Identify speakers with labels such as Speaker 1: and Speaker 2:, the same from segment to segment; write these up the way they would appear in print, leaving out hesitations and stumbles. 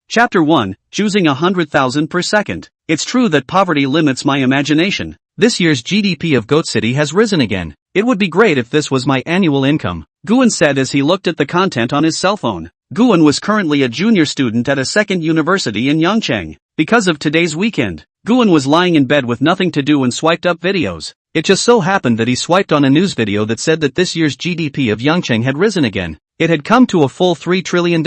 Speaker 1: Chapter 1, Choosing 100,000 per second. It's true that poverty limits my imagination. This year's GDP of Goat City has risen again. It would be great if this was my annual income, Guan said as he looked at the content on his cell phone. Guan was currently a junior student at a second university in Yangcheng. Because of today's weekend, Guan was lying in bed with nothing to do and swiped up videos. It just so happened that he swiped on a news video that said that this year's GDP of Yangcheng had risen again. It had come to a full $3 trillion,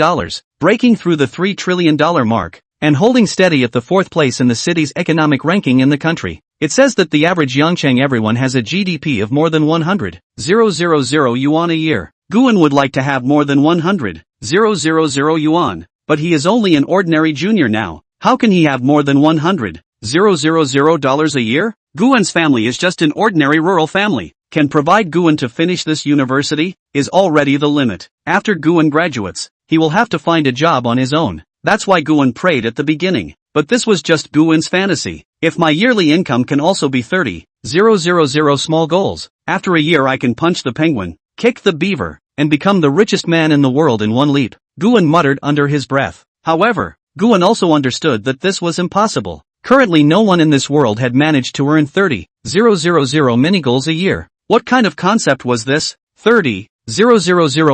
Speaker 1: breaking through the $3 trillion mark, and holding steady at the fourth place in the city's economic ranking in the country. It says that the average Yangcheng everyone has a GDP of more than 100,000 yuan a year. Guan would like to have more than 100,000 yuan, but he is only an ordinary junior now. How can he have more than $100,000 a year? Guan's family is just an ordinary rural family. Can provide Guan to finish this university is already the limit. After Guan graduates, he will have to find a job on his own. That's why Guan prayed at the beginning. But this was just Guan's fantasy. If my yearly income can also be 30,000 small goals, after a year I can punch the penguin, kick the beaver, and become the richest man in the world in one leap, Guan muttered under his breath. However, Guan also understood that this was impossible. Currently no one in this world had managed to earn 30,000 mini-goals a year. What kind of concept was this? 30,000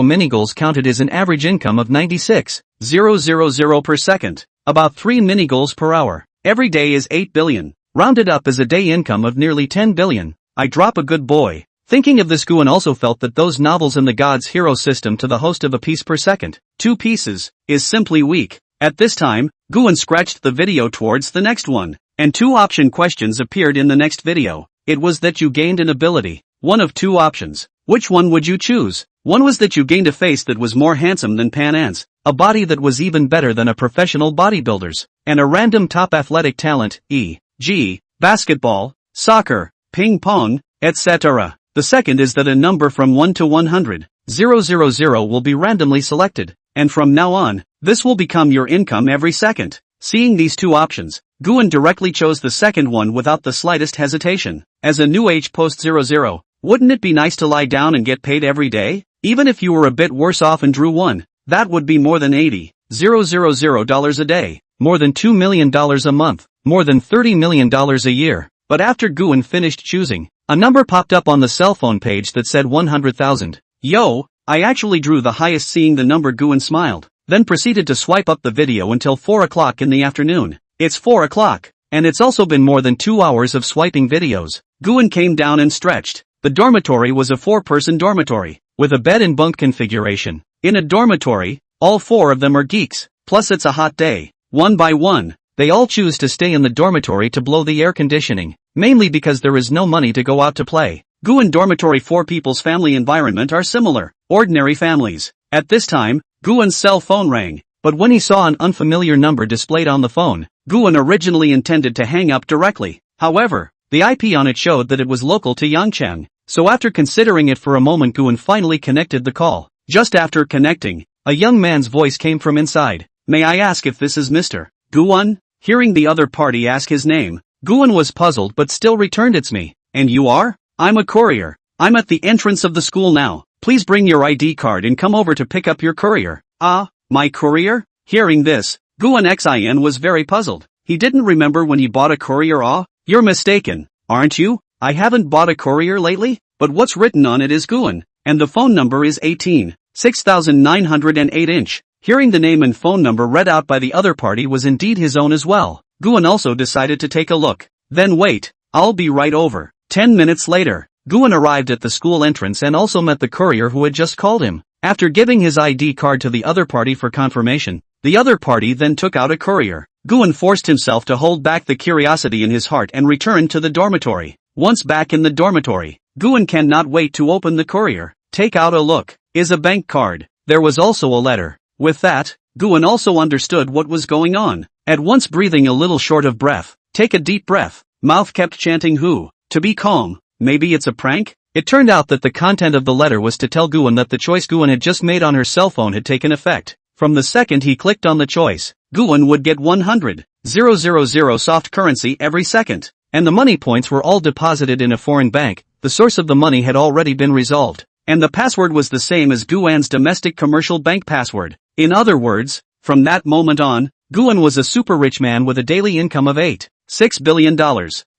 Speaker 1: mini-goals counted as an average income of 96,000 per second. About 3 mini-goals per hour. Every day is 8 billion. Rounded up as a day income of nearly 10 billion. I drop a good boy. Thinking of this, Guan also felt that those novels in the God's Hero system to the host of a piece per second, 2 pieces, is simply weak. At this time, Guan scratched the video towards the next one, and 2 option questions appeared in the next video. It was that you gained an ability. One of 2 options. Which one would you choose? One was that you gained a face that was more handsome than Pan An's, a body that was even better than a professional bodybuilder's, and a random top athletic talent, e.g., basketball, soccer, ping pong, etc. The second is that a number from 1 to 100,000 will be randomly selected, and from now on, this will become your income every second. Seeing these 2 options, Guan directly chose the second one without the slightest hesitation. As a new age post 00, wouldn't it be nice to lie down and get paid every day? Even if you were a bit worse off and drew 1, that would be more than $80,000 a day, more than $2 million a month, more than $30 million a year. But after Guan finished choosing, a number popped up on the cell phone page that said 100,000. Yo, I actually drew the highest. Seeing the number, Guan smiled, then proceeded to swipe up the video until 4 o'clock in the afternoon. It's 4 o'clock, and it's also been more than 2 hours of swiping videos. Guan came down and stretched. The dormitory was a 4-person dormitory, with a bed and bunk configuration. In a dormitory, all 4 of them are geeks, plus it's a hot day. One by one, they all choose to stay in the dormitory to blow the air conditioning, mainly because there is no money to go out to play. Guan dormitory 4 people's family environment are similar, ordinary families. At this time, Guan's cell phone rang, but when he saw an unfamiliar number displayed on the phone, Guan originally intended to hang up directly. However, the IP on it showed that it was local to Yangcheng, so after considering it for a moment, Guan finally connected the call. Just after connecting, a young man's voice came from inside. May I ask if this is Mr. Guan? Hearing the other party ask his name, Guan was puzzled but still returned, it's me. And you are? I'm a courier. I'm at the entrance of the school now. Please bring your ID card and come over to pick up your courier. Ah, my courier? Hearing this, Guan Xin was very puzzled. He didn't remember when he bought a courier. Ah, you're mistaken, aren't you? I haven't bought a courier lately, but what's written on it is Guan, and the phone number is 18,6908". Hearing the name and phone number read out by the other party was indeed his own as well. Guan also decided to take a look. Then wait, I'll be right over. 10 minutes later, Guan arrived at the school entrance and also met the courier who had just called him. After giving his ID card to the other party for confirmation, the other party then took out a courier. Guan forced himself to hold back the curiosity in his heart and returned to the dormitory. Once back in the dormitory, Guan cannot wait to open the courier. Take out a look. Is a bank card. There was also a letter. With that, Guan also understood what was going on. At once breathing a little short of breath. Take a deep breath. Mouth kept chanting who? To be calm. Maybe it's a prank? It turned out that the content of the letter was to tell Guan that the choice Guan had just made on her cell phone had taken effect. From the second he clicked on the choice, Guan would get 100,000 soft currency every second. And the money points were all deposited in a foreign bank. The source of the money had already been resolved. And the password was the same as Guan's domestic commercial bank password. In other words, from that moment on, Guan was a super rich man with a daily income of $6 billion.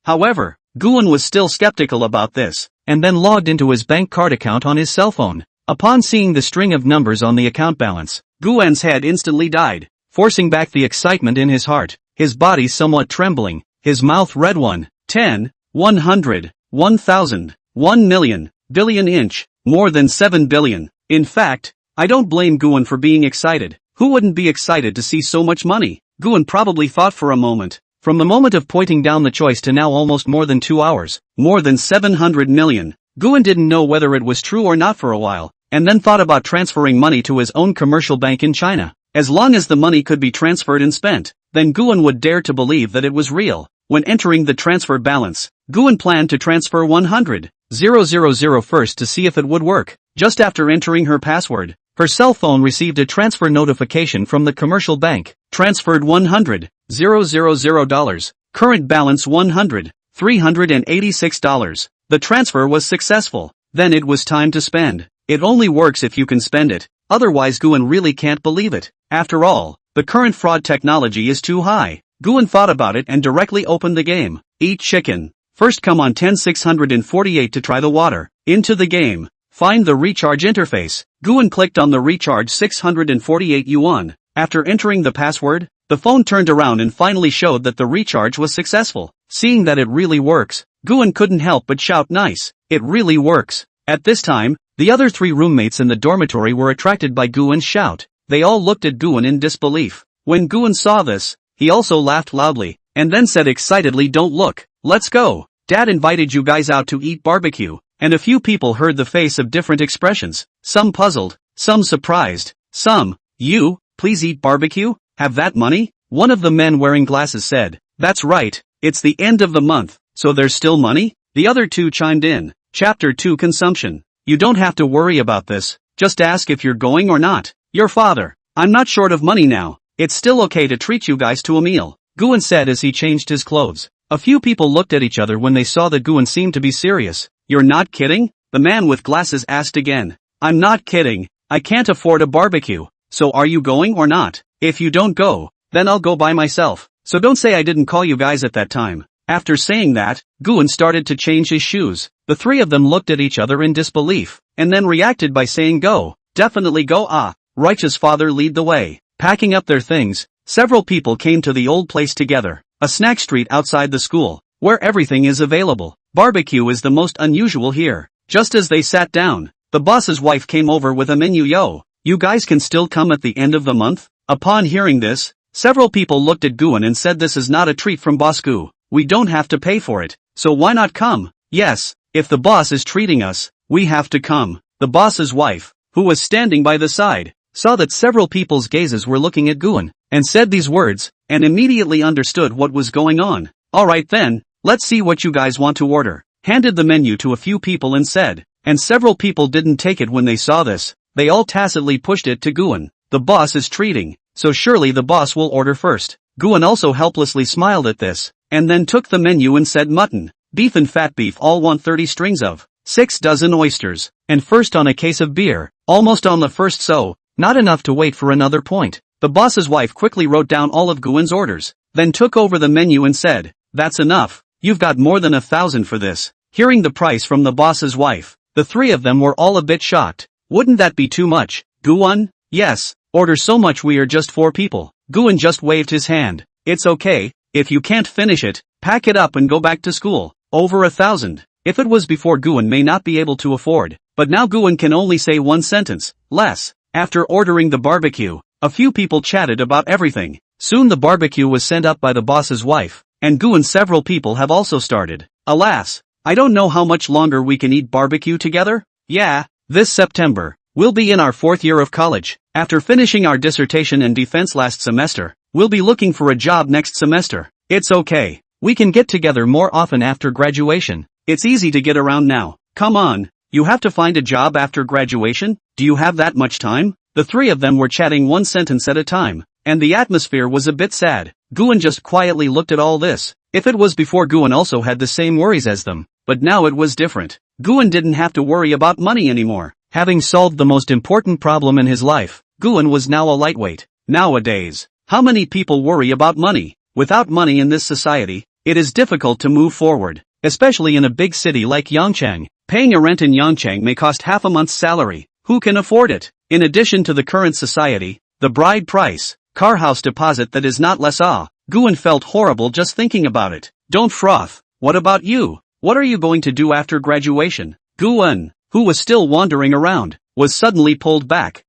Speaker 1: However, Guan was still skeptical about this, and then logged into his bank card account on his cell phone. Upon seeing the string of numbers on the account balance, Guan's head instantly died, forcing back the excitement in his heart, his body somewhat trembling, his mouth red. 1, 10, 100, 1000, 1 million, billion inch, more than 7 billion. In fact, I don't blame Guan for being excited. Who wouldn't be excited to see so much money? Guan probably thought for a moment. From the moment of pointing down the choice to now almost more than 2 hours, more than 700 million. Guan didn't know whether it was true or not for a while, and then thought about transferring money to his own commercial bank in China. As long as the money could be transferred and spent, then Guan would dare to believe that it was real. When entering the transfer balance, Guan planned to transfer 100,000 first to see if it would work. Just after entering her password, her cell phone received a transfer notification from the commercial bank. Transferred $100,000. Current balance $100,386. The transfer was successful. Then it was time to spend. It only works if you can spend it. Otherwise Guan really can't believe it. After all, the current fraud technology is too high. Guan thought about it and directly opened the game. Eat chicken. First come on 10648 to try the water. Into the game. Find the recharge interface. Guan clicked on the recharge 648 yuan. After entering the password, the phone turned around and finally showed that the recharge was successful. Seeing that it really works, Guan couldn't help but shout nice. It really works. At this time, the other 3 roommates in the dormitory were attracted by Guan's shout. They all looked at Guan in disbelief. When Guan saw this, he also laughed loudly, and then said excitedly, "Don't look, let's go. Dad invited you guys out to eat barbecue." And a few people heard the face of different expressions, some puzzled, some surprised, some, "You, please eat barbecue? Have that money?" One of the men wearing glasses said, "That's right, it's the end of the month, so there's still money?" The other 2 chimed in. Chapter 2 Consumption. You don't have to worry about this, just ask if you're going or not. Your father. I'm not short of money now. It's still okay to treat you guys to a meal, Guan said as he changed his clothes. A few people looked at each other when they saw that Guan seemed to be serious. You're not kidding? The man with glasses asked again. I'm not kidding. I can't afford a barbecue. So are you going or not? If you don't go, then I'll go by myself. So don't say I didn't call you guys at that time. After saying that, Guan started to change his shoes. The 3 of them looked at each other in disbelief, and then reacted by saying go. Definitely go. Righteous father, lead the way. Packing up their things, several people came to the old place together, a snack street outside the school, where everything is available. Barbecue is the most unusual here. Just as they sat down, the boss's wife came over with a menu. Yo, you guys can still come at the end of the month? Upon hearing this, several people looked at Guan and said, this is not a treat from Boss Gu. We don't have to pay for it, so why not come? Yes, if the boss is treating us, we have to come. The boss's wife, who was standing by the side, saw that several people's gazes were looking at Guan, and said these words, and immediately understood what was going on. Alright then, let's see what you guys want to order. Handed the menu to a few people and said, and several people didn't take it when they saw this. They all tacitly pushed it to Guan. The boss is treating, so surely the boss will order first. Guan also helplessly smiled at this, and then took the menu and said mutton, beef and fat beef all want 30 strings of 6 dozen oysters, and first on a case of beer, almost on the first so, not enough to wait for another point. The boss's wife quickly wrote down all of Guan's orders, then took over the menu and said, that's enough, you've got more than 1,000 for this. Hearing the price from the boss's wife, the 3 of them were all a bit shocked. Wouldn't that be too much, Guan? Yes, order so much, we are just 4 people. Guan just waved his hand. It's okay, if you can't finish it, pack it up and go back to school. Over 1,000. If it was before, Guan may not be able to afford, but now Guan can only say one sentence, less. After ordering the barbecue, a few people chatted about everything. Soon the barbecue was sent up by the boss's wife, and Guan several people have also started. Alas, I don't know how much longer we can eat barbecue together. Yeah, this September, we'll be in our 4th year of college. After finishing our dissertation and defense last semester, we'll be looking for a job next semester. It's okay, we can get together more often after graduation. It's easy to get around now. Come on, you have to find a job after graduation? Do you have that much time? The 3 of them were chatting one sentence at a time, and the atmosphere was a bit sad. Guan just quietly looked at all this. If it was before, Guan also had the same worries as them, but now it was different. Guan didn't have to worry about money anymore. Having solved the most important problem in his life, Guan was now a lightweight. Nowadays, How many people worry about money? Without money in this society, it is difficult to move forward, especially in a big city like Yangchang. Paying a rent in Yangchang may cost half a month's salary. Who can afford it? In addition to the current society, the bride price, car house deposit that is not less Guan felt horrible just thinking about it. Don't froth. What about you? What are you going to do after graduation? Guan, who was still wandering around, was suddenly pulled back.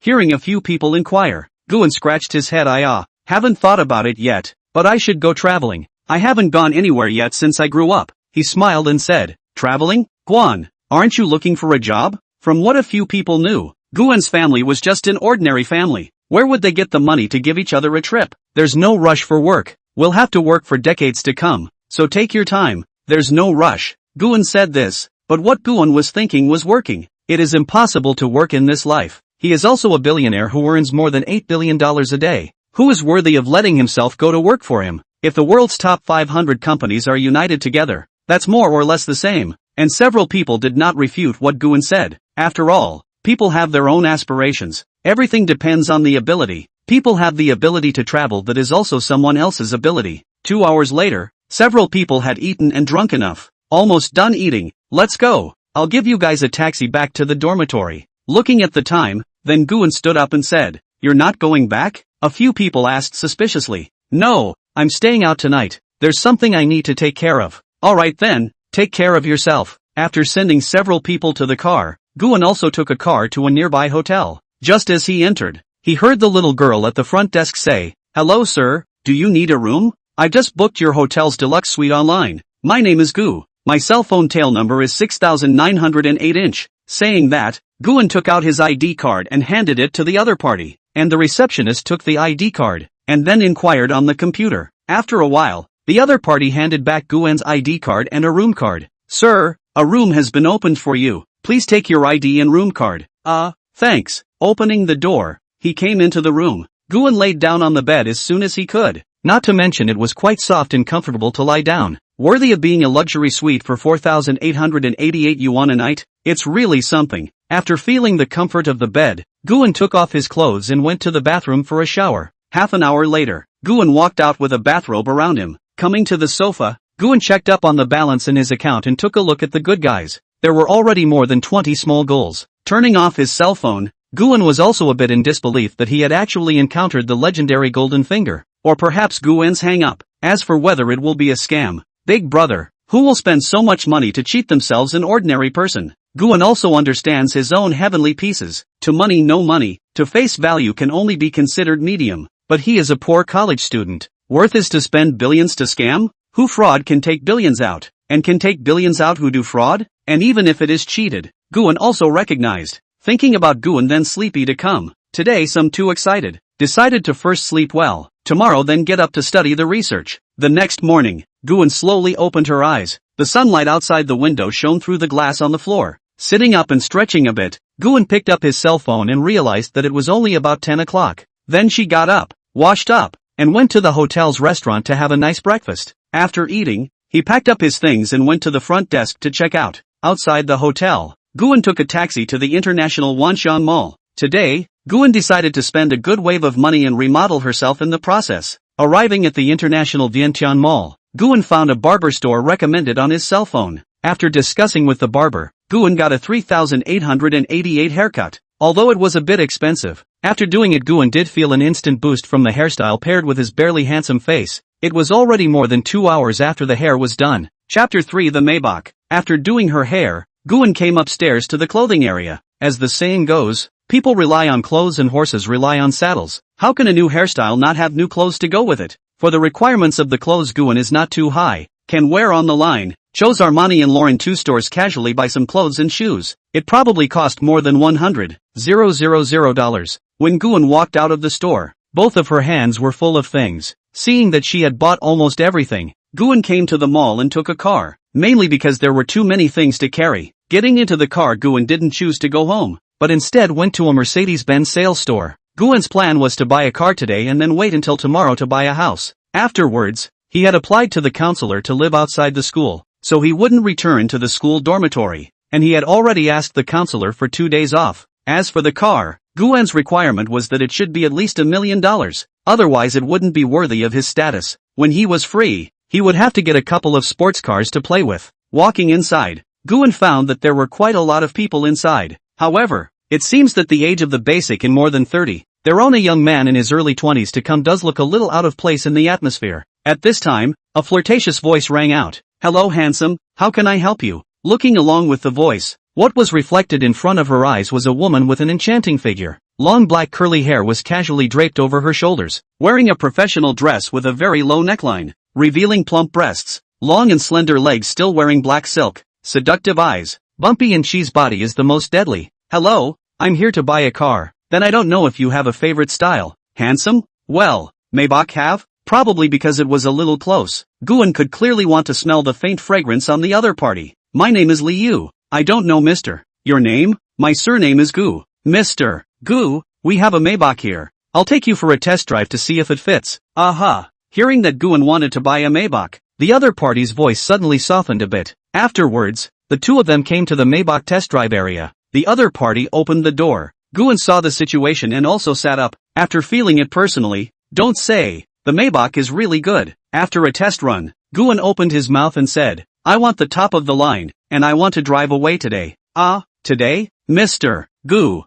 Speaker 1: Hearing a few people inquire, Guan scratched his head. I haven't thought about it yet, but I should go traveling. I haven't gone anywhere yet since I grew up. He smiled and said, traveling? Guan, aren't you looking for a job? From what a few people knew, Guan's family was just an ordinary family. Where would they get the money to give each other a trip? There's no rush for work. We'll have to work for decades to come, so take your time. There's no rush. Guan said this, but what Guan was thinking was working. It is impossible to work in this life. He is also a billionaire who earns more than $8 billion a day. Who is worthy of letting himself go to work for him? If the world's top 500 companies are united together, that's more or less the same. And several people did not refute what Guan said. After all, people have their own aspirations. Everything depends on the ability. People have the ability to travel that is also someone else's ability. 2 hours later, several people had eaten and drunk enough. Almost done eating. Let's go. I'll give you guys a taxi back to the dormitory. Looking at the time, then Guan stood up and said, you're not going back? A few people asked suspiciously. No, I'm staying out tonight. There's something I need to take care of. Alright then, take care of yourself. After sending several people to the car, Guan also took a car to a nearby hotel. Just as he entered, he heard the little girl at the front desk say, hello sir, do you need a room? I've just booked your hotel's deluxe suite online. My name is Gu. My cell phone tail number is 6908 . Saying that, Guan took out his ID card and handed it to the other party, and the receptionist took the ID card, and then inquired on the computer. After a while, the other party handed back Guan's ID card and a room card. Sir, a room has been opened for you. Please take your ID and room card. Thanks. Opening the door, he came into the room. Guan laid down on the bed as soon as he could. Not to mention it was quite soft and comfortable to lie down. Worthy of being a luxury suite for 4,888 yuan a night, it's really something. After feeling the comfort of the bed, Guan took off his clothes and went to the bathroom for a shower. Half an hour later, Guan walked out with a bathrobe around him. Coming to the sofa, Guan checked up on the balance in his account and took a look at the good guys. There were already more than 20 small goals. Turning off his cell phone, Guan was also a bit in disbelief that he had actually encountered the legendary golden finger. Or perhaps Guan's hang-up. As for whether it will be a scam, Big Brother, who will spend so much money to cheat themselves an ordinary person? Guan also understands his own heavenly pieces. To money no money, to face value can only be considered medium. But he is a poor college student. Worth is to spend billions to scam? Who fraud can take billions out? And can take billions out who do fraud? And even if it is cheated, Guan also recognized. Thinking about Guan then sleepy to come. Today some too excited. Decided to first sleep well. Tomorrow then get up to study the research. The next morning, Guan slowly opened her eyes. The sunlight outside the window shone through the glass on the floor. Sitting up and stretching a bit, Guan picked up his cell phone and realized that it was only about 10 o'clock. Then she got up, washed up, and went to the hotel's restaurant to have a nice breakfast. After eating, he packed up his things and went to the front desk to check out. Outside the hotel, Guan took a taxi to the International Wanshan Mall. Today, Guan decided to spend a good wave of money and remodel herself in the process. Arriving at the International Vientiane Mall, Guan found a barber store recommended on his cell phone. After discussing with the barber, Guan got a 3,888 haircut. Although it was a bit expensive, after doing it Guan did feel an instant boost from the hairstyle paired with his barely handsome face. It was already more than 2 hours after the hair was done. Chapter 3 The Maybach. After doing her hair, Guan came upstairs to the clothing area. As the saying goes, people rely on clothes and horses rely on saddles. How can a new hairstyle not have new clothes to go with it? For the requirements of the clothes Guan is not too high. Can wear on the line. Chose Armani and Lauren 2 stores casually buy some clothes and shoes. It probably cost more than $100,000. When Guan walked out of the store, both of her hands were full of things. Seeing that she had bought almost everything, Guan came to the mall and took a car, mainly because there were too many things to carry. Getting into the car Guan didn't choose to go home, but instead went to a Mercedes-Benz sales store. Guan's plan was to buy a car today and then wait until tomorrow to buy a house. Afterwards, he had applied to the counselor to live outside the school, so he wouldn't return to the school dormitory, and he had already asked the counselor for 2 days off. As for the car, Guan's requirement was that it should be at least $1 million, otherwise it wouldn't be worthy of his status. When he was free, he would have to get a couple of sports cars to play with. Walking inside, Guan found that there were quite a lot of people inside. However, it seems that the age of the basic in more than 30, their own a young man in his early 20s to come does look a little out of place in the atmosphere. At this time, a flirtatious voice rang out. "Hello handsome, how can I help you?" Looking along with the voice, what was reflected in front of her eyes was a woman with an enchanting figure. Long black curly hair was casually draped over her shoulders, wearing a professional dress with a very low neckline, revealing plump breasts, long and slender legs still wearing black silk, seductive eyes, bumpy and cheese body is the most deadly. "Hello, I'm here to buy a car." "Then I don't know if you have a favorite style." "Handsome? Well, Maybach have?" Probably because it was a little close. Guan could clearly want to smell the faint fragrance on the other party. "My name is Liu. I don't know Mr. Your name?" "My surname is Gu." "Mr. Gu, we have a Maybach here. I'll take you for a test drive to see if it fits." Aha! Hearing that Guan wanted to buy a Maybach, the other party's voice suddenly softened a bit. Afterwards, the two of them came to the Maybach test drive area. The other party opened the door. Guan saw the situation and also sat up. After feeling it personally, don't say, the Maybach is really good. After a test run, Guan opened his mouth and said, "I want the top of the line, and I want to drive away today." "Ah, today? Mr. Gu,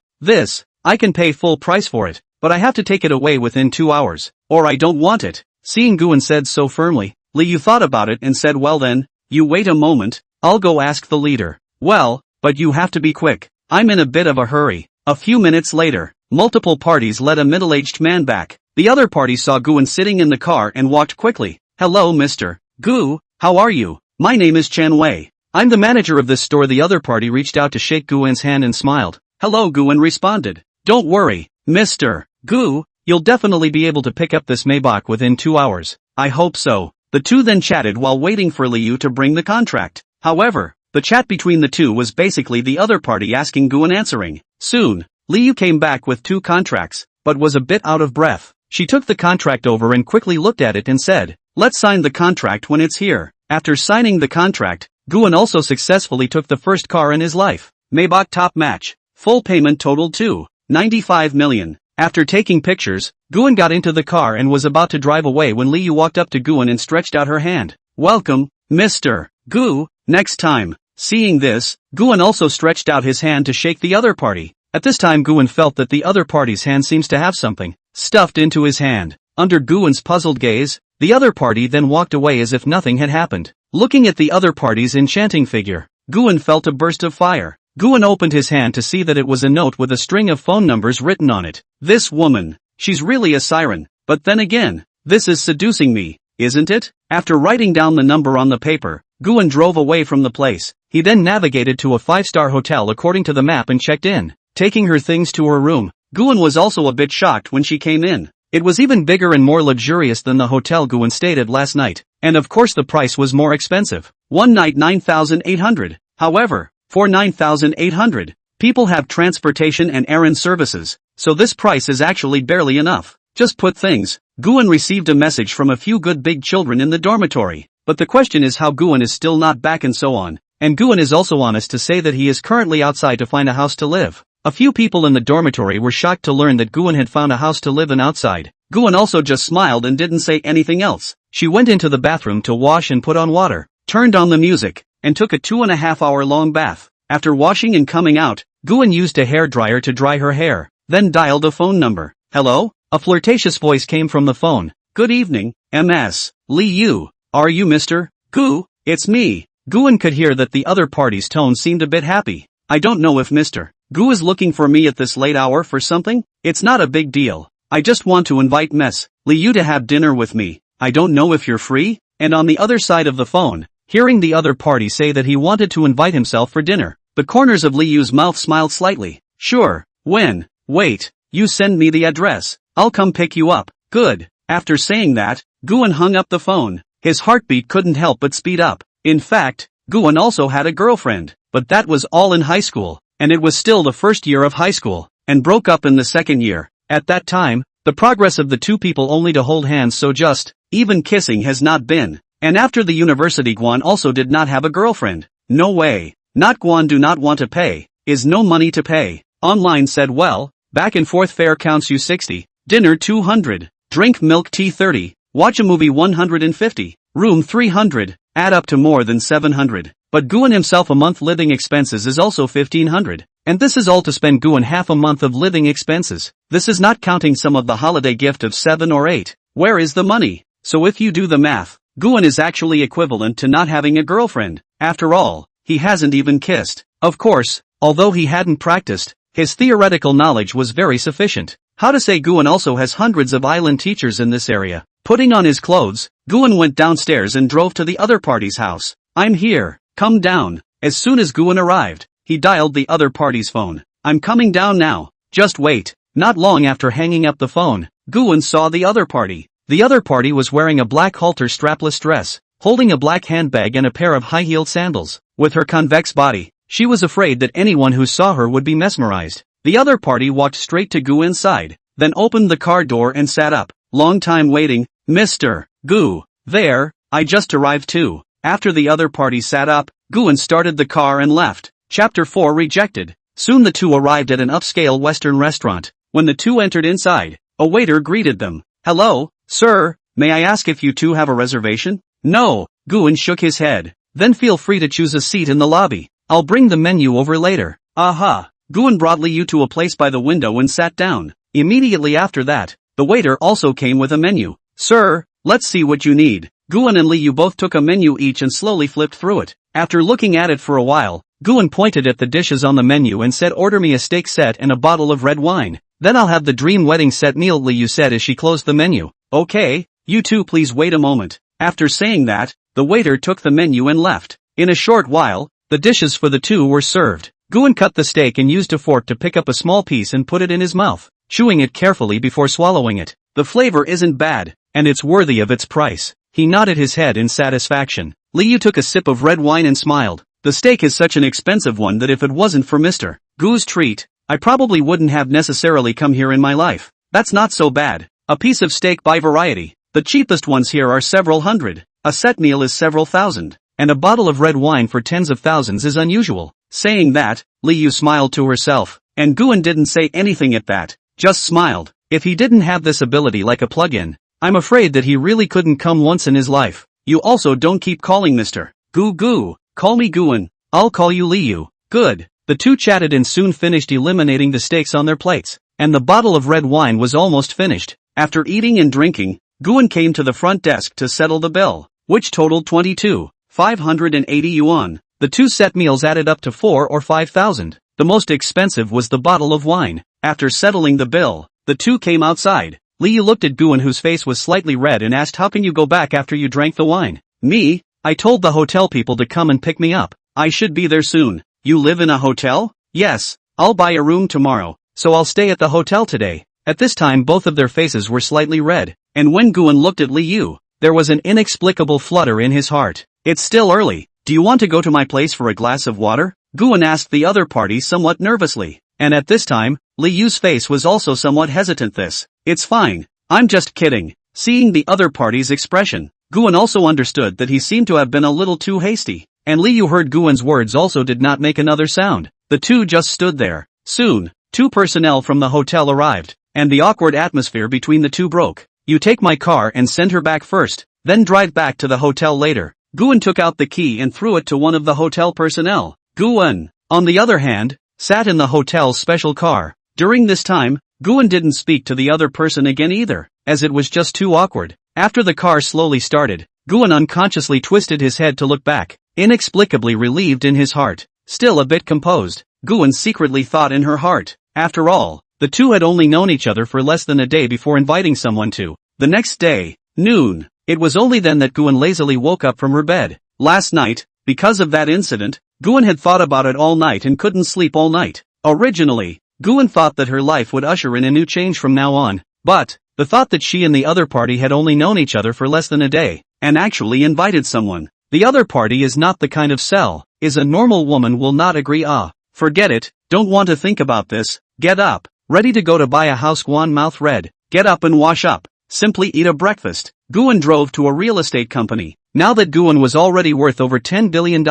Speaker 1: I can pay full price for it, but I have to take it away within 2 hours, or I don't want it." Seeing Guan said so firmly, Liu thought about it and said, "Well then, you wait a moment, I'll go ask the leader." "Well, but you have to be quick. I'm in a bit of a hurry." A few minutes later, multiple parties led a middle-aged man back. The other party saw Guan sitting in the car and walked quickly. "Hello Mr. Gu, how are you? My name is Chen Wei. I'm the manager of this store." The other party reached out to shake Guan's hand and smiled. "Hello," Guan responded. "Don't worry, Mr. Gu, you'll definitely be able to pick up this Maybach within 2 hours." "I hope so." The two then chatted while waiting for Liu to bring the contract. However, the chat between the two was basically the other party asking Guan answering. Soon, Liu came back with 2 contracts, but was a bit out of breath. She took the contract over and quickly looked at it and said, "Let's sign the contract when it's here." After signing the contract, Guan also successfully took the first car in his life. Maybach top match. Full payment totaled to 95 million. After taking pictures, Guan got into the car and was about to drive away when Liu walked up to Guan and stretched out her hand. "Welcome, Mr. Gu, next time." Seeing this, Guan also stretched out his hand to shake the other party. At this time Guan felt that the other party's hand seems to have something stuffed into his hand. Under Guan's puzzled gaze, the other party then walked away as if nothing had happened. Looking at the other party's enchanting figure, Guan felt a burst of fire. Guan opened his hand to see that it was a note with a string of phone numbers written on it. "This woman, she's really a siren, but then again, this is seducing me, isn't it?" After writing down the number on the paper, Guan drove away from the place. He then navigated to a 5-star hotel according to the map and checked in. Taking her things to her room, Guan was also a bit shocked when she came in. It was even bigger and more luxurious than the hotel Guan stayed at last night, and of course the price was more expensive. One night 9,800. However, for 9,800, people have transportation and errand services, so this price is actually barely enough. Just put things. Guan received a message from a few good big children in the dormitory, but the question is how Guan is still not back and so on. And Guan is also honest to say that he is currently outside to find a house to live. A few people in the dormitory were shocked to learn that Guan had found a house to live in outside. Guan also just smiled and didn't say anything else. She went into the bathroom to wash and put on water, turned on the music, and took a 2.5-hour long bath. After washing and coming out, Guan used a hairdryer to dry her hair, then dialed a phone number. "Hello?" A flirtatious voice came from the phone. "Good evening, Ms. Liu. Are you Mr. Gu?" "It's me." Guan could hear that the other party's tone seemed a bit happy. "I don't know if Mr. Gu is looking for me at this late hour for something. It's not a big deal. I just want to invite Ms. Liu to have dinner with me. I don't know if you're free?" And on the other side of the phone, hearing the other party say that he wanted to invite himself for dinner, the corners of Liu's mouth smiled slightly. "Sure, when? Wait, you send me the address. I'll come pick you up." "Good." After saying that, Guan hung up the phone. His heartbeat couldn't help but speed up. In fact, Guan also had a girlfriend, but that was all in high school, and it was still the first year of high school, and broke up in the second year. At that time, the progress of the two people only to hold hands, so just, even kissing has not been. And after the university Guan also did not have a girlfriend. No way. Not Guan do not want to pay, is no money to pay. Online said well, back and forth fare counts you 60, dinner 200, drink milk tea 30, watch a movie 150, room 300, add up to more than 700. But Guan himself a month living expenses is also 1500. And this is all to spend Guan half a month of living expenses. This is not counting some of the holiday gift of 7 or 8. Where is the money? So if you do the math, Guan is actually equivalent to not having a girlfriend. After all, he hasn't even kissed. Of course, although he hadn't practiced, his theoretical knowledge was very sufficient. How to say Guan also has hundreds of island teachers in this area. Putting on his clothes, Guan went downstairs and drove to the other party's house. I'm here, come down. As soon as Guan arrived, he dialed the other party's phone. I'm coming down now, just wait. Not long after hanging up the phone, Guan saw the other party. The other party was wearing a black halter strapless dress, holding a black handbag and a pair of high-heeled sandals. With her convex body, she was afraid that anyone who saw her would be mesmerized. The other party walked straight to Guan's side, then opened the car door and sat up. Long time waiting, Mr. Gu. There, I just arrived too. After the other party sat up, Guan started the car and left. Chapter 4 Rejected. Soon the two arrived at an upscale Western restaurant. When the two entered inside, a waiter greeted them. Hello, sir, may I ask if you two have a reservation? No, Guan shook his head. Then feel free to choose a seat in the lobby. I'll bring the menu over later. Aha. Guan brought Liu to a place by the window and sat down. Immediately after that, the waiter also came with a menu. Sir, let's see what you need. Guan and Liu both took a menu each and slowly flipped through it. After looking at it for a while, Guan pointed at the dishes on the menu and said, order me a steak set and a bottle of red wine. Then I'll have the dream wedding set meal, Liu said as she closed the menu. Okay, you two please wait a moment. After saying that, the waiter took the menu and left. In a short while, the dishes for the two were served. Guan cut the steak and used a fork to pick up a small piece and put it in his mouth, chewing it carefully before swallowing it. The flavor isn't bad, and it's worthy of its price. He nodded his head in satisfaction. Liu took a sip of red wine and smiled. The steak is such an expensive one that if it wasn't for Mr. Gu's treat, I probably wouldn't have necessarily come here in my life. That's not so bad. A piece of steak by variety. The cheapest ones here are several hundred. A set meal is several thousand. And a bottle of red wine for tens of thousands is unusual. Saying that, Liu smiled to herself. And Guan didn't say anything at that. Just smiled. If he didn't have this ability like a plug-in, I'm afraid that he really couldn't come once in his life. You also don't keep calling Mr. Gu. Call me Guan. I'll call you Liu. Good. The two chatted and soon finished eliminating the steaks on their plates. And the bottle of red wine was almost finished. After eating and drinking, Guan came to the front desk to settle the bill, which totaled 580 yuan. The two set meals added up to 4 or 5,000. The most expensive was the bottle of wine. After settling the bill, the two came outside. Liu looked at Guan, whose face was slightly red, and asked, how can you go back after you drank the wine? Me? I told the hotel people to come and pick me up. I should be there soon. You live in a hotel? Yes. I'll buy a room tomorrow, so I'll stay at the hotel today. At this time both of their faces were slightly red, and when Guan looked at Liu, there was an inexplicable flutter in his heart. It's still early. Do you want to go to my place for a glass of water? Guan asked the other party somewhat nervously. And at this time, Liu's face was also somewhat hesitant. It's fine. I'm just kidding. Seeing the other party's expression, Guan also understood that he seemed to have been a little too hasty. And Liu heard Guan's words also did not make another sound. The two just stood there. Soon, 2 personnel from the hotel arrived, and the awkward atmosphere between the two broke. You take my car and send her back first, then drive back to the hotel later. Guan took out the key and threw it to one of the hotel personnel. Guan, on the other hand, sat in the hotel's special car. During this time, Guan didn't speak to the other person again either, as it was just too awkward. After the car slowly started, Guan unconsciously twisted his head to look back, inexplicably relieved in his heart. Still a bit composed, Guan secretly thought in her heart. After all, the two had only known each other for less than a day before inviting someone to. The next day, noon, it was only then that Guan lazily woke up from her bed. Last night, because of that incident, Guan had thought about it all night and couldn't sleep all night. Originally, Guan thought that her life would usher in a new change from now on, but the thought that she and the other party had only known each other for less than a day, and actually invited someone. The other party is not the kind of sell, is a normal woman will not agree. Forget it, don't want to think about this. Get up, ready to go to buy a house. Guan mouth red. Get up and wash up. Simply eat a breakfast. Guan drove to a real estate company. Now that Guan was already worth over $10 billion,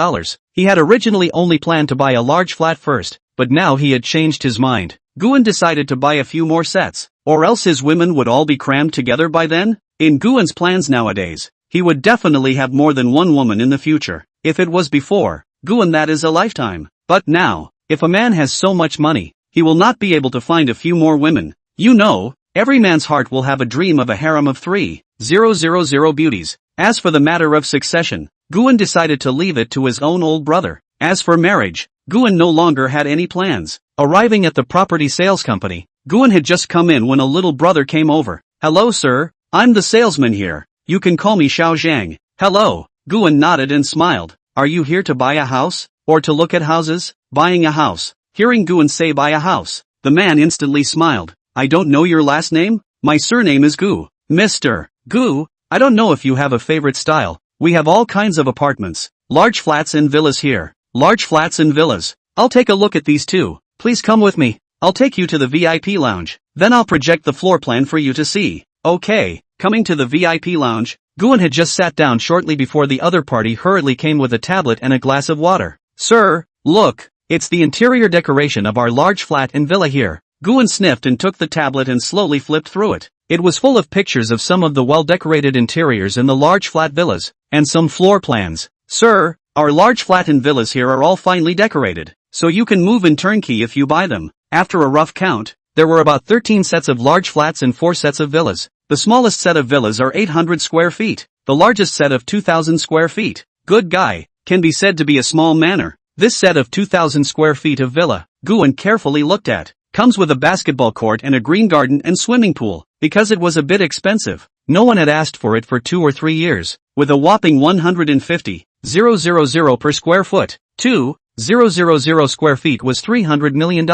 Speaker 1: he had originally only planned to buy a large flat first, but now he had changed his mind. Guan decided to buy a few more sets, or else his women would all be crammed together by then. In Guan's plans nowadays, he would definitely have more than one woman in the future. If it was before, Guan, that is a lifetime. But now, if a man has so much money, he will not be able to find a few more women. You know, every man's heart will have a dream of a harem of 3,000 beauties. As for the matter of succession, Guan decided to leave it to his own old brother. As for marriage, Guan no longer had any plans. Arriving at the property sales company, Guan had just come in when a little brother came over. Hello sir, I'm the salesman here. You can call me Xiao Zhang. Hello. Guan nodded and smiled. Are you here to buy a house? Or to look at houses? Buying a house. Hearing Guan say buy a house, the man instantly smiled. I don't know your last name? My surname is Gu. Mr. Gu, I don't know if you have a favorite style. We have all kinds of apartments. Large flats and villas here. Large flats and villas. I'll take a look at these too. Please come with me. I'll take you to the VIP lounge. Then I'll project the floor plan for you to see. Okay. Coming to the VIP lounge, Guan had just sat down shortly before the other party hurriedly came with a tablet and a glass of water. Sir, look, it's the interior decoration of our large flat and villa here. Guan sniffed and took the tablet and slowly flipped through it. It was full of pictures of some of the well-decorated interiors in the large flat villas, and some floor plans. Sir, our large flat and villas here are all finely decorated, so you can move in turnkey if you buy them. After a rough count, there were about 13 sets of large flats and 4 sets of villas. The smallest set of villas are 800 square feet, the largest set of 2,000 square feet. Good guy, can be said to be a small manor. This set of 2,000 square feet of villa, Guan carefully looked at, comes with a basketball court and a green garden and swimming pool. Because it was a bit expensive, no one had asked for it for 2 or 3 years, with a whopping 150,000 per square foot. 2,000 square feet was $300 million.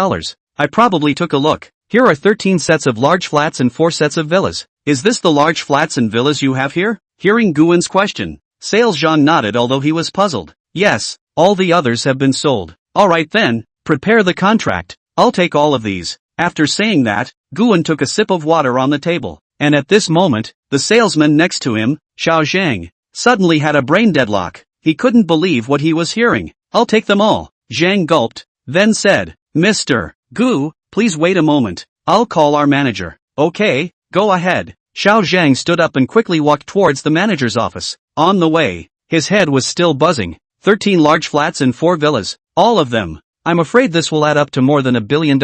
Speaker 1: I probably took a look. Here are 13 sets of large flats and 4 sets of villas. Is this the large flats and villas you have here? Hearing Guan's question, Sales Jean nodded although he was puzzled. Yes, all the others have been sold. Alright then, prepare the contract. I'll take all of these. After saying that, Guan took a sip of water on the table, and at this moment, the salesman next to him, Xiao Zhang, suddenly had a brain deadlock. He couldn't believe what he was hearing. I'll take them all. Zhang gulped, then said, Mr. Gu, please wait a moment. I'll call our manager. Okay, go ahead. Xiao Zhang stood up and quickly walked towards the manager's office. On the way, his head was still buzzing. 13 large flats and 4 villas, all of them. I'm afraid this will add up to more than $1 billion.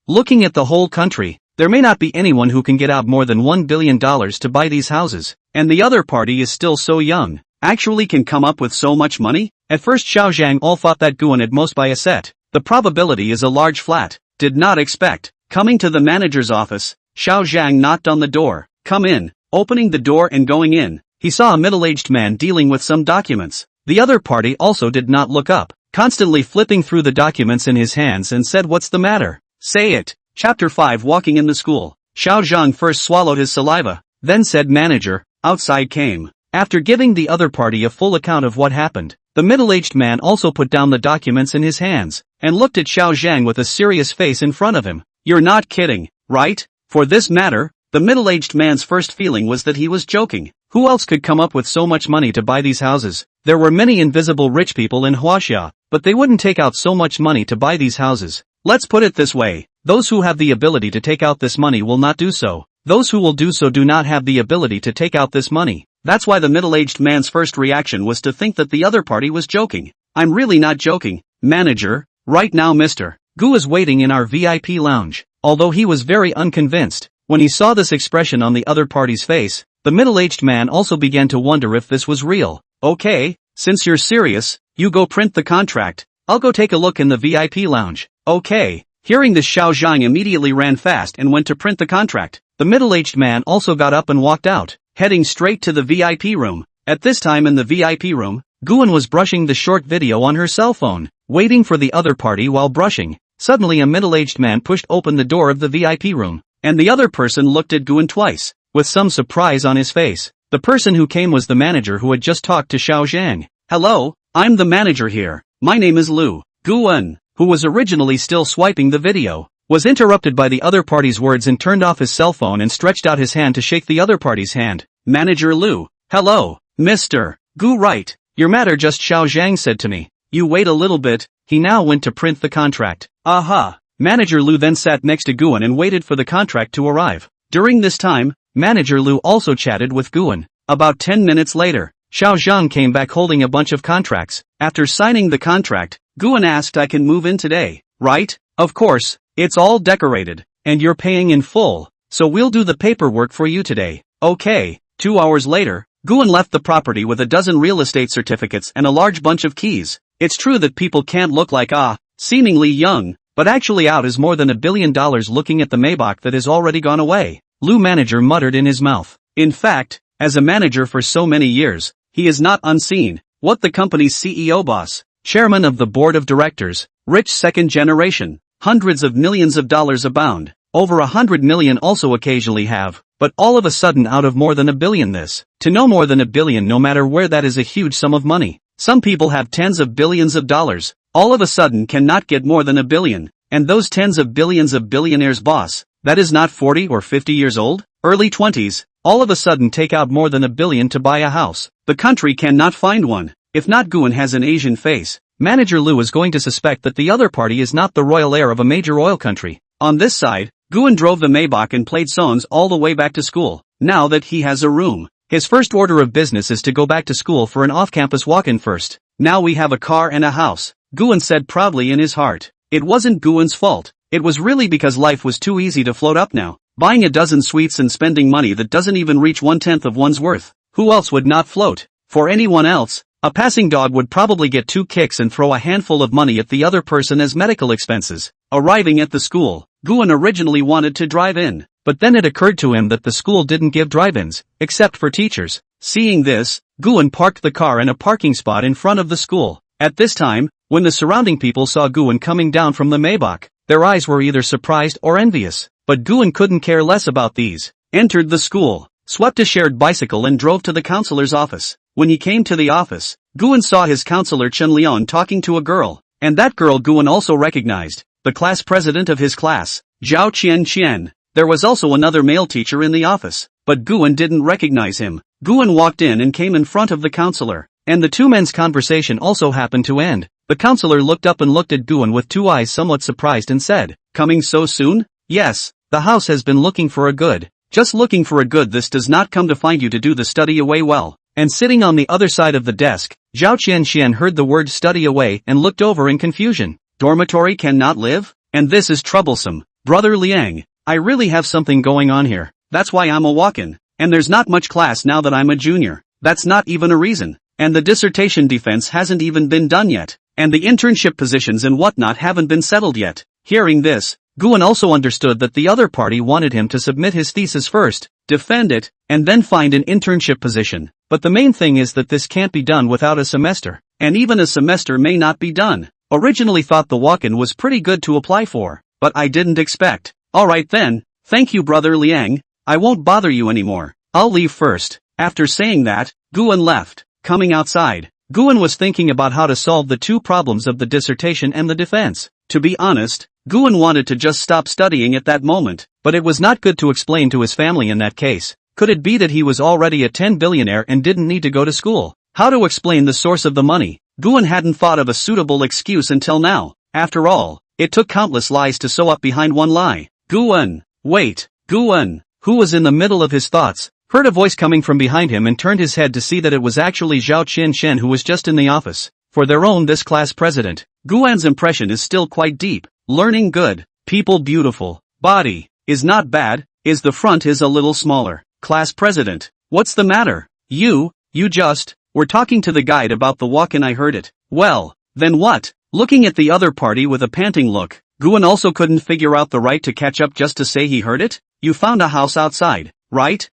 Speaker 1: Looking at the whole country, there may not be anyone who can get out more than $1 billion to buy these houses, and the other party is still so young. Actually can come up with so much money? At first Xiao Zhang all thought that Guan at most buy a set. The probability is a large flat. Did not expect. Coming to the manager's office, Xiao Zhang knocked on the door. Come in. Opening the door and going in, he saw a middle-aged man dealing with some documents. The other party also did not look up, constantly flipping through the documents in his hands and said, what's the matter? Say it. Chapter 5 Walking in the School. Xiao Zhang first swallowed his saliva, then said manager, outside came. After giving the other party a full account of what happened, the middle-aged man also put down the documents in his hands, and looked at Xiao Zhang with a serious face in front of him. You're not kidding, right? For this matter, the middle-aged man's first feeling was that he was joking. Who else could come up with so much money to buy these houses? There were many invisible rich people in Huaxia, but they wouldn't take out so much money to buy these houses. Let's put it this way. Those who have the ability to take out this money will not do so. Those who will do so do not have the ability to take out this money. That's why the middle-aged man's first reaction was to think that the other party was joking. I'm really not joking, manager. Right now Mr. Gu is waiting in our VIP lounge. Although he was very unconvinced, when he saw this expression on the other party's face, the middle-aged man also began to wonder if this was real. Okay, since you're serious, you go print the contract. I'll go take a look in the VIP lounge. Okay. Hearing this, Xiao Zhang immediately ran fast and went to print the contract. The middle-aged man also got up and walked out, heading straight to the VIP room. At this time in the VIP room, Guan was brushing the short video on her cell phone, waiting for the other party while brushing. Suddenly a middle-aged man pushed open the door of the VIP room, and the other person looked at Guan twice, with some surprise on his face. The person who came was the manager who had just talked to Xiao Zhang. Hello, I'm the manager here. My name is Lu. Guan, who was originally still swiping the video, was interrupted by the other party's words and turned off his cell phone and stretched out his hand to shake the other party's hand. Manager Lu. Hello, Mr. Gu, right. Your matter just Xiao Zhang said to me. You wait a little bit. He now went to print the contract. Aha. Manager Lu then sat next to Guan and waited for the contract to arrive. During this time, Manager Lu also chatted with Guan. About 10 minutes later, Xiao Zhang came back holding a bunch of contracts. After signing the contract, Guan asked, I can move in today, right? Of course, it's all decorated, and you're paying in full, so we'll do the paperwork for you today. Okay. 2 hours later, Guan left the property with a dozen real estate certificates and a large bunch of keys. It's true that people can't look like seemingly young, but actually out is more than $1 billion looking at the Maybach that has already gone away. Lu manager muttered in his mouth. In fact, as a manager for so many years, he is not unseen. What the company's CEO boss, chairman of the board of directors, rich second generation, hundreds of millions of dollars abound, over 100 million also occasionally have, but all of a sudden out of more than $1 billion to no more than $1 billion no matter where that is a huge sum of money. Some people have tens of billions of dollars, all of a sudden cannot get more than $1 billion, and those tens of billions of billionaires boss, that is not 40 or 50 years old, early 20s, all of a sudden take out more than $1 billion to buy a house. The country cannot find one. If not Guan has an Asian face, Manager Lu is going to suspect that the other party is not the royal heir of a major oil country. On this side, Guan drove the Maybach and played songs all the way back to school. Now that he has a room, his first order of business is to go back to school for an off-campus walk-in first. Now we have a car and a house, Guan said proudly in his heart. It wasn't Guan's fault. It was really because life was too easy to float up now. Buying a dozen sweets and spending money that doesn't even reach 1/10 of one's worth. Who else would not float? For anyone else, a passing dog would probably get 2 kicks and throw a handful of money at the other person as medical expenses. Arriving at the school, Guan originally wanted to drive in, but then it occurred to him that the school didn't give drive-ins, except for teachers. Seeing this, Guan parked the car in a parking spot in front of the school. At this time, when the surrounding people saw Guan coming down from the Maybach, their eyes were either surprised or envious, but Guan couldn't care less about these. Entered the school, swept a shared bicycle and drove to the counselor's office. When he came to the office, Guan saw his counselor Chen Lian talking to a girl, and that girl Guan also recognized, the class president of his class, Zhao Qian. There was also another male teacher in the office, but Guan didn't recognize him. Guan walked in and came in front of the counselor, and the two men's conversation also happened to end. The counselor looked up and looked at Guan with 2 eyes somewhat surprised and said, "Coming so soon?" "Yes, the house has been looking for a good. Just looking for a good. This does not come to find you to do the study away well." And sitting on the other side of the desk, Zhao Qian heard the word study away and looked over in confusion. Dormitory cannot live? And this is troublesome. Brother Liang, I really have something going on here. That's why I'm a walk-in. And there's not much class now that I'm a junior. That's not even a reason. And the dissertation defense hasn't even been done yet. And the internship positions and whatnot haven't been settled yet. Hearing this, Guan also understood that the other party wanted him to submit his thesis first, defend it, and then find an internship position. But the main thing is that this can't be done without a semester. And even a semester may not be done. Originally thought the walk-in was pretty good to apply for, but I didn't expect. Alright then, thank you Brother Liang, I won't bother you anymore. I'll leave first. After saying that, Guan left. Coming outside, Guan was thinking about how to solve the two problems of the dissertation and the defense. To be honest, Guan wanted to just stop studying at that moment, but it was not good to explain to his family in that case. Could it be that he was already a 10 billionaire and didn't need to go to school? How to explain the source of the money? Guan hadn't thought of a suitable excuse until now. After all, it took countless lies to sew up behind one lie. Guan, wait, Guan, who was in the middle of his thoughts, heard a voice coming from behind him and turned his head to see that it was actually Zhao Qian who was just in the office. For their own this class president, Guan's impression is still quite deep. Learning good, people beautiful, body, is not bad, is the front is a little smaller. Class president, what's the matter? You just, were talking to the guide about the walk-in. I heard it. Well, then what? Looking at the other party with a panting look, Guan also couldn't figure out the right to catch up just to say he heard it. You found a house outside, right?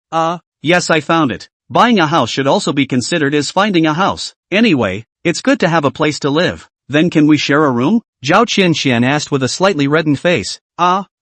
Speaker 1: Yes I found it. Buying a house should also be considered as finding a house. Anyway, it's good to have a place to live. Then can we share a room? Zhao Qian asked with a slightly reddened face.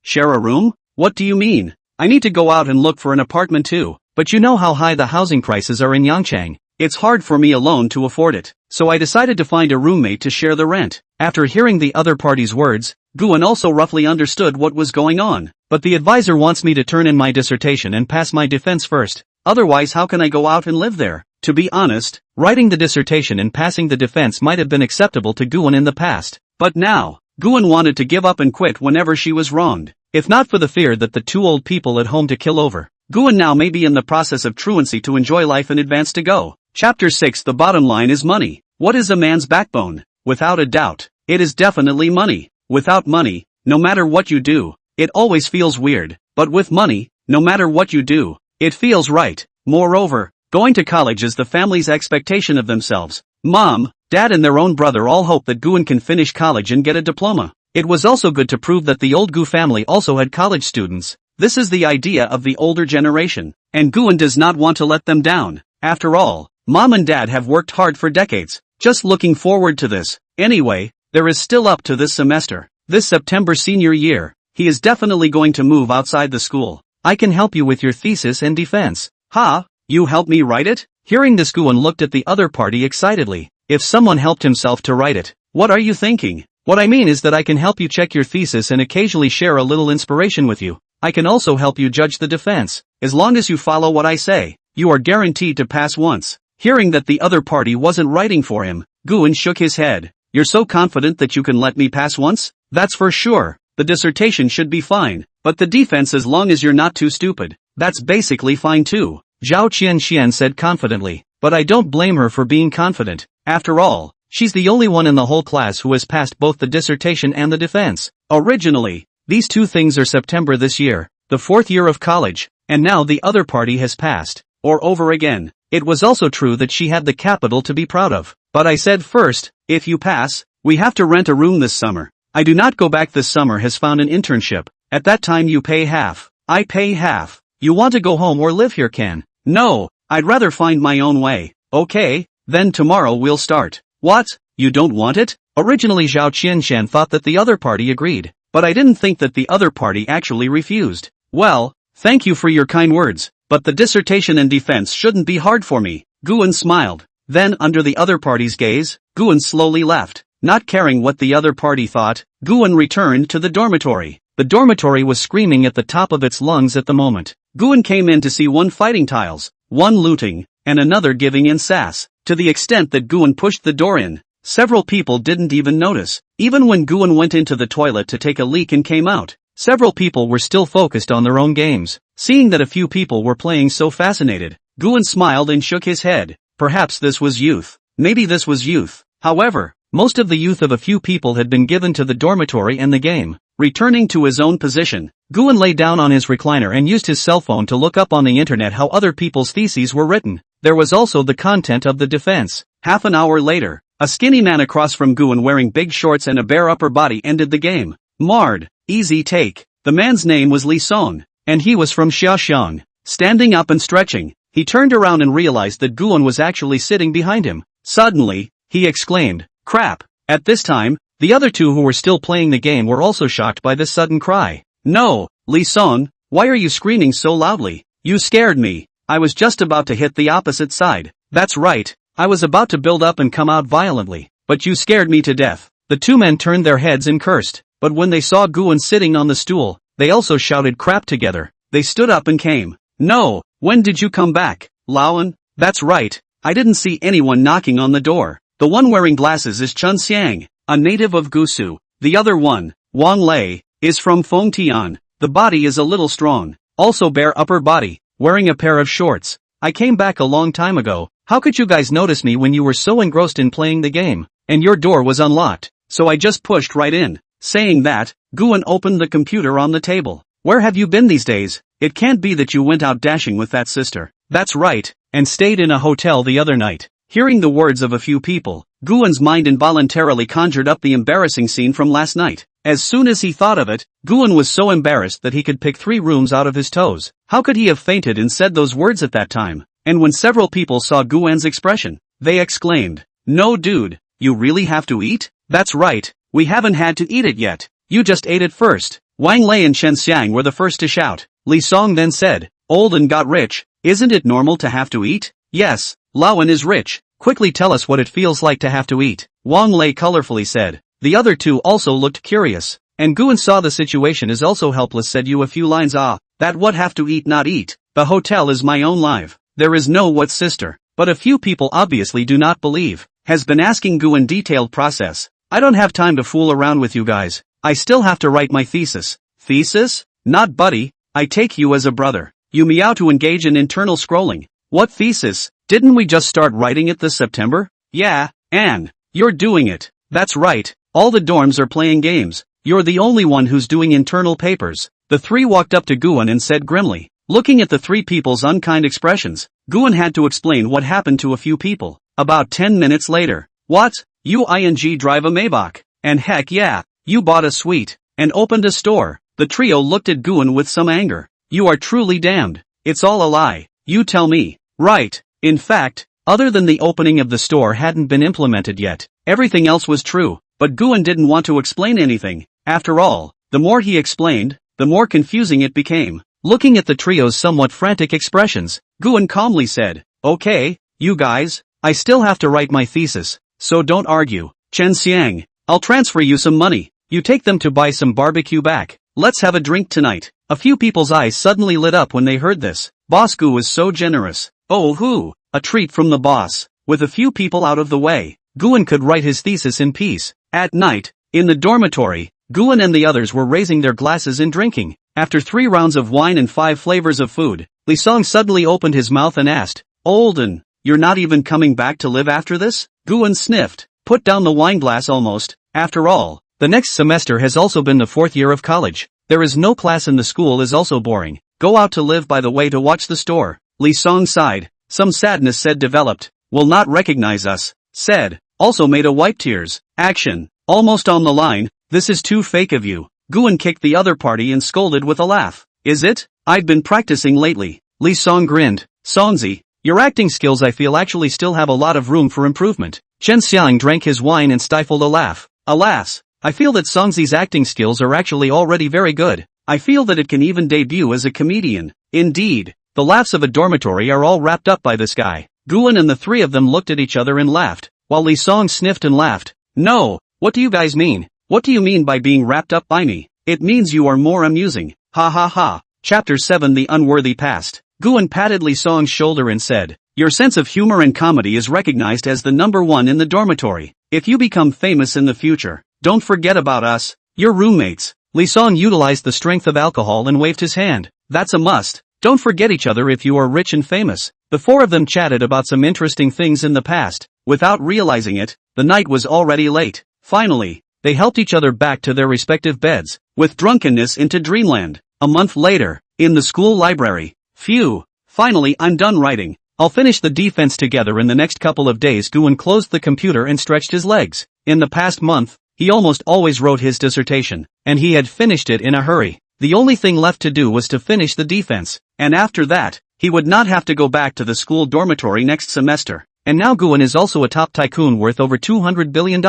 Speaker 1: Share a room? What do you mean? I need to go out and look for an apartment too. But you know how high the housing prices are in Yangchang. It's hard for me alone to afford it. So I decided to find a roommate to share the rent. After hearing the other party's words, Guan also roughly understood what was going on. But the advisor wants me to turn in my dissertation and pass my defense first. Otherwise how can I go out and live there? To be honest, writing the dissertation and passing the defense might have been acceptable to Guan in the past. But now, Guan wanted to give up and quit whenever she was wronged, if not for the fear that the two old people at home to kill over. Guan now may be in the process of truancy to enjoy life in advance to go. Chapter 6. The bottom line is money. What is a man's backbone? Without a doubt, it is definitely money. Without money, no matter what you do, it always feels weird, but with money, no matter what you do, it feels right. Moreover, going to college is the family's expectation of themselves. Mom, Dad and their own brother all hope that Guan can finish college and get a diploma. It was also good to prove that the old Gu family also had college students. This is the idea of the older generation, and Guan does not want to let them down. After all, Mom and Dad have worked hard for decades. Just looking forward to this. Anyway, there is still up to this semester. This September senior year, he is definitely going to move outside the school. I can help you with your thesis and defense. Ha, you help me write it? Hearing this, Guan looked at the other party excitedly. If someone helped himself to write it, what are you thinking? What I mean is that I can help you check your thesis and occasionally share a little inspiration with you. I can also help you judge the defense. As long as you follow what I say, you are guaranteed to pass once. Hearing that the other party wasn't writing for him, Guan shook his head. You're so confident that you can let me pass once? That's for sure. The dissertation should be fine, but the defense, as long as you're not too stupid, that's basically fine too. Zhao Qianxian said confidently, but I don't blame her for being confident. After all, she's the only one in the whole class who has passed both the dissertation and the defense. Originally, these two things are September this year, the 4th year of college, and now the other party has passed. Or over again. It was also true that she had the capital to be proud of. But I said first, if you pass, we have to rent a room this summer. I do not go back this summer, has found an internship. At that time you pay half. I pay half. You want to go home or live here, Can? No, I'd rather find my own way. Okay, then tomorrow we'll start. What? You don't want it? Originally Zhao Qianshan thought that the other party agreed, but I didn't think that the other party actually refused. Well, thank you for your kind words, but the dissertation and defense shouldn't be hard for me. Guan smiled. Then, under the other party's gaze, Guan slowly left. Not caring what the other party thought, Guan returned to the dormitory. The dormitory was screaming at the top of its lungs at the moment. Guan came in to see one fighting tiles, one looting, and another giving in sass. To the extent that Guan pushed the door in, several people didn't even notice. Even when Guan went into the toilet to take a leak and came out, several people were still focused on their own games. Seeing that a few people were playing so fascinated, Guan smiled and shook his head. Perhaps this was youth. Maybe this was youth. However, most of the youth of a few people had been given to the dormitory and the game. Returning to his own position, Guan lay down on his recliner and used his cell phone to look up on the internet how other people's theses were written. There was also the content of the defense. Half an hour later, a skinny man across from Guan wearing big shorts and a bare upper body ended the game. Marred. Easy take. The man's name was Li Song, and he was from Xiaoxiang. Standing up and stretching, he turned around and realized that Guan was actually sitting behind him. Suddenly, he exclaimed, "Crap!" At this time, the other two who were still playing the game were also shocked by this sudden cry. "No, Li Song, why are you screaming so loudly? You scared me. I was just about to hit the opposite side." "That's right, I was about to build up and come out violently, but you scared me to death." The two men turned their heads and cursed, but when they saw Guan sitting on the stool, they also shouted crap together. They stood up and came. "No, when did you come back, Laoan?" "That's right, I didn't see anyone knocking on the door. The one wearing glasses is Chun Xiang, a native of Gusu. The other one, Wang Lei, is from Fengtian. The body is a little strong, also bare upper body, wearing a pair of shorts. I came back a long time ago. How could you guys notice me when you were so engrossed in playing the game? And your door was unlocked, so I just pushed right in." Saying that, Guan opened the computer on the table. "Where have you been these days? It can't be that you went out dashing with that sister." "That's right, and stayed in a hotel the other night." Hearing the words of a few people, Guan's mind involuntarily conjured up the embarrassing scene from last night. As soon as he thought of it, Guan was so embarrassed that he could pick 3 rooms out of his toes. How could he have fainted and said those words at that time? And when several people saw Guan's expression, they exclaimed, "No dude, you really have to eat?" "That's right, we haven't had to eat it yet. You just ate it first." Wang Lei and Chen Xiang were the first to shout. Li Song then said, "Old and got rich, isn't it normal to have to eat?" "Yes, Laoan is rich. Quickly tell us what it feels like to have to eat," Wang Lei colorfully said. The other two also looked curious, and Guan saw the situation is also helpless. Said you a few lines. "Ah, that what have to eat not eat. The hotel is my own life. There is no what sister." But a few people obviously do not believe. Has been asking Guan detailed process. I don't have time to fool around with you guys. I still have to write my thesis. Thesis? Not buddy, I take you as a brother. You meow to engage in internal scrolling. What thesis? Didn't we just start writing it this September? Yeah, and you're doing it. That's right, all the dorms are playing games. You're the only one who's doing internal papers. The three walked up to Guan and said grimly. Looking at the three people's unkind expressions, Guan had to explain what happened to a few people. About 10 minutes later. What? You drive a Maybach. And heck yeah, you bought a suite. And opened a store. The trio looked at Guan with some anger. You are truly damned. It's all a lie. You tell me. Right. In fact, other than the opening of the store hadn't been implemented yet, everything else was true. But Guan didn't want to explain anything. After all, the more he explained, the more confusing it became. Looking at the trio's somewhat frantic expressions, Guan calmly said, Okay, you guys, I still have to write my thesis, so don't argue. Chen Xiang, I'll transfer you some money. You take them to buy some barbecue back. Let's have a drink tonight. A few people's eyes suddenly lit up when they heard this. Boss Gu was so generous. Oh hoo, a treat from the boss. With a few people out of the way, Guan could write his thesis in peace. At night, in the dormitory, Guan and the others were raising their glasses and drinking. After 3 rounds of wine and 5 flavors of food, Li Song suddenly opened his mouth and asked, Olden, you're not even coming back to live after this? Guan sniffed, put down the wine glass almost. After all, the next semester has also been the 4th year of college. There is no class and the school is also boring. Go out to live by the way to watch the store. Li Song sighed. Some sadness said developed. Will not recognize us. Said. Also made a wipe tears. Action. Almost on the line. This is too fake of you. Guan kicked the other party and scolded with a laugh. Is it? I'd been practicing lately. Li Song grinned. Songzi, your acting skills I feel actually still have a lot of room for improvement. Chen Xiang drank his wine and stifled a laugh. Alas, I feel that Songzi's acting skills are actually already very good. I feel that it can even debut as a comedian. Indeed, the laughs of a dormitory are all wrapped up by this guy. Guan and the 3 of them looked at each other and laughed, while Li Song sniffed and laughed. No, what do you guys mean? What do you mean by being wrapped up by me? It means you are more amusing. Ha ha ha. Chapter 7 The Unworthy Past. Guan patted Li Song's shoulder and said, Your sense of humor and comedy is recognized as the #1 in the dormitory. If you become famous in the future, don't forget about us, your roommates. Li Song utilized the strength of alcohol and waved his hand. That's a must. Don't forget each other if you are rich and famous. The 4 of them chatted about some interesting things in the past. Without realizing it, the night was already late. Finally, they helped each other back to their respective beds, with drunkenness into dreamland. A month later, in the school library. Phew, finally I'm done writing. I'll finish the defense together in the next couple of days. Guan closed the computer and stretched his legs. In the past month, he almost always wrote his dissertation, and he had finished it in a hurry. The only thing left to do was to finish the defense, and after that, he would not have to go back to the school dormitory next semester. And now Guan is also a top tycoon worth over $200 billion.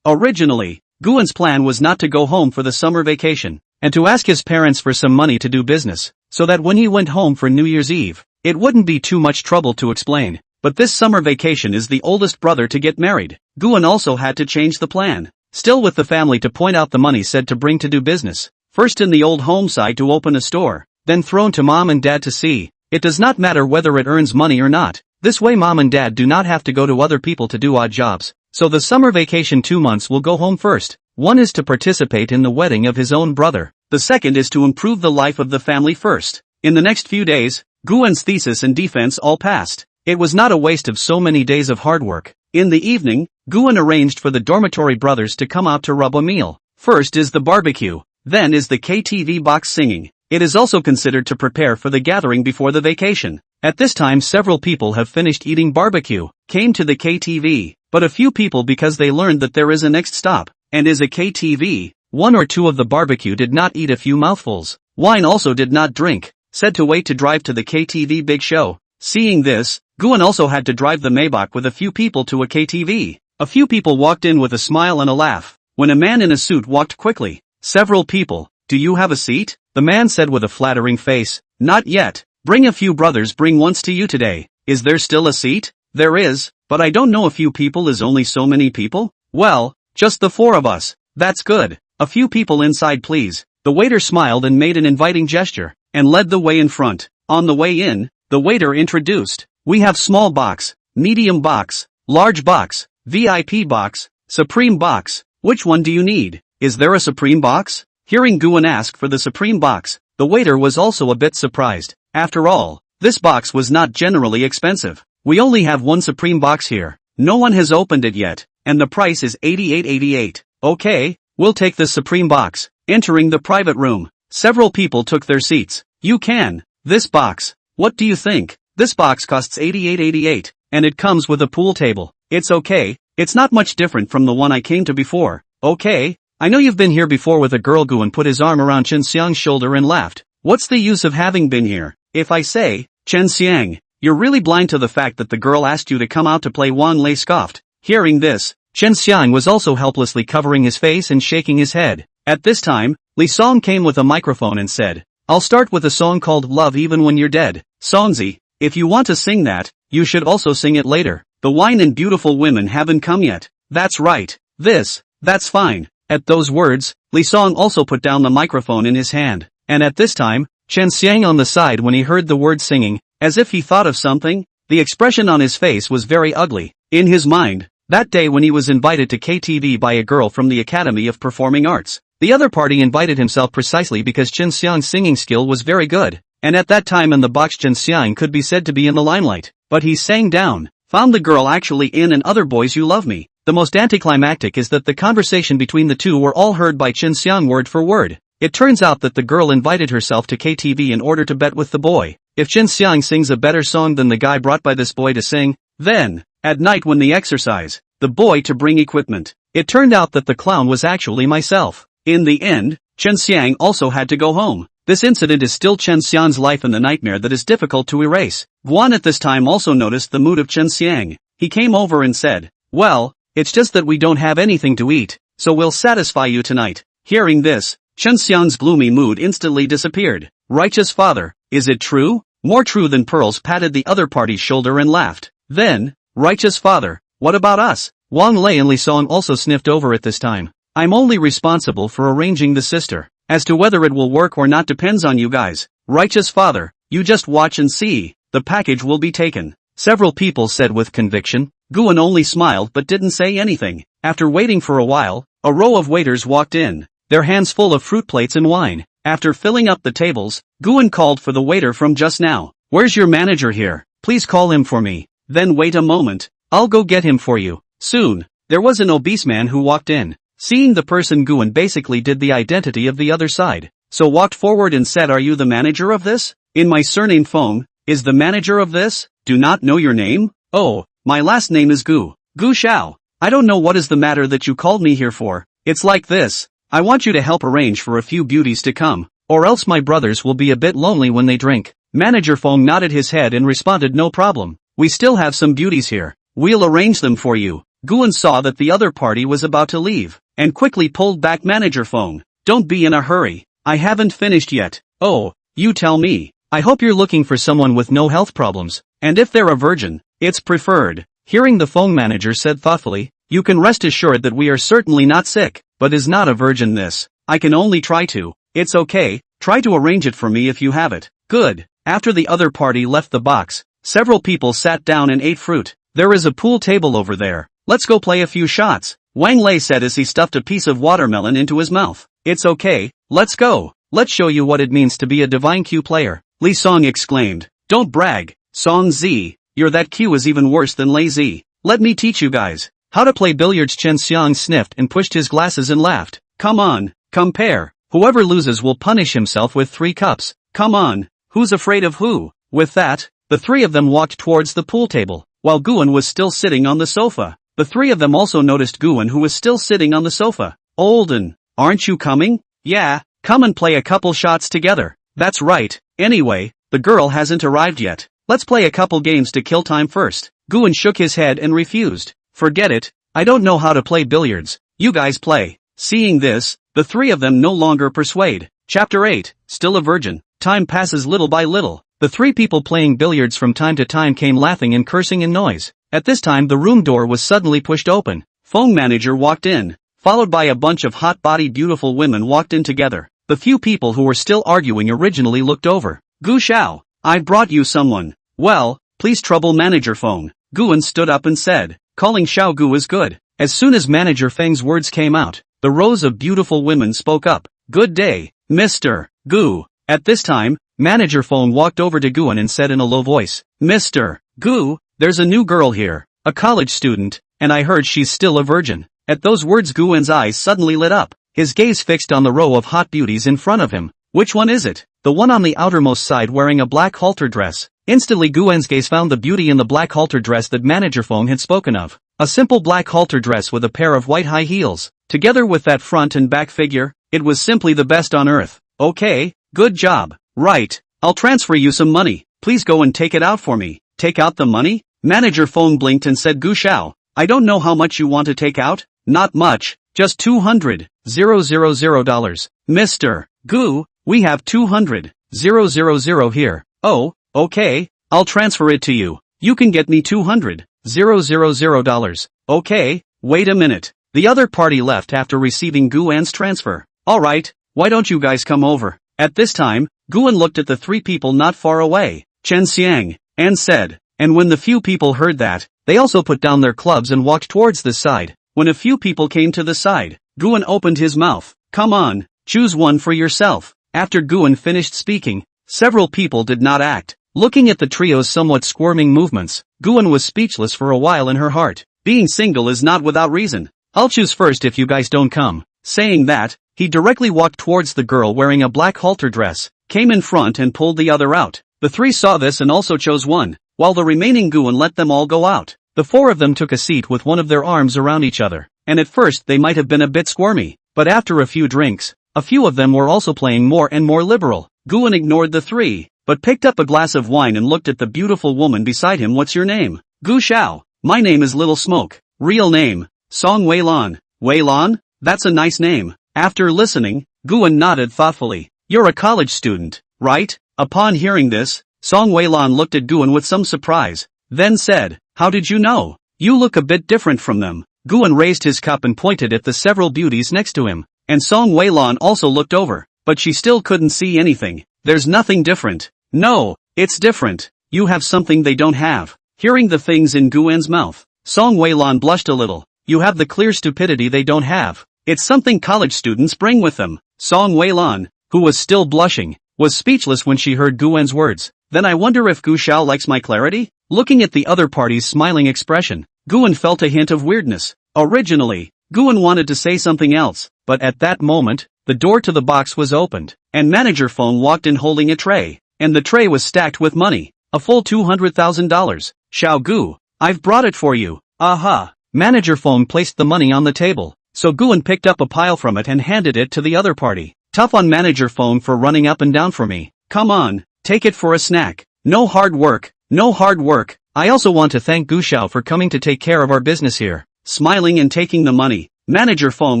Speaker 1: Originally, Guan's plan was not to go home for the summer vacation, and to ask his parents for some money to do business, so that when he went home for New Year's Eve, it wouldn't be too much trouble to explain. But this summer vacation is the oldest brother to get married. Guan also had to change the plan. Still with the family to point out the money said to bring to do business. First in the old home side to open a store, then thrown to mom and dad to see. It does not matter whether it earns money or not. This way mom and dad do not have to go to other people to do odd jobs. So the summer vacation 2 months will go home first. One is to participate in the wedding of his own brother. The second is to improve the life of the family first. In the next few days, Guan's thesis and defense all passed. It was not a waste of so many days of hard work. In the evening, Guan arranged for the dormitory brothers to come out to rub a meal. First is the barbecue, then is the KTV box singing. It is also considered to prepare for the gathering before the vacation. At this time several people have finished eating barbecue, came to the KTV, but a few people because they learned that there is a next stop, and is a KTV, 1 or 2 of the barbecue did not eat a few mouthfuls. Wine also did not drink, said to wait to drive to the KTV big show. Seeing this, Guan also had to drive the Maybach with a few people to a KTV. A few people walked in with a smile and a laugh, when a man in a suit walked quickly. Several people, do you have a seat? The man said with a flattering face. Not yet. Bring a few brothers, bring once to you today. Is there still a seat? There is, but I don't know a few people is only so many people. Well, just the 4 of us. That's good. A few people inside please. The waiter smiled and made an inviting gesture, and led the way in front. On the way in, the waiter introduced. We have small box, medium box, large box, VIP box, supreme box. Which one do you need? Is there a supreme box? Hearing Guan ask for the supreme box, the waiter was also a bit surprised. After all, this box was not generally expensive. We only have one supreme box here. No one has opened it yet, and the price is 88.88. Okay, we'll take the supreme box. Entering the private room, several people took their seats. You can. This box. What do you think? This box costs 88.88, and it comes with a pool table. It's okay. It's not much different from the one I came to before. Okay, I know you've been here before with a girl. Guan put his arm around Chen Xiang's shoulder and laughed. What's the use of having been here? If I say, Chen Xiang, you're really blind to the fact that the girl asked you to come out to play. Wang Lei scoffed. Hearing this, Chen Xiang was also helplessly covering his face and shaking his head. At this time, Li Song came with a microphone and said, I'll start with a song called Love Even When You're Dead. Songzi, if you want to sing that, you should also sing it later. The wine and beautiful women haven't come yet. That's right. That's fine. At those words, Li Song also put down the microphone in his hand. And at this time, Chen Xiang on the side when he heard the word singing, as if he thought of something, the expression on his face was very ugly. In his mind, that day when he was invited to KTV by a girl from the Academy of Performing Arts, the other party invited himself precisely because Chen Xiang's singing skill was very good. And at that time in the box Chen Xiang could be said to be in the limelight. But he sang down, found the girl actually in and other boys you love me. The most anticlimactic is that the conversation between the two were all heard by Chen Xiang word for word. It turns out that the girl invited herself to KTV in order to bet with the boy. If Chen Xiang sings a better song than the guy brought by this boy to sing, then, at night when they exercise, the boy to bring equipment. It turned out that the clown was actually myself. In the end, Chen Xiang also had to go home. This incident is still Chen Xiang's life and the nightmare that is difficult to erase. Guan at this time also noticed the mood of Chen Xiang. He came over and said, well, it's just that we don't have anything to eat, so we'll satisfy you tonight. Hearing this, Chen Xiang's gloomy mood instantly disappeared. Righteous father, is it true? More true than pearls. Patted the other party's shoulder and laughed. Then, righteous father, what about us? Wang Lei and Li Song also sniffed over at this time. I'm only responsible for arranging the sister. As to whether it will work or not depends on you guys. Righteous father, you just watch and see. The package will be taken. Several people said with conviction. Guan only smiled but didn't say anything. After waiting for a while, a row of waiters walked in, their hands full of fruit plates and wine. After filling up the tables, Guan called for the waiter from just now. Where's your manager here? Please call him for me. Then wait a moment. I'll go get him for you. Soon, there was an obese man who walked in. Seeing the person, Guan basically did the identity of the other side. So walked forward and said, are you the manager of this? In my surname Feng, is the manager of this? Do not know your name? Oh, my last name is Gu. Gu Xiao. I don't know what is the matter that you called me here for. It's like this. I want you to help arrange for a few beauties to come, or else my brothers will be a bit lonely when they drink. Manager Feng nodded his head and responded, no problem. We still have some beauties here. We'll arrange them for you. Guan saw that the other party was about to leave, and quickly pulled back. Manager Feng, don't be in a hurry. I haven't finished yet. Oh, you tell me. I hope you're looking for someone with no health problems, and if they're a virgin, it's preferred. Hearing the Feng manager said thoughtfully, you can rest assured that we are certainly not sick, but is not a virgin this. I can only try to. It's okay, try to arrange it for me if you have it. Good. After the other party left the box, several people sat down and ate fruit. There is a pool table over there. Let's go play a few shots. Wang Lei said as he stuffed a piece of watermelon into his mouth. It's okay, let's go. Let's show you what it means to be a divine Q player. Li Song exclaimed. Don't brag, Song Z. You're that Q is even worse than lazy. Let me teach you guys how to play billiards. Chen Xiang sniffed and pushed his glasses and laughed. Come on, compare. Whoever loses will punish himself with 3 cups. Come on, who's afraid of who? With that, the 3 of them walked towards the pool table, while Guan was still sitting on the sofa. The 3 of them also noticed Guan, who was still sitting on the sofa. Olden, aren't you coming? Yeah, come and play a couple shots together. That's right. Anyway, the girl hasn't arrived yet. Let's play a couple games to kill time first. Guan shook his head and refused. Forget it, I don't know how to play billiards. You guys play. Seeing this, the 3 of them no longer persuade. Chapter 8, Still a Virgin. Time passes little by little. The 3 people playing billiards from time to time came laughing and cursing in noise. At this time the room door was suddenly pushed open. Phone manager walked in, followed by a bunch of hot-bodied beautiful women walked in together. The few people who were still arguing originally looked over. Gu Xiao, I brought you someone. Well, please trouble manager Phone. Guan stood up and said, calling Xiao Gu is good. As soon as Manager Feng's words came out, the rows of beautiful women spoke up. Good day, Mr. Gu. At this time, Manager Feng walked over to Guan and said in a low voice, Mr. Gu, there's a new girl here, a college student, and I heard she's still a virgin. At those words Guan's eyes suddenly lit up, his gaze fixed on the row of hot beauties in front of him. Which one is it? The one on the outermost side wearing a black halter dress. Instantly Guan's gaze found the beauty in the black halter dress that Manager Feng had spoken of. A simple black halter dress with a pair of white high heels. Together with that front and back figure, it was simply the best on earth. Okay, good job. Right, I'll transfer you some money. Please go and take it out for me. Take out the money? Manager Feng blinked and said, Gu Xiao, I don't know how much you want to take out. Not much, just $200,000. Mr. Gu, we have $200,000 here. Oh, okay, I'll transfer it to you. You can get me $200,000. Okay, wait a minute. The other party left after receiving Guan's transfer. Alright, why don't you guys come over? At this time, Guan looked at the three people not far away, Chen Xiang, and said, and when the few people heard that, they also put down their clubs and walked towards the side. When a few people came to the side, Guan opened his mouth. Come on, choose one for yourself. After Guan finished speaking, several people did not act. Looking at the trio's somewhat squirming movements, Guan was speechless for a while in her heart. Being single is not without reason. I'll choose first if you guys don't come. Saying that, he directly walked towards the girl wearing a black halter dress, came in front and pulled the other out. The three saw this and also chose one, while the remaining Guan let them all go out. The four of them took a seat with one of their arms around each other, and at first they might have been a bit squirmy, but after a few drinks, a few of them were also playing more and more liberal. Guan ignored the three, but picked up a glass of wine and looked at the beautiful woman beside him. What's your name? Gu Xiao. My name is Little Smoke. Real name, Song Weilan. Weilan? That's a nice name. After listening, Guan nodded thoughtfully. You're a college student, right? Upon hearing this, Song Weilan looked at Guan with some surprise, then said, how did you know? You look a bit different from them. Guan raised his cup and pointed at the several beauties next to him, and Song Weilan also looked over, but she still couldn't see anything. There's nothing different. No, it's different. You have something they don't have. Hearing the things in Guan's mouth, Song Weilan blushed a little. You have the clear stupidity they don't have. It's something college students bring with them. Song Weilan, who was still blushing, was speechless when she heard Guan's words. Then I wonder if Gu Xiao likes my clarity? Looking at the other party's smiling expression, Guan felt a hint of weirdness. Originally, Guan wanted to say something else, but at that moment, the door to the box was opened, and Manager Feng walked in holding a tray, and the tray was stacked with money, a full $200,000. Xiao Gu, I've brought it for you. Aha! Manager Feng placed the money on the table, so Guan picked up a pile from it and handed it to the other party. Tough on Manager Feng for running up and down for me. Come on, take it for a snack. No hard work. No hard work. I also want to thank Gu Xiao for coming to take care of our business here. Smiling and taking the money, Manager Feng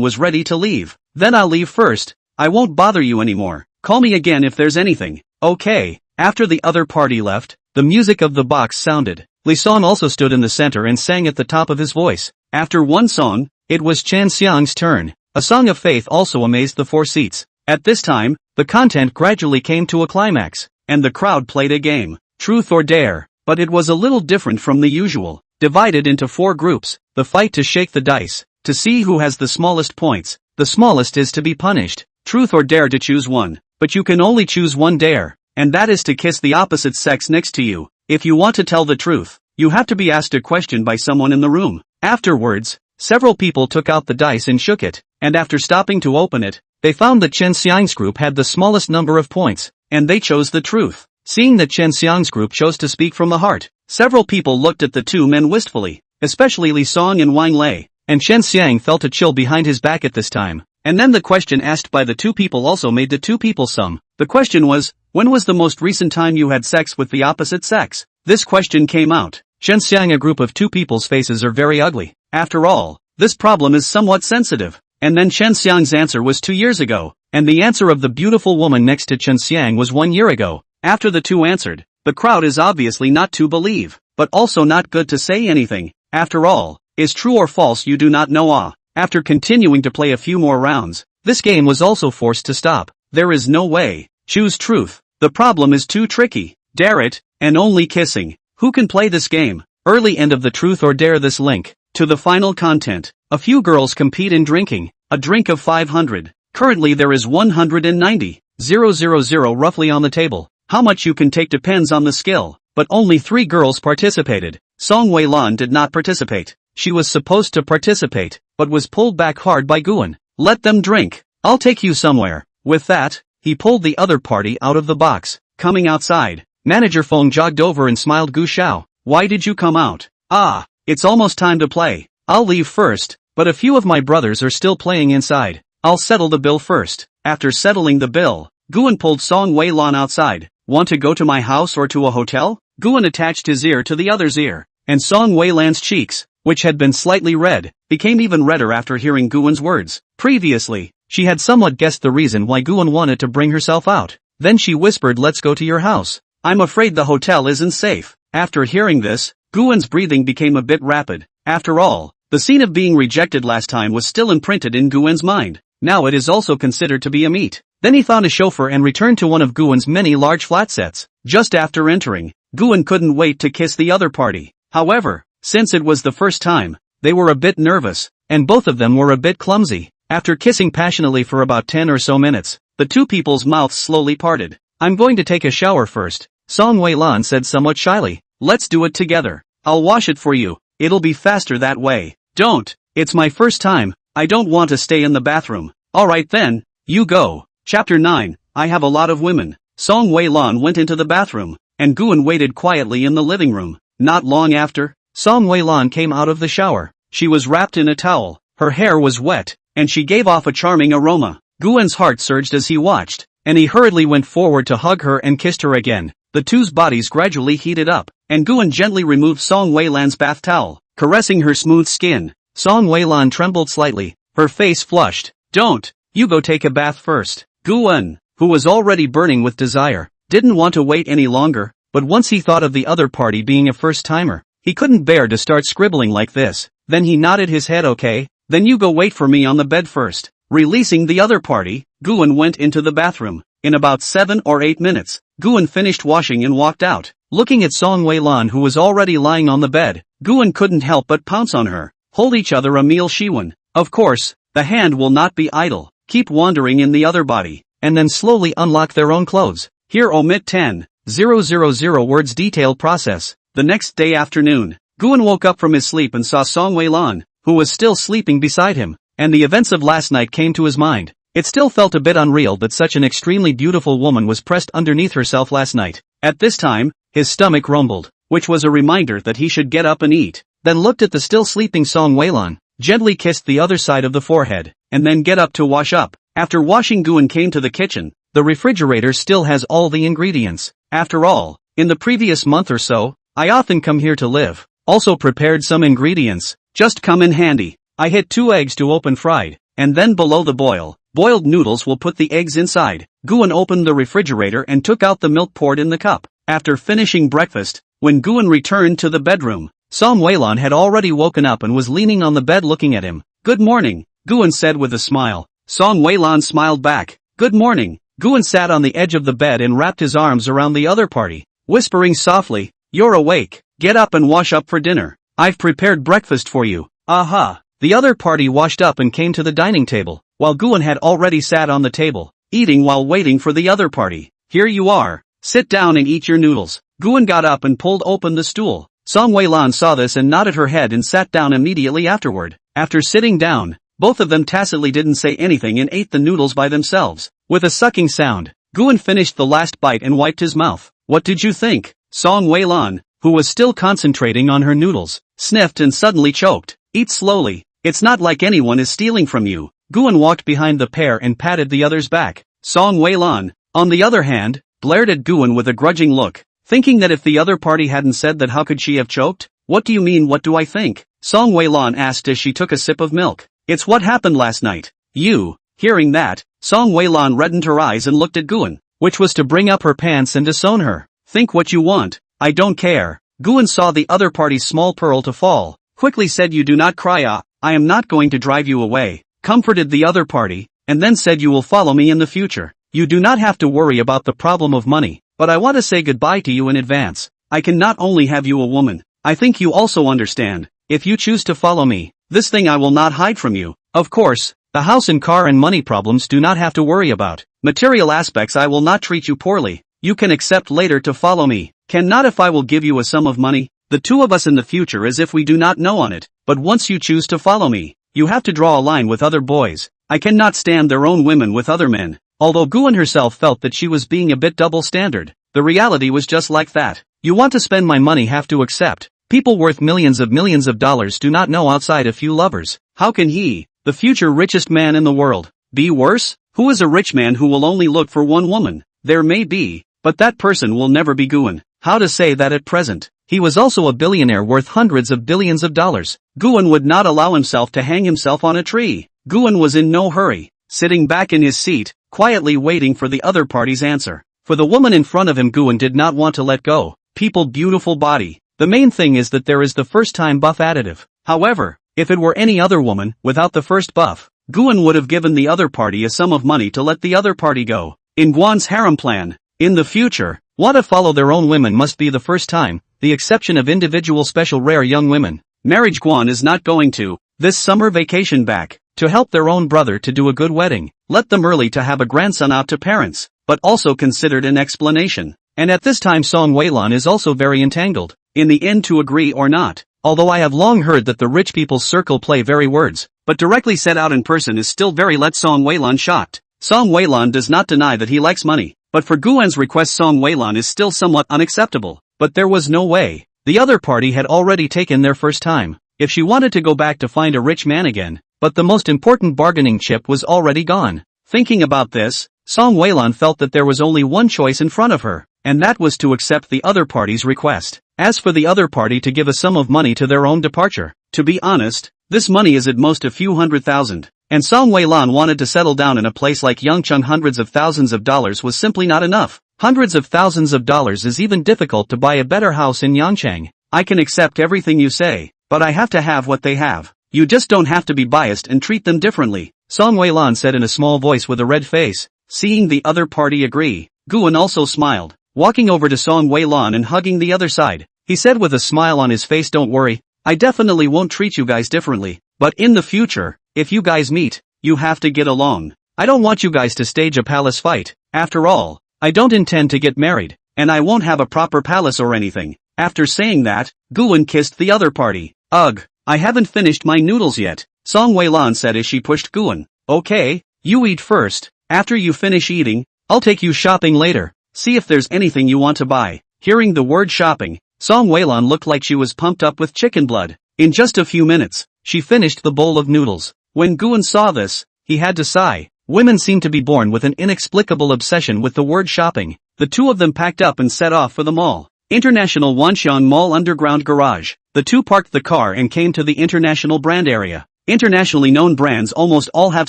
Speaker 1: was ready to leave. Then I'll leave first. I won't bother you anymore. Call me again if there's anything. Okay. After the other party left, the music of the box sounded. Li Song also stood in the center and sang at the top of his voice. After one song, it was Chen Xiang's turn. A song of faith also amazed the four seats. At this time, the content gradually came to a climax, and the crowd played a game. Truth or Dare, but it was a little different from the usual. Divided into four groups, the fight to shake the dice, to see who has the smallest points. The smallest is to be punished. Truth or Dare to choose one, but you can only choose one dare, and that is to kiss the opposite sex next to you. If you want to tell the truth, you have to be asked a question by someone in the room. Afterwards, several people took out the dice and shook it, and after stopping to open it, they found that Chen Xiang's group had the smallest number of points, and they chose the truth. Seeing that Chen Xiang's group chose to speak from the heart, several people looked at the two men wistfully, especially Li Song and Wang Lei, and Chen Xiang felt a chill behind his back at this time. And then the question asked by the two people also made the two people sum. The question was, when was the most recent time you had sex with the opposite sex? This question came out. Chen Xiang, a group of two people's faces are very ugly. After all, this problem is somewhat sensitive. And then Chen Xiang's answer was 2 years ago, and the answer of the beautiful woman next to Chen Xiang was 1 year ago. After the two answered, the crowd is obviously not to believe, but also not good to say anything. After all, is true or false you do not know. After continuing to play a few more rounds, this game was also forced to stop. There is no way. Choose truth. The problem is too tricky. Dare it, and only kissing. Who can play this game? Early end of the Truth or Dare this link to the final content. A few girls compete in drinking, a drink of 500. Currently there is 190,000 roughly on the table. How much you can take depends on the skill, but only 3 girls participated. Song Wei-lan did not participate. She was supposed to participate, but was pulled back hard by Guan. Let them drink. I'll take you somewhere. With that, he pulled the other party out of the box. Coming outside, Manager Feng jogged over and smiled. Gu Xiao, why did you come out? Ah, it's almost time to play. I'll leave first, but a few of my brothers are still playing inside. I'll settle the bill first. After settling the bill, Guan pulled Song Wei-lan outside. Want to go to my house or to a hotel? Guan attached his ear to the other's ear, and Song Wei-lan's cheeks, which had been slightly red, became even redder after hearing Guan's words. Previously, she had somewhat guessed the reason why Guan wanted to bring herself out. Then she whispered, let's go to your house. I'm afraid the hotel isn't safe. After hearing this, Guan's breathing became a bit rapid. After all, the scene of being rejected last time was still imprinted in Guan's mind. Now it is also considered to be a meet. Then he found a chauffeur and returned to one of Guan's many large flat sets. Just after entering, Guan couldn't wait to kiss the other party. However, since it was the first time, they were a bit nervous, and both of them were a bit clumsy. After kissing passionately for about 10 or so minutes, the two people's mouths slowly parted. I'm going to take a shower first, Song Wei-lan said somewhat shyly. Let's do it together. I'll wash it for you. It'll be faster that way. Don't. It's my first time. I don't want to stay in the bathroom. Alright then, you go. Chapter 9, I have a lot of women. Song Wei-lan went into the bathroom, and Guan waited quietly in the living room. Not long after, Song Wei-lan came out of the shower. She was wrapped in a towel, her hair was wet, and she gave off a charming aroma. Guan's heart surged as he watched, and he hurriedly went forward to hug her and kissed her again. The two's bodies gradually heated up, and Guan gently removed Song Wei-lan's bath towel, caressing her smooth skin. Song Wei-lan trembled slightly, her face flushed. Don't, you go take a bath first. Guan, who was already burning with desire, didn't want to wait any longer, but once he thought of the other party being a first-timer, he couldn't bear to start scribbling like this. Then he nodded his head. Okay, then you go wait for me on the bed first. Releasing the other party, Guan went into the bathroom. In about 7 or 8 minutes, Guan finished washing and walked out. Looking at Song Wei-lan who was already lying on the bed, Guan couldn't help but pounce on her. Hold each other a meal Shiwen. Of course, the hand will not be idle. Keep wandering in the other body, and then slowly unlock their own clothes. Here omit 10,000 words detailed process. The next day afternoon, Guan woke up from his sleep and saw Song Wei-lan, who was still sleeping beside him, and the events of last night came to his mind. It still felt a bit unreal that such an extremely beautiful woman was pressed underneath herself last night. At this time, his stomach rumbled, which was a reminder that he should get up and eat. Then looked at the still sleeping Song Wei-lan, gently kissed the other side of the forehead, and then get up to wash up. After washing, Guan came to the kitchen. The refrigerator still has all the ingredients. After all, in the previous month or so, I often come here to live. Also prepared some ingredients, just come in handy. I hit 2 eggs to open fried, and then below the boiled noodles will put the eggs inside. Guan opened the refrigerator and took out the milk poured in the cup. After finishing breakfast, when Guan returned to the bedroom, Song Wei-lan had already woken up and was leaning on the bed looking at him. Good morning, Guan said with a smile. Song Wei-lan smiled back. Good morning. Guan sat on the edge of the bed and wrapped his arms around the other party, whispering softly, you're awake, get up and wash up for dinner. I've prepared breakfast for you. Aha. The other party washed up and came to the dining table, while Guan had already sat on the table, eating while waiting for the other party. Here you are. Sit down and eat your noodles. Guan got up and pulled open the stool. Song Wei-lan saw this and nodded her head and sat down immediately afterward. After sitting down, both of them tacitly didn't say anything and ate the noodles by themselves. With a sucking sound, Guan finished the last bite and wiped his mouth. What did you think? Song Wei-lan, who was still concentrating on her noodles, sniffed and suddenly choked. Eat slowly. It's not like anyone is stealing from you. Guan walked behind the pair and patted the other's back. Song Wei-lan, on the other hand, glared at Guan with a grudging look, thinking that if the other party hadn't said that, how could she have choked? What do you mean, what do I think? Song Wei-lan asked as she took a sip of milk. It's what happened last night. You. Hearing that, Song Wei-lan reddened her eyes and looked at Guan, which was to bring up her pants and disown her. Think what you want. I don't care. Guan saw the other party's small pearl to fall, quickly said, you do not cry. I am not going to drive you away. Comforted the other party, and then said, you will follow me in the future. You do not have to worry about the problem of money, but I want to say goodbye to you in advance. I can not only have you a woman, I think you also understand. If you choose to follow me, This thing I will not hide from you. Of course, the house and car and money problems do not have to worry about. Material aspects I will not treat you poorly. You can accept later to follow me. Can not if I will give you a sum of money. The two of us in the future as if we do not know on it. But once you choose to follow me, you have to draw a line with other boys. I cannot stand their own women with other men. Although Guan herself felt that she was being a bit double standard, the reality was just like that. You want to spend my money, have to accept. People worth millions of dollars do not know outside a few lovers. How can he, the future richest man in the world, be worse? Who is a rich man who will only look for one woman? There may be, but that person will never be Guan. How to say that at present? He was also a billionaire worth hundreds of billions of dollars. Guan would not allow himself to hang himself on a tree. Guan was in no hurry, sitting back in his seat, quietly waiting for the other party's answer. For the woman in front of him, Guan did not want to let go. People, beautiful body. The main thing is that there is the first time buff additive. However, if it were any other woman, without the first buff, Guan would have given the other party a sum of money to let the other party go. In Guan's harem plan, in the future, want to follow their own women must be the first time, the exception of individual special rare young women. Marriage Guan is not going to, this summer vacation back, to help their own brother to do a good wedding, let them early to have a grandson out to parents, but also considered an explanation. And at this time Song Weilan is also very entangled, in the end to agree or not. Although I have long heard that the rich people's circle play very words, but directly said out in person is still very let Song Weilan shocked. Song Weilan does not deny that he likes money, but for Guan's request Song Weilan is still somewhat unacceptable. But there was no way. The other party had already taken their first time. If she wanted to go back to find a rich man again, but the most important bargaining chip was already gone. Thinking about this, Song Weilan felt that there was only one choice in front of her, and that was to accept the other party's request. As for the other party to give a sum of money to their own departure, to be honest, this money is at most a few $100,000, and Song Weilan wanted to settle down in a place like Yangcheng. Hundreds of thousands of dollars was simply not enough. Hundreds of thousands of dollars is even difficult to buy a better house in Yangcheng. I can accept everything you say, but I have to have what they have. You just don't have to be biased and treat them differently, Song Weilan said in a small voice with a red face. Seeing the other party agree, Guan also smiled, walking over to Song Weilan and hugging the other side. He said with a smile on his face, don't worry, I definitely won't treat you guys differently, but in the future, if you guys meet, you have to get along. I don't want you guys to stage a palace fight. After all, I don't intend to get married, and I won't have a proper palace or anything. After saying that, Guan kissed the other party. Ugh, I haven't finished my noodles yet, Song Weilan said as she pushed Guan. Okay, you eat first. After you finish eating, I'll take you shopping later. See if there's anything you want to buy. Hearing the word shopping, Song Weilan looked like she was pumped up with chicken blood. In just a few minutes, she finished the bowl of noodles. When Guan saw this, he had to sigh. Women seem to be born with an inexplicable obsession with the word shopping. The two of them packed up and set off for the mall. International Wanshan Mall underground garage. The two parked the car and came to the international brand area. Internationally known brands almost all have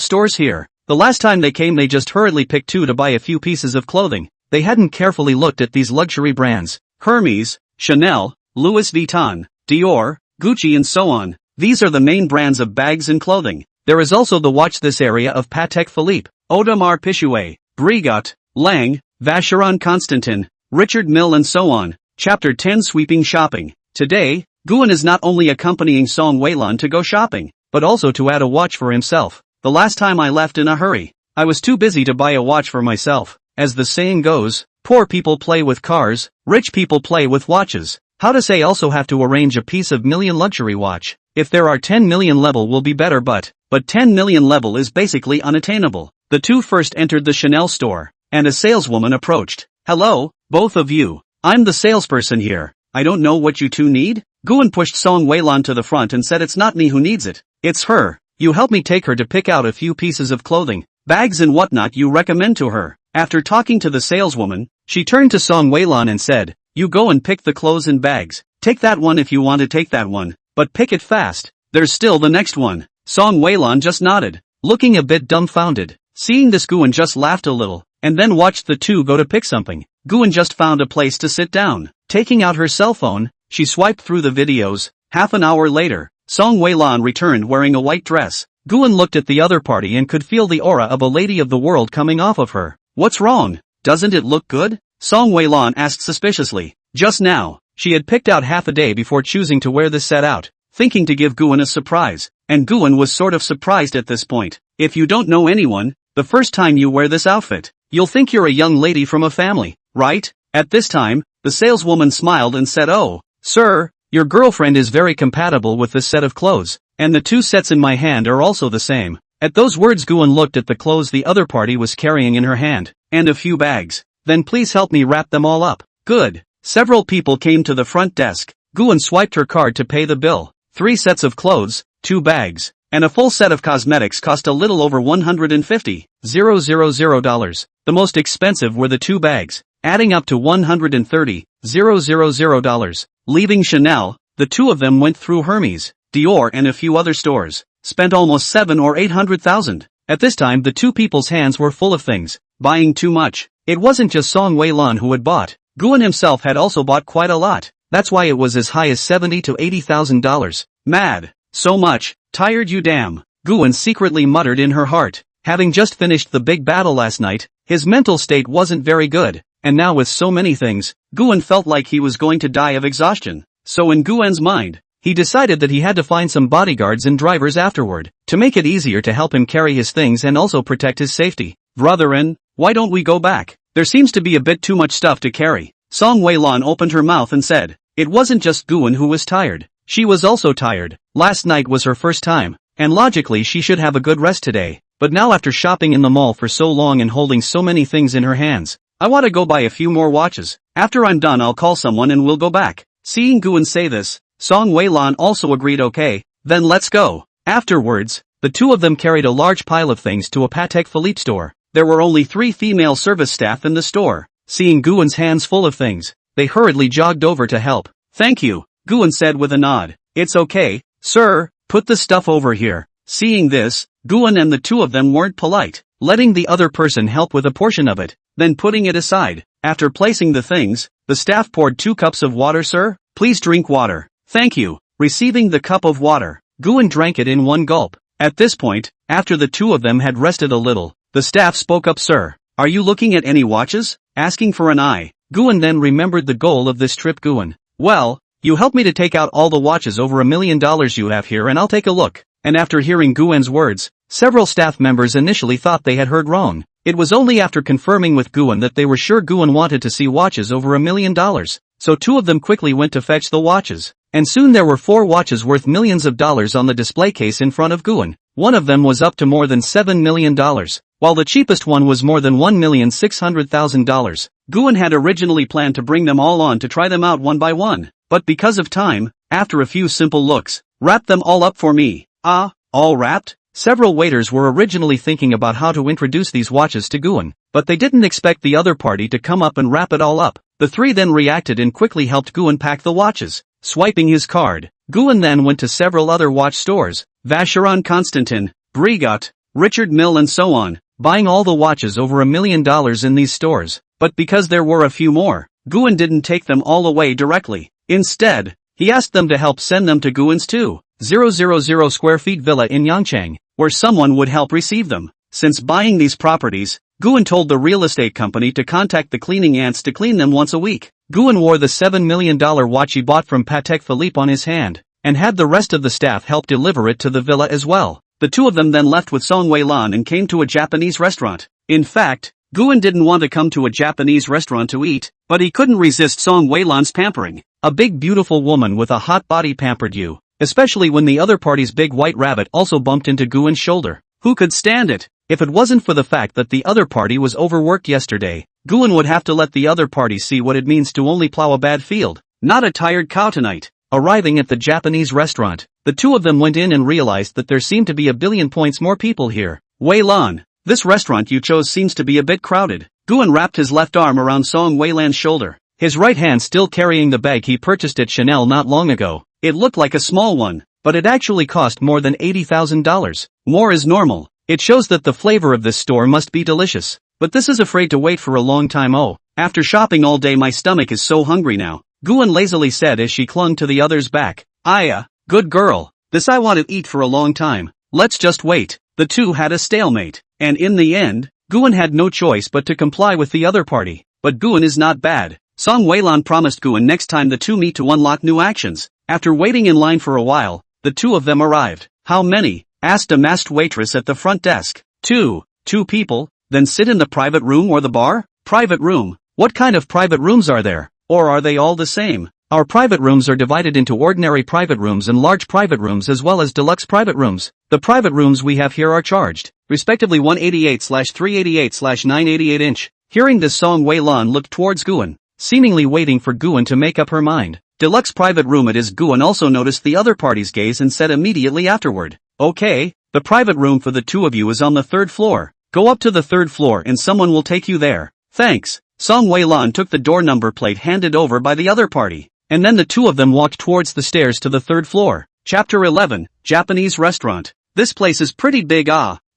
Speaker 1: stores here. The last time they came they just hurriedly picked two to buy a few pieces of clothing. They hadn't carefully looked at these luxury brands. Hermes, Chanel, Louis Vuitton, Dior, Gucci and so on. These are the main brands of bags and clothing. There is also the watch this area of Patek Philippe, Audemars Piguet, Breguet, Lang, Vacheron Constantin, Richard Mille and so on. Chapter 10 Sweeping Shopping. Today, Guan is not only accompanying Song Weilan to go shopping, but also to add a watch for himself. The last time I left in a hurry, I was too busy to buy a watch for myself. As the saying goes, poor people play with cars, rich people play with watches. How to say also have to arrange a piece of million luxury watch. If there are 10 million level will be better but 10 million level is basically unattainable. The two first entered the Chanel store, and a saleswoman approached. Hello, both of you. I'm the salesperson here. I don't know what you two need? Guan pushed Song Weilan to the front and said it's not me who needs it. It's her. You help me take her to pick out a few pieces of clothing, bags and whatnot you recommend to her. After talking to the saleswoman, she turned to Song Weilan and said, you go and pick the clothes and bags. Take that one if you want to take that one, but pick it fast. There's still the next one. Song Weilan just nodded, looking a bit dumbfounded. Seeing this Guan just laughed a little, and then watched the two go to pick something. Guan just found a place to sit down. Taking out her cell phone, she swiped through the videos. Half an hour later, Song Weilan returned wearing a white dress. Guan looked at the other party and could feel the aura of a lady of the world coming off of her. What's wrong? Doesn't it look good? Song Weilan asked suspiciously. Just now, she had picked out half a day before choosing to wear this set out. thinking to give Guan a surprise. And Guan was sort of surprised at this point. If you don't know anyone, the first time you wear this outfit, you'll think you're a young lady from a family, right? At this time, the saleswoman smiled and said, "Oh, sir, your girlfriend is very compatible with this set of clothes, and the two sets in my hand are also the same." At those words Guan looked at the clothes the other party was carrying in her hand, and a few bags. "Then please help me wrap them all up." "Good." Several people came to the front desk. Guan swiped her card to pay the bill. 3 sets of clothes, 2 bags, and a full set of cosmetics cost a little over $150,000. The most expensive were the 2 bags, adding up to $130,000. Leaving Chanel, the two of them went through Hermes, Dior and a few other stores, spent almost $700,000 or $800,000. At this time the two people's hands were full of things, buying too much. It wasn't just Song Wei-lan who had bought. Guan himself had also bought quite a lot. That's why it was as high as $70,000 to $80,000. Mad. So much. Tired you damn. Guan secretly muttered in her heart. Having just finished the big battle last night, his mental state wasn't very good, and now with so many things, Guan felt like he was going to die of exhaustion. So in Guan's mind, he decided that he had to find some bodyguards and drivers afterward, to make it easier to help him carry his things and also protect his safety. "Brotherin, why don't we go back? There seems to be a bit too much stuff to carry." Song Wei-lan opened her mouth and said. It wasn't just Guan who was tired. She was also tired. Last night was her first time, and logically she should have a good rest today. But now after shopping in the mall for so long and holding so many things in her hands, "I want to go buy a few more watches. After I'm done I'll call someone and we'll go back." Seeing Guan say this, Song Wei-lan also agreed. "Okay, then let's go." Afterwards, the two of them carried a large pile of things to a Patek Philippe store. There were only 3 female service staff in the store. Seeing Guan's hands full of things, they hurriedly jogged over to help. "Thank you," Guan said with a nod. "It's okay, sir, put the stuff over here." Seeing this, Guan and the two of them weren't polite, letting the other person help with a portion of it, then putting it aside. After placing the things, the staff poured 2 cups of water. "Sir, please drink water." "Thank you." Receiving the cup of water, Guan drank it in one gulp. At this point, after the two of them had rested a little, the staff spoke up. "Sir, are you looking at any watches?" Asking for an eye, Guan then remembered the goal of this trip. Guan, "Well, you help me to take out all the watches over $1 million you have here and I'll take a look." And after hearing Guan's words, several staff members initially thought they had heard wrong. It was only after confirming with Guan that they were sure Guan wanted to see watches over $1 million. So 2 of them quickly went to fetch the watches. And soon there were 4 watches worth millions of dollars on the display case in front of Guan. One of them was up to more than $7 million, while the cheapest one was more than $1,600,000. Guan had originally planned to bring them all on to try them out one by one, but because of time, after a few simple looks, "Wrap them all up for me." "Ah, all wrapped?" Several waiters were originally thinking about how to introduce these watches to Guan, but they didn't expect the other party to come up and wrap it all up. The 3 then reacted and quickly helped Guan pack the watches. Swiping his card, Guan then went to several other watch stores, Vacheron Constantin, Breguet, Richard Mille and so on, buying all the watches over $1 million in these stores. But because there were a few more, Guan didn't take them all away directly. Instead, he asked them to help send them to Guan's 2,000 square feet villa in Yangchang, where someone would help receive them. Since buying these properties, Guan told the real estate company to contact the cleaning ants to clean them once a week. Guan wore the $7 million watch he bought from Patek Philippe on his hand, and had the rest of the staff help deliver it to the villa as well. The two of them then left with Song Wei-lan and came to a Japanese restaurant. In fact, Guan didn't want to come to a Japanese restaurant to eat, but he couldn't resist Song Wei-lan's pampering. A big beautiful woman with a hot body pampered you, especially when the other party's big white rabbit also bumped into Guan's shoulder. Who could stand it? If it wasn't for the fact that the other party was overworked yesterday, Guan would have to let the other party see what it means to only plow a bad field, not a tired cow tonight. Arriving at the Japanese restaurant, the two of them went in and realized that there seemed to be a billion points more people here. "Wei-lan, this restaurant you chose seems to be a bit crowded." Guan wrapped his left arm around Song Wei-lan's shoulder, his right hand still carrying the bag he purchased at Chanel not long ago. It looked like a small one, but it actually cost more than $80,000. More is normal. It shows that the flavor of this store must be delicious. But this is afraid to wait for a long time. "Oh, after shopping all day my stomach is so hungry now," Guan lazily said as she clung to the other's back. "Aya, good girl. This I want to eat for a long time. Let's just wait." The two had a stalemate, and in the end, Guan had no choice but to comply with the other party. But Guan is not bad. Song Wei-lan promised Guan next time the two meet to unlock new actions. After waiting in line for a while, the two of them arrived. How many? Asked a masked waitress at the front desk. Two people? Then sit in the private room or the bar? Private room. What kind of private rooms are there? Or are they all the same? Our private rooms are divided into ordinary private rooms and large private rooms as well as deluxe private rooms. The private rooms we have here are charged, respectively 188/388/988 inch. Hearing this, Song Wei-lan looked towards Guan, seemingly waiting for Guan to make up her mind. Deluxe private room it is. Guan also noticed the other party's gaze and said immediately afterward, okay, the private room for the two of you is on the 3rd floor. Go up to the 3rd floor and someone will take you there. Thanks. Song Wei-lan took the door number plate handed over by the other party, and then the two of them walked towards the stairs to the 3rd floor. Chapter 11, Japanese Restaurant. This place is pretty big.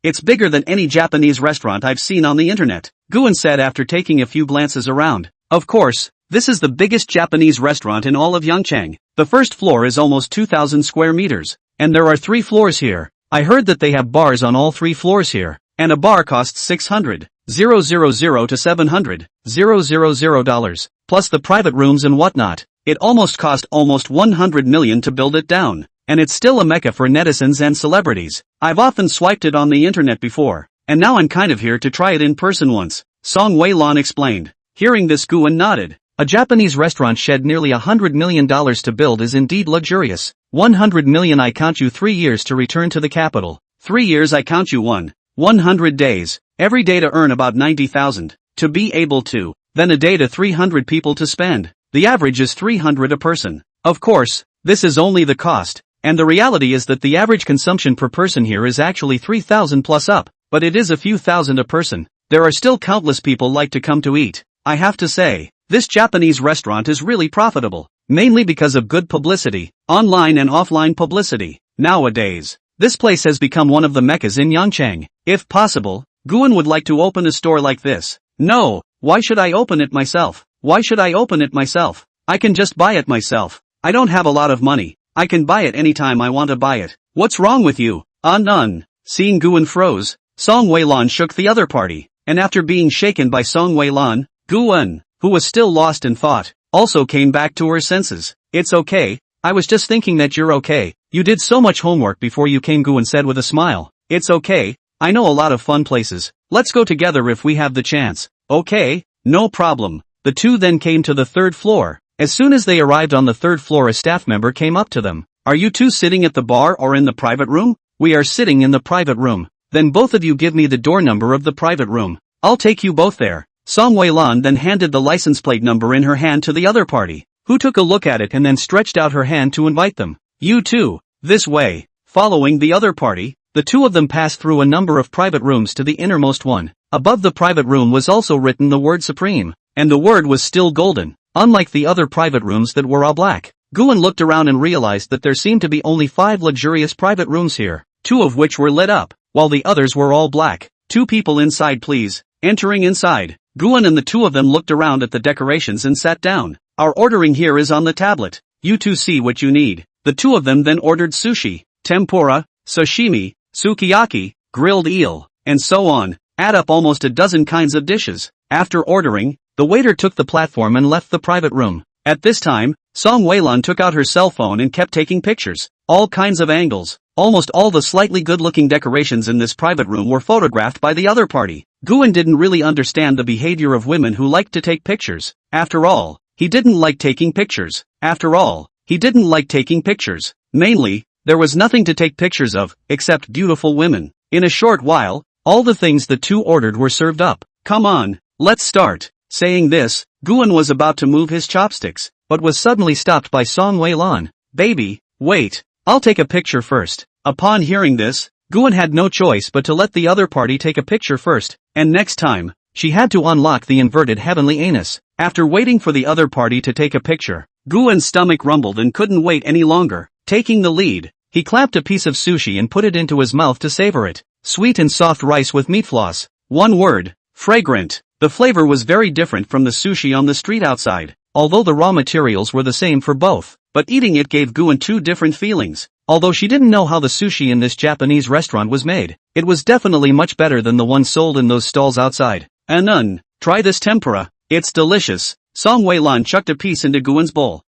Speaker 1: It's bigger than any Japanese restaurant I've seen on the internet, Guan said after taking a few glances around. Of course, this is the biggest Japanese restaurant in all of Yangchang. The 1st floor is almost 2,000 square meters, and there are 3 floors here. I heard that they have bars on all 3 floors here, and a bar costs $600,000 to $700,000, plus the private rooms and whatnot. It almost cost almost 100 million to build it down, and it's still a mecca for netizens and celebrities. I've often swiped it on the internet before, and now I'm kind of here to try it in person once, Song Wei-lan explained. Hearing this, Guan nodded. A Japanese restaurant shed nearly $100 million to build is indeed luxurious. 100 million. I count you 3 years to return to the capital. 3 years. I count you 100 days. Every day to earn about 90,000. To be able to. Then a day to 300 people to spend. The average is 300 a person. Of course, this is only the cost, and the reality is that the average consumption per person here is actually 3,000 plus up, but it is a few thousand a person. There are still countless people like to come to eat. I have to say, this Japanese restaurant is really profitable, mainly because of good publicity, online and offline publicity. Nowadays, this place has become one of the meccas in Yangchang. If possible, Guan would like to open a store like this. No, why should I open it myself? Why should I open it myself? I can just buy it myself. I don't have a lot of money. I can buy it anytime I want to buy it. What's wrong with you? None. Seeing Guan froze, Song Wei-lan shook the other party, and after being shaken by Song Wei-lan, Guan, who was still lost in thought, also came back to her senses. It's okay, I was just thinking that you're okay. You did so much homework before you came, Guan said with a smile. It's okay, I know a lot of fun places. Let's go together if we have the chance. Okay, no problem. The two then came to the 3rd floor. As soon as they arrived on the 3rd floor, a staff member came up to them. Are you two sitting at the bar or in the private room? We are sitting in the private room. Then both of you give me the door number of the private room. I'll take you both there. Song Wei-lan then handed the license plate number in her hand to the other party, who took a look at it and then stretched out her hand to invite them. You two, this way. Following the other party, the two of them passed through a number of private rooms to the innermost one. Above the private room was also written the word Supreme, and the word was still golden, unlike the other private rooms that were all black. Guan looked around and realized that there seemed to be only 5 luxurious private rooms here, 2 of which were lit up, while the others were all black. 2 people inside please. Entering inside, Guan and the two of them looked around at the decorations and sat down. Our ordering here is on the tablet. You two see what you need. The two of them then ordered sushi, tempura, sashimi, sukiyaki, grilled eel, and so on. Add up almost a dozen kinds of dishes. After ordering, the waiter took the platform and left the private room. At this time, Song Wei-lan took out her cell phone and kept taking pictures. All kinds of angles. Almost all the slightly good-looking decorations in this private room were photographed by the other party. Guan didn't really understand the behavior of women who liked to take pictures. After all, he didn't like taking pictures. Mainly, there was nothing to take pictures of, except beautiful women. In a short while, all the things the two ordered were served up. Come on, let's start. Saying this, Guan was about to move his chopsticks, but was suddenly stopped by Song Wei-lan. Baby, wait, I'll take a picture first. Upon hearing this, Guan had no choice but to let the other party take a picture first, and next time, she had to unlock the inverted heavenly anus. After waiting for the other party to take a picture, Guan's stomach rumbled and couldn't wait any longer. Taking the lead, he clapped a piece of sushi and put it into his mouth to savor it. Sweet and soft rice with meat floss. One word, fragrant. The flavor was very different from the sushi on the street outside, although the raw materials were the same for both, but eating it gave Guan 2 different feelings. Although she didn't know how the sushi in this Japanese restaurant was made, it was definitely much better than the one sold in those stalls outside. Try this tempura. It's delicious. Song Wei-lan chucked a piece into Guan's bowl.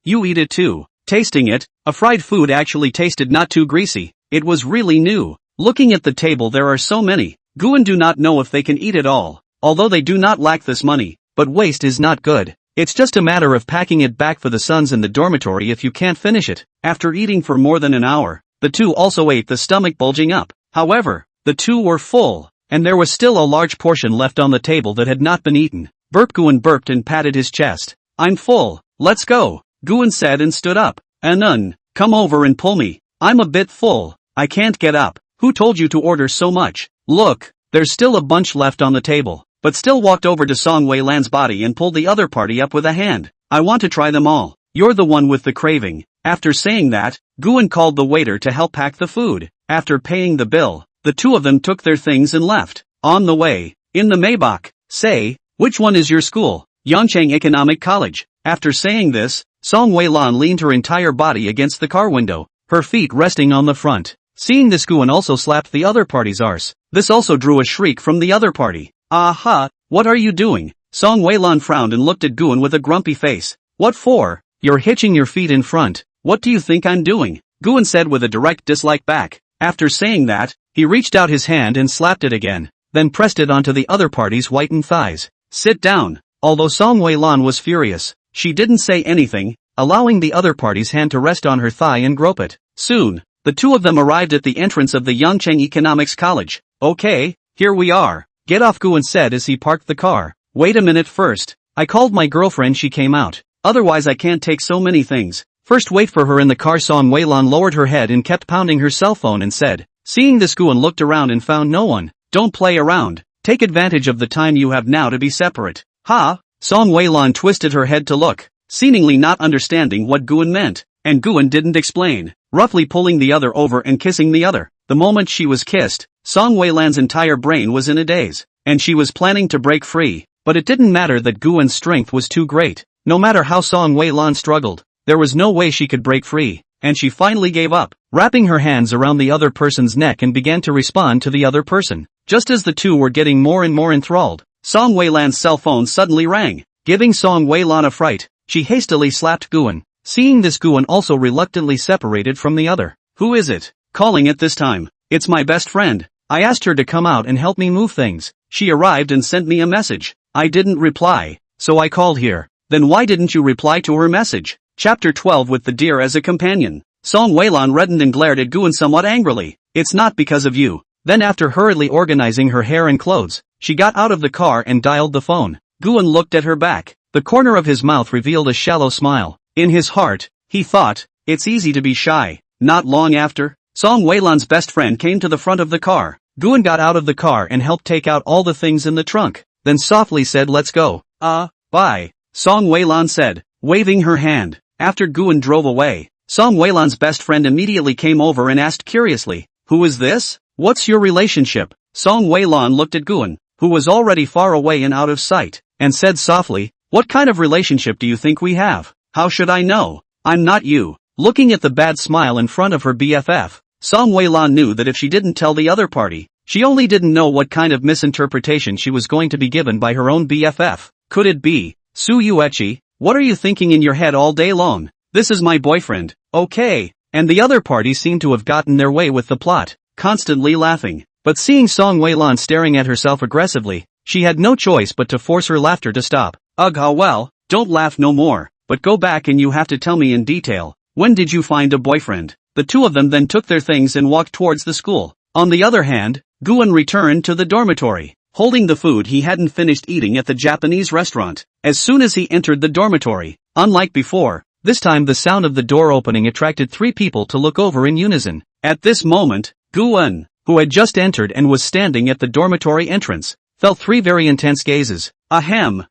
Speaker 1: You eat it too. Tasting it, a fried food actually tasted not too greasy. It was really new. Looking at the table, there are so many. Guan do not know if they can eat it all, although they do not lack this money, but waste is not good. It's just a matter of packing it back for the sons in the dormitory if you can't finish it. After eating for more than an hour, the two also ate, the stomach bulging up. However, the two were full, and there was still a large portion left on the table that had not been eaten. Guan burped and patted his chest. I'm full, let's go, Guan said and stood up. Anun, come over and pull me. I'm a bit full, I can't get up. Who told you to order so much? Look, there's still a bunch left on the table. But still walked over to Song Weilan's body and pulled the other party up with a hand. I want to try them all. You're the one with the craving. After saying that, Guan called the waiter to help pack the food. After paying the bill, the two of them took their things and left. On the way, in the Maybach, say, which one is your school? Yangchang Economic College. After saying this, Song Weilan leaned her entire body against the car window, her feet resting on the front. Seeing this, Guan also slapped the other party's arse. This also drew a shriek from the other party. Aha, what are you doing? Song Weilan frowned and looked at Guan with a grumpy face. What for? You're hitching your feet in front. What do you think I'm doing? Guan said with a direct dislike back. After saying that, he reached out his hand and slapped it again, then pressed it onto the other party's whitened thighs. Sit down. Although Song Weilan was furious, she didn't say anything, allowing the other party's hand to rest on her thigh and grope it. Soon, the two of them arrived at the entrance of the Yangchang Economics College. Okay, here we are. Get off, Guan said as he parked the car. Wait a minute first. I called my girlfriend, she came out. Otherwise I can't take so many things. First wait for her in the car. Song Weilan lowered her head and kept pounding her cell phone and said. Seeing this, Guan looked around and found no one. Don't play around. Take advantage of the time you have now to be separate. Ha? Song Weilan twisted her head to look, seemingly not understanding what Guan meant. And Guan didn't explain, roughly pulling the other over and kissing the other. The moment she was kissed, Song Weilan's entire brain was in a daze, and she was planning to break free, but it didn't matter that Guan's strength was too great. No matter how Song Weilan struggled, there was no way she could break free, and she finally gave up, wrapping her hands around the other person's neck and began to respond to the other person. Just as the two were getting more and more enthralled, Song Weilan's cell phone suddenly rang, giving Song Weilan a fright. She hastily slapped Guan. Seeing this, Guan also reluctantly separated from the other. Who is it? Calling it this time. It's my best friend. I asked her to come out and help me move things. She arrived and sent me a message. I didn't reply, so I called here. Then why didn't you reply to her message? Chapter 12 with the deer as a companion. Song Weilan reddened and glared at Guan somewhat angrily. It's not because of you. Then after hurriedly organizing her hair and clothes, she got out of the car and dialed the phone. Guan looked at her back. The corner of his mouth revealed a shallow smile. In his heart, he thought, it's easy to be shy. Not long after, Song Weilan's best friend came to the front of the car. Guan got out of the car and helped take out all the things in the trunk, then softly said, let's go. Bye, Song Weilan said, waving her hand. After Guan drove away, Song Weilan's best friend immediately came over and asked curiously, who is this? What's your relationship? Song Weilan looked at Guan, who was already far away and out of sight, and said softly, what kind of relationship do you think we have? How should I know? I'm not you. Looking at the bad smile in front of her BFF, Song Weilan knew that if she didn't tell the other party, she only didn't know what kind of misinterpretation she was going to be given by her own BFF. Could it be, Su Yuechi? What are you thinking in your head all day long? This is my boyfriend. Okay. And the other party seemed to have gotten their way with the plot, constantly laughing. But seeing Song Weilan staring at herself aggressively, she had no choice but to force her laughter to stop. Ugh, how well, don't laugh no more, but go back and you have to tell me in detail. When did you find a boyfriend? The two of them then took their things and walked towards the school. On the other hand, Guan returned to the dormitory, holding the food he hadn't finished eating at the Japanese restaurant. As soon as he entered the dormitory, unlike before, this time the sound of the door opening attracted three people to look over in unison. At this moment, Guan, who had just entered and was standing at the dormitory entrance, felt three very intense gazes. Ahem,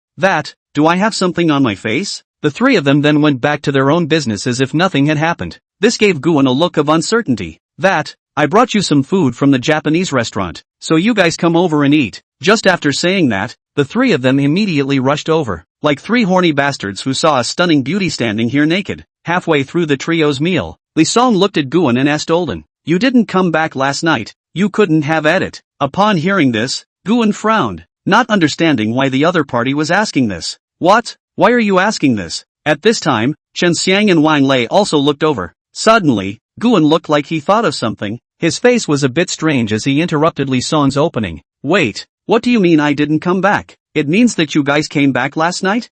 Speaker 1: do I have something on my face? The three of them then went back to their own business as if nothing had happened. This gave Guan a look of uncertainty. I brought you some food from the Japanese restaurant, so you guys come over and eat. Just after saying that, the three of them immediately rushed over, like three horny bastards who saw a stunning beauty standing here naked. Halfway through the trio's meal, Li Song looked at Guan and asked Olden, you didn't come back last night, you couldn't have had it. Upon hearing this, Guan frowned, not understanding why the other party was asking this. What? Why are you asking this? At this time, Chen Xiang and Wang Lei also looked over. Suddenly, Guan looked like he thought of something. His face was a bit strange as he interrupted Li Song's opening. Wait, what do you mean I didn't come back? It means that you guys came back last night?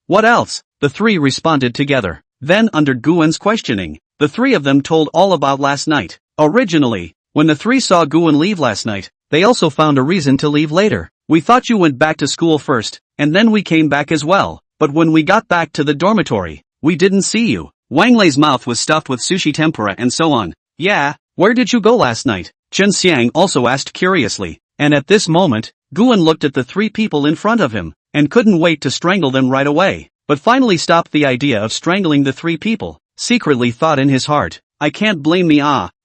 Speaker 1: What else? The three responded together. Then under Guan's questioning, the three of them told all about last night. Originally, when the three saw Guan leave last night, they also found a reason to leave later. We thought you went back to school first, and then we came back as well. But when we got back to the dormitory, we didn't see you. Wang Lei's mouth was stuffed with sushi tempura and so on. Yeah, where did you go last night? Chen Xiang also asked curiously. And at this moment, Guan looked at the three people in front of him, and couldn't wait to strangle them right away. But finally stopped the idea of strangling the three people. Secretly thought in his heart, I can't blame me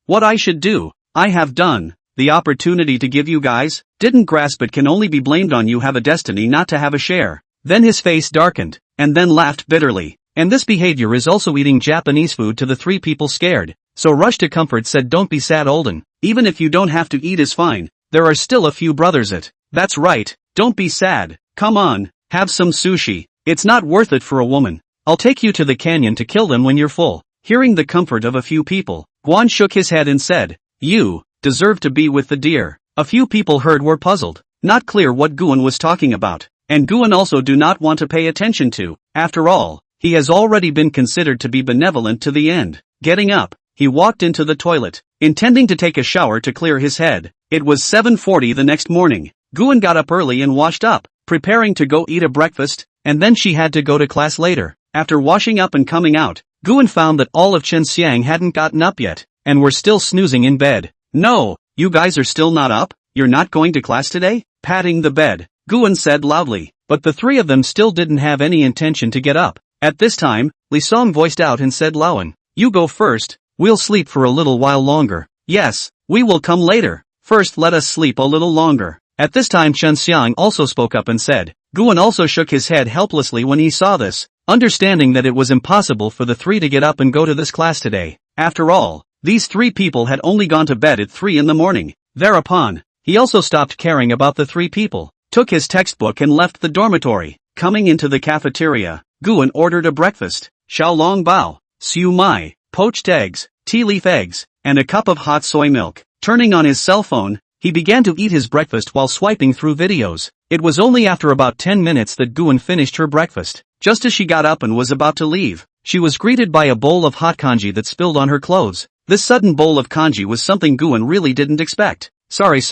Speaker 1: what I should do, I have done. The opportunity to give you guys, didn't grasp it can only be blamed on you have a destiny not to have a share. Then his face darkened, and then laughed bitterly. And this behavior is also eating Japanese food to the three people scared. So Rush to Comfort said don't be sad Olden, even if you don't have to eat is fine, there are still a few brothers That's right, don't be sad, come on, have some sushi, it's not worth it for a woman. I'll take you to the canyon to kill them when you're full. Hearing the comfort of a few people, Guan shook his head and said, you deserve to be with the deer. A few people heard were puzzled, not clear what Guan was talking about. And Guan also do not want to pay attention to, after all, he has already been considered to be benevolent to the end. Getting up, he walked into the toilet, intending to take a shower to clear his head. It was 7:40 the next morning. Guan got up early and washed up, preparing to go eat a breakfast, and then she had to go to class later. After washing up and coming out, Guan found that all of Chen Xiang hadn't gotten up yet, and were still snoozing in bed. No, you guys are still not up? You're not going to class today? Patting the bed, Guan said loudly, but the three of them still didn't have any intention to get up. At this time, Li Song voiced out and said Laoan, you go first, we'll sleep for a little while longer. Yes, we will come later, first let us sleep a little longer. At this time Chen Xiang also spoke up and said, Guan also shook his head helplessly when he saw this, understanding that it was impossible for the three to get up and go to this class today. After all, these three people had only gone to bed at 3 in the morning. Thereupon, he also stopped caring about the three people, took his textbook and left the dormitory. Coming into the cafeteria, Guan ordered a breakfast, xiaolong bao, siu mai, poached eggs, tea leaf eggs, and a cup of hot soy milk. Turning on his cell phone, he began to eat his breakfast while swiping through videos. It was only after about 10 minutes that Guan finished her breakfast. Just as she got up and was about to leave, she was greeted by a bowl of hot congee that spilled on her clothes. This sudden bowl of congee was something Guan really didn't expect. Sorry,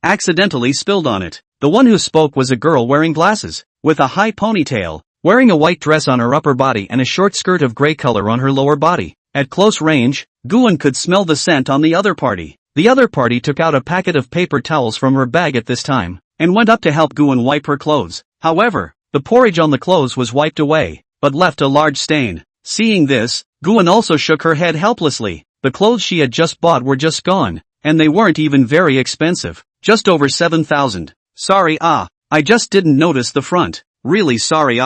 Speaker 1: accidentally spilled on it. The one who spoke was a girl wearing glasses, with a high ponytail, wearing a white dress on her upper body and a short skirt of gray color on her lower body. At close range, Guan could smell the scent on the other party. The other party took out a packet of paper towels from her bag at this time, and went up to help Guan wipe her clothes. However, the porridge on the clothes was wiped away, but left a large stain. Seeing this, Guan also shook her head helplessly. The clothes she had just bought were just gone, and they weren't even very expensive, just over 7,000. Sorry I just didn't notice the front. Really sorry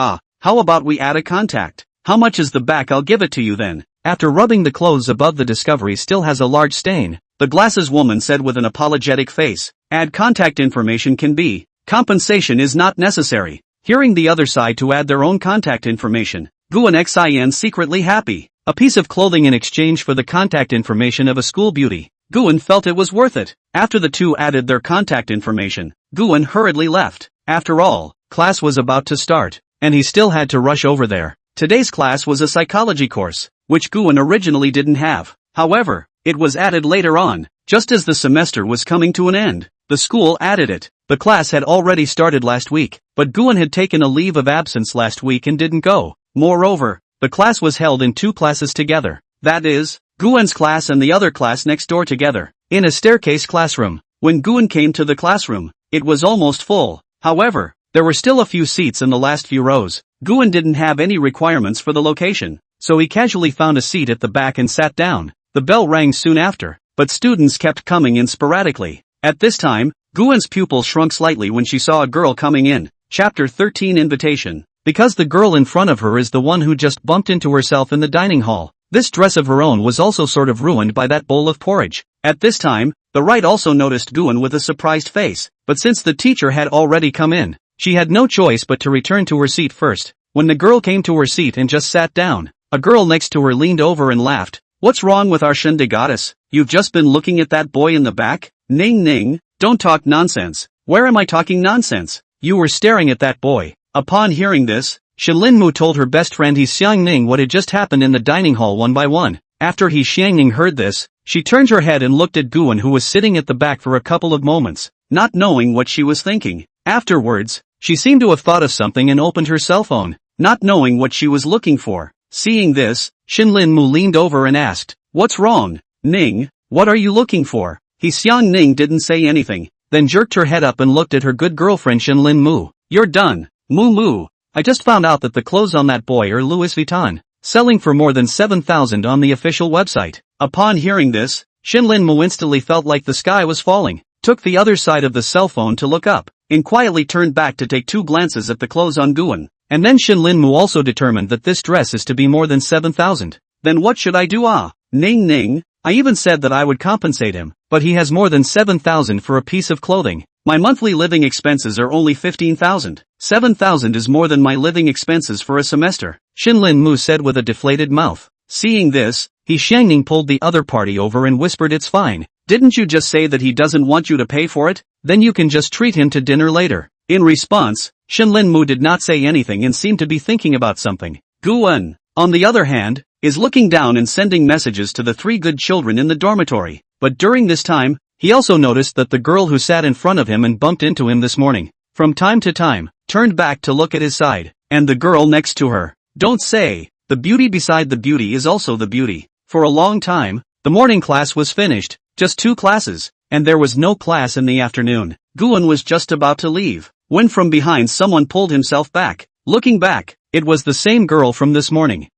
Speaker 1: how about we add a contact? How much is the back? I'll give it to you then. After rubbing the clothes above the discovery still has a large stain, the glasses woman said with an apologetic face, add contact information can be, compensation is not necessary. Hearing the other side to add their own contact information, Guan Xin secretly happy. A piece of clothing in exchange for the contact information of a school beauty. Guan felt it was worth it. After the two added their contact information, Guan hurriedly left. After all, class was about to start, and he still had to rush over there. Today's class was a psychology course, which Guan originally didn't have. However, it was added later on, just as the semester was coming to an end. The school added it. The class had already started last week, but Guan had taken a leave of absence last week and didn't go. Moreover, the class was held in two classes together. That is, Guan's class and the other class next door together, in a staircase classroom. When Guan came to the classroom, it was almost full. However, there were still a few seats in the last few rows. Guan didn't have any requirements for the location, so he casually found a seat at the back and sat down. The bell rang soon after, but students kept coming in sporadically. At this time, Guan's pupil shrunk slightly when she saw a girl coming in. Chapter 13 Invitation. Because the girl in front of her is the one who just bumped into herself in the dining hall. This dress of her own was also sort of ruined by that bowl of porridge. At this time, the right also noticed Guan with a surprised face, but since the teacher had already come in, she had no choice but to return to her seat first. When the girl came to her seat and just sat down, a girl next to her leaned over and laughed. What's wrong with our Shinde goddess? You've just been looking at that boy in the back? Ning ning, don't talk nonsense. Where am I talking nonsense? You were staring at that boy. Upon hearing this, Shinlinmu told her best friend He Xiangning what had just happened in the dining hall one by one. After He Xiangning heard this, she turned her head and looked at Guan, who was sitting at the back, for a couple of moments, not knowing what she was thinking. Afterwards, she seemed to have thought of something and opened her cell phone, not knowing what she was looking for. Seeing this, Shinlinmu leaned over and asked, "What's wrong, Ning? What are you looking for?" He Xiangning didn't say anything, then jerked her head up and looked at her good girlfriend Shinlinmu. "You're done, Moo Moo. I just found out that the clothes on that boy are Louis Vuitton, selling for more than 7,000 on the official website." Upon hearing this, Shinlinmu instantly felt like the sky was falling, took the other side of the cell phone to look up, and quietly turned back to take 2 glances at the clothes on Guan. And then Shinlinmu also determined that this dress is to be more than 7,000. Then what should I do? Ning ning, I even said that I would compensate him, but he has more than 7,000 for a piece of clothing. My monthly living expenses are only 15,000. 7,000 is more than my living expenses for a semester, Shinlinmu said with a deflated mouth. Seeing this, He Xiangning pulled the other party over and whispered, "It's fine. Didn't you just say that he doesn't want you to pay for it? Then you can just treat him to dinner later." In response, Shinlinmu did not say anything and seemed to be thinking about something. Guan, on the other hand, is looking down and sending messages to the 3 good children in the dormitory. But during this time, he also noticed that the girl who sat in front of him and bumped into him this morning, from time to time, turned back to look at his side, and the girl next to her. Don't say, the beauty beside the beauty is also the beauty. For a long time, the morning class was finished, just 2 classes, and there was no class in the afternoon. Guan was just about to leave, when from behind someone pulled himself back. Looking back, it was the same girl from this morning.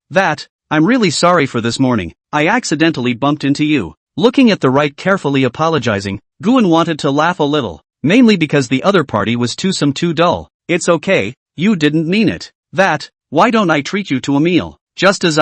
Speaker 1: I'm really sorry for this morning. I accidentally bumped into you. Looking at the right, carefully apologizing, Guan wanted to laugh a little, mainly because the other party was too dull. It's okay, you didn't mean it. Why don't I treat you to a meal? Just as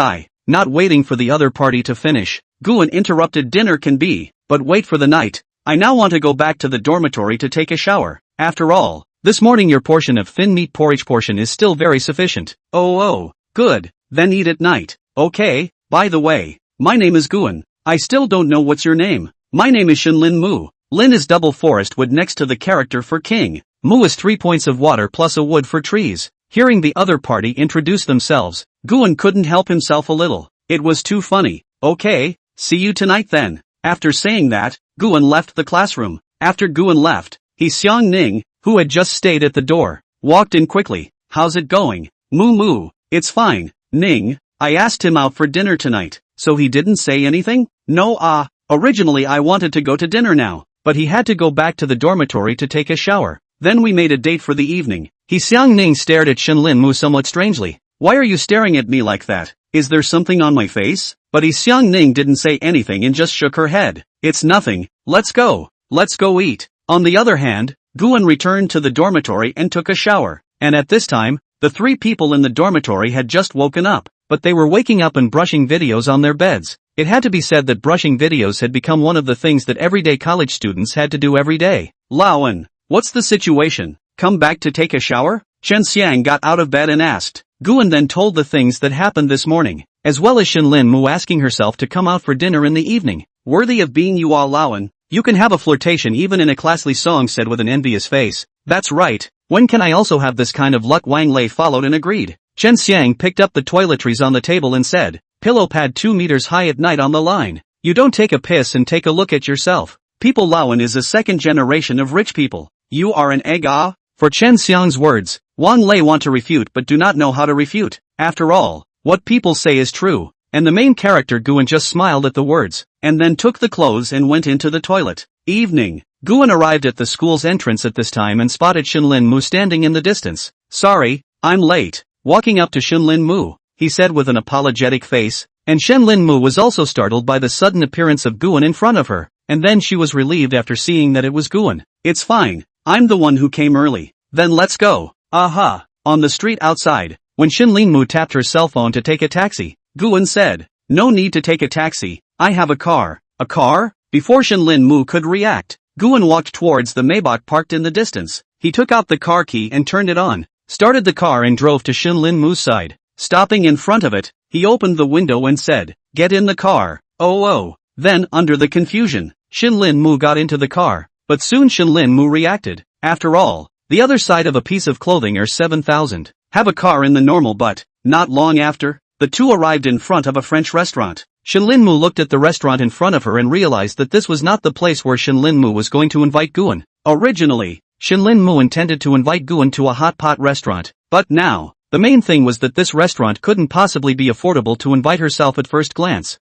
Speaker 1: not waiting for the other party to finish, Guan interrupted. Dinner can be, but wait for the night. I now want to go back to the dormitory to take a shower. After all, this morning your portion of thin meat porridge portion is still very sufficient. Oh, good, then eat at night. Okay, by the way, my name is Guan. I still don't know what's your name. My name is Shinlinmu. Lin is double forest wood next to the character for king. Mu is 3 points of water plus a wood for trees. Hearing the other party introduce themselves, Guan couldn't help himself a little. It was too funny. Okay, see you tonight then. After saying that, Guan left the classroom. After Guan left, He Xiangning, who had just stayed at the door, walked in quickly. How's it going? Moo, it's fine. Ning, I asked him out for dinner tonight, so he didn't say anything? No, originally I wanted to go to dinner now, but he had to go back to the dormitory to take a shower. Then we made a date for the evening. He Xiangning stared at Shinlinmu somewhat strangely. Why are you staring at me like that? Is there something on my face? But He Xiangning didn't say anything and just shook her head. It's nothing, let's go eat. On the other hand, Guan returned to the dormitory and took a shower, and at this time, the 3 people in the dormitory had just woken up, but they were waking up and brushing videos on their beds. It had to be said that brushing videos had become one of the things that everyday college students had to do every day. Laoan, what's the situation? Come back to take a shower? Chen Xiang got out of bed and asked. Guan then told the things that happened this morning, as well as Shinlinmu asking herself to come out for dinner in the evening. Worthy of being you all, Laoan. You can have a flirtation even in a classy song, said with an envious face. That's right. When can I also have this kind of luck? Wang Lei followed and agreed. Chen Xiang picked up the toiletries on the table and said, pillow pad 2 meters high at night on the line. You don't take a piss and take a look at yourself. People, Laoan is a second generation of rich people. You are an egg. For Chen Xiang's words, Wang Lei want to refute but do not know how to refute. After all, what people say is true. And the main character Guan just smiled at the words, and then took the clothes and went into the toilet. Evening. Guan arrived at the school's entrance at this time and spotted Shinlinmu standing in the distance. Sorry, I'm late. Walking up to Shinlinmu, he said with an apologetic face, and Shinlinmu was also startled by the sudden appearance of Guan in front of her, and then she was relieved after seeing that it was Guan. It's fine, I'm the one who came early. Then let's go. Aha. On the street outside, when Shinlinmu tapped her cell phone to take a taxi, Guan said, no need to take a taxi, I have a car. A car? Before Shinlinmu could react, Guan walked towards the Maybach parked in the distance. He took out the car key and turned it on, started the car and drove to Shinlin Mu's side. Stopping in front of it, he opened the window and said, "Get in the car." Oh. Then, under the confusion, Shinlin Mu got into the car, but soon Shinlin Mu reacted. After all, the other side of a piece of clothing are 7,000. Have a car in the normal but, not long after, the two arrived in front of a French restaurant. Shinlin Mu looked at the restaurant in front of her and realized that this was not the place where Shinlin Mu was going to invite Guan. Originally, Shinlin Mu intended to invite Guan to a hot pot restaurant, but now, the main thing was that this restaurant couldn't possibly be affordable to invite herself at first glance.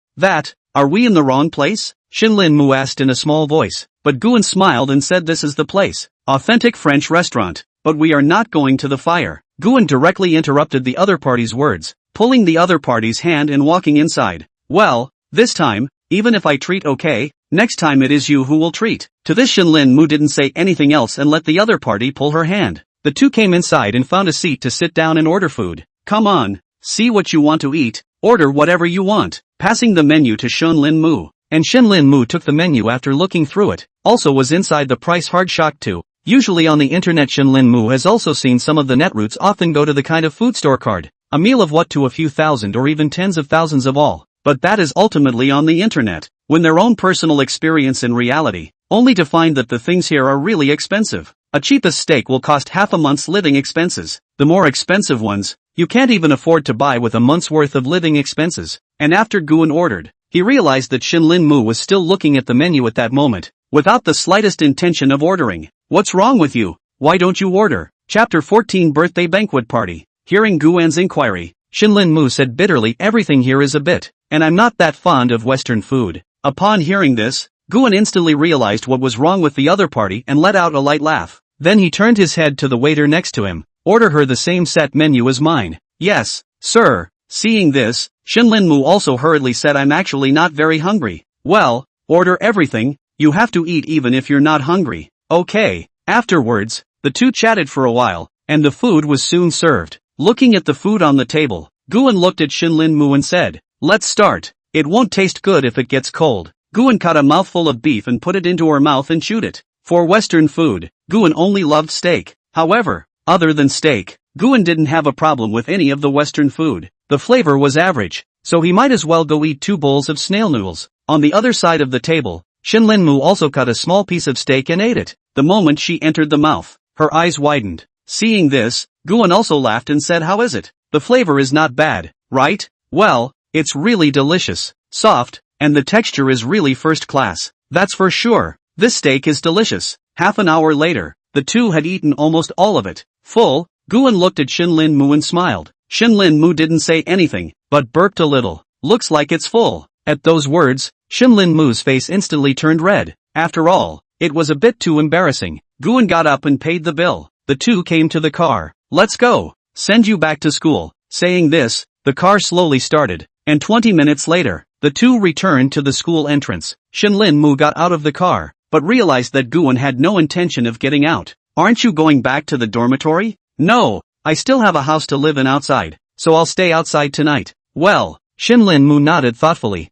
Speaker 1: Are we in the wrong place? Shinlin Mu asked in a small voice, but Guan smiled and said this is the place. Authentic French restaurant, but we are not going to the fire. Guan directly interrupted the other party's words, pulling the other party's hand and walking inside. Well, this time, even if I treat okay, next time it is you who will treat. To this Shinlin Mu didn't say anything else and let the other party pull her hand. The two came inside and found a seat to sit down and order food. Come on, see what you want to eat, order whatever you want. Passing the menu to Shinlin Mu, and Shinlin Mu took the menu after looking through it. Also was inside the price hard shocked too. Usually on the internet Shinlin Mu has also seen some of the net routes often go to the kind of food store card. A meal of what to a few thousand or even tens of thousands of all. But that is ultimately on the internet, when their own personal experience in reality, only to find that the things here are really expensive. A cheapest steak will cost half a month's living expenses. The more expensive ones, you can't even afford to buy with a month's worth of living expenses. And after Guan ordered, he realized that Shinlin Mu was still looking at the menu at that moment, without the slightest intention of ordering. What's wrong with you? Why don't you order? Chapter 14 Birthday Banquet Party. Hearing Guan's inquiry, Shinlin Mu said bitterly, everything here is a bit, and I'm not that fond of Western food. Upon hearing this, Guan instantly realized what was wrong with the other party and let out a light laugh. Then he turned his head to the waiter next to him. Order her the same set menu as mine. Yes, sir. Seeing this, Shinlin Mu also hurriedly said, I'm actually not very hungry. Well, order everything, you have to eat even if you're not hungry. Okay. Afterwards, the two chatted for a while, and the food was soon served. Looking at the food on the table, Guan looked at Shinlin Mu and said, let's start. It won't taste good if it gets cold. Guan cut a mouthful of beef and put it into her mouth and chewed it. For Western food, Guan only loved steak. However, other than steak, Guan didn't have a problem with any of the Western food. The flavor was average, so he might as well go eat 2 bowls of snail noodles. On the other side of the table, Shinlin Mu also cut a small piece of steak and ate it. The moment she entered the mouth, her eyes widened. Seeing this, Guan also laughed and said, how is it? The flavor is not bad, right? Well, it's really delicious, soft, and the texture is really first class. That's for sure. This steak is delicious. Half an hour later, the two had eaten almost all of it. Full, Guan looked at Shinlin Mu and smiled. Shinlin Mu didn't say anything, but burped a little. Looks like it's full. At those words, Shinlin Mu's face instantly turned red. After all, it was a bit too embarrassing. Guan got up and paid the bill. The two came to the car. Let's go. Send you back to school. Saying this, the car slowly started, and 20 minutes later, the two returned to the school entrance. Shinlin Mu got out of the car, but realized that Guan had no intention of getting out. Aren't you going back to the dormitory? No, I still have a house to live in outside, so I'll stay outside tonight. Well, Shinlin Mu nodded thoughtfully.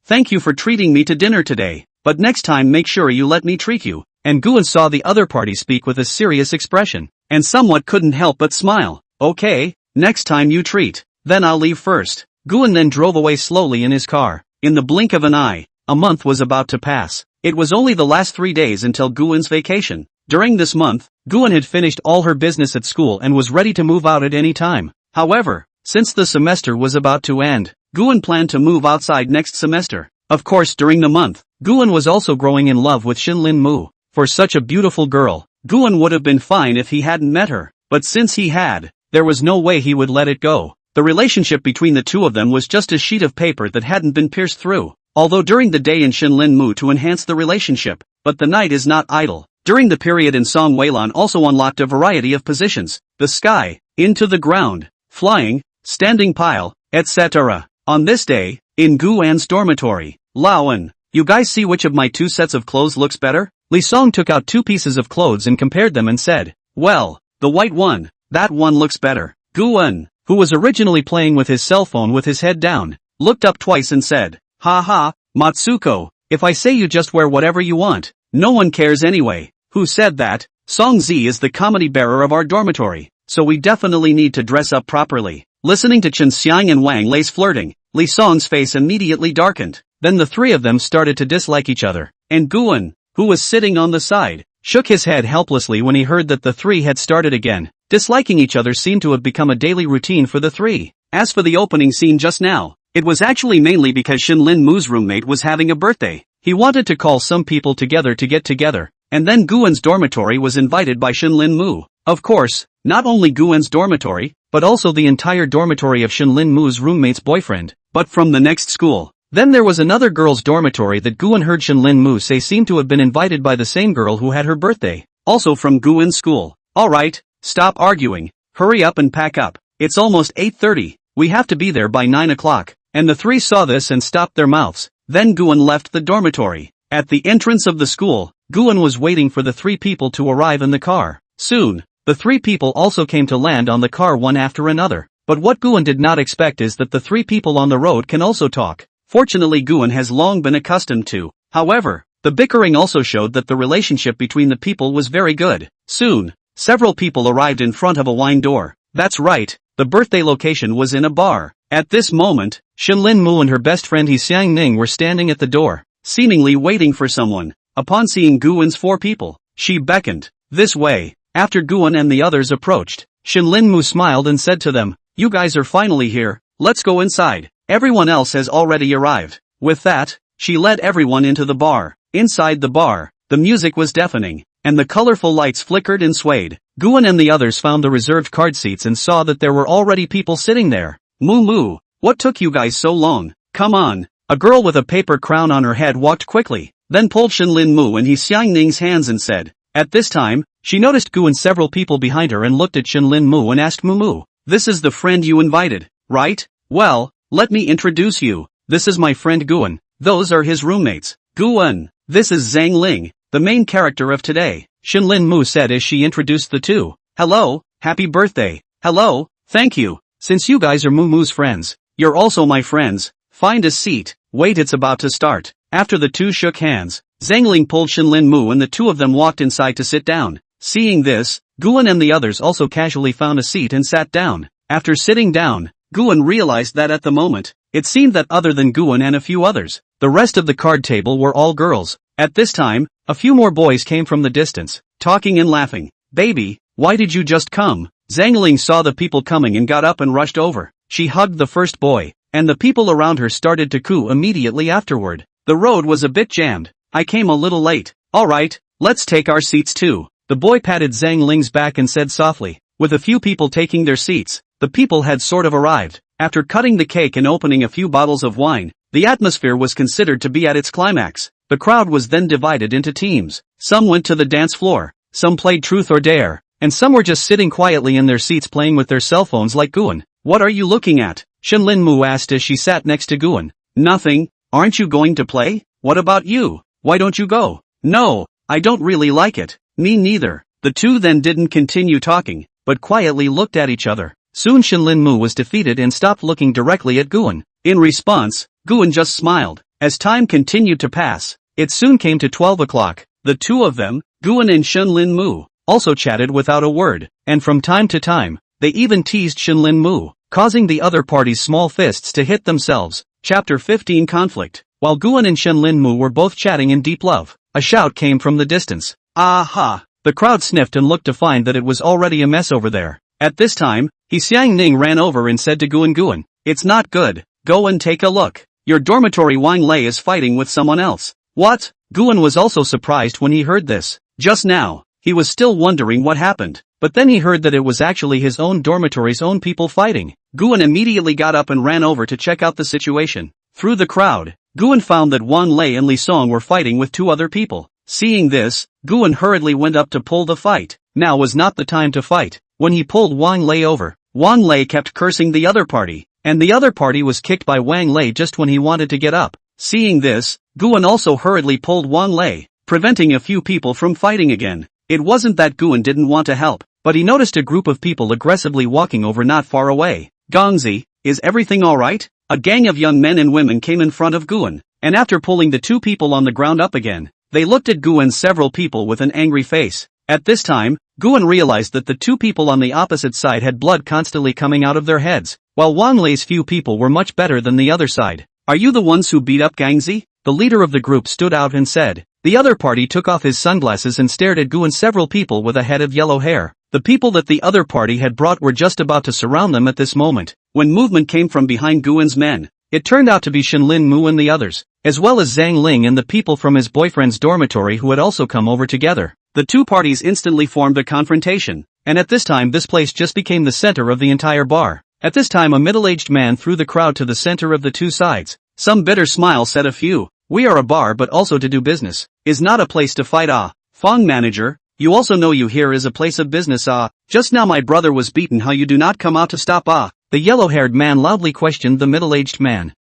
Speaker 1: Thank you for treating me to dinner today, but next time make sure you let me treat you. And Guan saw the other party speak with a serious expression, and somewhat couldn't help but smile. Okay, next time you treat, then I'll leave first. Guan then drove away slowly in his car. In the blink of an eye, a month was about to pass. It was only the last 3 days until Guan's vacation. During this month, Guan had finished all her business at school and was ready to move out at any time. However, since the semester was about to end, Guan planned to move outside next semester. Of course, during the month, Guan was also growing in love with Shinlin Mu. For such a beautiful girl, Guan would have been fine if he hadn't met her, but since he had, there was no way he would let it go. The relationship between the two of them was just a sheet of paper that hadn't been pierced through. Although during the day in Shinlin Mu to enhance the relationship, but the night is not idle. During the period in Song Weilan also unlocked a variety of positions, the sky, into the ground, flying, standing pile, etc. On this day, in Guan's dormitory, Laoan, you guys see which of my 2 sets of clothes looks better? Li Song took out 2 pieces of clothes and compared them and said, well, the white one, that one looks better. Guan, who was originally playing with his cell phone with his head down, looked up twice and said, ha ha, Matsuko, if I say you just wear whatever you want, no one cares anyway. Who said that? Song Z is the comedy bearer of our dormitory. so we definitely need to dress up properly. Listening to Chen Xiang and Wang Lei's flirting, Li Song's face immediately darkened. Then the three of them started to dislike each other, and Guan, who was sitting on the side, shook his head helplessly when he heard that the three had started again. Disliking each other seemed to have become a daily routine for the three. As for the opening scene just now, it was actually mainly because Shinlin Mu's roommate was having a birthday. He wanted to call some people together to get together, and then Guan's dormitory was invited by Shinlin Mu. Of course, not only Guan's dormitory, but also the entire dormitory of Shinlin Mu's roommate's boyfriend, but from the next school. Then there was another girl's dormitory that Guan heard Shinlin Mu say seemed to have been invited by the same girl who had her birthday, also from Guan's school. Alright, stop arguing, hurry up and pack up. It's almost 8:30, we have to be there by 9 o'clock. And the three saw this and stopped their mouths. Then Guan left the dormitory. At the entrance of the school, Guan was waiting for the three people to arrive in the car. Soon, the three people also came to land on the car one after another. But what Guan did not expect is that the three people on the road can also talk. Fortunately, Guan has long been accustomed to. However, the bickering also showed that the relationship between the people was very good. Soon, several people arrived in front of a wine door. That's right, the birthday location was in a bar. At this moment, Shinlin Mu and her best friend He Xiang Ning were standing at the door, seemingly waiting for someone. Upon seeing Guan's four people, she beckoned, "This way." After Guan and the others approached, Shinlin Mu smiled and said to them, "You guys are finally here, let's go inside. Everyone else has already arrived." With that, she led everyone into the bar. Inside the bar, the music was deafening, and the colorful lights flickered and swayed. Guan and the others found the reserved card seats and saw that there were already people sitting there. Moo, what took you guys so long? Come on. A girl with a paper crown on her head walked quickly, then pulled Shinlin Mu and He Xiang Ning's hands and said. At this time, she noticed Gu and several people behind her and looked at Shinlin Mu and asked Mu, "This is the friend you invited, right? Well, let me introduce you. This is my friend Guan. Those are his roommates. Guan, this is Zhang Ling, the main character of today," Shinlin Mu said as she introduced the two. "Hello, happy birthday." "Hello, thank you. Since you guys are Mu's friends, you're also my friends. Find a seat. Wait, it's about to start." After the two shook hands, Zhang Ling pulled Shinlin Mu and the two of them walked inside to sit down. Seeing this, Guan and the others also casually found a seat and sat down. After sitting down, Guan realized that at the moment, it seemed that other than Guan and a few others, the rest of the card table were all girls. At this time, a few more boys came from the distance, talking and laughing. "Baby, why did you just come?" Zhang Ling saw the people coming and got up and rushed over. She hugged the first boy, and the people around her started to coo immediately afterward. The road was a bit jammed. "I came a little late." "Alright, let's take our seats too." The boy patted Zhang Ling's back and said softly. With a few people taking their seats, the people had sort of arrived. After cutting the cake and opening a few bottles of wine, the atmosphere was considered to be at its climax. The crowd was then divided into teams. Some went to the dance floor, some played truth or dare, and some were just sitting quietly in their seats playing with their cell phones like Guan. "What are you looking at?" Shinlin Mu asked as she sat next to Guan. "Nothing. Aren't you going to play? What about you? Why don't you go?" "No, I don't really like it." "Me neither." The two then didn't continue talking, but quietly looked at each other. Soon Shinlin Mu was defeated and stopped looking directly at Guan. In response, Guan just smiled. As time continued to pass, it soon came to 12 o'clock. The two of them, Guan and Shinlin Mu, also chatted without a word, and from time to time, they even teased Shinlin Mu, causing the other party's small fists to hit themselves. Chapter 15 Conflict. While Guan and Shinlin Mu were both chatting in deep love, a shout came from the distance. "Aha!" The crowd sniffed and looked to find that it was already a mess over there. At this time, He Xiang Ning ran over and said to Guan, "It's not good. Go and take a look. Your dormitory Wang Lei is fighting with someone else." "What?" Guan was also surprised when he heard this. Just now, he was still wondering what happened, but then he heard that it was actually his own dormitory's own people fighting. Guan immediately got up and ran over to check out the situation. Through the crowd, Guan found that Wang Lei and Li Song were fighting with two other people. Seeing this, Guan hurriedly went up to pull the fight. Now was not the time to fight. When he pulled Wang Lei over, Wang Lei kept cursing the other party, and the other party was kicked by Wang Lei just when he wanted to get up. Seeing this, Guan also hurriedly pulled Wang Lei, preventing a few people from fighting again. It wasn't that Guan didn't want to help, but he noticed a group of people aggressively walking over not far away. "Gongzi, is everything alright?" A gang of young men and women came in front of Guan, and after pulling the two people on the ground up again, they looked at Guan and several people with an angry face. At this time, Guan realized that the two people on the opposite side had blood constantly coming out of their heads, while Wang Lei's few people were much better than the other side. Are you the ones who beat up Gangzi? The leader of the group stood out and said. The other party took off his sunglasses and stared at Guan. Several people with a head of yellow hair. The people that the other party had brought were just about to surround them at this moment, when movement came from behind Guan's men. It turned out to be Shenlin Mu and the others, as well as Zhang Ling and the people from his boyfriend's dormitory who had also come over together. The two parties instantly formed a confrontation, and at this time this place just became the center of the entire bar. At this time a middle-aged man threw the crowd to the center of the two sides. Some bitter smile said a few. We are a bar but also to do business, is not a place to fight. Fong manager, you also know you here is a place of business. Just now my brother was beaten, how you do not come out to stop? The yellow-haired man loudly questioned the middle-aged man.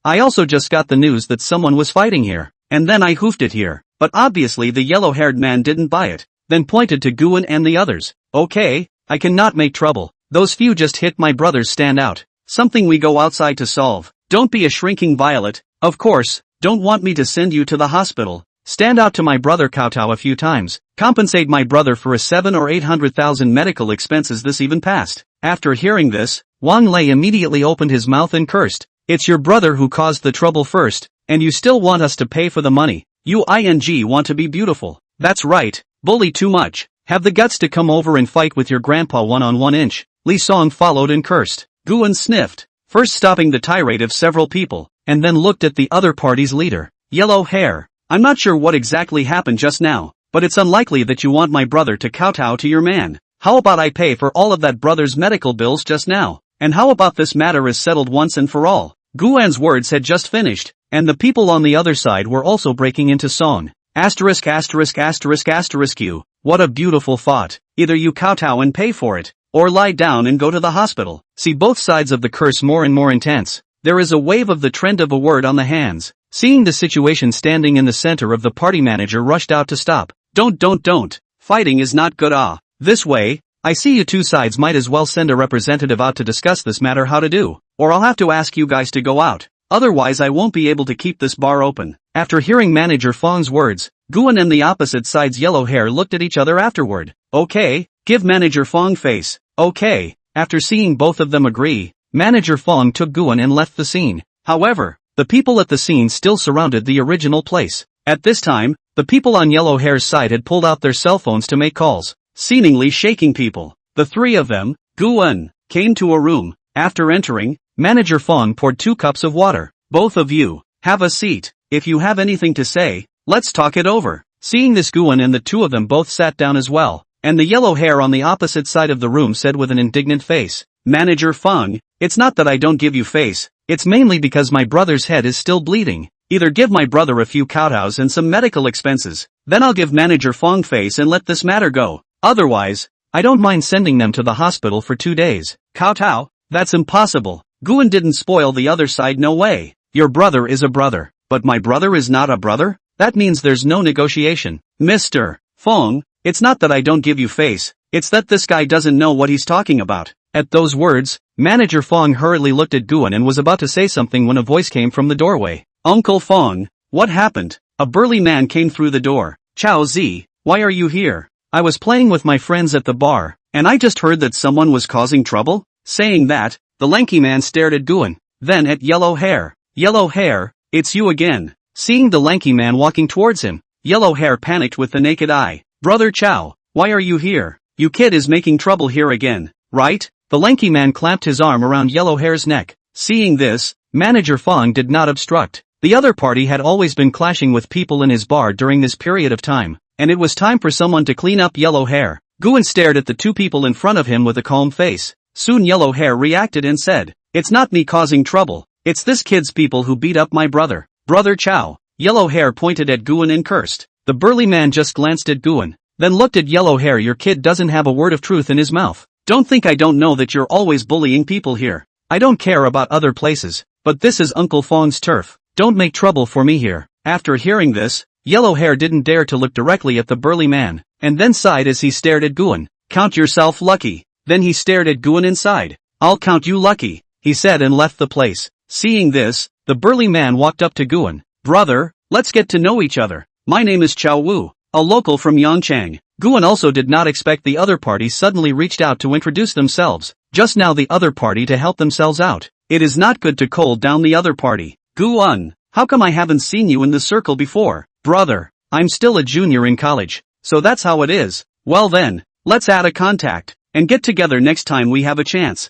Speaker 1: I also just got the news that someone was fighting here, and then I hoofed it here, but obviously the yellow-haired man didn't buy it, then pointed to Guan and the others. Okay, I cannot make trouble, those few just hit my brother's stand out, something we go outside to solve. Don't be a shrinking violet, of course, don't want me to send you to the hospital. Stand out to my brother kowtow a few times, compensate my brother for a 7 or 800,000 medical expenses this even passed. After hearing this, Wang Lei immediately opened his mouth and cursed. It's your brother who caused the trouble first, and you still want us to pay for the money. You want to be beautiful. That's right, bully too much. Have the guts to come over and fight with your grandpa one-on-one inch. Li Song followed and cursed. Guan sniffed, first stopping the tirade of several people, and then looked at the other party's leader. Yellow hair. I'm not sure what exactly happened just now, but it's unlikely that you want my brother to kowtow to your man. How about I pay for all of that brother's medical bills just now? And how about this matter is settled once and for all? Guan's words had just finished, and the people on the other side were also breaking into song. Asterisk asterisk asterisk asterisk you. What a beautiful thought. Either you kowtow and pay for it, or lie down and go to the hospital. See both sides of the curse more and more intense. There is a wave of the trend of a word on the hands. Seeing the situation standing in the center of the party, manager rushed out to stop. Don't. Fighting is not good. This way, I see you two sides might as well send a representative out to discuss this matter how to do, or I'll have to ask you guys to go out. Otherwise I won't be able to keep this bar open. After hearing Manager Fong's words, Guan and the opposite side's yellow hair looked at each other afterward. Okay, give Manager Fong face. Okay. After seeing both of them agree, Manager Fong took Guan and left the scene. However, the people at the scene still surrounded the original place. At this time, the people on yellow hair's side had pulled out their cell phones to make calls, seemingly shaking people. The three of them, Guan, came to a room. After entering, Manager Fong poured 2 cups of water. Both of you, have a seat. If you have anything to say, let's talk it over. Seeing this, Guan and the two of them both sat down as well, and the yellow hair on the opposite side of the room said with an indignant face, Manager Fong, it's not that I don't give you face, it's mainly because my brother's head is still bleeding. Either give my brother a few kowtows and some medical expenses, then I'll give Manager Fong face and let this matter go. Otherwise, I don't mind sending them to the hospital for 2 days. Kowtow? That's impossible. Guan didn't spoil the other side, no way. Your brother is a brother, but my brother is not a brother? That means there's no negotiation. Mr. Fong, it's not that I don't give you face, it's that this guy doesn't know what he's talking about. At those words, Manager Fong hurriedly looked at Guan and was about to say something when a voice came from the doorway. Uncle Fong, what happened? A burly man came through the door. Chao Zi, why are you here? I was playing with my friends at the bar, and I just heard that someone was causing trouble. Saying that, the lanky man stared at Guan, then at Yellow Hair. Yellow Hair, it's you again. Seeing the lanky man walking towards him, Yellow Hair panicked with the naked eye. Brother Chao, why are you here? You kid is making trouble here again, right? The lanky man clamped his arm around Yellow Hair's neck. Seeing this, Manager Fong did not obstruct. The other party had always been clashing with people in his bar during this period of time, and it was time for someone to clean up Yellow Hair. Guan stared at the two people in front of him with a calm face. Soon Yellow Hair reacted and said, it's not me causing trouble, it's this kid's people who beat up my brother. Brother Chao. Yellow Hair pointed at Guan and cursed. The burly man just glanced at Guan, then looked at Yellow Hair. Your kid doesn't have a word of truth in his mouth. Don't think I don't know that you're always bullying people here. I don't care about other places, but this is Uncle Fong's turf. Don't make trouble for me here. After hearing this, Yellow Hair didn't dare to look directly at the burly man, and then sighed as he stared at Guan. Count yourself lucky. Then he stared at Guan and sighed. I'll count you lucky, he said and left the place. Seeing this, the burly man walked up to Guan. Brother, let's get to know each other. My name is Chao Wu. a local from Yangchang. Guan also did not expect the other party suddenly reached out to introduce themselves. Just now the other party to help themselves out. It is not good to cold down the other party. Guan, how come I haven't seen you in the circle before? Brother, I'm still a junior in college, so that's how it is. Well then, let's add a contact, and get together next time we have a chance.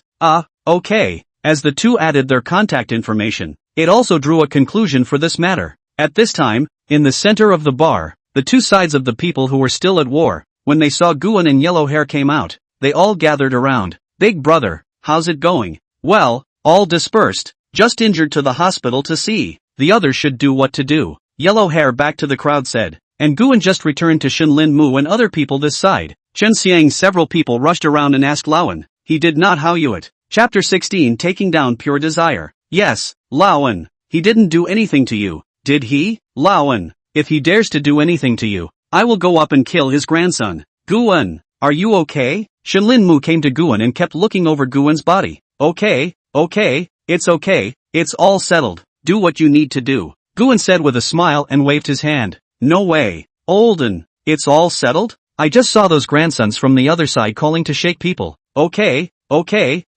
Speaker 1: Okay. As the two added their contact information, it also drew a conclusion for this matter. At this time, in the center of the bar, the two sides of the people who were still at war, when they saw Guan and Yellow Hair came out, they all gathered around. Big brother, how's it going? Well, all dispersed, just injured to the hospital to see. The others should do what to do. Yellow Hair back to the crowd said, and Guan just returned to Shinlin Mu and other people this side. Chen Xiang several people rushed around and asked Laoan. He did not how you it. Chapter 16 Taking Down Pure Desire. Yes, Laoan, he didn't do anything to you, did he? Laoan, if he dares to do anything to you, I will go up and kill his grandson. Guan, are you okay? Shinlin Mu came to Guan and kept looking over Guan's body. Okay, it's all settled, do what you need to do. Guan said with a smile and waved his hand. No way, Olden, it's all settled? I just saw those grandsons from the other side calling to shake people. Okay,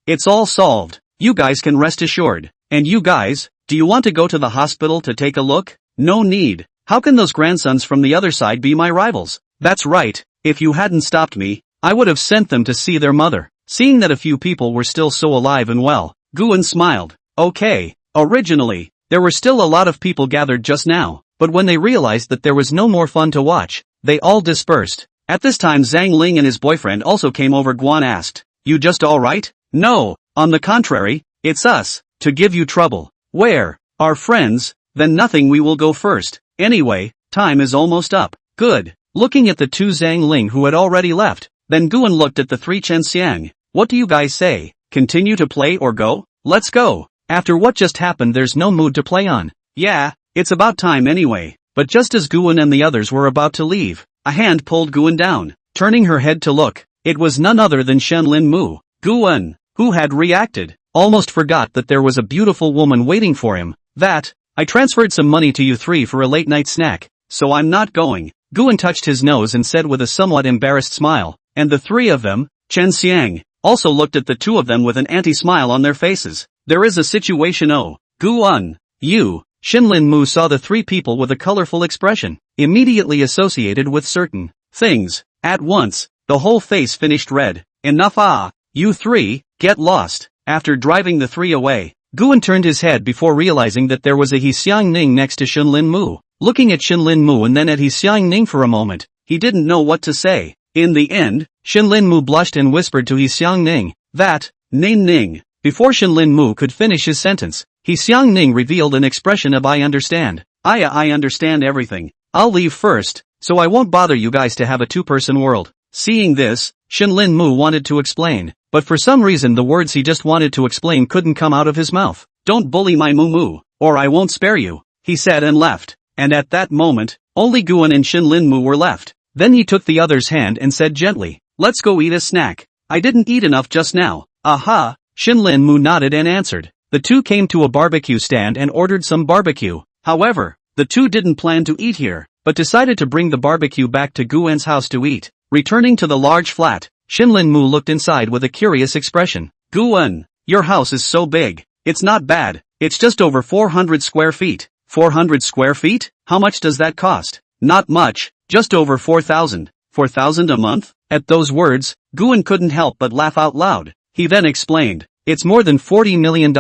Speaker 1: it's all solved. You guys can rest assured. And you guys, do you want to go to the hospital to take a look? No need. How can those grandsons from the other side be my rivals? That's right, if you hadn't stopped me, I would have sent them to see their mother. Seeing that a few people were still so alive and well, Guan smiled. Okay, originally, there were still a lot of people gathered just now, but when they realized that there was no more fun to watch, they all dispersed. At this time Zhang Ling and his boyfriend also came over. Guan asked, you just alright? No, on the contrary, it's us, to give you trouble. Where? Our friends? Then nothing, we will go first. Anyway, time is almost up. Good. Looking at the two Zhang Ling who had already left, then Guan looked at the three Chen Xiang. What do you guys say? Continue to play or go? Let's go. After what just happened there's no mood to play on. Yeah, it's about time anyway. But just as Guan and the others were about to leave, a hand pulled Guan down. Turning her head to look, it was none other than Shenlin Mu. Guan, who had reacted, almost forgot that there was a beautiful woman waiting for him. That, I transferred some money to you three for a late night snack, so I'm not going. Guan touched his nose and said with a somewhat embarrassed smile, and the three of them, Chen Xiang, also looked at the two of them with an anti-smile on their faces. There is a situation. Oh, Guan, you. Shinlin Mu saw the three people with a colorful expression, immediately associated with certain things. At once, the whole face finished red. Enough. You three, get lost. After driving the three away, Guan turned his head before realizing that there was a Xiang Ning next to Shinlin Mu. Looking at Shinlin Mu and then at Xiang Ning for a moment, he didn't know what to say. In the end, Shinlin Mu blushed and whispered to Xiang Ning, that, Ning. Before Shinlin Mu could finish his sentence, Xiang Ning revealed an expression of I understand. I understand everything. I'll leave first, so I won't bother you guys to have a two-person world. Seeing this, Shinlin Mu wanted to explain, but for some reason the words he just wanted to explain couldn't come out of his mouth. Don't bully my Mu, or I won't spare you, he said and left. And at that moment, only Guan and Shinlin Mu were left. Then he took the other's hand and said gently, let's go eat a snack. I didn't eat enough just now. Aha, Shinlin Mu nodded and answered. The two came to a barbecue stand and ordered some barbecue. However, the two didn't plan to eat here, but decided to bring the barbecue back to Guan's house to eat. Returning to the large flat, Shinlin Mu looked inside with a curious expression. Guan, your house is so big. It's not bad, it's just over 400 square feet. 400 square feet? How much does that cost? Not much, just over 4,000. 4,000 a month? At those words, Guan couldn't help but laugh out loud. He then explained, it's more than $40 million.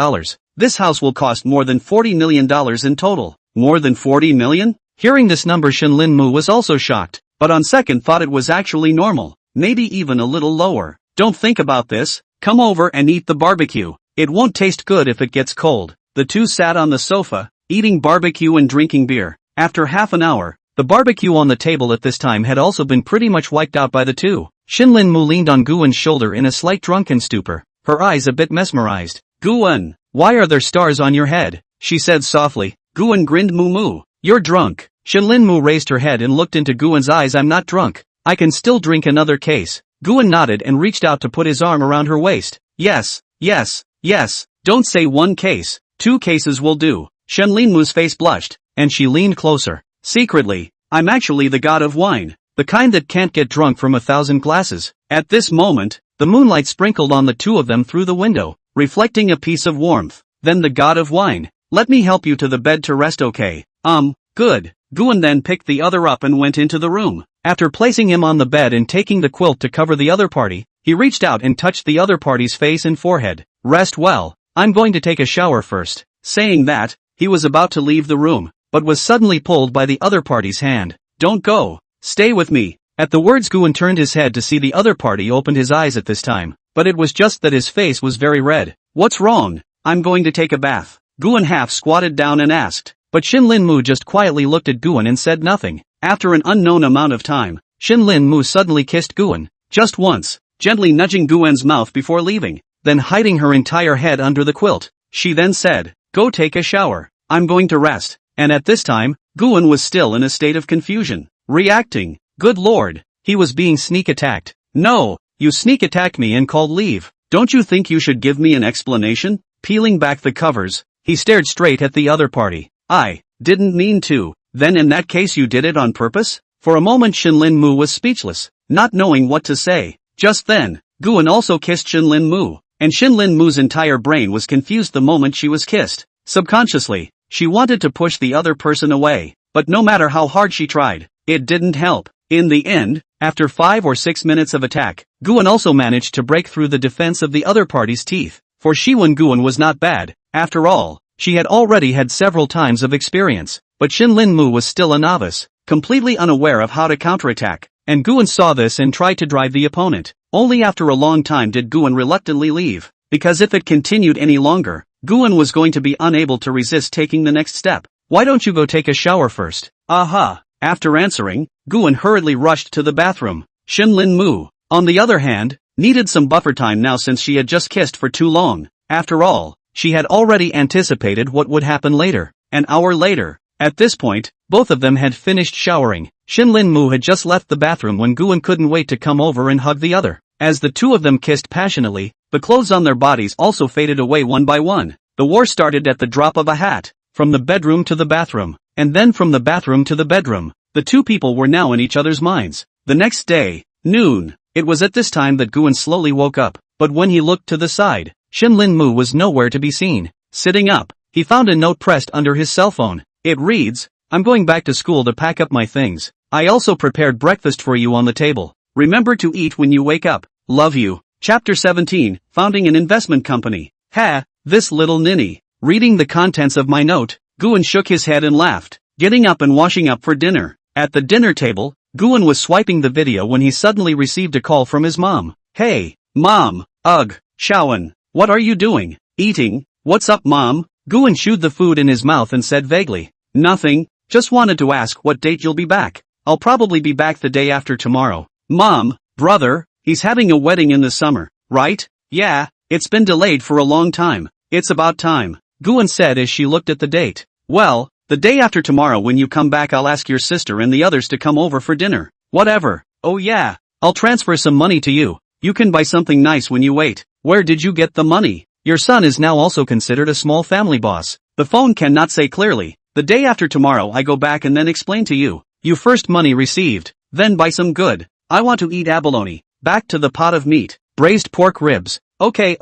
Speaker 1: This house will cost more than $40 million in total. More than 40 million? Hearing this number Shinlin Mu was also shocked, but on second thought it was actually normal, maybe even a little lower. Don't think about this, come over and eat the barbecue. It won't taste good if it gets cold. The two sat on the sofa, eating barbecue and drinking beer. After half an hour, the barbecue on the table at this time had also been pretty much wiped out by the two. Shinlin Mu leaned on Guan's shoulder in a slight drunken stupor, her eyes a bit mesmerized. Guan, why are there stars on your head? She said softly. Guan grinned. Mu, you're drunk. Shinlin Mu raised her head and looked into Guan's eyes. I'm not drunk. I can still drink another case. Guan nodded and reached out to put his arm around her waist. Yes. Don't say one case. 2 cases will do. Shinlin Mu's face blushed, and she leaned closer. Secretly, I'm actually the god of wine, the kind that can't get drunk from 1,000 glasses. At this moment, the moonlight sprinkled on the two of them through the window, reflecting a piece of warmth. Then the god of wine, let me help you to the bed to rest, okay? Good. Guan then picked the other up and went into the room. After placing him on the bed and taking the quilt to cover the other party, he reached out and touched the other party's face and forehead. Rest well, I'm going to take a shower first. Saying that, he was about to leave the room, but was suddenly pulled by the other party's hand. Don't go. Stay with me. At the words, Guan turned his head to see the other party opened his eyes at this time, but it was just that his face was very red. What's wrong? I'm going to take a bath. Guan half squatted down and asked, but Shin Lin Mu just quietly looked at Guan and said nothing. After an unknown amount of time, Shin Lin Mu suddenly kissed Guan, just once, gently nudging Guan's mouth before leaving, then hiding her entire head under the quilt. She then said, go take a shower. I'm going to rest. And at this time, Guan was still in a state of confusion, reacting. Good lord, he was being sneak attacked. No, you sneak attacked me and called leave. Don't you think you should give me an explanation? Peeling back the covers, he stared straight at the other party. I didn't mean to. Then in that case you did it on purpose? For a moment Shin Lin Mu was speechless, not knowing what to say. Just then, Guan also kissed Shin Lin Mu, and Shin Lin Mu's entire brain was confused the moment she was kissed. Subconsciously, she wanted to push the other person away, but no matter how hard she tried, it didn't help. In the end, after 5 or 6 minutes of attack, Guan also managed to break through the defense of the other party's teeth. For Shiwen, Guan was not bad. After all, she had already had several times of experience, but Shin Lin Mu was still a novice, completely unaware of how to counterattack, and Guan saw this and tried to drive the opponent. Only after a long time did Guan reluctantly leave, because if it continued any longer, Guan was going to be unable to resist taking the next step. Why don't you go take a shower first? Aha! After answering, Guan hurriedly rushed to the bathroom. Shin Lin Mu, on the other hand, needed some buffer time now since she had just kissed for too long. After all, she had already anticipated what would happen later. An hour later, at this point, both of them had finished showering. Shin Lin Mu had just left the bathroom when Guan couldn't wait to come over and hug the other. As the two of them kissed passionately, the clothes on their bodies also faded away one by one. The war started at the drop of a hat, from the bedroom to the bathroom, and then from the bathroom to the bedroom. The two people were now in each other's minds. The next day, noon, it was at this time that Guan slowly woke up, but when he looked to the side, Shin Lin Mu was nowhere to be seen. Sitting up, he found a note pressed under his cell phone. It reads, I'm going back to school to pack up my things. I also prepared breakfast for you on the table. Remember to eat when you wake up. Love you. Chapter 17, Founding an Investment Company. Ha, this little ninny. Reading the contents of my note, Guan shook his head and laughed, getting up and washing up for dinner. At the dinner table, Guan was swiping the video when he suddenly received a call from his mom. Hey, Mom. Ugh, Shawan. What are you doing? Eating? What's up, Mom? Guan chewed the food in his mouth and said vaguely, nothing, just wanted to ask what date you'll be back. I'll probably be back the day after tomorrow. Mom, brother, he's having a wedding in the summer, right? Yeah, it's been delayed for a long time. It's about time, Guan said as she looked at the date. Well, the day after tomorrow when you come back I'll ask your sister and the others to come over for dinner. Whatever. Oh yeah, I'll transfer some money to you. You can buy something nice when you wait. Where did you get the money? Your son is now also considered a small family boss. The phone cannot say clearly. The day after tomorrow I go back and then explain to you. You first money received, then buy some good. I want to eat abalone. Back to the pot of meat. Braised pork ribs. Okay.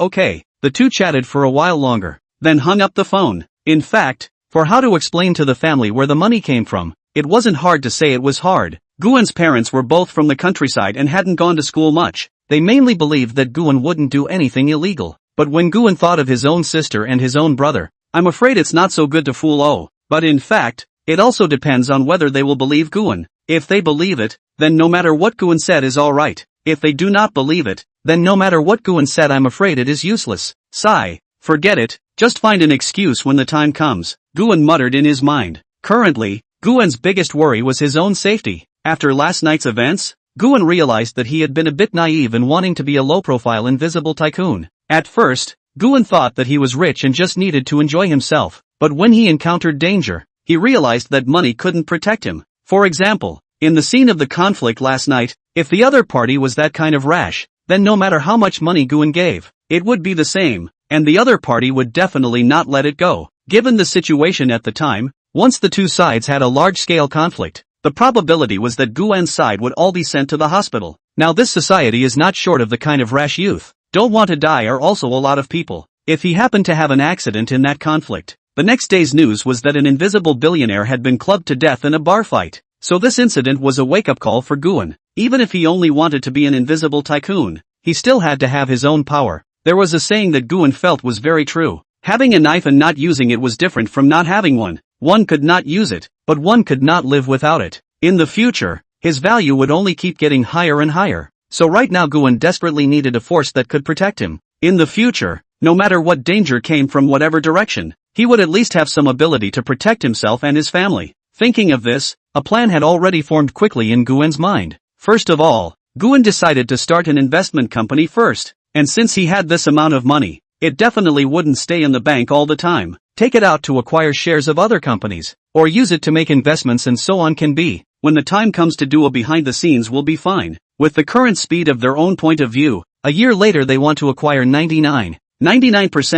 Speaker 1: The two chatted for a while longer, then hung up the phone. In fact, for how to explain to the family where the money came from, it wasn't hard to say it was hard. Guan's parents were both from the countryside and hadn't gone to school much. They mainly believed that Guan wouldn't do anything illegal. But when Guan thought of his own sister and his own brother, I'm afraid it's not so good to fool. But in fact, it also depends on whether they will believe Guan. If they believe it, then no matter what Guan said is alright. If they do not believe it, then no matter what Guan said I'm afraid it is useless. Sigh. Forget it, just find an excuse when the time comes, Guan muttered in his mind. Currently, Guan's biggest worry was his own safety. After last night's events, Guan realized that he had been a bit naive in wanting to be a low-profile invisible tycoon. At first, Guan thought that he was rich and just needed to enjoy himself, but when he encountered danger, he realized that money couldn't protect him. For example, in the scene of the conflict last night, if the other party was that kind of rash, then no matter how much money Guan gave, it would be the same, and the other party would definitely not let it go. Given the situation at the time, once the two sides had a large-scale conflict, the probability was that Guan's side would all be sent to the hospital. Now this society is not short of the kind of rash youth. Don't want to die are also a lot of people. If he happened to have an accident in that conflict. The next day's news was that an invisible billionaire had been clubbed to death in a bar fight. So this incident was a wake-up call for Guan. Even if he only wanted to be an invisible tycoon, he still had to have his own power. There was a saying that Guan felt was very true. Having a knife and not using it was different from not having one. One could not use it, but one could not live without it. In the future, his value would only keep getting higher and higher. So right now Guan desperately needed a force that could protect him. In the future, no matter what danger came from whatever direction, he would at least have some ability to protect himself and his family. Thinking of this, a plan had already formed quickly in Guan's mind. First of all, Guan decided to start an investment company first, and since he had this amount of money, it definitely wouldn't stay in the bank all the time. Take it out to acquire shares of other companies, or use it to make investments and so on can be. When the time comes to do a behind the scenes will be fine. With the current speed of their own point of view, a year later they want to acquire 99%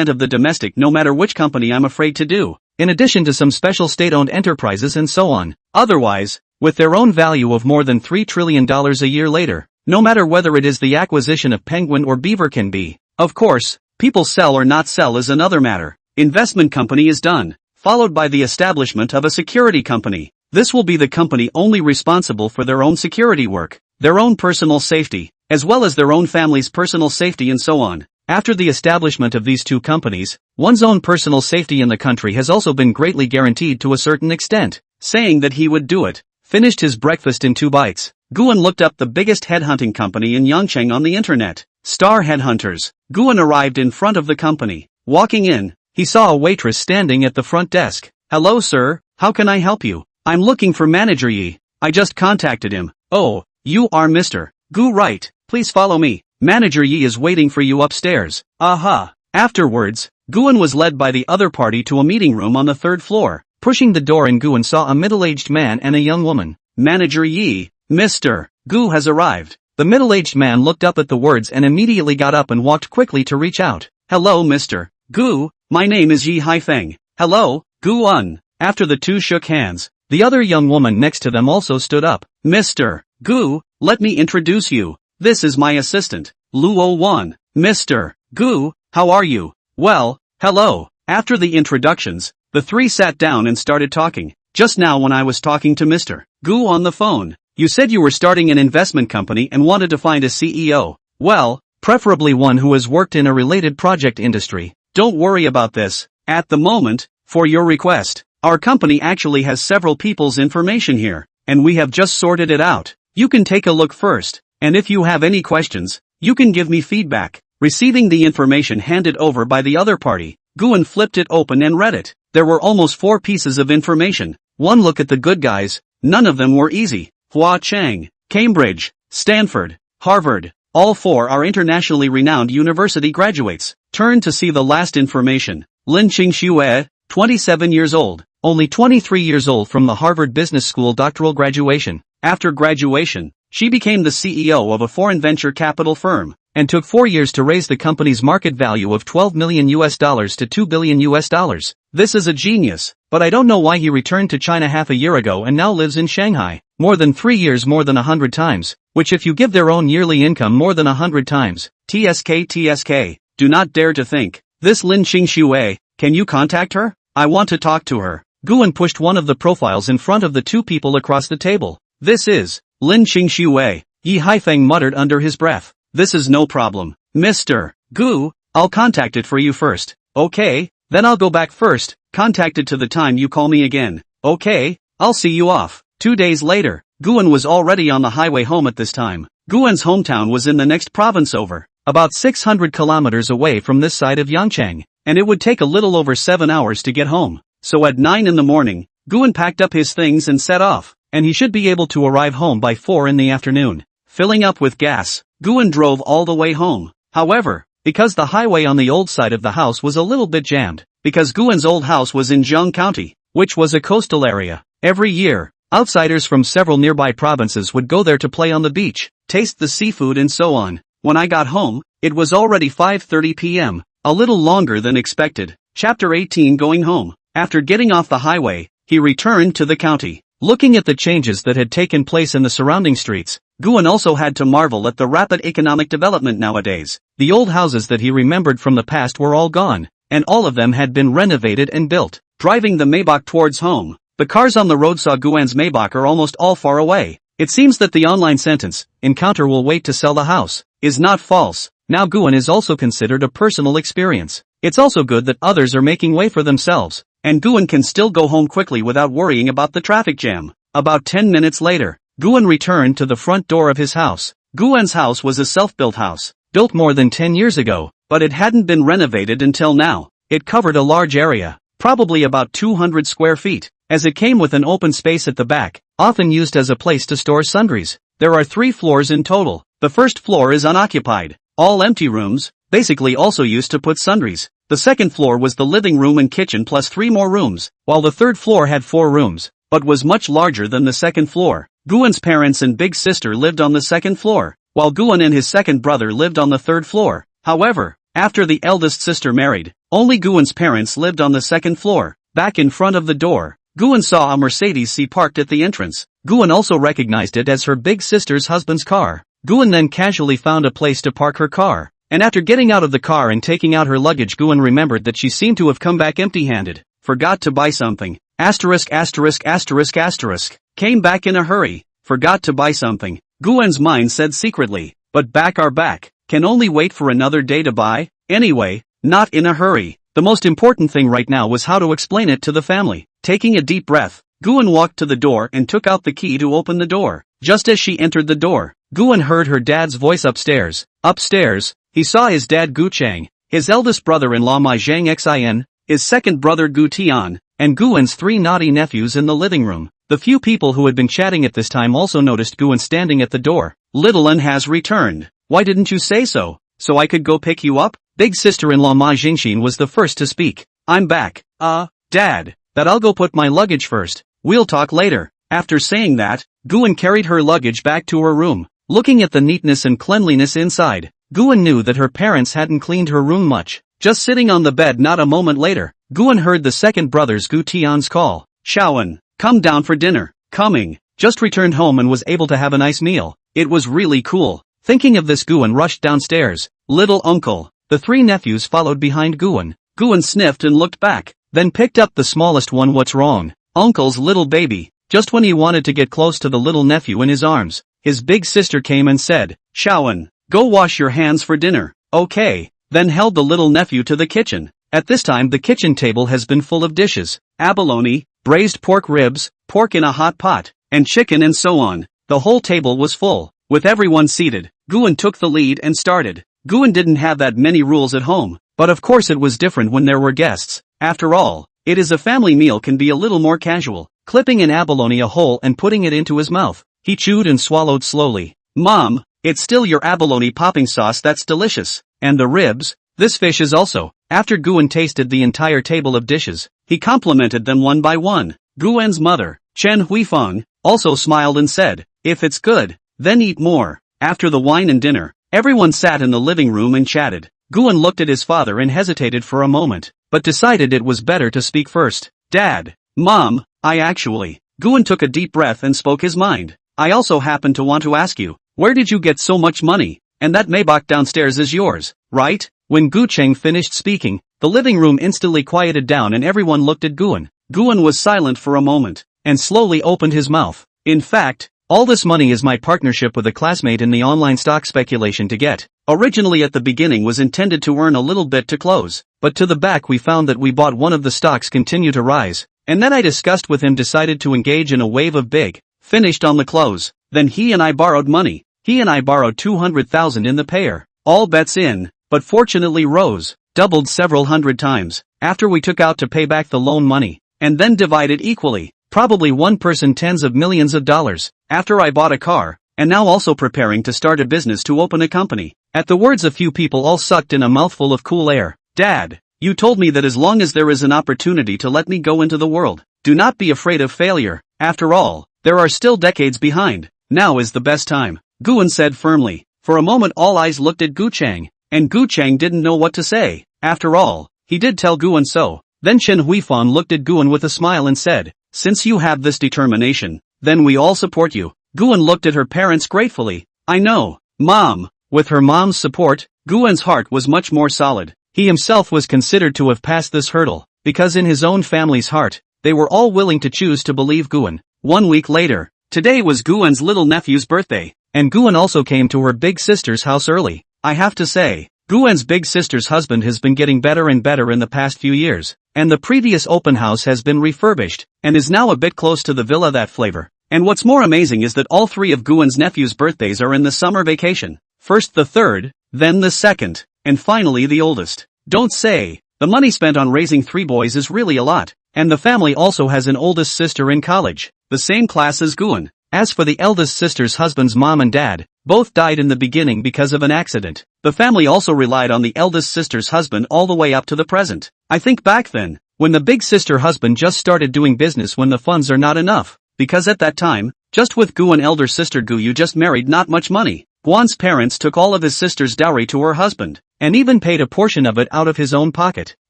Speaker 1: of the domestic no matter which company I'm afraid to do, in addition to some special state-owned enterprises and so on. Otherwise, with their own value of more than $3 trillion a year later, no matter whether it is the acquisition of penguin or beaver can be. Of course, people sell or not sell is another matter. Investment company is done, followed by the establishment of a security company. This will be the company only responsible for their own security work, their own personal safety, as well as their own family's personal safety and so on. After the establishment of these two companies, one's own personal safety in the country has also been greatly guaranteed to a certain extent. Saying that he would do it, finished his breakfast in 2 bites, Guan looked up the biggest headhunting company in Yangcheng on the internet. Star Headhunters. Guan arrived in front of the company. Walking in, he saw a waitress standing at the front desk. Hello sir, how can I help you? I'm looking for Manager Yi. I just contacted him. Oh, you are Mr. Gu right, please follow me. Manager Yi is waiting for you upstairs. Aha. Afterwards, Guan was led by the other party to a meeting room on the 3rd floor. Pushing the door in, Guan saw a middle-aged man and a young woman. Manager Yi, Mr. Gu has arrived. The middle-aged man looked up at the words and immediately got up and walked quickly to reach out. Hello Mr. Gu, my name is Yi Haifeng. Hello, Guan. After the two shook hands, the other young woman next to them also stood up. Mr. Gu, let me introduce you. This is my assistant, Luo Wan. Mr. Gu, how are you? Well, hello. After the introductions, the three sat down and started talking. Just now when I was talking to Mr. Gu on the phone, you said you were starting an investment company and wanted to find a CEO. Well, preferably one who has worked in a related project industry. Don't worry about this. At the moment, for your request, our company actually has several people's information here, and we have just sorted it out. You can take a look first, and if you have any questions, you can give me feedback. Receiving the information handed over by the other party, Guan flipped it open and read it. There were almost 4 pieces of information. One look at the good guys, none of them were easy. Hua Chang, Cambridge, Stanford, Harvard, all 4 are internationally renowned university graduates. Turn to see the last information. Lin Qingxue, 27 years old, only 23 years old from the Harvard Business School doctoral graduation. After graduation, she became the CEO of a foreign venture capital firm, and took 4 years to raise the company's market value of $12 million to $2 billion. This is a genius, but I don't know why he returned to China half a year ago and now lives in Shanghai. More than 3 years, more than 100 times, which if you give their own yearly income more than 100 times. TSK, do not dare to think. This Lin Qingxue, can you contact her? I want to talk to her. Guan pushed one of the profiles in front of the 2 people across the table. This is Lin Qingxue, Yi Haifeng muttered under his breath. This is no problem. Mr. Gu, I'll contact it for you first. Okay, then I'll go back first, contact it to the time you call me again. Okay, I'll see you off. 2 days later, Guan was already on the highway home at this time. Guan's hometown was in the next province over, about 600 kilometers away from this side of Yangcheng, and it would take a little over 7 hours to get home. So at 9 in the morning, Guan packed up his things and set off, and he should be able to arrive home by 4 in the afternoon. Filling up with gas, Guan drove all the way home. However, because the highway on the old side of the house was a little bit jammed, because Guan's old house was in Zheng County, which was a coastal area, every year, outsiders from several nearby provinces would go there to play on the beach, taste the seafood and so on. When I got home, it was already 5:30 p.m., a little longer than expected. Chapter 18. Going home. After getting off the highway, he returned to the county. Looking at the changes that had taken place in the surrounding streets, Guan also had to marvel at the rapid economic development nowadays. The old houses that he remembered from the past were all gone, and all of them had been renovated and built. Driving the Maybach towards home, the cars on the road saw Guan's Maybach are almost all far away. It seems that the online sentence, "encounter will wait to sell the house," is not false. Now Guan is also considered a personal experience. It's also good that others are making way for themselves, and Guan can still go home quickly without worrying about the traffic jam. About 10 minutes later, Guan returned to the front door of his house. Guan's house was a self-built house, built more than 10 years ago, but it hadn't been renovated until now. It covered a large area, probably about 200 square feet, as it came with an open space at the back, often used as a place to store sundries. There are 3 floors in total. The first floor is unoccupied, all empty rooms, basically also used to put sundries. The second floor was the living room and kitchen plus 3 more rooms, while the third floor had 4 rooms, but was much larger than the second floor. Guan's parents and big sister lived on the second floor, while Guan and his second brother lived on the third floor. However, after the eldest sister married, only Guan's parents lived on the second floor. Back in front of the door, Guan saw a Mercedes-C parked at the entrance. Guan also recognized it as her big sister's husband's car. Guan then casually found a place to park her car, and after getting out of the car and taking out her luggage, Guan remembered that she seemed to have come back empty-handed. Forgot to buy something. Asterisk asterisk asterisk asterisk. Came back in a hurry. Forgot to buy something. Guan's mind said secretly, but back are back. Can only wait for another day to buy. Anyway, not in a hurry. The most important thing right now was how to explain it to the family. Taking a deep breath, Guan walked to the door and took out the key to open the door. Just as she entered the door, Guan heard her dad's voice upstairs. Upstairs, he saw his dad Gu Chang, his eldest brother-in-law Mai Zhang Xin, his second brother Gu Tian, and Guan's 3 naughty nephews in the living room. The few people who had been chatting at this time also noticed Guan standing at the door. "Little Un has returned. Why didn't you say so? So I could go pick you up?" Big sister-in-law Mai Jingxin was the first to speak. "I'm back. Dad, that I'll go put my luggage first. We'll talk later." After saying that, Guan carried her luggage back to her room. Looking at the neatness and cleanliness inside, Guan knew that her parents hadn't cleaned her room much. Just sitting on the bed not a moment later, Guan heard the second brother's Gu Tian's call. "Shaoan, come down for dinner." Coming. Just returned home and was able to have a nice meal. It was really cool. Thinking of this, Guan rushed downstairs. "Little uncle." The 3 nephews followed behind Guan. Guan sniffed and looked back, then picked up the smallest one. "What's wrong?" "Uncle's little baby." Just when he wanted to get close to the little nephew in his arms, his big sister came and said, "Shaoan, go wash your hands for dinner." "Okay," then held the little nephew to the kitchen. At this time the kitchen table has been full of dishes. Abalone, braised pork ribs, pork in a hot pot, and chicken and so on. The whole table was full. With everyone seated, Guan took the lead and started. Guan didn't have that many rules at home, but of course it was different when there were guests. After all, it is a family meal, can be a little more casual. Clipping an abalone a hole and putting it into his mouth, he chewed and swallowed slowly. "Mom, it's still your abalone popping sauce that's delicious. And the ribs, this fish is also." After Guan tasted the entire table of dishes, he complimented them one by one. Guan's mother, Chen Huifeng, also smiled and said, "If it's good, then eat more." After the wine and dinner, everyone sat in the living room and chatted. Guan looked at his father and hesitated for a moment, but decided it was better to speak first. "Dad, Mom, Guan took a deep breath and spoke his mind. "I also happen to want to ask you, where did you get so much money? And that Maybach downstairs is yours, right?" When Gu Cheng finished speaking, the living room instantly quieted down and everyone looked at Guan. Guan was silent for a moment, and slowly opened his mouth. "In fact, all this money is my partnership with a classmate in the online stock speculation to get. Originally at the beginning was intended to earn a little bit to close, but to the back we found that we bought one of the stocks continue to rise, and then I discussed with him, decided to engage in a wave of big, finished on the close. Then he and I borrowed money. He and I borrowed 200,000 in the payer. All bets in, but fortunately rose, doubled several hundred times, after we took out to pay back the loan money, and then divided equally, probably one person tens of millions of dollars, after I bought a car, and now also preparing to start a business to open a company." At the words a few people all sucked in a mouthful of cool air. "Dad, you told me that as long as there is an opportunity to let me go into the world, do not be afraid of failure. After all, there are still decades behind. Now is the best time," Guan said firmly. For a moment all eyes looked at Gu Chang, and Gu Chang didn't know what to say. After all, he did tell Guan so. Then Chen Huifan looked at Guan with a smile and said, since you have this determination, then we all support you. Guan looked at her parents gratefully. I know, Mom. With her mom's support, Guan's heart was much more solid. He himself was considered to have passed this hurdle, because in his own family's heart, they were all willing to choose to believe Guan. 1 week later, today was Guan's little nephew's birthday, and Guan also came to her big sister's house early. I have to say, Guan's big sister's husband has been getting better and better in the past few years, and the previous open house has been refurbished, and is now a bit close to the villa that flavor. And what's more amazing is that all 3 of Guan's nephew's birthdays are in the summer vacation. First the third, then the second, and finally the oldest. Don't say, the money spent on raising 3 boys is really a lot, and the family also has an oldest sister in college, the same class as Guan. As for the eldest sister's husband's mom and dad, both died in the beginning because of an accident. The family also relied on the eldest sister's husband all the way up to the present. I think back then, when the big sister husband just started doing business when the funds are not enough, because at that time, just with Guan elder sister Gu you just married not much money. Guan's parents took all of his sister's dowry to her husband, and even paid a portion of it out of his own pocket.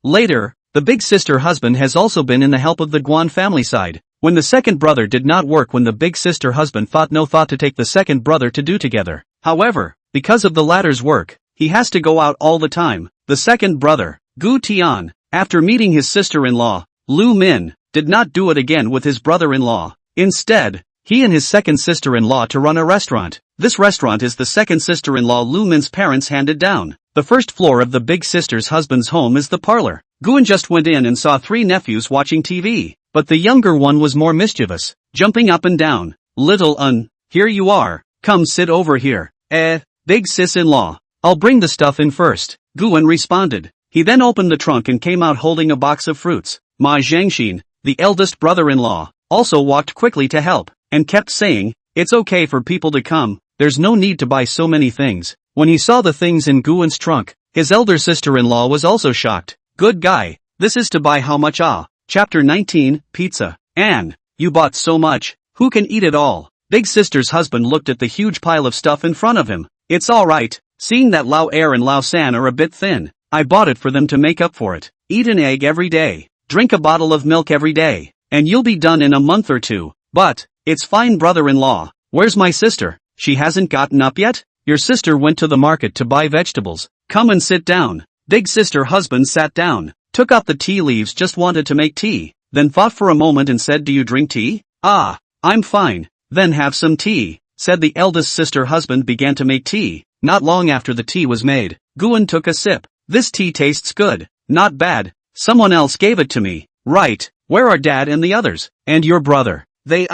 Speaker 1: Later, the big sister husband has also been in the help of the Guan family side. When the second brother did not work when the big sister husband thought to take the second brother to do together. However, because of the latter's work, he has to go out all the time. The second brother, Gu Tian, after meeting his sister-in-law, Lu Min, did not do it again with his brother-in-law. Instead, he and his second sister-in-law to run a restaurant. This restaurant is the second sister-in-law Lu Min's parents handed down. The first floor of the big sister's husband's home is the parlor. Guan just went in and saw 3 nephews watching TV, but the younger one was more mischievous, jumping up and down. Little here you are, come sit over here. Big sis-in-law, I'll bring the stuff in first, Guan responded. He then opened the trunk and came out holding a box of fruits. Ma Zhangxin, the eldest brother-in-law, also walked quickly to help, and kept saying, it's okay for people to come, there's no need to buy so many things. When he saw the things in Guan's trunk, his elder sister-in-law was also shocked. Good guy, this is to buy how much Chapter 19, Pizza. Anne, you bought so much, who can eat it all? Big sister's husband looked at the huge pile of stuff in front of him. It's alright, seeing that Lao Er and Lao San are a bit thin, I bought it for them to make up for it. Eat an egg every day, drink a bottle of milk every day, and you'll be done in a month or 2. But, it's fine brother-in-law, where's my sister? She hasn't gotten up yet? Your sister went to the market to buy vegetables, come and sit down. Big sister husband sat down, took out the tea leaves, just wanted to make tea, then thought for a moment and said, do you drink tea? I'm fine, then have some tea, said the eldest sister husband began to make tea. Not long after the tea was made, Guan took a sip. This tea tastes good, not bad, someone else gave it to me. Right, where are dad and the others? And your brother? They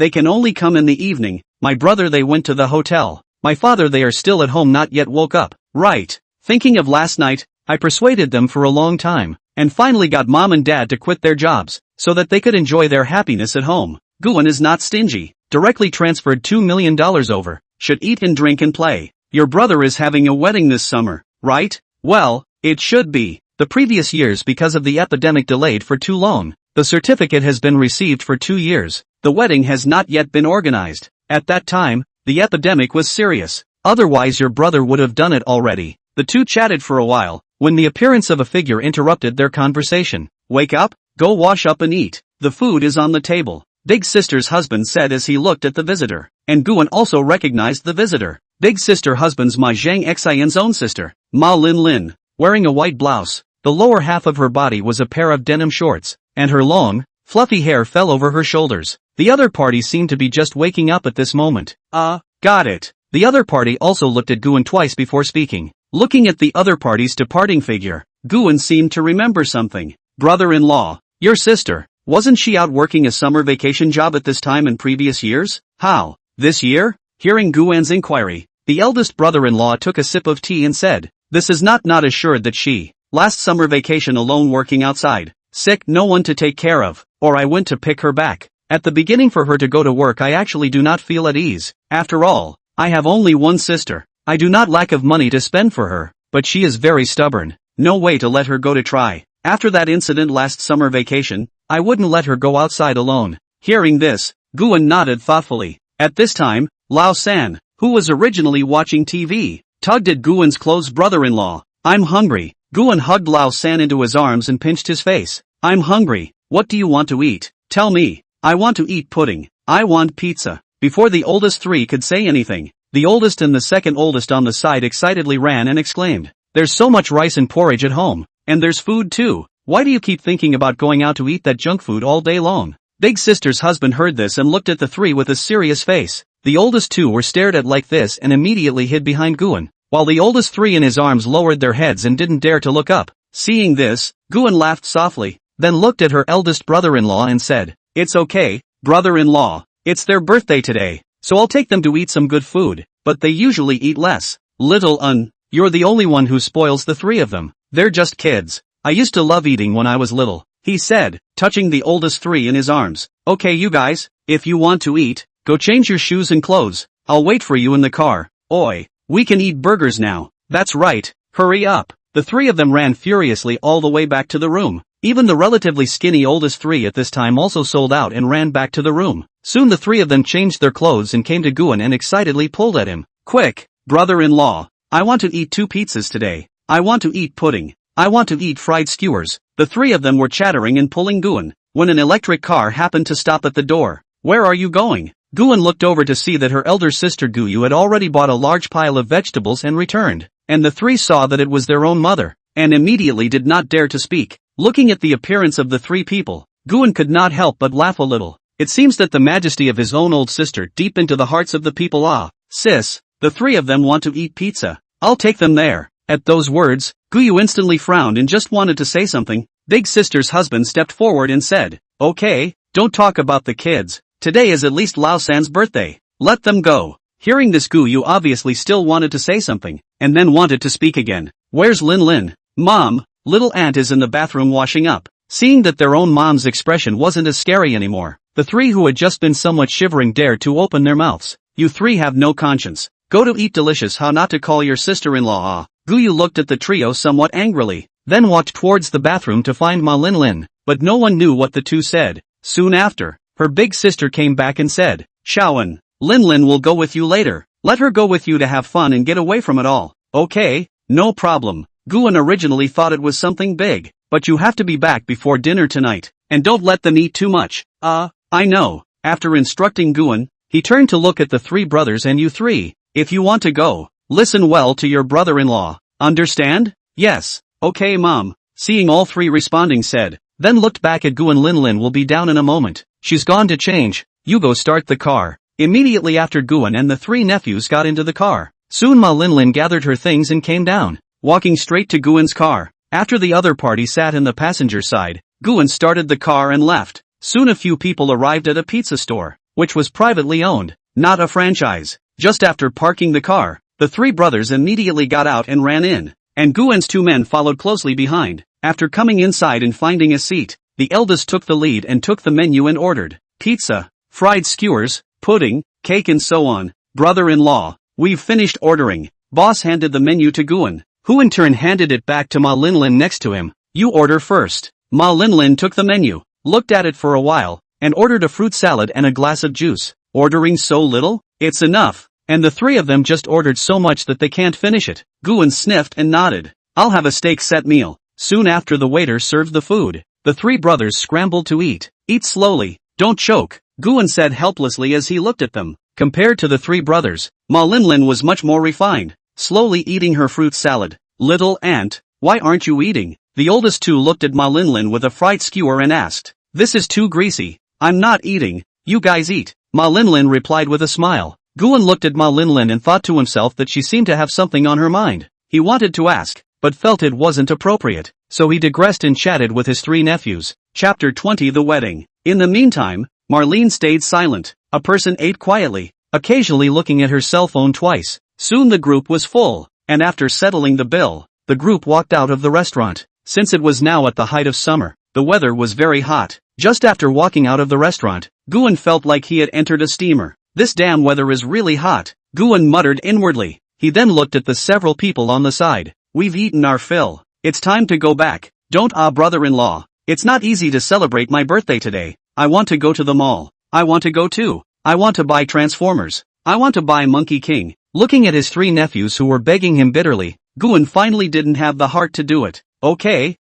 Speaker 1: can only come in the evening. My brother they went to the hotel. My father they are still at home not yet woke up. Right, thinking of last night, I persuaded them for a long time, and finally got mom and dad to quit their jobs, so that they could enjoy their happiness at home. Guan is not stingy, directly transferred $2 million over, should eat and drink and play. Your brother is having a wedding this summer, right? Well, it should be. The previous years because of the epidemic delayed for too long. The certificate has been received for 2 years. The wedding has not yet been organized. At that time, the epidemic was serious. Otherwise your brother would have done it already. The two chatted for a while, when the appearance of a figure interrupted their conversation. Wake up, go wash up and eat. The food is on the table, Big sister's husband said as he looked at the visitor. And Guan also recognized the visitor. Big sister husband's Ma Zhang Xian's own sister, Ma Lin Lin, wearing a white blouse. The lower half of her body was a pair of denim shorts, and her long, fluffy hair fell over her shoulders. The other party seemed to be just waking up at this moment. Got it. The other party also looked at Guan twice before speaking. Looking at the other party's departing figure, Guan seemed to remember something. Brother-in-law, your sister, wasn't she out working a summer vacation job at this time in previous years? How? This year? Hearing Guan's inquiry, the eldest brother-in-law took a sip of tea and said, this is not assured that she, last summer vacation alone working outside, sick, no one to take care of, or I went to pick her back. At the beginning for her to go to work I actually do not feel at ease. After all, I have only one sister. I do not lack of money to spend for her, but she is very stubborn. No way to let her go to try. After that incident last summer vacation, I wouldn't let her go outside alone. Hearing this, Guan nodded thoughtfully. At this time, Lao San, who was originally watching TV, tugged at Guan's close brother-in-law. I'm hungry. Guan hugged Lao San into his arms and pinched his face. I'm hungry. What do you want to eat? Tell me. I want to eat pudding. I want pizza. Before the oldest three could say anything, the oldest and the second oldest on the side excitedly ran and exclaimed, "There's so much rice and porridge at home. And there's food too. Why do you keep thinking about going out to eat that junk food all day long?" Big sister's husband heard this and looked at the three with a serious face. The oldest two were stared at like this and immediately hid behind Guan, while the oldest three in his arms lowered their heads and didn't dare to look up. Seeing this, Guan laughed softly, then looked at her eldest brother-in-law and said, "It's okay, brother-in-law. It's their birthday today, so I'll take them to eat some good food, but they usually eat less. You're the only one who spoils the three of them. They're just kids. I used to love eating when I was little," he said, touching the oldest three in his arms. "Okay you guys, if you want to eat, go change your shoes and clothes. I'll wait for you in the car. Oi, we can eat burgers now. That's right, hurry up." The three of them ran furiously all the way back to the room. Even the relatively skinny oldest three at this time also sold out and ran back to the room. Soon the three of them changed their clothes and came to Guan and excitedly pulled at him. "Quick, brother-in-law, I want to eat 2 pizzas today. I want to eat pudding. I want to eat fried skewers." The three of them were chattering and pulling Guan, when an electric car happened to stop at the door. "Where are you going?" Guan looked over to see that her elder sister Guyu had already bought a large pile of vegetables and returned, and the three saw that it was their own mother, and immediately did not dare to speak. Looking at the appearance of the three people, Guan could not help but laugh a little. It seems that the majesty of his own old sister deep into the hearts of the people. "Ah, sis, the three of them want to eat pizza. I'll take them there." At those words, Guyu instantly frowned and just wanted to say something. Big sister's husband stepped forward and said, "Okay, don't talk about the kids. Today is at least Lao San's birthday. Let them go." Hearing this, Guyu obviously still wanted to say something, and then wanted to speak again. "Where's Lin Lin?" "Mom, little aunt is in the bathroom washing up." Seeing that their own mom's expression wasn't as scary anymore, the three who had just been somewhat shivering dared to open their mouths. "You three have no conscience. Go to eat delicious. How not to call your sister-in-law ah." Guyu looked at the trio somewhat angrily, then walked towards the bathroom to find Ma Lin Lin, but no one knew what the two said. Soon after, her big sister came back and said, "Shaowen, Lin Lin will go with you later. Let her go with you to have fun and get away from it all." "Okay, no problem." Guan originally thought it was something big, "but you have to be back before dinner tonight, and don't let them eat too much." I know." After instructing Guan, he turned to look at the three brothers. "And you three, if you want to go, listen well to your brother-in-law. Understand?" "Yes, okay mom." Seeing all three responding said, then looked back at Guan. "Lin Lin will be down in a moment. She's gone to change. You go start the car." Immediately after, Guan and the three nephews got into the car. Soon Ma Lin Lin gathered her things and came down, walking straight to Guan's car. After the other party sat in the passenger side, Guan started the car and left. Soon a few people arrived at a pizza store, which was privately owned, not a franchise. Just after parking the car, the three brothers immediately got out and ran in, and Guan's 2 men followed closely behind. After coming inside and finding a seat, the eldest took the lead and took the menu and ordered pizza, fried skewers, pudding, cake and so on. "Brother-in-law, we've finished ordering." Boss handed the menu to Guan, who in turn handed it back to Ma Lin Lin next to him. "You order first." Ma Lin Lin took the menu, looked at it for a while, and ordered a fruit salad and a glass of juice. "Ordering so little? It's enough." And the three of them just ordered so much that they can't finish it. Guan sniffed and nodded. "I'll have a steak set meal." Soon after, the waiter served the food. The three brothers scrambled to eat. "Eat slowly, don't choke," Guan said helplessly as he looked at them. Compared to the three brothers, Ma Lin Lin was much more refined, slowly eating her fruit salad. "Little aunt, why aren't you eating?" The oldest two looked at Ma Lin Lin with a fried skewer and asked. "This is too greasy. I'm not eating. You guys eat." Ma Lin Lin replied with a smile. Guan looked at Ma Lin Lin and thought to himself that she seemed to have something on her mind. He wanted to ask, but felt it wasn't appropriate, so he digressed and chatted with his three nephews. Chapter 20: The Wedding. In the meantime, Marlene stayed silent. A person ate quietly, occasionally looking at her cell phone twice. Soon the group was full, and after settling the bill, the group walked out of the restaurant. Since it was now at the height of summer, the weather was very hot. Just after walking out of the restaurant, Guan felt like he had entered a steamer. "This damn weather is really hot," Guan muttered inwardly. He then looked at the several people on the side. "We've eaten our fill. It's time to go back." "Don't brother-in-law. It's not easy to celebrate my birthday today. I want to go to the mall. I want to go too. I want to buy Transformers. I want to buy Monkey King." Looking at his three nephews who were begging him bitterly, Guan finally didn't have the heart to do it. Okay,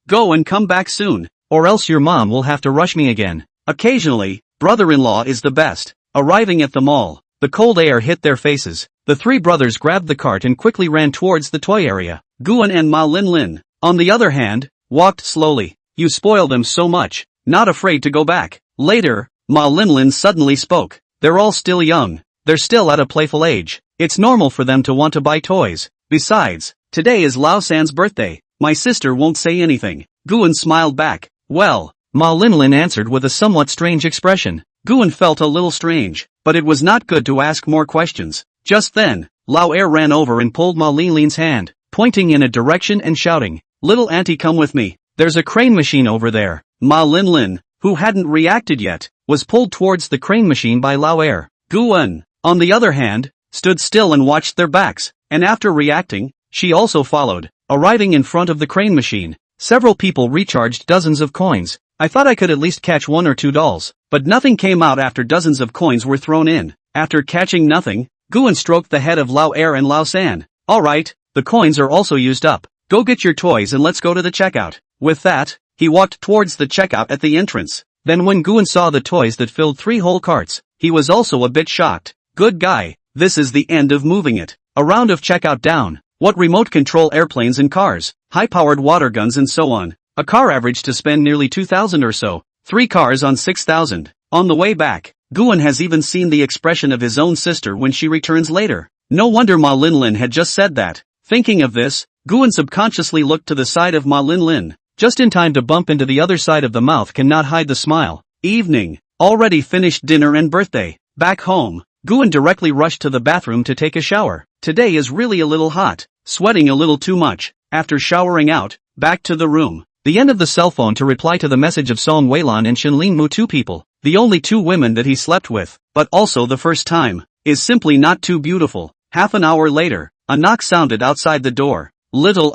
Speaker 1: go and come back soon, or else your mom will have to rush me again." Occasionally, brother-in-law is the best. Arriving at the mall, the cold air hit their faces. The three brothers grabbed the cart and quickly ran towards the toy area. Guan and Ma Linlin, on the other hand, walked slowly. You spoil them so much, not afraid to go back. Later, Ma Linlin suddenly spoke. They're all still young. They're still at a playful age. It's normal for them to want to buy toys. Besides, today is Lao San's birthday. My sister won't say anything. Guan smiled back. Well, Ma Linlin answered with a somewhat strange expression. Guan felt a little strange, but it was not good to ask more questions. Just then, Lao Er ran over and pulled Ma Linlin's hand, pointing in a direction and shouting, "Little auntie, come with me. There's a crane machine over there." Ma Linlin, who hadn't reacted yet, was pulled towards the crane machine by Lao Er. Guan, on the other hand, stood still and watched their backs, and after reacting, she also followed. Arriving in front of the crane machine, several people recharged dozens of coins. I thought I could at least catch one or two dolls, but nothing came out after dozens of coins were thrown in. After catching nothing, Guan stroked the head of Lao Er and Lao San. Alright, the coins are also used up. Go get your toys and let's go to the checkout. With that, he walked towards the checkout at the entrance. Then when Guan saw the toys that filled 3 whole carts, he was also a bit shocked. Good guy, this is the end of moving it. A round of checkout down. What remote control airplanes and cars, high-powered water guns and so on. A car averaged to spend nearly 2,000 or so. 3 cars on 6,000. On the way back, Guan has even seen the expression of his own sister when she returns later. No wonder Ma Linlin had just said that. Thinking of this, Guan subconsciously looked to the side of Ma Linlin, just in time to bump into the other side of the mouth cannot hide the smile. Evening. Already finished dinner and birthday. Back home, Guan directly rushed to the bathroom to take a shower. Today is really a little hot, sweating a little too much. After showering out, back to the room. The end of the cell phone to reply to the message of Song Weilan and Shinlin Mu, 2 people, the only 2 women that he slept with, but also the first time, is simply not too beautiful. Half an hour later, a knock sounded outside the door. Little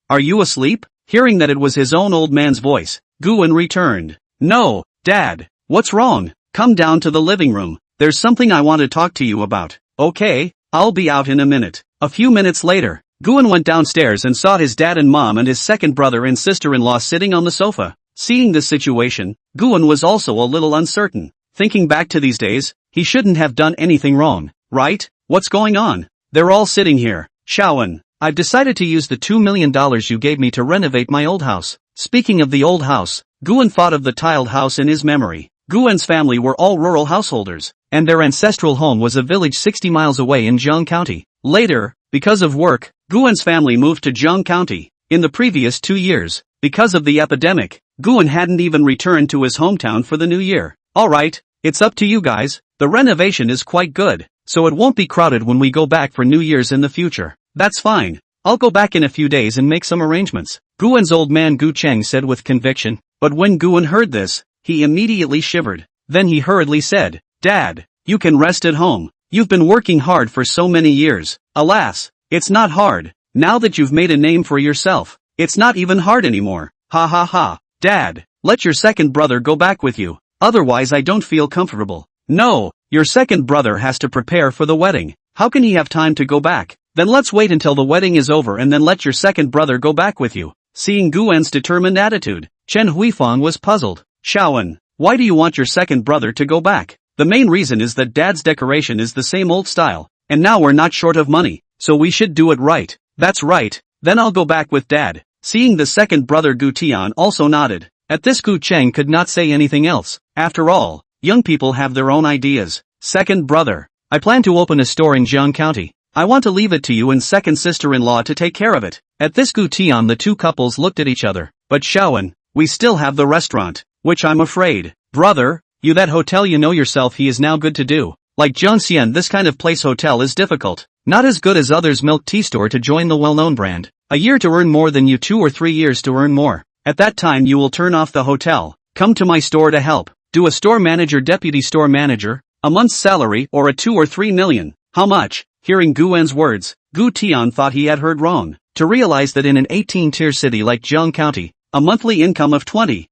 Speaker 1: are you asleep? Hearing that it was his own old man's voice, Guan returned. No, Dad, what's wrong? Come down to the living room. There's something I want to talk to you about. Okay, I'll be out in a minute. A few minutes later, Guan went downstairs and saw his dad and mom and his second brother and sister-in-law sitting on the sofa. Seeing this situation, Guan was also a little uncertain. Thinking back to these days, he shouldn't have done anything wrong, right? What's going on? They're all sitting here. Shawan, I've decided to use the $2 million you gave me to renovate my old house. Speaking of the old house, Guan thought of the tiled house in his memory. Guan's family were all rural householders, and their ancestral home was a village 60 miles away in Zheng County. Later, because of work, Guan's family moved to Zheng County. In the previous 2 years, because of the epidemic, Guan hadn't even returned to his hometown for the new year. Alright, it's up to you guys. The renovation is quite good, so it won't be crowded when we go back for New Year's in the future. That's fine. I'll go back in a few days and make some arrangements, Guan's old man Gu Cheng said with conviction. But when Guan heard this, he immediately shivered. Then he hurriedly said, Dad, you can rest at home. You've been working hard for so many years. Alas, it's not hard. Now that you've made a name for yourself, it's not even hard anymore. Ha ha ha. Dad, let your second brother go back with you. Otherwise I don't feel comfortable. No, your second brother has to prepare for the wedding. How can he have time to go back? Then let's wait until the wedding is over and then let your second brother go back with you. Seeing Guan's determined attitude, Chen Huifang was puzzled. Shawan, why do you want your second brother to go back? The main reason is that Dad's decoration is the same old style, and now we're not short of money, so we should do it right. That's right, then I'll go back with Dad. Seeing the second brother Gu Tian also nodded. At this Gu Cheng could not say anything else. After all, young people have their own ideas. Second brother, I plan to open a store in Zheng County. I want to leave it to you and second sister-in-law to take care of it. At this Gu Tian the 2 couples looked at each other. But Shawan, we still have the restaurant, which I'm afraid. Brother, you that hotel you know yourself he is now good to do. Like Zhongxian this kind of place hotel is difficult. Not as good as others milk tea store to join the well-known brand. A year to earn more than you 2 or 3 years to earn more. At that time you will turn off the hotel. Come to my store to help. Do a store manager deputy store manager, a month's salary or a 2 or 3 million. How much? Hearing Guan's words, Gu Tian thought he had heard wrong. To realize that in an 18-tier city like Zheng County, a monthly income of 20,000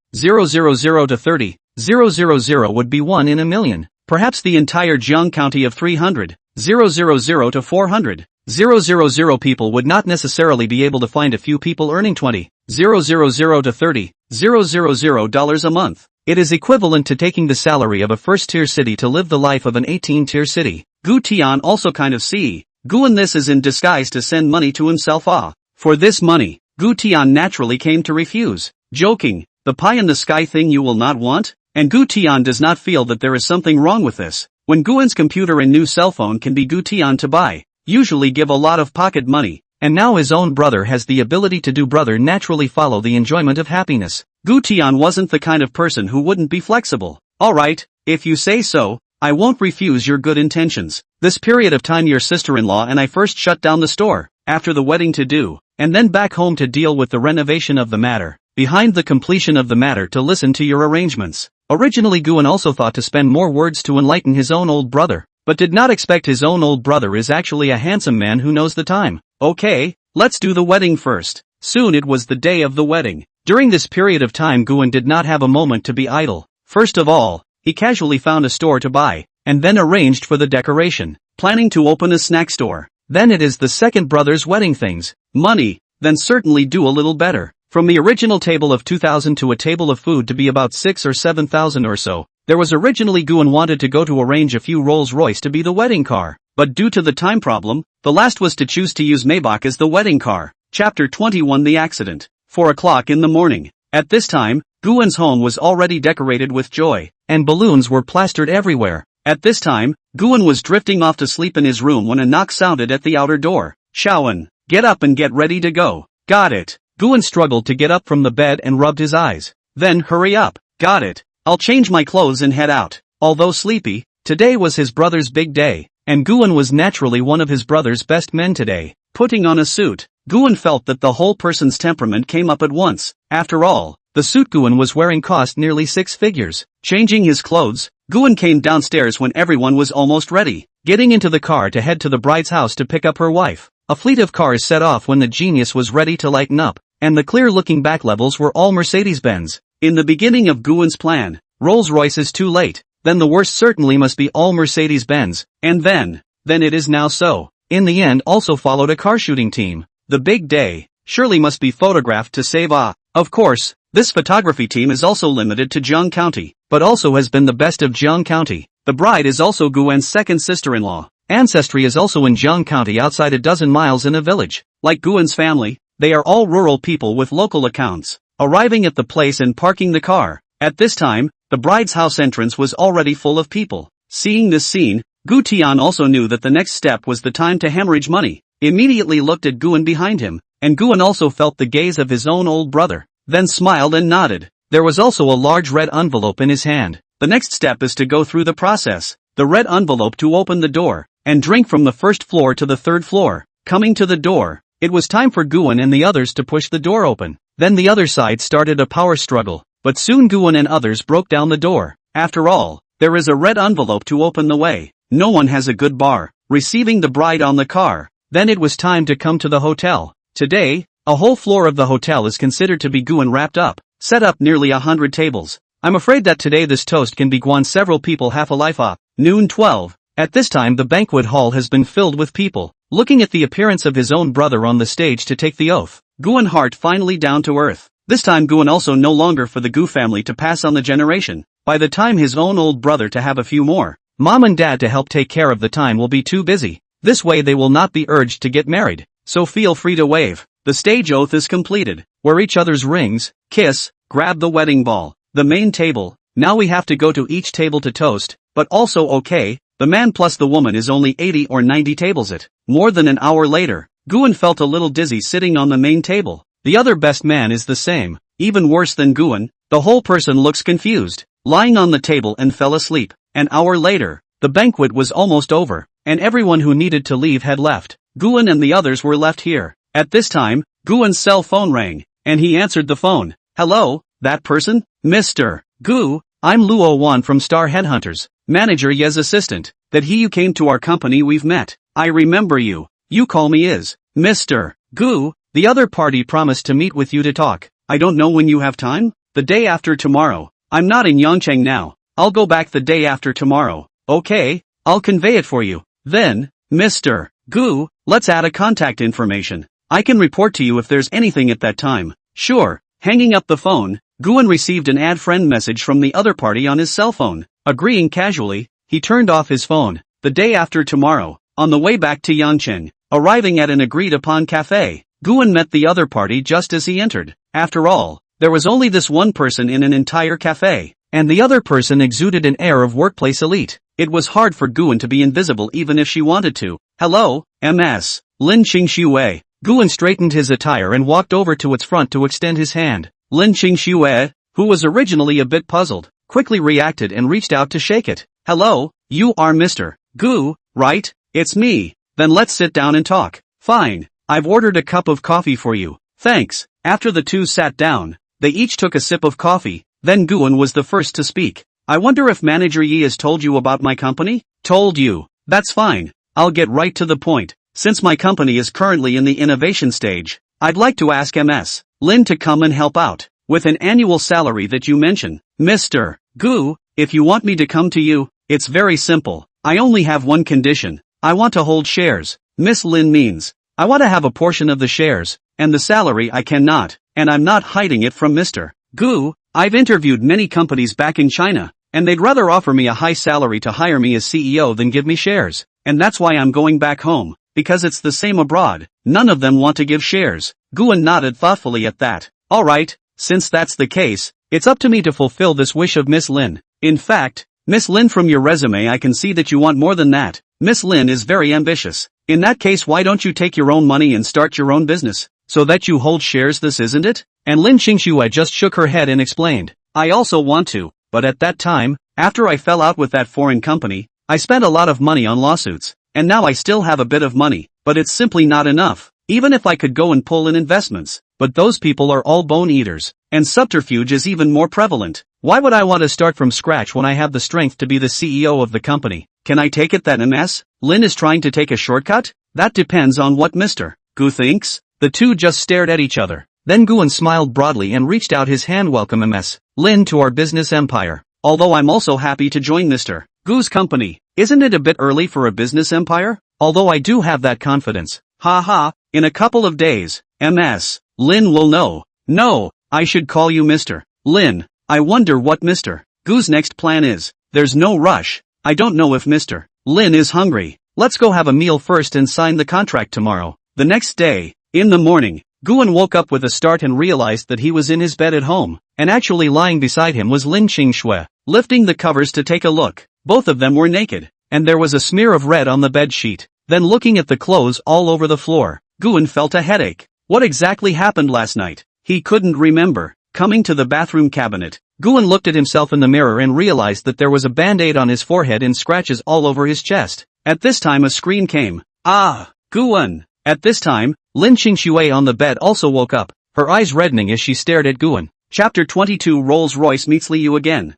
Speaker 1: to 30,000 would be 1 in a million. Perhaps the entire Zheng County of 300,000 to 400,000 people would not necessarily be able to find a few people earning 20,000 to 30,000 dollars a month. It is equivalent to taking the salary of a first-tier city to live the life of an 18-tier city. Gu Tian also kind of see. Guan this is in disguise to send money to himself. For this money, Gu Tian naturally came to refuse, joking, the pie in the sky thing you will not want? And Gu Tian does not feel that there is something wrong with this. When Guan's computer and new cell phone can be Gu Tian to buy, usually give a lot of pocket money, and now his own brother has the ability to do brother naturally follow the enjoyment of happiness. Gu Tian wasn't the kind of person who wouldn't be flexible. Alright, if you say so, I won't refuse your good intentions. This period of time your sister-in-law and I first shut down the store, after the wedding to do, and then back home to deal with the renovation of the matter, behind the completion of the matter to listen to your arrangements. Originally Guan also thought to spend more words to enlighten his own old brother, but did not expect his own old brother is actually a handsome man who knows the time. Okay, let's do the wedding first. Soon it was the day of the wedding. During this period of time Guan did not have a moment to be idle. First of all, he casually found a store to buy, and then arranged for the decoration, planning to open a snack store. Then it is the second brother's wedding things. Money, then certainly do a little better. From the original table of 2,000 to a table of food to be about 6 or 7,000 or so. There was originally Guan wanted to go to arrange a few Rolls-Royce to be the wedding car, but due to the time problem, the last was to choose to use Maybach as the wedding car. Chapter 21 The Accident. 4 o'clock in the morning. At this time, Guan's home was already decorated with joy, and balloons were plastered everywhere. At this time, Guan was drifting off to sleep in his room when a knock sounded at the outer door. Shaoan, get up and get ready to go. Got it. Guan struggled to get up from the bed and rubbed his eyes. Then hurry up. Got it. I'll change my clothes and head out. Although sleepy, today was his brother's big day, and Guan was naturally one of his brother's best men today. Putting on a suit, Guan felt that the whole person's temperament came up at once. After all, the suit Guan was wearing cost nearly 6 figures. Changing his clothes, Guan came downstairs when everyone was almost ready, getting into the car to head to the bride's house to pick up her wife. A fleet of cars set off when the genius was ready to lighten up, and the clear-looking back levels were all Mercedes-Benz. In the beginning of Guan's plan, Rolls-Royce is too late, then the worst certainly must be all Mercedes-Benz, and then it is now so. In the end also followed a car shooting team. The big day, surely must be photographed to save Of course, this photography team is also limited to Jiang County, but also has been the best of Jiang County. The bride is also Guan's second sister-in-law. Ancestry is also in Jiang County outside a dozen miles in a village. Like Guan's family, they are all rural people with local accounts. Arriving at the place and parking the car. At this time, the bride's house entrance was already full of people. Seeing this scene, Gu Tian also knew that the next step was the time to hemorrhage money. Immediately looked at Guan behind him, and Guan also felt the gaze of his own old brother, then smiled and nodded. There was also a large red envelope in his hand. The next step is to go through the process. The red envelope to open the door, and drink from the first floor to the third floor. Coming to the door, it was time for Guan and the others to push the door open. Then the other side started a power struggle, but soon Guan and others broke down the door. After all, there is a red envelope to open the way. No one has a good bar. Receiving the bride on the car, then it was time to come to the hotel. Today, a whole floor of the hotel is considered to be Guan wrapped up, set up nearly 100 tables. I'm afraid that today this toast can be Guan several people half a life up. Noon 12. At this time the banquet hall has been filled with people, looking at the appearance of his own brother on the stage to take the oath. Guan heart finally down to earth. This time Guan also no longer for the Gu family to pass on the generation. By the time his own old brother to have a few more, mom and dad to help take care of the time will be too busy. This way they will not be urged to get married, so feel free to wave. The stage oath is completed. Wear each other's rings, kiss, grab the wedding ball. The main table, now we have to go to each table to toast, but also okay, the man plus the woman is only 80 or 90 tables it. More than an hour later, Guan felt a little dizzy sitting on the main table. The other best man is the same, even worse than Guan. The whole person looks confused, lying on the table and fell asleep. An hour later, the banquet was almost over, and everyone who needed to leave had left. Guan and the others were left here. At this time, Guan's cell phone rang, and he answered the phone. Hello, that person? Mr. Gu, I'm Luo Wan from Star Headhunters, manager Ye's assistant. That you came to our company we've met. I remember you. You call me is Mr. Gu. The other party promised to meet with you to talk. I don't know when you have time? The day after tomorrow. I'm not in Yangcheng now. I'll go back the day after tomorrow. Okay, I'll convey it for you. Then, Mr. Gu, let's add a contact information. I can report to you if there's anything at that time. Sure. Hanging up the phone, Guan received an add friend message from the other party on his cell phone. Agreeing casually, he turned off his phone. The day after tomorrow, on the way back to Yangcheng, arriving at an agreed-upon cafe, Guan met the other party just as he entered. After all, there was only this one person in an entire cafe, and the other person exuded an air of workplace elite. It was hard for Guan to be invisible even if she wanted to. Hello, MS. Lin Qingxue. Guan straightened his attire and walked over to its front to extend his hand. Lin Qingxue, who was originally a bit puzzled, quickly reacted and reached out to shake it. Hello, you are Mr. Gu, right? It's me. Then let's sit down and talk. Fine. I've ordered a cup of coffee for you. Thanks. After the two sat down, they each took a sip of coffee. Then Guan was the first to speak. I wonder if Manager Yi has told you about my company? Told you. That's fine. I'll get right to the point. Since my company is currently in the innovation stage, I'd like to ask MS. Lin to come and help out. With an annual salary that you mention. Mr. Gu, if you want me to come to you, it's very simple. I only have one condition. I want to hold shares. Miss Lin means, I want to have a portion of the shares, and the salary I cannot, and I'm not hiding it from Mr. Gu. I've interviewed many companies back in China, and they'd rather offer me a high salary to hire me as CEO than give me shares, and that's why I'm going back home, because it's the same abroad. None of them want to give shares. Guan nodded thoughtfully at that. Alright, since that's the case, it's up to me to fulfill this wish of Miss Lin. In fact, Miss Lin, from your resume I can see that you want more than that. Miss Lin is very ambitious. In that case, why don't you take your own money and start your own business, so that you hold shares, this isn't it? And Lin Qingxue just shook her head and explained. I also want to, but at that time, after I fell out with that foreign company, I spent a lot of money on lawsuits, and now I still have a bit of money, but it's simply not enough. Even if I could go and pull in investments, but those people are all bone eaters, and subterfuge is even more prevalent. Why would I want to start from scratch when I have the strength to be the CEO of the company? Can I take it that MS. Lin is trying to take a shortcut? That depends on what Mr. Gu thinks. The two just stared at each other. Then Guan smiled broadly and reached out his hand. Welcome MS. Lin to our business empire. Although I'm also happy to join Mr. Gu's company. Isn't it a bit early for a business empire? Although I do have that confidence. Haha, in a couple of days, MS. Lin will know. No, I should call you Mr. Lin. I wonder what Mr. Gu's next plan is. There's no rush. I don't know if Mr. Lin is hungry. Let's go have a meal first and sign the contract tomorrow. The next day, in the morning, Guan woke up with a start and realized that he was in his bed at home, and actually lying beside him was Lin Qingxue. Lifting the covers to take a look, both of them were naked, and there was a smear of red on the bed sheet. Then looking at the clothes all over the floor, Guan felt a headache. What exactly happened last night? He couldn't remember. Coming to the bathroom cabinet, Guan looked at himself in the mirror and realized that there was a band-aid on his forehead and scratches all over his chest. At this time a scream came. Ah! Guan! At this time, Lin Qingxue on the bed also woke up, her eyes reddening as she stared at Guan. Chapter 22 Rolls-Royce meets Liu again.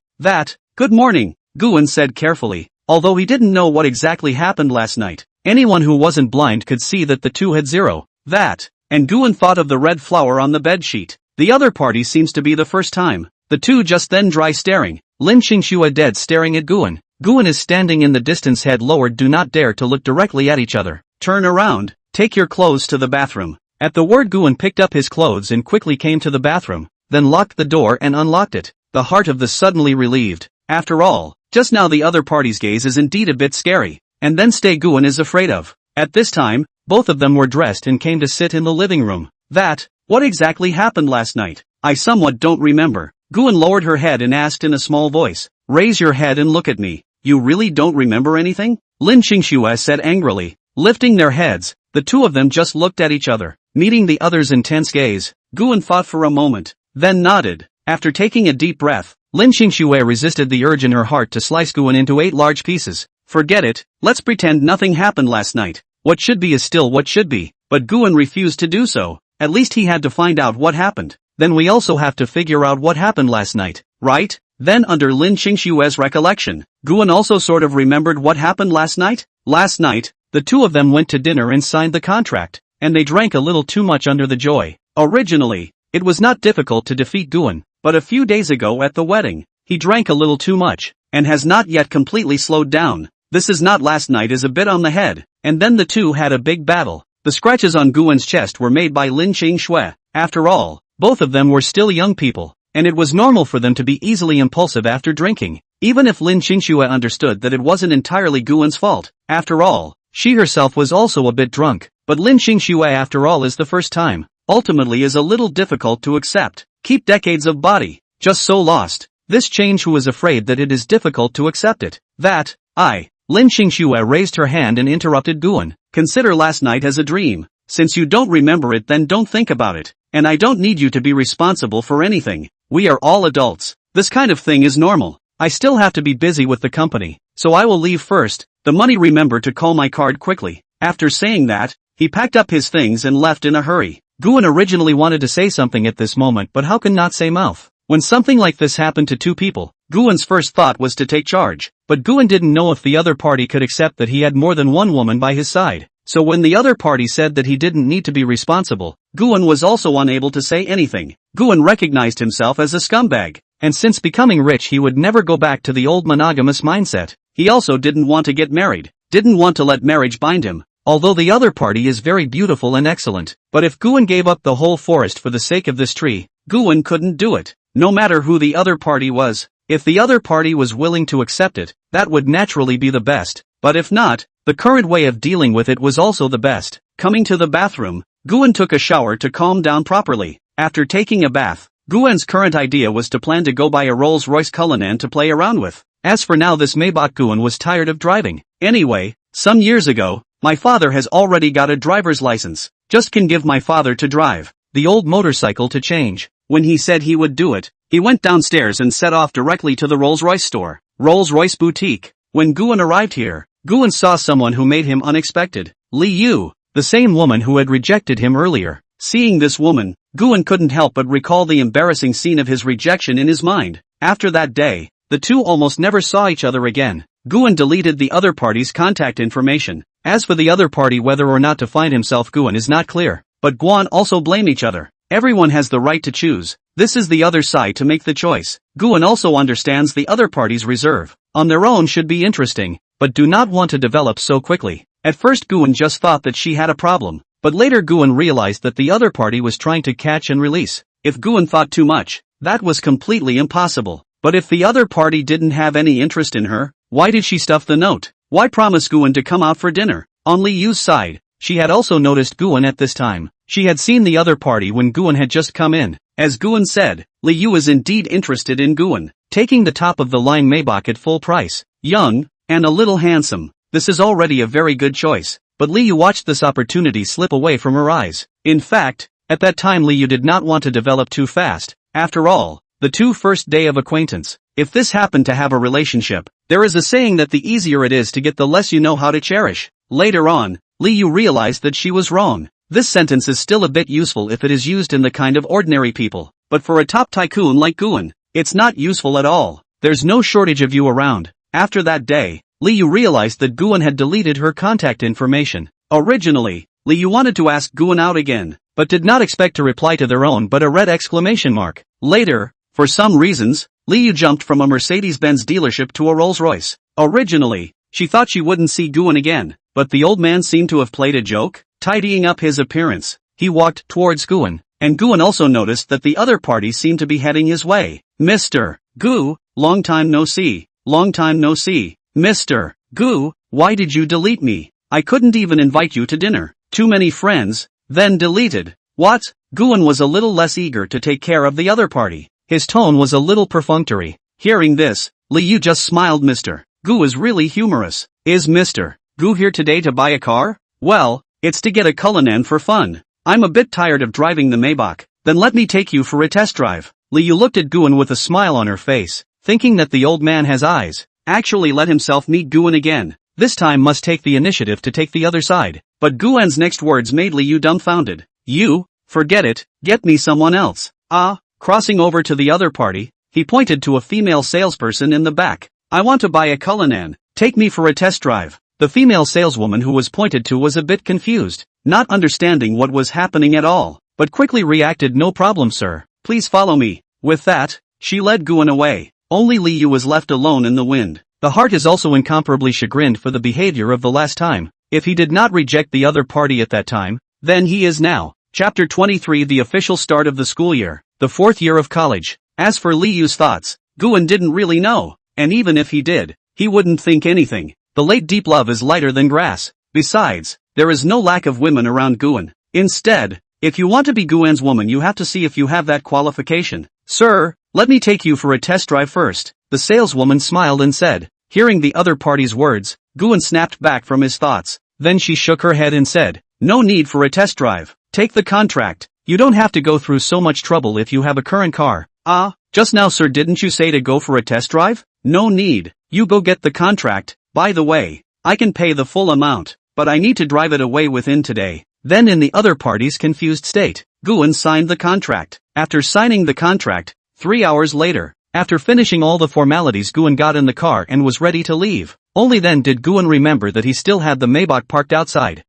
Speaker 1: Good morning, Guan said carefully, although he didn't know what exactly happened last night. Anyone who wasn't blind could see that the two had zero. And Guan thought of the red flower on the bed sheet. The other party seems to be the first time. The two just then dry staring. Lin Qingxue dead staring at Guan. Guan is standing in the distance, head lowered, do not dare to look directly at each other. Turn around, take your clothes to the bathroom. At the word Guan picked up his clothes and quickly came to the bathroom, then locked the door and unlocked it. The heart of the suddenly relieved. After all, just now the other party's gaze is indeed a bit scary. And then stay Guan is afraid of. At this time, both of them were dressed and came to sit in the living room. What exactly happened last night? I somewhat don't remember. Guan lowered her head and asked in a small voice. Raise your head and look at me. You really don't remember anything? Lin Qingxue said angrily. Lifting their heads, the two of them just looked at each other, meeting the other's intense gaze. Guan thought for a moment, then nodded. After taking a deep breath, Lin Qingxue resisted the urge in her heart to slice Guan into 8 large pieces. Forget it, let's pretend nothing happened last night. What should be is still what should be. But Guan refused to do so. At least he had to find out what happened. Then we also have to figure out what happened last night, right? Then under Lin Qingxue's recollection, Guan also sort of remembered what happened last night. Last night, the two of them went to dinner and signed the contract, and they drank a little too much under the joy. Originally, it was not difficult to defeat Guan, but a few days ago at the wedding, he drank a little too much, and has not yet completely slowed down. This is not last night is a bit on the head, and then the two had a big battle. The scratches on Guan's chest were made by Lin Qingxue. After all, both of them were still young people. and it was normal for them to be easily impulsive after drinking. Even if Lin Qingxue understood that it wasn't entirely Guan's fault. After all, she herself was also a bit drunk, but Lin Qingxue after all is the first time, ultimately is a little difficult to accept. Keep decades of body, just so lost. This change who is afraid that it is difficult to accept it. Lin Qingxue raised her hand and interrupted Guan. Consider last night as a dream. Since you don't remember it, then don't think about it. And I don't need you to be responsible for anything. We are all adults. This kind of thing is normal. I still have to be busy with the company, so I will leave first. The money, remember to call my card quickly. After saying that, he packed up his things and left in a hurry. Guan originally wanted to say something at this moment, but how can not say mouth? When something like this happened to two people, Guan's first thought was to take charge. But Guan didn't know if the other party could accept that he had more than one woman by his side. So when the other party said that he didn't need to be responsible, Guan was also unable to say anything. Guan recognized himself as a scumbag, and since becoming rich he would never go back to the old monogamous mindset. He also didn't want to get married, didn't want to let marriage bind him. Although the other party is very beautiful and excellent, but if Guan gave up the whole forest for the sake of this tree, Guan couldn't do it. No matter who the other party was, if the other party was willing to accept it, that would naturally be the best. But if not, the current way of dealing with it was also the best. Coming to the bathroom, Guan took a shower to calm down properly. After taking a bath, Guan's current idea was to plan to go buy a Rolls-Royce Cullinan to play around with. As for now, this Maybach Guan was tired of driving. Anyway, some years ago, my father has already got a driver's license. Just can give my father to drive the old motorcycle to change. When he said he would do it, he went downstairs and set off directly to the Rolls-Royce store, Rolls-Royce boutique. When Guan arrived here, Guan saw someone who made him unexpected. Li Yu, the same woman who had rejected him earlier. Seeing this woman, Guan couldn't help but recall the embarrassing scene of his rejection in his mind. After that day, the two almost never saw each other again. Guan deleted the other party's contact information. As for the other party, whether or not to find himself, Guan is not clear. But Guan also blame each other. Everyone has the right to choose. This is the other side to make the choice. Guan also understands the other party's reserve. On their own should be interesting, but do not want to develop so quickly. At first Guan just thought that she had a problem, but later Guan realized that the other party was trying to catch and release. If Guan thought too much, that was completely impossible. But if the other party didn't have any interest in her, why did she stuff the note? Why promise Guan to come out for dinner? On Li Yu's side, she had also noticed Guan at this time. She had seen the other party when Guan had just come in. As Guan said, Li Yu is indeed interested in Guan, taking the top-of-the-line Maybach at full price. Young, and a little handsome, this is already a very good choice. But Li Yu watched this opportunity slip away from her eyes. In fact, at that time Li Yu did not want to develop too fast. After all, the two first day of acquaintance. If this happened to have a relationship, there is a saying that the easier it is to get, the less you know how to cherish. Later on, Li Yu realized that she was wrong. This sentence is still a bit useful if it is used in the kind of ordinary people, but for a top tycoon like Guan, it's not useful at all. There's no shortage of you around. After that day, Li Yu realized that Guan had deleted her contact information. Originally, Li Yu wanted to ask Guan out again, but did not expect to reply to their own but a red exclamation mark. Later, for some reasons, Li Yu jumped from a Mercedes-Benz dealership to a Rolls-Royce. Originally, she thought she wouldn't see Guan again, but the old man seemed to have played a joke. Tidying up his appearance, he walked towards Guan, and Guan also noticed that the other party seemed to be heading his way. Mr. Gu, long time no see, long time no see. Mr. Gu, why did you delete me? I couldn't even invite you to dinner. Too many friends, then deleted. What? Guan was a little less eager to take care of the other party. His tone was a little perfunctory. Hearing this, Li Yu just smiled. Mr. Gu is really humorous. Is Mr. Gu here today to buy a car? Well, it's to get a Cullinan for fun. I'm a bit tired of driving the Maybach. Then let me take you for a test drive. Li Yu looked at Guan with a smile on her face, thinking that the old man has eyes. Actually let himself meet Guan again. This time must take the initiative to take the other side. But Guan's next words made Li Yu dumbfounded. You, forget it, get me someone else. Crossing over to the other party, he pointed to a female salesperson in the back. I want to buy a Cullinan. Take me for a test drive. The female saleswoman who was pointed to was a bit confused, not understanding what was happening at all, but quickly reacted. No problem, sir. Please follow me. With that, she led Guan away. Only Li Yu was left alone in the wind. The heart is also incomparably chagrined for the behavior of the last time. If he did not reject the other party at that time, then he is now. Chapter 23, the official start of the school year, the fourth year of college. As for Liu's thoughts, Guan didn't really know, and even if he did, he wouldn't think anything. The late deep love is lighter than grass. Besides, there is no lack of women around Guan. Instead, if you want to be Guan's woman, you have to see if you have that qualification. Sir, let me take you for a test drive first, the saleswoman smiled and said. Hearing the other party's words, Guan snapped back from his thoughts. Then she shook her head and said, no need for a test drive. Take the contract. You don't have to go through so much trouble if you have a current car. Just now, sir, didn't you say to go for a test drive? No need. You go get the contract. By the way, I can pay the full amount, but I need to drive it away within today. Then in the other party's confused state, Guan signed the contract. After signing the contract, 3 hours later, after finishing all the formalities, Guan got in the car and was ready to leave. Only then did Guan remember that he still had the Maybach parked outside.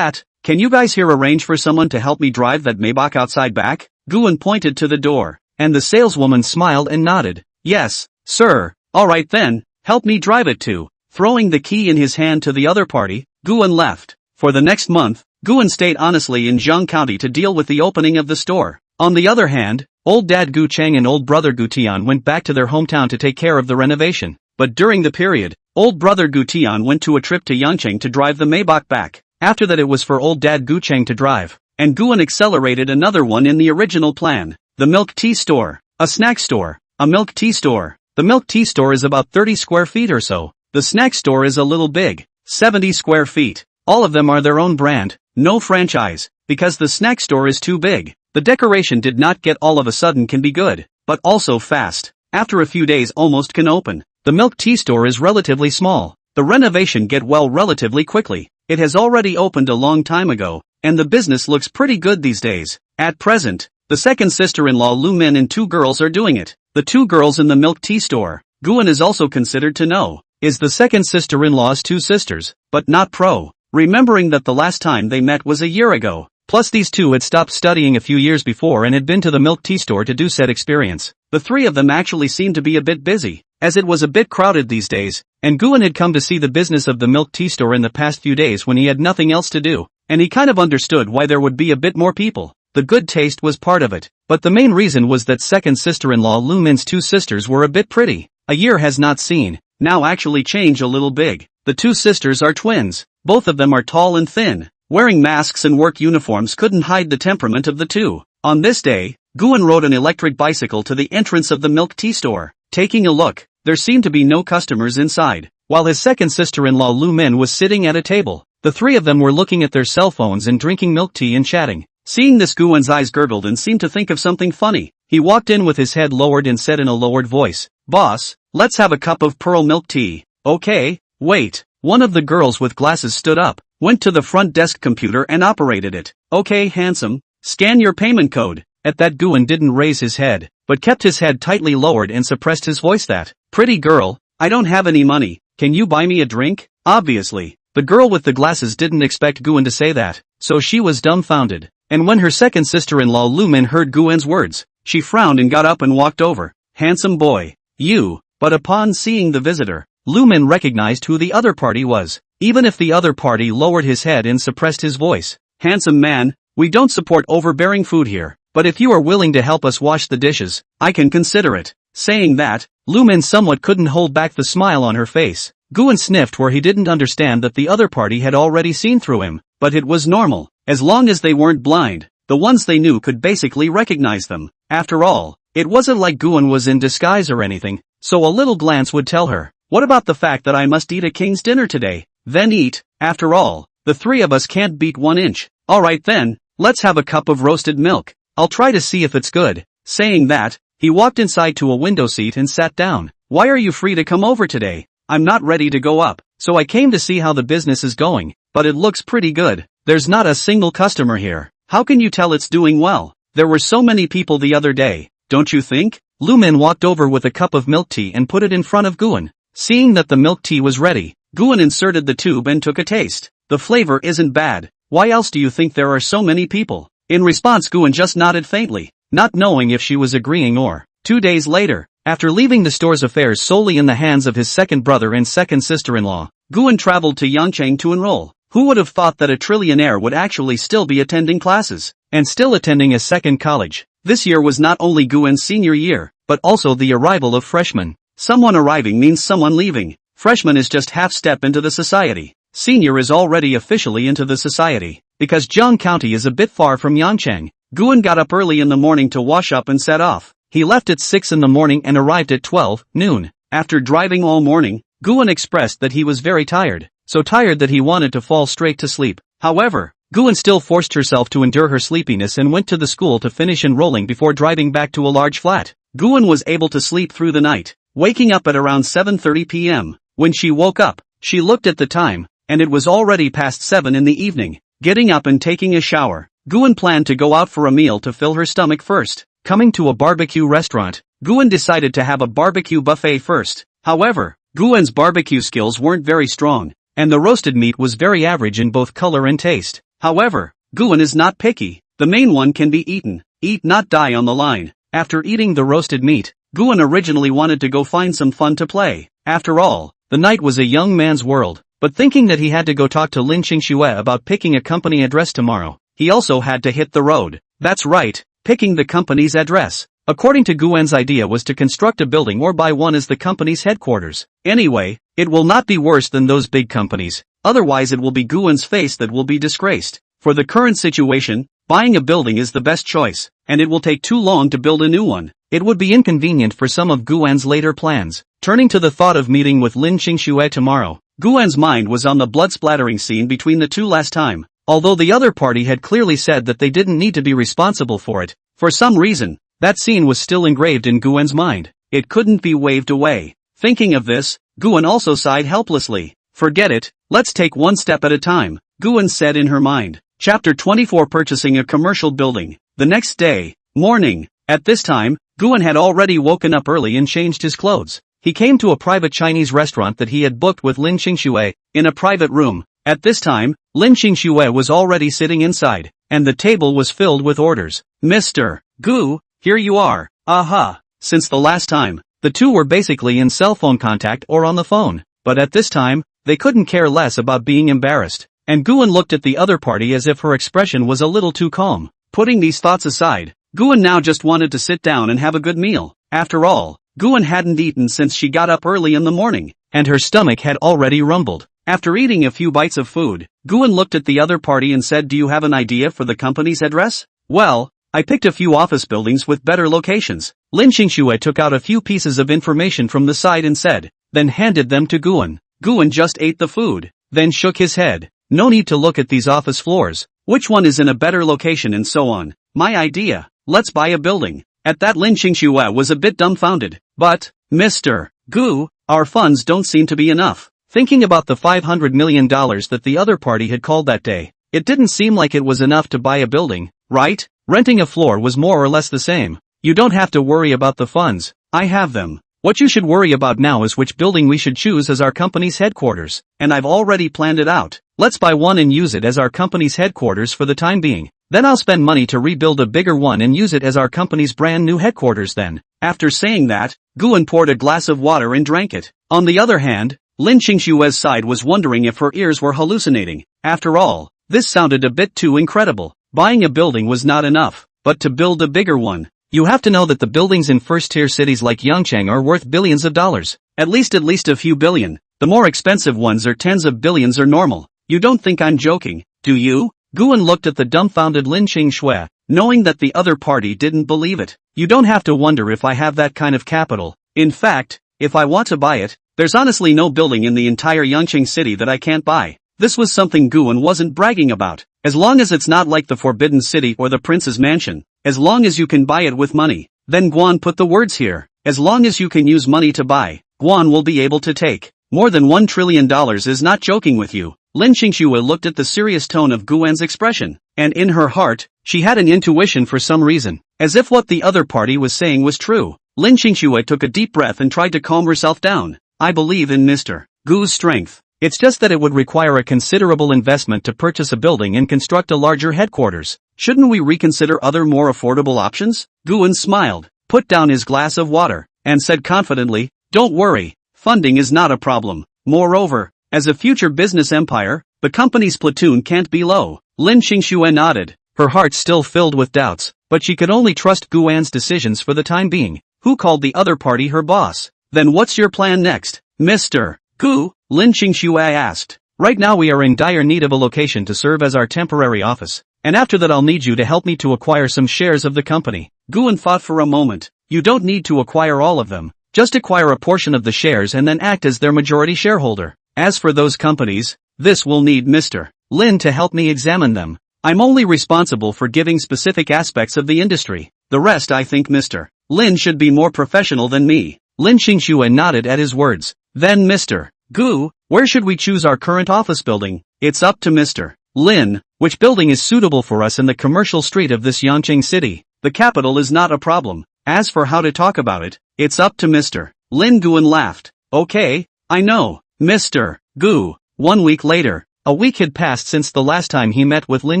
Speaker 1: Can you guys here arrange for someone to help me drive that Maybach outside back? Guan pointed to the door, and the saleswoman smiled and nodded. Yes, sir. Alright then, help me drive it too. Throwing the key in his hand to the other party, Guan left. For the next month, Guan stayed honestly in Zhang County to deal with the opening of the store. On the other hand, old dad Gu Cheng and old brother Gu Tian went back to their hometown to take care of the renovation. But during the period, old brother Gu Tian went to a trip to Yangcheng to drive the Maybach back. After that it was for old dad Gu Cheng to drive, and Guan accelerated another one in the original plan. The milk tea store. A snack store. A milk tea store. The milk tea store is about 30 square feet or so. The snack store is a little big. 70 square feet. All of them are their own brand, no franchise, because the snack store is too big. The decoration did not get all of a sudden can be good, but also fast. After a few days almost can open. The milk tea store is relatively small. The renovation get well relatively quickly. It has already opened a long time ago, and the business looks pretty good these days. At present, the second sister-in-law Lu Min and 2 girls are doing it. The 2 girls in the milk tea store, Guan is also considered to know, is the second sister-in-law's 2 sisters, but not pro. Remembering that the last time they met was a year ago. Plus these 2 had stopped studying a few years before and had been to the milk tea store to do said experience. The 3 of them actually seemed to be a bit busy, as it was a bit crowded these days, and Guan had come to see the business of the milk tea store in the past few days when he had nothing else to do, and he kind of understood why there would be a bit more people. The good taste was part of it, but the main reason was that second sister-in-law Lu Min's 2 sisters were a bit pretty. A year has not seen, now actually change a little big. The 2 sisters are twins. Both of them are tall and thin. Wearing masks and work uniforms couldn't hide the temperament of the 2. On this day, Guan rode an electric bicycle to the entrance of the milk tea store. Taking a look, there seemed to be no customers inside, while his second sister-in-law Lu Min was sitting at a table. The 3 of them were looking at their cell phones and drinking milk tea and chatting. Seeing this, Guan's eyes gurgled and seemed to think of something funny. He walked in with his head lowered and said in a lowered voice, "Boss, let's have a cup of pearl milk tea." "Okay, wait." One of the girls with glasses stood up, went to the front desk computer and operated it. "Okay, handsome, scan your payment code." At that, Guan didn't raise his head, but kept his head tightly lowered and suppressed his voice. "That pretty girl, I don't have any money, can you buy me a drink?" Obviously, the girl with the glasses didn't expect Guan to say that, so she was dumbfounded. And when her second sister-in-law Lu Min heard Guan's words, she frowned and got up and walked over. "Handsome boy, you." But upon seeing the visitor, Lu Min recognized who the other party was, even if the other party lowered his head and suppressed his voice. "Handsome man, we don't support overbearing food here, but if you are willing to help us wash the dishes, I can consider it." Saying that, Lu Min somewhat couldn't hold back the smile on her face. Guan sniffed where he didn't understand that the other party had already seen through him, but it was normal. As long as they weren't blind, the ones they knew could basically recognize them. After all, it wasn't like Guan was in disguise or anything, so a little glance would tell her. What about the fact that I must eat a king's dinner today? Then eat. After all, the 3 of us can't beat 1 inch. Alright then, let's have a cup of roasted milk. I'll try to see if it's good. Saying that, he walked inside to a window seat and sat down. "Why are you free to come over today?" "I'm not ready to go up, so I came to see how the business is going, but it looks pretty good. There's not a single customer here." "How can you tell it's doing well? There were so many people the other day, don't you think?" Lu Min walked over with a cup of milk tea and put it in front of Guan. Seeing that the milk tea was ready, Guan inserted the tube and took a taste. "The flavor isn't bad. Why else do you think there are so many people?" In response, Guan just nodded faintly, not knowing if she was agreeing or. 2 days later, after leaving the store's affairs solely in the hands of his second brother and second sister-in-law, Guan traveled to Yangcheng to enroll. Who would have thought that a trillionaire would actually still be attending classes, and still attending a second college? This year was not only Guan's senior year, but also the arrival of freshmen. Someone arriving means someone leaving. Freshman is just half step into the society. Senior is already officially into the society. Because Jiang County is a bit far from Yangcheng, Guan got up early in the morning to wash up and set off. He left at 6 in the morning and arrived at 12 noon. After driving all morning, Guan expressed that he was very tired. So tired that he wanted to fall straight to sleep. However, Guan still forced herself to endure her sleepiness and went to the school to finish enrolling before driving back to a large flat. Guan was able to sleep through the night, waking up at around 7:30 p.m. When she woke up, she looked at the time, and it was already past 7 in the evening. Getting up and taking a shower, Guan planned to go out for a meal to fill her stomach first. Coming to a barbecue restaurant, Guan decided to have a barbecue buffet first. However, Guan's barbecue skills weren't very strong, and the roasted meat was very average in both color and taste. However, Guan is not picky. The main one can be eaten. Eat not die on the line. After eating the roasted meat, Guan originally wanted to go find some fun to play. After all, the night was a young man's world. But thinking that he had to go talk to Lin Qingxue about picking a company address tomorrow, he also had to hit the road. That's right, picking the company's address. According to Guan's idea was to construct a building or buy one as the company's headquarters. Anyway, it will not be worse than those big companies. Otherwise it will be Guan's face that will be disgraced. For the current situation, buying a building is the best choice, and it will take too long to build a new one. It would be inconvenient for some of Guan's later plans. Turning to the thought of meeting with Lin Qingxue tomorrow, Guan's mind was on the blood-splattering scene between the two last time. Although the other party had clearly said that they didn't need to be responsible for it, for some reason, that scene was still engraved in Guan's mind. It couldn't be waved away. Thinking of this, Guan also sighed helplessly. Forget it, let's take one step at a time, Guan said in her mind. Chapter 24 Purchasing a Commercial Building. The next day, morning. At this time, Guan had already woken up early and changed his clothes. He came to a private Chinese restaurant that he had booked with Lin Qingxue, in a private room. At this time, Lin Qingxue was already sitting inside, and the table was filled with orders. Mr. Gu, here you are. Aha. Since the last time, the two were basically in cell phone contact or on the phone, but at this time, they couldn't care less about being embarrassed. And Guan looked at the other party as if her expression was a little too calm. Putting these thoughts aside, Guan now just wanted to sit down and have a good meal. After all, Guan hadn't eaten since she got up early in the morning, and her stomach had already rumbled. After eating a few bites of food, Guan looked at the other party and said, "Do you have an idea for the company's address?" "Well, I picked a few office buildings with better locations." Lin Qingxue took out a few pieces of information from the side and said, then handed them to Guan. Guan just ate the food, then shook his head. "No need to look at these office floors. Which one is in a better location and so on. My idea. Let's buy a building." At that Lin Qingxue was a bit dumbfounded. "But, Mr. Gu, our funds don't seem to be enough." Thinking about the $500 million that the other party had called that day, it didn't seem like it was enough to buy a building, right? Renting a floor was more or less the same. "You don't have to worry about the funds. I have them. What you should worry about now is which building we should choose as our company's headquarters, and I've already planned it out. Let's buy one and use it as our company's headquarters for the time being. Then I'll spend money to rebuild a bigger one and use it as our company's brand new headquarters then." After saying that, Guan poured a glass of water and drank it. On the other hand, Lin Qingxue's side was wondering if her ears were hallucinating. After all, this sounded a bit too incredible. Buying a building was not enough, but to build a bigger one. You have to know that the buildings in first-tier cities like Yangcheng are worth billions of dollars. At least a few billion. The more expensive ones are tens of billions or normal. You don't think I'm joking, do you? Guan looked at the dumbfounded Lin Qingxue, knowing that the other party didn't believe it. "You don't have to wonder if I have that kind of capital. In fact, if I want to buy it, there's honestly no building in the entire Yangcheng city that I can't buy." This was something Guan wasn't bragging about. As long as it's not like the Forbidden City or the Prince's Mansion, as long as you can buy it with money. Then Guan put the words here. As long as you can use money to buy, Guan will be able to take. More than $1 trillion is not joking with you. Lin Qingxue looked at the serious tone of Guan's expression, and in her heart, she had an intuition for some reason, as if what the other party was saying was true. Lin Qingxue took a deep breath and tried to calm herself down. "I believe in Mr. Gu's strength. It's just that it would require a considerable investment to purchase a building and construct a larger headquarters. Shouldn't we reconsider other more affordable options?" Guan smiled, put down his glass of water, and said confidently, "Don't worry, funding is not a problem. Moreover, as a future business empire, the company's platoon can't be low." Lin Qingxue nodded, her heart still filled with doubts, but she could only trust Guan's decisions for the time being. Who called the other party her boss? Then what's your plan next, Mr. Gu? Lin Qingxue asked. Right now we are in dire need of a location to serve as our temporary office, and after that I'll need you to help me to acquire some shares of the company. Guan thought for a moment. You don't need to acquire all of them, just acquire a portion of the shares and then act as their majority shareholder. As for those companies, this will need Mr. Lin to help me examine them. I'm only responsible for giving specific aspects of the industry. The rest I think Mr. Lin should be more professional than me. Lin Qingxue nodded at his words. Then Mr. Gu, where should we choose our current office building? It's up to Mr. Lin, which building is suitable for us in the commercial street of this Yangqing city. The capital is not a problem. As for how to talk about it, it's up to Mr. Lin. Guan laughed. Okay, I know, Mr. Gu. 1 week later, a week had passed since the last time he met with Lin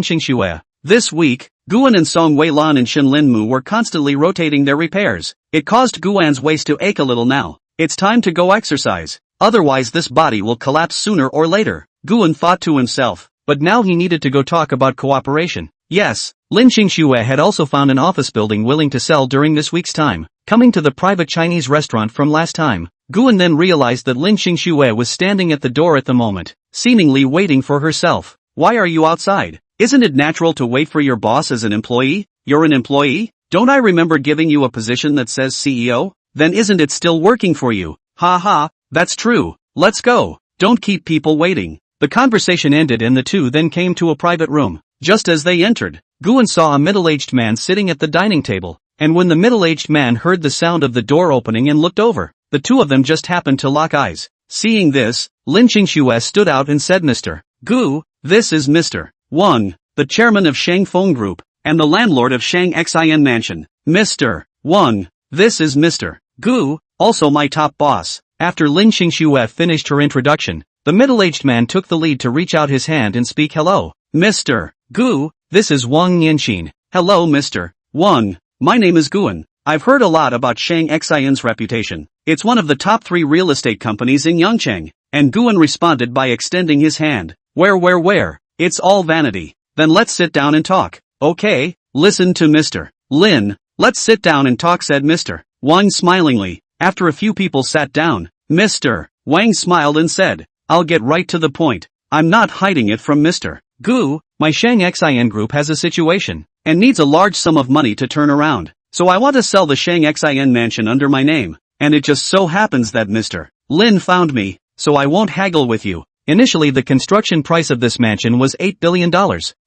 Speaker 1: Qingxue. This week, Guan and Song Weilan and Shin Linmu were constantly rotating their repairs. It caused Guan's waist to ache a little now. It's time to go exercise. Otherwise this body will collapse sooner or later, Guan thought to himself. But now he needed to go talk about cooperation. Yes, Lin Qingxue had also found an office building willing to sell during this week's time. Coming to the private Chinese restaurant from last time, Guan then realized that Lin Qingxue was standing at the door at the moment, seemingly waiting for herself. Why are you outside? Isn't it natural to wait for your boss as an employee? You're an employee? Don't I remember giving you a position that says CEO? Then isn't it still working for you? Ha ha, that's true. Let's go. Don't keep people waiting. The conversation ended and the two then came to a private room. Just as they entered, Guan saw a middle-aged man sitting at the dining table, and when the middle-aged man heard the sound of the door opening and looked over, the two of them just happened to lock eyes. Seeing this, Lin Qingxue stood out and said, Mr. Gu, this is Mr. Wang, the chairman of Shang Feng Group, and the landlord of Shang Xin Mansion. Mr. Wang, this is Mr. Gu, also my top boss. After Lin Qingxue finished her introduction, the middle-aged man took the lead to reach out his hand and speak. Hello, Mr. Gu, this is Wang Yanqin. Hello Mr. Wang, my name is Guan. I've heard a lot about Shang Xin's reputation. It's one of the top 3 real estate companies in Yangcheng. And Guan responded by extending his hand. Where? It's all vanity. Then let's sit down and talk. Okay, listen to Mr. Lin. Let's sit down and talk, said Mr. Wang smilingly. After a few people sat down, Mr. Wang smiled and said, I'll get right to the point. I'm not hiding it from Mr. Gu. My Shang Xin group has a situation, and needs a large sum of money to turn around. So I want to sell the Shang Xin mansion under my name. And it just so happens that Mr. Lin found me, so I won't haggle with you. Initially the construction price of this mansion was $8 billion,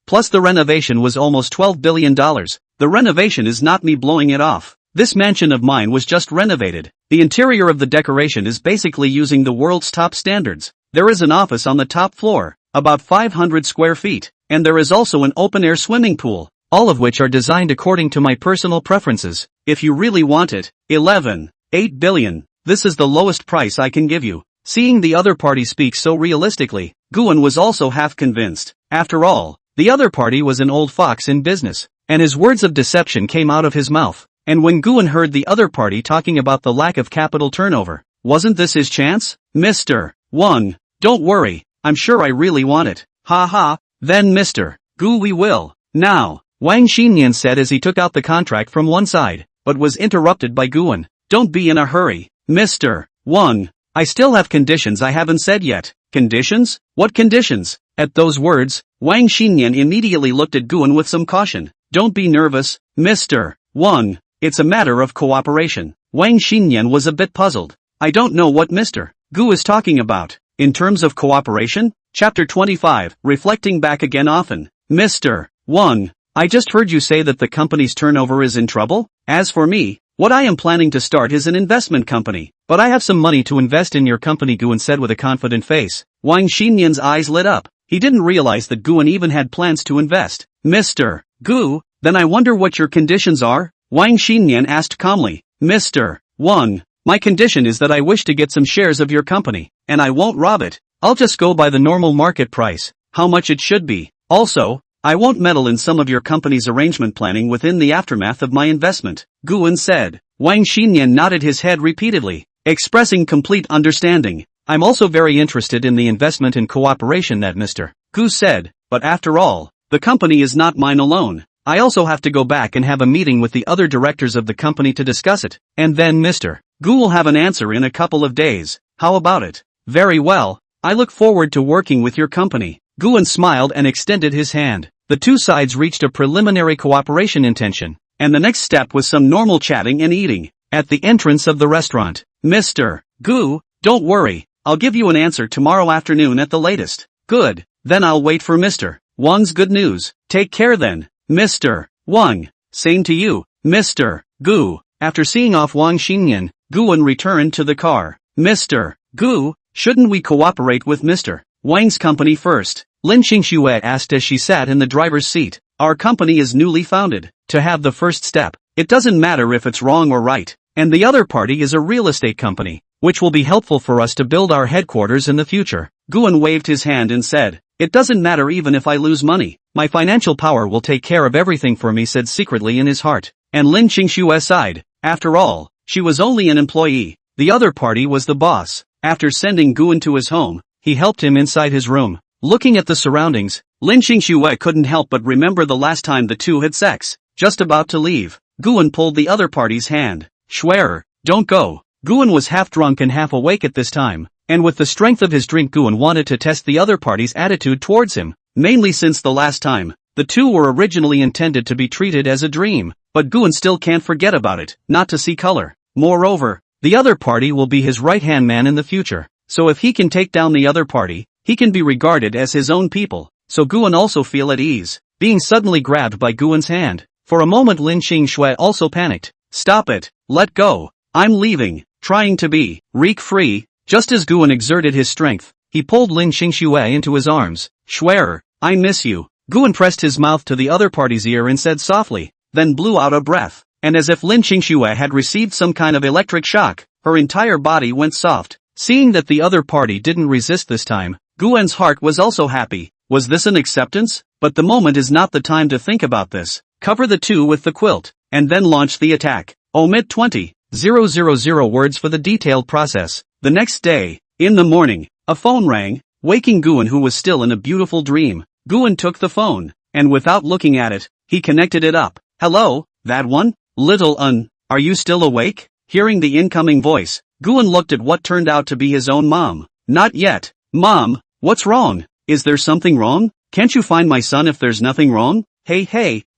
Speaker 1: plus the renovation was almost $12 billion. The renovation is not me blowing it off. This mansion of mine was just renovated. The interior of the decoration is basically using the world's top standards. There is an office on the top floor, about 500 square feet, and there is also an open-air swimming pool, all of which are designed according to my personal preferences. If you really want it, $8 billion. This is the lowest price I can give you. Seeing the other party speak so realistically, Guan was also half convinced. After all, the other party was an old fox in business, and his words of deception came out of his mouth. And when Guan heard the other party talking about the lack of capital turnover, wasn't this his chance? Mr. Wang, don't worry, I'm sure I really want it. Ha ha, then Mr. Gu, we will. Now, Wang Xinyan said as he took out the contract from one side, but was interrupted by Guan. Don't be in a hurry, Mr. Wang. I still have conditions I haven't said yet. Conditions? What conditions? At those words, Wang Xinyan immediately looked at Guan with some caution. Don't be nervous, Mr. Wang. It's a matter of cooperation. Wang Xinyan was a bit puzzled. I don't know what Mr. Gu is talking about. In terms of cooperation? Chapter 25, reflecting back again often. Mr. Wang, I just heard you say that the company's turnover is in trouble? As for me, what I am planning to start is an investment company. But I have some money to invest in your company, Guan said with a confident face. Wang Xinyan's eyes lit up. He didn't realize that Guan even had plans to invest. Mr. Gu, then I wonder what your conditions are? Wang Xinyan asked calmly. Mr. Wang, my condition is that I wish to get some shares of your company, and I won't rob it. I'll just go by the normal market price, how much it should be. Also, I won't meddle in some of your company's arrangement planning within the aftermath of my investment, Guan said. Wang Xinyan nodded his head repeatedly, expressing complete understanding. I'm also very interested in the investment and cooperation that Mr. Gu said, but after all, the company is not mine alone. I also have to go back and have a meeting with the other directors of the company to discuss it, and then Mr. Gu will have an answer in a couple of days. How about it? Very well. I look forward to working with your company. Guan smiled and extended his hand. The two sides reached a preliminary cooperation intention, and the next step was some normal chatting and eating. At the entrance of the restaurant, Mr. Gu, don't worry, I'll give you an answer tomorrow afternoon at the latest. Good, then I'll wait for Mr. Wang's good news. Take care then, Mr. Wang. Same to you, Mr. Gu. After seeing off Wang Xinyan, Guan returned to the car. Mr. Gu, shouldn't we cooperate with Mr. Wang's company first? Lin Xingxue asked as she sat in the driver's seat. Our company is newly founded. To have the first step, it doesn't matter if it's wrong or right. And the other party is a real estate company, which will be helpful for us to build our headquarters in the future. Guan waved his hand and said, it doesn't matter even if I lose money. My financial power will take care of everything for me, said secretly in his heart. And Lin Xingxue sighed. After all, she was only an employee. The other party was the boss. After sending Guan to his home, he helped him inside his room. Looking at the surroundings, Lin Xingxue couldn't help but remember the last time the two had sex. Just about to leave, Guan pulled the other party's hand. Schwerer, don't go. Guan was half drunk and half awake at this time, and with the strength of his drink Guan wanted to test the other party's attitude towards him, mainly since the last time, the two were originally intended to be treated as a dream, but Guan still can't forget about it, not to see color. Moreover, the other party will be his right-hand man in the future, so if he can take down the other party, he can be regarded as his own people, so Guan also feel at ease, being suddenly grabbed by Guan's hand. For a moment Lin Xingxue also panicked. Stop it, let go, I'm leaving, trying to be reek-free. Just as Guan exerted his strength, he pulled Lin Xingxue into his arms. Schwerer, I miss you. Guan pressed his mouth to the other party's ear and said softly, then blew out a breath, and as if Lin Xingxue had received some kind of electric shock, her entire body went soft. Seeing that the other party didn't resist this time, Guan's heart was also happy. Was this an acceptance? But the moment is not the time to think about this. Cover the two with the quilt, and then launch the attack. Omit 20,000 words for the detailed process. The next day, in the morning, a phone rang, waking Guan, who was still in a beautiful dream. Guan took the phone, and without looking at it, he connected it up. Hello, that one? Little are you still awake? Hearing the incoming voice, Guan looked at what turned out to be his own mom. Not yet. Mom, what's wrong? Is there something wrong? Can't you find my son if there's nothing wrong? Hey,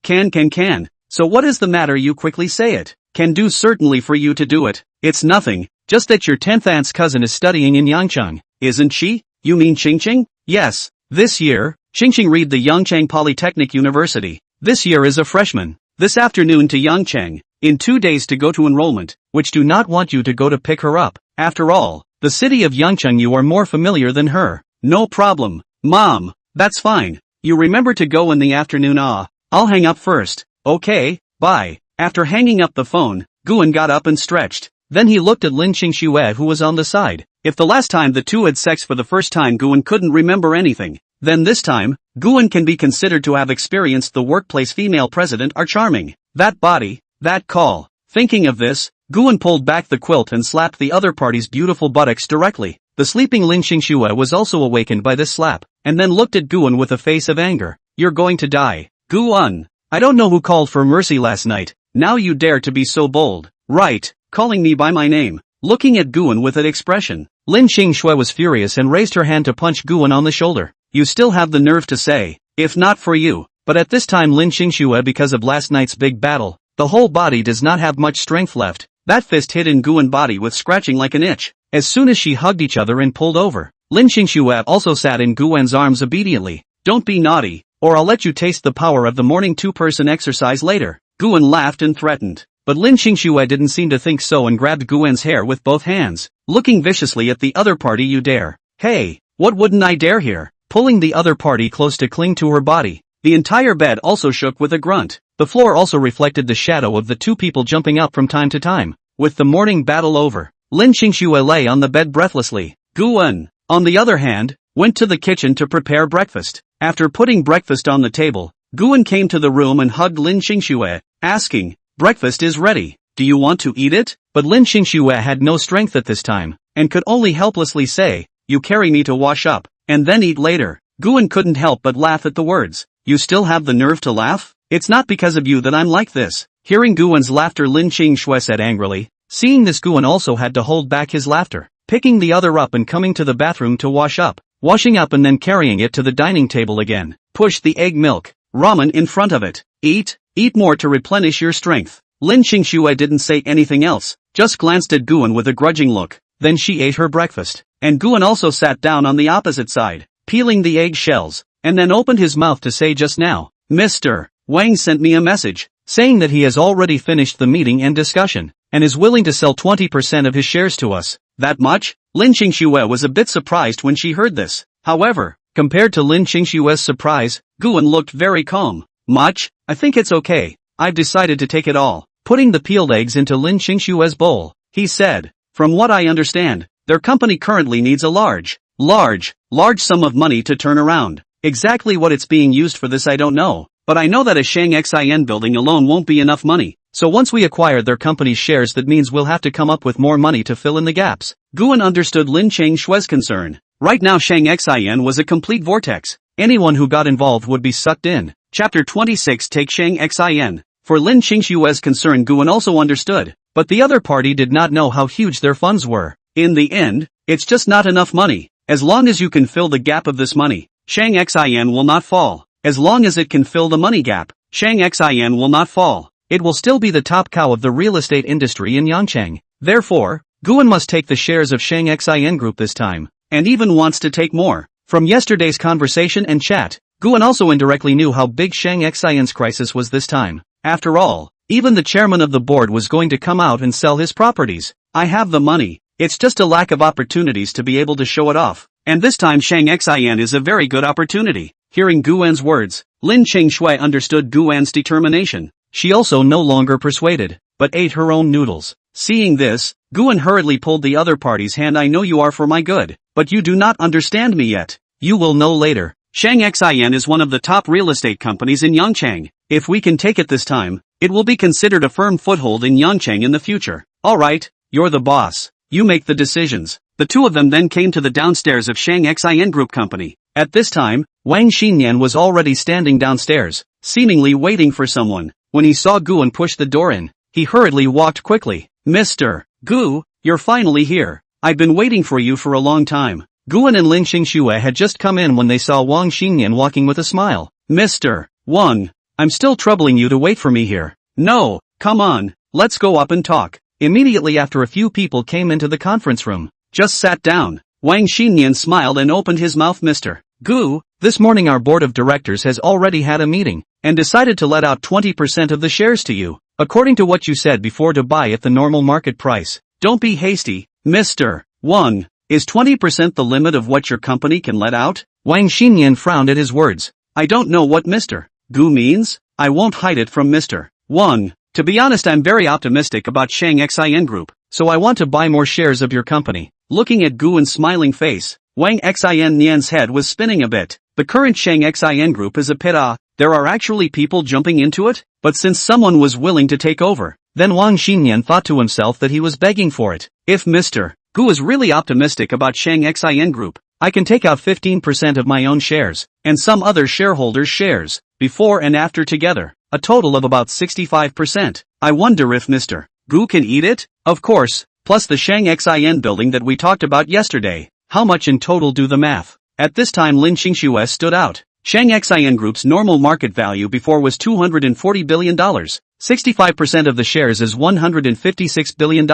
Speaker 1: can. So what is the matter? You quickly say it. Can do certainly for you to do it. It's nothing, just that your 10th aunt's cousin is studying in Yangcheng, isn't she? You mean Qingqing? Yes, this year, Qingqing read the Yangcheng Polytechnic University. This year is a freshman. This afternoon to Yangcheng, in 2 days to go to enrollment, which do not want you to go to pick her up. After all, the city of Yangcheng you are more familiar than her. No problem, Mom, that's fine. You remember to go in the afternoon. I'll hang up first. Okay, bye. After hanging up the phone, Guan got up and stretched. Then he looked at Lin Xingxue, who was on the side. If the last time the two had sex for the first time Guan couldn't remember anything, then this time, Guan can be considered to have experienced the workplace female president are charming. That body, that call. Thinking of this, Guan pulled back the quilt and slapped the other party's beautiful buttocks directly. The sleeping Lin Xingxue was also awakened by this slap, and then looked at Guan with a face of anger. You're going to die. Guan, I don't know who called for mercy last night. Now you dare to be so bold. Right, calling me by my name. Looking at Guan with that expression, Lin Xingxue was furious and raised her hand to punch Guan on the shoulder. You still have the nerve to say, if not for you. But at this time Lin Xingxue, because of last night's big battle, the whole body does not have much strength left. That fist hit in Guan's body with scratching like an itch. As soon as she hugged each other and pulled over, Lin Xingxue also sat in Guan's arms obediently. Don't be naughty, or I'll let you taste the power of the morning two-person exercise later. Guan laughed and threatened. But Lin Xingxue didn't seem to think so and grabbed Guan's hair with both hands, looking viciously at the other party. You dare? Hey, what wouldn't I dare here? Pulling the other party close to cling to her body. The entire bed also shook with a grunt. The floor also reflected the shadow of the two people jumping up from time to time. With the morning battle over, Lin Xingxue lay on the bed breathlessly. Guan, on the other hand, went to the kitchen to prepare breakfast. After putting breakfast on the table, Guan came to the room and hugged Lin Xingxue, asking, breakfast is ready, do you want to eat it? But Lin Xingxue had no strength at this time, and could only helplessly say, you carry me to wash up, and then eat later. Guan couldn't help but laugh at the words. You still have the nerve to laugh? It's not because of you that I'm like this. Hearing Guan's laughter, Lin Qingshui said angrily. Seeing this, Guan also had to hold back his laughter, picking the other up and coming to the bathroom to wash up, washing up and then carrying it to the dining table again. Push the egg milk, ramen in front of it. Eat more to replenish your strength. Lin Qingshui didn't say anything else, just glanced at Guan with a grudging look. Then she ate her breakfast, and Guan also sat down on the opposite side, peeling the egg shells, and then opened his mouth to say, just now, Mr. Wang sent me a message, saying that he has already finished the meeting and discussion, and is willing to sell 20% of his shares to us. That much? Lin Qingshui was a bit surprised when she heard this. However, compared to Lin Qingshui's surprise, Guan looked very calm. Much? I think it's okay. I've decided to take it all. Putting the peeled eggs into Lin Qingshui's bowl, he said, from what I understand, their company currently needs a large sum of money to turn around. Exactly what it's being used for this I don't know, but I know that a Shang-Xin building alone won't be enough money. So once we acquire their company's shares, that means we'll have to come up with more money to fill in the gaps. Guan understood Lin Qingshui's concern. Right now Shang-Xin was a complete vortex. Anyone who got involved would be sucked in. Chapter 26 Take Shang-Xin. For Lin Qingshui's concern, Guan also understood, but the other party did not know how huge their funds were. In the end, it's just not enough money. As long as you can fill the gap of this money, Shang-Xin will not fall. As long as it can fill the money gap, Shang-Xin will not fall. It will still be the top cow of the real estate industry in Yangcheng. Therefore, Guan must take the shares of Shang-Xin Group this time, and even wants to take more. From yesterday's conversation and chat, Guan also indirectly knew how big Shang-Xin's crisis was this time. After all, even the chairman of the board was going to come out and sell his properties. I have the money, it's just a lack of opportunities to be able to show it off. And this time Shang-Xin is a very good opportunity. Hearing Guan's words, Lin Qingshui understood Guan's determination. She also no longer persuaded, but ate her own noodles. Seeing this, Guan hurriedly pulled the other party's hand. I know you are for my good, but you do not understand me yet. You will know later. Shang-Xin is one of the top real estate companies in Yangcheng. If we can take it this time, it will be considered a firm foothold in Yangcheng in the future. Alright, you're the boss. You make the decisions. The two of them then came to the downstairs of Shang-Xin Group Company. At this time, Wang Xinyan was already standing downstairs, seemingly waiting for someone. When he saw Guan push the door in, he hurriedly walked quickly. Mr. Gu, you're finally here. I've been waiting for you for a long time. Guan and Lin Qingshui had just come in when they saw Wang Xinyan walking with a smile. Mr. Wang, I'm still troubling you to wait for me here. No, come on, let's go up and talk. Immediately after, a few people came into the conference room. Just sat down. Wang Xinyan smiled and opened his mouth. Mr. Gu, this morning our board of directors has already had a meeting, and decided to let out 20% of the shares to you, according to what you said before, to buy at the normal market price. Don't be hasty, Mr. Wang. Is 20% the limit of what your company can let out? Wang Xinyan frowned at his words. I don't know what Mr. Gu means. I won't hide it from Mr. Wang. To be honest, I'm very optimistic about Shang-Xin Group, so I want to buy more shares of your company. Looking at Guan's smiling face, Wang Xinyan's head was spinning a bit. The current Shang-Xin Group is a pit. There are actually people jumping into it? But since someone was willing to take over, then Wang Xinyan thought to himself that he was begging for it. If Mr. Gu is really optimistic about Shang-Xin Group, I can take out 15% of my own shares, and some other shareholders' shares, before and after together, a total of about 65%. I wonder if Mr. Gu can eat it? Of course, plus the Shang-Xin building that we talked about yesterday. How much in total? Do the math. At this time Lin Qingshui stood out. Shang-Xin Group's normal market value before was $240 billion. 65% of the shares is $156 billion.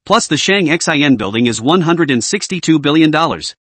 Speaker 1: Plus the Shang-Xin building is $162 billion.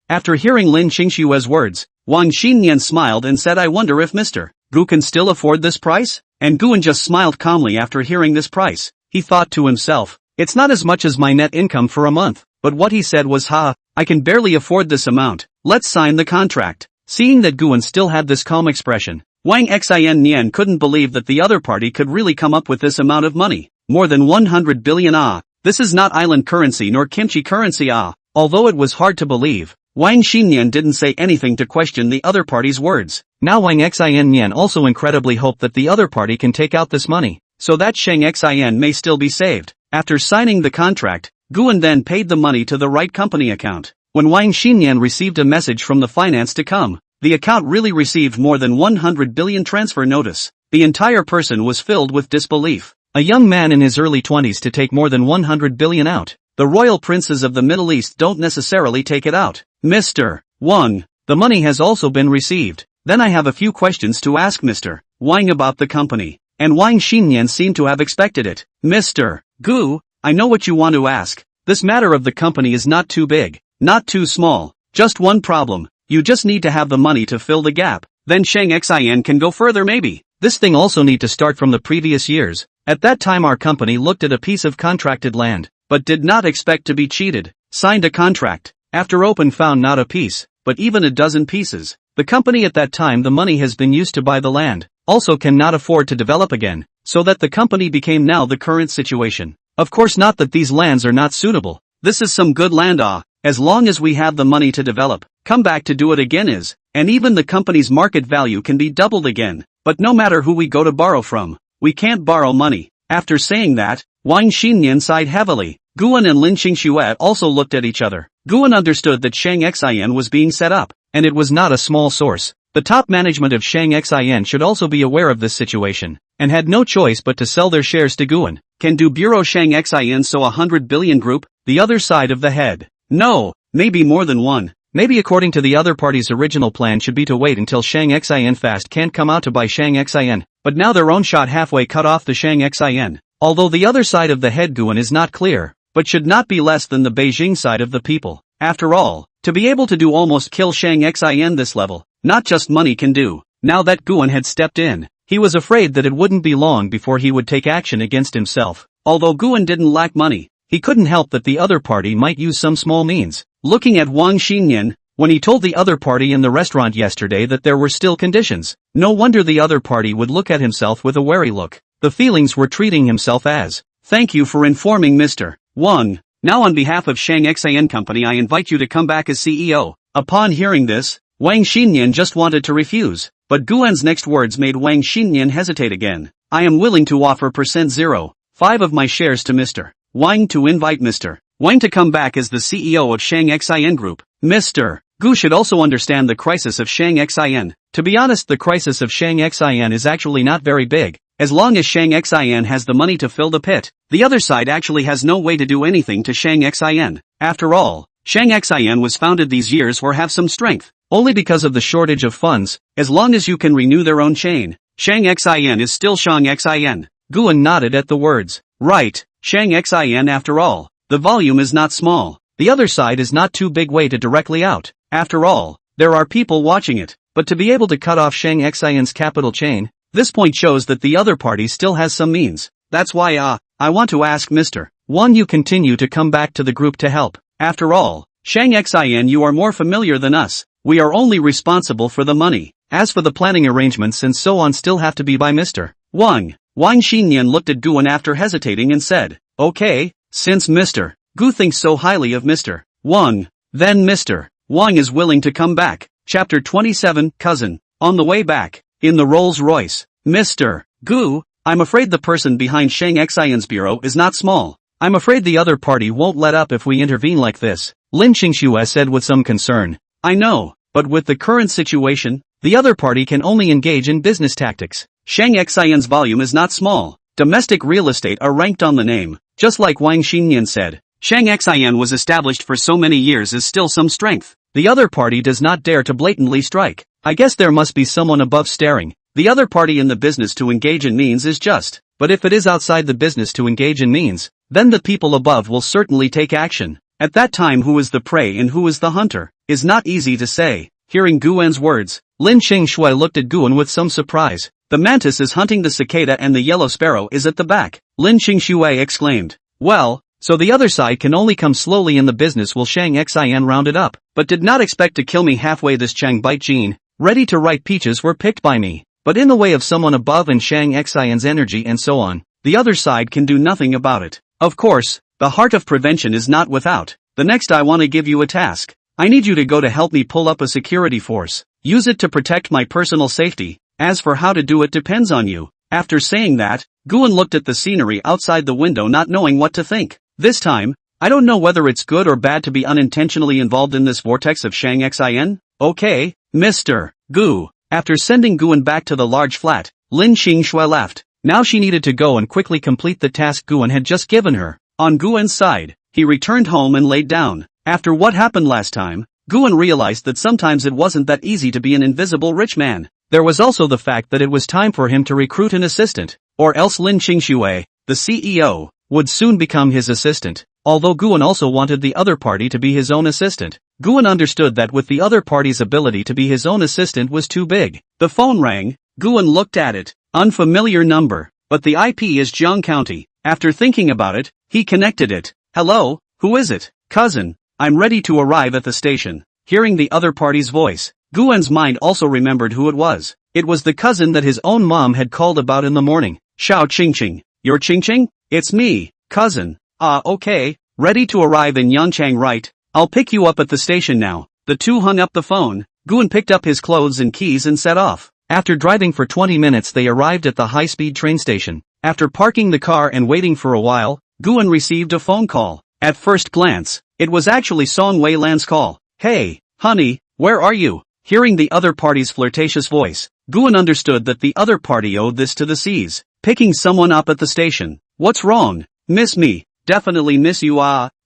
Speaker 1: After hearing Lin Qingshui's words, Wang Xinyan smiled and said, I wonder if Mr. Gu can still afford this price? And Guan just smiled calmly after hearing this price. He thought to himself, it's not as much as my net income for a month. But what he said was, I can barely afford this amount. Let's sign the contract. Seeing that Guan still had this calm expression, Wang Xinyan couldn't believe that the other party could really come up with this amount of money. More than 100 billion. This is not island currency nor kimchi currency. Although it was hard to believe, Wang Xinyan didn't say anything to question the other party's words. Now Wang Xinyan also incredibly hoped that the other party can take out this money, so that Shang-Xin may still be saved. After signing the contract, Guan then paid the money to the right company account. When Wang Xinyan received a message from the finance to come, the account really received more than 100 billion transfer notice. The entire person was filled with disbelief. A young man in his early 20s to take more than 100 billion out. The royal princes of the Middle East don't necessarily take it out. Mr. Wang, the money has also been received. Then I have a few questions to ask Mr. Wang about the company. And Wang Xinyan seemed to have expected it. Mr. Gu, I know what you want to ask. This matter of the company is not too big, not too small. Just one problem. You just need to have the money to fill the gap. Then Shang Xian can go further maybe. This thing also need to start from the previous years. At that time our company looked at a piece of contracted land, but did not expect to be cheated. Signed a contract. After open found not a piece, but even a dozen pieces. The company at that time the money has been used to buy the land, also cannot afford to develop again, so that the company became now the current situation. Of course not that these lands are not suitable. This is some good land as long as we have the money to develop, come back to do it again and even the company's market value can be doubled again. But no matter who we go to borrow from, we can't borrow money. After saying that, Wang Xinyan sighed heavily. Guan and Lin Qingxue also looked at each other. Guan understood that Shang Xian was being set up, and it was not a small source. The top management of Shang Xian should also be aware of this situation, and had no choice but to sell their shares to Guan. Can do Bureau Shang Xian so 100 billion group, the other side of the head? No, maybe more than one. Maybe according to the other party's original plan should be to wait until Shang Xian fast can't come out to buy Shang Xian, but now their own shot halfway cut off the Shang Xian. Although the other side of the head Guan is not clear, but should not be less than the Beijing side of the people. After all, to be able to do almost kill Shang Xian this level, not just money can do. Now that Guan had stepped in, he was afraid that it wouldn't be long before he would take action against himself. Although Guan didn't lack money, he couldn't help that the other party might use some small means. Looking at Wang Xinyan, when he told the other party in the restaurant yesterday that there were still conditions, no wonder the other party would look at himself with a wary look. The feelings were treating himself as, thank you for informing Mr. Wang. Now on behalf of Shang Xian Company I invite you to come back as CEO. Upon hearing this, Wang Xinyan just wanted to refuse, but Guan's next words made Wang Xinyan hesitate again. I am willing to offer .05 of my shares to Mr. Wang to invite Mr. Wang to come back as the CEO of Shang Xian Group. Mr. Gu should also understand the crisis of Shang Xian. To be honest, the crisis of Shang Xian is actually not very big. As long as Shang Xian has the money to fill the pit, the other side actually has no way to do anything to Shang Xian. After all, Shang Xian was founded these years or have some strength, only because of the shortage of funds. As long as you can renew their own chain, Shang Xian is still Shang Xian. Guan nodded at the words. Right, Shang Xian after all. The volume is not small. The other side is not too big way to directly out. After all, there are people watching it. But to be able to cut off Shang Xian's capital chain, this point shows that the other party still has some means. That's why I want to ask Mr. Wang you continue to come back to the group to help. After all, Shang Xian you are more familiar than us. We are only responsible for the money. As for the planning arrangements and so on still have to be by Mr. Wang. Wang Xinyan looked at Guan after hesitating and said, okay, since Mr. Gu thinks so highly of Mr. Wang, then Mr. Wang is willing to come back. Chapter 27, Cousin. On the way back, in the Rolls-Royce, Mr. Gu, I'm afraid the person behind Shang Xian's bureau is not small. I'm afraid the other party won't let up if we intervene like this, Lin Qingxue said with some concern. I know, but with the current situation, the other party can only engage in business tactics. Shang Xian's volume is not small. Domestic real estate are ranked on the name, just like Wang Xinyan said. Shang Xian was established for so many years is still some strength. The other party does not dare to blatantly strike. I guess there must be someone above staring. The other party in the business to engage in means is just. But if it is outside the business to engage in means, then the people above will certainly take action. At that time who is the prey and who is the hunter, is not easy to say. Hearing Guan's words, Lin Qingxue looked at Guan with some surprise. The mantis is hunting the cicada and the yellow sparrow is at the back, Lin Qingxue exclaimed. Well, so the other side can only come slowly in the business will Shang Xian round it up, but did not expect to kill me halfway. This Chang Bite Jean, ready to write peaches were picked by me, but in the way of someone above and Shang Xian's energy and so on, the other side can do nothing about it. Of course, the heart of prevention is not without. The next I want to give you a task. I need you to go to help me pull up a security force. Use it to protect my personal safety. As for how to do it depends on you. After saying that, Guan looked at the scenery outside the window not knowing what to think. This time, I don't know whether it's good or bad to be unintentionally involved in this vortex of Shang Xian. Okay, Mr. Gu. After sending Guan back to the large flat, Lin Qingshui laughed. Now she needed to go and quickly complete the task Guan had just given her. On Guan's side, he returned home and laid down. After what happened last time, Guan realized that sometimes it wasn't that easy to be an invisible rich man. There was also the fact that it was time for him to recruit an assistant, or else Lin Qingshui, the CEO, would soon become his assistant. Although Guan also wanted the other party to be his own assistant, Guan understood that with the other party's ability to be his own assistant was too big. The phone rang. Guan looked at it. Unfamiliar number, but the IP is Jiang County. After thinking about it, he connected it. Hello, who is it? Cousin, I'm ready to arrive at the station. Hearing the other party's voice, Guan's mind also remembered who it was. It was the cousin that his own mom had called about in the morning. Xiao Qingqing. You're Qingqing? It's me, cousin. Ah, okay. Ready to arrive in Yanchang, right? I'll pick you up at the station now. The two hung up the phone. Guan picked up his clothes and keys and set off. After driving for 20 minutes they arrived at the high-speed train station. After parking the car and waiting for a while, Guan received a phone call. At first glance, it was actually Song Wei Lan's call. Hey, honey, where are you? Hearing the other party's flirtatious voice, Guan understood that the other party owed this to the C's. Picking someone up at the station. What's wrong? Miss me? Definitely miss you.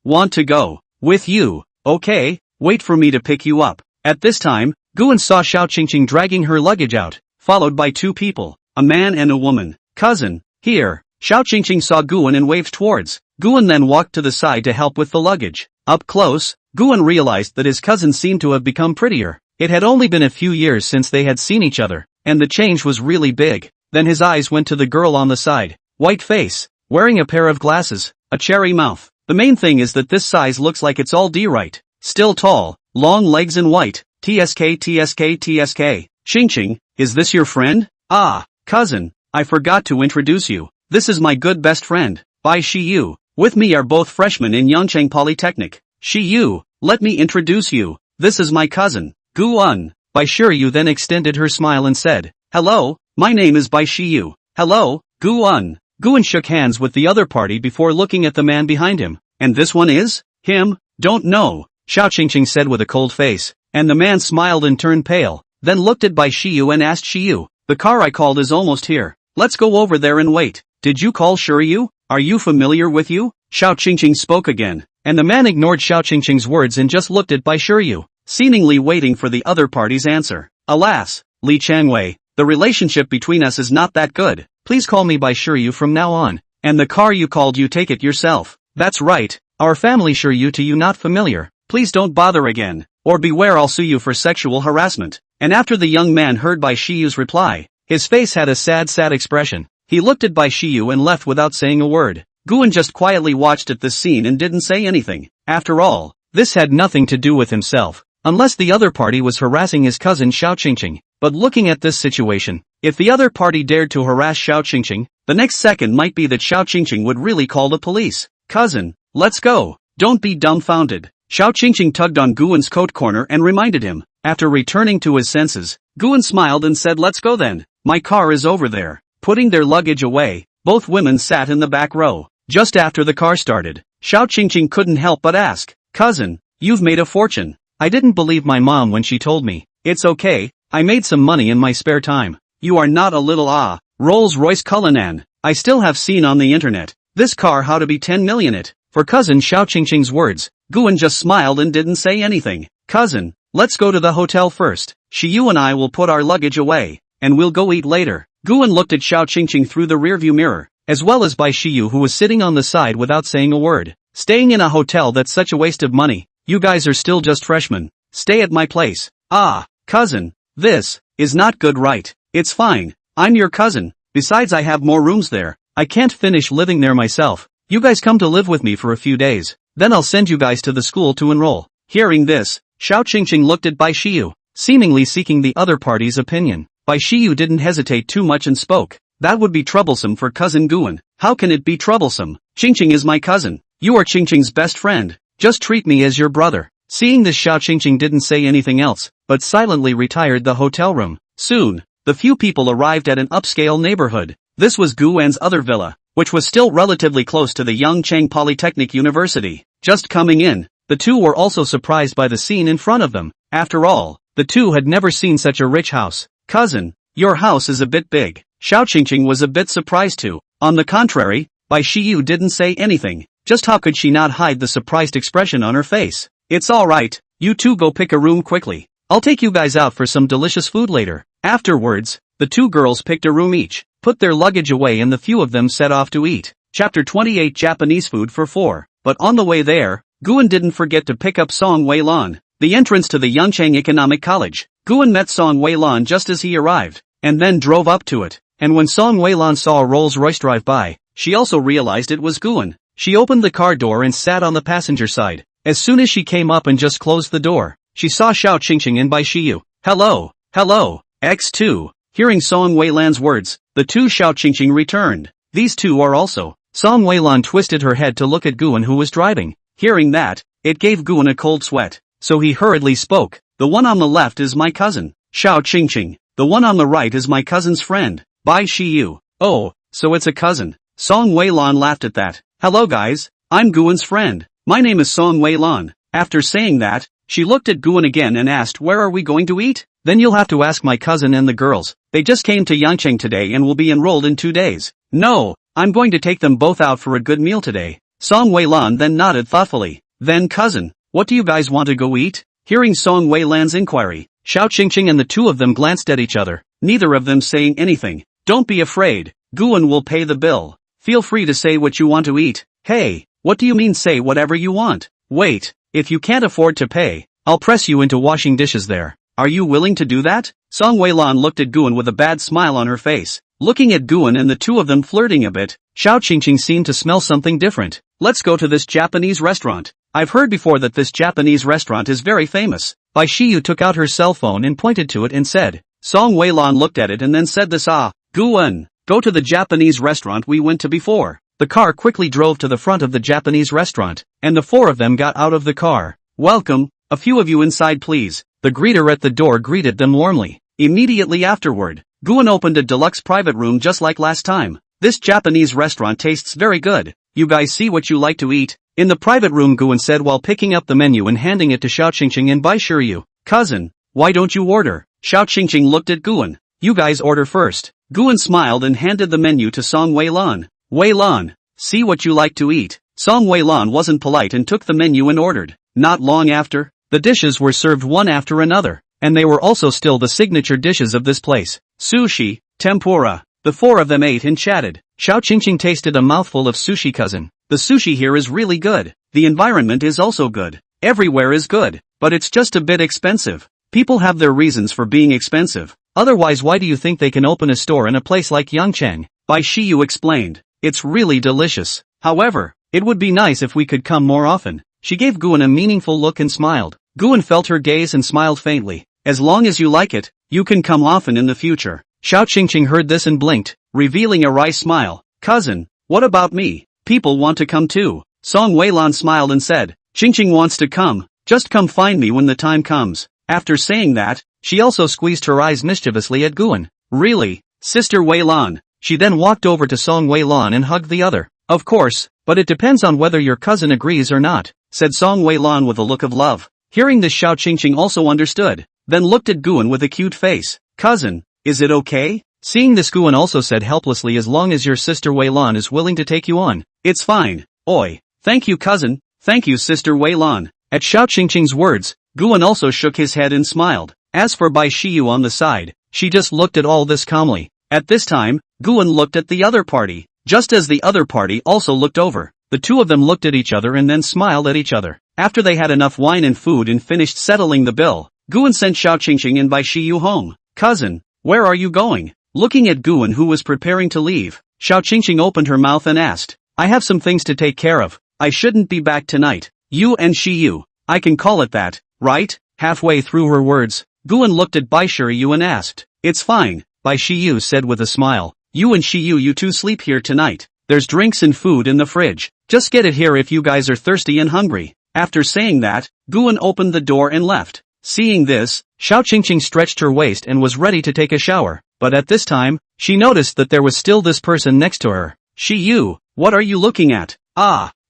Speaker 1: Want to go with you? Okay, wait for me to pick you up. At this time, Guan saw Xiao Qingqing dragging her luggage out, followed by two people, a man and a woman. Cousin, here. Xiao Qingqing saw Guan and waved towards. Guan then walked to the side to help with the luggage. Up close, Guan realized that his cousin seemed to have become prettier. It had only been a few years since they had seen each other, and the change was really big. Then his eyes went to the girl on the side. White face, wearing a pair of glasses, a cherry mouth. The main thing is that this size looks like it's all D right. Still tall, long legs and white. TSK. Qingqing, is this your friend? Ah, cousin, I forgot to introduce you. This is my good best friend, Bai Shiyu. With me are both freshmen in Yangcheng Polytechnic. Shiyu, let me introduce you. This is my cousin, Guan. Bai Shiyu then extended her smile and said, hello, my name is Bai Shiyu. Hello, Guan. Guan shook hands with the other party before looking at the man behind him. And this one is? Him? Don't know, Xiao Qingqing said with a cold face. And the man smiled and turned pale, then looked at Bai Shiyu and asked Shiyu, the car I called is almost here. Let's go over there and wait. Did you call Shiyu? Are you familiar with you? Xiao Qingqing spoke again, and the man ignored Xiao Qingqing's words and just looked at Bai Shiyu, seemingly waiting for the other party's answer. Alas, Li Changwei, the relationship between us is not that good. Please call me Bai Shiyu from now on. And the car you called, you take it yourself. That's right. Our family Shiyu to you not familiar. Please don't bother again, or beware I'll sue you for sexual harassment. And after the young man heard Bai Shiyu's reply, his face had a sad expression. He looked at Bai Shiyu and left without saying a word. Guan just quietly watched at this scene and didn't say anything. After all, this had nothing to do with himself, unless the other party was harassing his cousin Xiao Qingqing. But looking at this situation, if the other party dared to harass Xiao Qingqing, the next second might be that Xiao Qingqing would really call the police. Cousin, let's go. Don't be dumbfounded. Xiao Qingqing tugged on Guan's coat corner and reminded him. After returning to his senses, Guan smiled and said, let's go then. My car is over there. Putting their luggage away, both women sat in the back row. Just after the car started, Xiao Qingqing couldn't help but ask, cousin, you've made a fortune. I didn't believe my mom when she told me. It's okay, I made some money in my spare time. You are not a little Rolls-Royce Cullinan. I still have seen on the internet. This car how to be 10 million it. For cousin Xiao Qingqing's words, Guan just smiled and didn't say anything. Cousin, let's go to the hotel first. Shiyu and I will put our luggage away, and we'll go eat later. Guan looked at Xiao Qingqing through the rearview mirror, as well as Bai Shiyu who was sitting on the side without saying a word. Staying in a hotel, that's such a waste of money. You guys are still just freshmen. Stay at my place. Cousin, this is not good, right? It's fine. I'm your cousin. Besides I have more rooms there. I can't finish living there myself. You guys come to live with me for a few days. Then I'll send you guys to the school to enroll. Hearing this, Xiao Qingqing looked at Bai Shiyu, seemingly seeking the other party's opinion. Bai Shiyu didn't hesitate too much and spoke. That would be troublesome for cousin Guan. How can it be troublesome? Qingqing is my cousin. You are Qingqing's best friend. Just treat me as your brother. Seeing this, Xiao Qingqing didn't say anything else, but silently retired the hotel room. Soon, the few people arrived at an upscale neighborhood. This was Guan's other villa, which was still relatively close to the Yangcheng Polytechnic University. Just coming in, the two were also surprised by the scene in front of them. After all, the two had never seen such a rich house. Cousin, your house is a bit big. Xiao Qingqing was a bit surprised too. On the contrary, Bai Shiyu didn't say anything. Just how could she not hide the surprised expression on her face? It's alright, you two go pick a room quickly. I'll take you guys out for some delicious food later. Afterwards, the two girls picked a room each, put their luggage away and the few of them set off to eat. Chapter 28 Japanese Food for 4. But on the way there, Guan didn't forget to pick up Song Wei-lan. The entrance to the Yangchang Economic College. Guan met Song Wei-lan just as he arrived, and then drove up to it. And when Song Wei-lan saw a Rolls-Royce drive by, she also realized it was Guan. She opened the car door and sat on the passenger side. As soon as she came up and just closed the door, she saw Xiao Qingqing and Bai Shiyu. Hello, X2. Hearing Song Wei-lan's words, the two Xiao Qingqing returned. These two are also. Song Wei-lan twisted her head to look at Guan who was driving. Hearing that, it gave Guan a cold sweat. So he hurriedly spoke. The one on the left is my cousin, Xiao Qingqing. The one on the right is my cousin's friend, Bai Shiyu. Oh, so it's a cousin. Song Wei-lan laughed at that. Hello guys, I'm Guan's friend. My name is Song Wei-lan. After saying that, she looked at Guan again and asked, where are we going to eat? Then you'll have to ask my cousin and the girls. They just came to Yangcheng today and will be enrolled in 2 days. No, I'm going to take them both out for a good meal today. Song Wei-lan then nodded thoughtfully. Then cousin, what do you guys want to go eat? Hearing Song Wei-lan's inquiry, Xiao Qingqing and the two of them glanced at each other, neither of them saying anything. Don't be afraid, Guan will pay the bill. Feel free to say what you want to eat. Hey, what do you mean say whatever you want? Wait, if you can't afford to pay, I'll press you into washing dishes there. Are you willing to do that? Song Wei-lan looked at Guan with a bad smile on her face. Looking at Guan and the two of them flirting a bit, Xiao Qingqing seemed to smell something different. Let's go to this Japanese restaurant. I've heard before that this Japanese restaurant is very famous. Bai Shiyu took out her cell phone and pointed to it and said. Song Wei-lan looked at it and then said this. Guan, go to the Japanese restaurant we went to before. The car quickly drove to the front of the Japanese restaurant, and the four of them got out of the car. Welcome, a few of you inside please. The greeter at the door greeted them warmly. Immediately afterward, Guan opened a deluxe private room just like last time. This Japanese restaurant tastes very good. You guys see what you like to eat? In the private room Guan said while picking up the menu and handing it to Xiao Qingqing and Bai Shiyu. Cousin, why don't you order? Xiao Qingqing looked at Guan. You guys order first. Guan smiled and handed the menu to Song Wei-lan. Wei-lan, see what you like to eat. Song Wei-lan wasn't polite and took the menu and ordered. Not long after, the dishes were served one after another, and they were also still the signature dishes of this place. Sushi, tempura. The four of them ate and chatted. Xiao Qingqing tasted a mouthful of sushi. Cousin, the sushi here is really good. The environment is also good. Everywhere is good, but it's just a bit expensive. People have their reasons for being expensive. Otherwise why do you think they can open a store in a place like Yangcheng? Bai Shiyu explained. It's really delicious. However, it would be nice if we could come more often. She gave Guan a meaningful look and smiled. Guan felt her gaze and smiled faintly. As long as you like it, you can come often in the future. Xiao Qingqing heard this and blinked, revealing a wry smile. Cousin, what about me? People want to come too. Song Wei-lan smiled and said, Qingqing wants to come. Just come find me when the time comes. After saying that, she also squeezed her eyes mischievously at Guan. Really, Sister Wei-lan? She then walked over to Song Wei-lan and hugged the other. Of course, but it depends on whether your cousin agrees or not, said Song Wei-lan with a look of love. Hearing this Xiao Qingqing also understood, then looked at Guan with a cute face. Cousin, is it okay? Seeing this Guan also said helplessly as long as your sister Wei-lan is willing to take you on. It's fine. Oi. Thank you cousin, thank you Sister Wei-lan. At Xiao Qingqing's words, Guan also shook his head and smiled. As for Bai Shiyu on the side, she just looked at all this calmly. At this time, Guan looked at the other party. Just as the other party also looked over, the two of them looked at each other and then smiled at each other. After they had enough wine and food and finished settling the bill, Guan sent Xiao Qingqing and Bai Shiyu home. Cousin, where are you going? Looking at Guan who was preparing to leave, Xiao Qingqing opened her mouth and asked, I have some things to take care of. I shouldn't be back tonight. You and Shiyu. I can call it that, right? Halfway through her words, Guan looked at Bai Shiyu and asked, It's fine, Bai Shiyu said with a smile. You and Shiyu you two sleep here tonight. There's drinks and food in the fridge. Just get it here if you guys are thirsty and hungry. After saying that, Guan opened the door and left. Seeing this, Xiao Qingqing stretched her waist and was ready to take a shower, but at this time, she noticed that there was still this person next to her. Shiyu, what are you looking at?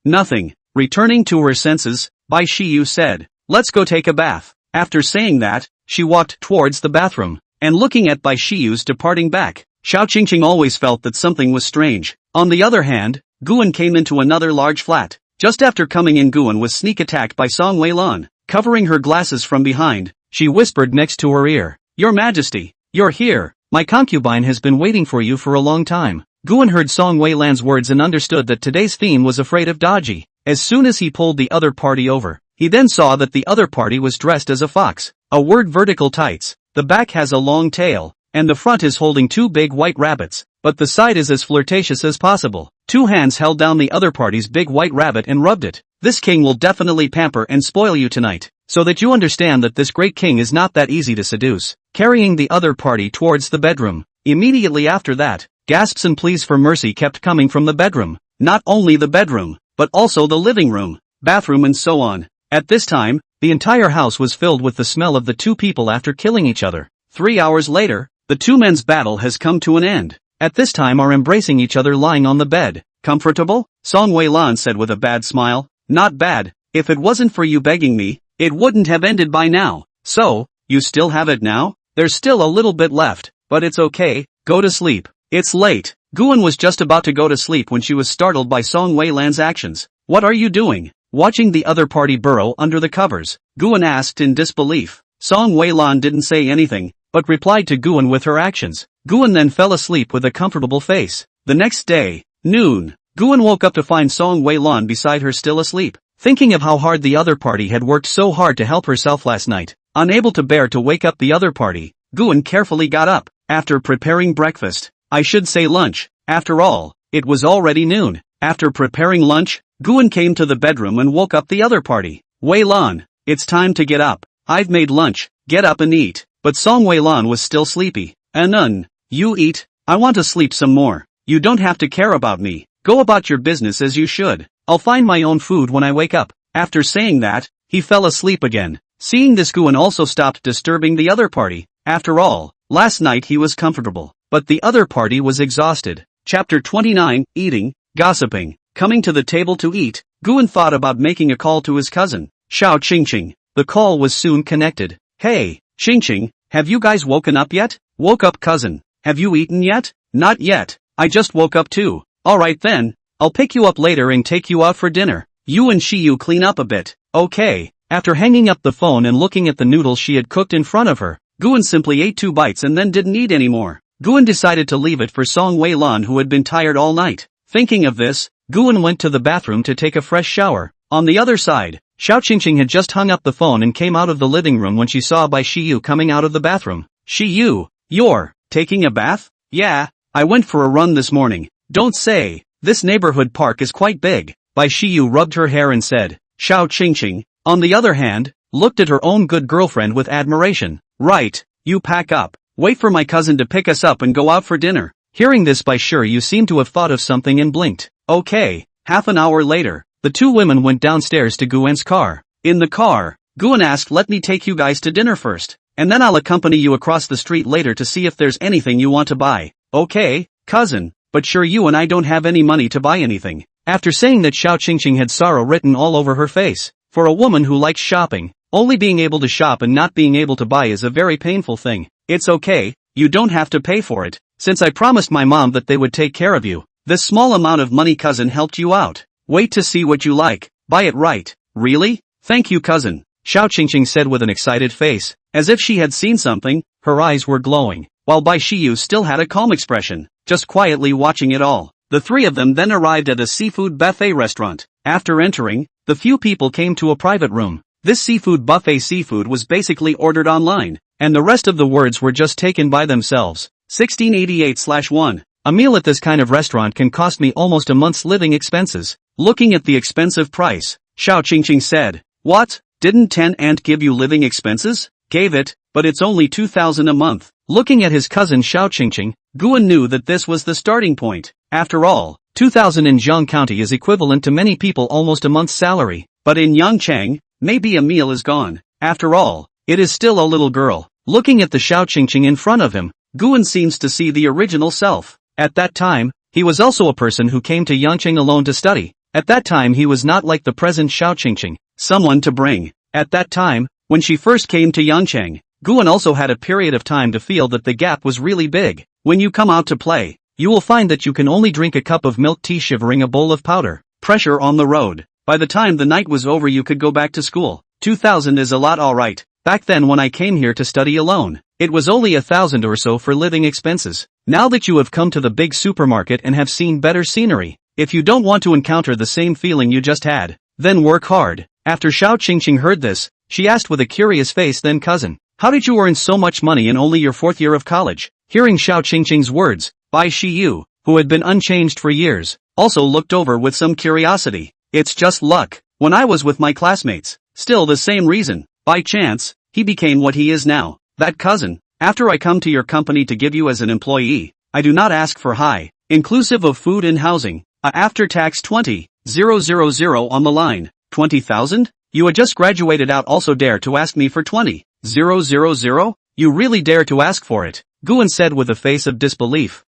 Speaker 1: Nothing. Returning to her senses, Bai Shiyu said, Let's go take a bath. After saying that, she walked towards the bathroom, and looking at Bai Shiyu's departing back, Xiao Qingqing always felt that something was strange. On the other hand, Guan came into another large flat. Just after coming in, Guan was sneak attacked by Song Weilan. Covering her glasses from behind, she whispered next to her ear, "Your Majesty, you're here. My concubine has been waiting for you for a long time." Guan heard Song Weilan's words and understood that today's theme was afraid of dodgy. As soon as he pulled the other party over, he then saw that the other party was dressed as a fox. A word vertical tights, the back has a long tail, and the front is holding two big white rabbits, but the side is as flirtatious as possible. Two hands held down the other party's big white rabbit and rubbed it. "This king will definitely pamper and spoil you tonight, so that you understand that this great king is not that easy to seduce." Carrying the other party towards the bedroom. Immediately after that, gasps and pleas for mercy kept coming from the bedroom. Not only the bedroom, but also the living room, bathroom and so on. At this time, the entire house was filled with the smell of the two people after killing each other. 3 hours later, the two men's battle has come to an end. At this time are embracing each other lying on the bed. "Comfortable?" Song Weilan said with a bad smile. "Not bad. If it wasn't for you begging me, it wouldn't have ended by now." "So, you still have it now?" "There's still a little bit left, but it's okay, go to sleep. It's late." Guan was just about to go to sleep when she was startled by Song Weilan's actions. "What are you doing?" Watching the other party burrow under the covers, Guan asked in disbelief. Song Weilan didn't say anything, but replied to Guan with her actions. Guan then fell asleep with a comfortable face. The next day, noon, Guan woke up to find Song Weilan beside her still asleep. Thinking of how hard the other party had worked so hard to help herself last night, unable to bear to wake up the other party, Guan carefully got up. After preparing breakfast, I should say lunch, after all, it was already noon. After preparing lunch, Guan came to the bedroom and woke up the other party. "Weilan, it's time to get up. I've made lunch, get up and eat." But Song Weilan was still sleepy. You eat, I want to sleep some more. You don't have to care about me. Go about your business as you should. I'll find my own food when I wake up." After saying that, he fell asleep again. Seeing this, Guan also stopped disturbing the other party. After all, last night he was comfortable, but the other party was exhausted. Chapter 29, Eating, Gossiping. Coming to the table to eat, Guan thought about making a call to his cousin, Xiao Qingqing. The call was soon connected. "Hey, Qingqing, have you guys woken up yet?" "Woke up, cousin. Have you eaten yet?" "Not yet. I just woke up too." "Alright then, I'll pick you up later and take you out for dinner. You and Shiyu clean up a bit." "Okay." After hanging up the phone and looking at the noodles she had cooked in front of her, Guan simply ate 2 bites and then didn't eat anymore. Guan decided to leave it for Song Weilan, who had been tired all night. Thinking of this, Guan went to the bathroom to take a fresh shower. On the other side, Xiao Qingqing had just hung up the phone and came out of the living room when she saw Bai Shiyu coming out of the bathroom. "Shiyu, you're taking a bath?" "Yeah, I went for a run this morning." "Don't say, this neighborhood park is quite big." Bai Shiyu rubbed her hair and said. Xiao Qingqing, on the other hand, looked at her own good girlfriend with admiration. "Right, you pack up. Wait for my cousin to pick us up and go out for dinner." Hearing this, Bai Shiyu seemed to have thought of something and blinked. Okay. Half an hour later, the two women went downstairs to Guan's car. In the car, Guan asked, "Let me take you guys to dinner first, and then I'll accompany you across the street later to see if there's anything you want to buy." "Okay, cousin, but sure you and I don't have any money to buy anything." After saying that, Xiao Qingqing had sorrow written all over her face. For a woman who likes shopping, only being able to shop and not being able to buy is a very painful thing. "It's okay, you don't have to pay for it, since I promised my mom that they would take care of you. This small amount of money cousin helped you out. Wait to see what you like, buy it right." "Really? Thank you cousin," Xiao Qingqing said with an excited face, as if she had seen something. Her eyes were glowing, while Bai Shiyu still had a calm expression, just quietly watching it all. The three of them then arrived at a seafood buffet restaurant. After entering, the few people came to a private room. This seafood buffet seafood was basically ordered online, and the rest of the words were just taken by themselves. 1688/1. A meal at this kind of restaurant can cost me almost a month's living expenses. Looking at the expensive price, Xiao Qingqing said, "What? Didn't 10 Ant give you living expenses?" "Gave it, but it's only 2,000 a month." Looking at his cousin Xiao Qingqing, Guan knew that this was the starting point. After all, 2,000 in Jiang County is equivalent to many people almost a month's salary. But in Yangchang, maybe a meal is gone. After all, it is still a little girl. Looking at the Xiao Qingqing in front of him, Guan seems to see the original self. At that time, he was also a person who came to Yangchang alone to study. At that time he was not like the present Xiao Qingqing, someone to bring. At that time, when she first came to Yangchang, Guan also had a period of time to feel that the gap was really big. When you come out to play, you will find that you can only drink a cup of milk tea shivering a bowl of powder. Pressure on the road. By the time the night was over you could go back to school. 2,000 is a lot alright. Back then when I came here to study alone, it was only 1,000 or so for living expenses. Now that you have come to the big supermarket and have seen better scenery, if you don't want to encounter the same feeling you just had, then work hard. After Xiao Qingqing heard this, she asked with a curious face, then cousin, how did you earn so much money in only your 4th year of college? Hearing Xiao Qingqing's words, Bai Shiyu, who had been unchanged for years, also looked over with some curiosity. It's just luck. When I was with my classmates, still the same reason. By chance, he became what he is now. That cousin, after I come to your company to give you as an employee, I do not ask for high, inclusive of food and housing, after tax 20,000 on the line. 20,000? You had just graduated out also dare to ask me for 20,000? You really dare to ask for it? Guan said with a face of disbelief.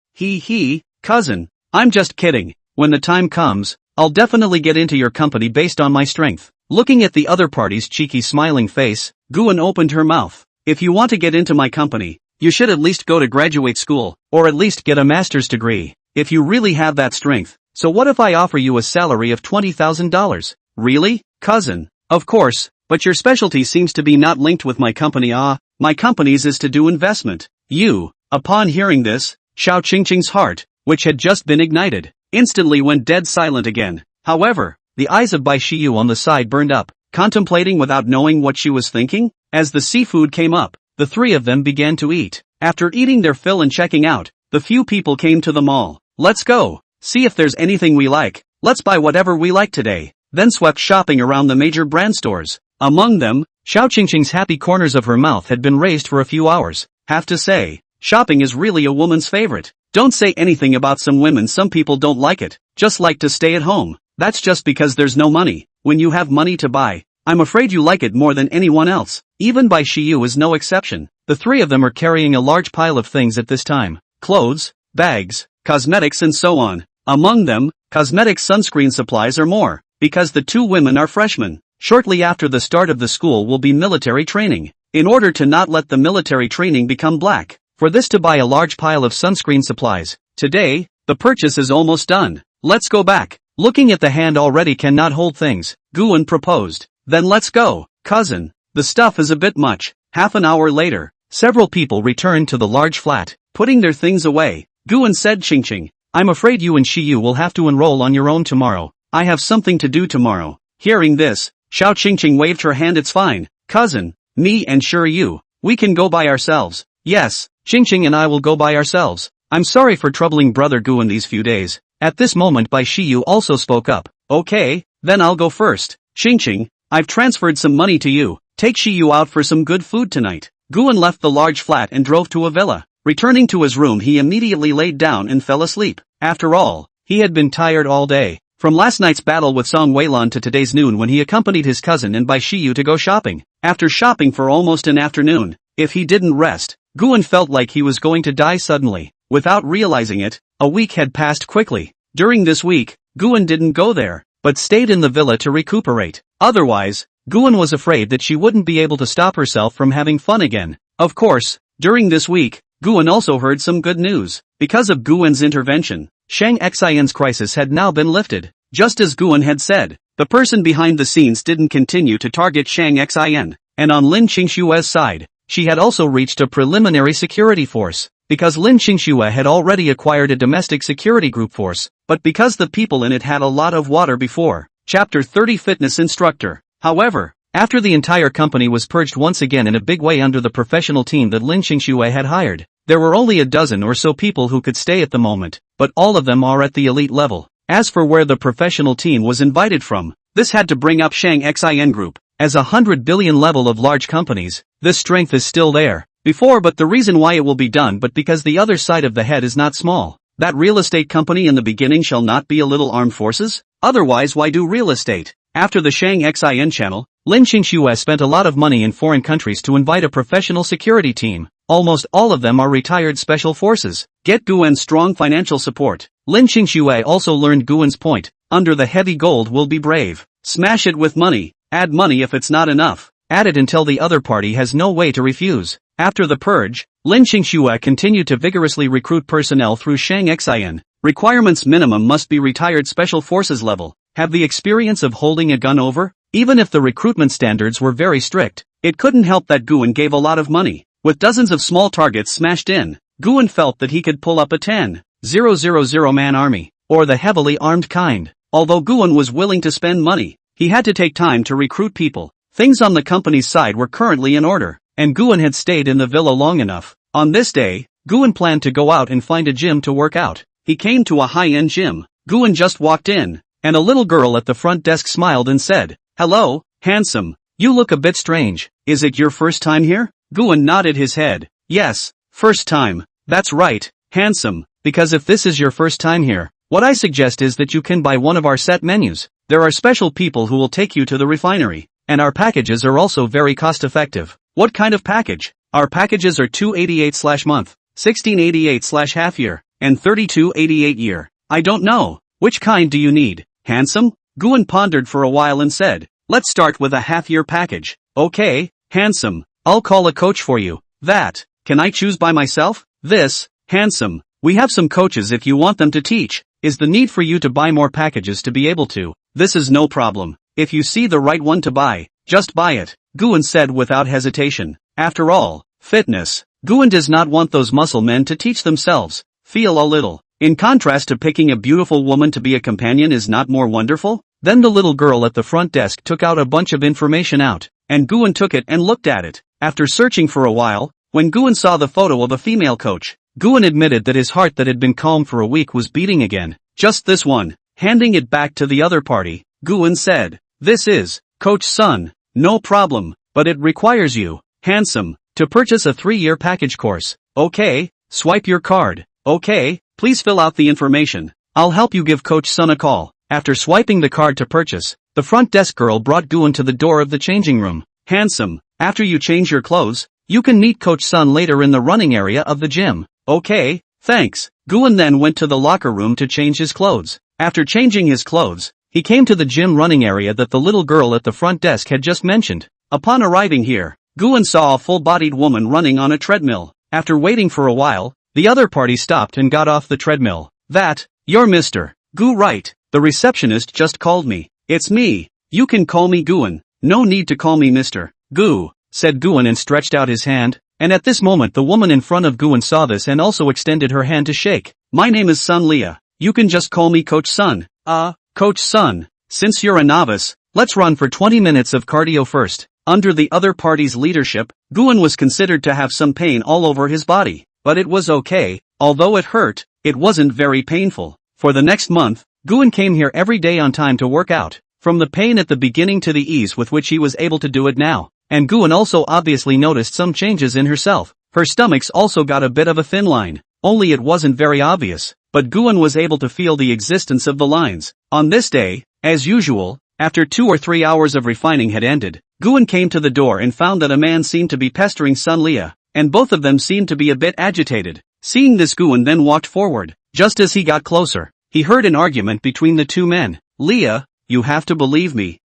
Speaker 1: Cousin, I'm just kidding. When the time comes, I'll definitely get into your company based on my strength. Looking at the other party's cheeky smiling face, Guan opened her mouth. If you want to get into my company, you should at least go to graduate school, or at least get a master's degree, if you really have that strength. So what if I offer you a salary of $20,000? Really, cousin? Of course, but your specialty seems to be not linked with my company. My company's is to do investment. Upon hearing this, Xiao Qingqing's heart, which had just been ignited, instantly went dead silent again. However, the eyes of Bai Shiyu on the side burned up, contemplating without knowing what she was thinking. As the seafood came up, the three of them began to eat. After eating their fill and checking out, the few people came to the mall. Let's go, see if there's anything we like. Let's buy whatever we like today. Then swept shopping around the major brand stores. Among them, Xiao Qingqing's happy corners of her mouth had been raised for a few hours. Have to say, shopping is really a woman's favorite. Don't say anything about some women, some people don't like it, just like to stay at home. That's just because there's no money. When you have money to buy, I'm afraid you like it more than anyone else. Even Bai Shiyu is no exception. The three of them are carrying a large pile of things at this time. Clothes, bags, cosmetics and so on. Among them, cosmetics, sunscreen supplies are more, because the two women are freshmen. Shortly after the start of the school will be military training. In order to not let the military training become black, for this to buy a large pile of sunscreen supplies. Today, the purchase is almost done. Let's go back. Looking at the hand already cannot hold things, Guan proposed. Then let's go, cousin. The stuff is a bit much. Half an hour later, several people returned to the large flat, putting their things away. Guan said, Qingqing, I'm afraid you and Shiyu will have to enroll on your own tomorrow. I have something to do tomorrow. Hearing this, Xiao Qingqing waved her hand. It's fine, cousin. Me and Shiyu, we can go by ourselves. Yes, Qingqing and I will go by ourselves. I'm sorry for troubling brother Guan these few days. At this moment Bai Shiyu also spoke up. Okay, then I'll go first. Qingqing, I've transferred some money to you. Take Shiyu out for some good food tonight. Guan left the large flat and drove to a villa. Returning to his room he immediately laid down and fell asleep. After all, he had been tired all day. From last night's battle with Song Weilan to today's noon when he accompanied his cousin and Bai Shiyu to go shopping. After shopping for almost an afternoon, if he didn't rest, Guan felt like he was going to die suddenly. Without realizing it, a week had passed quickly. During this week, Guan didn't go there, but stayed in the villa to recuperate. Otherwise, Guan was afraid that she wouldn't be able to stop herself from having fun again. Of course, during this week, Guan also heard some good news. Because of Guan's intervention, Shang Xian's crisis had now been lifted. Just as Guan had said, the person behind the scenes didn't continue to target Shang Xian, and on Lin Qingshue's side, she had also reached a preliminary security force. Because Lin Qingxue had already acquired a domestic security group force, but because the people in it had a lot of water before. Chapter 30 Fitness Instructor. However, after the entire company was purged once again in a big way under the professional team that Lin Qingxue had hired, there were only a dozen or so people who could stay at the moment, but all of them are at the elite level. As for where the professional team was invited from, this had to bring up Shang Xin Group. As 100 billion level of large companies, this strength is still there. Before, but the reason why it will be done but because the other side of the head is not small. That real estate company in the beginning shall not be a little armed forces? Otherwise why do real estate? After the Shang Xin channel, Lin Qingxue spent a lot of money in foreign countries to invite a professional security team. Almost all of them are retired special forces. Get Guan's strong financial support. Lin Qingxue also learned Guan's point. Under the heavy gold will be brave. Smash it with money. Add money if it's not enough. Add it until the other party has no way to refuse. After the purge, Lin Xingxue continued to vigorously recruit personnel through Shang-Xin. Requirements: minimum must be retired special forces level, have the experience of holding a gun over. Even if the recruitment standards were very strict, it couldn't help that Guan gave a lot of money. With dozens of small targets smashed in, Guan felt that he could pull up a 10,000-man army, or the heavily armed kind. Although Guan was willing to spend money, he had to take time to recruit people. Things on the company's side were currently in order, and Guan had stayed in the villa long enough. On this day, Guan planned to go out and find a gym to work out. He came to a high-end gym. Guan just walked in, and a little girl at the front desk smiled and said, "Hello, handsome. You look a bit strange. Is it your first time here?" Guan nodded his head. "Yes, first time. That's right, handsome, because if this is your first time here, what I suggest is that you can buy one of our set menus. There are special people who will take you to the refinery, and our packages are also very cost-effective." "What kind of package?" "Our packages are 288/month, 1688/half-year, and 3288-year. I don't know. Which kind do you need, handsome?" Guan pondered for a while and said, "Let's start with a half-year package." "Okay, handsome. I'll call a coach for you." "That, can I choose by myself?" "This, handsome. We have some coaches if you want them to teach. Is the need for you to buy more packages to be able to?" "This is no problem. If you see the right one to buy, just buy it," Guan said without hesitation. After all, fitness. Guan does not want those muscle men to teach themselves. Feel a little. In contrast to picking a beautiful woman to be a companion is not more wonderful? Then the little girl at the front desk took out a bunch of information out, and Guan took it and looked at it. After searching for a while, when Guan saw the photo of a female coach, Guan admitted that his heart that had been calm for a week was beating again. "Just this one." Handing it back to the other party, Guan said, "This is Coach Sun." "No problem, but it requires you, handsome, to purchase a 3-year package course." "Okay, swipe your card." "Okay, please fill out the information. I'll help you give Coach Sun a call." After swiping the card to purchase, the front desk girl brought Guan to the door of the changing room. "Handsome, after you change your clothes, you can meet Coach Sun later in the running area of the gym." "Okay, thanks." Guan then went to the locker room to change his clothes. After changing his clothes, he came to the gym running area that the little girl at the front desk had just mentioned. Upon arriving here, Guan saw a full-bodied woman running on a treadmill. After waiting for a while, the other party stopped and got off the treadmill. "That, you're Mr. Gu, right? The receptionist just called me." "It's me. You can call me Guan. No need to call me Mr. Gu," said Guan and stretched out his hand. And at this moment the woman in front of Guan saw this and also extended her hand to shake. "My name is Sun Leah. You can just call me Coach Sun." Coach Sun, since you're a novice, let's run for 20 minutes of cardio first." Under the other party's leadership, Guan was considered to have some pain all over his body, but it was okay. Although it hurt, it wasn't very painful. For the next month, Guan came here every day on time to work out, from the pain at the beginning to the ease with which he was able to do it now. And Guan also obviously noticed some changes in herself. Her stomach's also got a bit of a thin line, only it wasn't very obvious, but Guan was able to feel the existence of the lines. On this day, as usual, after 2 or 3 hours of refining had ended, Guan came to the door and found that a man seemed to be pestering Sun Leah, and both of them seemed to be a bit agitated. Seeing this, Guan then walked forward. Just as he got closer, he heard an argument between the two men. "Leah, you have to believe me.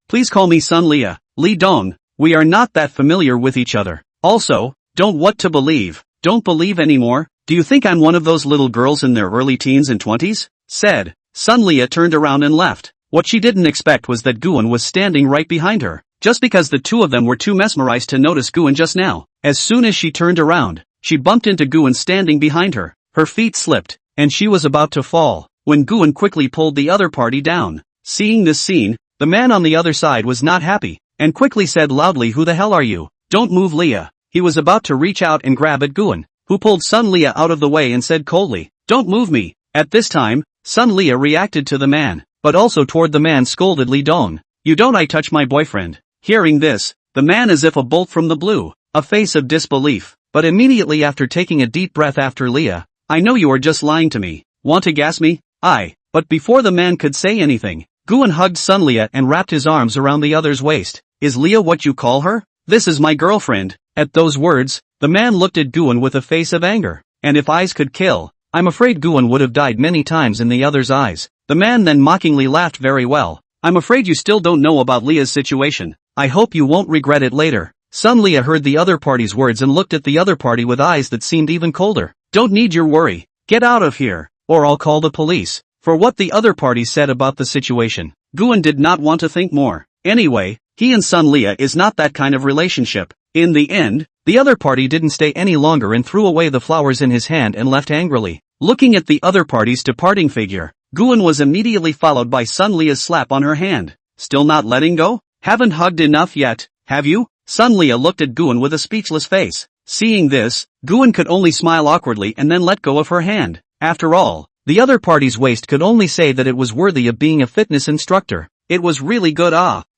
Speaker 1: Please call me Sun Leah. Li Dong, we are not that familiar with each other. Also, don't what to believe. Don't believe anymore. Do you think I'm one of those little girls in their early teens and 20s? Said. Sun Leah turned around and left. What she didn't expect was that Guan was standing right behind her, just because the two of them were too mesmerized to notice Guan just now. As soon as she turned around, she bumped into Guan standing behind her. Her feet slipped, and she was about to fall, when Guan quickly pulled the other party down. Seeing this scene, the man on the other side was not happy, and quickly said loudly, "Who the hell are you? Don't move, Leah." He was about to reach out and grab at Guan, who pulled Sun Leah out of the way and said coldly, "Don't move me." At this time, Sun Leah reacted to the man, but also toward the man scolded Li Dong. "You don't I touch my boyfriend." Hearing this, the man as if a bolt from the blue, a face of disbelief, but immediately after taking a deep breath after Leah, "I know you are just lying to me. Want to gas me?" But before the man could say anything, Guan hugged Sun Leah and wrapped his arms around the other's waist. "Is Leah what you call her? This is my girlfriend." At those words, the man looked at Guan with a face of anger, and if eyes could kill, I'm afraid Guan would have died many times in the other's eyes. The man then mockingly laughed. "Very well. I'm afraid you still don't know about Leah's situation. I hope you won't regret it later." Sun Lia heard the other party's words and looked at the other party with eyes that seemed even colder. Don't need your worry. Get out of here, or I'll call the police. For what the other party said about the situation, Guan did not want to think more. Anyway, he and Sun Lia is not that kind of relationship. In the end, the other party didn't stay any longer and threw away the flowers in his hand and left angrily. Looking at the other party's departing figure, Guan was immediately followed by Sun Lia's slap on her hand. Still not letting go? Haven't hugged enough yet, have you? Sun Lia looked at Guan with a speechless face. Seeing this, Guan could only smile awkwardly and then let go of her hand. After all, the other party's waist could only say that it was worthy of being a fitness instructor. It was really good.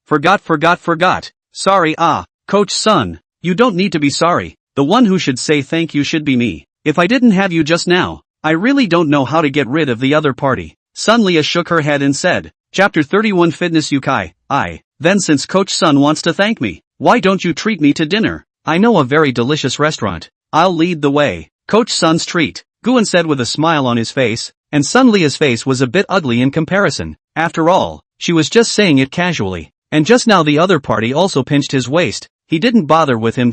Speaker 1: Forgot. Sorry. Coach Sun, you don't need to be sorry. The one who should say thank you should be me. If I didn't have you just now, I really don't know how to get rid of the other party. Sun Lia shook her head and said, Chapter 31 Fitness Yukai. Then since Coach Sun wants to thank me, why don't you treat me to dinner? I know a very delicious restaurant. I'll lead the way. Coach Sun's treat, Guan said with a smile on his face, and Sun Lia's face was a bit ugly in comparison. After all, she was just saying it casually. And just now the other party also pinched his waist. He didn't bother with him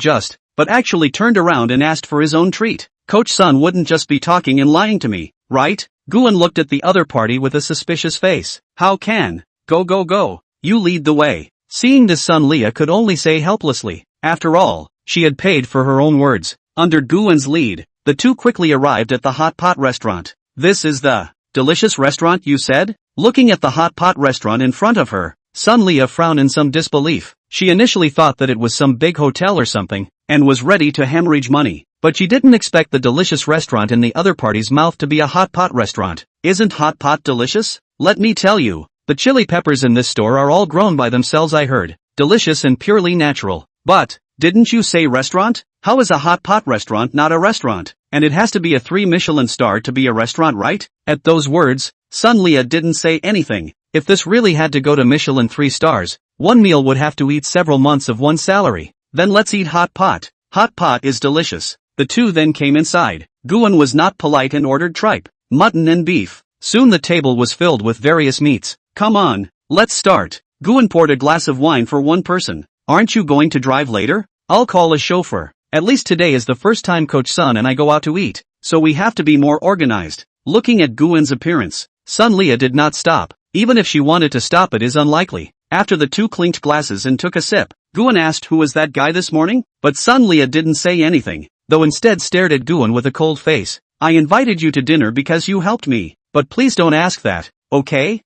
Speaker 1: but actually turned around and asked for his own treat. Coach Sun wouldn't just be talking and lying to me, right? Guan looked at the other party with a suspicious face. How can? Go. You lead the way. Seeing this, Sun Lia could only say helplessly. After all, she had paid for her own words. Under Guan's lead, the two quickly arrived at the hot pot restaurant. This is the delicious restaurant you said? Looking at the hot pot restaurant in front of her, Sun Lia frowned in some disbelief. She initially thought that it was some big hotel or something, and was ready to hemorrhage money. But she didn't expect the delicious restaurant in the other party's mouth to be a hot pot restaurant. Isn't hot pot delicious? Let me tell you, the chili peppers in this store are all grown by themselves, I heard. Delicious and purely natural. But, didn't you say restaurant? How is a hot pot restaurant not a restaurant? And it has to be a 3 Michelin star to be a restaurant, right? At those words, Sun Lia didn't say anything. If this really had to go to Michelin 3 stars, one meal would have to eat several months of one's salary. Then let's eat hot pot. Hot pot is delicious. The two then came inside. Guan was not polite and ordered tripe, mutton and beef. Soon the table was filled with various meats. Come on, let's start. Guan poured a glass of wine for one person. Aren't you going to drive later? I'll call a chauffeur. At least today is the first time Coach Sun and I go out to eat, so we have to be more organized. Looking at Guan's appearance, Sun Lia did not stop. Even if she wanted to stop, it is unlikely. After the two clinked glasses and took a sip, Guan asked who was that guy this morning? But Sun Lia didn't say anything, though instead stared at Guan with a cold face. I invited you to dinner because you helped me, but please don't ask that, okay?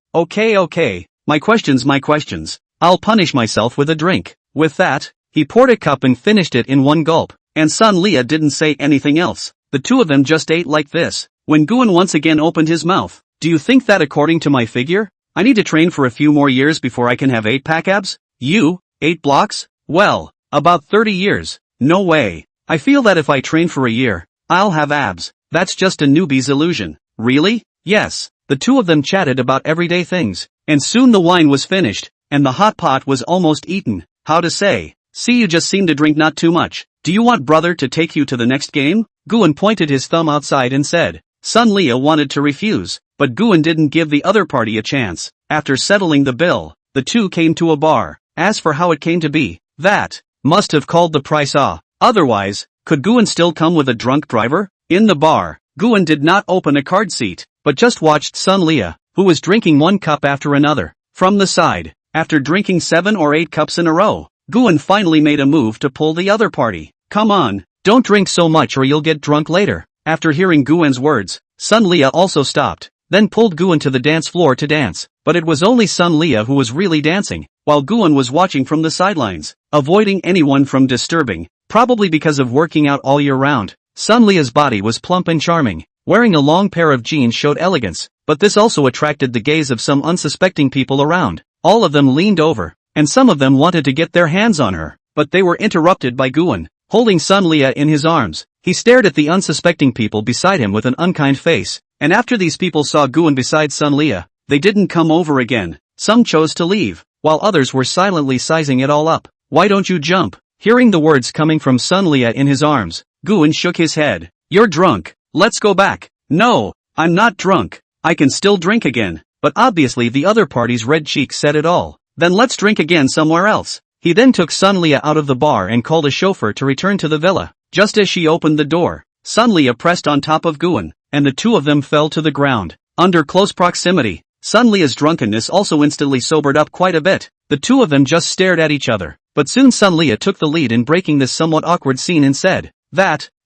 Speaker 1: My questions. I'll punish myself with a drink. With that, he poured a cup and finished it in one gulp, and Sun Lia didn't say anything else. The two of them just ate like this. When Guan once again opened his mouth, do you think that according to my figure, I need to train for a few more years before I can have 8-pack abs? You? 8 blocks? Well, about 30 years. No way. I feel that if I train for a year, I'll have abs. That's just a newbie's illusion. Really? Yes. The two of them chatted about everyday things, and soon the wine was finished, and the hot pot was almost eaten. How to say? See, you just seem to drink not too much. Do you want brother to take you to the next game? Guan pointed his thumb outside and said. Sun Lia wanted to refuse, but Guan didn't give the other party a chance. After settling the bill, the two came to a bar. As for how it came to be, that must have called the price off. Otherwise, could Guan still come with a drunk driver? In the bar, Guan did not open a card seat, but just watched Sun Lia, who was drinking one cup after another. From the side, after drinking 7 or 8 cups in a row, Guan finally made a move to pull the other party. Come on, don't drink so much or you'll get drunk later. After hearing Guan's words, Sun Lia also stopped, then pulled Guan to the dance floor to dance. But it was only Sun Lia who was really dancing, while Guan was watching from the sidelines, avoiding anyone from disturbing, probably because of working out all year round. Sun Lia's body was plump and charming. Wearing a long pair of jeans showed elegance, but this also attracted the gaze of some unsuspecting people around. All of them leaned over, and some of them wanted to get their hands on her, but they were interrupted by Guan. Holding Sun Lia in his arms, he stared at the unsuspecting people beside him with an unkind face, and after these people saw Guan beside Sun Lia, they didn't come over again. Some chose to leave, while others were silently sizing it all up. Why don't you jump? Hearing the words coming from Sun Lia in his arms, Guan shook his head. You're drunk. Let's go back. No, I'm not drunk. I can still drink again. But obviously the other party's red cheeks said it all. Then let's drink again somewhere else. He then took Sunlia out of the bar and called a chauffeur to return to the villa. Just as she opened the door, Sunlia pressed on top of Guan, and the two of them fell to the ground. Under close proximity, Sunlia's drunkenness also instantly sobered up quite a bit. The two of them just stared at each other, but soon Sunlia took the lead in breaking this somewhat awkward scene and said,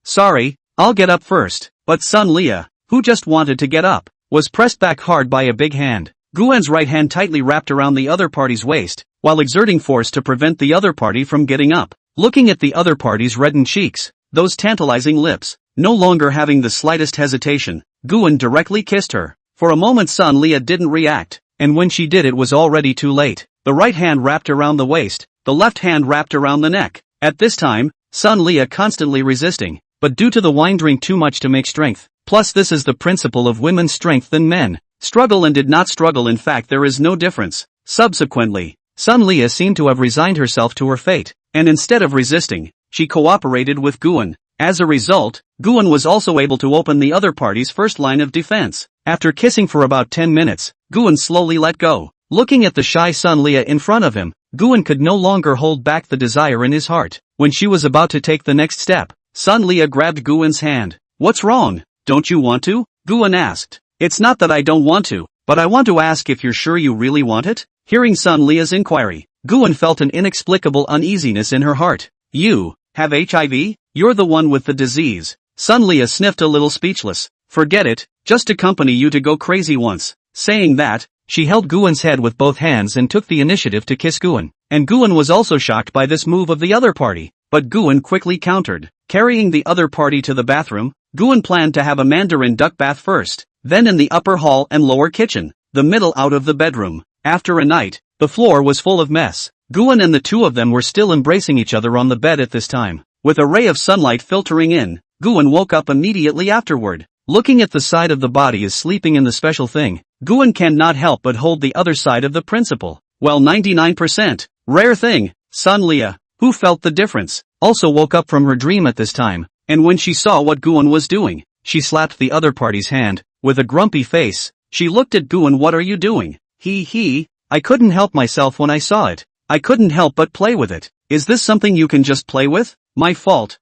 Speaker 1: "Sorry, I'll get up first." But Sunlia, who just wanted to get up, was pressed back hard by a big hand. Guan's right hand tightly wrapped around the other party's waist, while exerting force to prevent the other party from getting up. Looking at the other party's reddened cheeks, those tantalizing lips, no longer having the slightest hesitation, Guan directly kissed her. For a moment Sunlia didn't react, and when she did it was already too late. The right hand wrapped around the waist, the left hand wrapped around the neck. At this time, Sunlia constantly resisting, but due to the wine drink too much to make strength. Plus this is the principle of women's strength than men. Struggle and did not struggle, in fact there is no difference. Subsequently, Sunlia seemed to have resigned herself to her fate, and instead of resisting, she cooperated with Guan. As a result, Guan was also able to open the other party's first line of defense. After kissing for about 10 minutes, Guan slowly let go. Looking at the shy Sunlia in front of him, Guan could no longer hold back the desire in his heart. When she was about to take the next step, Sunlia grabbed Guan's hand. "What's wrong? Don't you want to?" Guan asked. "It's not that I don't want to, but I want to ask if you're sure you really want it?" Hearing Sunlia's inquiry, Guan felt an inexplicable uneasiness in her heart. "You have HIV? You're the one with the disease." Sunlia sniffed a little, speechless. "Forget it, just accompany you to go crazy once." Saying that, she held Guan's head with both hands and took the initiative to kiss Guan. And Guan was also shocked by this move of the other party, but Guan quickly countered. Carrying the other party to the bathroom, Guan planned to have a Mandarin duck bath first, then in the upper hall and lower kitchen, the middle out of the bedroom. After a night, the floor was full of mess. Guan and the two of them were still embracing each other on the bed at this time. With a ray of sunlight filtering in, Guan woke up immediately afterward. Looking at the side of the body as sleeping in the special thing, Guan cannot help but hold the other side of the principle. Well, 99%. Rare thing. Sunlia, who felt the difference, also woke up from her dream at this time, and when she saw what Guan was doing, she slapped the other party's hand. With a grumpy face, she looked at Guan. "What are you doing?" I couldn't help myself when I saw it. I couldn't help but play with it. Is this something you can just play with? My fault.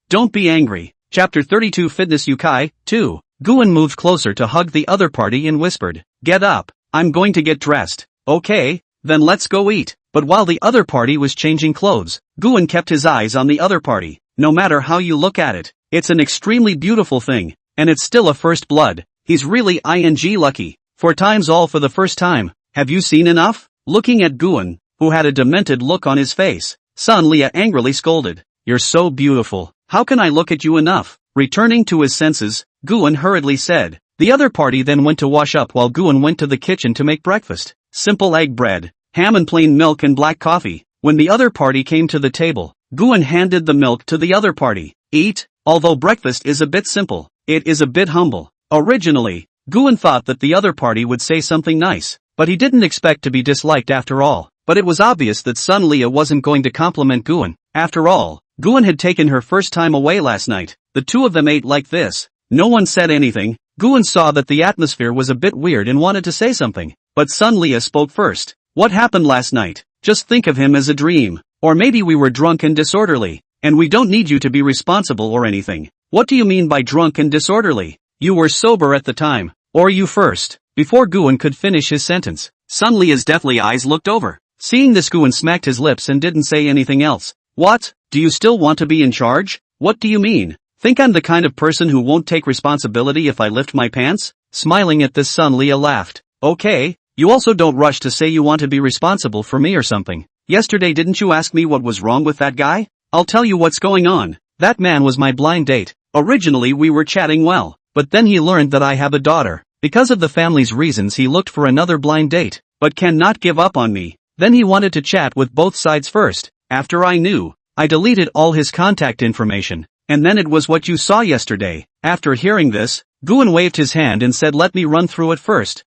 Speaker 1: Don't be angry." Chapter 32 Fitness Yukai 2. Guan moved closer to hug the other party and whispered, "Get up, I'm going to get dressed." "Okay, then let's go eat." But while the other party was changing clothes, Guan kept his eyes on the other party. No matter how you look at it, it's an extremely beautiful thing, and it's still a first blood. He's really lucky. 4 times all for the first time. Have you seen enough? Looking at Guan, who had a demented look on his face, Sunlia angrily scolded. "You're so beautiful. How can I look at you enough?" Returning to his senses, Guan hurriedly said. The other party then went to wash up while Guan went to the kitchen to make breakfast. Simple egg bread, ham and plain milk and black coffee. When the other party came to the table, Guan handed the milk to the other party. "Eat." Although breakfast is a bit simple, it is a bit humble. Originally, Guan thought that the other party would say something nice, but he didn't expect to be disliked after all. But it was obvious that Sunlia wasn't going to compliment Guan. After all, Guan had taken her first time away last night. The two of them ate like this. No one said anything. Guan saw that the atmosphere was a bit weird and wanted to say something. But Sunlia spoke first. "What happened last night? Just think of him as a dream. Or maybe we were drunk and disorderly. And we don't need you to be responsible or anything." "What do you mean by drunk and disorderly? You were sober at the time. Or you first." Before Guan could finish his sentence, Sunlia's deathly eyes looked over. Seeing this, Guan smacked his lips and didn't say anything else. "What? Do you still want to be in charge? What do you mean? Think I'm the kind of person who won't take responsibility if I lift my pants?" Smiling at this, Sunlia laughed. "Okay, you also don't rush to say you want to be responsible for me or something. Yesterday didn't you ask me what was wrong with that guy? I'll tell you what's going on. That man was my blind date. Originally we were chatting well, but then he learned that I have a daughter. Because of the family's reasons he looked for another blind date, but cannot give up on me. Then he wanted to chat with both sides first. After I knew, I deleted all his contact information, and then it was what you saw yesterday." After hearing this, Guan waved his hand and said, "Let me run through it first."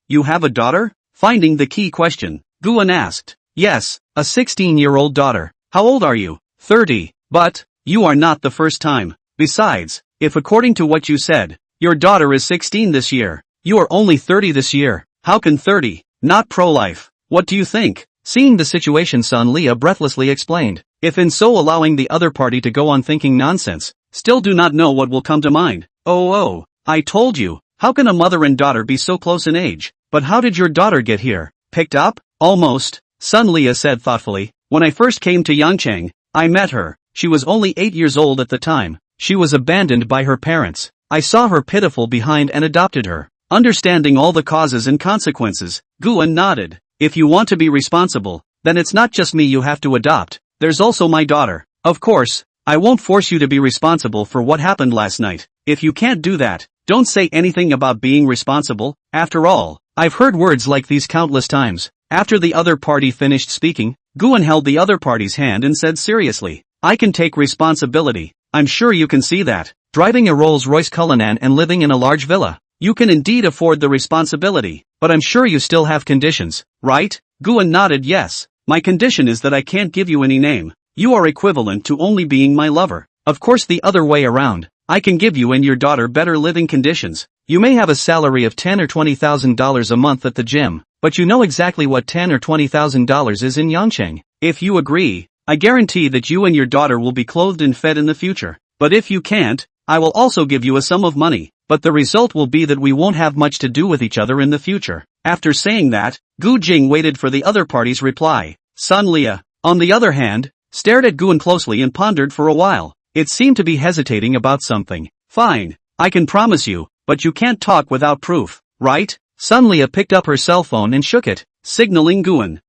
Speaker 1: You have a daughter?" Finding the key question, Guan asked. "Yes, a 16-year-old daughter." "How old are you?" 30. "But, you are not the first time. Besides, if according to what you said, your daughter is 16 this year, you are only 30 this year. How can 30 not pro-life? What do you think?" Seeing the situation, Sun Leah breathlessly explained. If in so allowing the other party to go on thinking nonsense, still do not know what will come to mind. Oh, I told you, how can a mother and daughter be so close in age? But how did your daughter get here? Picked up? Almost, Sun Leah said thoughtfully. When I first came to Yangcheng, I met her. She was only 8 years old at the time. She was abandoned by her parents. I saw her pitiful behind and adopted her. Understanding all the causes and consequences, Guan nodded. If you want to be responsible, then it's not just me you have to adopt, there's also my daughter. Of course, I won't force you to be responsible for what happened last night. If you can't do that, don't say anything about being responsible. After all, I've heard words like these countless times. After the other party finished speaking, Guan held the other party's hand and said seriously, I can take responsibility. I'm sure you can see that. Driving a Rolls-Royce Cullinan and living in a large villa. You can indeed afford the responsibility, but I'm sure you still have conditions, right? Guan nodded yes. My condition is that I can't give you any name. You are equivalent to only being my lover. Of course the other way around. I can give you and your daughter better living conditions. You may have a salary of $10,000 or $20,000 a month at the gym, but you know exactly what $10,000 or $20,000 is in Yangcheng. If you agree, I guarantee that you and your daughter will be clothed and fed in the future. But if you can't, I will also give you a sum of money. But the result will be that we won't have much to do with each other in the future. After saying that, Gu Jing waited for the other party's reply. Sun Leah, on the other hand, stared at Guan closely and pondered for a while. It seemed to be hesitating about something. Fine, I can promise you, but you can't talk without proof, right? Sun Leah picked up her cell phone and shook it, signaling Guan.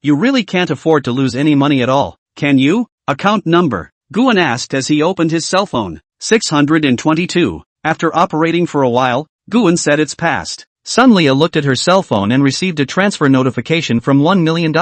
Speaker 1: You really can't afford to lose any money at all, can you? Account number, Guan asked as he opened his cell phone. 622. After operating for a while, Guan said it's passed. Sun Leah looked at her cell phone and received a transfer notification from $1 million.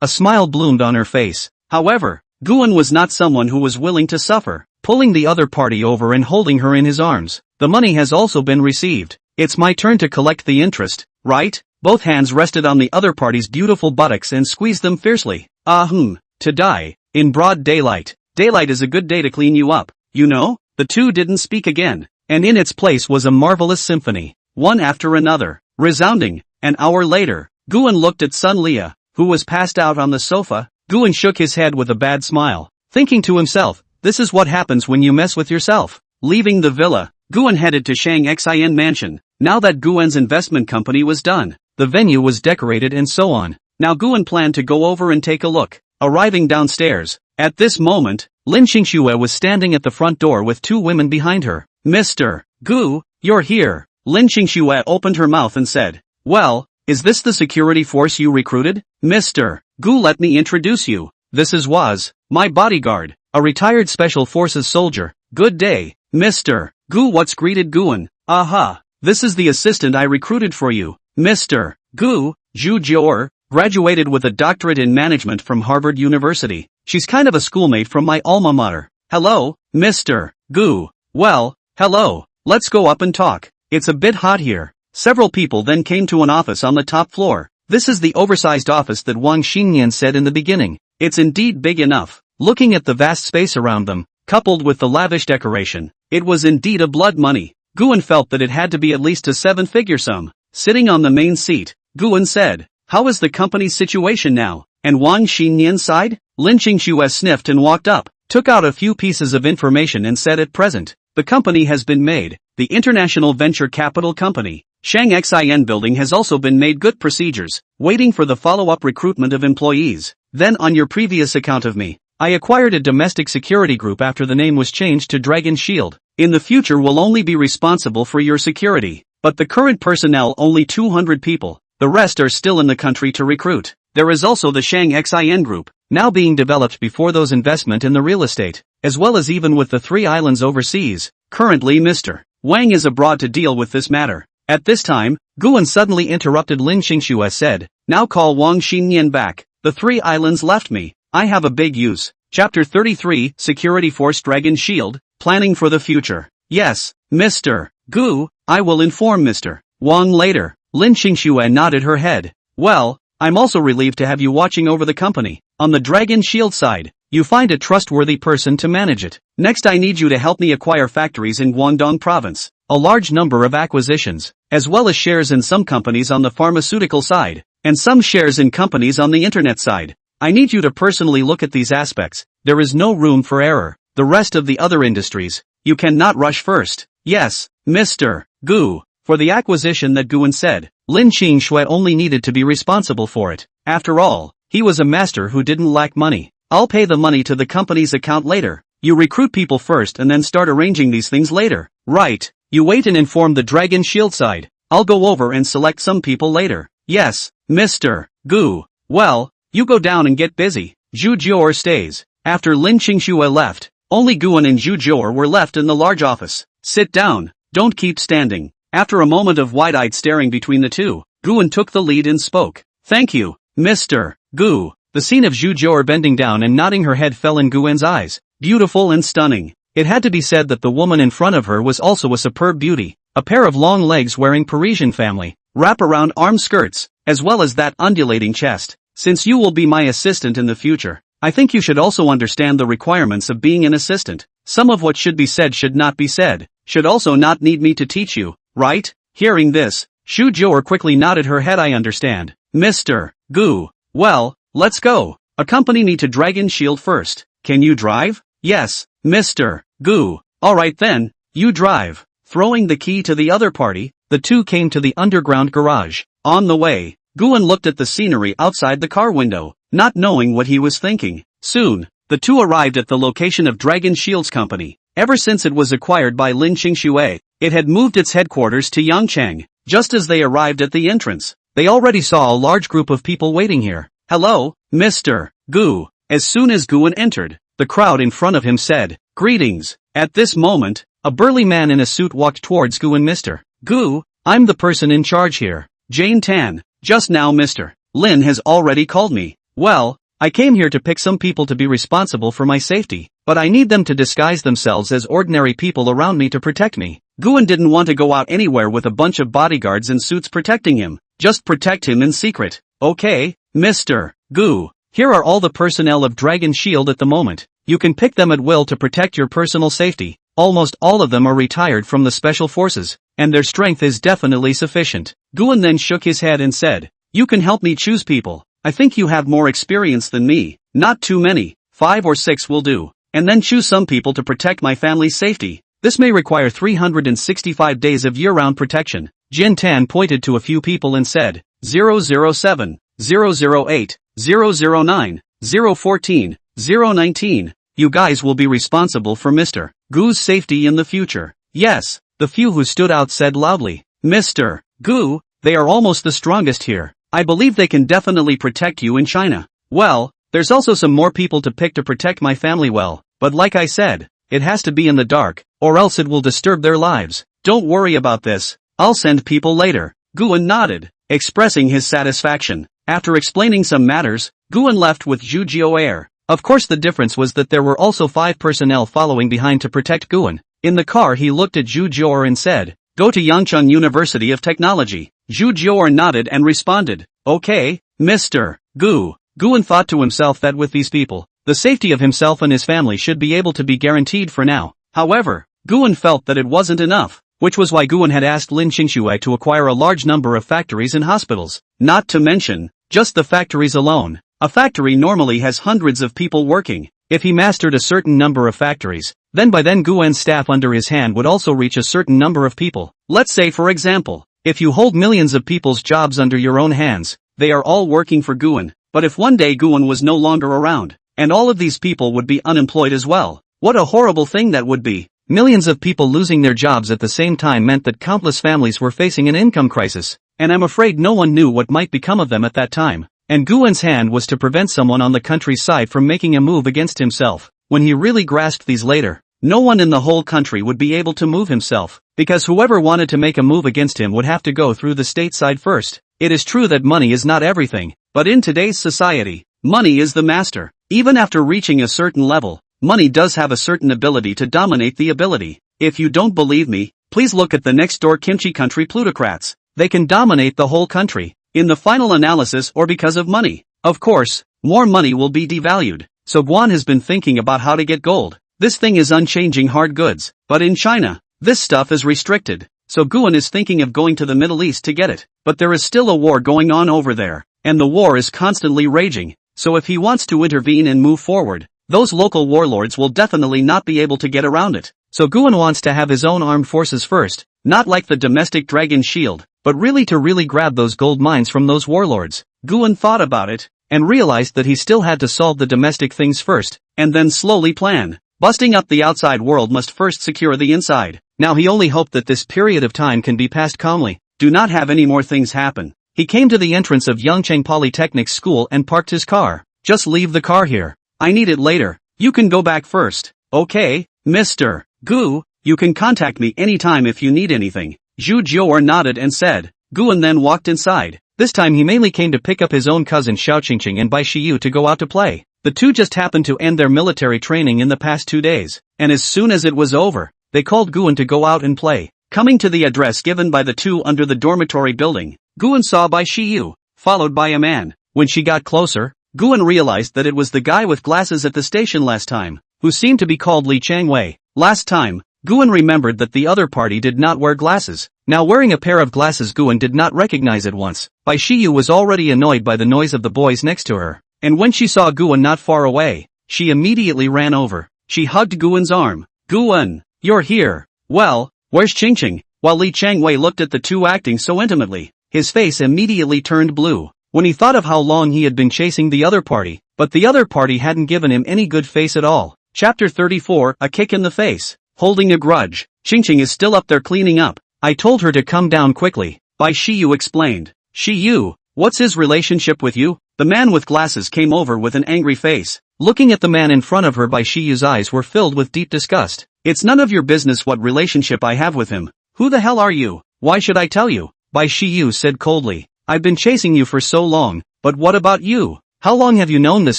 Speaker 1: A smile bloomed on her face. However, Guan was not someone who was willing to suffer, pulling the other party over and holding her in his arms. The money has also been received. It's my turn to collect the interest, right? Both hands rested on the other party's beautiful buttocks and squeezed them fiercely. To die, in broad daylight. Daylight is a good day to clean you up, you know? The two didn't speak again. And in its place was a marvelous symphony, one after another, resounding. An hour later, Guan looked at Sun Leah, who was passed out on the sofa. Guan shook his head with a bad smile, thinking to himself, this is what happens when you mess with yourself. Leaving the villa, Guan headed to Shang Xin Mansion. Now that Guan's investment company was done, the venue was decorated and so on. Now Guan planned to go over and take a look. Arriving downstairs, at this moment, Lin Xingxue was standing at the front door with two women behind her. Mr. Gu, you're here. Lin Xingxue opened her mouth and said, well, is this the security force you recruited? Mr. Gu, let me introduce you. This is Waz, my bodyguard, a retired special forces soldier. Good day, Mr. Gu. What's greeted Guan. Aha, this is the assistant I recruited for you. Mr. Gu, Zhu Jior, graduated with a doctorate in management from Harvard University. She's kind of a schoolmate from my alma mater. Hello, Mr. Gu. Well, hello, let's go up and talk. It's a bit hot here. Several people then came to an office on the top floor. This is the oversized office that Wang Xingnian said in the beginning. It's indeed big enough. Looking at the vast space around them, coupled with the lavish decoration, it was indeed a blood money. Guan felt that it had to be at least a 7-figure sum. Sitting on the main seat, Guan said, how is the company's situation now? And Wang Xingnian's side? Lin Xingxue sniffed and walked up, took out a few pieces of information and said at present, the company has been made, the International Venture Capital Company. Shang Xin building has also been made good procedures, waiting for the follow-up recruitment of employees. Then on your previous account of me, I acquired a domestic security group after the name was changed to Dragon Shield. In the future will only be responsible for your security, but the current personnel only 200 people, the rest are still in the country to recruit. There is also the Shang Xin group, now being developed before those investment in the real estate, as well as even with the 3 islands overseas. Currently Mr. Wang is abroad to deal with this matter. At this time, Guan suddenly interrupted. Lin Xingxue said, now call Wang Xingnian back. The 3 islands left me. I have a big use. Chapter 33, Security Force Dragon Shield, Planning for the Future. Yes, Mr. Gu, I will inform Mr. Wang later. Lin Xingxue nodded her head. Well, I'm also relieved to have you watching over the company. On the Dragon Shield side, you find a trustworthy person to manage it. Next I need you to help me acquire factories in Guangdong province. A large number of acquisitions, as well as shares in some companies on the pharmaceutical side. and some shares in companies on the internet side. I need you to personally look at these aspects. There is no room for error. The rest of the other industries, you cannot rush first. Yes, Mr. Gu. For the acquisition that Guan said, Lin Qingshui only needed to be responsible for it. After all, he was a master who didn't lack money. I'll pay the money to the company's account later. You recruit people first and then start arranging these things later. Right. You wait and inform the Dragon Shield side. I'll go over and select some people later. Yes, Mr. Gu. Well, you go down and get busy. Zhu Jior stays. After Lin Qingshui left, only Guan and Zhu Jior were left in the large office. Sit down. Don't keep standing. After a moment of wide-eyed staring between the two, Guan took the lead and spoke. Thank you, Mr. Gu. The scene of Zhu Jior bending down and nodding her head fell in Guan's eyes. Beautiful and stunning. It had to be said that the woman in front of her was also a superb beauty. A pair of long legs wearing Parisian family, wrap-around arm skirts, as well as that undulating chest. Since you will be my assistant in the future, I think you should also understand the requirements of being an assistant. Some of what should be said should not be said, should also not need me to teach you, right? Hearing this, Zhu Jior quickly nodded her head. I understand. Mr. Gu. Well, let's go. Accompany me to Dragon Shield first. Can you drive? Yes, Mr. Gu. Alright then, you drive. Throwing the key to the other party, the two came to the underground garage. On the way, Guan looked at the scenery outside the car window, not knowing what he was thinking. Soon, the two arrived at the location of Dragon Shield's company. Ever since it was acquired by Lin Qingshui, it had moved its headquarters to Yangchang. Just as they arrived at the entrance, they already saw a large group of people waiting here. Hello, Mr. Gu. As soon as Guan entered, the crowd in front of him said, Greetings. At this moment, a burly man in a suit walked towards Guan. Mr. Gu, I'm the person in charge here. Jane Tan. Just now Mr. Lin has already called me. Well, I came here to pick some people to be responsible for my safety, but I need them to disguise themselves as ordinary people around me to protect me. Guan didn't want to go out anywhere with a bunch of bodyguards in suits protecting him. Just protect him in secret. Okay, Mr. Gu. Here are all the personnel of Dragon Shield at the moment. You can pick them at will to protect your personal safety. Almost all of them are retired from the special forces, and their strength is definitely sufficient. Guan then shook his head and said, You can help me choose people. I think you have more experience than me. Not too many, 5 or 6 will do. And then choose some people to protect my family's safety. This may require 365 days of year-round protection. Jin Tan pointed to a few people and said, 007, 008, 009, 014, 019. You guys will be responsible for Mr. Gu's safety in the future. Yes, the few who stood out said loudly, Mr. Gu, they are almost the strongest here. I believe they can definitely protect you in China. Well, there's also some more people to pick to protect my family well, but like I said, it has to be in the dark, or else it will disturb their lives. Don't worry about this. I'll send people later. Guan nodded, expressing his satisfaction. After explaining some matters, Guan left with Zhu Jiao air. Of course the difference was that there were also 5 personnel following behind to protect Guan. In the car he looked at Zhu Jiao and said, Go to Yangcheng University of Technology. Zhu Jiao nodded and responded, Okay, Mr. Gu. Guan thought to himself that with these people, the safety of himself and his family should be able to be guaranteed for now. However, Guan felt that it wasn't enough, which was why Guan had asked Lin Qingshui to acquire a large number of factories and hospitals. Not to mention, just the factories alone. A factory normally has hundreds of people working. If he mastered a certain number of factories, then by then Guan's staff under his hand would also reach a certain number of people. Let's say for example, if you hold millions of people's jobs under your own hands, they are all working for Guan. But if one day Guan was no longer around, and all of these people would be unemployed as well, what a horrible thing that would be. Millions of people losing their jobs at the same time meant that countless families were facing an income crisis, and I'm afraid no one knew what might become of them at that time. And Guan's hand was to prevent someone on the country's side from making a move against himself. When he really grasped these later, no one in the whole country would be able to move himself, because whoever wanted to make a move against him would have to go through the state side first. It is true that money is not everything, but in today's society, money is the master. Even after reaching a certain level, money does have a certain ability to dominate the ability. If you don't believe me, please look at the next door kimchi country plutocrats. They can dominate the whole country, in the final analysis or because of money. Of course, more money will be devalued, so Guan has been thinking about how to get gold. This thing is unchanging hard goods, but in China, this stuff is restricted, so Guan is thinking of going to the Middle East to get it. But there is still a war going on over there. and the war is constantly raging, so if he wants to intervene and move forward, those local warlords will definitely not be able to get around it. So Guan wants to have his own armed forces first, not like the domestic dragon shield, but really to grab those gold mines from those warlords. Guan thought about it, and realized that he still had to solve the domestic things first, and then slowly plan. Busting up the outside world must first secure the inside. Now he only hoped that this period of time can be passed calmly. Do not have any more things happen. He came to the entrance of Yangcheng Polytechnic School and parked his car. Just leave the car here. I need it later. You can go back first. Okay, Mr. Gu, you can contact me anytime if you need anything. Zhu Jiuer nodded and said. Guan then walked inside. This time he mainly came to pick up his own cousin Xiao Qingqing and Bai Shiyu to go out to play. The two just happened to end their military training in the past 2 days, and as soon as it was over, they called Guan to go out and play. Coming to the address given by the two under the dormitory building, Guan saw Bai Shiyu, followed by a man. When she got closer, Guan realized that it was the guy with glasses at the station last time, who seemed to be called Li Changwei. Last time, Guan remembered that the other party did not wear glasses. Now wearing a pair of glasses Guan did not recognize at once. Bai Shiyu was already annoyed by the noise of the boys next to her, and when she saw Guan not far away, she immediately ran over. She hugged Guan's arm. Guan, you're here. Well, where's Qingqing? While Li Changwei looked at the two acting so intimately, his face immediately turned blue, when he thought of how long he had been chasing the other party, but the other party hadn't given him any good face at all. Chapter 34, A Kick in the Face. Holding a grudge. Qingqing is still up there cleaning up. I told her to come down quickly. Bai Shiyu explained. Shiyu, what's his relationship with you? The man with glasses came over with an angry face. Looking at the man in front of her, Bai Shiyu's eyes were filled with deep disgust. It's none of your business what relationship I have with him. Who the hell are you? Why should I tell you? Bai Shiyu said coldly. I've been chasing you for so long, but what about you? How long have you known this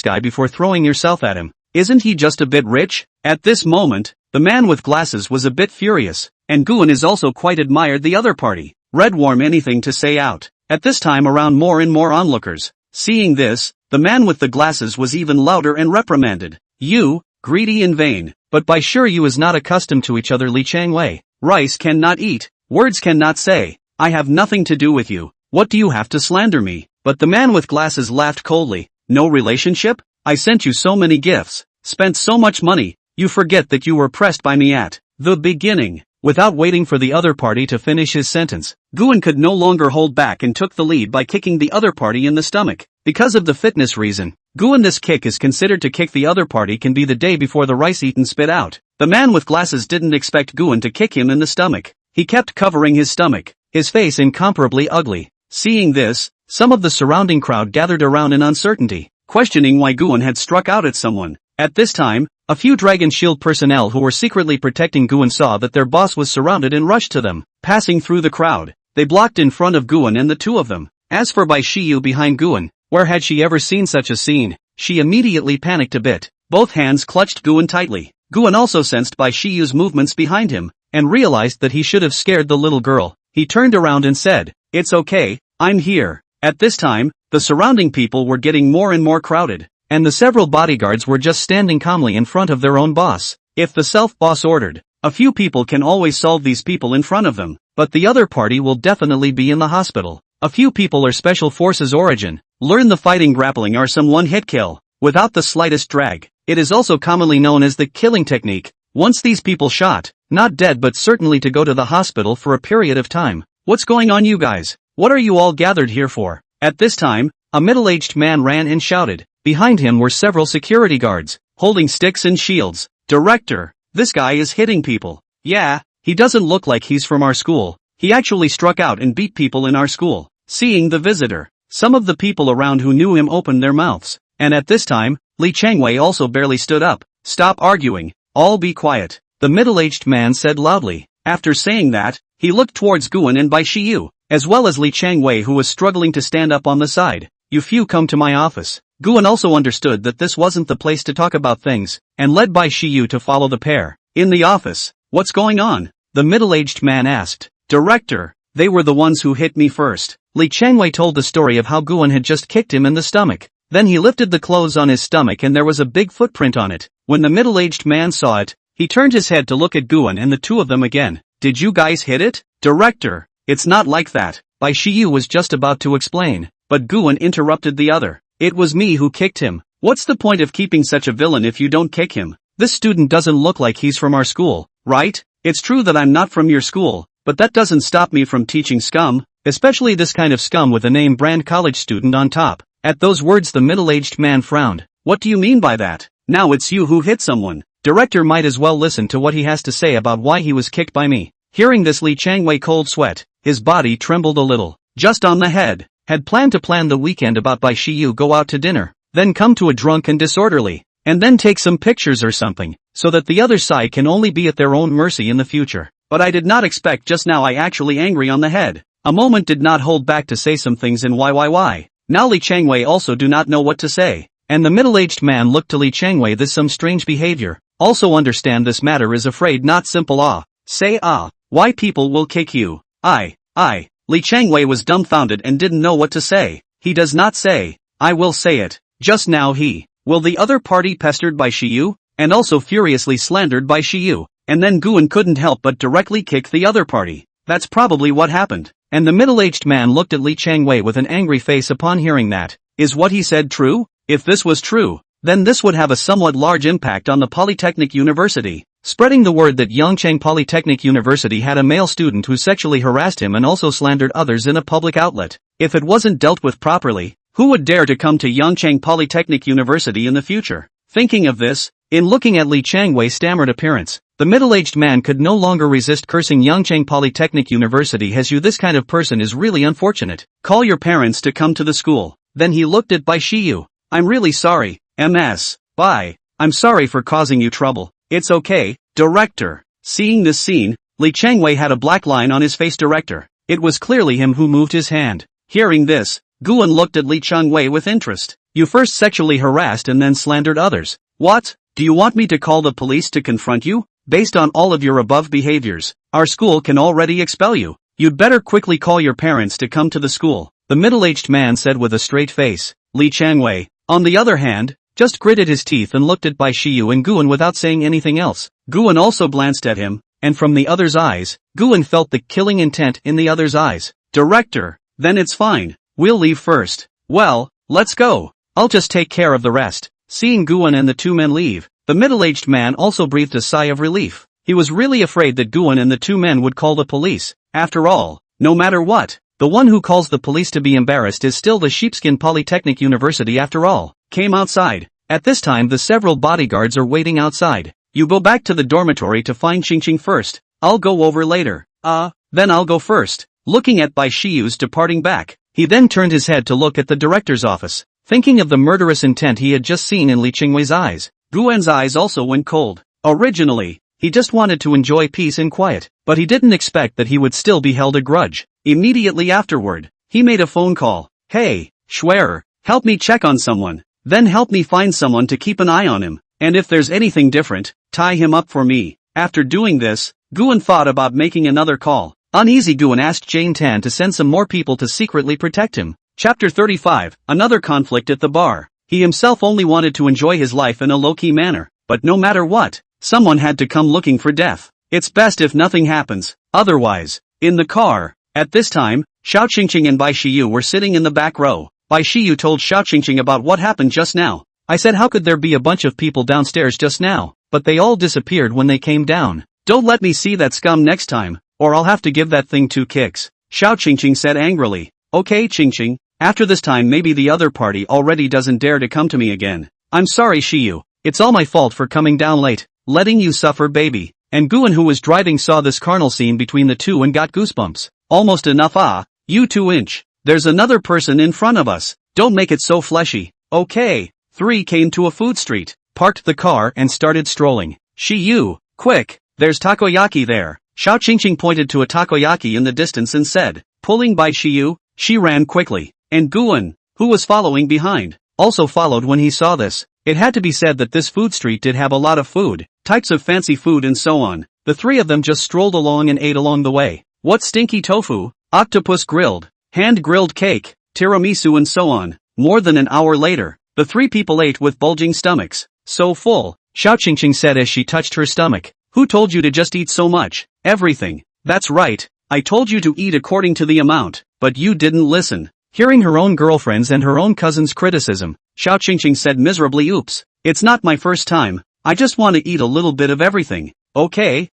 Speaker 1: guy before throwing yourself at him? Isn't he just a bit rich? At this moment, the man with glasses was a bit furious, and Guan is also quite admired the other party. Red warm anything to say out. At this time around more and more onlookers. Seeing this, the man with the glasses was even louder and reprimanded. You, greedy and vain, but by sure you is not accustomed to each other. Li Changwei. Rice cannot eat, words cannot say. I have nothing to do with you. What do you have to slander me? But the man with glasses laughed coldly. No relationship? I sent you so many gifts, spent so much money, you forget that you were pressed by me at the beginning. Without waiting for the other party to finish his sentence, Guan could no longer hold back and took the lead by kicking the other party in the stomach. Because of the fitness reason, Guan this kick is considered to kick the other party can be the day before the rice eaten spit out. The man with glasses didn't expect Guan to kick him in the stomach. He kept covering his stomach, his face incomparably ugly. Seeing this, some of the surrounding crowd gathered around in uncertainty, questioning why Guan had struck out at someone. At this time, a few Dragon Shield personnel who were secretly protecting Guan saw that their boss was surrounded and rushed to them. Passing through the crowd, they blocked in front of Guan and the two of them. As for Bai Shiyu behind Guan, where had she ever seen such a scene? She immediately panicked a bit. Both hands clutched Guan tightly. Guan also sensed Bai Shiyu's movements behind him, and realized that he should have scared the little girl. He turned around and said, "It's okay, I'm here." At this time, the surrounding people were getting more and more crowded, and the several bodyguards were just standing calmly in front of their own boss. If the self-boss ordered, a few people can always solve these people in front of them, but the other party will definitely be in the hospital. A few people are special forces origin, learn the fighting grappling or some one-hit kill, without the slightest drag. It is also commonly known as the killing technique. Once these people shot, not dead but certainly to go to the hospital for a period of time. What's going on, you guys? What are you all gathered here for? At this time, a middle-aged man ran and shouted. Behind him were several security guards, holding sticks and shields. "Director, this guy is hitting people." "Yeah, he doesn't look like he's from our school. He actually struck out and beat people in our school." Seeing the visitor, some of the people around who knew him opened their mouths, and at this time, Li Changwei also barely stood up. "Stop arguing, all be quiet," the middle-aged man said loudly. After saying that, he looked towards Guan and Bai Shiyu, as well as Li Changwei who was struggling to stand up on the side. "You few come to my office." Guan also understood that this wasn't the place to talk about things, and led Bai Shiyu to follow the pair. "In the office, what's going on?" the middle-aged man asked. "Director, they were the ones who hit me first." Li Changwei told the story of how Guan had just kicked him in the stomach. Then he lifted the clothes on his stomach and there was a big footprint on it. When the middle-aged man saw it, he turned his head to look at Guan and the two of them again. "Did you guys hit it?" "Director, it's not like that." Bai Shiyu was just about to explain. but Guan interrupted the other. It was me who kicked him. What's the point of keeping such a villain if you don't kick him? This student doesn't look like he's from our school, right? It's true that I'm not from your school, but that doesn't stop me from teaching scum, especially this kind of scum with a name brand college student on top. At those words the middle-aged man frowned. What do you mean by that? Now it's you who hit someone. Director might as well listen to what he has to say about why he was kicked by me. Hearing this, Li Changwei cold sweat. His body trembled a little. Just on the head. Had planned to plan the weekend about by Shiyu go out to dinner, then come to a drunk and disorderly, and then take some pictures or something, so that the other side can only be at their own mercy in the future. But I did not expect just now I actually angry on the head. A moment did not hold back to say some things in YYY. Now Li Changwei also do not know what to say. And the middle-aged man looked to Li Changwei this some strange behavior. Also understand this matter is afraid not simple Say why people will kick you. Li Changwei was dumbfounded and didn't know what to say. He does not say, I will say it. Just now will the other party pestered by Shiyu, and also furiously slandered by Shiyu, and then Guan couldn't help but directly kick the other party. That's probably what happened. And the middle-aged man looked at Li Changwei with an angry face upon hearing that. Is what he said true? If this was true, then this would have a somewhat large impact on the Polytechnic University, spreading the word that Yangchang Polytechnic University had a male student who sexually harassed him and also slandered others in a public outlet. If it wasn't dealt with properly, who would dare to come to Yangchang Polytechnic University in the future? Thinking of this, in looking at Li Changwei's stammered appearance, the middle-aged man could no longer resist cursing Yangchang Polytechnic University as you. This kind of person is really unfortunate. Call your parents to come to the school. Then he looked at Bai Shiyu. I'm really sorry, MS. Bye. I'm sorry for causing you trouble. It's okay, director. Seeing this scene, Li Changwei had a black line on his face. Director. It was clearly him who moved his hand. Hearing this, Guan looked at Li Changwei with interest. You first sexually harassed and then slandered others. What? Do you want me to call the police to confront you? Based on all of your above behaviors, our school can already expel you. You'd better quickly call your parents to come to the school, the middle-aged man said with a straight face. Li Changwei, on the other hand, just gritted his teeth and looked at Bai Shiyu and Guan without saying anything else. Guan also glanced at him, and from the other's eyes, Guan felt the killing intent in the other's eyes. Director, then it's fine. We'll leave first. Well, let's go. I'll just take care of the rest. Seeing Guan and the two men leave, the middle-aged man also breathed a sigh of relief. He was really afraid that Guan and the two men would call the police. After all, no matter what, the one who calls the police to be embarrassed is still the Sheepskin Polytechnic University after all. Came outside. At this time the several bodyguards are waiting outside. You go back to the dormitory to find Qingqing first. I'll go over later. Then I'll go first. Looking at Bai Shiyu's departing back, he then turned his head to look at the director's office, thinking of the murderous intent he had just seen in Li Changwei's eyes. Guan's eyes also went cold. Originally, he just wanted to enjoy peace and quiet, but he didn't expect that he would still be held a grudge. Immediately afterward, he made a phone call. Hey, Schwerer, help me check on someone, then help me find someone to keep an eye on him, and if there's anything different, tie him up for me. After doing this, Guan thought about making another call. Uneasy, Guan asked Jane Tan to send some more people to secretly protect him. Chapter 35, Another conflict at the bar. He himself only wanted to enjoy his life in a low-key manner, but no matter what, someone had to come looking for death. It's best if nothing happens, otherwise. In the car, at this time, Xiao Qingqing and Bai Shiyu were sitting in the back row. Bai Shiyu told Xiao Qingqing about what happened just now. I said how could there be a bunch of people downstairs just now, but they all disappeared when they came down. Don't let me see that scum next time, or I'll have to give that thing 2 kicks. Xiao Qingqing said angrily. Okay Qingqing. After this time maybe the other party already doesn't dare to come to me again. I'm sorry Shiyu, it's all my fault for coming down late, letting you suffer baby. And Guan who was driving saw this carnal scene between the two and got goosebumps. Almost enough you 2-inch. There's another person in front of us, don't make it so fleshy. Okay. 3 came to a food street, parked the car and started strolling. Shiyu, quick, there's takoyaki there. Xiao Qingqing pointed to a takoyaki in the distance and said, pulling by Shiyu, she ran quickly. And Guan, who was following behind, also followed when he saw this. It had to be said that this food street did have a lot of food, types of fancy food and so on. The 3 of them just strolled along and ate along the way. What stinky tofu, octopus grilled, hand-grilled cake, tiramisu and so on. More than an hour later, the 3 people ate with bulging stomachs. So full, Xiao Qingqing said as she touched her stomach. Who told you to just eat so much? Everything. That's right, I told you to eat according to the amount, but you didn't listen. Hearing her own girlfriend's and her own cousin's criticism, Xiao Qingqing said miserably, oops, it's not my first time, I just want to eat a little bit of everything. Okay,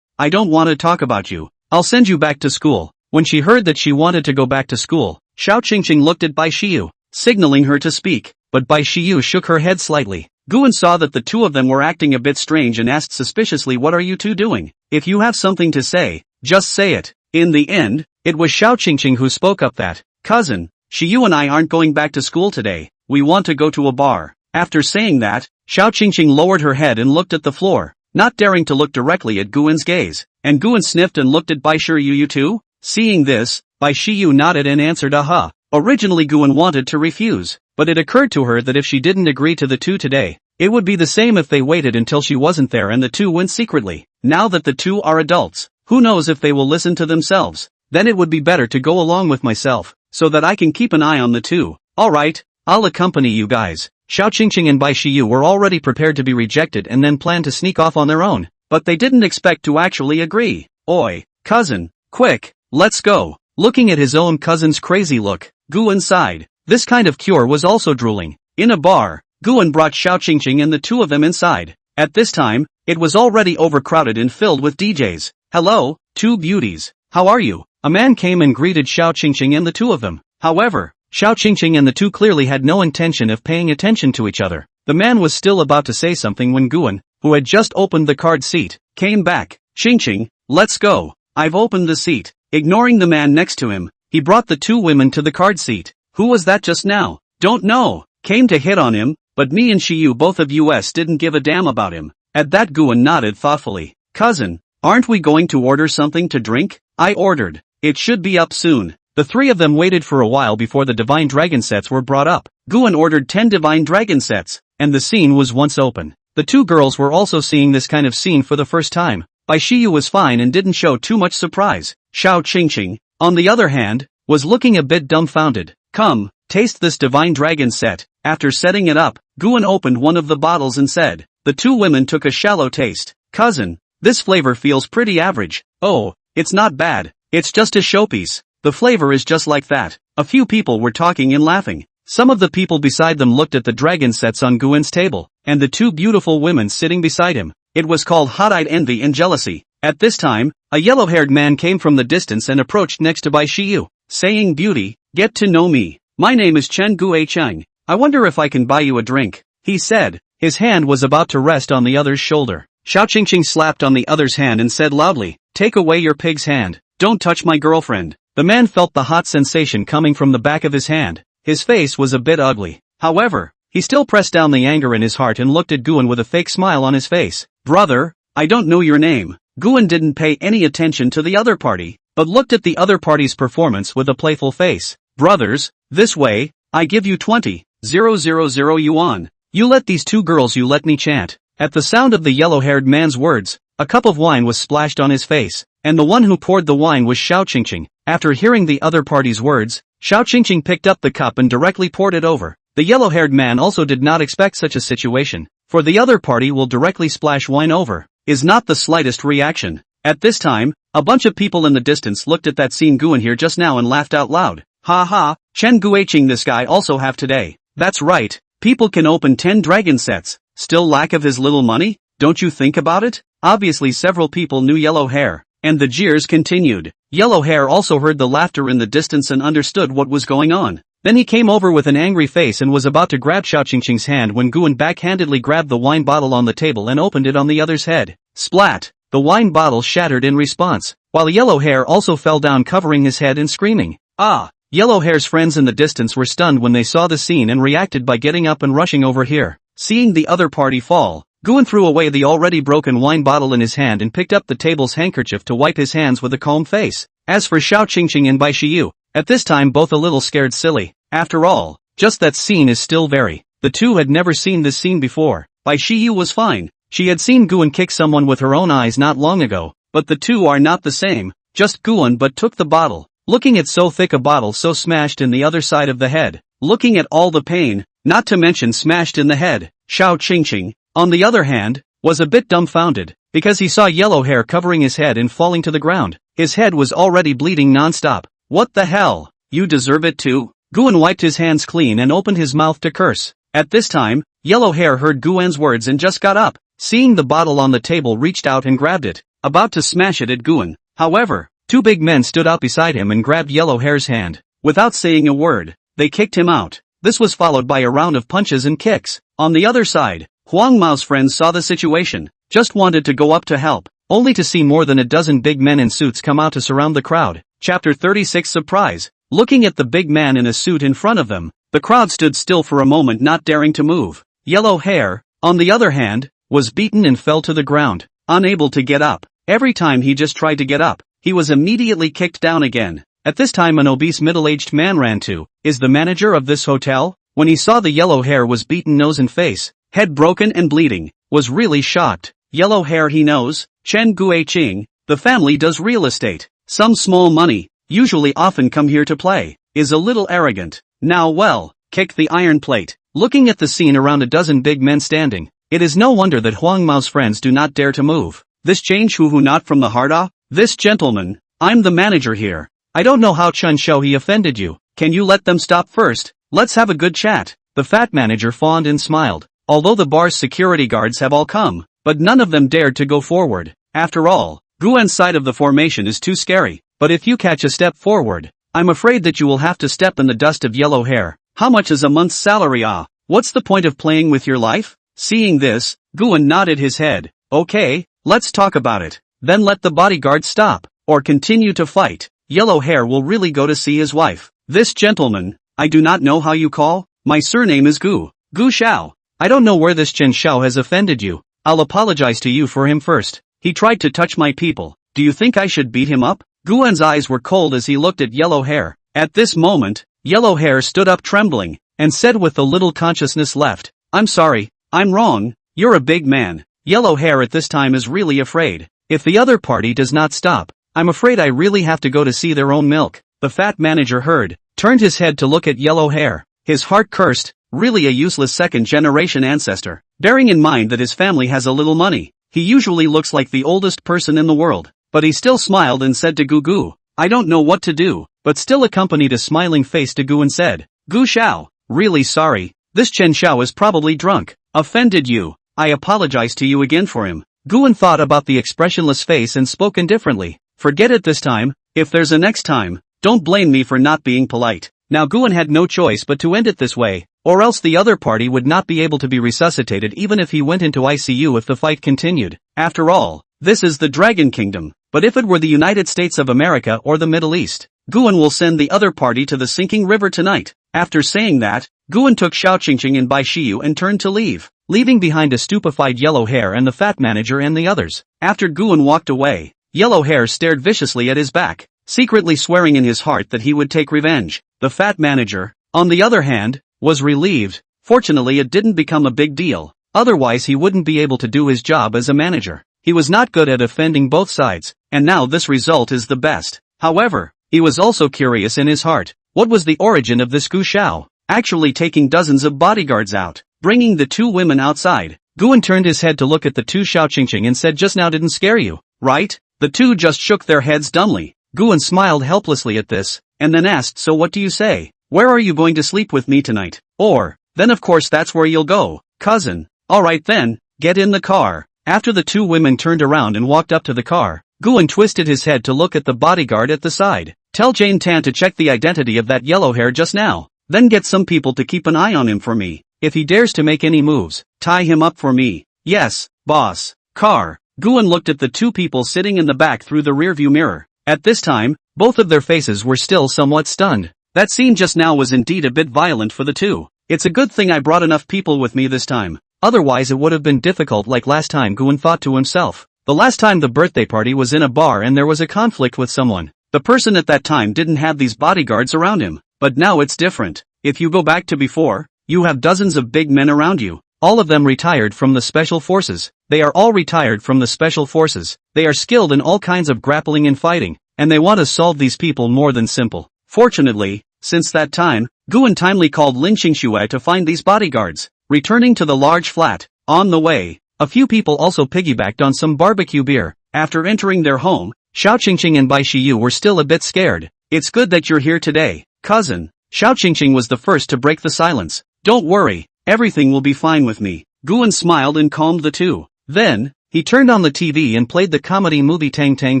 Speaker 1: I don't want to talk about you. I'll send you back to school. When she heard that she wanted to go back to school, Xiao Qingqing looked at Bai Shiyu, signaling her to speak, but Bai Shiyu shook her head slightly. Guan saw that the two of them were acting a bit strange and asked suspiciously, what are you two doing? If you have something to say, just say it. In the end, it was Xiao Qingqing who spoke up that, cousin, Shiyu and I aren't going back to school today, we want to go to a bar. After saying that, Xiao Qingqing lowered her head and looked at the floor, not daring to look directly at Guan's gaze, and Guan sniffed and looked at Bai Shiyu. You too? Seeing this, Bai Shiyu nodded and answered aha. Originally Guan wanted to refuse, but it occurred to her that if she didn't agree to the two today, it would be the same if they waited until she wasn't there and the two went secretly. Now that the two are adults, who knows if they will listen to themselves? Then it would be better to go along with myself, so that I can keep an eye on the two. Alright, I'll accompany you guys. Xiao Qingqing and Bai Shiyu were already prepared to be rejected and then planned to sneak off on their own, but they didn't expect to actually agree. Oi, cousin, quick, let's go. Looking at his own cousin's crazy look, Guan sighed. This kind of cure was also drooling. In a bar, Guan brought Xiao Qingqing and the two of them inside. At this time, it was already overcrowded and filled with DJs. Hello, two beauties. How are you? A man came and greeted Xiao Qingqing and the two of them. However, Xiao Qingqing and the two clearly had no intention of paying attention to each other. The man was still about to say something when Guan, who had just opened the card seat, came back. Qingqing, let's go. I've opened the seat. Ignoring the man next to him, he brought the two women to the card seat. Who was that just now? Don't know. Came to hit on him, but me and Shiyu both of us didn't give a damn about him. At that Guan nodded thoughtfully. Cousin, aren't we going to order something to drink? I ordered. It should be up soon. The three of them waited for a while before the divine dragon sets were brought up. Guan ordered 10 divine dragon sets, and the scene was once open. The two girls were also seeing this kind of scene for the first time. Bai Shiyu was fine and didn't show too much surprise. Xiao Qingqing, on the other hand, was looking a bit dumbfounded. Come, taste this divine dragon set. After setting it up, Guan opened one of the bottles and said. The two women took a shallow taste. Cousin, this flavor feels pretty average. Oh, it's not bad. It's just a showpiece. The flavor is just like that. A few people were talking and laughing. Some of the people beside them looked at the dragon sets on Guan's table, and the two beautiful women sitting beside him. It was called hot-eyed envy and jealousy. At this time, a yellow-haired man came from the distance and approached next to Bai Shiyu, saying, Beauty, get to know me. My name is Chen Gue Cheng. I wonder if I can buy you a drink. He said. His hand was about to rest on the other's shoulder. Xiao Qingqing slapped on the other's hand and said loudly, Take away your pig's hand. Don't touch my girlfriend. The man felt the hot sensation coming from the back of his hand. His face was a bit ugly. However, he still pressed down the anger in his heart and looked at Guan with a fake smile on his face. Brother, I don't know your name. Guan didn't pay any attention to the other party, but looked at the other party's performance with a playful face. Brothers, this way, I give you 20,000 yuan. You let these two girls you let me chant. At the sound of the yellow-haired man's words, a cup of wine was splashed on his face, and the one who poured the wine was Xiao Qingqing. After hearing the other party's words, Xiao Qingqing picked up the cup and directly poured it over. The yellow-haired man also did not expect such a situation, for the other party will directly splash wine over, is not the slightest reaction. At this time, a bunch of people in the distance looked at that scene Guan here just now and laughed out loud. Ha ha, Chen Guiqing this guy also have today. That's right, people can open 10 dragon sets, still lack of his little money? Don't you think about it? Obviously several people knew Yellow Hair, and the jeers continued. Yellow Hair also heard the laughter in the distance and understood what was going on. Then he came over with an angry face and was about to grab Xiao Qingqing's hand when Guan backhandedly grabbed the wine bottle on the table and opened it on the other's head. Splat! The wine bottle shattered in response, while Yellow Hair also fell down covering his head and screaming. Ah! Yellow Hair's friends in the distance were stunned when they saw the scene and reacted by getting up and rushing over here. Seeing the other party fall, Guan threw away the already broken wine bottle in his hand and picked up the table's handkerchief to wipe his hands with a calm face. As for Xiao Qingqing and Bai Shiyu, at this time both a little scared silly. After all, just that scene is still very. The two had never seen this scene before. Bai Shiyu was fine. She had seen Guan kick someone with her own eyes not long ago, but the two are not the same. Just Guan but took the bottle. Looking at so thick a bottle so smashed in the other side of the head. Looking at all the pain, not to mention smashed in the head. Xiao Qingqing, on the other hand, was a bit dumbfounded, because he saw Yellow Hair covering his head and falling to the ground. His head was already bleeding non-stop. What the hell? You deserve it too. Guan wiped his hands clean and opened his mouth to curse. At this time, Yellow Hair heard Guan's words and just got up. Seeing the bottle on the table, reached out and grabbed it, about to smash it at Guan. However, two big men stood up beside him and grabbed Yellow Hair's hand. Without saying a word, they kicked him out. This was followed by a round of punches and kicks. On the other side, Huang Mao's friends saw the situation, just wanted to go up to help, only to see more than a dozen big men in suits come out to surround the crowd. Chapter 36 Surprise. Looking at the big man in a suit in front of them, the crowd stood still for a moment, not daring to move. Yellow Hair, on the other hand, was beaten and fell to the ground, unable to get up. Every time he just tried to get up, he was immediately kicked down again. At this time an obese middle-aged man ran to, "Is the manager of this hotel?" When he saw the Yellow Hair was beaten nose and face, head broken and bleeding, was really shocked. Yellow Hair he knows, Chen Guiqing, the family does real estate. Some small money, usually often come here to play, is a little arrogant. Now well, kick the iron plate. Looking at the scene around a dozen big men standing, it is no wonder that Huang Mao's friends do not dare to move. This change who not from the heart ah? This gentleman, I'm the manager here. I don't know how Chun Shou he offended you. Can you let them stop first? Let's have a good chat. The fat manager fawned and smiled. Although the bar's security guards have all come, but none of them dared to go forward. After all, Guan's side of the formation is too scary. But if you catch a step forward, I'm afraid that you will have to step in the dust of Yellow Hair. How much is a month's salary ah? What's the point of playing with your life? Seeing this, Guan nodded his head. Okay, let's talk about it. Then let the bodyguard stop, or continue to fight. Yellow Hair will really go to see his wife. This gentleman, I do not know how you call. My surname is Gu Shao. I don't know where this Chen Shao has offended you. I'll apologize to you for him first. He tried to touch my people. Do you think I should beat him up? Guan's eyes were cold as he looked at Yellow Hair. At this moment, Yellow Hair stood up trembling, and said with a little consciousness left, I'm sorry, I'm wrong, you're a big man. Yellow Hair at this time is really afraid. If the other party does not stop, I'm afraid I really have to go to see their own milk. The fat manager heard, turned his head to look at Yellow Hair. His heart cursed, really a useless second-generation ancestor. Bearing in mind that his family has a little money, he usually looks like the oldest person in the world. But he still smiled and said to Gu, I don't know what to do, but still accompanied a smiling face to Gu and said, Gu Shao, really sorry, this Chen Shao is probably drunk. Offended you. I apologize to you again for him. Guan thought about the expressionless face and spoke indifferently. Forget it this time. If there's a next time, don't blame me for not being polite. Now Guan had no choice but to end it this way, or else the other party would not be able to be resuscitated even if he went into ICU if the fight continued. After all, this is the Dragon Kingdom. But if it were the United States of America or the Middle East, Guan will send the other party to the sinking river tonight. After saying that, Guan took Xiao Qingqing and Bai Shiyu and turned to leave, leaving behind a stupefied Yellow Hair and the fat manager and the others. After Guan walked away, Yellow Hair stared viciously at his back, secretly swearing in his heart that he would take revenge. The fat manager, on the other hand, was relieved. Fortunately it didn't become a big deal, otherwise he wouldn't be able to do his job as a manager. He was not good at offending both sides, and now this result is the best. However, he was also curious in his heart. What was the origin of this Gu Shao, actually taking dozens of bodyguards out, bringing the two women outside? Guan turned his head to look at the two Xiao Qingqing and said, just now didn't scare you, right? The two just shook their heads dumbly. Guan smiled helplessly at this, and then asked, so what do you say? Where are you going to sleep with me tonight? Or, then of course that's where you'll go, cousin. Alright then, get in the car. After the two women turned around and walked up to the car, Guan twisted his head to look at the bodyguard at the side. Tell Jane Tan to check the identity of that Yellow Hair just now. Then get some people to keep an eye on him for me. If he dares to make any moves, tie him up for me. Yes, boss. Car. Guan looked at the two people sitting in the back through the rearview mirror. At this time, both of their faces were still somewhat stunned. That scene just now was indeed a bit violent for the two. It's a good thing I brought enough people with me this time. Otherwise it would have been difficult like last time, Guan thought to himself. The last time the birthday party was in a bar and there was a conflict with someone. The person at that time didn't have these bodyguards around him. But now it's different. If you go back to before, you have dozens of big men around you. All of them retired from the special forces. They are all retired from the special forces. They are skilled in all kinds of grappling and fighting, and they want to solve these people more than simple. Fortunately, since that time, Guan timely called Lin Qingxue to find these bodyguards. Returning to the large flat, on the way, a few people also piggybacked on some barbecue beer. After entering their home, Xiao Qingqing and Bai Shiyu were still a bit scared. It's good that you're here today. cousin. Xiao Qingqing was the first to break the silence. Don't worry, everything will be fine with me. Guan smiled and calmed the two. Then, he turned on the TV and played the comedy movie Tang Tang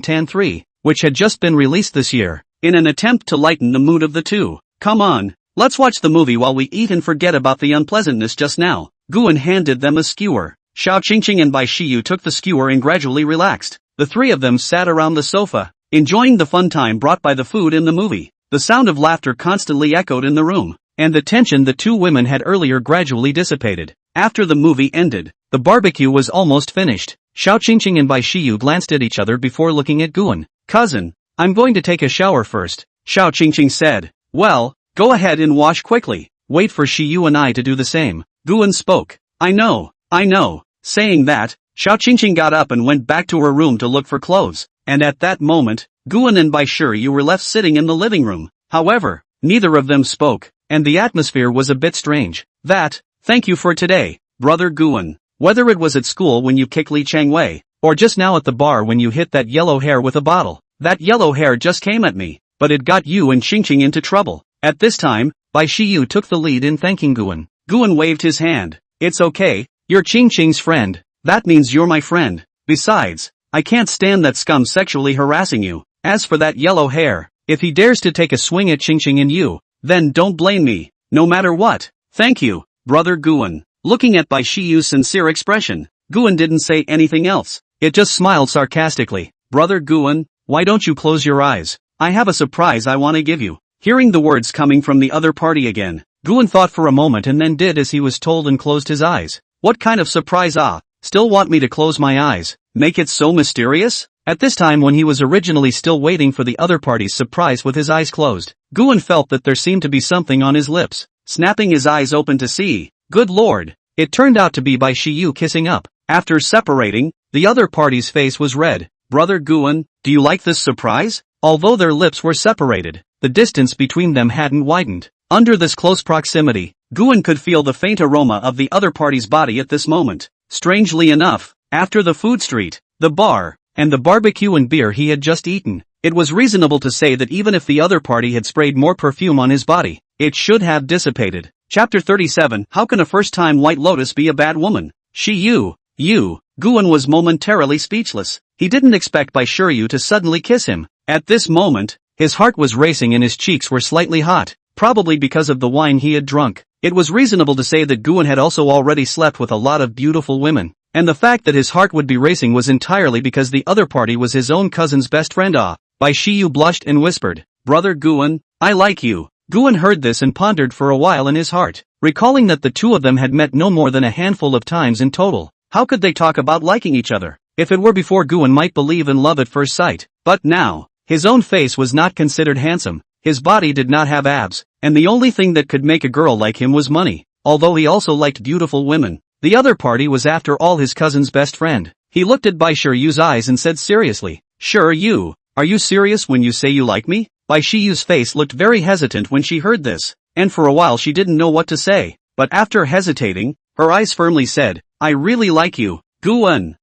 Speaker 1: Tan 3, which had just been released this year, in an attempt to lighten the mood of the two. Come on, let's watch the movie while we eat and forget about the unpleasantness just now. Guan handed them a skewer. Xiao Qingqing and Bai Shiyu took the skewer and gradually relaxed. The three of them sat around the sofa, enjoying the fun time brought by the food in the movie. The sound of laughter constantly echoed in the room, and the tension the two women had earlier gradually dissipated. After the movie ended, the barbecue was almost finished. Xiao Qingqing and Bai Shiyu glanced at each other before looking at Guan. Cousin, I'm going to take a shower first, Xiao Qingqing said. Well, go ahead and wash quickly. Wait for Shiyu and I to do the same. Guan spoke. I know. Saying that, Xiao Qingqing got up and went back to her room to look for clothes, and at that moment, Guan and Bai Shiyu were left sitting in the living room. However, neither of them spoke, and the atmosphere was a bit strange. Thank you for today, brother Guan. Whether it was at school when you kicked Li Changwei, or just now at the bar when you hit that yellow hair with a bottle. That yellow hair just came at me, but it got you and Qingqing into trouble. At this time, Bai Shiyu took the lead in thanking Guan. Guan waved his hand. It's okay, you're Qingqing's friend. That means you're my friend. Besides, I can't stand that scum sexually harassing you. As for that yellow hair, if he dares to take a swing at Qingqing and you, then don't blame me, no matter what. Thank you, brother Guan. Looking at Bai Shiyu's sincere expression, Guan didn't say anything else. It just smiled sarcastically. Brother Guan, why don't you close your eyes? I have a surprise I want to give you. Hearing the words coming from the other party again, Guan thought for a moment and then did as he was told and closed his eyes. What kind of surprise? Still want me to close my eyes? Make it so mysterious? At this time when he was originally still waiting for the other party's surprise with his eyes closed, Guan felt that there seemed to be something on his lips. Snapping his eyes open to see, good lord, it turned out to be Bai Shiyu kissing up. After separating, the other party's face was red. Brother Guan, do you like this surprise? Although their lips were separated, the distance between them hadn't widened. Under this close proximity, Guan could feel the faint aroma of the other party's body at this moment. Strangely enough, after the food street, the bar, and the barbecue and beer he had just eaten, it was reasonable to say that even if the other party had sprayed more perfume on his body, it should have dissipated. Chapter 37. How can a first-time White Lotus be a bad woman? You. Guan was momentarily speechless. He didn't expect Bai Shiyu to suddenly kiss him. At this moment, his heart was racing and his cheeks were slightly hot, probably because of the wine he had drunk. It was reasonable to say that Guan had also already slept with a lot of beautiful women, and the fact that his heart would be racing was entirely because the other party was his own cousin's best friend. Bai Shiyu blushed and whispered, Brother Guan, I like you. Guan heard this and pondered for a while in his heart, recalling that the two of them had met no more than a handful of times in total. How could they talk about liking each other? If it were before, Guan might believe in love at first sight, but now, his own face was not considered handsome, his body did not have abs, and the only thing that could make a girl like him was money, although he also liked beautiful women. The other party was after all his cousin's best friend. He looked at Bai Shiyu's eyes and said seriously, Sure you, are you serious when you say you like me? Bai Shiyu's face looked very hesitant when she heard this, and for a while she didn't know what to say, but after hesitating, her eyes firmly said, I really like you, Guan.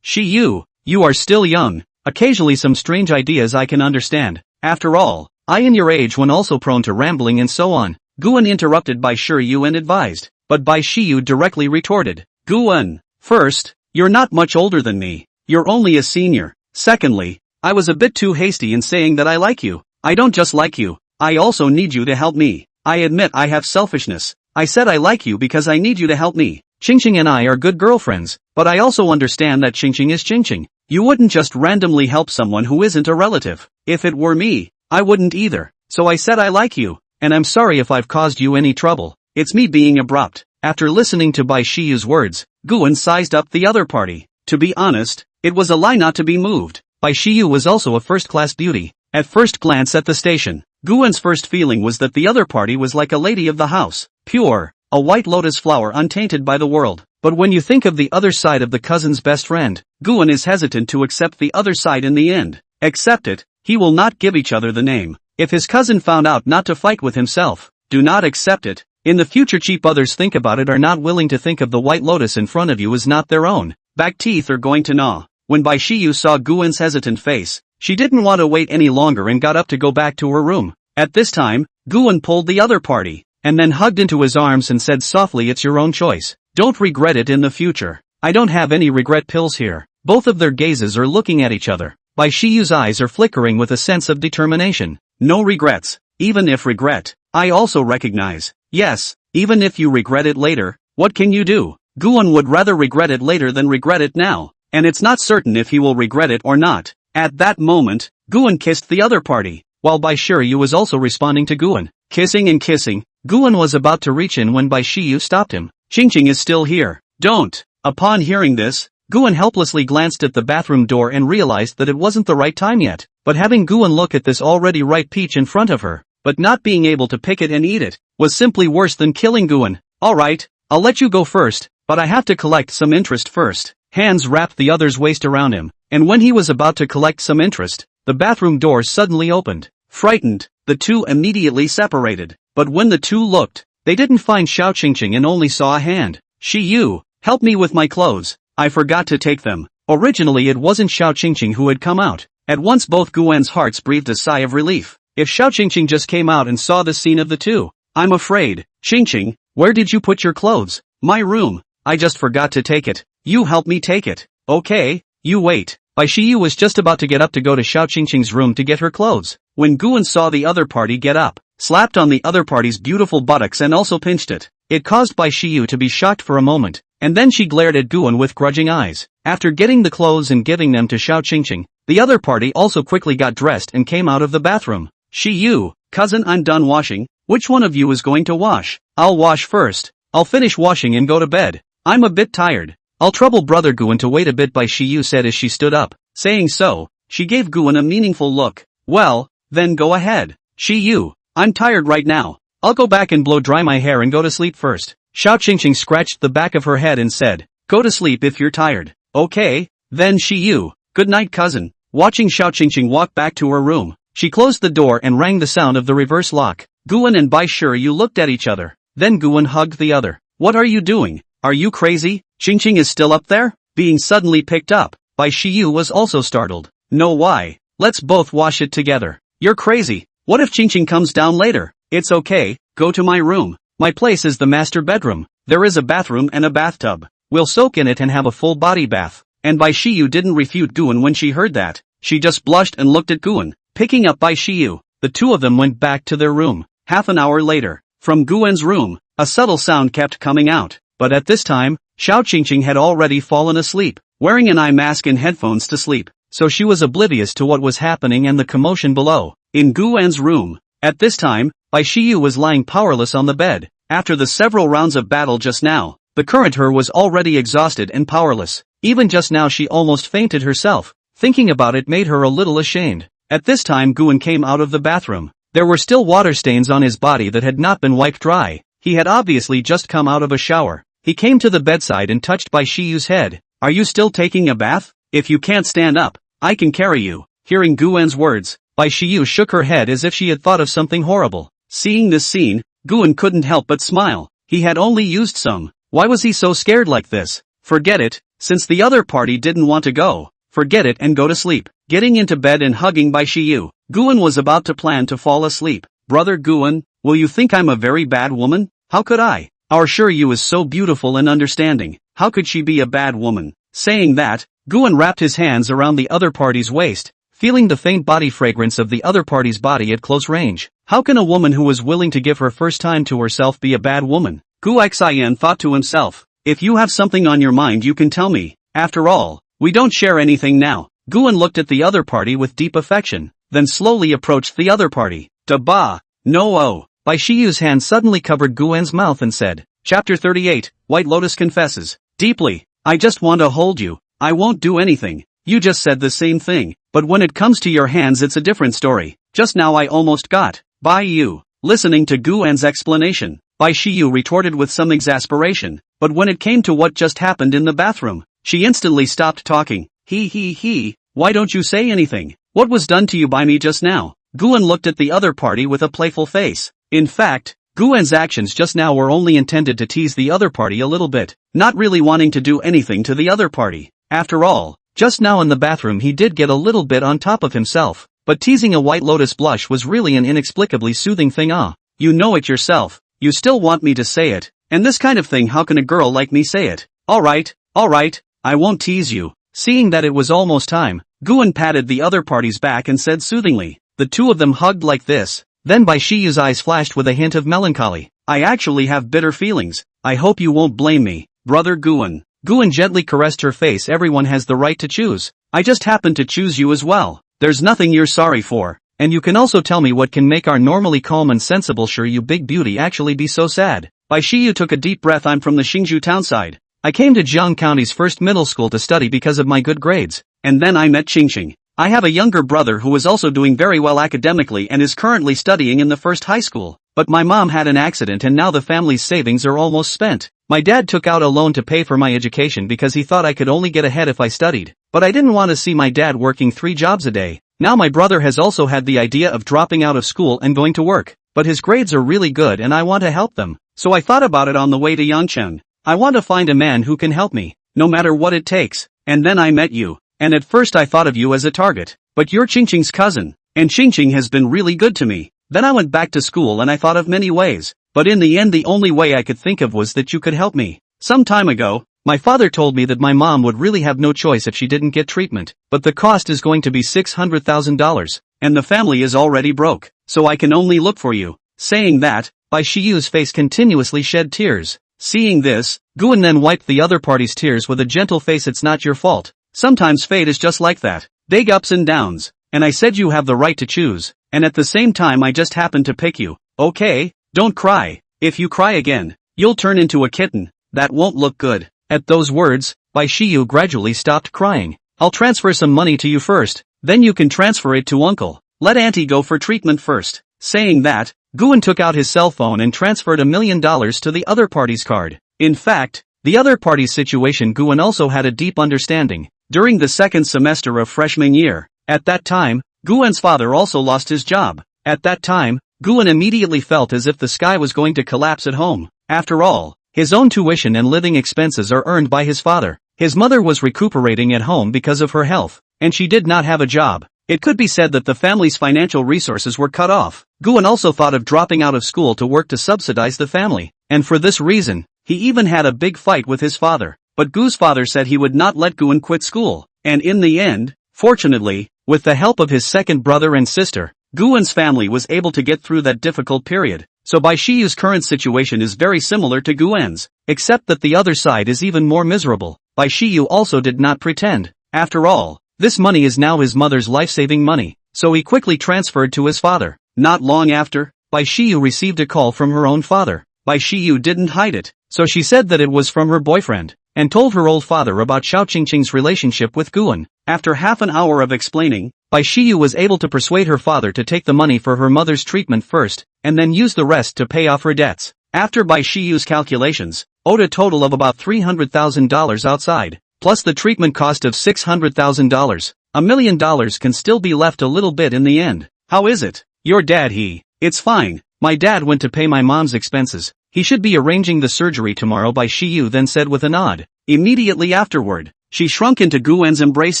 Speaker 1: Shiyu, you are still young, occasionally some strange ideas I can understand. After all, I in your age one also prone to rambling and so on. Guan interrupted Bai Shiyu and advised, but Bai Shiyu directly retorted, Guan, first, you're not much older than me, you're only a senior. Secondly, I was a bit too hasty in saying that I like you. I don't just like you, I also need you to help me. I admit I have selfishness. I said I like you because I need you to help me. Qingqing and I are good girlfriends, but I also understand that Qingqing is Qingqing. You wouldn't just randomly help someone who isn't a relative. If it were me, I wouldn't either. So I said I like you, and I'm sorry if I've caused you any trouble. It's me being abrupt. After listening to Bai Shiyu's words, Guan sized up the other party. To be honest, it was a lie not to be moved. Bai Shiyu was also a first-class beauty. At first glance at the station, Guan's first feeling was that the other party was like a lady of the house, pure, a white lotus flower untainted by the world. But when you think of the other side of the cousin's best friend, Guan is hesitant to accept the other side in the end. Accept it, he will not give each other the name. If his cousin found out not to fight with himself, do not accept it. In the future cheap others think about it are not willing to think of the white lotus in front of you as not their own. Back teeth are going to gnaw. When Bai Shiyu saw Guan's hesitant face, she didn't want to wait any longer and got up to go back to her room. At this time, Guan pulled the other party, and then hugged into his arms and said softly, it's your own choice. Don't regret it in the future. I don't have any regret pills here. Both of their gazes are looking at each other. Bai Shiyu's eyes are flickering with a sense of determination. No regrets. Even if regret, I also recognize. Yes, even if you regret it later, what can you do? Guan would rather regret it later than regret it now, and it's not certain if he will regret it or not. At that moment, Guan kissed the other party, while Bai Shiyu was also responding to Guan. Kissing and kissing, Guan was about to reach in when Bai Shiyu stopped him. Qingqing is still here. Don't. Upon hearing this, Guan helplessly glanced at the bathroom door and realized that it wasn't the right time yet. But having Guan look at this already ripe peach in front of her, but not being able to pick it and eat it, was simply worse than killing Guan. Alright, I'll let you go first, but I have to collect some interest first. Hands wrapped the other's waist around him, and when he was about to collect some interest, the bathroom door suddenly opened. Frightened, the two immediately separated. But when the two looked, they didn't find Xiao Qingqing and only saw a hand. Shiyu, help me with my clothes. I forgot to take them. Originally it wasn't Xiao Qingqing who had come out. At once both Guan's hearts breathed a sigh of relief. If Xiao Qingqing just came out and saw the scene of the two. I'm afraid. Qingqing, where did you put your clothes? My room. I just forgot to take it. You help me take it. Okay, you wait. Bai Shiyu was just about to get up to go to Xiao Qingqing's room to get her clothes, when Guan saw the other party get up, slapped on the other party's beautiful buttocks and also pinched it. It caused Bai Shiyu to be shocked for a moment, and then she glared at Guan with grudging eyes. After getting the clothes and giving them to Xiao Qingqing, the other party also quickly got dressed and came out of the bathroom. Shiyu, cousin, I'm done washing. Which one of you is going to wash? I'll wash first. I'll finish washing and go to bed. I'm a bit tired. I'll trouble brother Guan to wait a bit, Bai Shiyu said as she stood up. Saying so, she gave Guan a meaningful look. Well, then go ahead. Shiyu, I'm tired right now. I'll go back and blow dry my hair and go to sleep first. Xiao Qingqing scratched the back of her head and said, go to sleep if you're tired. Okay, then Shiyu, good night cousin. Watching Xiao Qingqing walk back to her room, she closed the door and rang the sound of the reverse lock. Guan and Bai Shiyu looked at each other. Then Guan hugged the other. What are you doing? Are you crazy? Qingqing is still up there? Being suddenly picked up, Bai Shiyu was also startled. No, why? Let's both wash it together. You're crazy. What if Qingqing comes down later? It's okay, go to my room. My place is the master bedroom. There is a bathroom and a bathtub. We'll soak in it and have a full body bath. And Bai Shiyu didn't refute Guan when she heard that. She just blushed and looked at Guan. Picking up Bai Shiyu, the two of them went back to their room. Half an hour later, from Guan's room, a subtle sound kept coming out. But at this time, Xiao Qingqing had already fallen asleep, wearing an eye mask and headphones to sleep, so she was oblivious to what was happening and the commotion below. In Guan's room, at this time, Bai Shiyu was lying powerless on the bed. After the several rounds of battle just now, the current her was already exhausted and powerless. Even just now she almost fainted herself. Thinking about it made her a little ashamed. At this time Guan came out of the bathroom. There were still water stains on his body that had not been wiped dry. He had obviously just come out of a shower. He came to the bedside and touched Bai Shiyu's head. Are you still taking a bath? If you can't stand up, I can carry you. Hearing Guan's words, Bai Shiyu shook her head as if she had thought of something horrible. Seeing this scene, Guan couldn't help but smile. He had only used some. Why was he so scared like this? Forget it, since the other party didn't want to go. Forget it and go to sleep. Getting into bed and hugging Bai Shiyu, Guan was about to plan to fall asleep. Brother Guan, will you think I'm a very bad woman? How could I? Our Shiyu is so beautiful and understanding. How could she be a bad woman? Saying that, Guan wrapped his hands around the other party's waist, feeling the faint body fragrance of the other party's body at close range. How can a woman who was willing to give her first time to herself be a bad woman? Gu Xian thought to himself. If you have something on your mind you can tell me. After all, we don't share anything now. Guan looked at the other party with deep affection, then slowly approached the other party. Da-ba, no-oh. Bai Shiyu's hand suddenly covered Guan's mouth and said, Chapter 38, White Lotus confesses. Deeply, I just want to hold you. I won't do anything. You just said the same thing, but when it comes to your hands it's a different story. Just now I almost got. Bai Yu. Listening to Guan's explanation, Bai Shiyu retorted with some exasperation, but when it came to what just happened in the bathroom, she instantly stopped talking. He, why don't you say anything? What was done to you by me just now? Guan looked at the other party with a playful face. In fact, Guan's actions just now were only intended to tease the other party a little bit, not really wanting to do anything to the other party. After all, just now in the bathroom he did get a little bit on top of himself. but teasing a White Lotus blush was really an inexplicably soothing thing. You know it yourself, you still want me to say it, and this kind of thing, how can a girl like me say it? Alright, I won't tease you. Seeing that it was almost time, Guan patted the other party's back and said soothingly. The two of them hugged like this. Then Bai Shiyu's eyes flashed with a hint of melancholy. I actually have bitter feelings. I hope you won't blame me, brother Guan. Guan gently caressed her face. Everyone has the right to choose. I just happened to choose you as well. There's nothing you're sorry for. And you can also tell me what can make our normally calm and sensible sure you big beauty actually be so sad. Bai Shiyu took a deep breath. I'm from the Xingzhou townside. I came to Jiang County's first middle school to study because of my good grades. And then I met Qingqing. I have a younger brother who is also doing very well academically and is currently studying in the first high school. But my mom had an accident and now the family's savings are almost spent. My dad took out a loan to pay for my education because he thought I could only get ahead if I studied. But I didn't want to see my dad working 3 jobs a day. Now my brother has also had the idea of dropping out of school and going to work. But his grades are really good and I want to help them. So I thought about it on the way to Yangcheng. I want to find a man who can help me, no matter what it takes. And then I met you. And at first I thought of you as a target. But you're Qingqing's cousin. And Qingqing has been really good to me. Then I went back to school and I thought of many ways. But in the end the only way I could think of was that you could help me. Some time ago, my father told me that my mom would really have no choice if she didn't get treatment. But the cost is going to be $600,000. And the family is already broke. So I can only look for you. Saying that, Bai Shiyu's face continuously shed tears. Seeing this, Guan then wiped the other party's tears with a gentle face. It's not your fault. Sometimes fate is just like that. Big ups and downs. And I said you have the right to choose. And at the same time I just happened to pick you. Okay, don't cry. If you cry again, you'll turn into a kitten. That won't look good. At those words, Bai Shiyu gradually stopped crying. I'll transfer some money to you first. Then you can transfer it to uncle. Let auntie go for treatment first. Saying that, Guan took out his cell phone and transferred $1 million to the other party's card. In fact, the other party's situation Guan also had a deep understanding. During the second semester of freshman year, at that time, Guan's father also lost his job. At that time, Guan immediately felt as if the sky was going to collapse at home. After all, his own tuition and living expenses are earned by his father. His mother was recuperating at home because of her health, and she did not have a job. It could be said that the family's financial resources were cut off. Guan also thought of dropping out of school to work to subsidize the family, and for this reason, he even had a big fight with his father. But Gu's father said he would not let Guan quit school, and in the end, fortunately, with the help of his second brother and sister, Guan's family was able to get through that difficult period. So Bai Shiyu's current situation is very similar to Guan's, except that the other side is even more miserable. Bai Shiyu also did not pretend. After all, this money is now his mother's life-saving money, so he quickly transferred to his father. Not long after, Bai Shiyu received a call from her own father. Bai Shiyu didn't hide it, so she said that it was from her boyfriend, and told her old father about Xiao Qingqing's relationship with Guan. After half an hour of explaining, Bai Shiyu was able to persuade her father to take the money for her mother's treatment first, and then use the rest to pay off her debts. After Bai Shiyu's calculations, owed a total of about $300,000 outside, plus the treatment cost of $600,000, $1 million can still be left a little bit in the end. How is it? Your dad It's fine. My dad went to pay my mom's expenses. He should be arranging the surgery tomorrow, Bai Shiyu then said with a nod. Immediately afterward, she shrunk into Guan's embrace.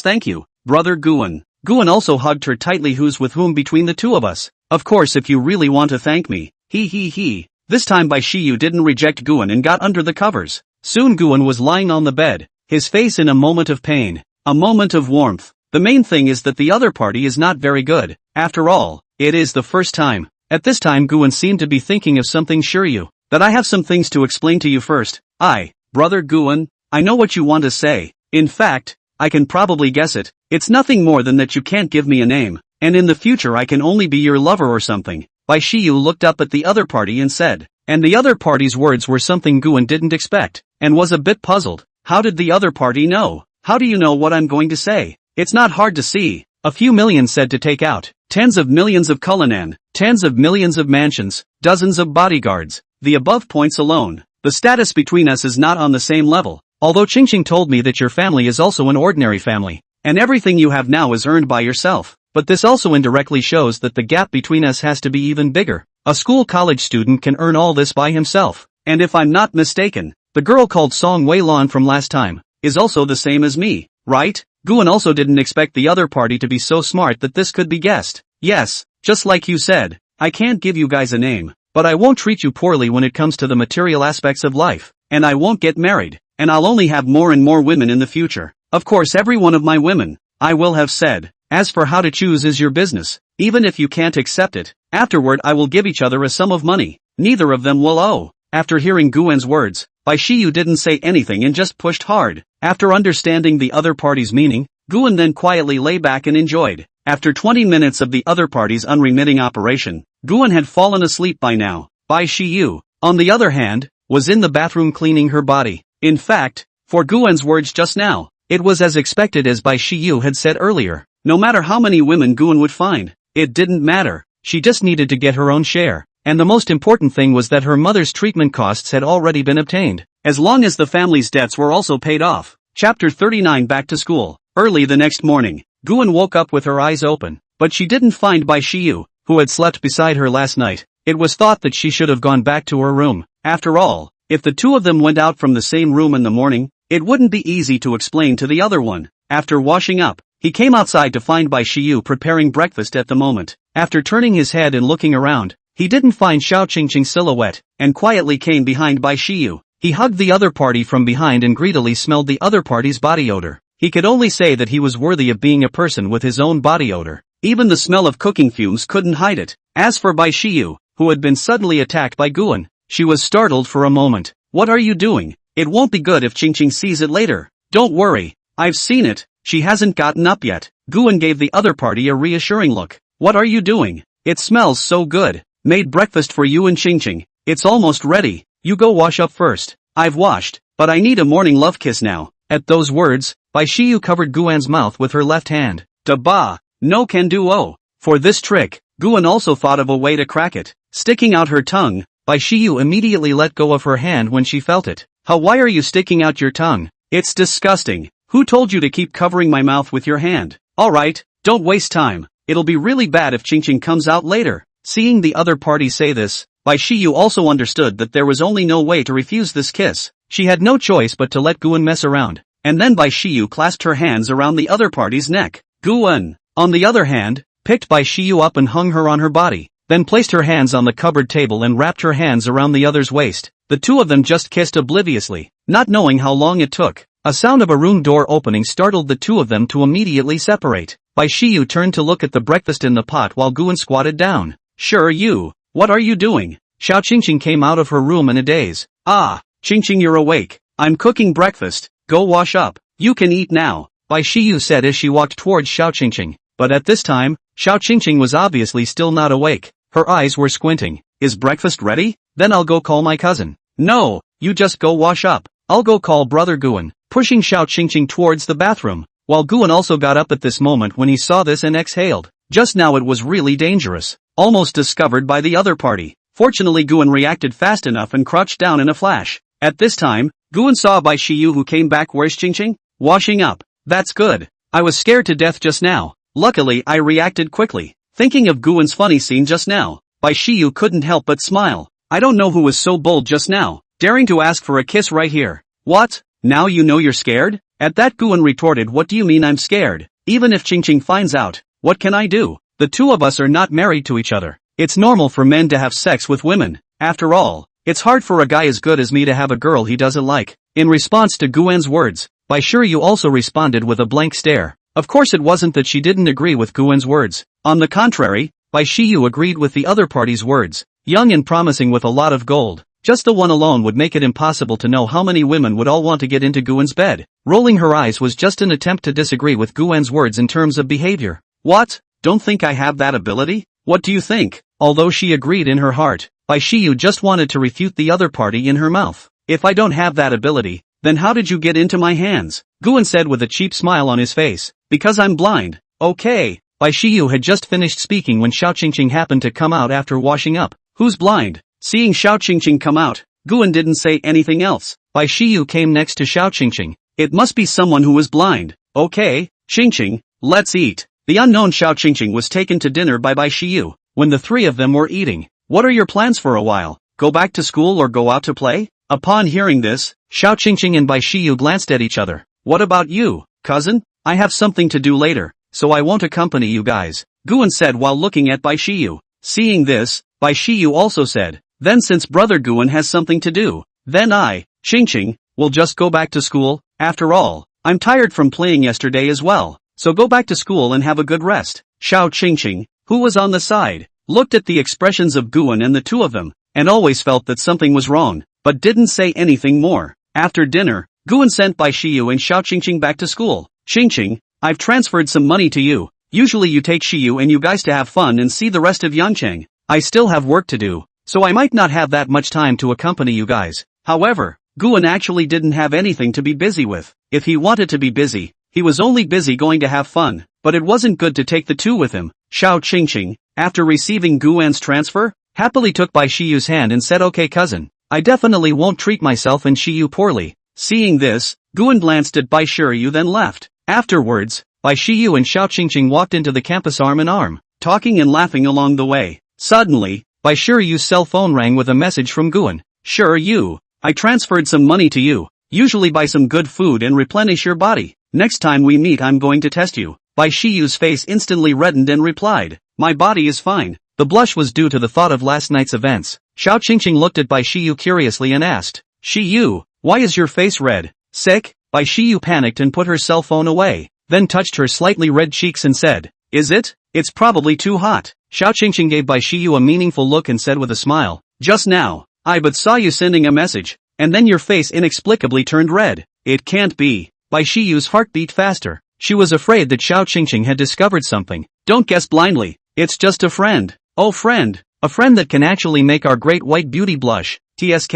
Speaker 1: Thank you, brother Guan. Guan also hugged her tightly. Who's with whom between the two of us? Of course, if you really want to thank me. This time Bai Shiyu didn't reject Guan and got under the covers. Soon Guan was lying on the bed, his face in a moment of pain, a moment of warmth. The main thing is that the other party is not very good. After all, it is the first time. At this time Guan seemed to be thinking of something. Sure you, that I have some things to explain to you first. Brother Guan, I know what you want to say. In fact, I can probably guess it. It's nothing more than that you can't give me a name, and in the future I can only be your lover or something. Bai Shiyu looked up at the other party and said, and the other party's words were something Guan didn't expect, and was a bit puzzled. How did the other party know? How do you know what I'm going to say? It's not hard to see. A few million said to take out, tens of millions of Cullinan, tens of millions of mansions, dozens of bodyguards. The above points alone. The status between us is not on the same level. Although Qingqing told me that your family is also an ordinary family, and everything you have now is earned by yourself. But this also indirectly shows that the gap between us has to be even bigger. A college student can earn all this by himself. And if I'm not mistaken, the girl called Song Wei Lan from last time is also the same as me, right? Guan also didn't expect the other party to be so smart that this could be guessed. Yes, just like you said, I can't give you guys a name, but I won't treat you poorly when it comes to the material aspects of life, and I won't get married, and I'll only have more and more women in the future. Of course every one of my women, I will have said. As for how to choose is your business, even if you can't accept it, afterward I will give each other a sum of money, neither of them will owe. After hearing Guan's words, Bai Shiyu didn't say anything and just pushed hard. After understanding the other party's meaning, Guan then quietly lay back and enjoyed. After 20 minutes of the other party's unremitting operation, Guan had fallen asleep by now. Bai Shiyu, on the other hand, was in the bathroom cleaning her body. In fact, for Guan's words just now, it was as expected as Bai Shiyu had said earlier. No matter how many women Guan would find, it didn't matter. She just needed to get her own share. And the most important thing was that her mother's treatment costs had already been obtained, as long as the family's debts were also paid off. Chapter 39. Back to school. Early the next morning, Guan woke up with her eyes open, but she didn't find Bai Shiyu, who had slept beside her last night. It was thought that she should have gone back to her room. After all, if the two of them went out from the same room in the morning, it wouldn't be easy to explain to the other one. After washing up, he came outside to find Bai Shiyu preparing breakfast at the moment. After turning his head and looking around, he didn't find Xiao Qingqing's silhouette, and quietly came behind Bai Shiyu. He hugged the other party from behind and greedily smelled the other party's body odor. He could only say that he was worthy of being a person with his own body odor. Even the smell of cooking fumes couldn't hide it. As for Bai Shiyu, who had been suddenly attacked by Guan, she was startled for a moment. What are you doing? It won't be good if Qingqing sees it later. Don't worry, I've seen it. She hasn't gotten up yet. Guan gave the other party a reassuring look. What are you doing? It smells so good. Made breakfast for you and Qingqing. It's almost ready. You go wash up first. I've washed, but I need a morning love kiss now. At those words, Bai Shiyu covered Guan's mouth with her left hand. Da ba, no can do oh. For this trick, Guan also thought of a way to crack it. Sticking out her tongue, Bai Shiyu immediately let go of her hand when she felt it. Why are you sticking out your tongue? It's disgusting. Who told you to keep covering my mouth with your hand? Alright, don't waste time. It'll be really bad if Qingqing comes out later. Seeing the other party say this, Bai Shiyu also understood that there was only no way to refuse this kiss. She had no choice but to let Guan mess around. And then Bai Shiyu clasped her hands around the other party's neck. Guan, on the other hand, picked Bai Shiyu up and hung her on her body, then placed her hands on the cupboard table and wrapped her hands around the other's waist. The two of them just kissed obliviously, not knowing how long it took. A sound of a room door opening startled the two of them to immediately separate. Bai Shiyu turned to look at the breakfast in the pot while Guan squatted down. Sure you, what are you doing? Xiao Qingqing came out of her room in a daze. Ah, Qingqing you're awake. I'm cooking breakfast. Go wash up. You can eat now, Bai Shiyu said as she walked towards Xiao Qingqing. But at this time, Xiao Qingqing was obviously still not awake. Her eyes were squinting. Is breakfast ready? Then I'll go call my cousin. No, you just go wash up. I'll go call brother Guan, pushing Xiao Qingqing towards the bathroom. While Guan also got up at this moment when he saw this and exhaled. Just now it was really dangerous. Almost discovered by the other party. Fortunately Guan reacted fast enough and crouched down in a flash. At this time, Guan saw Bai Shiyu who came back. Where's Qingqing? Washing up. That's good. I was scared to death just now. Luckily I reacted quickly. Thinking of Guan's funny scene just now, Bai Shiyu couldn't help but smile. I don't know who was so bold just now, daring to ask for a kiss right here. What? Now you know you're scared? At that Guan retorted, what do you mean I'm scared? Even if Qingqing finds out, what can I do? The two of us are not married to each other. It's normal for men to have sex with women. After all, it's hard for a guy as good as me to have a girl he doesn't like. In response to Guan's words, Bai Shiyu also responded with a blank stare. Of course it wasn't that she didn't agree with Guan's words. On the contrary, Bai Shiyu agreed with the other party's words. Young and promising with a lot of gold. Just the one alone would make it impossible to know how many women would all want to get into Guan's bed. Rolling her eyes was just an attempt to disagree with Guan's words in terms of behavior. What? Don't think I have that ability? What do you think? Although she agreed in her heart, Bai Shiyu just wanted to refute the other party in her mouth. If I don't have that ability, then how did you get into my hands? Guan said with a cheap smile on his face. Because I'm blind. Okay. Bai Shiyu had just finished speaking when Xiao Qingqing happened to come out after washing up. Who's blind? Seeing Xiao Qingqing come out, Guan didn't say anything else. Bai Shiyu came next to Xiao Qingqing. It must be someone who is blind. Okay, Qingqing, let's eat. The unknown Xiao Qingqing was taken to dinner by Bai Shiyu. When the three of them were eating, what are your plans for a while? Go back to school or go out to play? Upon hearing this, Xiao Qingqing and Bai Shiyu glanced at each other. What about you, cousin? I have something to do later, so I won't accompany you guys, Guan said while looking at Bai Shiyu. Seeing this, Bai Shiyu also said, then since brother Guan has something to do, then I, Qingqing, will just go back to school. After all, I'm tired from playing yesterday as well, so go back to school and have a good rest. Xiao Qingqing, who was on the side, looked at the expressions of Guan and the two of them, and always felt that something was wrong, but didn't say anything more. After dinner, Guan sent Bai Shiyu and Xiao Qingqing back to school. Qingqing, I've transferred some money to you. Usually you take Shiyu and you guys to have fun and see the rest of Yangcheng. I still have work to do, so I might not have that much time to accompany you guys. However, Guan actually didn't have anything to be busy with. If he wanted to be busy, he was only busy going to have fun, but it wasn't good to take the two with him. Xiao Qingqing, after receiving Guan's transfer, happily took Bai Shiyu's hand and said, okay cousin, I definitely won't treat myself and Shiyu poorly. Seeing this, Guan glanced at Bai Shiyu then left. Afterwards, Bai Shiyu and Xiao Qingqing walked into the campus arm in arm, talking and laughing along the way. Suddenly, Bai Shiyu's cell phone rang with a message from Guan. Shiyu, I transferred some money to you. Usually buy some good food and replenish your body. Next time we meet I'm going to test you. Bai Shiyu's face instantly reddened and replied, my body is fine. The blush was due to the thought of last night's events. Xiao Qingqing looked at Bai Shiyu curiously and asked, Shiyu, why is your face red? Sick? Bai Shiyu panicked and put her cell phone away, then touched her slightly red cheeks and said, is it? It's probably too hot. Xiao Qingqing gave Bai Shiyu a meaningful look and said with a smile, just now, I but saw you sending a message, and then your face inexplicably turned red. It can't be. Bai Shiyu's heart beat faster. She was afraid that Xiao Qingqing had discovered something. Don't guess blindly. It's just a friend. Oh friend. A friend that can actually make our great white beauty blush. TSK.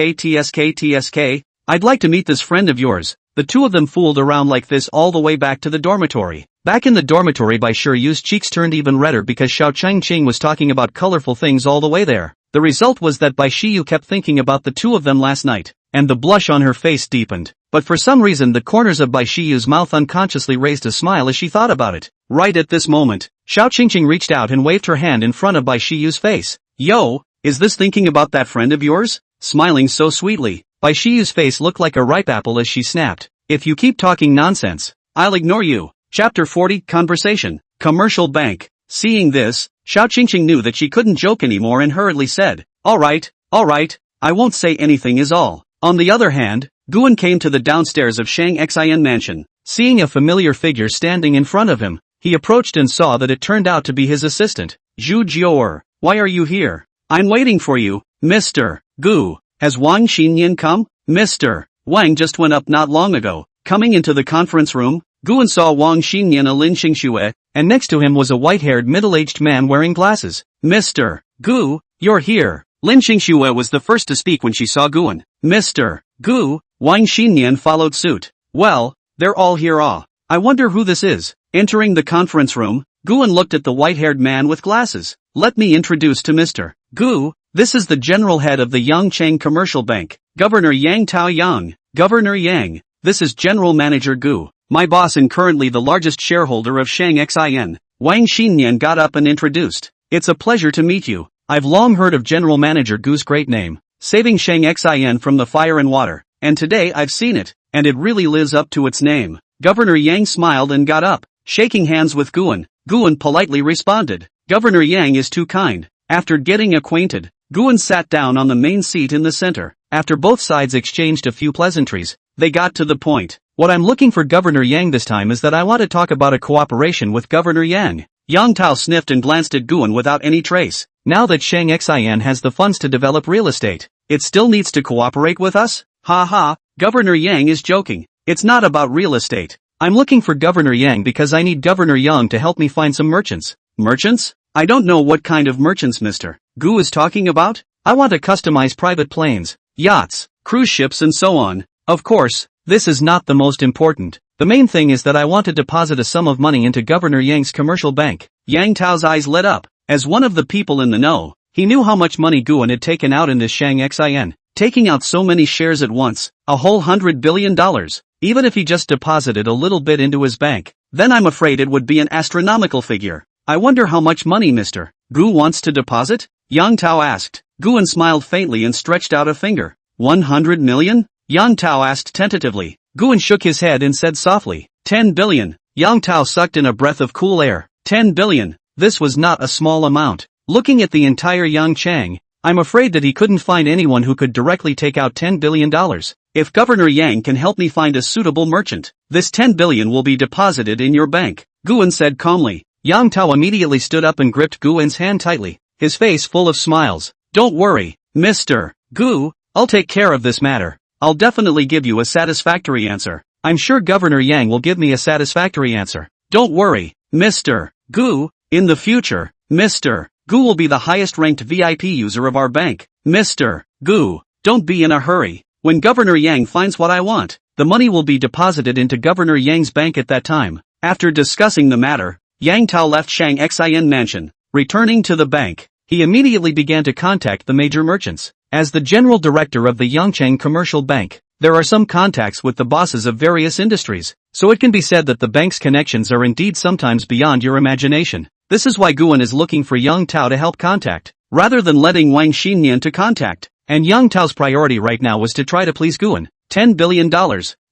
Speaker 1: I'd like to meet this friend of yours. The two of them fooled around like this all the way back to the dormitory. Back in the dormitory, Bai Shiyu's cheeks turned even redder because Xiao Qingqing was talking about colorful things all the way there. The result was that Bai Shiyu kept thinking about the two of them last night, and the blush on her face deepened. But for some reason the corners of Bai Shiyu's mouth unconsciously raised a smile as she thought about it. Right at this moment, Xiao Qingqing reached out and waved her hand in front of Bai Shiyu's face. Yo, is this thinking about that friend of yours? Smiling so sweetly, Bai Shiyu's face looked like a ripe apple as she snapped, if you keep talking nonsense, I'll ignore you. Chapter 40 Conversation. Commercial Bank. Seeing this, Xiao Qingqing knew that she couldn't joke anymore and hurriedly said, alright, I won't say anything is all. On the other hand, Guan came to the downstairs of Shang Xin Mansion. Seeing a familiar figure standing in front of him, he approached and saw that it turned out to be his assistant. Zhu Jior, why are you here? I'm waiting for you, Mr. Gu. Has Wang Xinyan come? Mr. Wang just went up not long ago. Coming into the conference room, Guan saw Wang Xinyan and Lin Xingxue, and next to him was a white-haired middle-aged man wearing glasses. Mr. Gu, you're here. Lin Xingxue was the first to speak when she saw Guan. Mr. Gu, Wang Xinyan followed suit. Well, they're all here. I wonder who this is. Entering the conference room, Guan looked at the white-haired man with glasses. Let me introduce to Mr. Gu. This is the general head of the Yangcheng Commercial Bank, Governor Yang Taoyang. Governor Yang, this is General Manager Gu, my boss and currently the largest shareholder of Shang Xin. Wang Xinyan got up and introduced. It's a pleasure to meet you. I've long heard of General Manager Gu's great name, saving Shang Xin from the fire and water, and today I've seen it, and it really lives up to its name. Governor Yang smiled and got up, shaking hands with Guan. Guan politely responded, Governor Yang is too kind. After getting acquainted, Guan sat down on the main seat in the center. After both sides exchanged a few pleasantries, they got to the point. What I'm looking for Governor Yang this time is that I want to talk about a cooperation with Governor Yang. Yang Tao sniffed and glanced at Guan without any trace. Now that Shang Xin has the funds to develop real estate, it still needs to cooperate with us? Ha ha, Governor Yang is joking. It's not about real estate. I'm looking for Governor Yang because I need Governor Yang to help me find some merchants. Merchants? I don't know what kind of merchants Mr. Gu is talking about. I want to customize private planes, yachts, cruise ships and so on. Of course, this is not the most important. The main thing is that I want to deposit a sum of money into Governor Yang's commercial bank. Yang Tao's eyes lit up. As one of the people in the know, he knew how much money Guan had taken out in this Shang Xin. Taking out so many shares at once, a whole $100 billion. Even if he just deposited a little bit into his bank, then I'm afraid it would be an astronomical figure. I wonder how much money Mr. Gu wants to deposit? Yang Tao asked. Guan smiled faintly and stretched out a finger. 100 million? Yang Tao asked tentatively. Guan shook his head and said softly, 10 billion. Yang Tao sucked in a breath of cool air. 10 billion. This was not a small amount. Looking at the entire Yangchang, I'm afraid that he couldn't find anyone who could directly take out $10 billion. If Governor Yang can help me find a suitable merchant, this 10 billion will be deposited in your bank, Guan said calmly. Yang Tao immediately stood up and gripped Guan's hand tightly, his face full of smiles. Don't worry, Mr. Gu, I'll take care of this matter. I'll definitely give you a satisfactory answer. I'm sure Governor Yang will give me a satisfactory answer. Don't worry, Mr. Gu, in the future, Mr. Gu will be the highest-ranked VIP user of our bank. Mr. Gu, don't be in a hurry. When Governor Yang finds what I want, the money will be deposited into Governor Yang's bank at that time. After discussing the matter, Yang Tao left Shang Xin Mansion. Returning to the bank, he immediately began to contact the major merchants. As the general director of the Yangchang Commercial Bank, there are some contacts with the bosses of various industries, so it can be said that the bank's connections are indeed sometimes beyond your imagination. This is why Guan is looking for Yang Tao to help contact, rather than letting Wang Xinyan to contact. And Yang Tao's priority right now was to try to please Guan. $10 billion,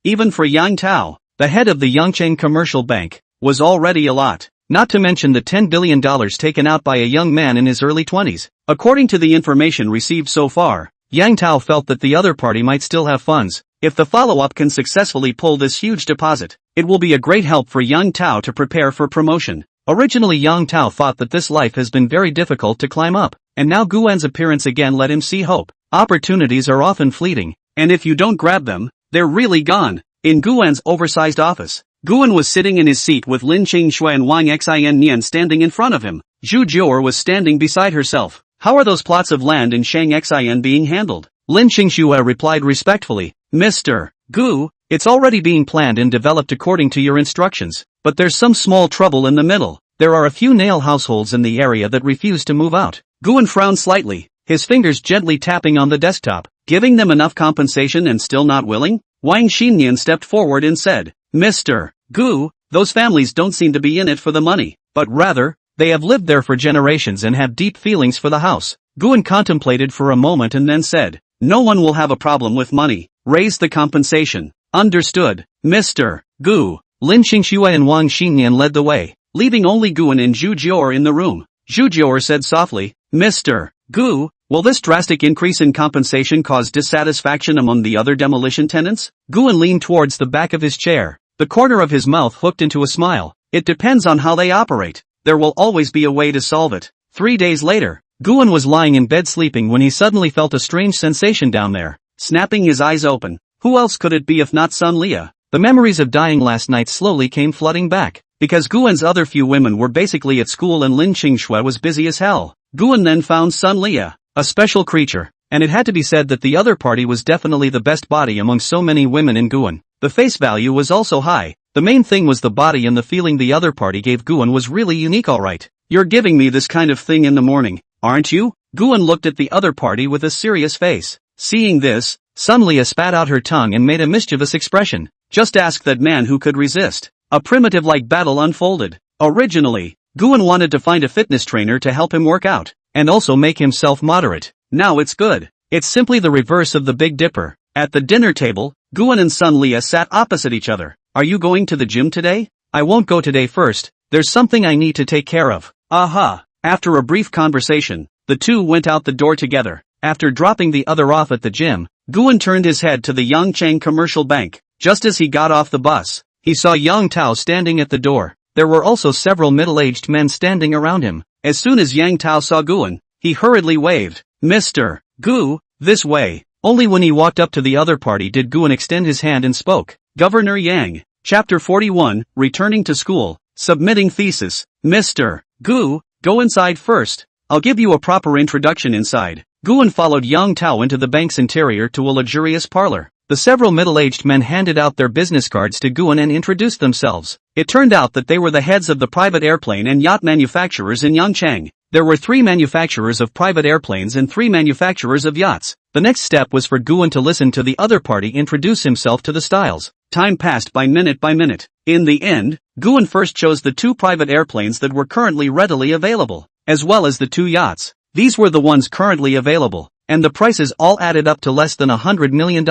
Speaker 1: even for Yang Tao, the head of the Yangchang Commercial Bank, was already a lot. Not to mention the $10 billion taken out by a young man in his early 20s. According to the information received so far, Yang Tao felt that the other party might still have funds. If the follow-up can successfully pull this huge deposit, it will be a great help for Yang Tao to prepare for promotion. Originally Yang Tao thought that this life has been very difficult to climb up, and now Guan's appearance again let him see hope. Opportunities are often fleeting, and if you don't grab them, they're really gone. In Guan's oversized office, Guan was sitting in his seat with Lin Qingshui and Wang Xin Nian standing in front of him. Zhu Jior was standing beside herself. How are those plots of land in Shang Xin being handled? Lin Qingshui replied respectfully, Mr. Gu, it's already being planned and developed according to your instructions, but there's some small trouble in the middle. There are a few nail households in the area that refuse to move out. Guan frowned slightly, his fingers gently tapping on the desktop. Giving them enough compensation and still not willing? Wang Xinyan stepped forward and said, Mr. Gu, those families don't seem to be in it for the money, but rather, they have lived there for generations and have deep feelings for the house. Guan contemplated for a moment and then said, no one will have a problem with money. Raise the compensation. Understood, Mr. Gu. Lin Qingshui and Wang Xinyan led the way, leaving only Guan and Zhu Jior in the room. Zhu Jior said softly, Mr. Gu, will this drastic increase in compensation cause dissatisfaction among the other demolition tenants? Guan leaned towards the back of his chair, the corner of his mouth hooked into a smile. It depends on how they operate. There will always be a way to solve it. 3 days later, Guan was lying in bed sleeping when he suddenly felt a strange sensation down there. Snapping his eyes open, who else could it be if not Sun Lia? The memories of dying last night slowly came flooding back. Because Guan's other few women were basically at school and Lin Qingshui was busy as hell, Guan then found Sun Lia, a special creature, and it had to be said that the other party was definitely the best body among so many women in Guan. The face value was also high. The main thing was the body, and the feeling the other party gave Guan was really unique. Alright, you're giving me this kind of thing in the morning, aren't you? Guan looked at the other party with a serious face. Seeing this, Sun Lia spat out her tongue and made a mischievous expression. Just ask that man who could resist. A primitive-like battle unfolded. Originally, Guan wanted to find a fitness trainer to help him work out, and also make himself moderate. Now it's good. It's simply the reverse of the Big Dipper. At the dinner table, Guan and Sun Lia sat opposite each other. Are you going to the gym today? I won't go today first. There's something I need to take care of. Aha. After a brief conversation, the two went out the door together. After dropping the other off at the gym, Guan turned his head to the Yangchang Commercial Bank. Just as he got off the bus, he saw Yang Tao standing at the door. There were also several middle-aged men standing around him. As soon as Yang Tao saw Guan, he hurriedly waved. Mr. Gu, this way. Only when he walked up to the other party did Guan extend his hand and spoke. Governor Yang. Chapter 41, Returning to School. Submitting Thesis. Mr. Gu, go inside first. I'll give you a proper introduction inside. Guan followed Yang Tao into the bank's interior to a luxurious parlor. The several middle-aged men handed out their business cards to Guan and introduced themselves. It turned out that they were the heads of the private airplane and yacht manufacturers in Yangchang. There were 3 manufacturers of private airplanes and 3 manufacturers of yachts. The next step was for Guan to listen to the other party introduce himself to the styles. Time passed by minute by minute. In the end, Guan first chose the 2 private airplanes that were currently readily available, as well as the 2 yachts. These were the ones currently available, and the prices all added up to less than $100 million.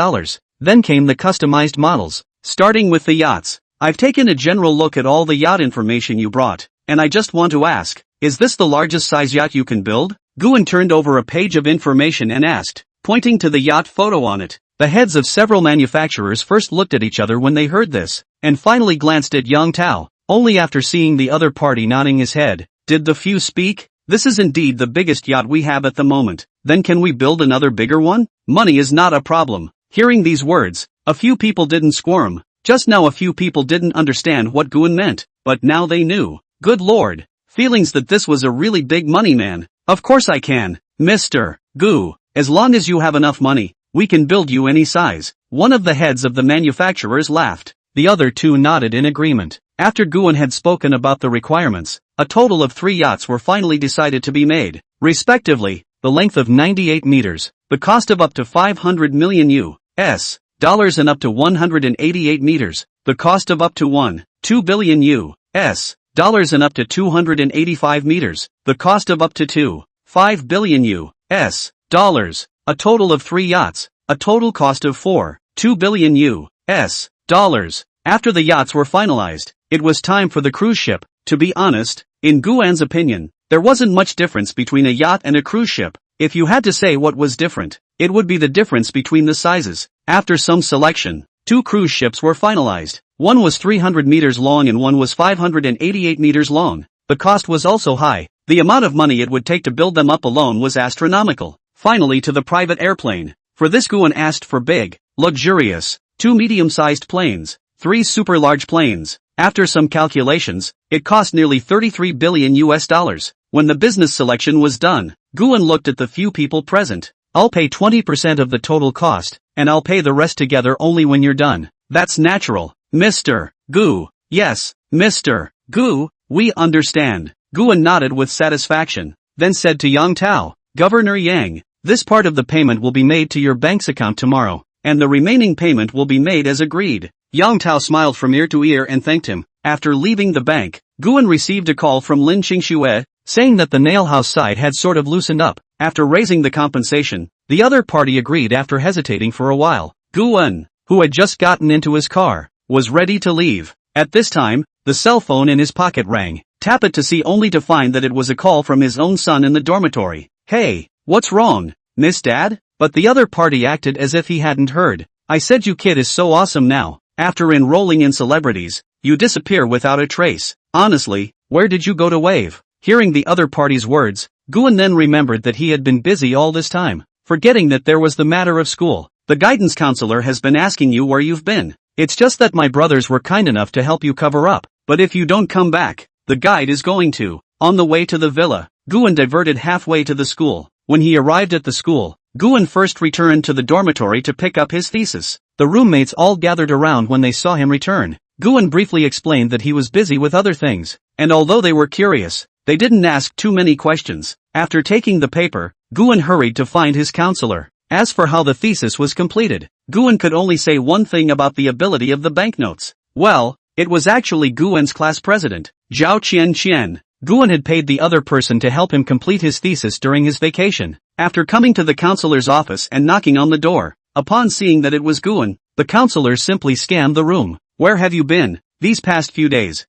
Speaker 1: Then came the customized models. Starting with the yachts, I've taken a general look at all the yacht information you brought, and I just want to ask, is this the largest size yacht you can build? Guan turned over a page of information and asked, pointing to the yacht photo on it. The heads of several manufacturers first looked at each other when they heard this, and finally glanced at Yang Tao. Only after seeing the other party nodding his head, did the few speak. This is indeed the biggest yacht we have at the moment. Then can we build another bigger one? Money is not a problem. Hearing these words, a few people didn't squirm. Just now a few people didn't understand what Guan meant, but now they knew. Good lord. Feelings that this was a really big money man. Of course I can, Mr. Gu. As long as you have enough money, we can build you any size. One of the heads of the manufacturers laughed. The other two nodded in agreement. After Guan had spoken about the requirements, a total of 3 yachts were finally decided to be made, respectively, the length of 98 meters, the cost of up to 500 million US dollars and up to 188 meters, the cost of up to 1.2 billion US dollars and up to 285 meters, the cost of up to 2.5 billion US dollars, a total of 3 yachts, a total cost of 4.2 billion US dollars. After the yachts were finalized, it was time for the cruise ship. To be honest, in Guan's opinion, there wasn't much difference between a yacht and a cruise ship. If you had to say what was different, it would be the difference between the sizes. After some selection, 2 cruise ships were finalized. One was 300 meters long and one was 588 meters long. The cost was also high. The amount of money it would take to build them up alone was astronomical. Finally to the private airplane. For this Guan asked for big, luxurious, 2 medium-sized planes, 3 super large planes. After some calculations, it cost nearly 33 billion US dollars. When the business selection was done, Guan looked at the few people present. I'll pay 20% of the total cost, and I'll pay the rest together only when you're done. That's natural, Mr. Gu. Yes, Mr. Gu, we understand. Guan nodded with satisfaction, then said to Yang Tao, Governor Yang, this part of the payment will be made to your bank's account tomorrow, and the remaining payment will be made as agreed. Yang Tao smiled from ear to ear and thanked him. After leaving the bank, Guan received a call from Lin Qingxue, saying that the nail house side had sort of loosened up. After raising the compensation, the other party agreed after hesitating for a while. Guan, who had just gotten into his car, was ready to leave. At this time, the cell phone in his pocket rang. Tap it to see only to find that it was a call from his own son in the dormitory. Hey, what's wrong, Miss Dad? But the other party acted as if he hadn't heard. I said you kid is so awesome now. After enrolling in celebrities, you disappear without a trace. Honestly, where did you go to wave? Hearing the other party's words, Guan then remembered that he had been busy all this time, forgetting that there was the matter of school. The guidance counselor has been asking you where you've been. It's just that my brothers were kind enough to help you cover up. But if you don't come back, the guide is going to. On the way to the villa, Guan diverted halfway to the school. When he arrived at the school, Guan first returned to the dormitory to pick up his thesis. The roommates all gathered around when they saw him return. Guan briefly explained that he was busy with other things, and although they were curious, they didn't ask too many questions. After taking the paper, Guan hurried to find his counselor. As for how the thesis was completed, Guan could only say one thing about the ability of the banknotes. Well, it was actually Guan's class president, Zhao Qian. Guan had paid the other person to help him complete his thesis during his vacation. After coming to the counselor's office and knocking on the door, upon seeing that it was Guan, the counselor simply scanned the room. Where have you been these past few days?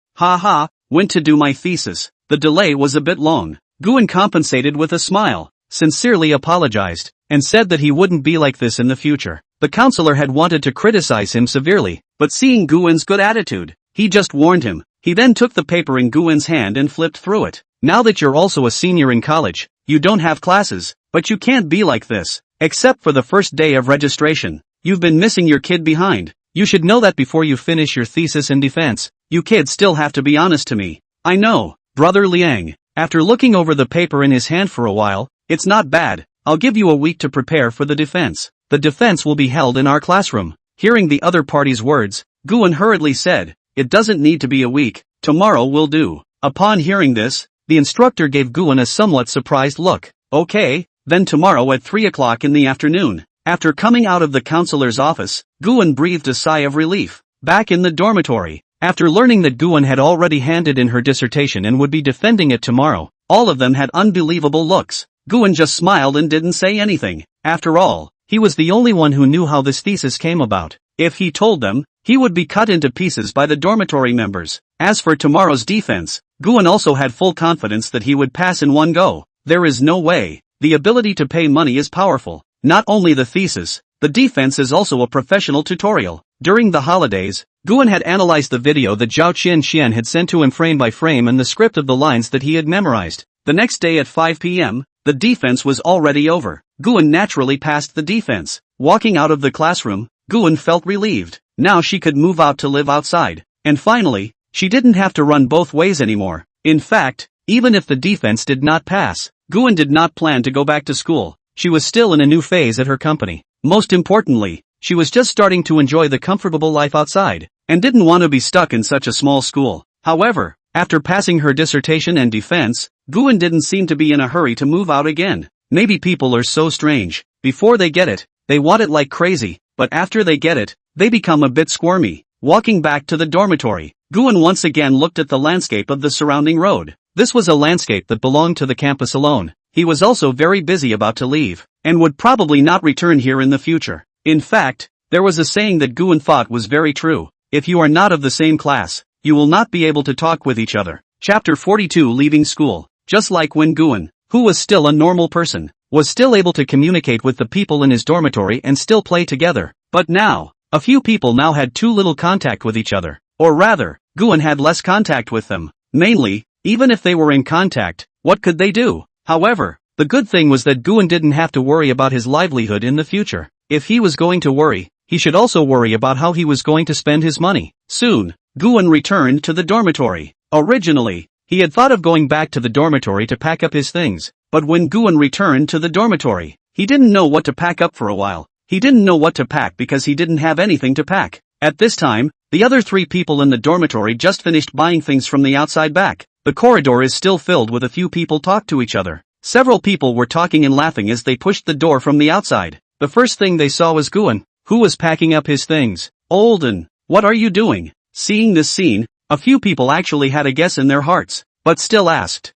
Speaker 1: Went to do my thesis. The delay was a bit long. Guan compensated with a smile, sincerely apologized, and said that he wouldn't be like this in the future. The counselor had wanted to criticize him severely, but seeing Guan's good attitude, he just warned him. He then took the paper in Guan's hand and flipped through it. Now that you're also a senior in college, you don't have classes, but you can't be like this. Except for the first day of registration, you've been missing your kid behind. You should know that before you finish your thesis in defense. You kids still have to be honest to me. I know, Brother Liang. After looking over the paper in his hand for a while, it's not bad. I'll give you a week to prepare for the defense. The defense will be held in our classroom. Hearing the other party's words, Guan hurriedly said, it doesn't need to be a week. Tomorrow will do. Upon hearing this, the instructor gave Guan a somewhat surprised look. Okay, then tomorrow at 3 o'clock in the afternoon. After coming out of the counselor's office, Guan breathed a sigh of relief. Back in the dormitory, after learning that Guan had already handed in her dissertation and would be defending it tomorrow, all of them had unbelievable looks. Guan just smiled and didn't say anything. After all, he was the only one who knew how this thesis came about. If he told them, he would be cut into pieces by the dormitory members. As for tomorrow's defense, Guan also had full confidence that he would pass in one go. There is no way. The ability to pay money is powerful. Not only the thesis, the defense is also a professional tutorial. During the holidays, Guan had analyzed the video that Zhao Qian had sent to him frame by frame and the script of the lines that he had memorized. The next day at 5 p.m., the defense was already over. Guan naturally passed the defense. Walking out of the classroom, Guan felt relieved. Now she could move out to live outside. And finally, she didn't have to run both ways anymore. In fact, even if the defense did not pass, Guan did not plan to go back to school. She was still in a new phase at her company. Most importantly, she was just starting to enjoy the comfortable life outside, and didn't want to be stuck in such a small school. However, after passing her dissertation and defense, Guan didn't seem to be in a hurry to move out again. Maybe people are so strange. Before they get it, they want it like crazy, but after they get it, they become a bit squirmy. Walking back to the dormitory, Guan once again looked at the landscape of the surrounding road. This was a landscape that belonged to the campus alone. He was also very busy about to leave, and would probably not return here in the future. In fact, there was a saying that Guan thought was very true. If you are not of the same class, you will not be able to talk with each other. Chapter 42 Leaving School. Just like when Guan, who was still a normal person, was still able to communicate with the people in his dormitory and still play together. But now, a few people now had too little contact with each other. Or rather, Guan had less contact with them. Mainly, even if they were in contact, what could they do? However, the good thing was that Guan didn't have to worry about his livelihood in the future. If he was going to worry, he should also worry about how he was going to spend his money. Soon, Guan returned to the dormitory. Originally, he had thought of going back to the dormitory to pack up his things, but when Guan returned to the dormitory, he didn't know what to pack up for a while. He didn't know what to pack because he didn't have anything to pack. At this time, the other three people in the dormitory just finished buying things from the outside back. The corridor is still filled with a few people talk to each other. Several people were talking and laughing as they pushed the door from the outside. The first thing they saw was Guan, who was packing up his things. Olden, what are you doing? Seeing this scene, a few people actually had a guess in their hearts, but still asked,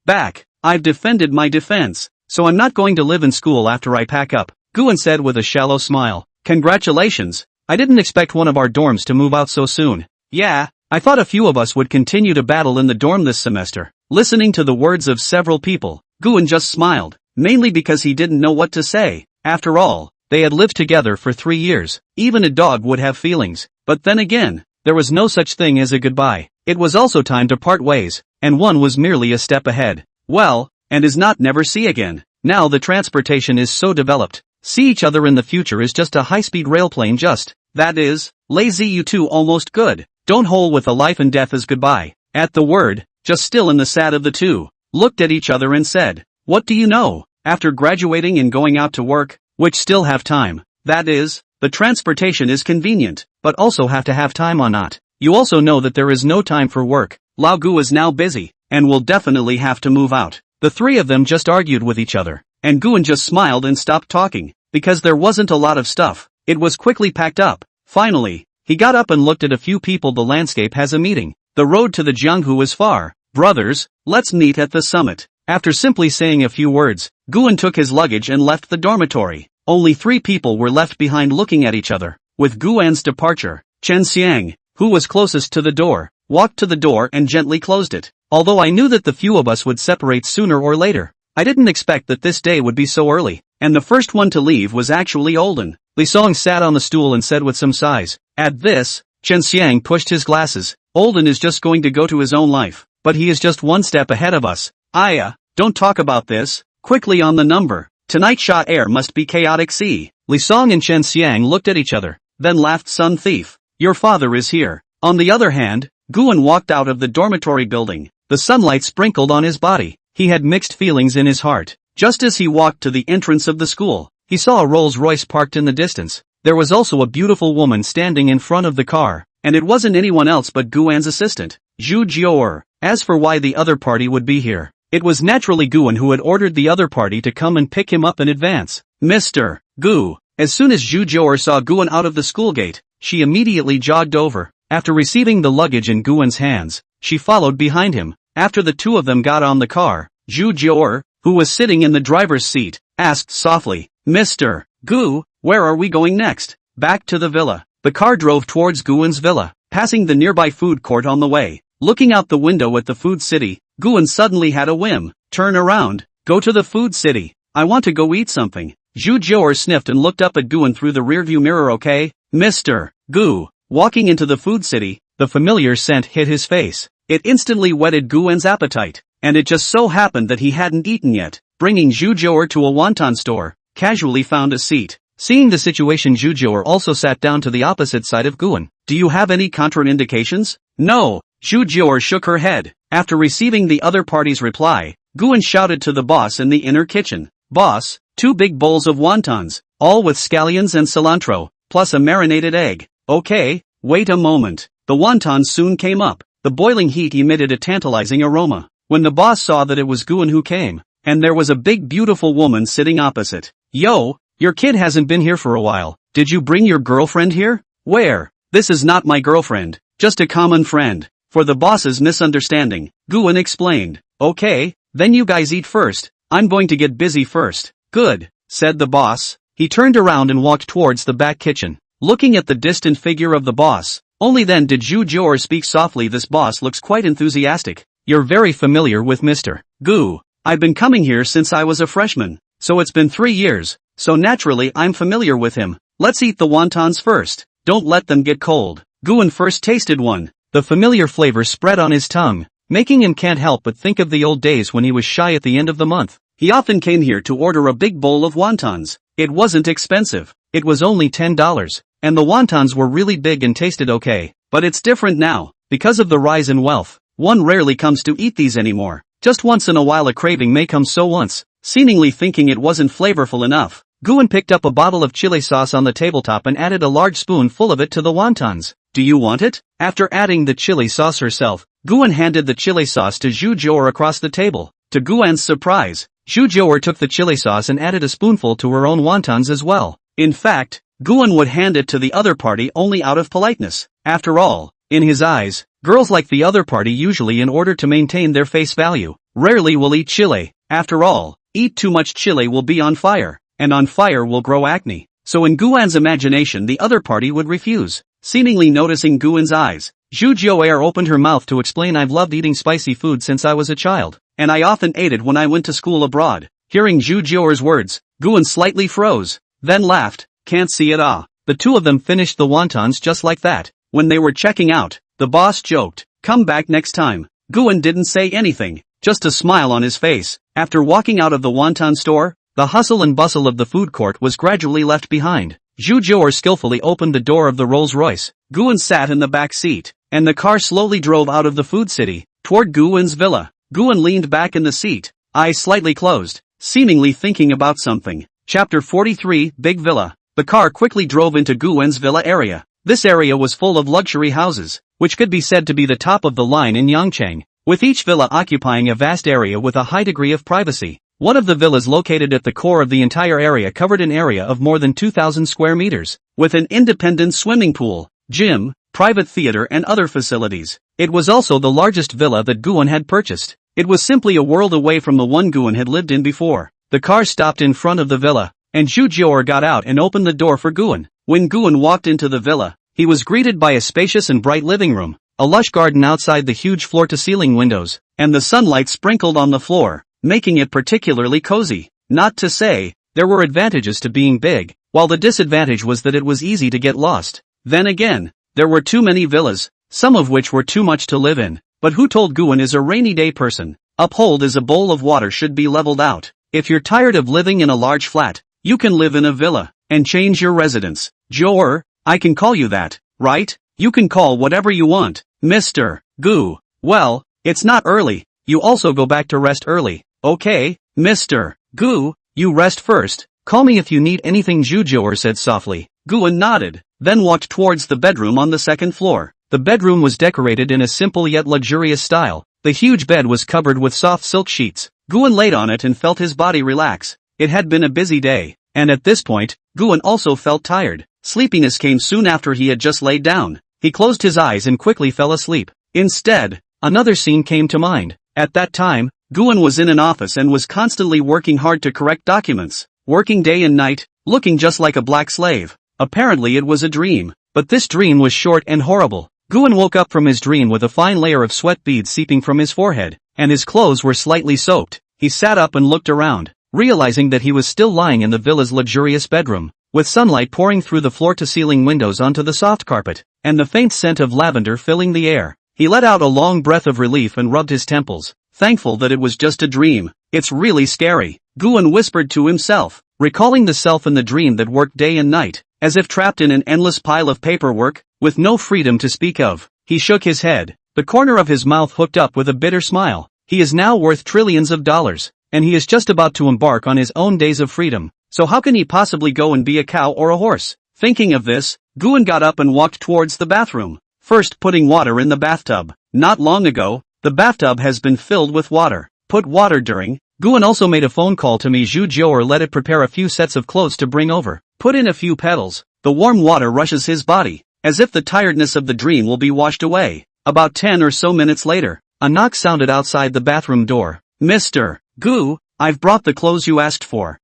Speaker 1: back, I've defended my defense, so I'm not going to live in school after I pack up, Guan said with a shallow smile. Congratulations, I didn't expect one of our dorms to move out so soon. Yeah, I thought a few of us would continue to battle in the dorm this semester. Listening to the words of several people, Guan just smiled, mainly because he didn't know what to say. After all, they had lived together for 3 years. Even a dog would have feelings. But then again, there was no such thing as a goodbye. It was also time to part ways, and one was merely a step ahead. Well, and is not never see again. Now the transportation is so developed. See each other in the future is just a high-speed railplane just. That is, lazy you two almost good. Don't hole with a life and death as goodbye. At the word, just still in the sad of the two, looked at each other and said, what do you know? After graduating and going out to work, which still have time. That is, the transportation is convenient, but also have to have time on not. You also know that there is no time for work. Lao Gu is now busy, and will definitely have to move out. The three of them just argued with each other, and Guan just smiled and stopped talking, because there wasn't a lot of stuff. It was quickly packed up. Finally, he got up and looked at a few people. The landscape has a meeting. The road to the Jianghu is far. Brothers, let's meet at the summit. After simply saying a few words, Guan took his luggage and left the dormitory. Only 3 people were left behind looking at each other. With Guan's departure, Chen Xiang, who was closest to the door, walked to the door and gently closed it. Although I knew that the few of us would separate sooner or later, I didn't expect that this day would be so early, and the first one to leave was actually Olden. Li Song sat on the stool and said with some sighs. At this, Chen Xiang pushed his glasses. Olden is just going to go to his own life, but he is just one step ahead of us. Aya, don't talk about this. Quickly on the number. Tonight shot air must be chaotic. See. Li Song and Chen Xiang looked at each other, then laughed. Son thief, your father is here. On the other hand, Guan walked out of the dormitory building. The sunlight sprinkled on his body. He had mixed feelings in his heart. Just as he walked to the entrance of the school, he saw a Rolls-Royce parked in the distance. There was also a beautiful woman standing in front of the car, and it wasn't anyone else but Guan's assistant, Zhu Jiaoer. As for why the other party would be here, it was naturally Guan who had ordered the other party to come and pick him up in advance. Mr. Gu. As soon as Zhu Jiaoer saw Guan out of the school gate, she immediately jogged over. After receiving the luggage in Guan's hands, she followed behind him. After the two of them got on the car, Zhu Jiaoer, who was sitting in the driver's seat, asked softly, Mr. Gu, where are we going next? back to the villa. The car drove towards Guwen's villa, passing the nearby food court on the way. Looking out the window at the food city, Guwen suddenly had a whim. Turn around, go to the food city. I want to go eat something. Zhu Jior sniffed and looked up at Guwen through the rearview mirror. Okay, Mr. Gu. Walking into the food city, the familiar scent hit his face. It instantly whetted Guwen's appetite, and it just so happened that he hadn't eaten yet. Bringing Zhu Jior to a wonton store, casually found a seat. Seeing the situation, Zhu Jior also sat down to the opposite side of Guwen. Do you have any contraindications? No. Zhu Jior shook her head. After receiving the other party's reply, Guwen shouted to the boss in the inner kitchen. Boss, 2 big bowls of wontons, all with scallions and cilantro, plus a marinated egg. Okay, wait a moment. The wontons soon came up. The boiling heat emitted a tantalizing aroma. When the boss saw that it was Guwen who came, and there was a big beautiful woman sitting opposite. Yo, your kid hasn't been here for a while. Did you bring your girlfriend here? Where? This is not my girlfriend, just a common friend. For the boss's misunderstanding, Guwen explained. Okay, then you guys eat first. I'm going to get busy first. Good, said the boss. He turned around and walked towards the back kitchen, looking at the distant figure of the boss. Only then did Zhu Jior speak softly. This boss looks quite enthusiastic. You're very familiar with Mr. Gu. I've been coming here since I was a freshman, so it's been 3 years, so naturally I'm familiar with him. Let's eat the wontons first. Don't let them get cold. Guwen first tasted one. The familiar flavor spread on his tongue, making him can't help but think of the old days when he was shy at the end of the month. He often came here to order a big bowl of wontons. It wasn't expensive. It was only $10, and the wontons were really big and tasted okay. But it's different now. Because of the rise in wealth, one rarely comes to eat these anymore. Just once in a while a craving may come, so once, seemingly thinking it wasn't flavorful enough, Guwen picked up a bottle of chili sauce on the tabletop and added a large spoonful of it to the wontons. Do you want it? After adding the chili sauce herself, Guwen handed the chili sauce to Zhu Jior across the table. To Guwen's surprise, Zhu Jior took the chili sauce and added a spoonful to her own wontons as well. In fact, Guwen would hand it to the other party only out of politeness. After all, in his eyes, girls like the other party usually, in order to maintain their face value, rarely will eat chili. After all, eat too much chili will be on fire, and on fire will grow acne. So in Guwen's imagination the other party would refuse. Seemingly noticing Guwen's eyes, Zhu Jior opened her mouth to explain. I've loved eating spicy food since I was a child, and I often ate it when I went to school abroad. Hearing Zhu Jior's words, Guwen slightly froze, then laughed. Can't see it. The two of them finished the wontons just like that. When they were checking out, the boss joked, come back next time. Guwen didn't say anything, just a smile on his face. After walking out of the wonton store, the hustle and bustle of the food court was gradually left behind. Zhu Jior skillfully opened the door of the Rolls-Royce. Guwen sat in the back seat, and the car slowly drove out of the food city, toward Guwen's villa. Guwen leaned back in the seat, eyes slightly closed, seemingly thinking about something. Chapter 43, Big Villa. The car quickly drove into Guwen's villa area. This area was full of luxury houses, which could be said to be the top of the line in Yangcheng, with each villa occupying a vast area with a high degree of privacy. One of the villas located at the core of the entire area covered an area of more than 2,000 square meters, with an independent swimming pool, gym, private theater and other facilities. It was also the largest villa that Guwen had purchased. It was simply a world away from the one Guwen had lived in before. The car stopped in front of the villa, and Zhu Jior got out and opened the door for Guwen. When Guwen walked into the villa, he was greeted by a spacious and bright living room, a lush garden outside the huge floor-to-ceiling windows, and the sunlight sprinkled on the floor, making it particularly cozy. Not to say, there were advantages to being big, while the disadvantage was that it was easy to get lost. Then again, there were too many villas, some of which were too much to live in. But who told Guwen is a rainy day person? Uphold as a bowl of water should be leveled out. If you're tired of living in a large flat, you can live in a villa, and change your residence. Jior, I can call you that, right? You can call whatever you want, Mr. Gu. Well, it's not early, you also go back to rest early. Okay, Mr. Gu, you rest first. Call me if you need anything, Zhu Jior said softly. Guwen nodded, then walked towards the bedroom on the second floor. The bedroom was decorated in a simple yet luxurious style. The huge bed was covered with soft silk sheets. Guwen laid on it and felt his body relax. It had been a busy day, and at this point, Guwen also felt tired. Sleepiness came soon after he had just laid down. He closed his eyes and quickly fell asleep. Instead, another scene came to mind. At that time, Guwen was in an office and was constantly working hard to correct documents, working day and night, looking just like a black slave. Apparently it was a dream. But this dream was short and horrible. Guan woke up from his dream with a fine layer of sweat beads seeping from his forehead, and his clothes were slightly soaked. He sat up and looked around, realizing that he was still lying in the villa's luxurious bedroom, with sunlight pouring through the floor-to-ceiling windows onto the soft carpet, and the faint scent of lavender filling the air. He let out a long breath of relief and rubbed his temples, thankful that it was just a dream. It's really scary, Guan whispered to himself, recalling the self in the dream that worked day and night, as if trapped in an endless pile of paperwork, with no freedom to speak of. He shook his head, the corner of his mouth hooked up with a bitter smile. He is now worth trillions of dollars, and he is just about to embark on his own days of freedom, so how can he possibly go and be a cow or a horse? Thinking of this, Guan got up and walked towards the bathroom, first putting water in the bathtub. Not long ago, the bathtub has been filled with water. Put water during. Guan also made a phone call to Mi Zhujiu or let it prepare a few sets of clothes to bring over. Put in a few petals. The warm water rushes his body, as if the tiredness of the dream will be washed away. About 10 or so minutes later, a knock sounded outside the bathroom door. Mr. Gu, I've brought the clothes you asked for.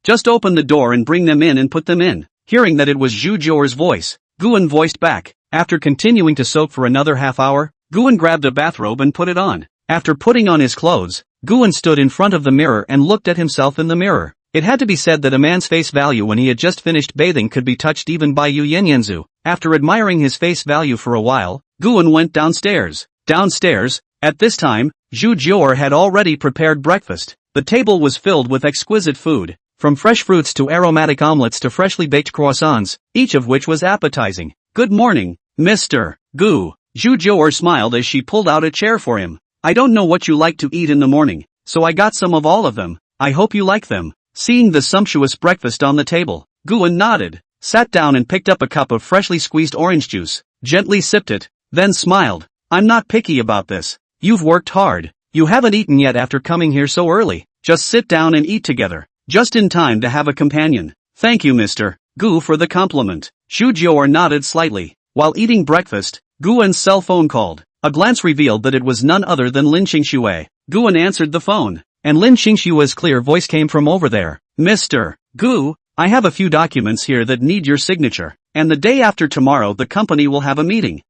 Speaker 1: Just open the door and bring them in and put them in. Hearing that it was Zhu Jiu's voice, Guan voiced back. After continuing to soak for another half hour, Guan grabbed a bathrobe and put it on. After putting on his clothes, Guan stood in front of the mirror and looked at himself in the mirror. It had to be said that a man's face value when he had just finished bathing could be touched even by Yu Yanyanzu. After admiring his face value for a while, Guan went downstairs. Downstairs, at this time, Zhu Jiu had already prepared breakfast. The table was filled with exquisite food, from fresh fruits to aromatic omelets to freshly baked croissants, each of which was appetizing. Good morning, Mr. Gu. Zhu Jiu smiled as she pulled out a chair for him. I don't know what you like to eat in the morning, so I got some of all of them. I hope you like them. Seeing the sumptuous breakfast on the table, Guan nodded, sat down and picked up a cup of freshly squeezed orange juice, gently sipped it, then smiled. I'm not picky about this. You've worked hard. You haven't eaten yet after coming here so early. Just sit down and eat together. Just in time to have a companion. Thank you, Mr. Gu, for the compliment. Zhu Jiu nodded slightly. While eating breakfast, Guan's cell phone called. A glance revealed that it was none other than Lin Qingxue. Guan answered the phone, and Lin Qingxue's clear voice came from over there. Mr. Gu, I have a few documents here that need your signature, and the day after tomorrow the company will have a meeting.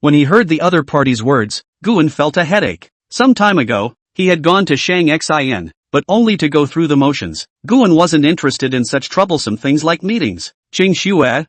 Speaker 1: When he heard the other party's words, Guan felt a headache. Some time ago, he had gone to Shang Xin, but only to go through the motions. Guan wasn't interested in such troublesome things like meetings. Qingxue,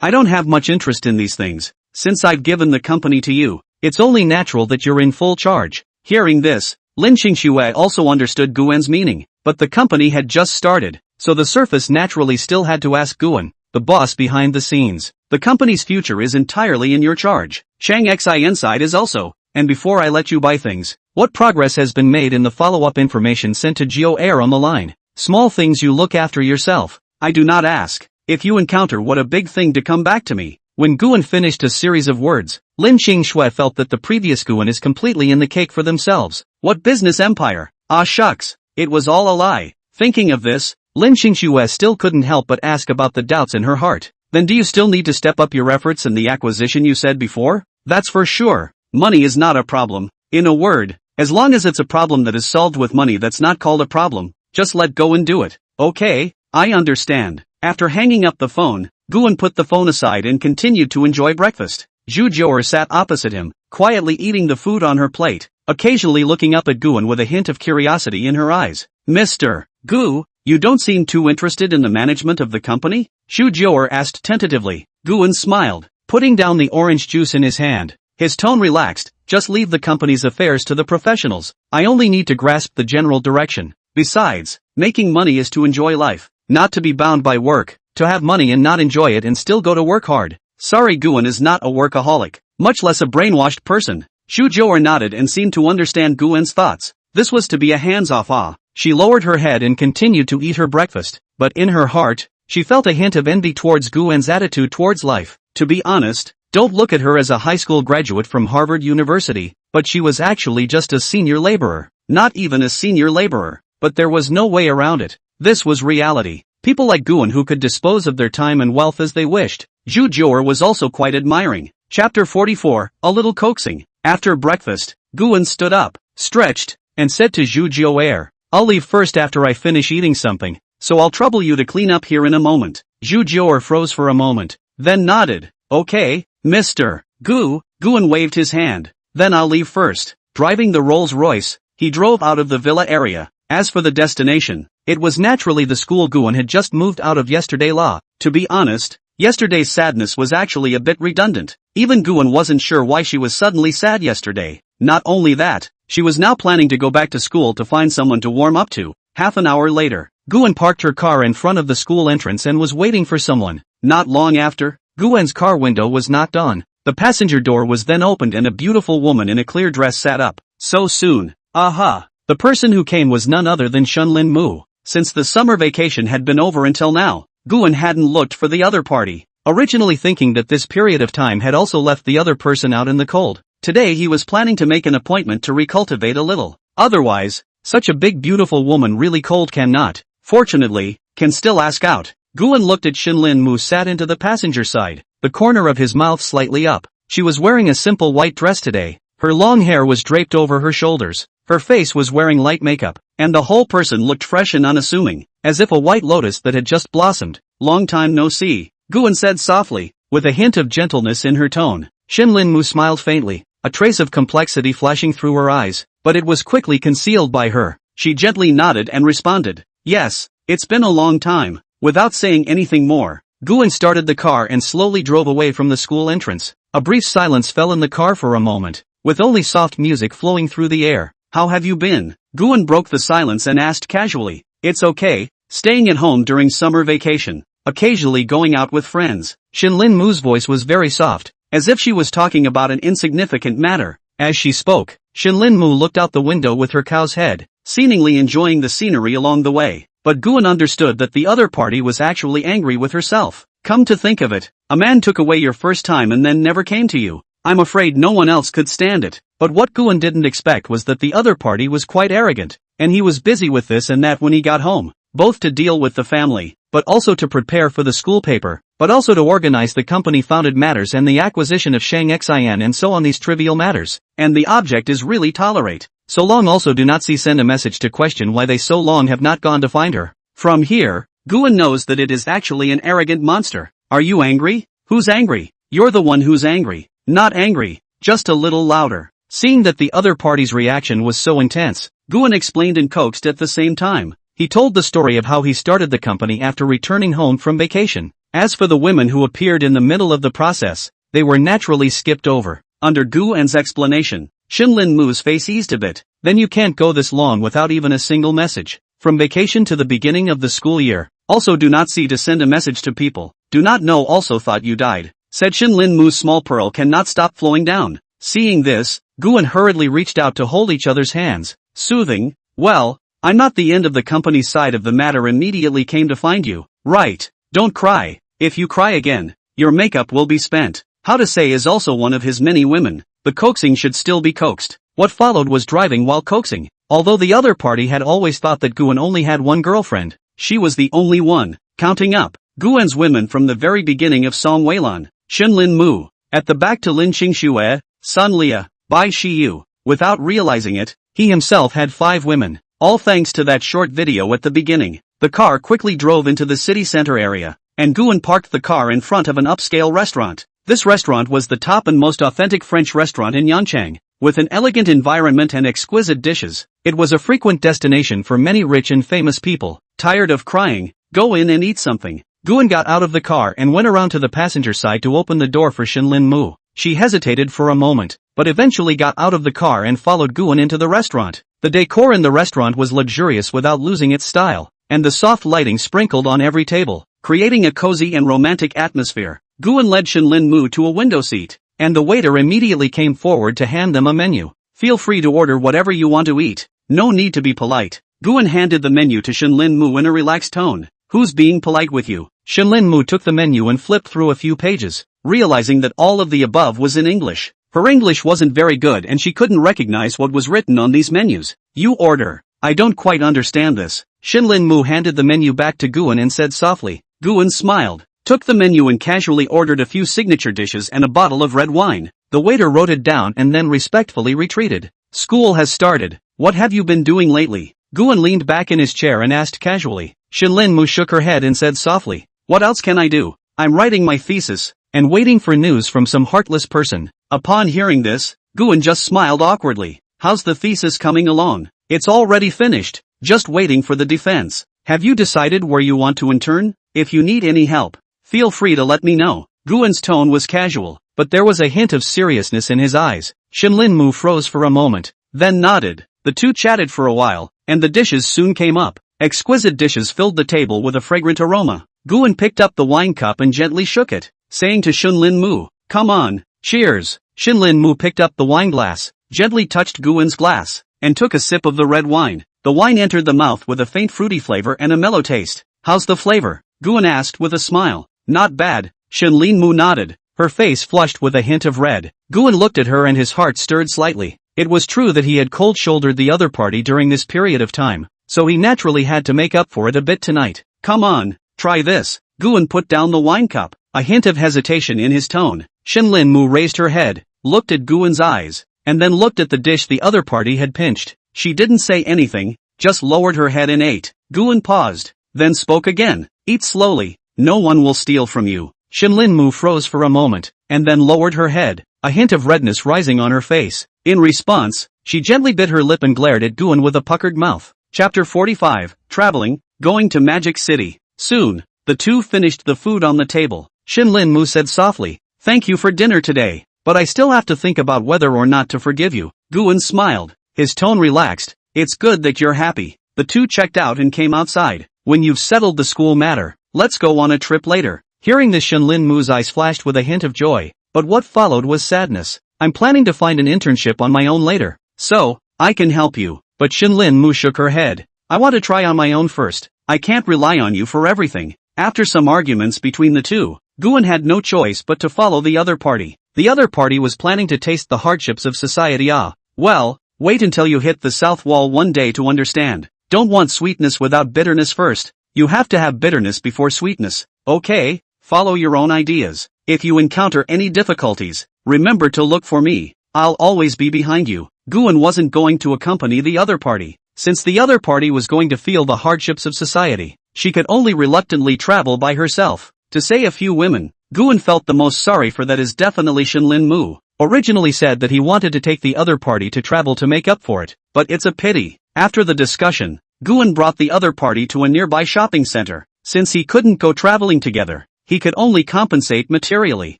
Speaker 1: I don't have much interest in these things. Since I've given the company to you, it's only natural that you're in full charge. Hearing this, Lin Qingxue also understood Guan's meaning, but the company had just started, so the surface naturally still had to ask Guan, the boss behind the scenes. The company's future is entirely in your charge. Shang Xin side is also, and before I let you buy things, what progress has been made in the follow-up information sent to Geo Air on the line? Small things you look after yourself. I do not ask. If you encounter what a big thing to come back to me. When Guan finished a series of words, Lin Qingxue felt that the previous Guan is completely in the cake for themselves. What business empire? Ah shucks, it was all a lie. Thinking of this, Lin Qingxue still couldn't help but ask about the doubts in her heart. Then do you still need to step up your efforts in the acquisition you said before? That's for sure. Money is not a problem. In a word, as long as it's a problem that is solved with money, that's not called a problem. Just let go and do it. Okay, I understand. After hanging up the phone, Guan put the phone aside and continued to enjoy breakfast. Zhu Jiu sat opposite him, quietly eating the food on her plate, occasionally looking up at Guan with a hint of curiosity in her eyes. Mr. Gu, you don't seem too interested in the management of the company? Zhu Jiu asked tentatively. Guan smiled, putting down the orange juice in his hand. His tone relaxed. Just leave the company's affairs to the professionals. I only need to grasp the general direction. Besides, making money is to enjoy life, not to be bound by work, to have money and not enjoy it and still go to work hard. Sorry, Guan is not a workaholic, much less a brainwashed person. Zhu Jiu nodded and seemed to understand Guan's thoughts. This was to be a hands-off. She lowered her head and continued to eat her breakfast, but in her heart, she felt a hint of envy towards Guan's attitude towards life. To be honest, don't look at her as a high school graduate from Harvard University, but she was actually just a senior laborer. Not even a senior laborer, but there was no way around it. This was reality. People like Guan who could dispose of their time and wealth as they wished. Zhu Jiu was also quite admiring. Chapter 44, a little coaxing. After breakfast, Guan stood up, stretched, and said to Zhu Jiu, I'll leave first after I finish eating something, so I'll trouble you to clean up here in a moment. Zhu Jior froze for a moment, then nodded. Okay, Mr. Guan waved his hand. Then I'll leave first. Driving the Rolls-Royce, he drove out of the villa area. As for the destination, it was naturally the school Guan had just moved out of yesterday law. To be honest, yesterday's sadness was actually a bit redundant. Even Guan wasn't sure why she was suddenly sad yesterday. Not only that, she was now planning to go back to school to find someone to warm up to. Half an hour later, Guan parked her car in front of the school entrance and was waiting for someone. Not long after, Guan's car window was knocked on. The passenger door was then opened and a beautiful woman in a clear dress sat up. So soon. Aha! The person who came was none other than Shunlin Mu. Since the summer vacation had been over until now, Guan hadn't looked for the other party, originally thinking that this period of time had also left the other person out in the cold. Today he was planning to make an appointment to recultivate a little. Otherwise, such a big beautiful woman really cold cannot, fortunately, can still ask out. Guan looked at Shunlin Mu sat into the passenger side, the corner of his mouth slightly up. She was wearing a simple white dress today. Her long hair was draped over her shoulders. Her face was wearing light makeup, and the whole person looked fresh and unassuming, as if a white lotus that had just blossomed. Long time no see, Guan said softly, with a hint of gentleness in her tone. Shunlin Mu smiled faintly, a trace of complexity flashing through her eyes, but it was quickly concealed by her. She gently nodded and responded, yes, it's been a long time. Without saying anything more, Guan started the car and slowly drove away from the school entrance. A brief silence fell in the car for a moment, with only soft music flowing through the air. How have you been? Guan broke the silence and asked casually. It's okay, staying at home during summer vacation, occasionally going out with friends. Shunlin Mu's voice was very soft, as if she was talking about an insignificant matter. As she spoke, Shunlin Mu looked out the window with her cow's head, seemingly enjoying the scenery along the way. But Guan understood that the other party was actually angry with herself. Come to think of it, a man took away your first time and then never came to you. I'm afraid no one else could stand it. But what Guan didn't expect was that the other party was quite arrogant, and he was busy with this and that when he got home, both to deal with the family, but also to prepare for the school paper, but also to organize the company-founded matters and the acquisition of Shang Xian and so on these trivial matters. And the object is really tolerate. So long also do not see send a message to question why they so long have not gone to find her. From here, Guan knows that it is actually an arrogant monster. Are you angry? Who's angry? You're the one who's angry. Not angry, just a little louder. Seeing that the other party's reaction was so intense, Guan explained and coaxed at the same time. He told the story of how he started the company after returning home from vacation. As for the women who appeared in the middle of the process, they were naturally skipped over. Under Guan's explanation, Shunlin Mu's face eased a bit. Then you can't go this long without even a single message. From vacation to the beginning of the school year. Also do not see to send a message to people. Do not know also thought you died. Said Shunlin Mu's small pearl cannot stop flowing down. Seeing this, Guan hurriedly reached out to hold each other's hands. Soothing, well, I'm not the end of the company's side of the matter immediately came to find you. Right, don't cry. If you cry again, your makeup will be spent. How to say is also one of his many women. The coaxing should still be coaxed. What followed was driving while coaxing. Although the other party had always thought that Guan only had one girlfriend, she was the only one. Counting up, Guan's women from the very beginning of Song Weilan, Shunlin Mu, at the back to Lin Qingxue, Sun Lia, Bai Shiyu. Without realizing it, he himself had 5 women, all thanks to that short video at the beginning. The car quickly drove into the city center area, and Guan parked the car in front of an upscale restaurant. This restaurant was the top and most authentic French restaurant in Yanchang, with an elegant environment and exquisite dishes. It was a frequent destination for many rich and famous people. Tired of crying? Go in and eat something. Guan got out of the car and went around to the passenger side to open the door for Shunlin Mu. She hesitated for a moment, but eventually got out of the car and followed Guan into the restaurant. The decor in the restaurant was luxurious without losing its style, and the soft lighting sprinkled on every table, creating a cozy and romantic atmosphere. Guan led Shunlin Mu to a window seat, and the waiter immediately came forward to hand them a menu. Feel free to order whatever you want to eat. No need to be polite. Guan handed the menu to Shunlin Mu in a relaxed tone. Who's being polite with you? Shunlin Mu took the menu and flipped through a few pages, realizing that all of the above was in English. Her English wasn't very good and she couldn't recognize what was written on these menus. You order. I don't quite understand this. Shunlin Mu handed the menu back to Guan and said softly. Guan smiled, took the menu and casually ordered a few signature dishes and a bottle of red wine. The waiter wrote it down and then respectfully retreated. School has started. What have you been doing lately? Guan leaned back in his chair and asked casually. Shunlin Mu shook her head and said softly. What else can I do? I'm writing my thesis, and waiting for news from some heartless person. Upon hearing this, Guan just smiled awkwardly. How's the thesis coming along? It's already finished, just waiting for the defense. Have you decided where you want to intern? If you need any help, feel free to let me know. Guan's tone was casual, but there was a hint of seriousness in his eyes. Shinlin Mu froze for a moment, then nodded. The two chatted for a while, and the dishes soon came up. Exquisite dishes filled the table with a fragrant aroma. Guan picked up the wine cup and gently shook it, saying to Shinlin Mu, "Come on, cheers." Shinlin Mu picked up the wine glass, gently touched Guan's glass, and took a sip of the red wine. The wine entered the mouth with a faint fruity flavor and a mellow taste. "How's the flavor?" Guan asked with a smile. "Not bad." Shinlin Mu nodded, her face flushed with a hint of red. Guan looked at her and his heart stirred slightly. It was true that he had cold-shouldered the other party during this period of time, so he naturally had to make up for it a bit tonight. "Come on, try this." Guan put down the wine cup, a hint of hesitation in his tone. Shinlin Mu raised her head, looked at Guan's eyes, and then looked at the dish the other party had pinched. She didn't say anything, just lowered her head and ate. Guan paused, then spoke again. "Eat slowly, no one will steal from you." Shinlin Mu froze for a moment, and then lowered her head, a hint of redness rising on her face. In response, she gently bit her lip and glared at Guan with a puckered mouth. Chapter 45, Traveling, Going to Magic City. Soon, the two finished the food on the table. Shinlin Mu said softly, "Thank you for dinner today, but I still have to think about whether or not to forgive you." Guan smiled, his tone relaxed. "It's good that you're happy." The two checked out and came outside. "When you've settled the school matter, let's go on a trip later." Hearing this, Shinlin Mu's eyes flashed with a hint of joy, but what followed was sadness. "I'm planning to find an internship on my own later, so I can help you." But Shinlin Mu shook her head. "I want to try on my own first. I can't rely on you for everything." After some arguments between the two, Guan had no choice but to follow the other party. The other party was planning to taste the hardships of society. Well, wait until you hit the South Wall one day to understand. Don't want sweetness without bitterness first. You have to have bitterness before sweetness. Okay, follow your own ideas. If you encounter any difficulties, remember to look for me. I'll always be behind you. Guan wasn't going to accompany the other party. Since the other party was going to feel the hardships of society, she could only reluctantly travel by herself. To say a few women Guan felt the most sorry for that is definitely Shinlin Mu. Originally said that he wanted to take the other party to travel to make up for it, but it's a pity. After the discussion, Guan brought the other party to a nearby shopping center. Since he couldn't go traveling together, he could only compensate materially.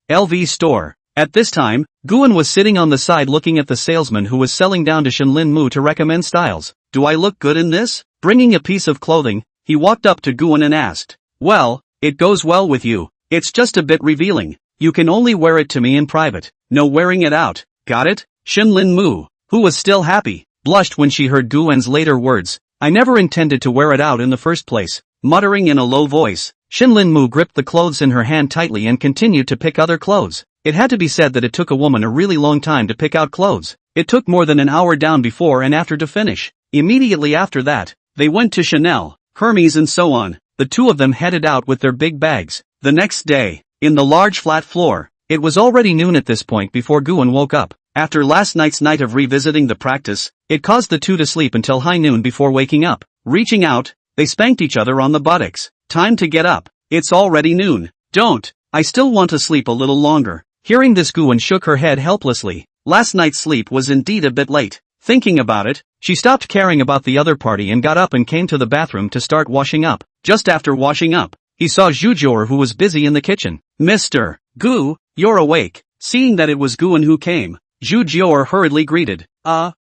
Speaker 1: LV store. At this time, Guan was sitting on the side looking at the salesman who was selling down to Shinlin Mu to recommend styles. "Do I look good in this?" Bringing a piece of clothing, he walked up to Guan and asked. "Well, it goes well with you. It's just a bit revealing. You can only wear it to me in private. No wearing it out. Got it?" Shinlin Mu, who was still happy, blushed when she heard Guan's later words. "I never intended to wear it out in the first place." Muttering in a low voice, Shinlin Mu gripped the clothes in her hand tightly and continued to pick other clothes. It had to be said that it took a woman a really long time to pick out clothes. It took more than an hour down before and after to finish. Immediately after that, they went to Chanel, Hermes and so on. The two of them headed out with their big bags. The next day, in the large flat floor, it was already noon at this point before Guan woke up. After last night's night of revisiting the practice, it caused the two to sleep until high noon before waking up. Reaching out, they spanked each other on the buttocks. "Time to get up. It's already noon." "Don't. I still want to sleep a little longer." Hearing this, Guan shook her head helplessly. Last night's sleep was indeed a bit late. Thinking about it, she stopped caring about the other party and got up and came to the bathroom to start washing up. Just after washing up, he saw Zhujior, who was busy in the kitchen. "Mr. Gu, you're awake." Seeing that it was Guan who came, Zhujior hurriedly greeted.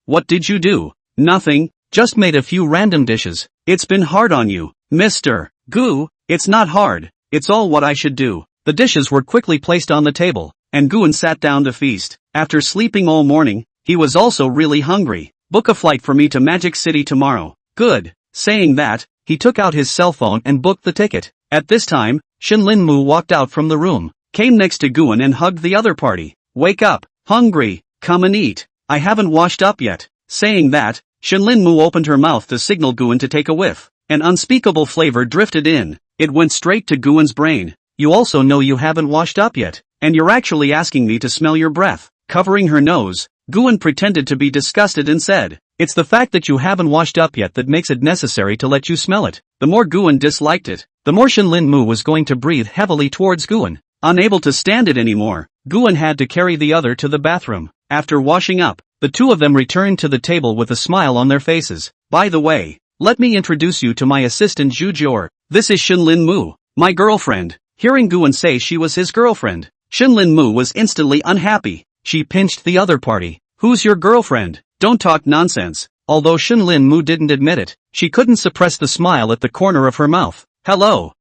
Speaker 1: What did you do?" "Nothing, just made a few random dishes." "It's been hard on you, Mr. Gu." "It's not hard, it's all what I should do." The dishes were quickly placed on the table, and Guan sat down to feast. After sleeping all morning, he was also really hungry. "Book a flight for me to Magic City tomorrow." "Good." Saying that, he took out his cell phone and booked the ticket. At this time, Shinlin Mu walked out from the room, came next to Guan and hugged the other party. "Wake up, hungry, come and eat. I haven't washed up yet." Saying that, Shinlin Mu opened her mouth to signal Guan to take a whiff. An unspeakable flavor drifted in. It went straight to Guan's brain. "You also know you haven't washed up yet, and you're actually asking me to smell your breath." Covering her nose, Guan pretended to be disgusted and said, "It's the fact that you haven't washed up yet that makes it necessary to let you smell it." the more Guan disliked it. The more Shinlin Mu was going to breathe heavily towards Guan. Unable to stand it anymore, Guan had to carry the other to the bathroom. After washing up, the two of them returned to the table with a smile on their faces. By the way, let me introduce you to my assistant Zhu Jior. This is Shinlin Mu, my girlfriend. Hearing Guan say she was his girlfriend, Shinlin Mu was instantly unhappy. She pinched the other party. Who's your girlfriend? Don't talk nonsense. Although Shinlin Mu didn't admit it, she couldn't suppress the smile at the corner of her mouth. Hello.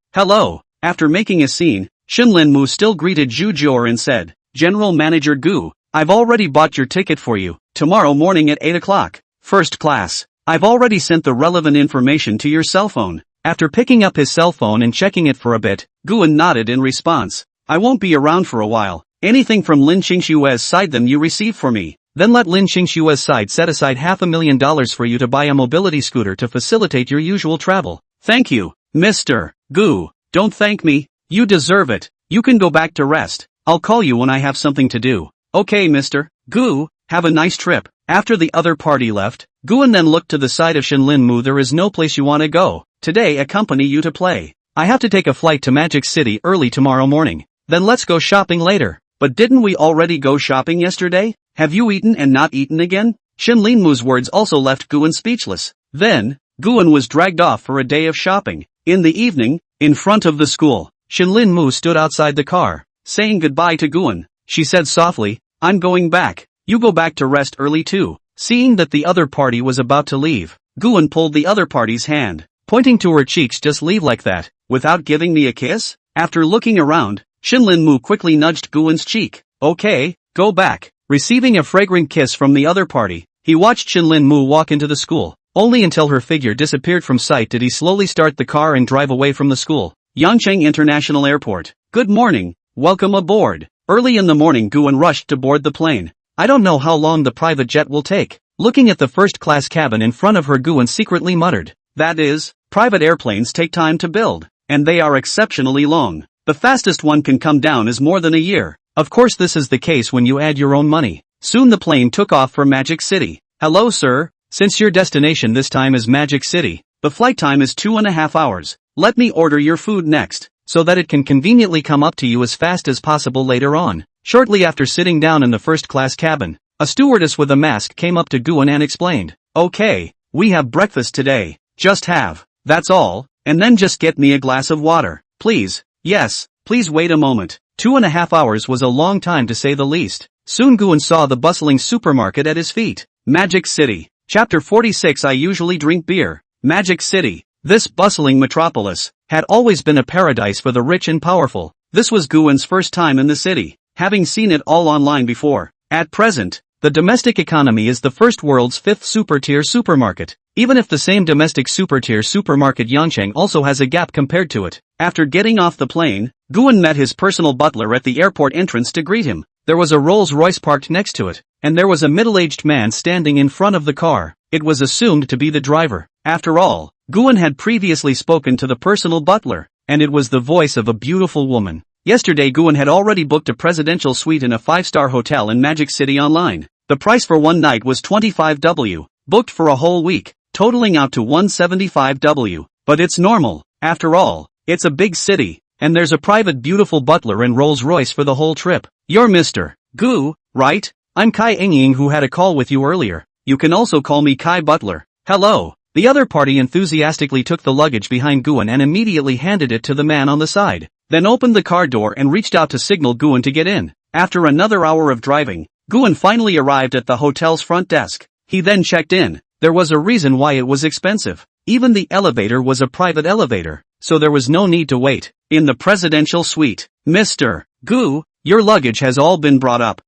Speaker 1: After making a scene, Shinlin Mu still greeted Zhu Jior and said, General Manager Gu, I've already bought your ticket for you, tomorrow morning at 8 o'clock, first class. I've already sent the relevant information to your cell phone. After picking up his cell phone and checking it for a bit, Guan nodded in response. I won't be around for a while. Anything from Lin Qingshue's side then you receive for me. Then let Lin Qingshue's side set aside $500,000 for you to buy a mobility scooter to facilitate your usual travel. Thank you, Mr. Gu. Don't thank me. You deserve it. You can go back to rest. I'll call you when I have something to do. Okay, Mr. Gu, have a nice trip. After the other party left, Guan then looked to the side of Shinlin Mu. There is no place you want to go. Today accompany you to play. I have to take a flight to Magic City early tomorrow morning. Then let's go shopping later. But didn't we already go shopping yesterday? Have you eaten and not eaten again? Shinlin Mu's words also left Guan speechless. Then, Guan was dragged off for a day of shopping. In the evening, in front of the school, Shinlin Mu stood outside the car, saying goodbye to Guan. She said softly, I'm going back. You go back to rest early too. Seeing that the other party was about to leave, Guan pulled the other party's hand, pointing to her cheeks. Just leave like that, without giving me a kiss? After looking around, Shinlin Mu quickly nudged Guan's cheek. Okay, go back. Receiving a fragrant kiss from the other party, he watched Shinlin Mu walk into the school. Only until her figure disappeared from sight did he slowly start the car and drive away from the school. Yangcheng International Airport. Good morning, welcome aboard. Early in the morning Guan rushed to board the plane. I don't know how long the private jet will take. Looking at the first-class cabin in front of her, Guan secretly muttered. That is, private airplanes take time to build, and they are exceptionally long. The fastest one can come down is more than a year. Of course this is the case when you add your own money. Soon the plane took off for Magic City. Hello sir, since your destination this time is Magic City, the flight time is 2.5 hours. Let me order your food next, so that it can conveniently come up to you as fast as possible later on. Shortly after sitting down in the first-class cabin, a stewardess with a mask came up to Guan and explained, Okay, we have breakfast today. Just have, that's all, and then just get me a glass of water, please. Yes, please wait a moment. 2.5 hours was a long time to say the least. Soon Guan saw the bustling supermarket at his feet. Magic City. Chapter 46. I usually drink beer. Magic City. This bustling metropolis had always been a paradise for the rich and powerful. This was Guan's first time in the city, having seen it all online before. At present, the domestic economy is the first world's 5th super-tier supermarket. Even if the same domestic super-tier supermarket Yangcheng also has a gap compared to it. After getting off the plane, Guan met his personal butler at the airport entrance to greet him. There was a Rolls-Royce parked next to it, and there was a middle-aged man standing in front of the car. It was assumed to be the driver. After all, Guan had previously spoken to the personal butler, and it was the voice of a beautiful woman. Yesterday Guan had already booked a presidential suite in a 5-star hotel in Magic City online. The price for one night was 25W, booked for a whole week, totaling out to 175W. But it's normal, after all, it's a big city, and there's a private beautiful butler and Rolls-Royce for the whole trip. You're Mr. Gu, right? I'm Kai Engying who had a call with you earlier. You can also call me Kai Butler. Hello. The other party enthusiastically took the luggage behind Guan and immediately handed it to the man on the side, then opened the car door and reached out to signal Guan to get in. After another hour of driving, Guan finally arrived at the hotel's front desk. He then checked in. There was a reason why it was expensive. Even the elevator was a private elevator, so there was no need to wait. In the presidential suite, Mr. Gu, your luggage has all been brought up.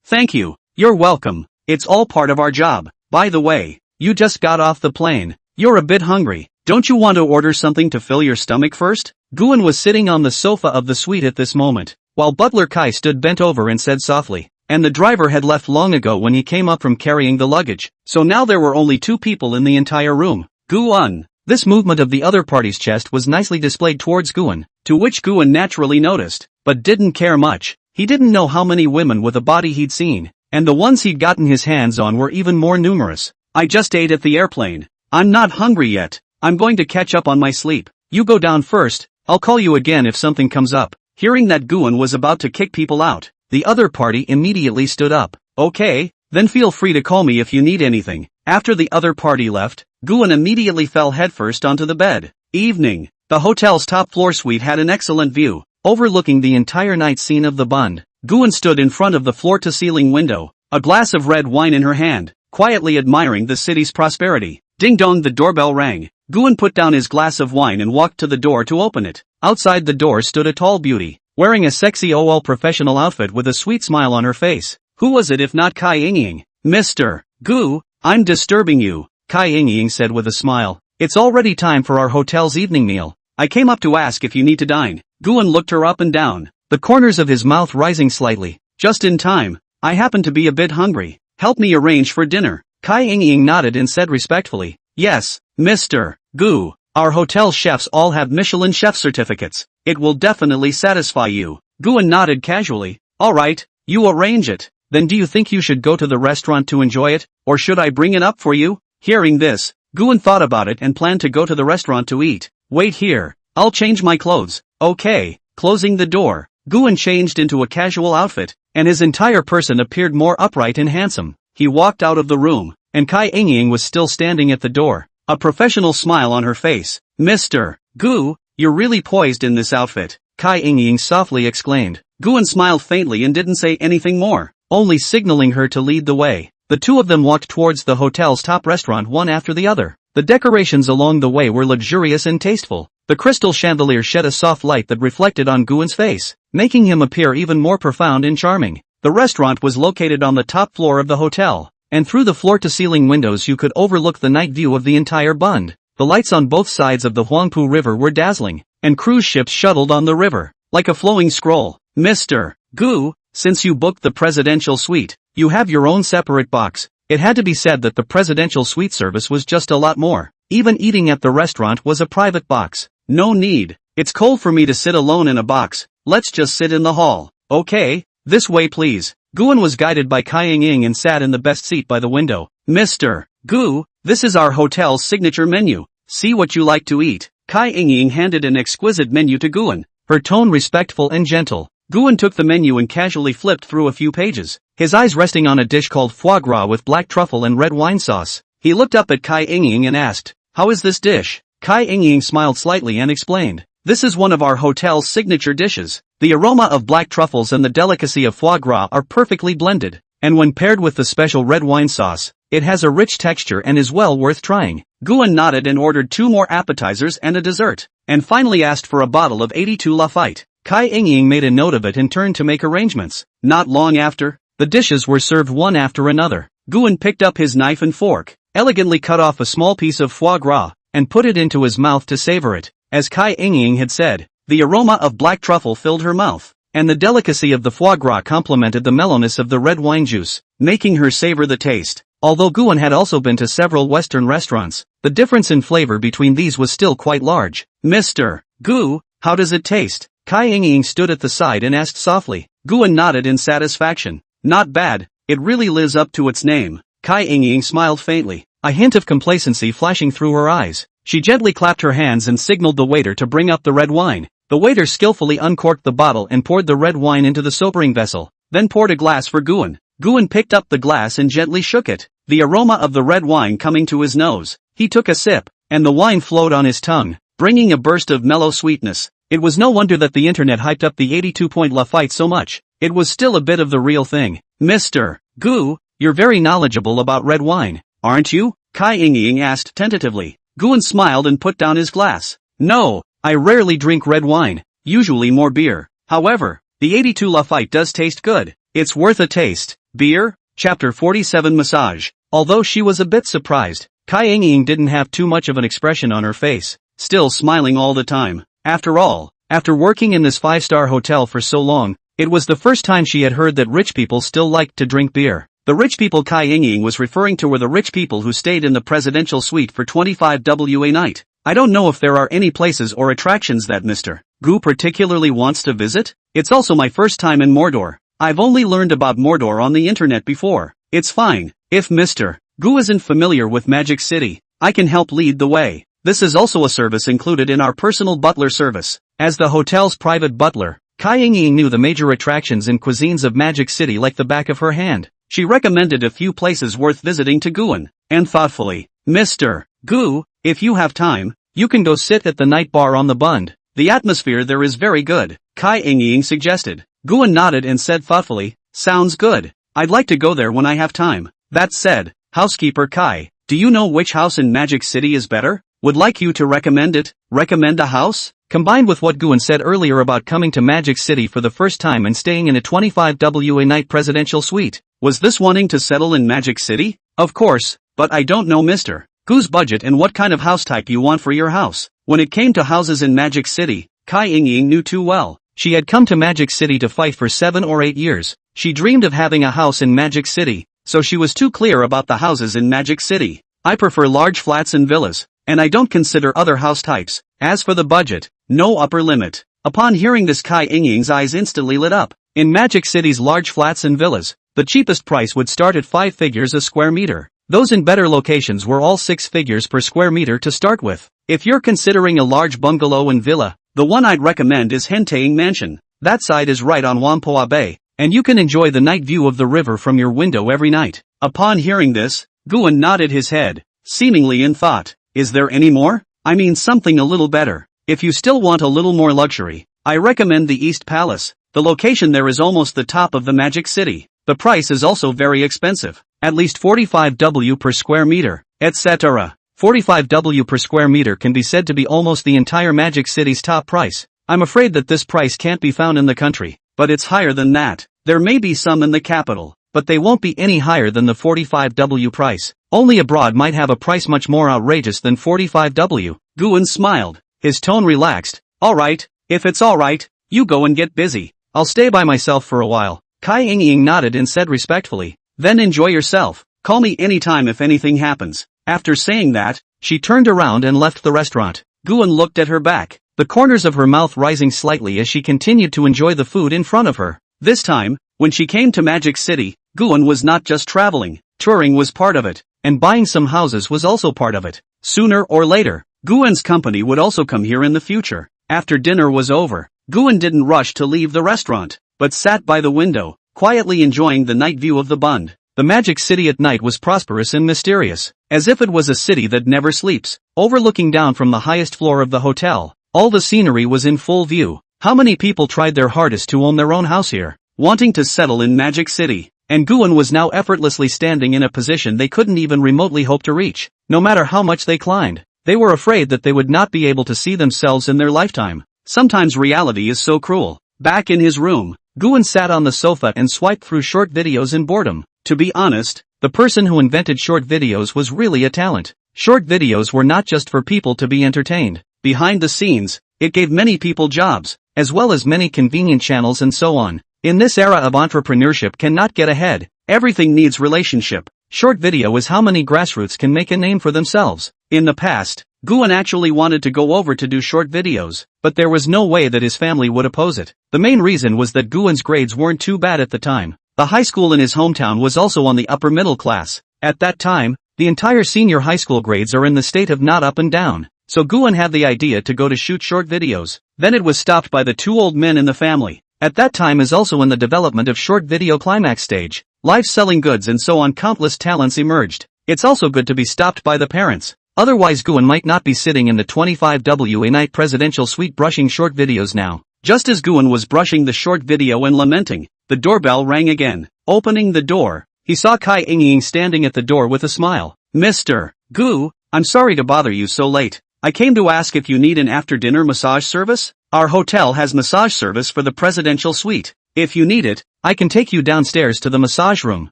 Speaker 1: Thank you. You're welcome. It's all part of our job. By the way, you just got off the plane. You're a bit hungry. Don't you want to order something to fill your stomach first? Guan was sitting on the sofa of the suite at this moment, while Butler Kai stood bent over and said softly, and the driver had left long ago when he came up from carrying the luggage, so now there were only 2 people in the entire room. Guan. This movement of the other party's chest was nicely displayed towards Guan, to which Guan naturally noticed, but didn't care much. He didn't know how many women with a body he'd seen, and the ones he'd gotten his hands on were even more numerous. I just ate at the airplane. I'm not hungry yet. I'm going to catch up on my sleep. You go down first, I'll call you again if something comes up. Hearing that Guan was about to kick people out, the other party immediately stood up. Okay, then feel free to call me if you need anything. After the other party left, Guan immediately fell headfirst onto the bed. Evening. The hotel's top floor suite had an excellent view, overlooking the entire night scene of the Bund. Guan stood in front of the floor-to-ceiling window, a glass of red wine in her hand, quietly admiring the city's prosperity. Ding-dong, the doorbell rang. Guan put down his glass of wine and walked to the door to open it. Outside the door stood a tall beauty, wearing a sexy OL professional outfit with a sweet smile on her face. Who was it if not Kai Yingying? Mr. Gu, I'm disturbing you, Kai Yingying said with a smile. It's already time for our hotel's evening meal. I came up to ask if you need to dine. Guan looked her up and down, the corners of his mouth rising slightly. Just in time. I happen to be a bit hungry. Help me arrange for dinner. Kai Yingying nodded and said respectfully, yes, Mr. Gu. Our hotel chefs all have Michelin chef certificates. It will definitely satisfy you. Guan nodded casually. Alright, you arrange it. Then do you think you should go to the restaurant to enjoy it, or should I bring it up for you? Hearing this, Guan thought about it and planned to go to the restaurant to eat. Wait here, I'll change my clothes. Okay. Closing the door, Guan changed into a casual outfit, and his entire person appeared more upright and handsome. He walked out of the room, and Kai Yingying was still standing at the door, a professional smile on her face. Mr. Gu, you're really poised in this outfit, Kai Yingying softly exclaimed. Guan smiled faintly and didn't say anything more, only signaling her to lead the way. The two of them walked towards the hotel's top restaurant one after the other. The decorations along the way were luxurious and tasteful. The crystal chandelier shed a soft light that reflected on Guan's face, making him appear even more profound and charming. The restaurant was located on the top floor of the hotel, and through the floor-to-ceiling windows you could overlook the night view of the entire Bund. The lights on both sides of the Huangpu River were dazzling, and cruise ships shuttled on the river, like a flowing scroll. Mr. Gu, since you booked the presidential suite, you have your own separate box. It had to be said that the presidential suite service was just a lot more. Even eating at the restaurant was a private box. No need. It's cold for me to sit alone in a box. Let's just sit in the hall. Okay, this way please. Guan was guided by Kai Yingying and sat in the best seat by the window. Mr. Gu, this is our hotel's signature menu. See what you like to eat. Kai Yingying handed an exquisite menu to Guan, her tone respectful and gentle. Guan took the menu and casually flipped through a few pages, his eyes resting on a dish called foie gras with black truffle and red wine sauce. He looked up at Kai Yingying and asked, how is this dish? Kai Yingying smiled slightly and explained, this is one of our hotel's signature dishes. The aroma of black truffles and the delicacy of foie gras are perfectly blended, and when paired with the special red wine sauce, it has a rich texture and is well worth trying. Guan nodded and ordered 2 more appetizers and a dessert, and finally asked for a bottle of 82 Lafite. Kai Yingying made a note of it and turned to make arrangements. Not long after, the dishes were served one after another. Guan picked up his knife and fork, elegantly cut off a small piece of foie gras, and put it into his mouth to savor it. As Kai Yingying had said, the aroma of black truffle filled her mouth, and the delicacy of the foie gras complemented the mellowness of the red wine juice, making her savor the taste. Although Guan had also been to several Western restaurants, the difference in flavor between these was still quite large. Mr. Gu, how does it taste? Kai Yingying stood at the side and asked softly. Guan nodded in satisfaction. Not bad, it really lives up to its name. Kai Yingying smiled faintly, a hint of complacency flashing through her eyes. She gently clapped her hands and signaled the waiter to bring up the red wine. The waiter skillfully uncorked the bottle and poured the red wine into the sobering vessel, then poured a glass for Guan. Guan picked up the glass and gently shook it, the aroma of the red wine coming to his nose. He took a sip, and the wine flowed on his tongue, bringing a burst of mellow sweetness. It was no wonder that the internet hyped up the 82-point Lafite so much. It was still a bit of the real thing. Mr. Gu, you're very knowledgeable about red wine, aren't you? Kai Yingying asked tentatively. Guan smiled and put down his glass. No, I rarely drink red wine, usually more beer. However, the 82 Lafite does taste good. It's worth a taste. Beer? Chapter 47 Massage. Although she was a bit surprised, Kai Yingying didn't have too much of an expression on her face, still smiling all the time. After all, after working in this 5-star hotel for so long, it was the first time she had heard that rich people still liked to drink beer. The rich people Kai Yingying was referring to were the rich people who stayed in the presidential suite for 25 WA night. I don't know if there are any places or attractions that Mr. Gu particularly wants to visit. It's also my first time in Mordor. I've only learned about Mordor on the internet before. It's fine. If Mr. Gu isn't familiar with Magic City, I can help lead the way. This is also a service included in our personal butler service. As the hotel's private butler, Kai Ying knew the major attractions and cuisines of Magic City like the back of her hand. She recommended a few places worth visiting to Guan, and thoughtfully, Mr. Gu, if you have time, you can go sit at the night bar on the Bund. The atmosphere there is very good, Kai Ying suggested. Guan nodded and said thoughtfully, sounds good. I'd like to go there when I have time. That said, housekeeper Kai, do you know which house in Magic City is better? Would like you to recommend it. Recommend a house? Combined with what Guan said earlier about coming to Magic City for the first time and staying in a 25W a night presidential suite, was this wanting to settle in Magic City? Of course, but I don't know Mr. Gu's budget and what kind of house type you want for your house. When it came to houses in Magic City, Kai Ying knew too well. She had come to Magic City to fight for 7 or 8 years. She dreamed of having a house in Magic City, so she was too clear about the houses in Magic City. I prefer large flats and villas, and I don't consider other house types. As for the budget, no upper limit. Upon hearing this, Kai Ying's eyes instantly lit up. In Magic City's large flats and villas, the cheapest price would start at 5 figures a square meter. Those in better locations were all 6 figures per square meter to start with. If you're considering a large bungalow and villa, the one I'd recommend is Henteing Mansion. That side is right on Whampoa Bay, and you can enjoy the night view of the river from your window every night. Upon hearing this, Guan nodded his head, seemingly in thought. Is there any more? I mean something a little better. If you still want a little more luxury, I recommend the East Palace. The location there is almost the top of the Magic City. The price is also very expensive. At least 45W per square meter, etc. 45W per square meter can be said to be almost the entire Magic City's top price. I'm afraid that this price can't be found in the country, but it's higher than that. There may be some in the capital, but they won't be any higher than the 45W price. Only abroad might have a price much more outrageous than 45W. Guan smiled. His tone relaxed. Alright, if it's alright, you go and get busy. I'll stay by myself for a while. Kai Ying nodded and said respectfully. Then enjoy yourself. Call me anytime if anything happens. After saying that, she turned around and left the restaurant. Guan looked at her back, the corners of her mouth rising slightly as she continued to enjoy the food in front of her. This time, when she came to Magic City, Guan was not just traveling. Touring was part of it, and buying some houses was also part of it. Sooner or later, Guan's company would also come here in the future. After dinner was over, Guan didn't rush to leave the restaurant, but sat by the window, quietly enjoying the night view of the Bund. The Magic City at night was prosperous and mysterious, as if it was a city that never sleeps. Overlooking down from the highest floor of the hotel, all the scenery was in full view. How many people tried their hardest to own their own house here, wanting to settle in Magic City? And Guan was now effortlessly standing in a position they couldn't even remotely hope to reach. No matter how much they climbed, they were afraid that they would not be able to see themselves in their lifetime. Sometimes reality is so cruel. Back in his room, Guan sat on the sofa and swiped through short videos in boredom. To be honest, the person who invented short videos was really a talent. Short videos were not just for people to be entertained. Behind the scenes, it gave many people jobs, as well as many convenient channels and so on. In this era of entrepreneurship cannot get ahead, everything needs relationship. Short video is how many grassroots can make a name for themselves. In the past, Guan actually wanted to go over to do short videos, but there was no way that his family would oppose it. The main reason was that Guan's grades weren't too bad at the time. The high school in his hometown was also on the upper middle class. At that time, the entire senior high school grades are in the state of not up and down. So Guan had the idea to go to shoot short videos. Then it was stopped by the 2 old men in the family. At that time is also in the development of short video climax stage. Life selling goods and so on, countless talents emerged. It's also good to be stopped by the parents. Otherwise Guan might not be sitting in the 25W a night presidential suite brushing short videos now. Just as Guan was brushing the short video and lamenting, the doorbell rang again. Opening the door, he saw Kai Ying standing at the door with a smile. Mr. Gu, I'm sorry to bother you so late. I came to ask if you need an after-dinner massage service? Our hotel has massage service for the presidential suite. If you need it, I can take you downstairs to the massage room.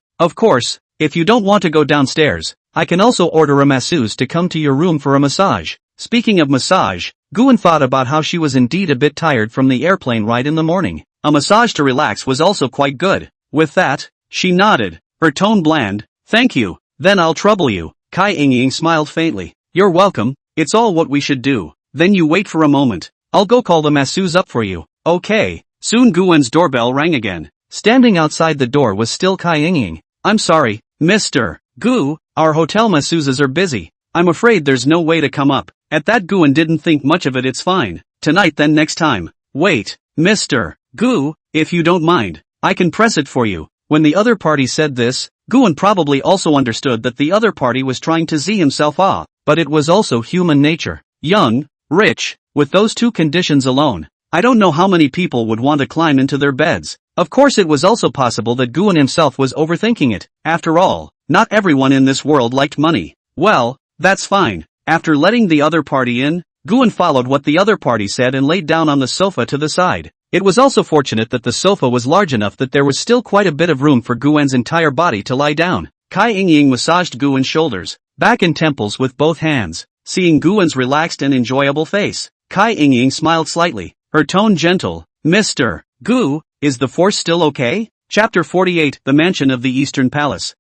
Speaker 1: Of course, if you don't want to go downstairs, I can also order a masseuse to come to your room for a massage. Speaking of massage, Guan thought about how she was indeed a bit tired from the airplane ride in the morning. A massage to relax was also quite good. With that, she nodded, her tone bland. Thank you, then I'll trouble you. Kai Ying smiled faintly. You're welcome, it's all what we should do. Then you wait for a moment. I'll go call the masseuse up for you. Okay. Soon Guan's doorbell rang again. Standing outside the door was still Kai Ying. I'm sorry, Mr. Gu, our hotel masseuses are busy. I'm afraid there's no way to come up. At that Guan didn't think much of it. It's fine. Tonight then next time. Wait, Mr. Gu, if you don't mind, I can press it for you. When the other party said this, Guan probably also understood that the other party was trying to z himself off, but it was also human nature. Young, rich, with those two conditions alone, I don't know how many people would want to climb into their beds. Of course it was also possible that Guan himself was overthinking it. After all, not everyone in this world liked money. Well, that's fine. After letting the other party in, Guan followed what the other party said and laid down on the sofa to the side. It was also fortunate that the sofa was large enough that there was still quite a bit of room for Guan's entire body to lie down. Kai Yingying massaged Guan's shoulders, back and temples with both hands. Seeing Guan's relaxed and enjoyable face, Kai Yingying smiled slightly, her tone gentle. Mr. Gu, is the force still okay? Chapter 48, The Mansion of the Eastern Palace.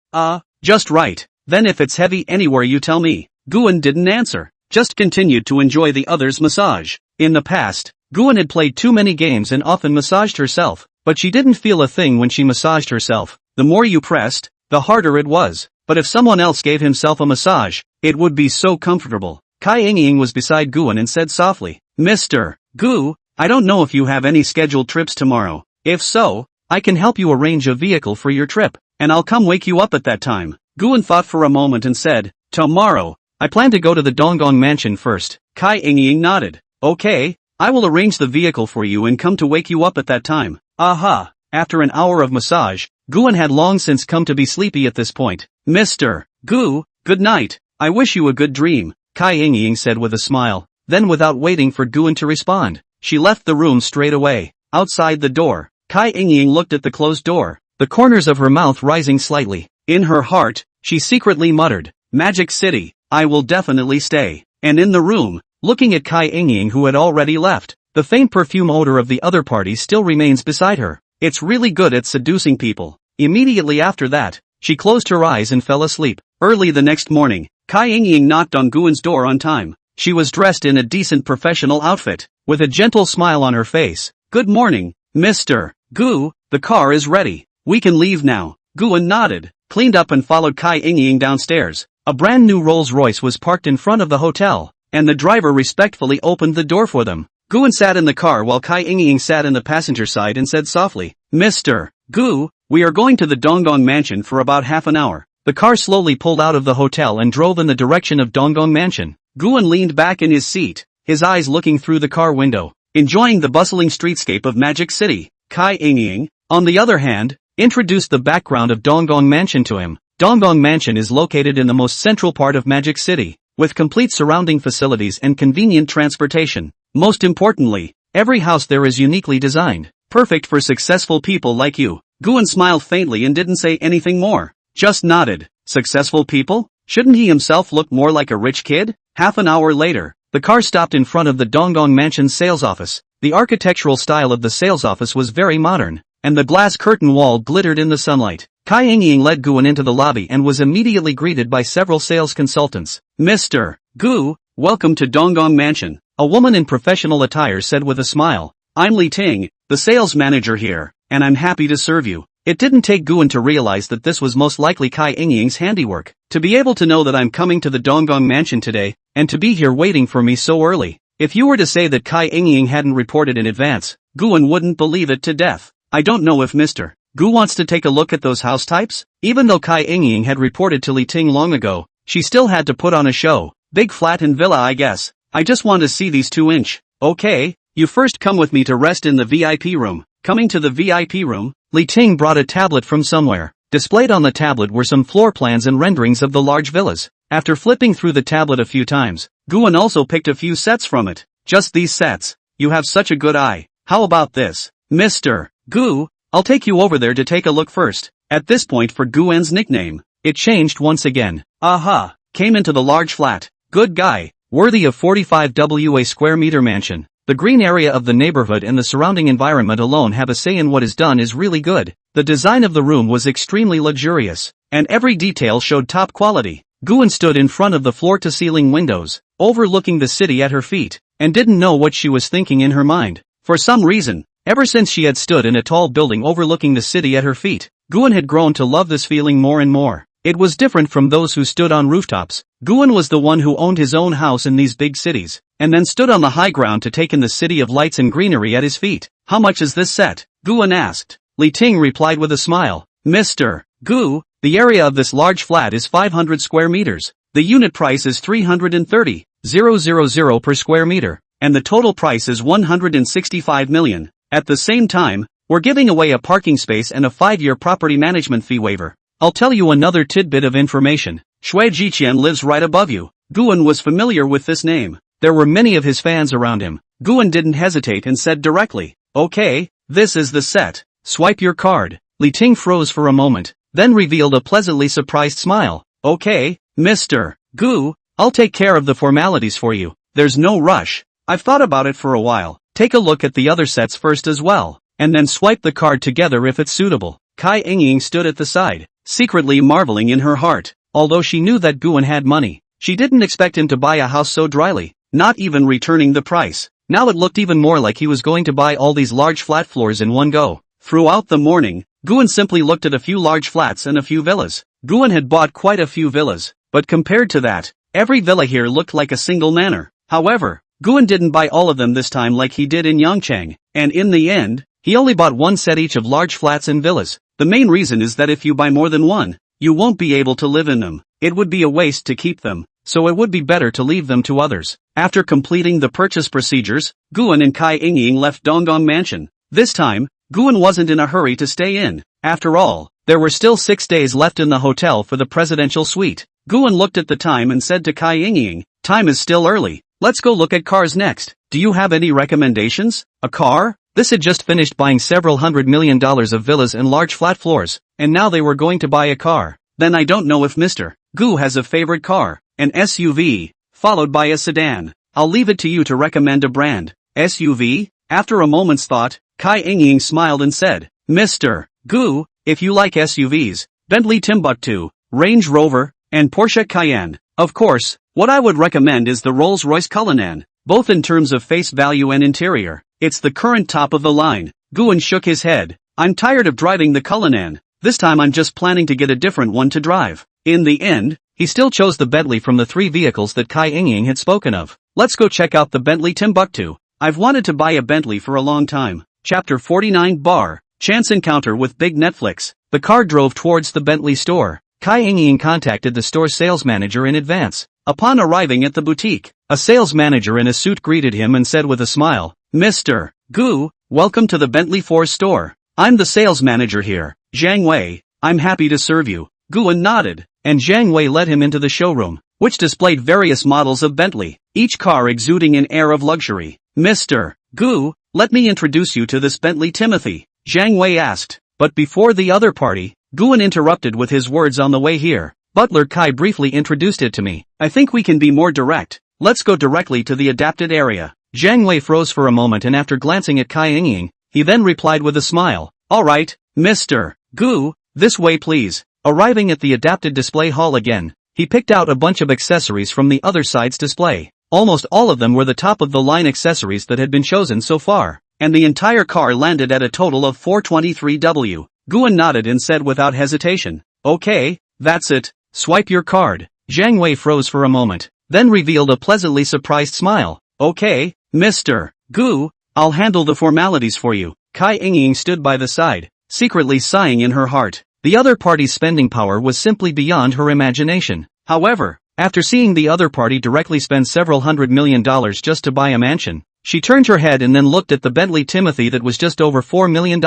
Speaker 1: Just right. Then if it's heavy anywhere you tell me. Guan didn't answer, just continued to enjoy the other's massage. In the past, Guan had played too many games and often massaged herself, but she didn't feel a thing when she massaged herself. The more you pressed, the harder it was. But if someone else gave himself a massage, it would be so comfortable. Kai Yingying was beside Guan and said softly, Mr. Gu, I don't know if you have any scheduled trips tomorrow. If so, I can help you arrange a vehicle for your trip, and I'll come wake you up at that time. Guan thought for a moment and said, tomorrow, I plan to go to the Donggong mansion first. Kai Yingying nodded. Okay, I will arrange the vehicle for you and come to wake you up at that time. Aha! After an hour of massage, Guan had long since come to be sleepy at this point. Mr. Gu, good night. I wish you a good dream, Kai Yingying said with a smile. Then without waiting for Guan to respond, she left the room straight away. Outside the door, Kai Yingying looked at the closed door, the corners of her mouth rising slightly. In her heart, she secretly muttered, Magic City, I will definitely stay. And in the room, looking at Kai Yingying who had already left, the faint perfume odor of the other party still remains beside her. It's really good at seducing people. Immediately after that, she closed her eyes and fell asleep. Early the next morning, Kai Yingying knocked on Guan's door on time. She was dressed in a decent professional outfit, with a gentle smile on her face. Good morning, Mr. Gu, the car is ready. We can leave now. Guan nodded, cleaned up and followed Kai Yingying downstairs. A brand new Rolls-Royce was parked in front of the hotel, and the driver respectfully opened the door for them. Guan sat in the car while Kai Yingying sat in the passenger side and said softly, Mr. Gu, we are going to the Donggong mansion for about half an hour. The car slowly pulled out of the hotel and drove in the direction of Donggong mansion. Guan leaned back in his seat, his eyes looking through the car window, enjoying the bustling streetscape of Magic City. Kai Yingying, on the other hand, introduced the background of Donggong mansion to him. Donggong mansion is located in the most central part of Magic City, with complete surrounding facilities and convenient transportation. Most importantly, every house there is uniquely designed, perfect for successful people like you. Guan smiled faintly and didn't say anything more, just nodded. Successful people? Shouldn't he himself look more like a rich kid? Half an hour later, the car stopped in front of the Donggong mansion's sales office. The architectural style of the sales office was very modern, and the glass curtain wall glittered in the sunlight. Kai Yingying led Guan into the lobby and was immediately greeted by several sales consultants. Mr. Gu, welcome to Donggong mansion, a woman in professional attire said with a smile. I'm Li Ting, the sales manager here, and I'm happy to serve you. It didn't take Guan to realize that this was most likely Kai Yingying's handiwork. To be able to know that I'm coming to the Donggong mansion today, and to be here waiting for me so early. If you were to say that Kai Yingying hadn't reported in advance, Guan wouldn't believe it to death. I don't know if Mr. Gu wants to take a look at those house types? Even though Kai Yingying had reported to Li Ting long ago, she still had to put on a show. Big flat and villa I guess. I just want to see these 2-inch. Okay, you first come with me to rest in the VIP room. Coming to the VIP room, Li Ting brought a tablet from somewhere. Displayed on the tablet were some floor plans and renderings of the large villas. After flipping through the tablet a few times, Guan also picked a few sets from it. Just these sets. You have such a good eye. How about this? Mr. Gu, I'll take you over there to take a look first. At this point for Guan's nickname, it changed once again. Aha, came into the large flat. Good guy, worthy of 45 WA square meter mansion. The green area of the neighborhood and the surrounding environment alone have a say in what is done is really good. The design of the room was extremely luxurious, and every detail showed top quality. Guan stood in front of the floor-to-ceiling windows, overlooking the city at her feet, and didn't know what she was thinking in her mind. For some reason, ever since she had stood in a tall building overlooking the city at her feet, Guan had grown to love this feeling more and more. It was different from those who stood on rooftops. Guan was the one who owned his own house in these big cities, and then stood on the high ground to take in the city of lights and greenery at his feet. How much is this set? Guan asked. Li Ting replied with a smile. Mr. Gu, the area of this large flat is 500 square meters. The unit price is 330,000 per square meter, and the total price is 165 million. At the same time, we're giving away a parking space and a 5-year property management fee waiver. I'll tell you another tidbit of information. Shui Jiqian lives right above you. Guan was familiar with this name. There were many of his fans around him. Guan didn't hesitate and said directly, okay, this is the set. Swipe your card. Li Ting froze for a moment, then revealed a pleasantly surprised smile. Okay, Mr. Gu, I'll take care of the formalities for you. There's no rush. I've thought about it for a while. Take a look at the other sets first as well, and then swipe the card together if it's suitable. Kai Yingying stood at the side, secretly marveling in her heart. Although she knew that Guan had money, she didn't expect him to buy a house so dryly, not even returning the price. Now it looked even more like he was going to buy all these large flat floors in one go. Throughout the morning, Guan simply looked at a few large flats and a few villas. Guan had bought quite a few villas, but compared to that, every villa here looked like a single manor. However, Guan didn't buy all of them this time like he did in Yangchang, and in the end, he only bought one set each of large flats and villas. The main reason is that if you buy more than one, you won't be able to live in them. It would be a waste to keep them, so it would be better to leave them to others. After completing the purchase procedures, Guan and Kai Yingying left Donggong Mansion. This time, Guan wasn't in a hurry to stay in. After all, there were still 6 days left in the hotel for the presidential suite. Guan looked at the time and said to Kai Yingying, time is still early. Let's go look at cars next. Do you have any recommendations? A car? This had just finished buying several $100 million of villas and large flat floors, and now they were going to buy a car. Then I don't know if Mr. Gu has a favorite car. An SUV, followed by a sedan. I'll leave it to you to recommend a brand. SUV? After a moment's thought, Kai Yingying smiled and said, Mr. Gu, if you like SUVs, Bentley Timbuktu, Range Rover, and Porsche Cayenne. Of course, what I would recommend is the Rolls-Royce Cullinan, both in terms of face value and interior. It's the current top of the line. Guan shook his head. I'm tired of driving the Cullinan. This time I'm just planning to get a different one to drive. In the end, he still chose the Bentley from the 3 vehicles that Kai Yingying had spoken of. Let's go check out the Bentley Timbuktu. I've wanted to buy a Bentley for a long time. Chapter 49 Bar. Chance encounter with Big Netflix. The car drove towards the Bentley store. Kai Yingying contacted the store sales manager in advance. Upon arriving at the boutique, a sales manager in a suit greeted him and said with a smile, Mr. Gu, welcome to the Bentley 4 store. I'm the sales manager here, Zhang Wei. I'm happy to serve you. Guan nodded, and Zhang Wei led him into the showroom, which displayed various models of Bentley, each car exuding an air of luxury. Mr. Gu, let me introduce you to this Bentley Timothy, Zhang Wei asked. But before the other party, Guan interrupted with his words on the way here. Butler Kai briefly introduced it to me. I think we can be more direct. Let's go directly to the adapted area. Zhang Wei froze for a moment and after glancing at Kai Yingying, he then replied with a smile. Alright, Mr. Gu, this way please. Arriving at the adapted display hall again, he picked out a bunch of accessories from the other side's display. Almost all of them were the top-of-the-line accessories that had been chosen so far, and the entire car landed at a total of 423W. Guan nodded and said without hesitation, okay, that's it. Swipe your card. Zhang Wei froze for a moment, then revealed a pleasantly surprised smile. Okay, Mr. Gu, I'll handle the formalities for you. Kai Yingying stood by the side, secretly sighing in her heart. The other party's spending power was simply beyond her imagination. However, after seeing the other party directly spend several $100 million just to buy a mansion, she turned her head and then looked at the Bentley Timothy that was just over $4 million.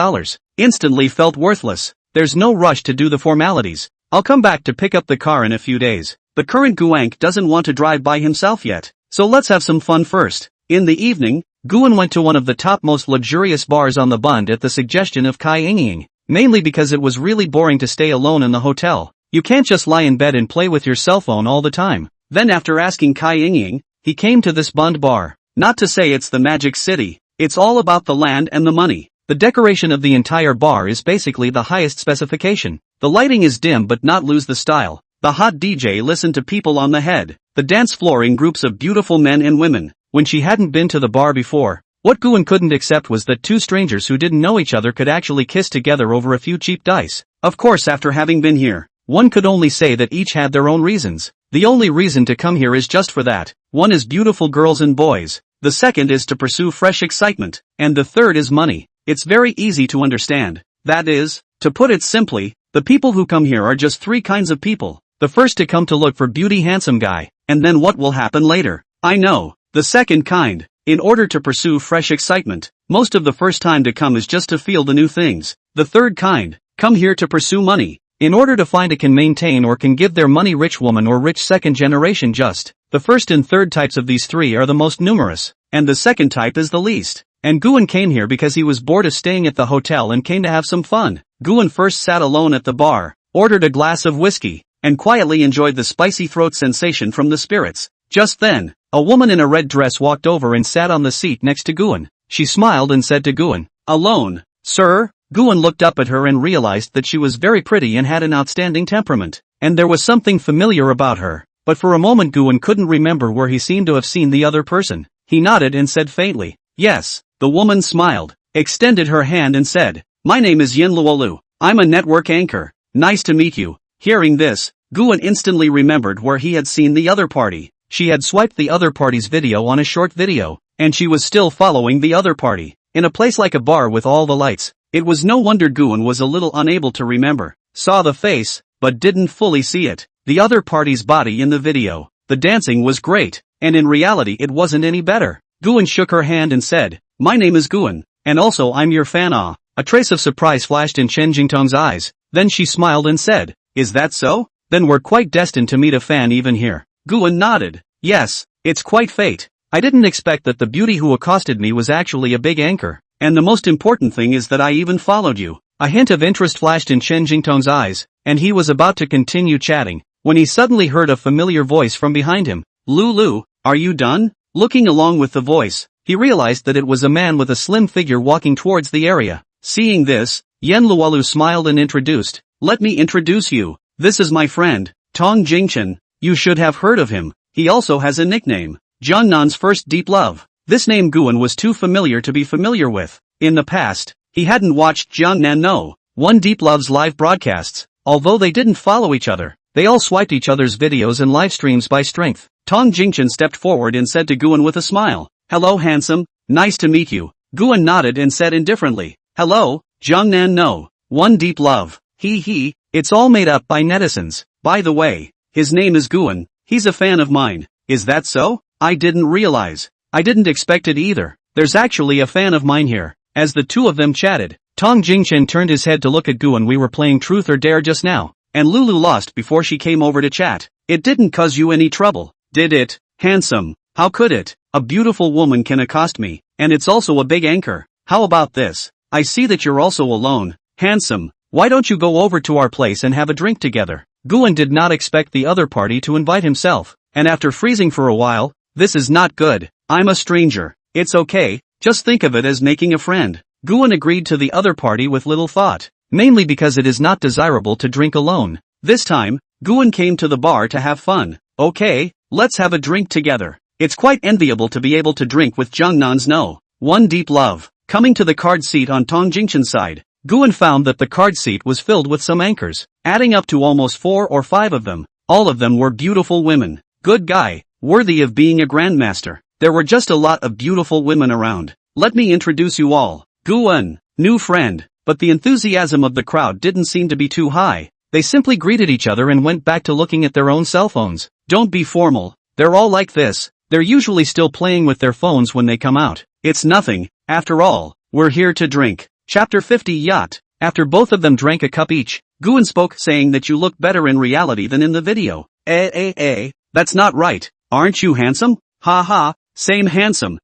Speaker 1: Instantly felt worthless. There's no rush to do the formalities. I'll come back to pick up the car in a few days. The current Guank doesn't want to drive by himself yet, so let's have some fun first. In the evening, Guan went to one of the top most luxurious bars on the Bund at the suggestion of Kai Yingying, mainly because it was really boring to stay alone in the hotel. You can't just lie in bed and play with your cell phone all the time. Then after asking Kai Yingying, he came to this Bund bar. Not to say it's the magic city, it's all about the land and the money. The decoration of the entire bar is basically the highest specification. The lighting is dim but not lose the style. The hot DJ listened to people on the head. The dance floor in groups of beautiful men and women. When she hadn't been to the bar before, what Guan couldn't accept was that two strangers who didn't know each other could actually kiss together over a few cheap dice. Of course after having been here, One could only say that each had their own reasons. The only reason to come here is just for that. One is beautiful girls and boys. The second is to pursue fresh excitement. And the third is money. It's very easy to understand. That is, to put it simply, the people who come here are just three kinds of people. The first to come to look for beauty handsome guy, and then what will happen later? I know. The second kind, in order to pursue fresh excitement, most of the first time to come is just to feel the new things. The third kind, come here to pursue money, in order to find a can maintain or can give their money rich woman or rich second generation just. The first and third types of these three are the most numerous, and the second type is the least. And Guan came here because he was bored of staying at the hotel and came to have some fun. Guan first sat alone at the bar, ordered a glass of whiskey, and quietly enjoyed the spicy throat sensation from the spirits. Just then, a woman in a red dress walked over and sat on the seat next to Guan. She smiled and said to Guan, "Alone, sir?" Guan looked up at her and realized that she was very pretty and had an outstanding temperament, and there was something familiar about her. But for a moment Guan couldn't remember where he seemed to have seen the other person. He nodded and said faintly, "Yes." The woman smiled, extended her hand and said, "My name is Yin Luolu. I'm a network anchor. Nice to meet you." Hearing this, Guan instantly remembered where he had seen the other party. She had swiped the other party's video on a short video, and she was still following the other party, in a place like a bar with all the lights. It was no wonder Guan was a little unable to remember. Saw the face, but didn't fully see it. The other party's body in the video. The dancing was great, and in reality it wasn't any better. Guan shook her hand and said, "My name is Guan, and also I'm your fan." A trace of surprise flashed in Chen Jingtong's eyes, then she smiled and said, "Is that so? Then we're quite destined to meet a fan even here." Guan nodded. "Yes, it's quite fate. I didn't expect that the beauty who accosted me was actually a big anchor, and the most important thing is that I even followed you." A hint of interest flashed in Chen Jingtong's eyes, and he was about to continue chatting, when he suddenly heard a familiar voice from behind him. "Lulu, are you done?" Looking along with the voice, he realized that it was a man with a slim figure walking towards the area. Seeing this, Yen Luolu smiled and introduced, "Let me introduce you. This is my friend, Tong Jingchen. You should have heard of him. He also has a nickname, Jiangnan's First Deep Love." This name Guan was too familiar to be familiar with. In the past, he hadn't watched Jiangnan No. One Deep Love's live broadcasts, although they didn't follow each other. They all swiped each other's videos and live streams by strength. Tong Jingchen stepped forward and said to Guan with a smile, "Hello handsome, nice to meet you." Guan nodded and said indifferently, "Hello, Jiangnan No. One Deep Love. He, it's all made up by netizens. By the way, his name is Guan. He's a fan of mine." "Is that so? I didn't realize. I didn't expect it either. There's actually a fan of mine here." As the two of them chatted, Tong Jingchen turned his head to look at Guan. "We were playing Truth or Dare just now, and Lulu lost before she came over to chat. It didn't cause you any trouble, did it? Handsome, how could it? A beautiful woman can accost me, and it's also a big anchor. How about this? I see that you're also alone. Handsome, why don't you go over to our place and have a drink together?" Guan did not expect the other party to invite himself, and after freezing for a while, "This is not good. I'm a stranger. It's okay, just think of it as making a friend." Guan agreed to the other party with little thought, mainly because it is not desirable to drink alone. This time, Guan came to the bar to have fun. "Okay, let's have a drink together. It's quite enviable to be able to drink with Jiangnan's No. One Deep Love." Coming to the card seat on Tong Jingchen's side, Guan found that the card seat was filled with some anchors, adding up to almost 4 or 5 of them. All of them were beautiful women. Good guy, worthy of being a grandmaster. There were just a lot of beautiful women around. "Let me introduce you all. Guan, new friend." But the enthusiasm of the crowd didn't seem to be too high. They simply greeted each other and went back to looking at their own cell phones. Don't be formal. They're all like this. They're usually still playing with their phones when they come out. It's nothing, after all. We're here to drink. Chapter 50 Yacht. After both of them drank a cup each, Guan spoke, saying that you look better in reality than in the video. That's not right. Aren't you handsome? Ha ha, same handsome.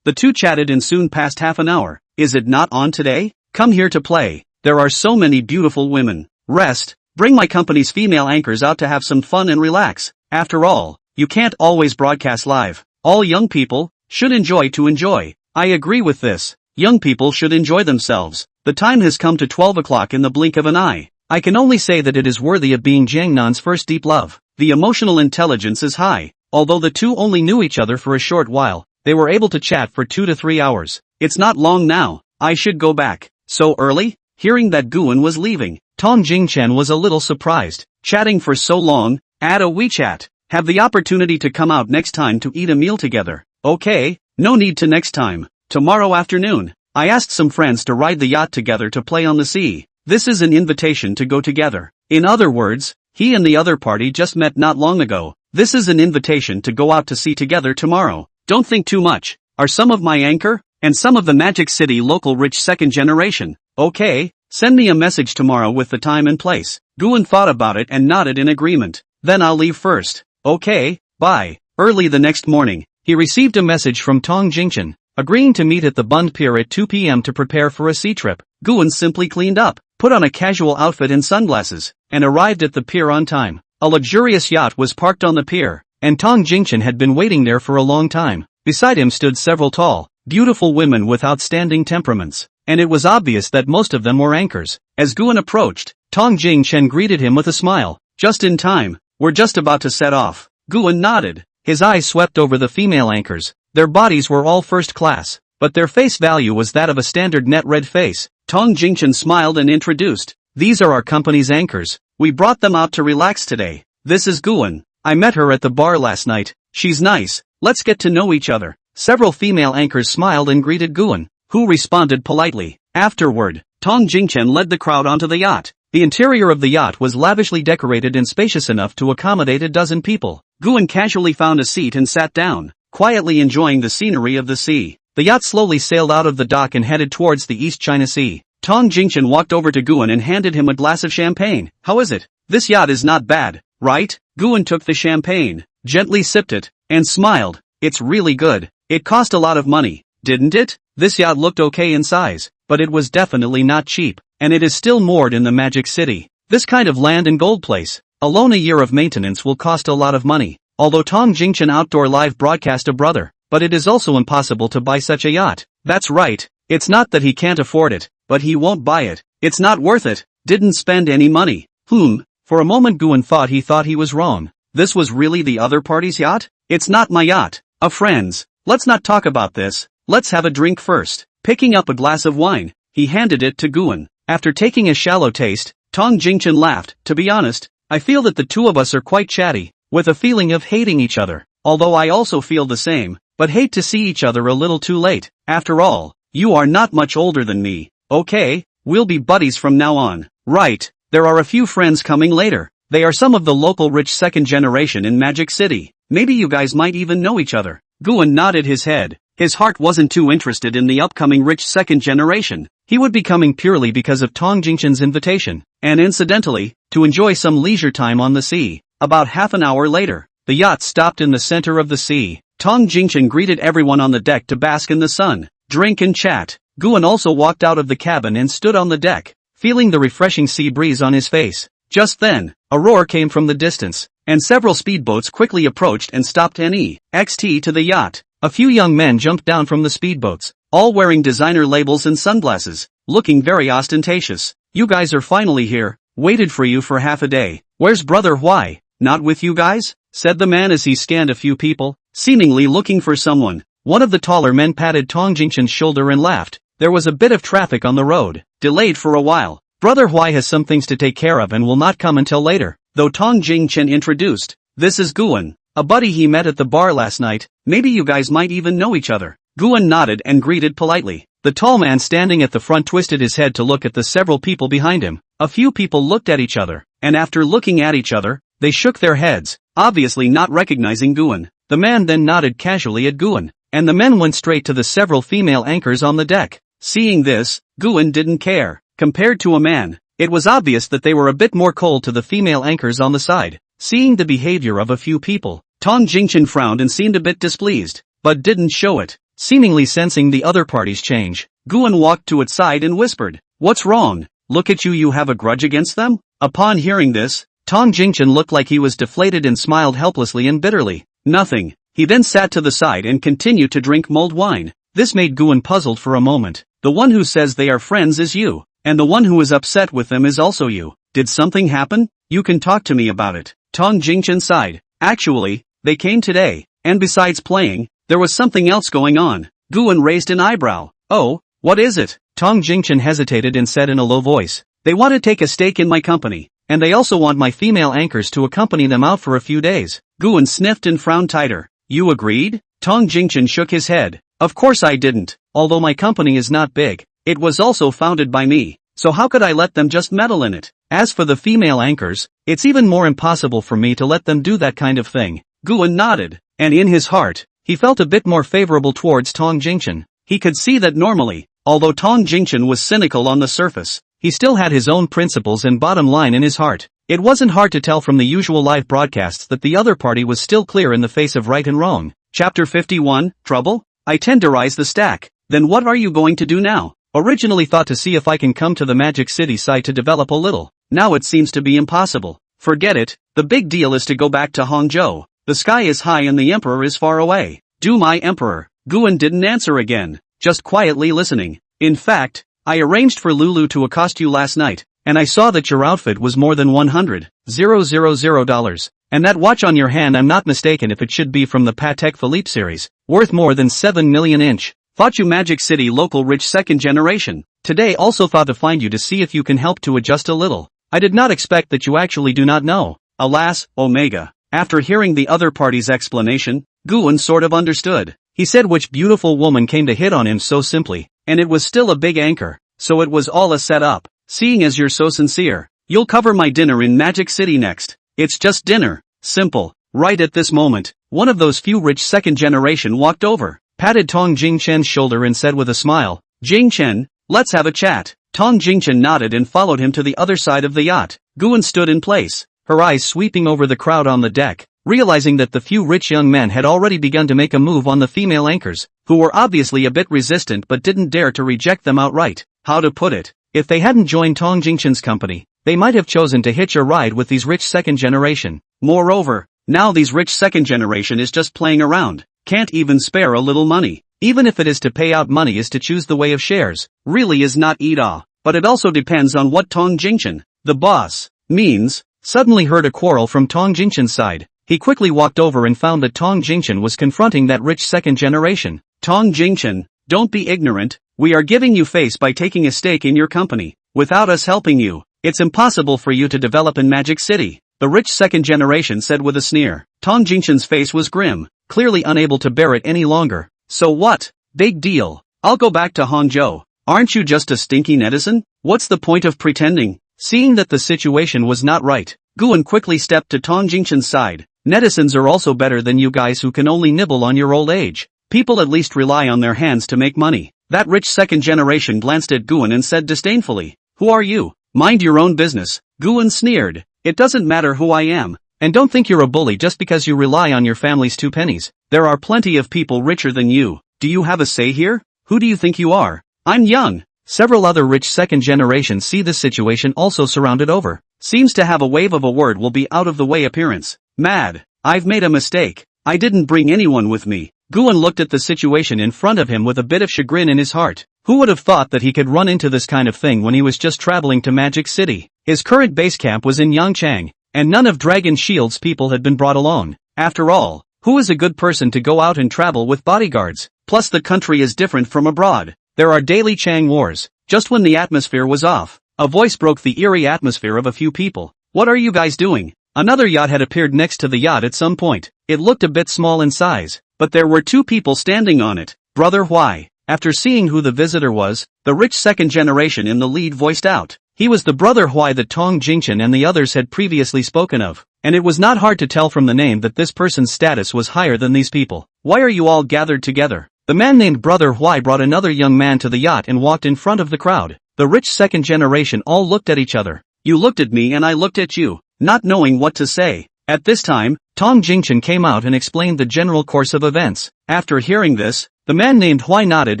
Speaker 1: The two chatted and soon passed half an hour. "Is it not on today? Come here to play. There are so many beautiful women. Rest. Bring my company's female anchors out to have some fun and relax. After all, you can't always broadcast live. All young people should enjoy to enjoy." I agree with this. Young people should enjoy themselves. The time has come to 12 o'clock in the blink of an eye. I can only say that it is worthy of being Jiangnan's first deep love. The emotional intelligence is high. Although the two only knew each other for a short while, they were able to chat for 2 to 3 hours. "It's not long now. I should go back." "So early?" Hearing that Guan was leaving, Tong Jingchen was a little surprised. Chatting for so long, add a WeChat. Have the opportunity to come out next time to eat a meal together. Okay, no need to next time. Tomorrow afternoon, I asked some friends to ride the yacht together to play on the sea. This is an invitation to go together. In other words, he and the other party just met not long ago. This is an invitation to go out to sea together tomorrow. Don't think too much. Are some of my anchor? And some of the Magic City local rich second generation. Okay, send me a message tomorrow with the time and place. Guan thought about it and nodded in agreement. Then I'll leave first. Okay, bye. Early the next morning, he received a message from Tong Jingchen, agreeing to meet at the Bund Pier at 2 p.m. to prepare for a sea trip. Guan simply cleaned up, put on a casual outfit and sunglasses, and arrived at the pier on time. A luxurious yacht was parked on the pier, and Tong Jingchen had been waiting there for a long time. Beside him stood several tall, beautiful women with outstanding temperaments, and it was obvious that most of them were anchors. As Guan approached, Tong Jingchen greeted him with a smile. Just in time, we're just about to set off. Guan nodded. His eyes swept over the female anchors. Their bodies were all first class, but their face value was that of a standard net red face. Tong Jingchen smiled and introduced. These are our company's anchors. We brought them out to relax today. This is Guan. I met her at the bar last night. She's nice. Let's get to know each other. Several female anchors smiled and greeted Guan, who responded politely. Afterward, Tong Jingchen led the crowd onto the yacht. The interior of the yacht was lavishly decorated and spacious enough to accommodate a dozen people. Guan casually found a seat and sat down, quietly enjoying the scenery of the sea. The yacht slowly sailed out of the dock and headed towards the East China Sea. Tong Jingchen walked over to Guan and handed him a glass of champagne. How is it? This yacht is not bad, right? Guan took the champagne, gently sipped it, and smiled. It's really good. It cost a lot of money, didn't it? This yacht looked okay in size, but it was definitely not cheap, and it is still moored in the Magic City. This kind of land and gold place, alone a year of maintenance will cost a lot of money. Although Tong Jingchen Outdoor Live broadcast a brother, but it is also impossible to buy such a yacht. That's right. It's not that he can't afford it, but he won't buy it. It's not worth it. Didn't spend any money. For a moment Guan thought he was wrong. This was really the other party's yacht? It's not my yacht. Friends, let's not talk about this. Let's have a drink first. Picking up a glass of wine, he handed it to Guan. After taking a shallow taste, Tong Jingchen laughed. To be honest, I feel that the two of us are quite chatty, with a feeling of hating each other. Although I also feel the same, but hate to see each other a little too late. After all, you are not much older than me. Okay, we'll be buddies from now on. Right, there are a few friends coming later. They are some of the local rich second generation in Magic City. Maybe you guys might even know each other. Guan nodded his head. His heart wasn't too interested in the upcoming rich second generation. He would be coming purely because of Tong Jingchen's invitation, and incidentally, to enjoy some leisure time on the sea. About half an hour later, the yacht stopped in the center of the sea. Tong Jingchen greeted everyone on the deck to bask in the sun, drink and chat. Guan also walked out of the cabin and stood on the deck, feeling the refreshing sea breeze on his face. Just then, a roar came from the distance, and several speedboats quickly approached and stopped NEXT to the yacht. A few young men jumped down from the speedboats, all wearing designer labels and sunglasses, looking very ostentatious. You guys are finally here. Waited for you for half a day. Where's Brother Huai? Not with you guys? Said the man as he scanned a few people, seemingly looking for someone. One of the taller men patted Tong Jingchen's shoulder and laughed. There was a bit of traffic on the road, delayed for a while. Brother Huai has some things to take care of and will not come until later. Though Tong Jingchen introduced, this is Guan, a buddy he met at the bar last night. Maybe you guys might even know each other. Guan nodded and greeted politely. The tall man standing at the front twisted his head to look at the several people behind him. A few people looked at each other, and after looking at each other, they shook their heads, obviously not recognizing Guan. The man then nodded casually at Guan, and the men went straight to the several female anchors on the deck. Seeing this, Guan didn't care. Compared to a man, it was obvious that they were a bit more cold to the female anchors on the side. Seeing the behavior of a few people, Tong Jingchen frowned and seemed a bit displeased, but didn't show it. Seemingly sensing the other party's change, Guan walked to its side and whispered, "What's wrong? Look at you, you have a grudge against them?" Upon hearing this, Tong Jingchen looked like he was deflated and smiled helplessly and bitterly. Nothing. He then sat to the side and continued to drink mulled wine. This made Guan puzzled for a moment. The one who says they are friends is you, and the one who is upset with them is also you. Did something happen? You can talk to me about it. Tong Jingchen sighed. Actually, they came today, and besides playing, there was something else going on. Guan raised an eyebrow. Oh, what is it? Tong Jingchen hesitated and said in a low voice, They want to take a stake in my company, and they also want my female anchors to accompany them out for a few days. Guan sniffed and frowned tighter. You agreed? Tong Jingchen shook his head. Of course I didn't, although my company is not big. It was also founded by me, so how could I let them just meddle in it? As for the female anchors, it's even more impossible for me to let them do that kind of thing. Guan nodded, and in his heart, he felt a bit more favorable towards Tong Jingchen. He could see that normally, although Tong Jingchen was cynical on the surface, he still had his own principles and bottom line in his heart. It wasn't hard to tell from the usual live broadcasts that the other party was still clear in the face of right and wrong. Chapter 51, Trouble? I tenderize the stack. Then what are you going to do now? Originally thought to see if I can come to the Magic City site to develop a little. Now it seems to be impossible. Forget it, the big deal is to go back to Hangzhou. The sky is high and the emperor is far away. Do my emperor. Guan didn't answer again, just quietly listening. In fact, I arranged for Lulu to accost you last night, and I saw that your outfit was more than $100,000. And that watch on your hand, I'm not mistaken if it should be from the Patek Philippe series, worth more than 7 million inch. Thought you Magic City local rich second generation. Today also thought to find you to see if you can help to adjust a little. I did not expect that you actually do not know. Alas, Omega. After hearing the other party's explanation, Guan sort of understood. He said which beautiful woman came to hit on him so simply, and it was still a big anchor, so it was all a setup. Seeing as you're so sincere, you'll cover my dinner in Magic City next. It's just dinner. Simple. Right at this moment, one of those few rich second generation walked over, patted Tong Jingchen's shoulder and said with a smile, Jingchen, let's have a chat. Tong Jingchen nodded and followed him to the other side of the yacht. Guan stood in place, her eyes sweeping over the crowd on the deck, realizing that the few rich young men had already begun to make a move on the female anchors, who were obviously a bit resistant but didn't dare to reject them outright. How to put it? If they hadn't joined Tong Jingchen's company, they might have chosen to hitch a ride with these rich second generation. Moreover, now these rich second generation is just playing around, can't even spare a little money. Even if it is to pay out money is to choose the way of shares, really is not eat-ah, but it also depends on what Tong Jingchen, the boss, means. Suddenly heard a quarrel from Tong Jingchen's side. He quickly walked over and found that Tong Jingchen was confronting that rich second generation. Tong Jingchen, don't be ignorant, we are giving you face by taking a stake in your company. Without us helping you, it's impossible for you to develop in Magic City, the rich second generation said with a sneer. Tong Jingchen's face was grim, clearly unable to bear it any longer. So what? Big deal. I'll go back to Hangzhou. Aren't you just a stinky netizen? What's the point of pretending? Seeing that the situation was not right, Guan quickly stepped to Tong Jingchen's side. Netizens are also better than you guys who can only nibble on your old age. People at least rely on their hands to make money. That rich second generation glanced at Guan and said disdainfully, who are you? Mind your own business. Guan sneered, it doesn't matter who I am. And don't think you're a bully just because you rely on your family's 2 pennies. There are plenty of people richer than you. Do you have a say here? Who do you think you are? I'm young. Several other rich second generations see this situation also surrounded over. Seems to have a wave of a word will be out of the way appearance. Mad. I've made a mistake. I didn't bring anyone with me. Guan looked at the situation in front of him with a bit of chagrin in his heart. Who would have thought that he could run into this kind of thing when he was just traveling to Magic City? His current base camp was in Yangchang, and none of Dragon Shield's people had been brought along. After all, who is a good person to go out and travel with bodyguards? Plus the country is different from abroad. There are daily Chang wars. Just when the atmosphere was off, a voice broke the eerie atmosphere of a few people. What are you guys doing? Another yacht had appeared next to the yacht at some point. It looked a bit small in size, but there were 2 people standing on it. Brother Huai. After seeing who the visitor was, the rich second generation in the lead voiced out. He was the brother Huai that Tong Jingchen and the others had previously spoken of, and it was not hard to tell from the name that this person's status was higher than these people. Why are you all gathered together? The man named Brother Huai brought another young man to the yacht and walked in front of the crowd. The rich second generation all looked at each other. You looked at me and I looked at you, not knowing what to say. At this time, Tong Jingchen came out and explained the general course of events. After hearing this, the man named Huai nodded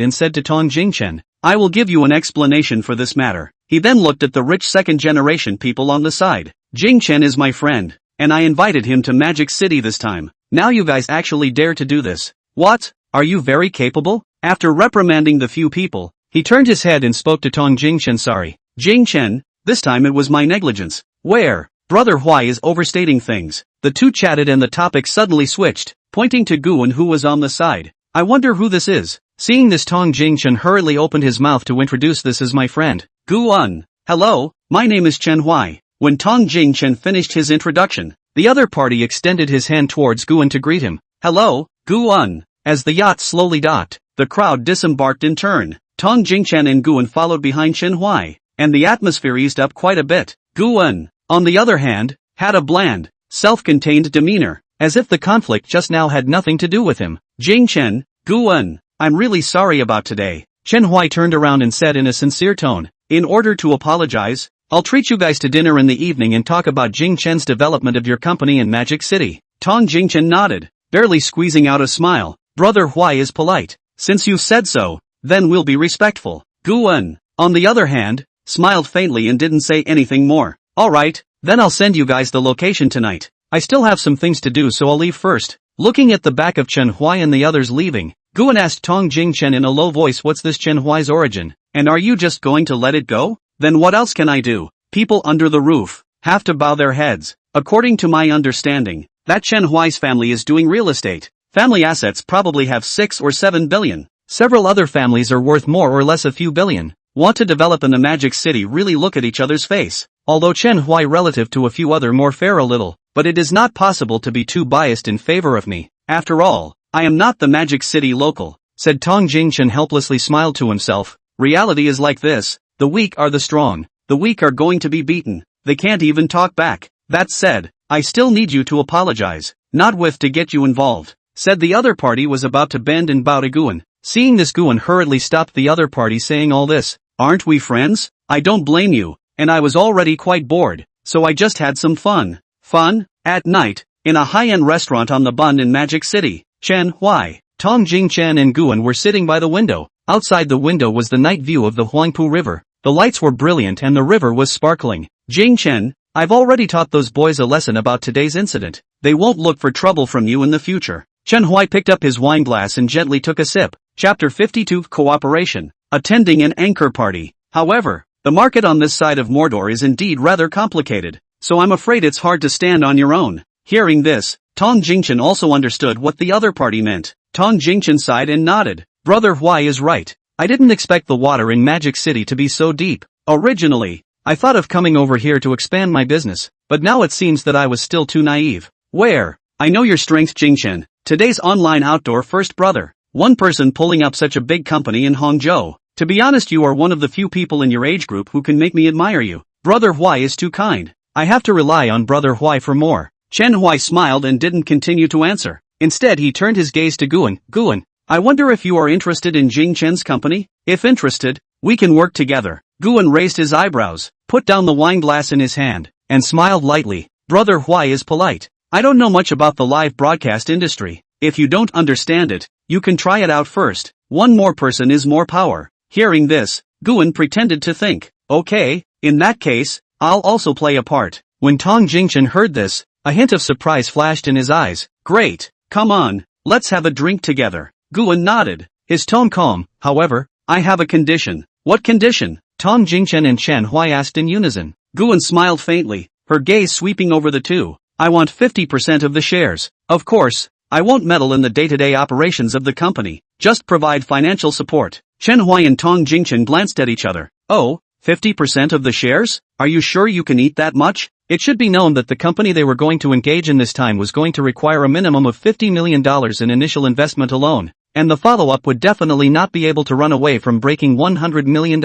Speaker 1: and said to Tong Jingchen, I will give you an explanation for this matter. He then looked at the rich second generation people on the side. Jingchen is my friend, and I invited him to Magic City this time. Now you guys actually dare to do this. What? Are you very capable? After reprimanding the few people, he turned his head and spoke to Tong Jingchen. Sorry, Jingchen, this time it was my negligence. Where? Brother Huai is overstating things. The 2 chatted and the topic suddenly switched, pointing to Guan who was on the side. I wonder who this is. Seeing this, Tong Jingchen hurriedly opened his mouth to introduce, this is my friend, Guan. Hello, My name is Chen Hui. When Tong Jingchen finished his introduction, the other party extended his hand towards Guan to greet him. Hello, Guan. As the yacht slowly docked, the crowd disembarked in turn. Tong Jingchen and Guan followed behind Chen Hui, and the atmosphere eased up quite a bit. Guan, on the other hand, had a bland, self-contained demeanor, as if the conflict just now had nothing to do with him. Jingchen, Guan, I'm really sorry about today. Chen Hui turned around and said in a sincere tone, in order to apologize, I'll treat you guys to dinner in the evening and talk about Jingchen's development of your company in Magic City. Tong Jingchen nodded, barely squeezing out a smile. Brother Hui is polite. Since you said so, then we'll be respectful. Guan, on the other hand, smiled faintly and didn't say anything more. Alright, then I'll send you guys the location tonight. I still have some things to do so I'll leave first. Looking at the back of Chen Hui and the others leaving, Guan asked Tong Jingchen in a low voice, what's this Chen Hui's origin? And are you just going to let it go? Then what else can I do? People under the roof have to bow their heads. According to my understanding, that Chen Hui's family is doing real estate. Family assets probably have 6 or 7 billion. Several other families are worth more or less a few billion. Want to develop in the Magic City? Really look at each other's face. Although Chen Hui relative to a few other more fair a little, but it is not possible to be too biased in favor of me. After all, I am not the Magic City local, said Tong Jingchen helplessly smiled to himself. Reality is like this, the weak are the strong. The weak are going to be beaten. They can't even talk back. That said, I still need you to apologize. Not with to get you involved, said the other party was about to bend and bow to Guan. Seeing this, Guan hurriedly stopped the other party saying, all this, aren't we friends? I don't blame you, and I was already quite bored, so I just had some fun. Fun? At night, in a high-end restaurant on the Bund in Magic City. Chen Hui, Tong Jingchen and Guan were sitting by the window. Outside the window was the night view of the Huangpu River. The lights were brilliant and the river was sparkling. Jingchen, I've already taught those boys a lesson about today's incident. They won't look for trouble from you in the future. Chen Hui picked up his wine glass and gently took a sip. Chapter 52 Cooperation. Attending an anchor party. However, the market on this side of Mordor is indeed rather complicated, so I'm afraid it's hard to stand on your own. Hearing this, Tong Jingchen also understood what the other party meant. Tong Jingchen sighed and nodded. Brother Hui is right. I didn't expect the water in Magic City to be so deep. Originally, I thought of coming over here to expand my business, but now it seems that I was still too naive. Where? I know your strength, Jingchen. Today's online outdoor first brother. One person pulling up such a big company in Hangzhou. To be honest, you are one of the few people in your age group who can make me admire you. Brother Hui is too kind. I have to rely on Brother Hui for more. Chen Hui smiled and didn't continue to answer. Instead, he turned his gaze to Guan. Guan, I wonder if you are interested in Jingchen's company? If interested, we can work together. Guan raised his eyebrows, put down the wine glass in his hand, and smiled lightly. Brother Hui is polite. I don't know much about the live broadcast industry. If you don't understand it, you can try it out first. One more person is more power. Hearing this, Guan pretended to think. Okay, in that case, I'll also play a part. When Tong Jingchen heard this, a hint of surprise flashed in his eyes. Great, come on, let's have a drink together. Guan nodded, his tone calm. However, I have a condition. What condition? Tong Jingchen and Chen Hui asked in unison. Guan smiled faintly, her gaze sweeping over the two. I want 50% of the shares. Of course, I won't meddle in the day-to-day operations of the company, just provide financial support. Chen Hui and Tong Jingchen glanced at each other. Oh, 50% of the shares? Are you sure you can eat that much? It should be known that the company they were going to engage in this time was going to require a minimum of $50 million in initial investment alone, and the follow-up would definitely not be able to run away from breaking $100 million.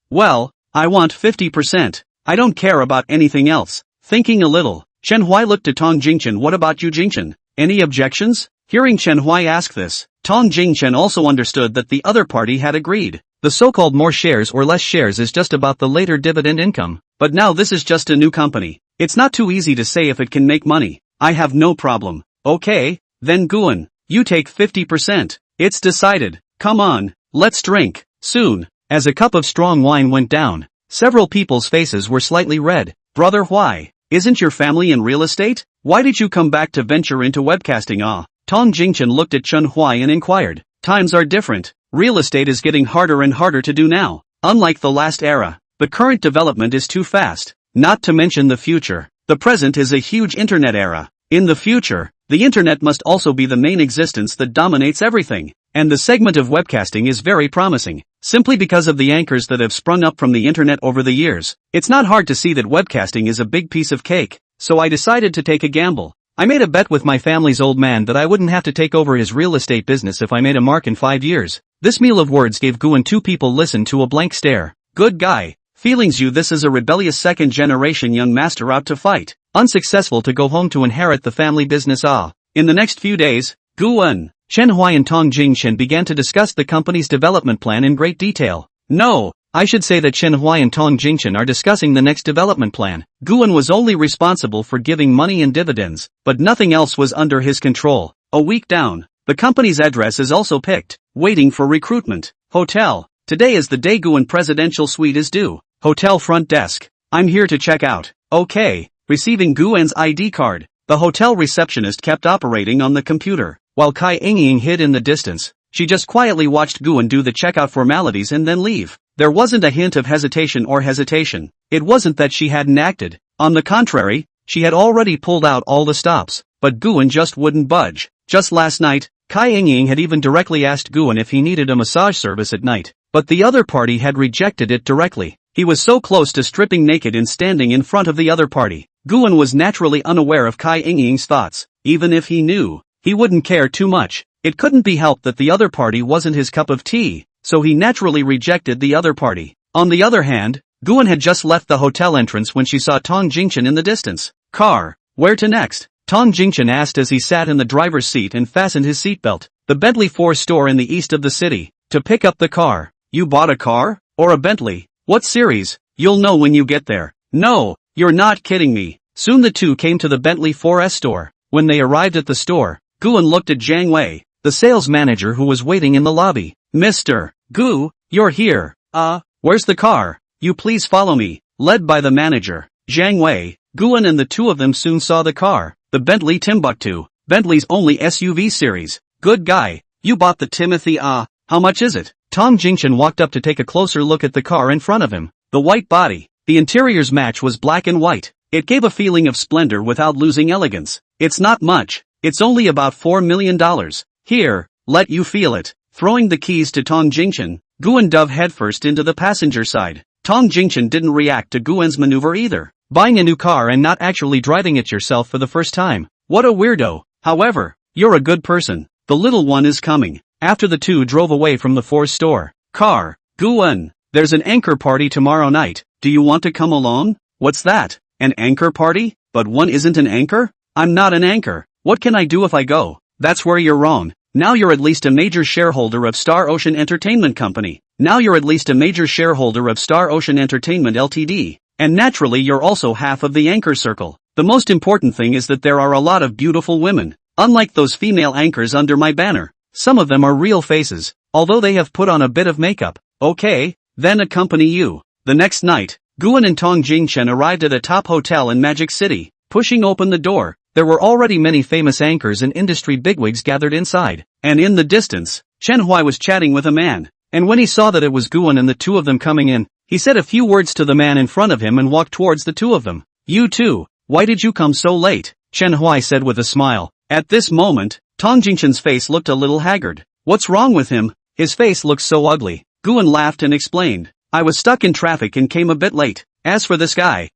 Speaker 1: Well, I want 50%. I don't care about anything else. Thinking a little, Chen Hui looked at Tong Jingchen. What about you, Jingchen? Any objections? Hearing Chen Hui ask this, Tong Jingchen also understood that the other party had agreed. The so-called more shares or less shares is just about the later dividend income, but now this is just a new company. It's not too easy to say if it can make money. I have no problem. Okay, then Guan, you take 50%. It's decided. Come on, let's drink. Soon, as a cup of strong wine went down, several people's faces were slightly red. Brother Hui, isn't your family in real estate? Why did you come back to venture into webcasting? Tong Jingchen looked at Chen Hui and inquired. Times are different. Real estate is getting harder and harder to do now. Unlike the last era, the current development is too fast. Not to mention the future. The present is a huge internet era. In the future, the internet must also be the main existence that dominates everything. and the segment of webcasting is very promising, simply because of the anchors that have sprung up from the internet over the years. It's not hard to see that webcasting is a big piece of cake, so I decided to take a gamble. I made a bet with my family's old man that I wouldn't have to take over his real estate business if I made a mark in 5 years. This meal of words gave Gu and two people listened to a blank stare. Good guy. Feelings you this is a rebellious second-generation young master out to fight. Unsuccessful to go home to inherit the family business. In the next few days, Gu and Chen Huai and Tong Jingshen began to discuss the company's development plan in great detail. No, I should say that Chen Huai and Tong Jingshen are discussing the next development plan. Guan was only responsible for giving money and dividends, but nothing else was under his control. A week down, the company's address is also picked. Waiting for recruitment. Hotel. Today is the day Guan presidential suite is due. Hotel front desk. I'm here to check out. Okay. Receiving Guan's ID card. The hotel receptionist kept operating on the computer, while Kai Yingying hid in the distance. She just quietly watched Guan do the checkout formalities and then leave. There wasn't a hint of hesitation. It wasn't that she hadn't acted. On the contrary, she had already pulled out all the stops, but Guan just wouldn't budge. Just last night, Kai Yingying had even directly asked Guan if he needed a massage service at night, but the other party had rejected it directly. He was so close to stripping naked and standing in front of the other party. Guan was naturally unaware of Kai Yingying's thoughts. Even if he knew, he wouldn't care too much. It couldn't be helped that the other party wasn't his cup of tea, so he naturally rejected the other party. On the other hand, Guan had just left the hotel entrance when she saw Tong Jingshen in the distance. Car. Where to next? Tong Jingshen asked as he sat in the driver's seat and fastened his seatbelt. The Bentley 4 store in the east of the city. To pick up the car. You bought a car? Or a Bentley? What series? You'll know when you get there. No, you're not kidding me. Soon the two came to the Bentley 4S store. When they arrived at the store, Guan looked at Zhang Wei, the sales manager who was waiting in the lobby. Mr. Gu, you're here. Where's the car? You please follow me. Led by the manager, Zhang Wei, Guan and the two of them soon saw the car. The Bentley Timbuktu, Bentley's only SUV series. Good guy, you bought the Timothy. How much is it? Tong Jingshen walked up to take a closer look at the car in front of him. The white body, the interior's match was black and white. It gave a feeling of splendor without losing elegance. It's not much. It's only about $4 million. Here, let you feel it. Throwing the keys to Tong Jingshen, Guan dove headfirst into the passenger side. Tong Jingshen didn't react to Guan's maneuver either. Buying a new car and not actually driving it yourself for the first time. What a weirdo. However, you're a good person. The little one is coming. After the two drove away from the 4 store. Car. Guan, there's an anchor party tomorrow night. Do you want to come along? What's that? An anchor party? But one isn't an anchor? I'm not an anchor. What can I do if I go? That's where you're wrong. Now you're at least a major shareholder of Star Ocean Entertainment Company. Ltd. And naturally you're also half of the anchor circle. The most important thing is that there are a lot of beautiful women. Unlike those female anchors under my banner. Some of them are real faces, although they have put on a bit of makeup. Okay, then accompany you. The next night, Guan and Tong Jingshen arrived at a top hotel in Magic City. Pushing open the door, there were already many famous anchors and industry bigwigs gathered inside. And in the distance, Chen Huai was chatting with a man. And when he saw that it was Guan and the two of them coming in, he said a few words to the man in front of him and walked towards the two of them. You too, why did you come so late? Chen Huai said with a smile. At this moment, Tong Jingshen's face looked a little haggard. What's wrong with him? His face looks so ugly. Guan laughed and explained. I was stuck in traffic and came a bit late. As for this guy,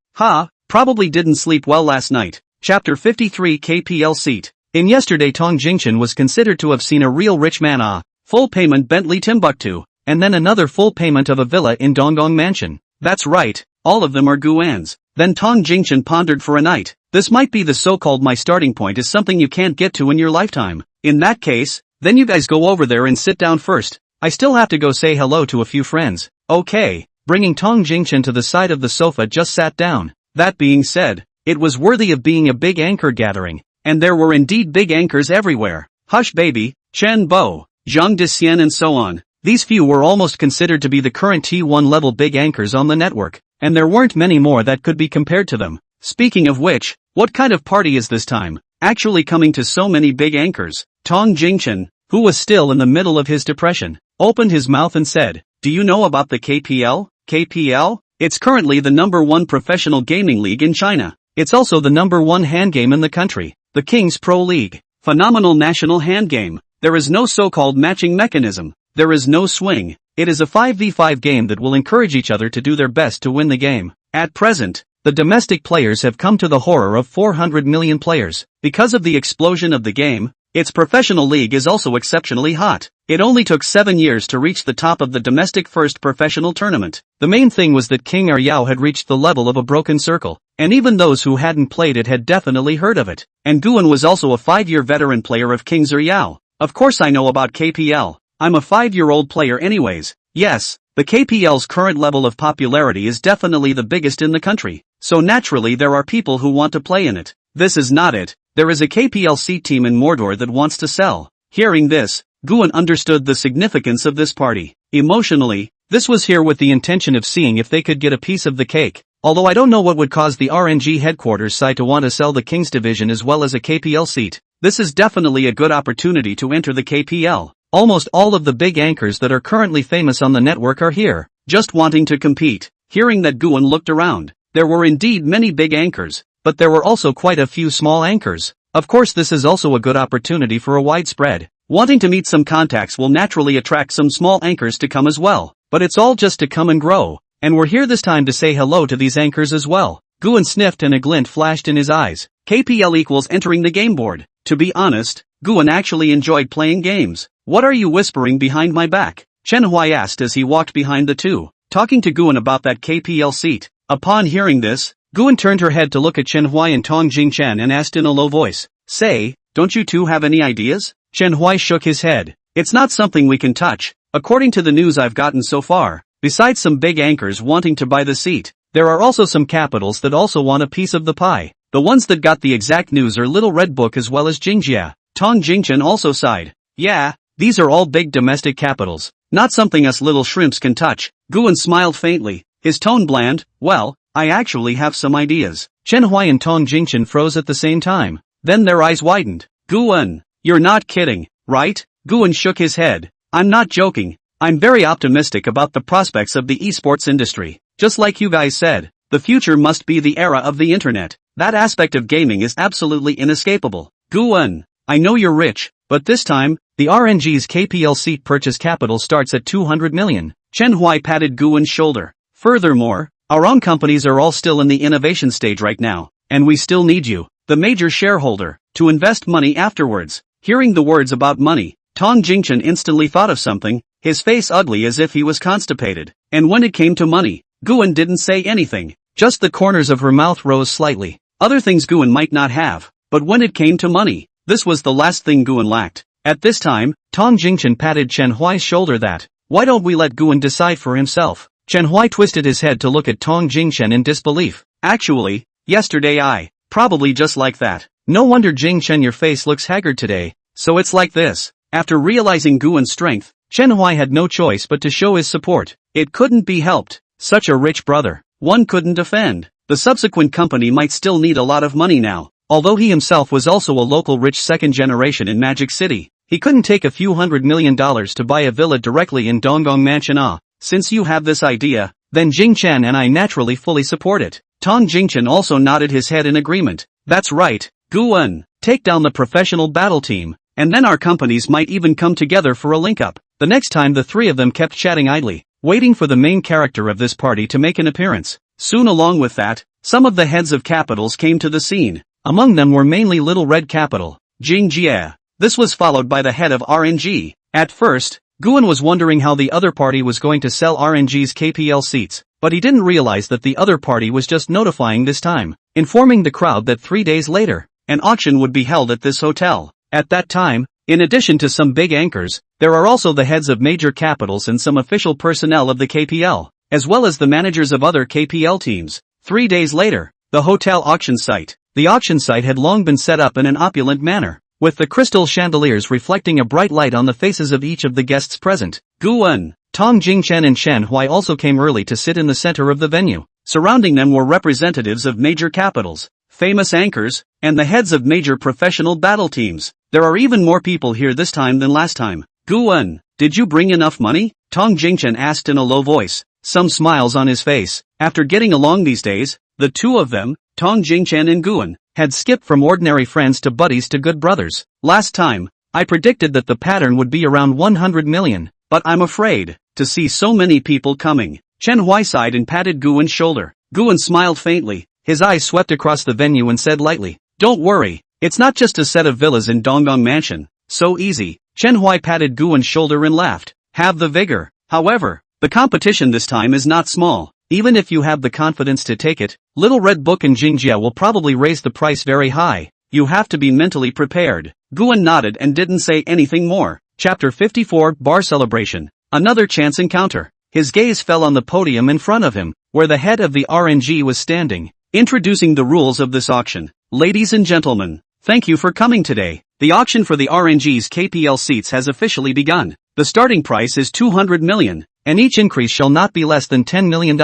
Speaker 1: probably didn't sleep well last night. Chapter 53 KPL seat. In yesterday Tong Jingshen was considered to have seen a real rich man. Full payment Bentley Timbuktu, and then another full payment of a villa in Dongong Mansion. That's right, all of them are Guan's. Then Tong Jingshen pondered for a night. This might be the so-called my starting point is something you can't get to in your lifetime. In that case, then you guys go over there and sit down first. I still have to go say hello to a few friends. Okay. Bringing Tong Jingshen to the side of the sofa just sat down. That being said, it was worthy of being a big anchor gathering. And there were indeed big anchors everywhere. Hush Baby, Chen Bo, Zhang Disian and so on. These few were almost considered to be the current T1 level big anchors on the network. And there weren't many more that could be compared to them. Speaking of which, what kind of party is this time? Actually coming to so many big anchors. Tong Jingshen, who was still in the middle of his depression, opened his mouth and said, do you know about the KPL? KPL? It's currently the #1 professional gaming league in China. It's also the #1 hand game in the country. The King's Pro League. Phenomenal national hand game. There is no so-called matching mechanism. There is no swing. It is a 5v5 game that will encourage each other to do their best to win the game. At present, the domestic players have come to the horror of 400 million players. Because of the explosion of the game, its professional league is also exceptionally hot. It only took 7 years to reach the top of the domestic first professional tournament. The main thing was that King Aryao had reached the level of a broken circle, and even those who hadn't played it had definitely heard of it. And Guan was also a 5-year veteran player of King's Aryao. Of course I know about KPL. I'm a 5-year-old player anyways. Yes, the KPL's current level of popularity is definitely the biggest in the country, so naturally there are people who want to play in it. This is not it. There is a KPL seat team in Mordor that wants to sell. Hearing this, Guan understood the significance of this party. Emotionally, this was here with the intention of seeing if they could get a piece of the cake. Although I don't know what would cause the RNG headquarters side to want to sell the Kings division as well as a KPL seat. This is definitely a good opportunity to enter the KPL. Almost all of the big anchors that are currently famous on the network are here, just wanting to compete. Hearing that, Guan looked around. There were indeed many big anchors, but there were also quite a few small anchors. Of course this is also a good opportunity for a widespread. Wanting to meet some contacts will naturally attract some small anchors to come as well, but it's all just to come and grow, and we're here this time to say hello to these anchors as well. Guan sniffed and a glint flashed in his eyes. KPL equals entering the game board. To be honest, Guan actually enjoyed playing games. What are you whispering behind my back? Chen Hui asked as he walked behind the two, talking to Guan about that KPL seat. Upon hearing this, Guan turned her head to look at Chen Hui and Tong Jingchen and asked in a low voice, "Say, don't you two have any ideas?" Chen Hui shook his head. "It's not something we can touch. According to the news I've gotten so far, besides some big anchors wanting to buy the seat, there are also some capitals that also want a piece of the pie. The ones that got the exact news are Little Red Book as well as Jingjia." Tong Jingchen also sighed. "Yeah, these are all big domestic capitals, not something us little shrimps can touch." Guan smiled faintly, his tone bland. "Well, I actually have some ideas." Chen Hui and Tong Jingchen froze at the same time. Then their eyes widened. "Guan, you're not kidding, right?" Guan shook his head. "I'm not joking. I'm very optimistic about the prospects of the esports industry. Just like you guys said, the future must be the era of the internet. That aspect of gaming is absolutely inescapable. Guan, I know you're rich, but this time, the RNG's KPL seat purchase capital starts at 200 million. Chen Hui patted Guan's shoulder. "Furthermore, our own companies are all still in the innovation stage right now, and we still need you, the major shareholder, to invest money afterwards." Hearing the words about money, Tong Jingchen instantly thought of something, his face ugly as if he was constipated. And when it came to money, Guan didn't say anything, just the corners of her mouth rose slightly. Other things Guan might not have, but when it came to money, this was the last thing Guan lacked. At this time, Tong Jingchen patted Chen Hui's shoulder that, "Why don't we let Guan decide for himself?" Chen Hui twisted his head to look at Tong Jingchen in disbelief. "Actually, yesterday I, probably just like that." "No wonder Jingchen, your face looks haggard today. So it's like this." After realizing Guan's strength, Chen Hui had no choice but to show his support. It couldn't be helped. Such a rich brother, one couldn't defend. The subsequent company might still need a lot of money now. Although he himself was also a local rich second generation in Magic City, he couldn't take a few $100 million to buy a villa directly in Donggong Mansion. Since you have this idea, then Jingchen and I naturally fully support it. Tong Jingchen also nodded his head in agreement. "That's right, Guan, take down the professional battle team, and then our companies might even come together for a link-up." The next time the three of them kept chatting idly, waiting for the main character of this party to make an appearance. Soon along with that, some of the heads of capitals came to the scene. Among them were mainly Little Red Capital, Jingjia. This was followed by the head of RNG. At first, Guan was wondering how the other party was going to sell RNG's KPL seats, but he didn't realize that the other party was just notifying this time, informing the crowd that 3 days later, an auction would be held at this hotel. At that time, in addition to some big anchors, there are also the heads of major capitals and some official personnel of the KPL, as well as the managers of other KPL teams. 3 days later, the hotel auction site. The auction site had long been set up in an opulent manner, with the crystal chandeliers reflecting a bright light on the faces of each of the guests present. Guan, Tong Jingchen and Chen Hui also came early to sit in the center of the venue. Surrounding them were representatives of major capitals, famous anchors, and the heads of major professional battle teams. There are even more people here this time than last time. "Guan, did you bring enough money?" Tong Jingchen asked in a low voice, some smiles on his face. After getting along these days, the two of them, Tong Jingchen and Guan, had skipped from ordinary friends to buddies to good brothers. "Last time, I predicted that the pattern would be around 100 million, but I'm afraid to see so many people coming. Chen Hui sighed and patted Guan's shoulder. Guan smiled faintly, his eyes swept across the venue and said lightly, "Don't worry, it's not just a set of villas in Dongdong Mansion. So easy." Chen Hui patted Guan's shoulder and laughed. "Have the vigor. However, the competition this time is not small. Even if you have the confidence to take it, Little Red Book and Jingjia will probably raise the price very high. You have to be mentally prepared." Guan nodded and didn't say anything more. Chapter 54 Bar Celebration. Another chance encounter. His gaze fell on the podium in front of him, where the head of the RNG was standing. Introducing the rules of this auction. Ladies and gentlemen, thank you for coming today. The auction for the RNG's KPL seats has officially begun. The starting price is 200 million, and each increase shall not be less than $10 million.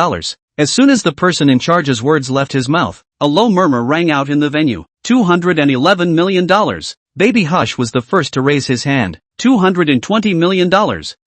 Speaker 1: As soon as the person in charge's words left his mouth, a low murmur rang out in the venue. $211 million. Baby Hush was the first to raise his hand. $220 million.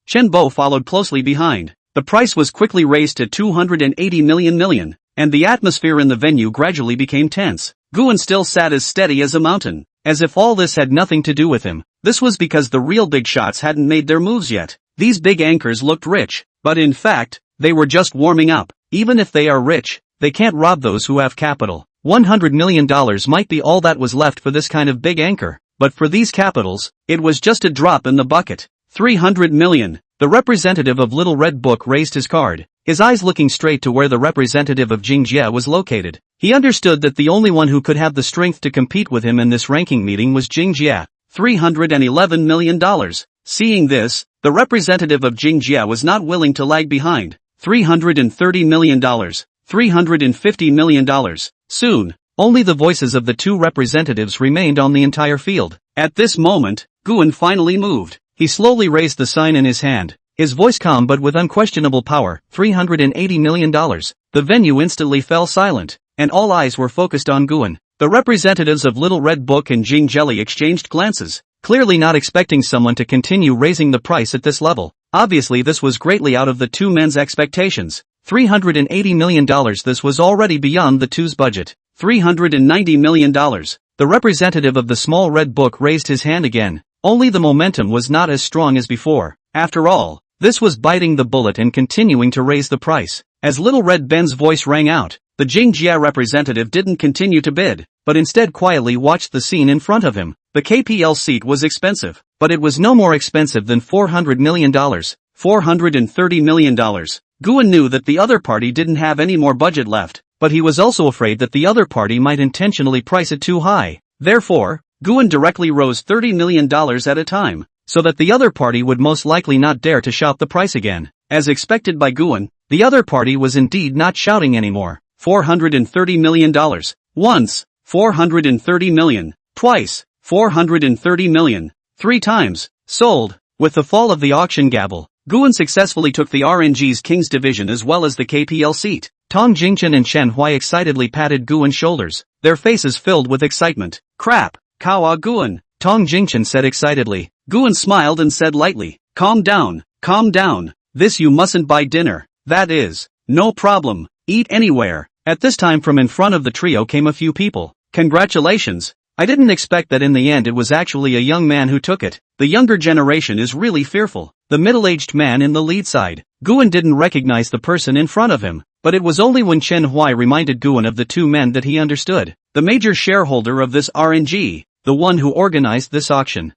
Speaker 1: Chen Bo followed closely behind. The price was quickly raised to 280 million, and the atmosphere in the venue gradually became tense. Guan still sat as steady as a mountain, as if all this had nothing to do with him. This was because the real big shots hadn't made their moves yet. These big anchors looked rich, but in fact, they were just warming up. Even if they are rich, they can't rob those who have capital. $100 million might be all that was left for this kind of big anchor, but for these capitals, it was just a drop in the bucket. 300 million. The representative of Little Red Book raised his card, his eyes looking straight to where the representative of Jingjia was located. He understood that the only one who could have the strength to compete with him in this ranking meeting was Jingjia. $311 million. Seeing this, the representative of Jingjia was not willing to lag behind. $330 million. $350 million. Soon, only the voices of the two representatives remained on the entire field. At this moment, Guan finally moved. He slowly raised the sign in his hand, his voice calm but with unquestionable power. $380 million. The venue instantly fell silent, and all eyes were focused on Guan. The representatives of Little Red Book and Jing Jelly exchanged glances, clearly not expecting someone to continue raising the price at this level. Obviously this was greatly out of the two men's expectations. $380 million. This was already beyond the two's budget. $390 million. The representative of the small red book raised his hand again, only the momentum was not as strong as before. After all, this was biting the bullet and continuing to raise the price. As Little Red Ben's voice rang out, the Jingjia representative didn't continue to bid, but instead quietly watched the scene in front of him. The KPL seat was expensive, but it was no more expensive than $400 million. $430 million. Guan knew that the other party didn't have any more budget left, but he was also afraid that the other party might intentionally price it too high. Therefore, Guan directly rose $30 million at a time, so that the other party would most likely not dare to shout the price again. As expected by Guan, the other party was indeed not shouting anymore. $430 million. Once, $430 million. Twice, $430 million. 3 times. Sold. With the fall of the auction gavel, Guan successfully took the RNG's King's Division as well as the KPL seat. Tong Jingchen and Chen Hui excitedly patted Guan's shoulders, their faces filled with excitement. Crap! Kawa Guan! Tong Jingchen said excitedly. Guan smiled and said lightly, calm down, calm down. This you mustn't buy dinner. That is, no problem. Eat anywhere. At this time from in front of the trio came a few people. Congratulations. I didn't expect that in the end it was actually a young man who took it. The younger generation is really fearful. The middle-aged man in the lead side. Guan didn't recognize the person in front of him, but it was only when Chen Hui reminded Guan of the two men that he understood. The major shareholder of this RNG, the one who organized this auction.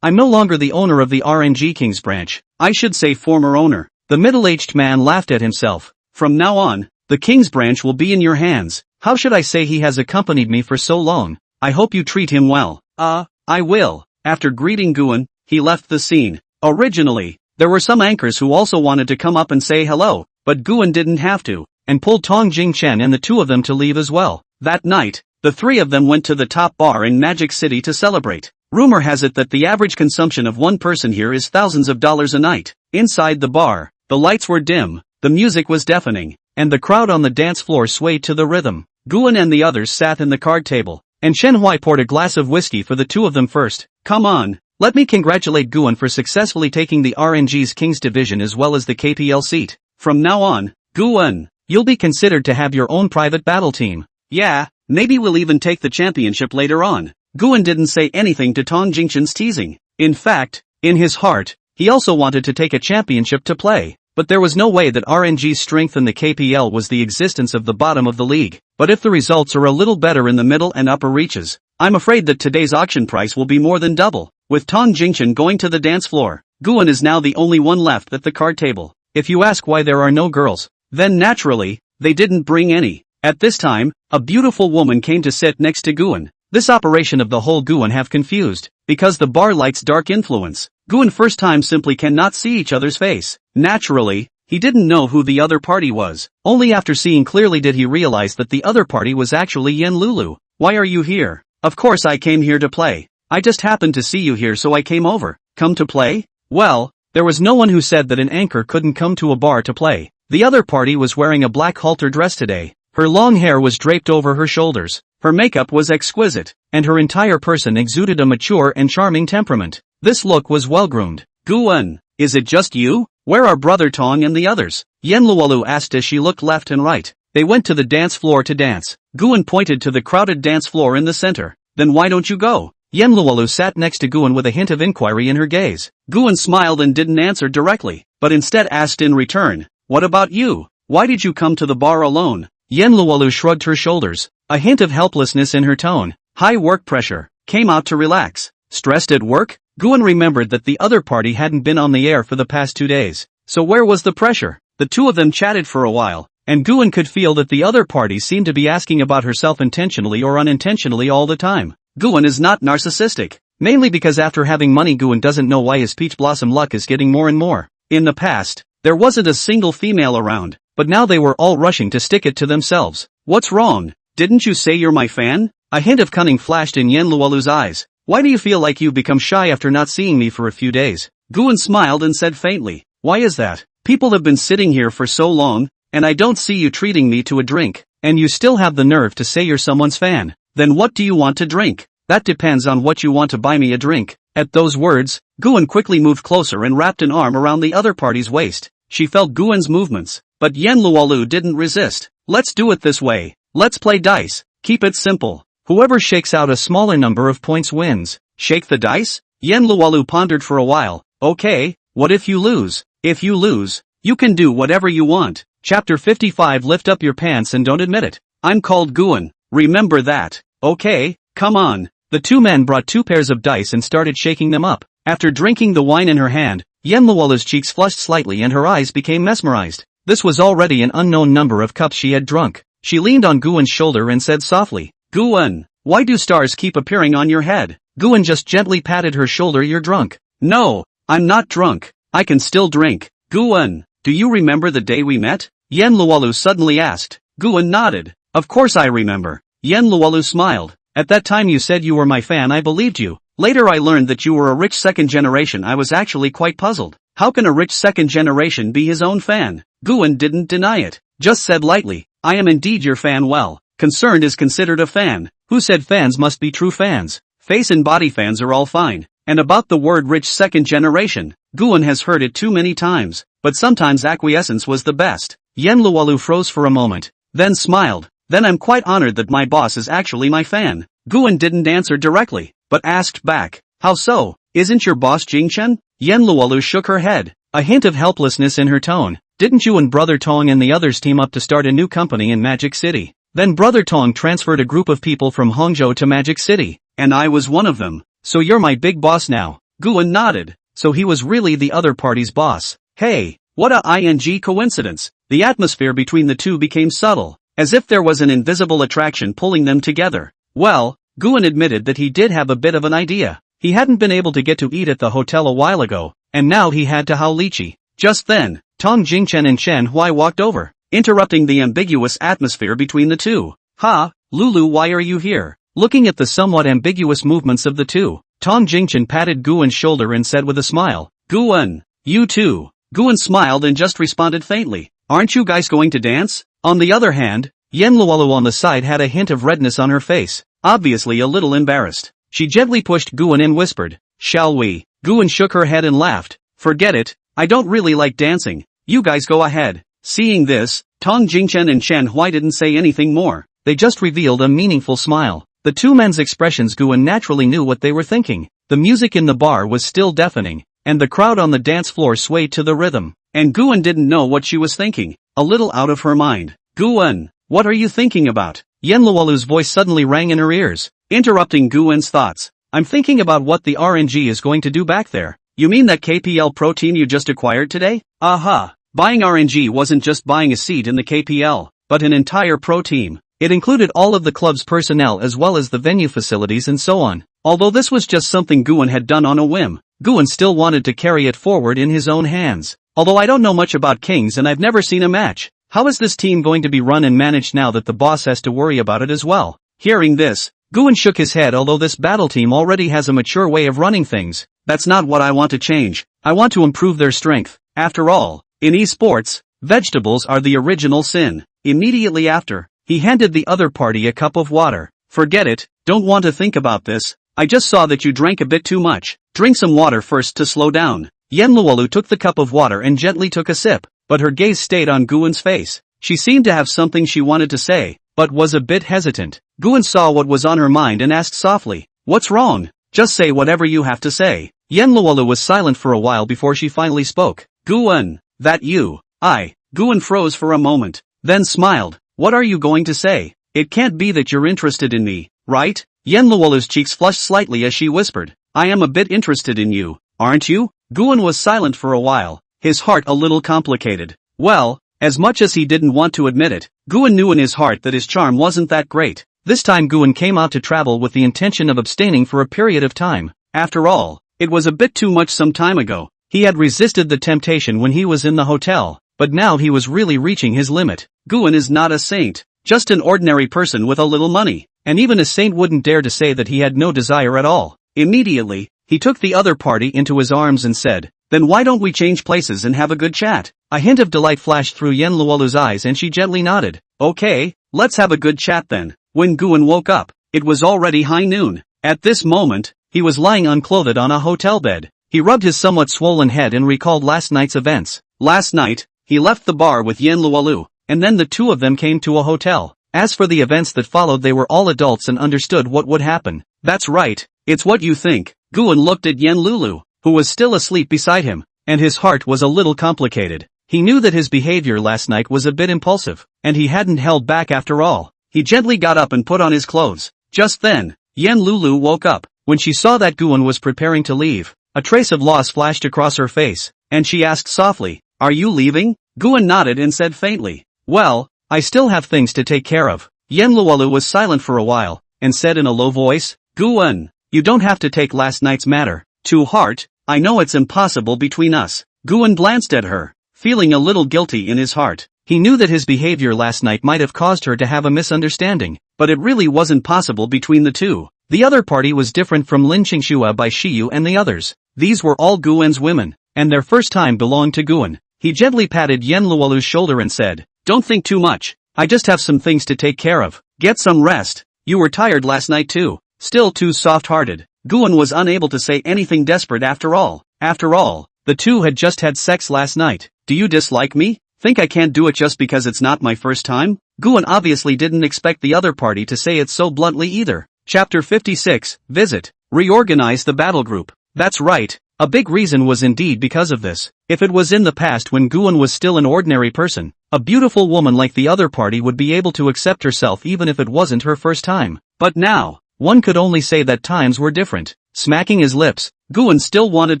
Speaker 1: I'm no longer the owner of the RNG King's branch. I should say former owner. The middle-aged man laughed at himself. From now on, the King's branch will be in your hands. How should I say he has accompanied me for so long? I hope you treat him well. I will. After greeting Guan, he left the scene. Originally, there were some anchors who also wanted to come up and say hello, but Guan didn't have to, and pulled Tong Jingchen and the two of them to leave as well. That night, the three of them went to the top bar in Magic City to celebrate. Rumor has it that the average consumption of one person here is thousands of dollars a night. Inside the bar, the lights were dim, the music was deafening, and the crowd on the dance floor swayed to the rhythm. Guan and the others sat in the card table, and Chen Hui poured a glass of whiskey for the two of them first. Come on, let me congratulate Guan for successfully taking the RNG's King's Division as well as the KPL seat. From now on, Guan, you'll be considered to have your own private battle team. Yeah, maybe we'll even take the championship later on. Guan didn't say anything to Tong Jingchen's teasing. In fact, in his heart, he also wanted to take a championship to play. But there was no way that RNG's strength in the KPL was the existence of the bottom of the league. But if the results are a little better in the middle and upper reaches, I'm afraid that today's auction price will be more than double. With Tong Jingchen going to the dance floor, Guan is now the only one left at the card table. If you ask why there are no girls, then naturally, they didn't bring any. At this time, a beautiful woman came to sit next to Guan. This operation of the whole Guan have confused, because the bar light's dark influence. Guan first time simply cannot see each other's face. Naturally, he didn't know who the other party was. Only after seeing clearly did he realize that the other party was actually Yen Lulu. Why are you here? Of course I came here to play. I just happened to see you here so I came over. Come to play? Well, there was no one who said that an anchor couldn't come to a bar to play. The other party was wearing a black halter dress today. Her long hair was draped over her shoulders. Her makeup was exquisite, and her entire person exuded a mature and charming temperament. This look was well-groomed. Guan, is it just you? Where are Brother Tong and the others? Yen Luolu asked as she looked left and right. They went to the dance floor to dance. Guan pointed to the crowded dance floor in the center. Then why don't you go? Yen Luolu sat next to Guan with a hint of inquiry in her gaze. Guan smiled and didn't answer directly, but instead asked in return, what about you? Why did you come to the bar alone? Yen Luolu shrugged her shoulders. A hint of helplessness in her tone. High work pressure. Came out to relax. Stressed at work? Guan remembered that the other party hadn't been on the air for the past 2 days. So where was the pressure? The two of them chatted for a while, and Guan could feel that the other party seemed to be asking about herself intentionally or unintentionally all the time. Guan is not narcissistic. Mainly because after having money Guan doesn't know why his peach blossom luck is getting more and more. In the past, there wasn't a single female around, but now they were all rushing to stick it to themselves. What's wrong? Didn't you say you're my fan? A hint of cunning flashed in Yen Luolu's eyes. Why do you feel like you've become shy after not seeing me for a few days? Guan smiled and said faintly, why is that? People have been sitting here for so long, and I don't see you treating me to a drink, and you still have the nerve to say you're someone's fan. Then what do you want to drink? That depends on what you want to buy me a drink. At those words, Guan quickly moved closer and wrapped an arm around the other party's waist. She felt Guan's movements, but Yen Luolu didn't resist. Let's do it this way. Let's play dice. Keep it simple. Whoever shakes out a smaller number of points wins. Shake the dice? Yen Luolu pondered for a while. Okay, what if you lose? If you lose, you can do whatever you want. Chapter 55. Lift up your pants and don't admit it. I'm called Guan. Remember that. Okay, come on. The two men brought 2 pairs of dice and started shaking them up. After drinking the wine in her hand, Yen Luolu's cheeks flushed slightly and her eyes became mesmerized. This was already an unknown number of cups she had drunk. She leaned on Guan's shoulder and said softly, Guan, why do stars keep appearing on your head? Guan just gently patted her shoulder. You're drunk. No, I'm not drunk. I can still drink. Guan, do you remember the day we met? Yen Luolu suddenly asked. Guan nodded. Of course I remember. Yen Luolu smiled. At that time you said you were my fan. I believed you. Later I learned that you were a rich second generation. I was actually quite puzzled. How can a rich second generation be his own fan? Guan didn't deny it. Just said lightly, I am indeed your fan. Well, concerned is considered a fan. Who said fans must be true fans? Face and body fans are all fine. And about the word rich second generation, Guan has heard it too many times, but sometimes acquiescence was the best. Yen Luolu froze for a moment, then smiled. Then I'm quite honored that my boss is actually my fan. Guan didn't answer directly, but asked back, how so? Isn't your boss Jingchen? Yen Luolu shook her head, a hint of helplessness in her tone. Didn't you and Brother Tong and the others team up to start a new company in Magic City? Then Brother Tong transferred a group of people from Hangzhou to Magic City, and I was one of them. So you're my big boss now. Guan nodded. So he was really the other party's boss. Hey, what a ing coincidence. The atmosphere between the two became subtle, as if there was an invisible attraction pulling them together. Well, Guan admitted that he did have a bit of an idea. He hadn't been able to get to eat at the hotel a while ago, and now he had to hao lychee. Just then, Tong Jingchen and Chen Hui walked over, interrupting the ambiguous atmosphere between the two. Ha, Lulu, why are you here? Looking at the somewhat ambiguous movements of the two, Tong Jingchen patted Guan's shoulder and said with a smile, Guan, you too. Guan smiled and just responded faintly, aren't you guys going to dance? On the other hand, Yen Luolu on the side had a hint of redness on her face, obviously a little embarrassed. She gently pushed Guan and whispered, shall we? Guan shook her head and laughed, forget it, I don't really like dancing, you guys go ahead. Seeing this, Tong Jingchen and Chen Hui didn't say anything more, they just revealed a meaningful smile. The two men's expressions, Guan naturally knew what they were thinking. The music in the bar was still deafening, and the crowd on the dance floor swayed to the rhythm. And Guan didn't know what she was thinking, a little out of her mind. Guan, what are you thinking about? Yenluolu's voice suddenly rang in her ears, interrupting Guan's thoughts. I'm thinking about what the RNG is going to do back there. You mean that KPL Pro team you just acquired today? Aha! Buying RNG wasn't just buying a seat in the KPL, but an entire pro team. It included all of the club's personnel as well as the venue facilities and so on. Although this was just something Guan had done on a whim, Guan still wanted to carry it forward in his own hands. Although I don't know much about Kings and I've never seen a match, how is this team going to be run and managed now that the boss has to worry about it as well? Hearing this, Guan shook his head. Although this battle team already has a mature way of running things, that's not what I want to change. I want to improve their strength. After all, in esports, vegetables are the original sin. Immediately after, he handed the other party a cup of water. Forget it, don't want to think about this. I just saw that you drank a bit too much. Drink some water first to slow down. Yenluolu took the cup of water and gently took a sip, but her gaze stayed on Guan's face. She seemed to have something she wanted to say, but was a bit hesitant. Guan saw what was on her mind and asked softly, "What's wrong? Just say whatever you have to say." Yenluolu was silent for a while before she finally spoke. "Guan, that you?" Guan froze for a moment, then smiled. "What are you going to say? It can't be that you're interested in me, right?" Yenluolu's cheeks flushed slightly as she whispered, "I am a bit interested in you, aren't you?" Guan was silent for a while, his heart a little complicated. Well, as much as he didn't want to admit it, Guan knew in his heart that his charm wasn't that great. This time Guan came out to travel with the intention of abstaining for a period of time. After all, it was a bit too much some time ago. He had resisted the temptation when he was in the hotel, but now he was really reaching his limit. Guan is not a saint, just an ordinary person with a little money, and even a saint wouldn't dare to say that he had no desire at all. Immediately, he took the other party into his arms and said, "Then why don't we change places and have a good chat?" A hint of delight flashed through Yenluolu's eyes and she gently nodded. "Okay, let's have a good chat then." When Guan woke up, it was already high noon. At this moment, he was lying unclothed on a hotel bed. He rubbed his somewhat swollen head and recalled last night's events. Last night, he left the bar with Yenluolu, and then the two of them came to a hotel. As for the events that followed, they were all adults and understood what would happen. That's right, it's what you think. Guan looked at Yenluolu, who was still asleep beside him, and his heart was a little complicated. He knew that his behavior last night was a bit impulsive, and he hadn't held back after all. He gently got up and put on his clothes. Just then, Yenluolu woke up. When she saw that Guan was preparing to leave, a trace of loss flashed across her face, and she asked softly, "Are you leaving?" Guan nodded and said faintly, "Well, I still have things to take care of." Yenluolu was silent for a while, and said in a low voice, "Guan, you don't have to take last night's matter to heart. I know it's impossible between us." Guan glanced at her, feeling a little guilty in his heart. He knew that his behavior last night might have caused her to have a misunderstanding, but it really wasn't possible between the two. The other party was different from Lin Qingxua by Shiyu and the others. These were all Guan's women, and their first time belonged to Guan. He gently patted Yenluolu's shoulder and said, "Don't think too much. I just have some things to take care of. Get some rest. You were tired last night too." Still too soft-hearted, Guan was unable to say anything desperate after all. After all, the two had just had sex last night. "Do you dislike me? Think I can't do it just because it's not my first time?" Guan obviously didn't expect the other party to say it so bluntly either. Chapter 56, Visit. Reorganize the battle group. That's right, a big reason was indeed because of this. If it was in the past when Guan was still an ordinary person, a beautiful woman like the other party would be able to accept herself even if it wasn't her first time. But now, one could only say that times were different. Smacking his lips, Guan still wanted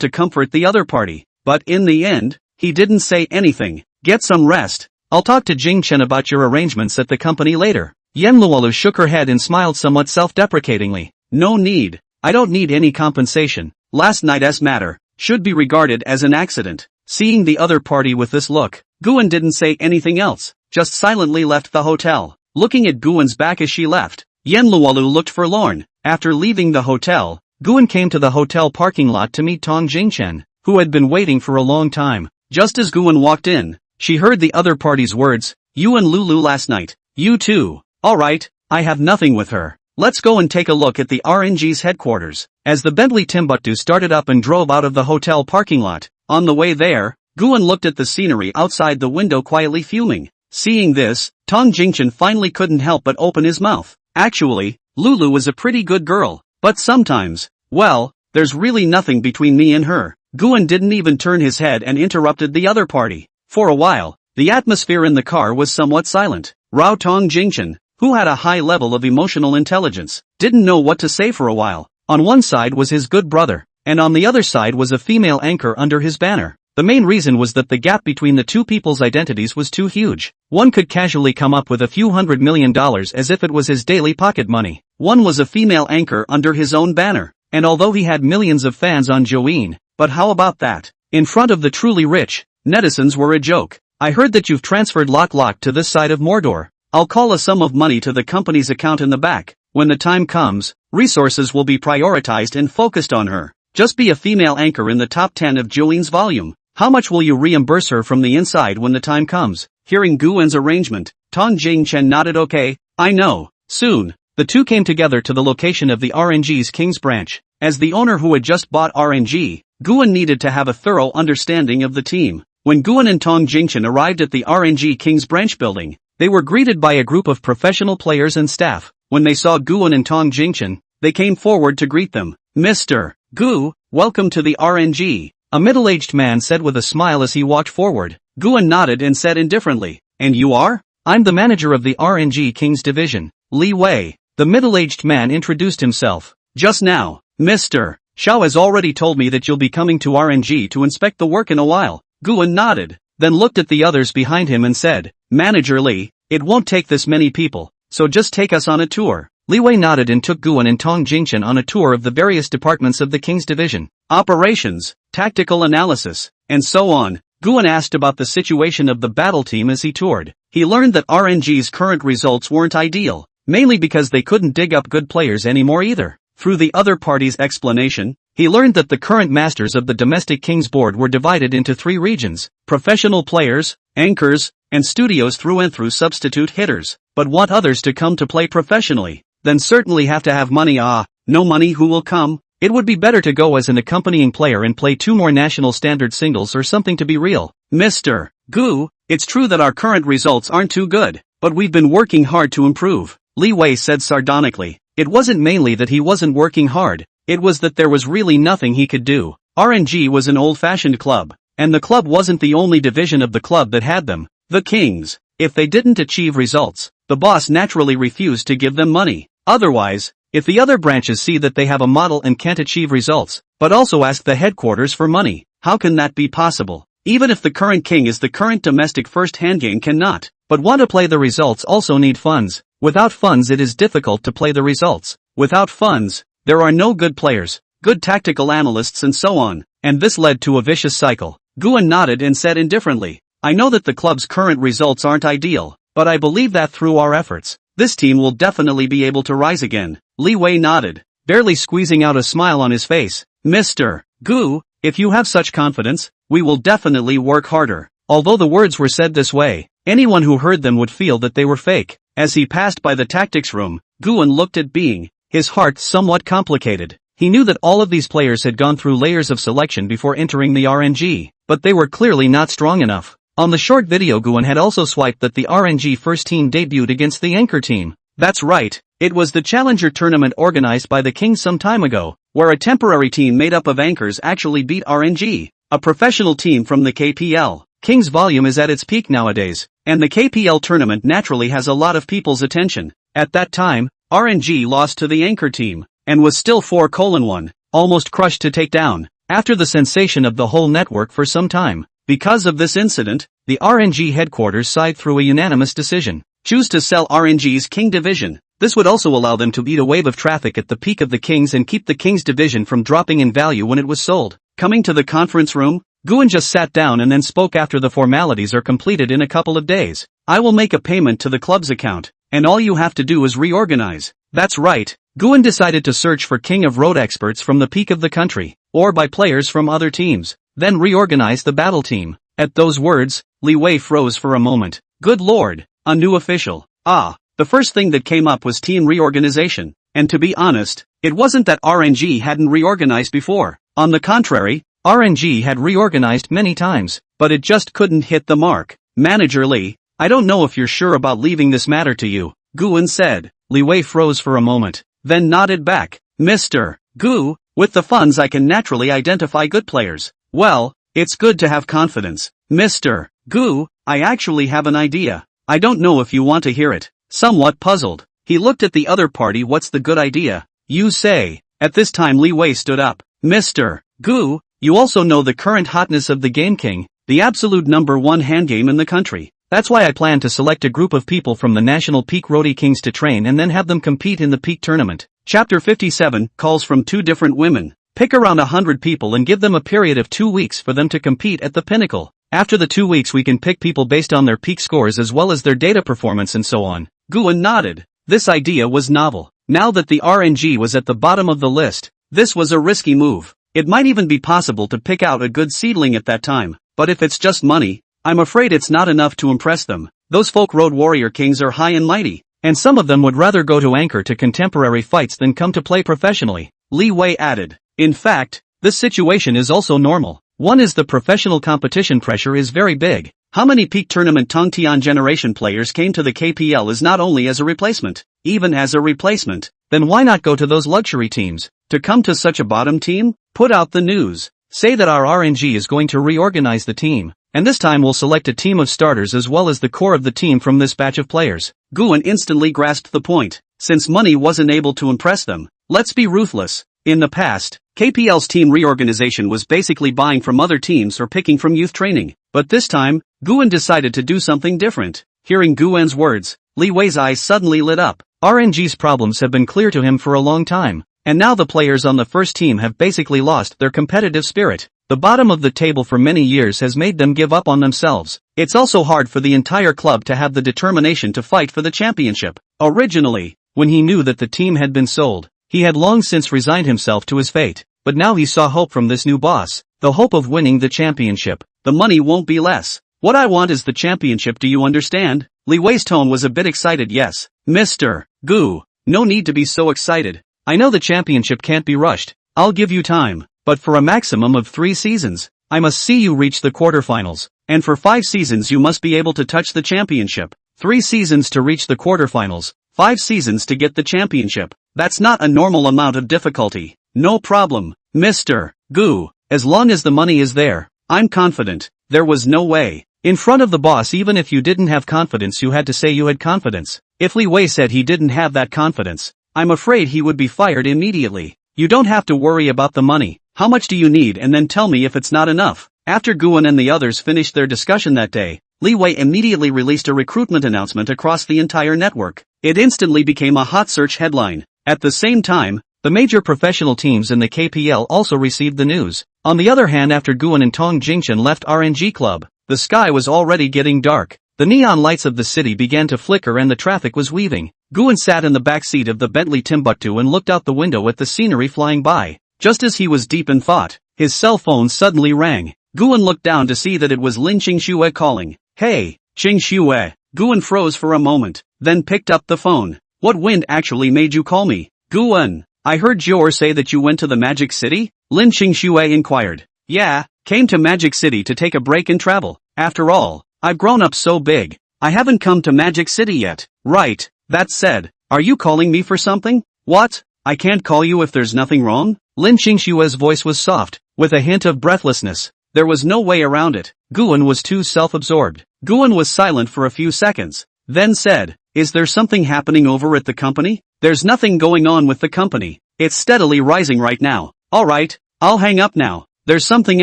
Speaker 1: to comfort the other party, but in the end, he didn't say anything. "Get some rest. I'll talk to Jing Chen about your arrangements at the company later." Yenluolu shook her head and smiled somewhat self-deprecatingly. "No need. I don't need any compensation. Last night's matter should be regarded as an accident." Seeing the other party with this look, Guan didn't say anything else, just silently left the hotel. Looking at Guan's back as she left, Yenluolu looked forlorn. After leaving the hotel, Guan came to the hotel parking lot to meet Tong Jingchen, who had been waiting for a long time. Just as Guan walked in, she heard the other party's words, "You and Lulu last night. You too. Alright, I have nothing with her. Let's go and take a look at the RNG's headquarters." As the Bentley Timbuktu started up and drove out of the hotel parking lot, on the way there, Guan looked at the scenery outside the window quietly fuming. Seeing this, Tong Jingchen finally couldn't help but open his mouth. Actually, Lulu is a pretty good girl, but sometimes, well, there's really nothing between me and her. Guan didn't even turn his head and interrupted the other party. For a while, the atmosphere in the car was somewhat silent. Rao Tong Jingchen, who had a high level of emotional intelligence, didn't know what to say for a while. On one side was his good brother, and on the other side was a female anchor under his banner. The main reason was that the gap between the two people's identities was too huge. One could casually come up with a few $100 million as if it was his daily pocket money. One was a female anchor under his own banner, and although he had millions of fans on Join, but how about that? In front of the truly rich, netizens were a joke. I heard that you've transferred Lok to this side of Mordor. I'll call a sum of money to the company's account in the back. When the time comes, resources will be prioritized and focused on her. Just be a female anchor in the top 10 of Join's volume. How much will you reimburse her from the inside when the time comes? Hearing Guan's arrangement, Tong Jingchen nodded. Okay, I know. Soon, the two came together to the location of the RNG's King's branch. As the owner who had just bought RNG, Guan needed to have a thorough understanding of the team. When Guan and Tong Jingchen arrived at the RNG King's branch building, they were greeted by a group of professional players and staff. When they saw Guan and Tong Jingchen, they came forward to greet them. Mr. Gu, welcome to the RNG, a middle-aged man said with a smile as he walked forward. Guan nodded and said indifferently, and you are? I'm the manager of the RNG King's division, Li Wei. The middle-aged man introduced himself. Just now, Mr. Xiao has already told me that you'll be coming to RNG to inspect the work in a while. Guan nodded, then looked at the others behind him and said, Manager Li, it won't take this many people, so just take us on a tour. Li Wei nodded and took Guan and Tong Jingchen on a tour of the various departments of the King's division. Operations, tactical analysis, and so on. Guan asked about the situation of the battle team as he toured. He learned that RNG's current results weren't ideal, mainly because they couldn't dig up good players anymore either. Through the other party's explanation, he learned that the current masters of the domestic King's board were divided into 3 regions: professional players, anchors, and studios through and through substitute hitters. But want others to come to play professionally, then certainly have to have money. No money, who will come? It would be better to go as an accompanying player and play 2 more national standard singles or something to be real. Mr. Gu, it's true that our current results aren't too good, but we've been working hard to improve, Li Wei said sardonically. It wasn't mainly that he wasn't working hard, it was that there was really nothing he could do. RNG was an old-fashioned club, and the club wasn't the only division of the club that had them. The Kings, if they didn't achieve results, the boss naturally refused to give them money. Otherwise, if the other branches see that they have a model and can't achieve results, but also ask the headquarters for money, how can that be possible? Even if the current king is the current domestic first-hand game cannot, but want to play the results also need funds. Without funds it is difficult to play the results. Without funds, there are no good players, good tactical analysts and so on, and this led to a vicious cycle. Guan nodded and said indifferently, I know that the club's current results aren't ideal, but I believe that through our efforts, this team will definitely be able to rise again. Li Wei nodded, barely squeezing out a smile on his face. Mr. Gu, if you have such confidence, we will definitely work harder. Although the words were said this way, anyone who heard them would feel that they were fake. As he passed by the tactics room, Guan looked at Bing, his heart somewhat complicated. He knew that all of these players had gone through layers of selection before entering the RNG, but they were clearly not strong enough. On the short video, Guan had also swiped that the RNG first team debuted against the anchor team. That's right, it was the Challenger tournament organized by the Kings some time ago, where a temporary team made up of anchors actually beat RNG, a professional team from the KPL. King's volume is at its peak nowadays, and the KPL tournament naturally has a lot of people's attention. At that time, RNG lost to the anchor team, and was still 4:1, almost crushed to take down, after the sensation of the whole network for some time. Because of this incident, the RNG headquarters sighed through a unanimous decision. Choose to sell RNG's King division. This would also allow them to eat a wave of traffic at the peak of the Kings and keep the Kings division from dropping in value when it was sold. Coming to the conference room, Guan just sat down and then spoke. After the formalities are completed in a couple of days, I will make a payment to the club's account, and all you have to do is reorganize. That's right, Guan decided to search for King of Road experts from the peak of the country, or by players from other teams, then reorganize the battle team. At those words, Li Wei froze for a moment. Good lord, a new official. The first thing that came up was team reorganization, and to be honest, it wasn't that RNG hadn't reorganized before. On the contrary, RNG had reorganized many times, but it just couldn't hit the mark. Manager Li, I don't know if you're sure about leaving this matter to you, Guan said. Li Wei froze for a moment, then nodded back. Mr. Gu, with the funds I can naturally identify good players. Well, it's good to have confidence. Mr. Gu, I actually have an idea. I don't know if you want to hear it. Somewhat puzzled, he looked at the other party. What's the good idea? You say. At this time Li Wei stood up. Mr. Gu, you also know the current hotness of the Game King, the absolute #1 hand game in the country. That's why I plan to select a group of people from the National Peak Roadie Kings to train and then have them compete in the Peak Tournament. Chapter 57 calls from 2 different women. Pick around 100 people and give them a period of 2 weeks for them to compete at the pinnacle. After the 2 weeks we can pick people based on their peak scores as well as their data performance and so on. Guan nodded. This idea was novel. Now that the RNG was at the bottom of the list, this was a risky move. It might even be possible to pick out a good seedling at that time, but if it's just money, I'm afraid it's not enough to impress them. Those folk road warrior kings are high and mighty, and some of them would rather go to anchor to contemporary fights than come to play professionally, Li Wei added. In fact, this situation is also normal. One is the professional competition pressure is very big. How many peak tournament Tongtian generation players came to the KPL is not only as a replacement, even as a replacement, then why not go to those luxury teams? To come to such a bottom team? Put out the news. Say that our RNG is going to reorganize the team, and this time we'll select a team of starters as well as the core of the team from this batch of players. Guan instantly grasped the point. Since money wasn't able to impress them, let's be ruthless. In the past, KPL's team reorganization was basically buying from other teams or picking from youth training, but this time, Guan decided to do something different. Hearing Guan's words, Li Wei's eyes suddenly lit up. RNG's problems have been clear to him for a long time, and now the players on the first team have basically lost their competitive spirit. The bottom of the table for many years has made them give up on themselves. It's also hard for the entire club to have the determination to fight for the championship. Originally, when he knew that the team had been sold, he had long since resigned himself to his fate, but now he saw hope from this new boss, the hope of winning the championship. The money won't be less. What I want is the championship, do you understand? Li Wei's tone was a bit excited. Yes, Mr. Gu, no need to be so excited. I know the championship can't be rushed. I'll give you time, but for a maximum of 3 seasons, I must see you reach the quarterfinals, and for 5 seasons you must be able to touch the championship. 3 seasons to reach the quarterfinals, 5 seasons to get the championship. That's not a normal amount of difficulty. No problem, Mr. Gu, as long as the money is there. I'm confident. There was no way. In front of the boss, even if you didn't have confidence, you had to say you had confidence. If Li Wei said he didn't have that confidence, I'm afraid he would be fired immediately. You don't have to worry about the money. How much do you need, and then tell me if it's not enough. After Guan and the others finished their discussion that day, Li Wei immediately released a recruitment announcement across the entire network. It instantly became a hot search headline. At the same time, the major professional teams in the KPL also received the news. On the other hand, after Guan and Tong Jingchen left RNG Club, the sky was already getting dark. The neon lights of the city began to flicker and the traffic was weaving. Guan sat in the back seat of the Bentley Timbuktu and looked out the window at the scenery flying by. Just as he was deep in thought, his cell phone suddenly rang. Guan looked down to see that it was Lin Qingxue calling. Hey, Qingxue. Guan froze for a moment, then picked up the phone. What wind actually made you call me? Guan, I heard Jior say that you went to the Magic City? Lin Qingxue inquired. Yeah, came to Magic City to take a break and travel. After all, I've grown up so big. I haven't come to Magic City yet. Right, that said, are you calling me for something? What? I can't call you if there's nothing wrong? Lin Qingxue's voice was soft, with a hint of breathlessness. There was no way around it. Guan was too self-absorbed. Guan was silent for a few seconds, then said, is there something happening over at the company? There's nothing going on with the company. It's steadily rising right now. Alright, I'll hang up now. There's something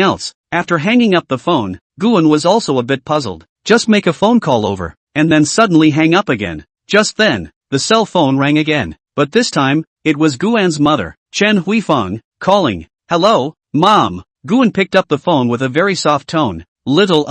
Speaker 1: else. After hanging up the phone, Guan was also a bit puzzled. Just make a phone call over, and then suddenly hang up again. Just then, the cell phone rang again. But this time, it was Guan's mother, Chen Huifeng, calling. Hello, Mom. Guan picked up the phone with a very soft tone. Little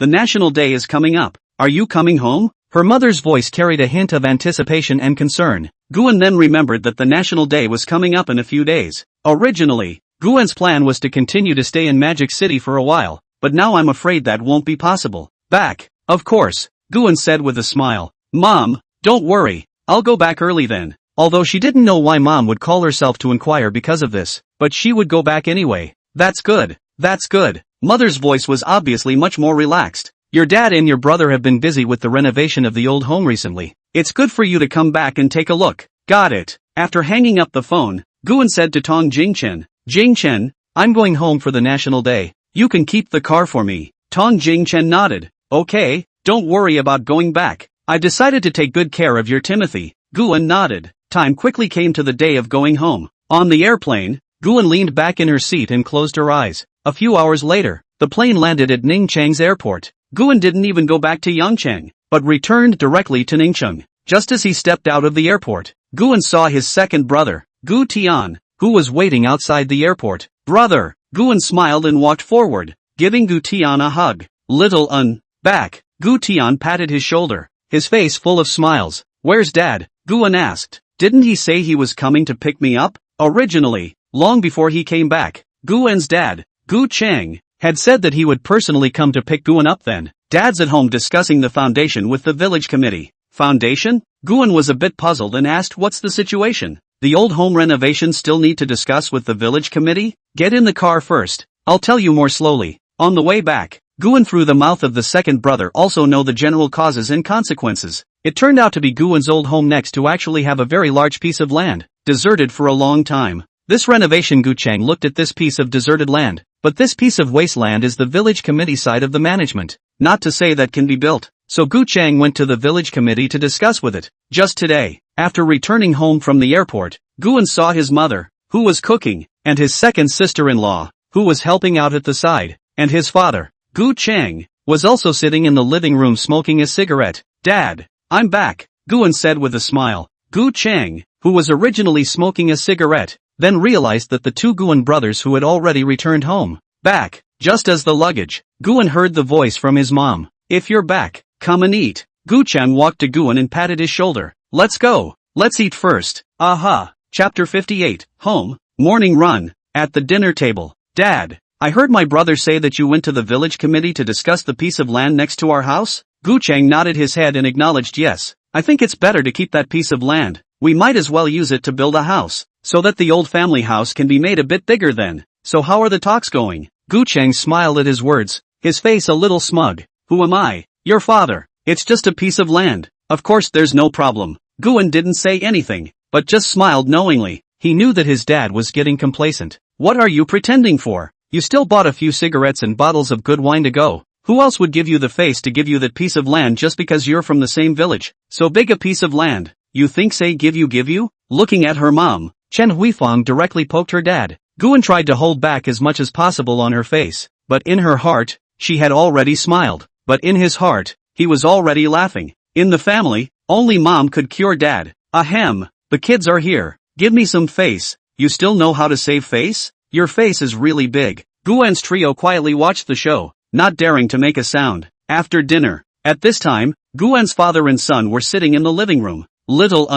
Speaker 1: the National Day is coming up. Are you coming home? Her mother's voice carried a hint of anticipation and concern. Guan then remembered that the National Day was coming up in a few days. Originally, Guan's plan was to continue to stay in Magic City for a while, but now I'm afraid that won't be possible. Back, of course, Guan said with a smile. Mom, don't worry, I'll go back early then. Although she didn't know why Mom would call herself to inquire because of this, but she would go back anyway. That's good. That's good. Mother's voice was obviously much more relaxed. Your dad and your brother have been busy with the renovation of the old home recently. It's good for you to come back and take a look. Got it. After hanging up the phone, Guan said to Tong Jingchen, Jingchen, I'm going home for the National Day. You can keep the car for me. Tong Jingchen nodded. Okay, don't worry about going back. I decided to take good care of your Timothy. Guan nodded. Time quickly came to the day of going home. On the airplane, Guan leaned back in her seat and closed her eyes. A few hours later, the plane landed at Ningcheng's airport. Guan didn't even go back to Yangcheng, but returned directly to Ningcheng. Just as he stepped out of the airport, Guan saw his second brother, Gu Tian, who was waiting outside the airport. Brother, Guan smiled and walked forward, giving Gu Tian a hug. Little back, Gu Tian patted his shoulder, his face full of smiles. Where's Dad? Guan asked. Didn't he say he was coming to pick me up? Originally, long before he came back, Guan's dad, Gu Cheng, had said that he would personally come to pick Guan up then. Dad's at home discussing the foundation with the village committee. Foundation? Guan was a bit puzzled and asked what's the situation. The old home renovation still need to discuss with the village committee? Get in the car first. I'll tell you more slowly. On the way back, Guan through the mouth of the second brother also know the general causes and consequences. It turned out to be Guan's old home next to actually have a very large piece of land, deserted for a long time. This renovation Gu Cheng looked at this piece of deserted land, but this piece of wasteland is the village committee side of the management, not to say that can be built. So Gu Cheng went to the village committee to discuss with it. Just today, after returning home from the airport, Guan saw his mother, who was cooking, and his second sister-in-law, who was helping out at the side, and his father, Gu Cheng, was also sitting in the living room smoking a cigarette. Dad, I'm back, Guan said with a smile. Gu Cheng, who was originally smoking a cigarette, then realized that the two Guan brothers who had already returned home, back, just as the luggage. Guan heard the voice from his mom. If you're back, come and eat. Gu Cheng walked to Guan and patted his shoulder. Let's go. Let's eat first. Aha. Chapter 58. Home. Morning run. At the dinner table. Dad, I heard my brother say that you went to the village committee to discuss the piece of land next to our house? Gu Cheng nodded his head and acknowledged yes. I think it's better to keep that piece of land. We might as well use it to build a house, so that the old family house can be made a bit bigger then. So how are the talks going? Gu Cheng smiled at his words, his face a little smug. Who am I? Your father. It's just a piece of land. Of course there's no problem. Guan didn't say anything, but just smiled knowingly. He knew that his dad was getting complacent. What are you pretending for? You still bought a few cigarettes and bottles of good wine to go. Who else would give you the face to give you that piece of land just because you're from the same village? So big a piece of land. You think say give you? Looking at her mom, Chen Huifang directly poked her dad. Guan tried to hold back as much as possible on her face, but in her heart, she had already smiled. But in his heart, he was already laughing. In the family, only mom could cure dad. Ahem, the kids are here. Give me some face. You still know how to save face? Your face is really big. Guan's trio quietly watched the show, not daring to make a sound. After dinner, at this time, Guan's father and son were sitting in the living room. Little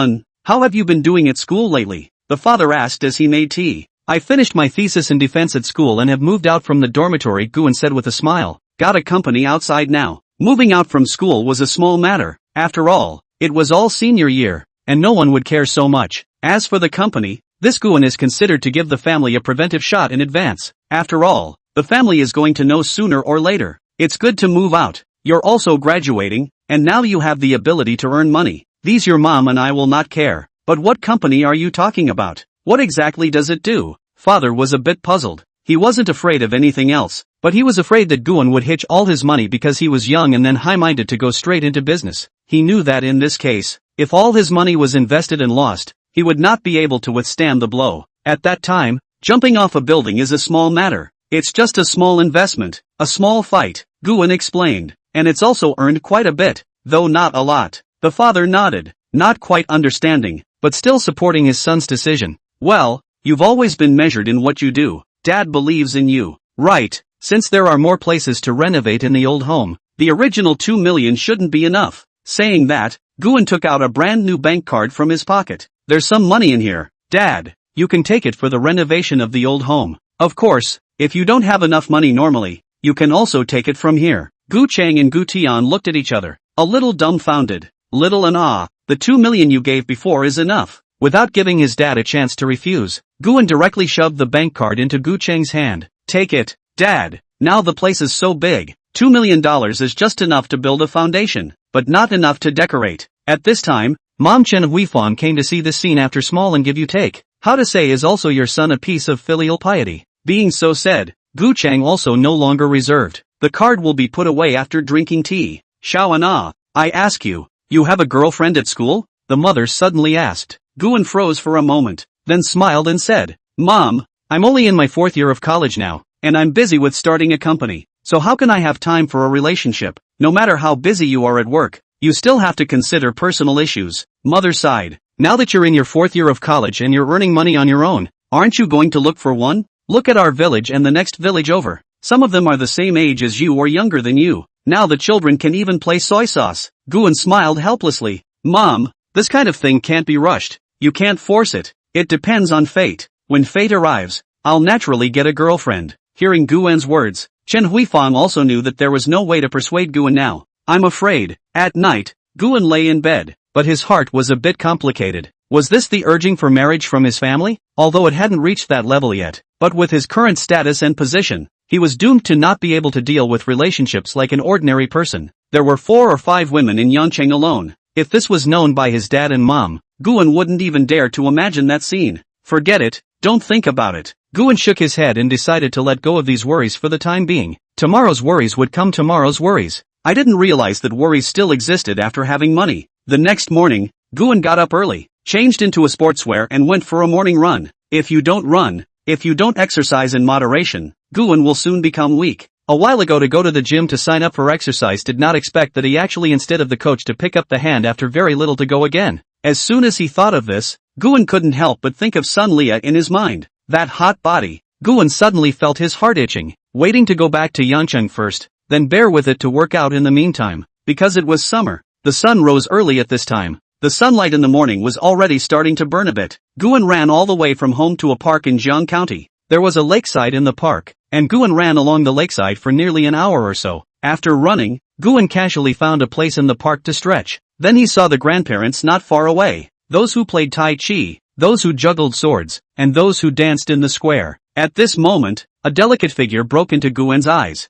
Speaker 1: how have you been doing at school lately? The father asked as he made tea. I finished my thesis in defense at school and have moved out from the dormitory, Guan said with a smile. Got a company outside now. Moving out from school was a small matter. After all, it was all senior year, and no one would care so much. As for the company, this Guan is considered to give the family a preventive shot in advance. After all, the family is going to know sooner or later. It's good to move out. You're also graduating, and now you have the ability to earn money. These your mom and I will not care. But what company are you talking about? What exactly does it do? Father was a bit puzzled. He wasn't afraid of anything else, but he was afraid that Guan would hitch all his money because he was young and then high-minded to go straight into business. He knew that in this case, if all his money was invested and lost, he would not be able to withstand the blow. At that time, jumping off a building is a small matter. It's just a small investment, a small fight, Guan explained, and it's also earned quite a bit, though not a lot. The father nodded, not quite understanding, but still supporting his son's decision. Well, you've always been measured in what you do. Dad believes in you. Right, since there are more places to renovate in the old home, the original 2 million shouldn't be enough. Saying that, Guan took out a brand new bank card from his pocket. There's some money in here. Dad, you can take it for the renovation of the old home. Of course, if you don't have enough money normally, you can also take it from here. Gu Cheng and Gu Tian looked at each other, a little dumbfounded. Little the 2 million you gave before is enough. Without giving his dad a chance to refuse, Guan directly shoved the bank card into Gu Cheng's hand. Take it, Dad. Now the place is so big. $2 million is just enough to build a foundation, but not enough to decorate. At this time, Mom Chen Huifang came to see this scene after small and give you take. How to say is also your son a piece of filial piety. Being so said, Gu Chang also no longer reserved. The card will be put away after drinking tea. Xiao I ask you have a girlfriend at school? The mother suddenly asked. Guan froze for a moment, then smiled and said, Mom, I'm only in my 4th year of college now, and I'm busy with starting a company, so how can I have time for a relationship? No matter how busy you are at work, you still have to consider personal issues. Mother sighed. Now that you're in your 4th year of college and you're earning money on your own, aren't you going to look for one? Look at our village and the next village over. Some of them are the same age as you or younger than you. Now the children can even play soy sauce. Guan smiled helplessly. Mom, this kind of thing can't be rushed. You can't force it. It depends on fate. When fate arrives, I'll naturally get a girlfriend. Hearing Guan's words, Chen Huifang also knew that there was no way to persuade Guan now. I'm afraid. At night, Guan lay in bed, but his heart was a bit complicated. Was this the urging for marriage from his family? Although it hadn't reached that level yet, but with his current status and position, he was doomed to not be able to deal with relationships like an ordinary person. There were 4 or 5 women in Yangcheng alone. If this was known by his dad and mom, Guan wouldn't even dare to imagine that scene. Forget it, don't think about it. Guan shook his head and decided to let go of these worries for the time being. Tomorrow's worries would come tomorrow's worries. I didn't realize that worries still existed after having money. The next morning, Guan got up early, changed into a sportswear and went for a morning run. If you don't exercise in moderation, Guan will soon become weak. A while ago to go to the gym to sign up for exercise did not expect that he actually instead of the coach to pick up the hand after very little to go again. As soon as he thought of this, Guan couldn't help but think of Sun Lia in his mind. That hot body. Guan suddenly felt his heart itching, waiting to go back to Yangcheng first, then bear with it to work out in the meantime. Because it was summer, the sun rose early at this time. The sunlight in the morning was already starting to burn a bit. Guan ran all the way from home to a park in Jiang County. There was a lakeside in the park, and Guan ran along the lakeside for nearly an hour or so. After running, Guan casually found a place in the park to stretch. Then he saw the grandparents not far away. Those who played Tai Chi, those who juggled swords, and those who danced in the square. At this moment, a delicate figure broke into Guan's eyes.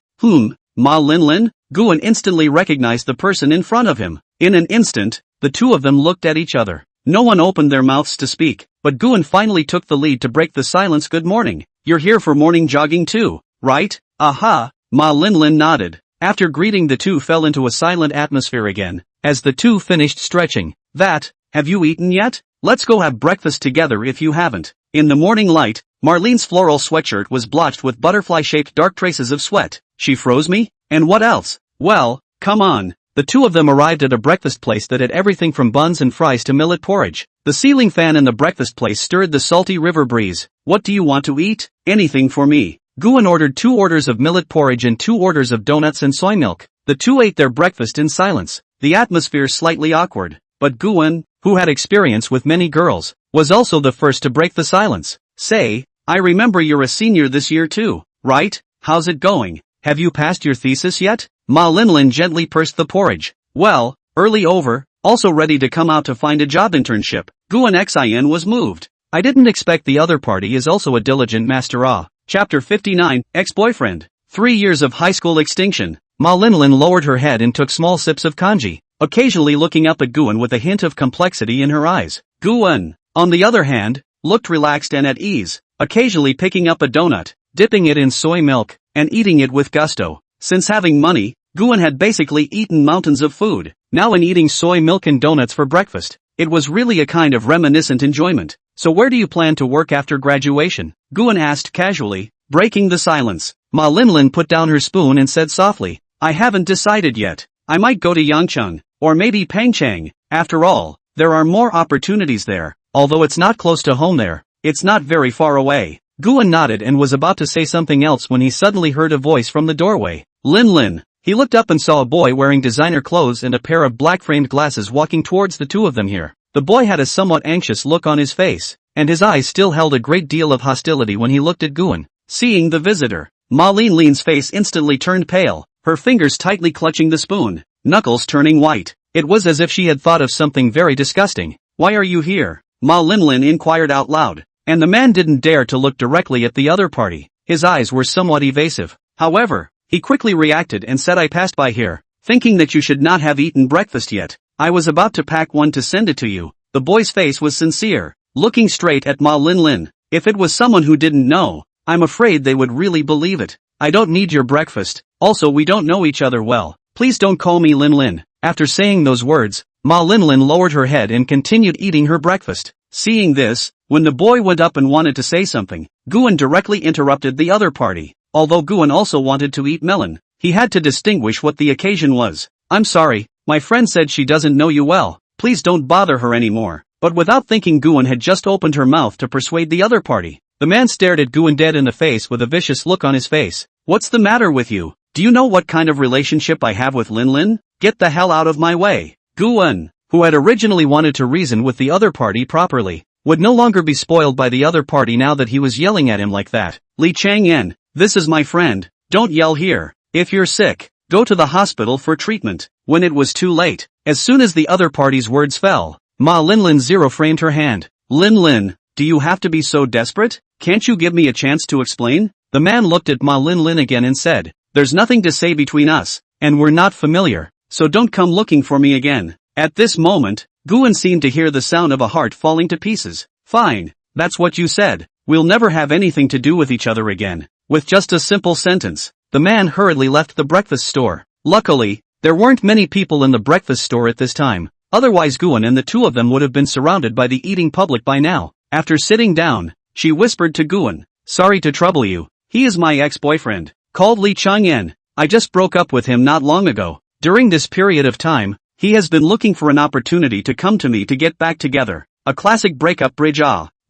Speaker 1: Ma Linlin? Guan instantly recognized the person in front of him. In an instant, the two of them looked at each other. No one opened their mouths to speak, but Guan finally took the lead to break the silence. Good morning. You're here for morning jogging too, right? Aha, Ma Linlin nodded. After greeting, the two fell into a silent atmosphere again. As the two finished stretching, have you eaten yet? Let's go have breakfast together if you haven't. In the morning light, Marlene's floral sweatshirt was blotched with butterfly-shaped dark traces of sweat. She froze me? And what else? Well, come on. The two of them arrived at a breakfast place that had everything from buns and fries to millet porridge. The ceiling fan in the breakfast place stirred the salty river breeze. What do you want to eat? Anything for me. Guan ordered 2 orders of millet porridge and 2 orders of donuts and soy milk. The two ate their breakfast in silence, the atmosphere slightly awkward. But Guan, who had experience with many girls, was also the first to break the silence. Say, I remember you're a senior this year too, right? How's it going? Have you passed your thesis yet? Ma Linlin gently pursed the porridge. Well, early over, also ready to come out to find a job internship. Guan Xin was moved. I didn't expect the other party is also a diligent master. Chapter 59, Ex-Boyfriend. 3 years of high school extinction. Ma Linlin lowered her head and took small sips of kanji, occasionally looking up at Guan with a hint of complexity in her eyes. Guan, on the other hand, looked relaxed and at ease, occasionally picking up a donut, dipping it in soy milk, and eating it with gusto. Since having money, Guan had basically eaten mountains of food. Now in eating soy milk and donuts for breakfast, it was really a kind of reminiscent enjoyment. So where do you plan to work after graduation? Guan asked casually, breaking the silence. Ma Linlin put down her spoon and said softly, I haven't decided yet. I might go to Yangcheng, or maybe Pengcheng. After all, there are more opportunities there. Although it's not close to home there, it's not very far away. Guan nodded and was about to say something else when he suddenly heard a voice from the doorway. Linlin. He looked up and saw a boy wearing designer clothes and a pair of black-framed glasses walking towards the two of them here. The boy had a somewhat anxious look on his face, and his eyes still held a great deal of hostility when he looked at Guan. Seeing the visitor, Ma Linlin's face instantly turned pale, her fingers tightly clutching the spoon, knuckles turning white. It was as if she had thought of something very disgusting. Why are you here? Ma Linlin inquired out loud, and the man didn't dare to look directly at the other party. His eyes were somewhat evasive. However, he quickly reacted and said, I passed by here, thinking that you should not have eaten breakfast yet. I was about to pack one to send it to you. The boy's face was sincere, looking straight at Ma Linlin. If it was someone who didn't know, I'm afraid they would really believe it. I don't need your breakfast, also we don't know each other well. Please don't call me Linlin. After saying those words, Ma Linlin lowered her head and continued eating her breakfast. Seeing this, when the boy went up and wanted to say something, Guan directly interrupted the other party. Although Guan also wanted to eat melon, he had to distinguish what the occasion was. I'm sorry, my friend said she doesn't know you well, please don't bother her anymore. But without thinking, Guan had just opened her mouth to persuade the other party. The man stared at Guan dead in the face with a vicious look on his face. What's the matter with you? Do you know what kind of relationship I have with Linlin? Get the hell out of my way. Guan, who had originally wanted to reason with the other party properly, would no longer be spoiled by the other party now that he was yelling at him like that. Li Chang'an, this is my friend, don't yell here. If you're sick, go to the hospital for treatment. When it was too late, as soon as the other party's words fell, Ma Linlin zero-framed her hand. Linlin, do you have to be so desperate? Can't you give me a chance to explain? The man looked at Ma Linlin again and said, there's nothing to say between us, and we're not familiar, so don't come looking for me again. At this moment, Guan seemed to hear the sound of a heart falling to pieces. Fine, that's what you said, we'll never have anything to do with each other again. With just a simple sentence, the man hurriedly left the breakfast store. Luckily, there weren't many people in the breakfast store at this time, otherwise Guan and the two of them would have been surrounded by the eating public by now. After sitting down, she whispered to Guan, sorry to trouble you, he is my ex-boyfriend, called Li Chang'an. I just broke up with him not long ago. During this period of time, he has been looking for an opportunity to come to me to get back together. A classic breakup bridge.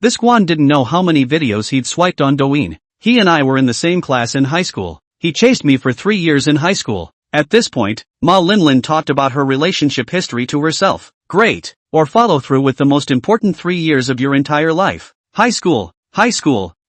Speaker 1: This Guan didn't know how many videos he'd swiped on Douyin. He and I were in the same class in high school. He chased me for 3 years in high school. At this point, Ma Linlin talked about her relationship history to herself. Great. Or follow through with the most important 3 years of your entire life. High school,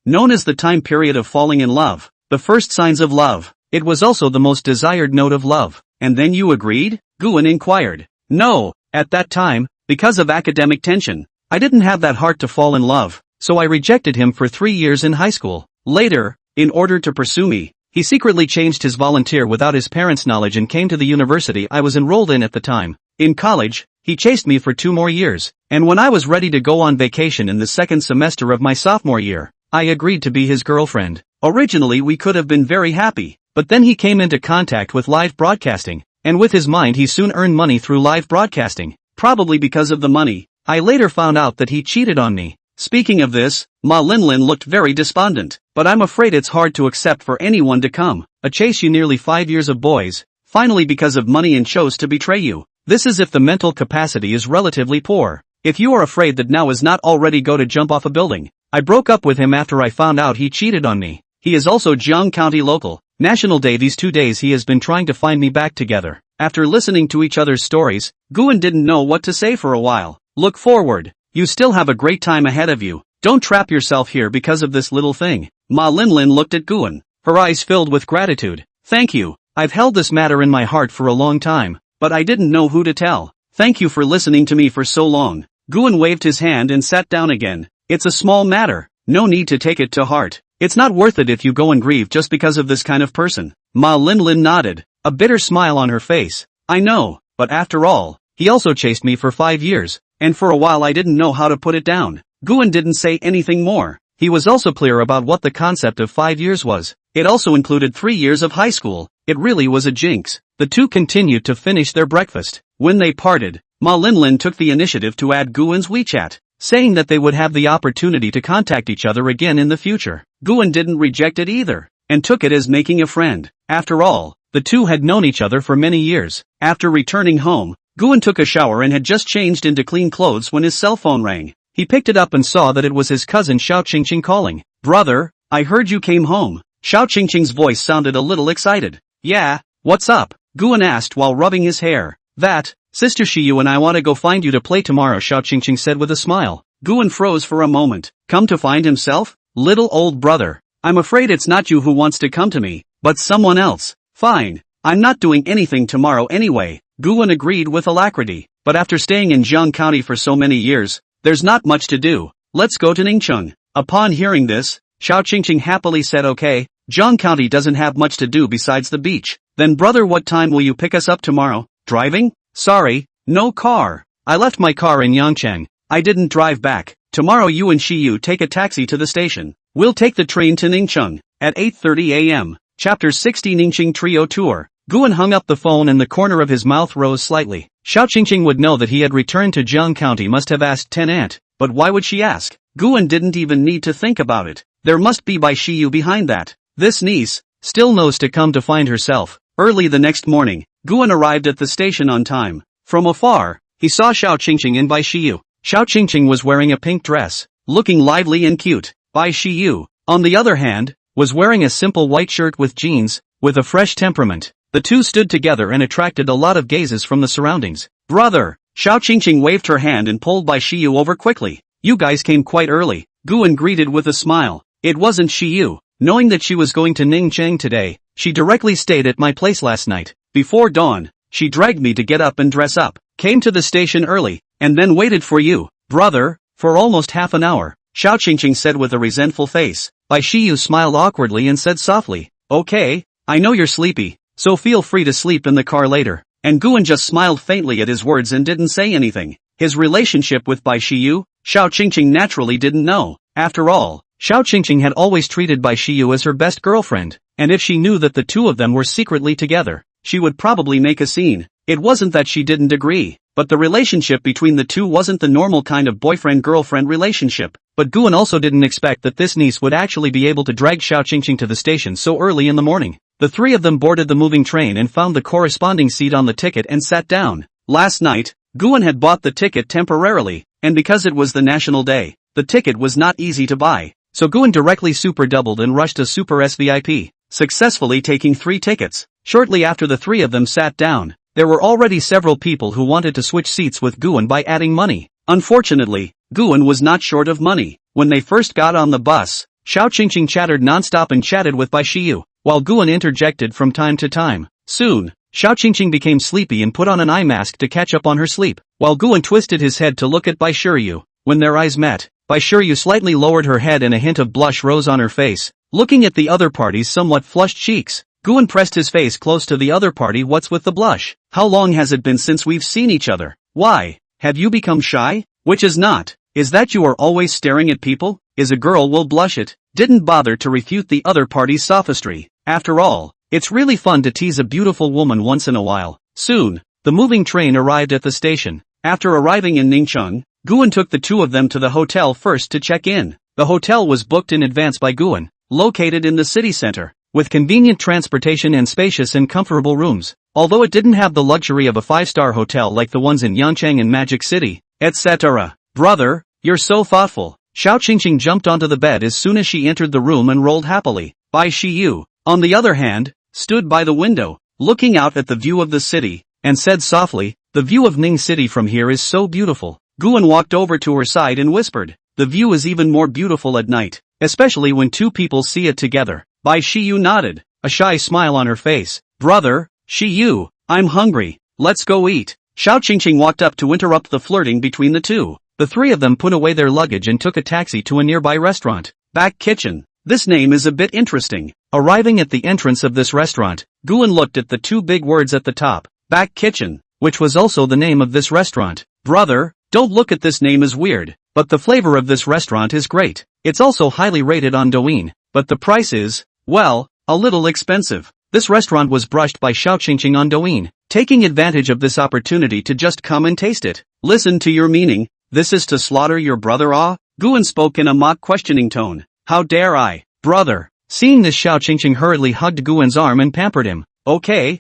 Speaker 1: known as the time period of falling in love, the first signs of love. It was also the most desired note of love. And then you agreed? Guan inquired. No, at that time, because of academic tension, I didn't have that heart to fall in love, so I rejected him for 3 years in high school. Later, in order to pursue me, he secretly changed his volunteer without his parents' knowledge and came to the university I was enrolled in at the time. In college, he chased me for 2 more years, and when I was ready to go on vacation in the second semester of my sophomore year, I agreed to be his girlfriend. Originally we could have been very happy, but then he came into contact with live broadcasting, and with his mind he soon earned money through live broadcasting. Probably because of the money, I later found out that he cheated on me. Speaking of this, Ma Linlin looked very despondent, but I'm afraid it's hard to accept for anyone to come, chase you nearly 5 years of boys, finally because of money and chose to betray you. This is if the mental capacity is relatively poor. If you are afraid that now is not already go to jump off a building. I broke up with him after I found out he cheated on me. He is also Jiang County local. National Day these 2 days he has been trying to find me back together. After listening to each other's stories, Guan didn't know what to say for a while. Look forward. You still have a great time ahead of you. Don't trap yourself here because of this little thing. Ma Linlin looked at Guan, her eyes filled with gratitude. Thank you. I've held this matter in my heart for a long time, but I didn't know who to tell. Thank you for listening to me for so long. Guan waved his hand and sat down again. It's a small matter. No need to take it to heart. It's not worth it if you go and grieve just because of this kind of person. Ma Linlin nodded, a bitter smile on her face. I know, but after all, he also chased me for 5 years, and for a while I didn't know how to put it down. Guan didn't say anything more. He was also clear about what the concept of 5 years was. It also included 3 years of high school. It really was a jinx. The two continued to finish their breakfast. When they parted, Ma Linlin took the initiative to add Guan's WeChat, saying that they would have the opportunity to contact each other again in the future. Guan didn't reject it either, and took it as making a friend. After all, the two had known each other for many years. After returning home, Guan took a shower and had just changed into clean clothes when his cell phone rang. He picked it up and saw that it was his cousin Xiao Qingqing calling. Brother, I heard you came home. Xiao Qingqing's voice sounded a little excited. Yeah, what's up? Guan asked while rubbing his hair. That, Sister Shiyu and I want to go find you to play tomorrow, Xiao Qingqing said with a smile. Guan froze for a moment. Come to find himself? Little old brother. I'm afraid it's not you who wants to come to me, but someone else. Fine. I'm not doing anything tomorrow anyway. Guan agreed with alacrity. But after staying in Jiang County for so many years, there's not much to do. Let's go to Ningcheng. Upon hearing this, Xiao Qingqing happily said okay, Jiang County doesn't have much to do besides the beach. Then brother, what time will you pick us up tomorrow? Driving? Sorry, No car. I left my car in Yangcheng. I didn't drive back. Tomorrow you and Shiyu take a taxi to the station. We'll take the train to Ningcheng at 8:30 a.m. Chapter 60 Ningcheng Trio Tour. Guan hung up the phone and the corner of his mouth rose slightly. Xiao Qingqing would know that he had returned to Jiang County, must have asked Ten Aunt, but why would she ask? Guan didn't even need to think about it. There must be Bai Shiyu behind that. This niece still knows to come to find herself. Early the next morning, Guan arrived at the station on time. From afar, he saw Xiao Qingqing and Bai Shiyu. Xiao Qingqing was wearing a pink dress, looking lively and cute. Bai Shiyu, on the other hand, was wearing a simple white shirt with jeans, with a fresh temperament. The two stood together and attracted a lot of gazes from the surroundings. Brother! Xiao Qingqing waved her hand and pulled Bai Shiyu over quickly. You guys came quite early. Guan greeted with a smile. It wasn't Shiyu. Knowing that she was going to Ningcheng today, she directly stayed at my place last night. Before dawn, she dragged me to get up and dress up, came to the station early, and then waited for you, brother, for almost half an hour, Xiao Qingqing said with a resentful face. Bai Shiyu smiled awkwardly and said softly, okay, I know you're sleepy, so feel free to sleep in the car later. And Guan just smiled faintly at his words and didn't say anything. His relationship with Bai Shiyu, Xiao Qingqing naturally didn't know. After all, Xiao Qingqing had always treated Bai Shiyu as her best girlfriend, and if she knew that the two of them were secretly together, she would probably make a scene. It wasn't that she didn't agree, but the relationship between the two wasn't the normal kind of boyfriend-girlfriend relationship. But Guan also didn't expect that this niece would actually be able to drag Xiao Qingqing to the station so early in the morning. The three of them boarded the moving train and found the corresponding seat on the ticket and sat down. Last night, Guan had bought the ticket temporarily, and because it was the national day, the ticket was not easy to buy. So Guan directly super doubled and rushed to Super SVIP, successfully taking 3 tickets. Shortly after the three of them sat down, there were already several people who wanted to switch seats with Guan by adding money. Unfortunately, Guan was not short of money. When they first got on the bus, Xiao Qingqing chattered non-stop and chatted with Bai Shiyu, while Guan interjected from time to time. Soon, Xiao Qingqing became sleepy and put on an eye mask to catch up on her sleep, while Guan twisted his head to look at Bai Shiyu. When their eyes met, Bai Shiyu slightly lowered her head and a hint of blush rose on her face. Looking at the other party's somewhat flushed cheeks, Guan pressed his face close to the other party. What's with the blush? How long has it been since we've seen each other? Why? Have you become shy? Which is not. Is that you are always staring at people? Is a girl will blush it? Didn't bother to refute the other party's sophistry. After all, it's really fun to tease a beautiful woman once in a while. Soon, the moving train arrived at the station. After arriving in Ningcheng, Guan took the two of them to the hotel first to check in. The hotel was booked in advance by Guan, located in the city center, with convenient transportation and spacious and comfortable rooms. Although it didn't have the luxury of a 5-star hotel like the ones in Yangcheng and Magic City, etc. Brother, you're so thoughtful. Xiao Qingqing jumped onto the bed as soon as she entered the room and rolled happily. Bai Shiyu, on the other hand, stood by the window, looking out at the view of the city, and said softly, the view of Ning City from here is so beautiful. Guan walked over to her side and whispered, the view is even more beautiful at night, especially when two people see it together. Bai Shiyu nodded, a shy smile on her face. Brother, Shiyu, I'm hungry, let's go eat. Xiao Qingqing walked up to interrupt the flirting between the two. The three of them put away their luggage and took a taxi to a nearby restaurant. Back Kitchen. This name is a bit interesting. Arriving at the entrance of this restaurant, Guan looked at the two big words at the top, Back Kitchen, which was also the name of this restaurant. Brother, don't look at this name as weird, but the flavor of this restaurant is great. It's also highly rated on Douyin, but the price is, well, a little expensive. This restaurant was brushed by Xiao Qingqing on Douyin, taking advantage of this opportunity to just come and taste it. Listen to your meaning, this is to slaughter your brother? Ah? Guan spoke in a mock questioning tone. How dare I, brother? Seeing this, Xiao Qingqing hurriedly hugged Guan's arm and pampered him. Okay,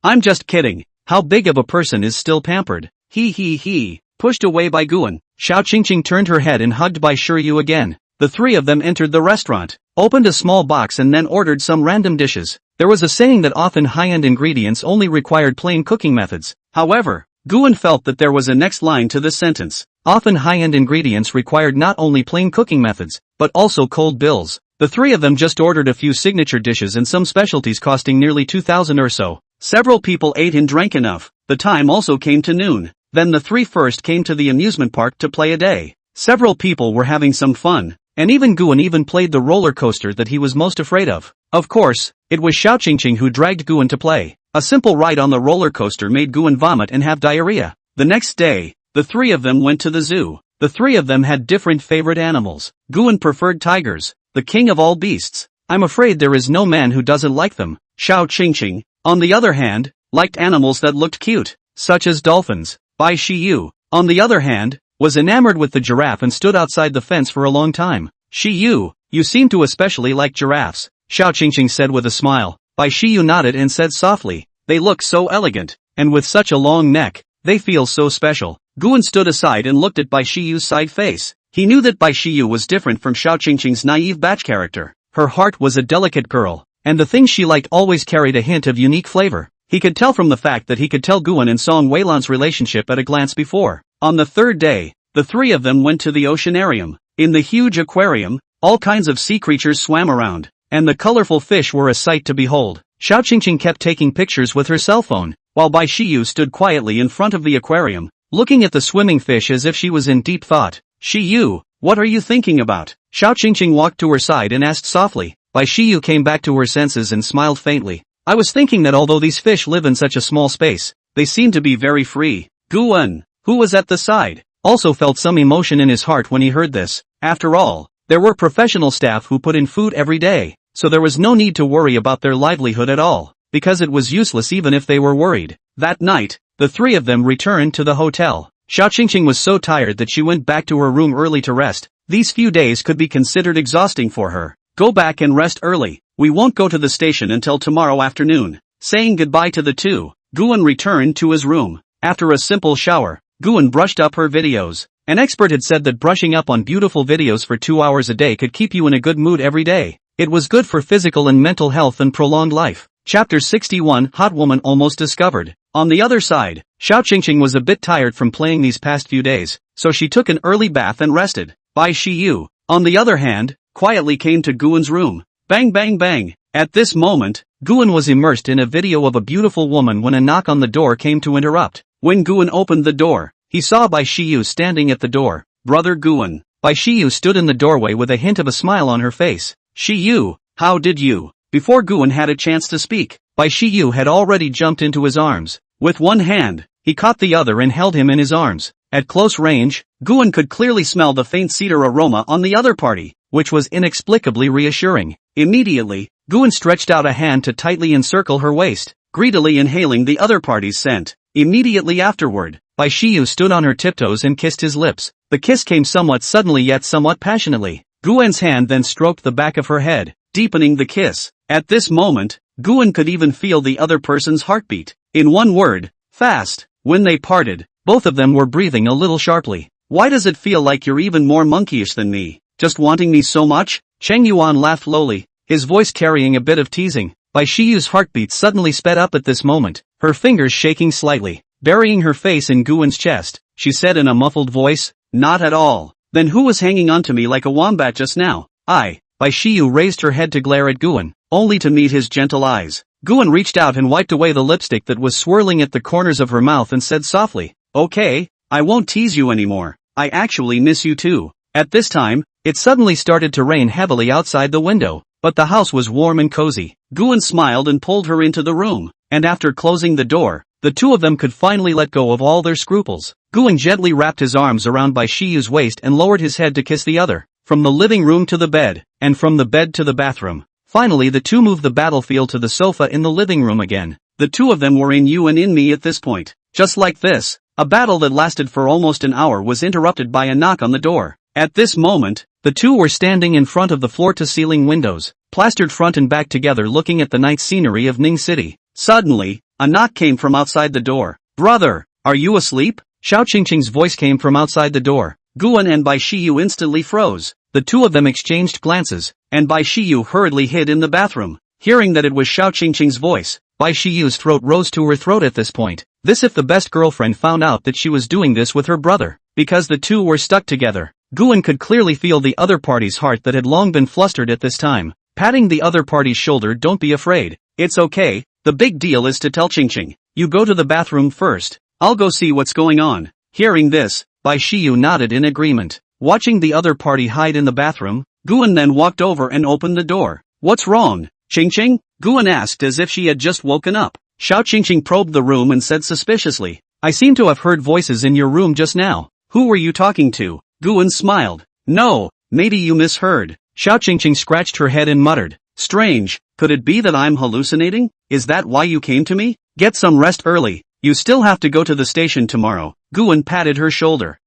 Speaker 1: I'm just kidding. How big of a person is still pampered? He. Pushed away by Guan, Xiao Qingqing turned her head and hugged Bai Shiyu again. The three of them entered the restaurant, opened a small box and then ordered some random dishes. There was a saying that often high-end ingredients only required plain cooking methods. However, Guan felt that there was a next line to this sentence. Often high-end ingredients required not only plain cooking methods, but also cold bills. The three of them just ordered a few signature dishes and some specialties costing nearly 2,000 or so. Several people ate and drank enough. The time also came to noon. Then the three first came to the amusement park to play a day. Several people were having some fun, and even Guan even played the roller coaster that he was most afraid of. Of course, it was Xiao Qingqing who dragged Guan to play. A simple ride on the roller coaster made Guan vomit and have diarrhea. The next day, the three of them went to the zoo. The three of them had different favorite animals. Guan preferred tigers, the king of all beasts. I'm afraid there is no man who doesn't like them. Xiao Qingqing, on the other hand, liked animals that looked cute, such as dolphins. Bai Shiyu, on the other hand, was enamored with the giraffe and stood outside the fence for a long time. Shiyu, you seem to especially like giraffes, Xiao Qingqing said with a smile. Bai Shiyu nodded and said softly, they look so elegant, and with such a long neck, they feel so special. Guan stood aside and looked at Bai Shiyu's side face. He knew that Bai Shiyu was different from Xiao Qingqing's naive batch character. Her heart was a delicate girl, and the things she liked always carried a hint of unique flavor. He could tell from the fact that he could tell Guan and Song Weilan's relationship at a glance before. On the third day, the three of them went to the oceanarium. In the huge aquarium, all kinds of sea creatures swam around, and the colorful fish were a sight to behold. Xiao Qingqing kept taking pictures with her cell phone, while Bai Shiyu stood quietly in front of the aquarium, looking at the swimming fish as if she was in deep thought. Shiyu, what are you thinking about? Xiao Qingqing walked to her side and asked softly. Bai Shiyu came back to her senses and smiled faintly. I was thinking that although these fish live in such a small space, they seem to be very free. Guan, who was at the side, also felt some emotion in his heart when he heard this. After all, there were professional staff who put in food every day, so there was no need to worry about their livelihood at all, because it was useless even if they were worried. That night, the three of them returned to the hotel. Xiao Qingqing was so tired that she went back to her room early to rest. These few days could be considered exhausting for her. Go back and rest early. We won't go to the station until tomorrow afternoon. Saying goodbye to the two, Guan returned to his room. After a simple shower, Guan brushed up her videos. An expert had said that brushing up on beautiful videos for 2 hours a day could keep you in a good mood every day. It was good for physical and mental health and prolonged life. Chapter 61 Hot Woman Almost Discovered. On the other side, Xiao Qingqing was a bit tired from playing these past few days, so she took an early bath and rested. Bai Shiyu, on the other hand, quietly came to Guan's room. Bang bang bang. At this moment, Guan was immersed in a video of a beautiful woman when a knock on the door came to interrupt. When Guan opened the door, he saw Bai Shiyu standing at the door. Brother Guan. Bai Shiyu stood in the doorway with a hint of a smile on her face. Shiyu, how did you? Before Guan had a chance to speak, Bai Shiyu had already jumped into his arms. With one hand, he caught the other and held him in his arms. At close range, Guan could clearly smell the faint cedar aroma on the other party, which was inexplicably reassuring. Immediately, Guan stretched out a hand to tightly encircle her waist, greedily inhaling the other party's scent. Immediately afterward, Bai Shiyu stood on her tiptoes and kissed his lips. The kiss came somewhat suddenly yet somewhat passionately. Guan's hand then stroked the back of her head, deepening the kiss. At this moment, Guan could even feel the other person's heartbeat. In one word, fast. When they parted, both of them were breathing a little sharply. Why does it feel like you're even more monkeyish than me? Just wanting me so much? Cheng Yuan laughed lowly, his voice carrying a bit of teasing. Bai Shiyu's heartbeat suddenly sped up at this moment, her fingers shaking slightly. Burying her face in Guan's chest, she said in a muffled voice, not at all. Then who was hanging onto me like a wombat just now? I. Bai Shiyu raised her head to glare at Guan, only to meet his gentle eyes. Guan reached out and wiped away the lipstick that was swirling at the corners of her mouth and said softly, okay, I won't tease you anymore. I actually miss you too. At this time, it suddenly started to rain heavily outside the window, but the house was warm and cozy. Guan smiled and pulled her into the room, and after closing the door, the two of them could finally let go of all their scruples. Guan gently wrapped his arms around Bai Shiyu's waist and lowered his head to kiss the other. From the living room to the bed, and from the bed to the bathroom. Finally the two moved the battlefield to the sofa in the living room again. The two of them were in you and in me at this point. Just like this, a battle that lasted for almost an hour was interrupted by a knock on the door. At this moment, the two were standing in front of the floor-to-ceiling windows, plastered front and back together looking at the night scenery of Ning City. Suddenly, a knock came from outside the door. Brother, are you asleep? Xiao Qingqing's voice came from outside the door. Guan and Bai Shiyu instantly froze. The two of them exchanged glances, and Bai Shiyu hurriedly hid in the bathroom. Hearing that it was Xiao Qingqing's voice, Bai Shiyu's throat rose to her throat at this point. This if the best girlfriend found out that she was doing this with her brother. Because the two were stuck together, Guan could clearly feel the other party's heart that had long been flustered at this time. Patting the other party's shoulder, don't be afraid. It's okay, the big deal is to tell Qingqing. You go to the bathroom first. I'll go see what's going on. Hearing this, Bai Shiyu nodded in agreement. Watching the other party hide in the bathroom, Guan then walked over and opened the door. What's wrong, Qingqing? Guan asked as if she had just woken up. Xiao Qingqing probed the room and said suspiciously. I seem to have heard voices in your room just now. Who were you talking to? Guan smiled. No, maybe you misheard. Xiao Qingqing scratched her head and muttered. Strange, could it be that I'm hallucinating? Is that why you came to me? Get some rest early, you still have to go to the station tomorrow. Guan patted her shoulder.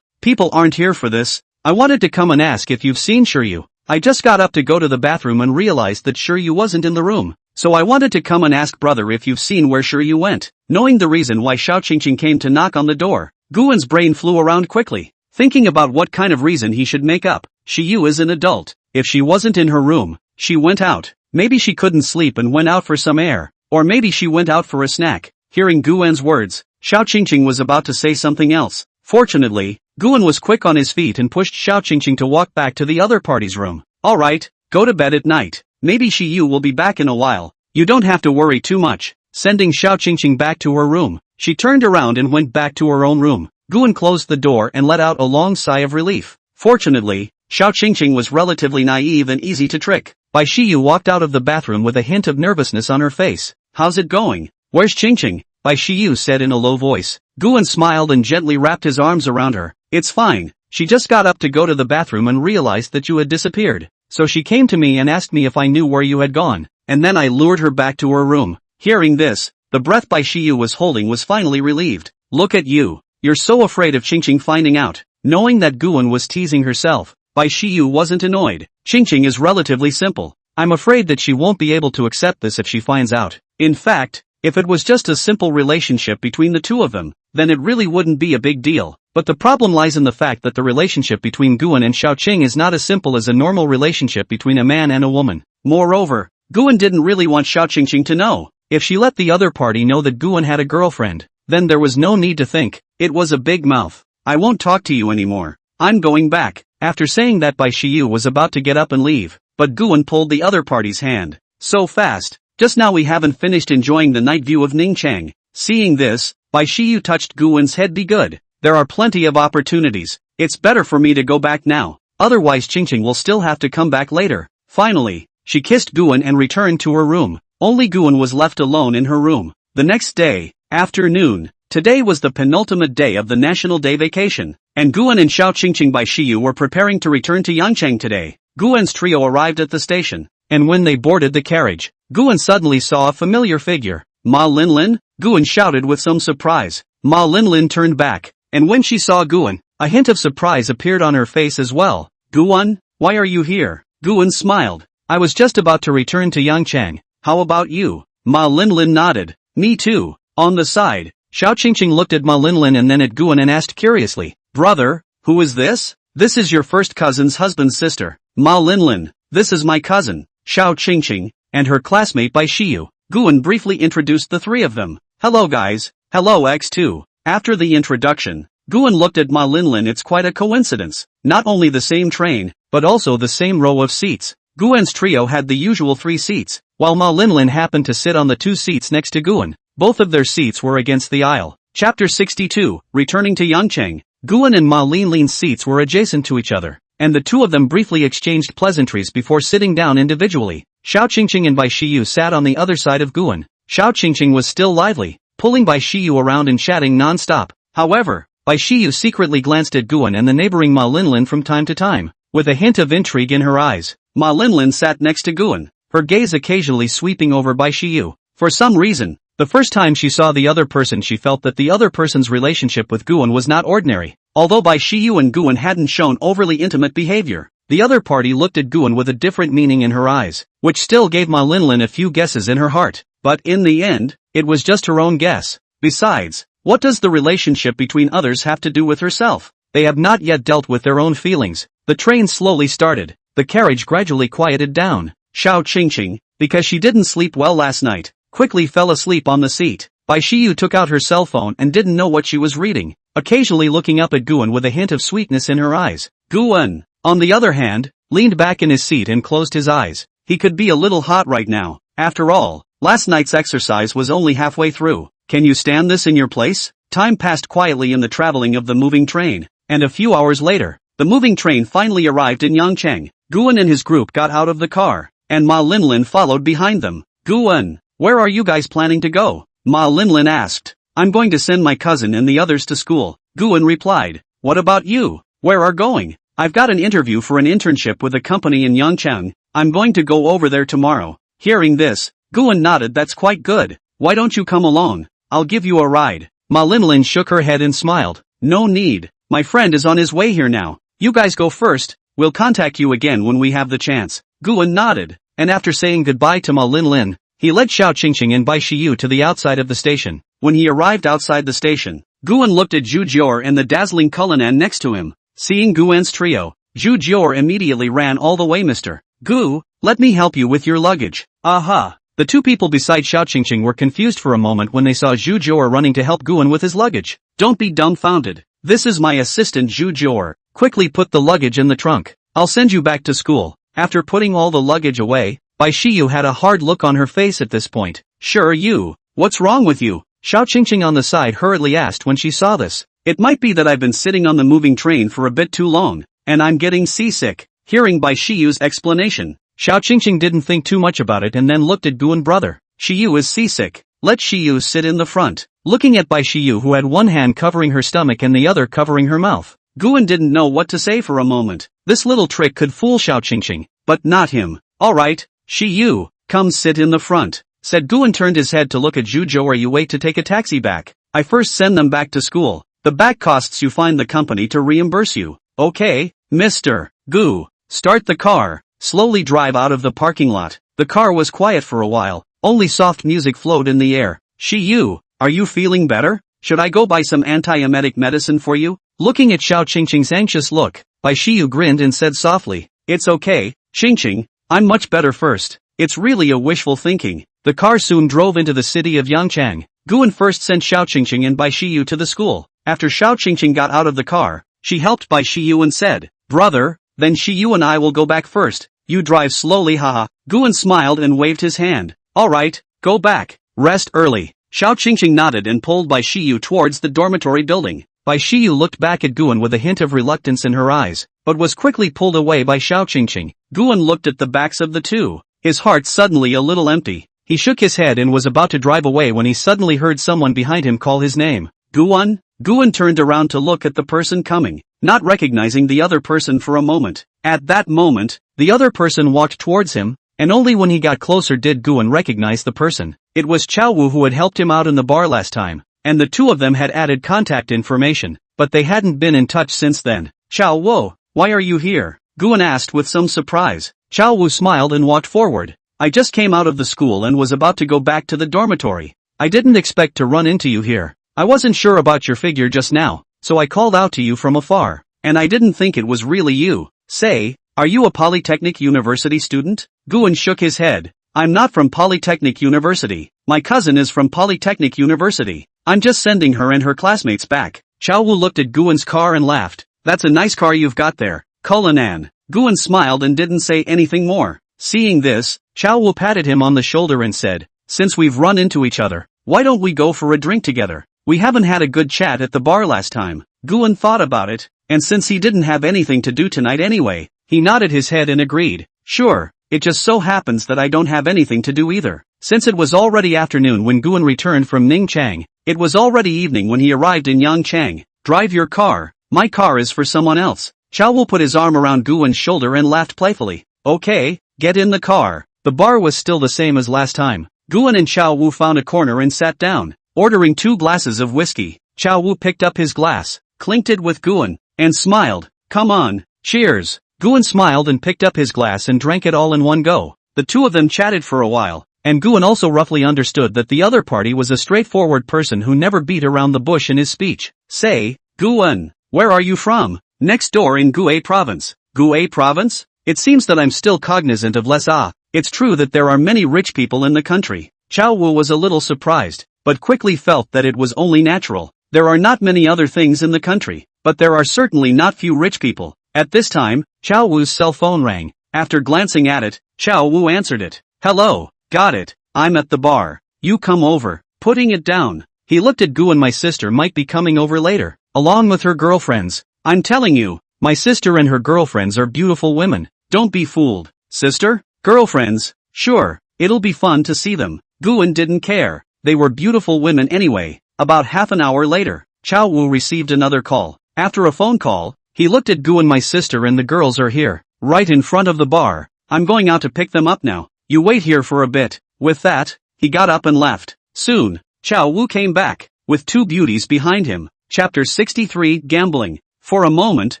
Speaker 1: People aren't here for this. I wanted to come and ask if you've seen Shiryu. I just got up to go to the bathroom and realized that Shiryu wasn't in the room. So I wanted to come and ask brother if you've seen where Shiryu went. Knowing the reason why Xiao Qingqing came to knock on the door, Guan's brain flew around quickly, thinking about what kind of reason he should make up. Shiryu is an adult. If she wasn't in her room, she went out. Maybe she couldn't sleep and went out for some air. Or maybe she went out for a snack. Hearing Guan's words, Xiao Qingqing was about to say something else. Fortunately, Guan was quick on his feet and pushed Xiao Qingqing to walk back to the other party's room. Alright, go to bed at night. Maybe Shiryu will be back in a while. You don't have to worry too much. Sending Xiao Qingqing back to her room, she turned around and went back to her own room. Guan closed the door and let out a long sigh of relief. Fortunately, Xiao Qingqing was relatively naive and easy to trick. Bai Shiyu walked out of the bathroom with a hint of nervousness on her face. How's it going? Where's Qingqing? Bai Shiyu said in a low voice. Guan smiled and gently wrapped his arms around her. It's fine. She just got up to go to the bathroom and realized that you had disappeared. So she came to me and asked me if I knew where you had gone. And then I lured her back to her room. Hearing this, the breath Bai Shiyu was holding was finally relieved. Look at you. You're so afraid of Qingqing finding out. Knowing that Guan was teasing herself, Bai Shiyu wasn't annoyed. Qingqing is relatively simple. I'm afraid that she won't be able to accept this if she finds out. In fact, if it was just a simple relationship between the two of them, then it really wouldn't be a big deal. But the problem lies in the fact that the relationship between Guan and Xiaoqing is not as simple as a normal relationship between a man and a woman. Moreover, Guan didn't really want Xiao Qingqing to know. If she let the other party know that Guan had a girlfriend, then there was no need to think. It was a big mouth. I won't talk to you anymore. I'm going back. After saying that, Bai Shiyu was about to get up and leave, but Guan pulled the other party's hand. So fast. Just now we haven't finished enjoying the night view of Ningchang. Seeing this, Bai Shiyu touched Guan's head. Be good. There are plenty of opportunities. It's better for me to go back now. Otherwise Qingqing will still have to come back later. Finally, she kissed Guan and returned to her room. Only Guan was left alone in her room. The next day, afternoon. Today was the penultimate day of the National Day vacation, and Guan and Xiao Qingqing Bai Shiyu were preparing to return to Yangcheng today. Guan's trio arrived at the station, and when they boarded the carriage, Guan suddenly saw a familiar figure. Ma Linlin? Guan shouted with some surprise. Ma Linlin turned back, and when she saw Guan, a hint of surprise appeared on her face as well. Guan, why are you here? Guan smiled. I was just about to return to Yangcheng. How about you? Ma Linlin nodded. Me too. On the side, Xiao Qingqing looked at Ma Linlin and then at Guan and asked curiously, Brother, who is this? This is your first cousin's husband's sister. Ma Linlin, this is my cousin, Xiao Qingqing, and her classmate Bai Shiyu. Guan briefly introduced the three of them. Hello guys. Hello X2. After the introduction, Guan looked at Ma Linlin. It's quite a coincidence. Not only the same train, but also the same row of seats. Guan's trio had the usual 3 seats, while Ma Linlin happened to sit on the 2 seats next to Guan. Both of their seats were against the aisle. Chapter 62, Returning to Yangcheng. Guan and Ma Linlin's seats were adjacent to each other, and the two of them briefly exchanged pleasantries before sitting down individually. Xiao Qingqing and Bai Shiyu sat on the other side of Guan. Xiao Qingqing was still lively, pulling Bai Shiyu around and chatting non-stop. However, Bai Shiyu secretly glanced at Guan and the neighboring Ma Linlin from time to time, with a hint of intrigue in her eyes. Ma Linlin sat next to Guan, her gaze occasionally sweeping over Bai Shiyu. For some reason, the first time she saw the other person she felt that the other person's relationship with Guan was not ordinary. Although Bai Shiyu and Guan hadn't shown overly intimate behavior, the other party looked at Guan with a different meaning in her eyes, which still gave Ma Linlin a few guesses in her heart. But in the end, it was just her own guess. Besides, what does the relationship between others have to do with herself? They have not yet dealt with their own feelings. The train slowly started. The carriage gradually quieted down. Xiao Qingqing, because she didn't sleep well last night, quickly fell asleep on the seat. Bai Shiyu took out her cell phone and didn't know what she was reading, occasionally looking up at Guan with a hint of sweetness in her eyes. Guan, on the other hand, leaned back in his seat and closed his eyes. He could be a little hot right now. After all, last night's exercise was only halfway through. Can you stand this in your place? Time passed quietly in the traveling of the moving train, and a few hours later, the moving train finally arrived in Yangcheng. Guan and his group got out of the car, and Ma Linlin followed behind them. Guan, Where are you guys planning to go? Ma Linlin asked. I'm going to send my cousin and the others to school, Guan replied. What about you? Where are going? I've got an interview for an internship with a company in Yangchang. I'm going to go over there tomorrow. Hearing this, Guan nodded. That's quite good. Why don't you come along? I'll give you a ride. Ma Linlin shook her head and smiled. No need. My friend is on his way here now. You guys go first. We'll contact you again when we have the chance. Guan nodded, and after saying goodbye to Ma Linlin, he led Xiao Qingqing and Bai Shiyu to the outside of the station. When he arrived outside the station, Guan looked at Zhu Jior and the dazzling Cullinan next to him. Seeing Guan's trio, Zhu Jior immediately ran all the way. Mr. Gu, let me help you with your luggage. Aha! The two people beside Xiao Qingqing were confused for a moment when they saw Zhu Jior running to help Guan with his luggage. Don't be dumbfounded. This is my assistant Zhu Jior. Quickly put the luggage in the trunk. I'll send you back to school. After putting all the luggage away, Bai Shiyu had a hard look on her face at this point. Sure you. What's wrong with you? Xiao Qingqing on the side hurriedly asked when she saw this. It might be that I've been sitting on the moving train for a bit too long, and I'm getting seasick. Hearing Bai Shiyu's explanation, Xiao Qingqing didn't think too much about it and then looked at Guan. Brother, Shiyu is seasick. Let Shiyu sit in the front. Looking at Bai Shiyu, who had one hand covering her stomach and the other covering her mouth, Guan didn't know what to say for a moment. This little trick could fool Xiao Qingqing, but not him. Alright, Shiyu, come sit in the front, said Guan. Turned his head to look at Zhu Jior. You wait to take a taxi back. I first send them back to school. The back costs you find the company to reimburse you. Okay, Mr. Gu. Start the car. Slowly drive out of the parking lot. The car was quiet for a while. Only soft music flowed in the air. Shiyu, are you feeling better? Should I go buy some antiemetic medicine for you? Looking at Xiao Qingqing's anxious look, Bai Shiyu grinned and said softly, It's okay, Qingqing, I'm much better first. It's really a wishful thinking. The car soon drove into the city of Yangchang. Guan first sent Xiao Qingqing and Bai Shiyu to the school. After Xiao Qingqing got out of the car, she helped Bai Shiyu and said, Brother, then Shiyu and I will go back first. You drive slowly, haha. Guan smiled and waved his hand. Alright, go back. Rest early. Xiao Qingqing nodded and pulled Bai Shiyu towards the dormitory building. Bai Shiyu looked back at Guan with a hint of reluctance in her eyes, but was quickly pulled away by Xiao Qingqing. Guan looked at the backs of the two. His heart suddenly a little empty. He shook his head and was about to drive away when he suddenly heard someone behind him call his name. Guan? Guan turned around to look at the person coming, not recognizing the other person for a moment. At that moment, the other person walked towards him, and only when he got closer did Guan recognize the person. It was Chao Wu who had helped him out in the bar last time, and the two of them had added contact information, but they hadn't been in touch since then. Chao Wu, why are you here? Guan asked with some surprise. Chao Wu smiled and walked forward. I just came out of the school and was about to go back to the dormitory. I didn't expect to run into you here. I wasn't sure about your figure just now, so I called out to you from afar, and I didn't think it was really you. Say, are you a Polytechnic University student? Guan shook his head. I'm not from Polytechnic University. My cousin is from Polytechnic University. I'm just sending her and her classmates back. Chao Wu looked at Guan's car and laughed. That's a nice car you've got there, Cullinan. Guan smiled and didn't say anything more. Seeing this, Chao Wu patted him on the shoulder and said, Since we've run into each other, why don't we go for a drink together? We haven't had a good chat at the bar last time. Guan thought about it, and since he didn't have anything to do tonight anyway, he nodded his head and agreed. Sure, it just so happens that I don't have anything to do either. Since it was already afternoon when Guan returned from Ningchang, it was already evening when he arrived in Yangchang. Drive your car. My car is for someone else. Chao Wu put his arm around Guan's shoulder and laughed playfully. Okay, get in the car. The bar was still the same as last time. Guan and Chao Wu found a corner and sat down. Ordering 2 glasses of whiskey, Chao Wu picked up his glass, clinked it with Guan, and smiled. Come on, cheers. Guan smiled and picked up his glass and drank it all in one go. The two of them chatted for a while, and Guan also roughly understood that the other party was a straightforward person who never beat around the bush in his speech. Say, Guan, where are you from? Next door in Gue province. Gue province? It seems that I'm still cognizant of less. It's true that there are many rich people in the country. Chao Wu was a little surprised, but quickly felt that it was only natural. There are not many other things in the country, but there are certainly not few rich people. At this time, Chao Wu's cell phone rang. After glancing at it, Chao Wu answered it. Hello, got it, I'm at the bar. You come over. Putting it down, he looked at Guan. My sister might be coming over later, along with her girlfriends. I'm telling you, my sister and her girlfriends are beautiful women. Don't be fooled. Sister? Girlfriends? Sure, it'll be fun to see them. Guan didn't care. They were beautiful women anyway. About half an hour later, Chao Wu received another call. After a phone call, he looked at Guan. My sister and the girls are here, right in front of the bar. I'm going out to pick them up now. You wait here for a bit. With that, he got up and left. Soon, Chao Wu came back, with two beauties behind him. Chapter 63 Gambling. For a moment,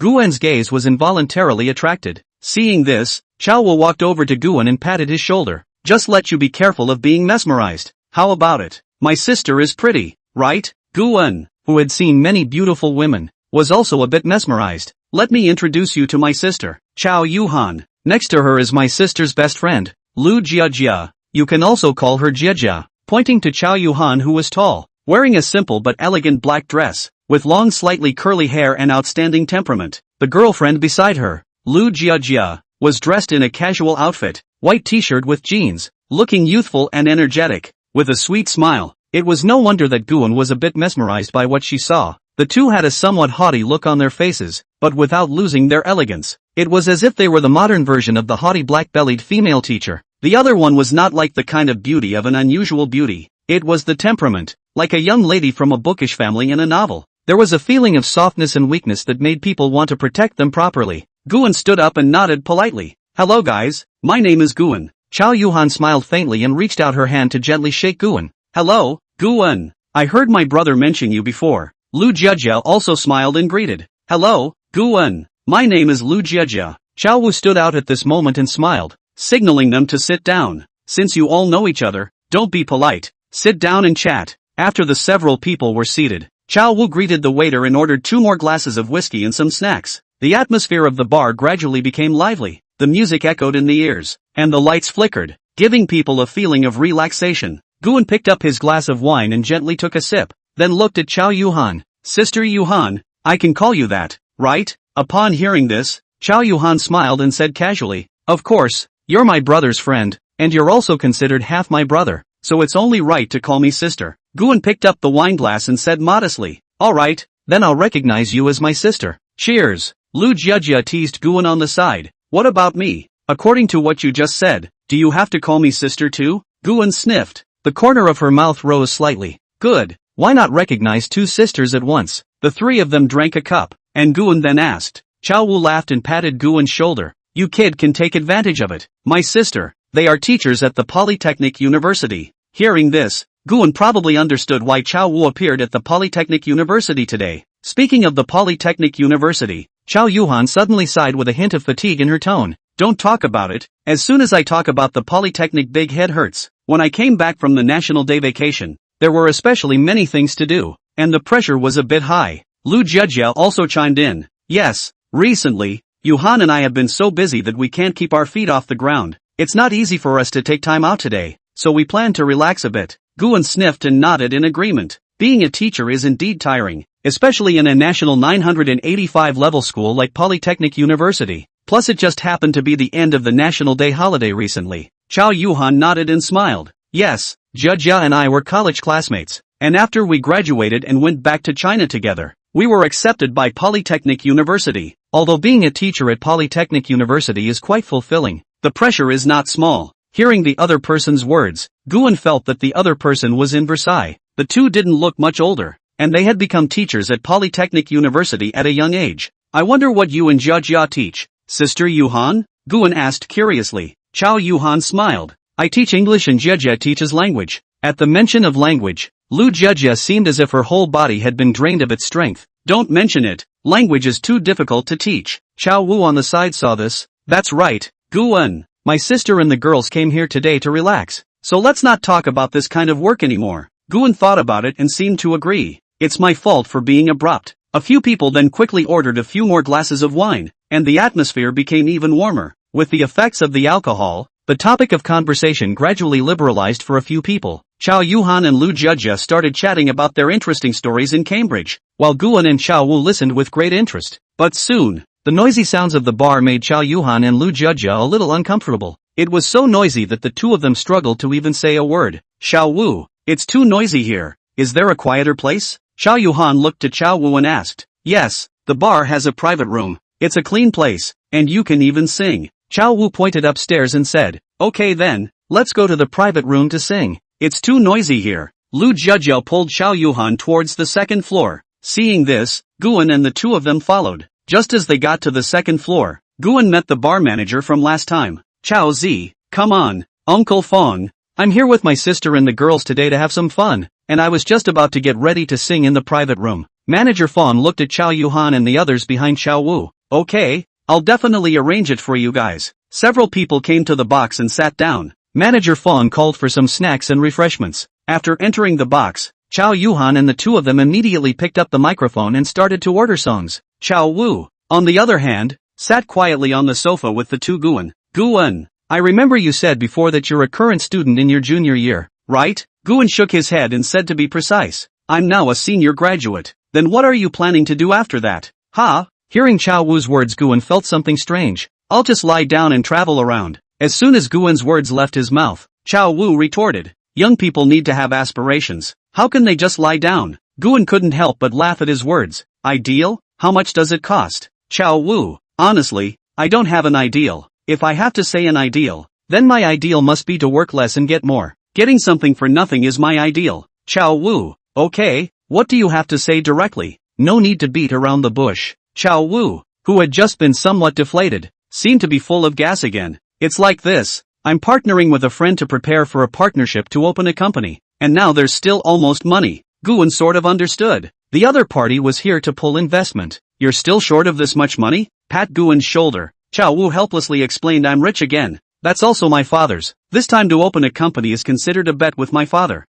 Speaker 1: Guan's gaze was involuntarily attracted. Seeing this, Chao Wu walked over to Guan and patted his shoulder. Just let you be careful of being mesmerized. How about it? My sister is pretty, right? Guan, who had seen many beautiful women, was also a bit mesmerized. Let me introduce you to my sister, Chao Yuhan. Next to her is my sister's best friend, Lu Jiajia. You can also call her Jiajia, pointing to Chao Yuhan, who was tall, wearing a simple but elegant black dress, with long slightly curly hair and outstanding temperament. The girlfriend beside her, Lu Jiajia, was dressed in a casual outfit, white t-shirt with jeans, looking youthful and energetic, with a sweet smile. It was no wonder that Guan was a bit mesmerized by what she saw. The two had a somewhat haughty look on their faces, but without losing their elegance. It was as if they were the modern version of the haughty black-bellied female teacher. The other one was not like the kind of beauty of an unusual beauty. It was the temperament, like a young lady from a bookish family in a novel. There was a feeling of softness and weakness that made people want to protect them properly. Guan stood up and nodded politely. Hello guys, my name is Guan. Chao Yuhan smiled faintly and reached out her hand to gently shake Guan. Hello, Guan. I heard my brother mention you before. Lu Jiajia also smiled and greeted. Hello, Guan. My name is Lu Jiajia. Chao Wu stood out at this moment and smiled, signaling them to sit down. Since you all know each other, don't be polite. Sit down and chat. After the several people were seated, Chao Wu greeted the waiter and ordered 2 more glasses of whiskey and some snacks. The atmosphere of the bar gradually became lively. The music echoed in the ears, and the lights flickered, giving people a feeling of relaxation. Guan picked up his glass of wine and gently took a sip, then looked at Chao Yuhan. Sister Yuhan, I can call you that, right? Upon hearing this, Chao Yuhan smiled and said casually, of course, you're my brother's friend, and you're also considered half my brother, so it's only right to call me sister. Guan picked up the wine glass and said modestly, alright, then I'll recognize you as my sister. Cheers. Lu Jiajia teased Guan on the side. What about me? According to what you just said, do you have to call me sister too? Guan sniffed. The corner of her mouth rose slightly. Good. Why not recognize 2 sisters at once? The 3 of them drank a cup, and Guan then asked. Chao Wu laughed and patted Guan's shoulder. You kid can take advantage of it. My sister, they are teachers at the Polytechnic University. Hearing this, Guan probably understood why Chao Wu appeared at the Polytechnic University today. Speaking of the Polytechnic University, Chao Yuhan suddenly sighed with a hint of fatigue in her tone. Don't talk about it. As soon as I talk about the Polytechnic, big head hurts. When I came back from the National Day vacation, there were especially many things to do, and the pressure was a bit high. Lu Jiajia also chimed in. Yes, recently, Yuhan and I have been so busy that we can't keep our feet off the ground. It's not easy for us to take time out today, so we plan to relax a bit. Guan sniffed and nodded in agreement. Being a teacher is indeed tiring, especially in a national 985 level school like Polytechnic University. Plus it just happened to be the end of the National Day holiday recently. Chao Yuhan nodded and smiled. Yes, Jiajia and I were college classmates, and after we graduated and went back to China together, we were accepted by Polytechnic University. Although being a teacher at Polytechnic University is quite fulfilling, the pressure is not small. Hearing the other person's words, Guan felt that the other person was in Versailles. The two didn't look much older, and they had become teachers at Polytechnic University at a young age. I wonder what you and Jiajia teach, Sister Yuhan? Guan asked curiously. Chao Yuhan smiled. I teach English and Jiajia teaches language. At the mention of language, Lu Jiajia seemed as if her whole body had been drained of its strength. Don't mention it. Language is too difficult to teach. Chao Wu on the side saw this. That's right, Guan. My sister and the girls came here today to relax, so let's not talk about this kind of work anymore. Guan thought about it and seemed to agree. It's my fault for being abrupt. A few people then quickly ordered a few more glasses of wine, and the atmosphere became even warmer. With the effects of the alcohol, the topic of conversation gradually liberalized for a few people. Chao Yuhan and Lu Jiajia started chatting about their interesting stories in Cambridge, while Guan and Chao Wu listened with great interest. But soon, the noisy sounds of the bar made Chao Yuhan and Lu Jiajia a little uncomfortable. It was so noisy that the two of them struggled to even say a word. Chao Wu, it's too noisy here. Is there a quieter place? Chao Yuhan looked to Chao Wu and asked. Yes, the bar has a private room. It's a clean place, and you can even sing. Chao Wu pointed upstairs and said, okay then, let's go to the private room to sing. It's too noisy here. Lu Jiajia pulled Xiao Yuhan towards the second floor. Seeing this, Guan and the two of them followed. Just as they got to the second floor, Guan met the bar manager from last time. Chao Zi, come on, Uncle Fong. I'm here with my sister and the girls today to have some fun, and I was just about to get ready to sing in the private room. Manager Fong looked at Chao Yuhan and the others behind Chao Wu. Okay, I'll definitely arrange it for you guys. Several people came to the box and sat down. Manager Fong called for some snacks and refreshments. After entering the box, Chao Yuhan and the two of them immediately picked up the microphone and started to order songs. Chao Wu, on the other hand, sat quietly on the sofa with the two Guan. Guan, I remember you said before that you're a current student in your junior year, right? Guan shook his head and said, to be precise, I'm now a senior graduate. Then what are you planning to do after that? Ha? Hearing Chao Wu's words, Guan felt something strange. I'll just lie down and travel around. As soon as Guan's words left his mouth, Chao Wu retorted, young people need to have aspirations. How can they just lie down? Guan couldn't help but laugh at his words. Ideal? How much does it cost? Chao Wu, honestly, I don't have an ideal. If I have to say an ideal, then my ideal must be to work less and get more. Getting something for nothing is my ideal. Chao Wu, okay, what do you have to say directly? No need to beat around the bush. Chao Wu, who had just been somewhat deflated, seemed to be full of gas again. It's like this, I'm partnering with a friend to prepare for a partnership to open a company, and now there's still almost money. Guan sort of understood. The other party was here to pull investment. You're still short of this much money? Pat Guan's shoulder. Chao Wu helplessly explained, I'm rich again. That's also my father's. This time to open a company is considered a bet with my father.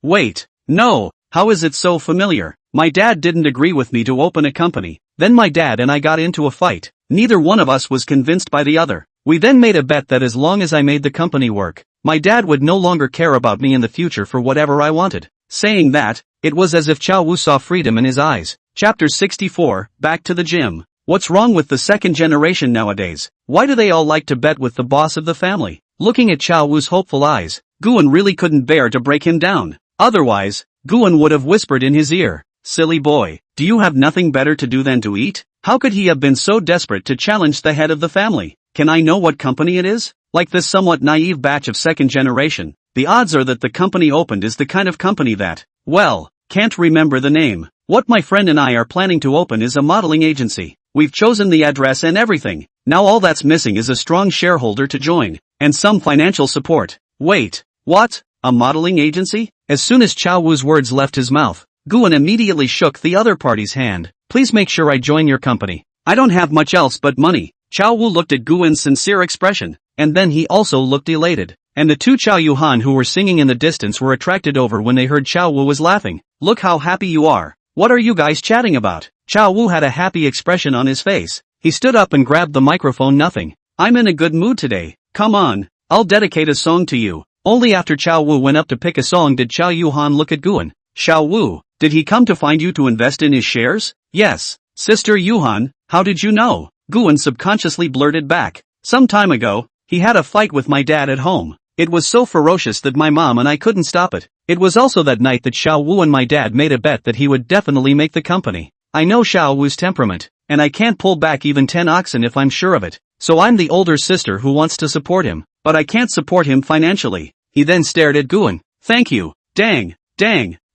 Speaker 1: Wait. No, how is it so familiar? My dad didn't agree with me to open a company. Then my dad and I got into a fight. Neither one of us was convinced by the other. We then made a bet that as long as I made the company work, my dad would no longer care about me in the future for whatever I wanted. Saying that, it was as if Chao Wu saw freedom in his eyes. Chapter 64, Back to the Gym. What's wrong with the second generation nowadays? Why do they all like to bet with the boss of the family? Looking at Chao Wu's hopeful eyes, Guan really couldn't bear to break him down. Otherwise, Guan would have whispered in his ear, silly boy, do you have nothing better to do than to eat? How could he have been so desperate to challenge the head of the family? Can I know what company it is? Like this somewhat naive batch of second generation, the odds are that the company opened is the kind of company that, well, can't remember the name. What my friend and I are planning to open is a modeling agency. We've chosen the address and everything. Now all that's missing is a strong shareholder to join, and some financial support. Wait, what? A modeling agency? As soon as Chao Wu's words left his mouth, Guan immediately shook the other party's hand. Please make sure I join your company. I don't have much else but money. Chao Wu looked at Guan's sincere expression, and then he also looked elated. And the two Chao Yuhan who were singing in the distance were attracted over when they heard Chao Wu was laughing. Look how happy you are. What are you guys chatting about? Chao Wu had a happy expression on his face. He stood up and grabbed the microphone. Nothing. I'm in a good mood today. Come on, I'll dedicate a song to you. Only after Chao Wu went up to pick a song did Chao Yuhan look at Guan. Chao Wu, did he come to find you to invest in his shares? Yes. Sister Yuhan, how did you know? Guan subconsciously blurted back. Some time ago, he had a fight with my dad at home. It was so ferocious that my mom and I couldn't stop it. It was also that night that Xiao Wu and my dad made a bet that he would definitely make the company. I know Xiao Wu's temperament, and I can't pull back even 10 oxen if I'm sure of it. So I'm the older sister who wants to support him, but I can't support him financially. He then stared at Guan. Thank you. Dang,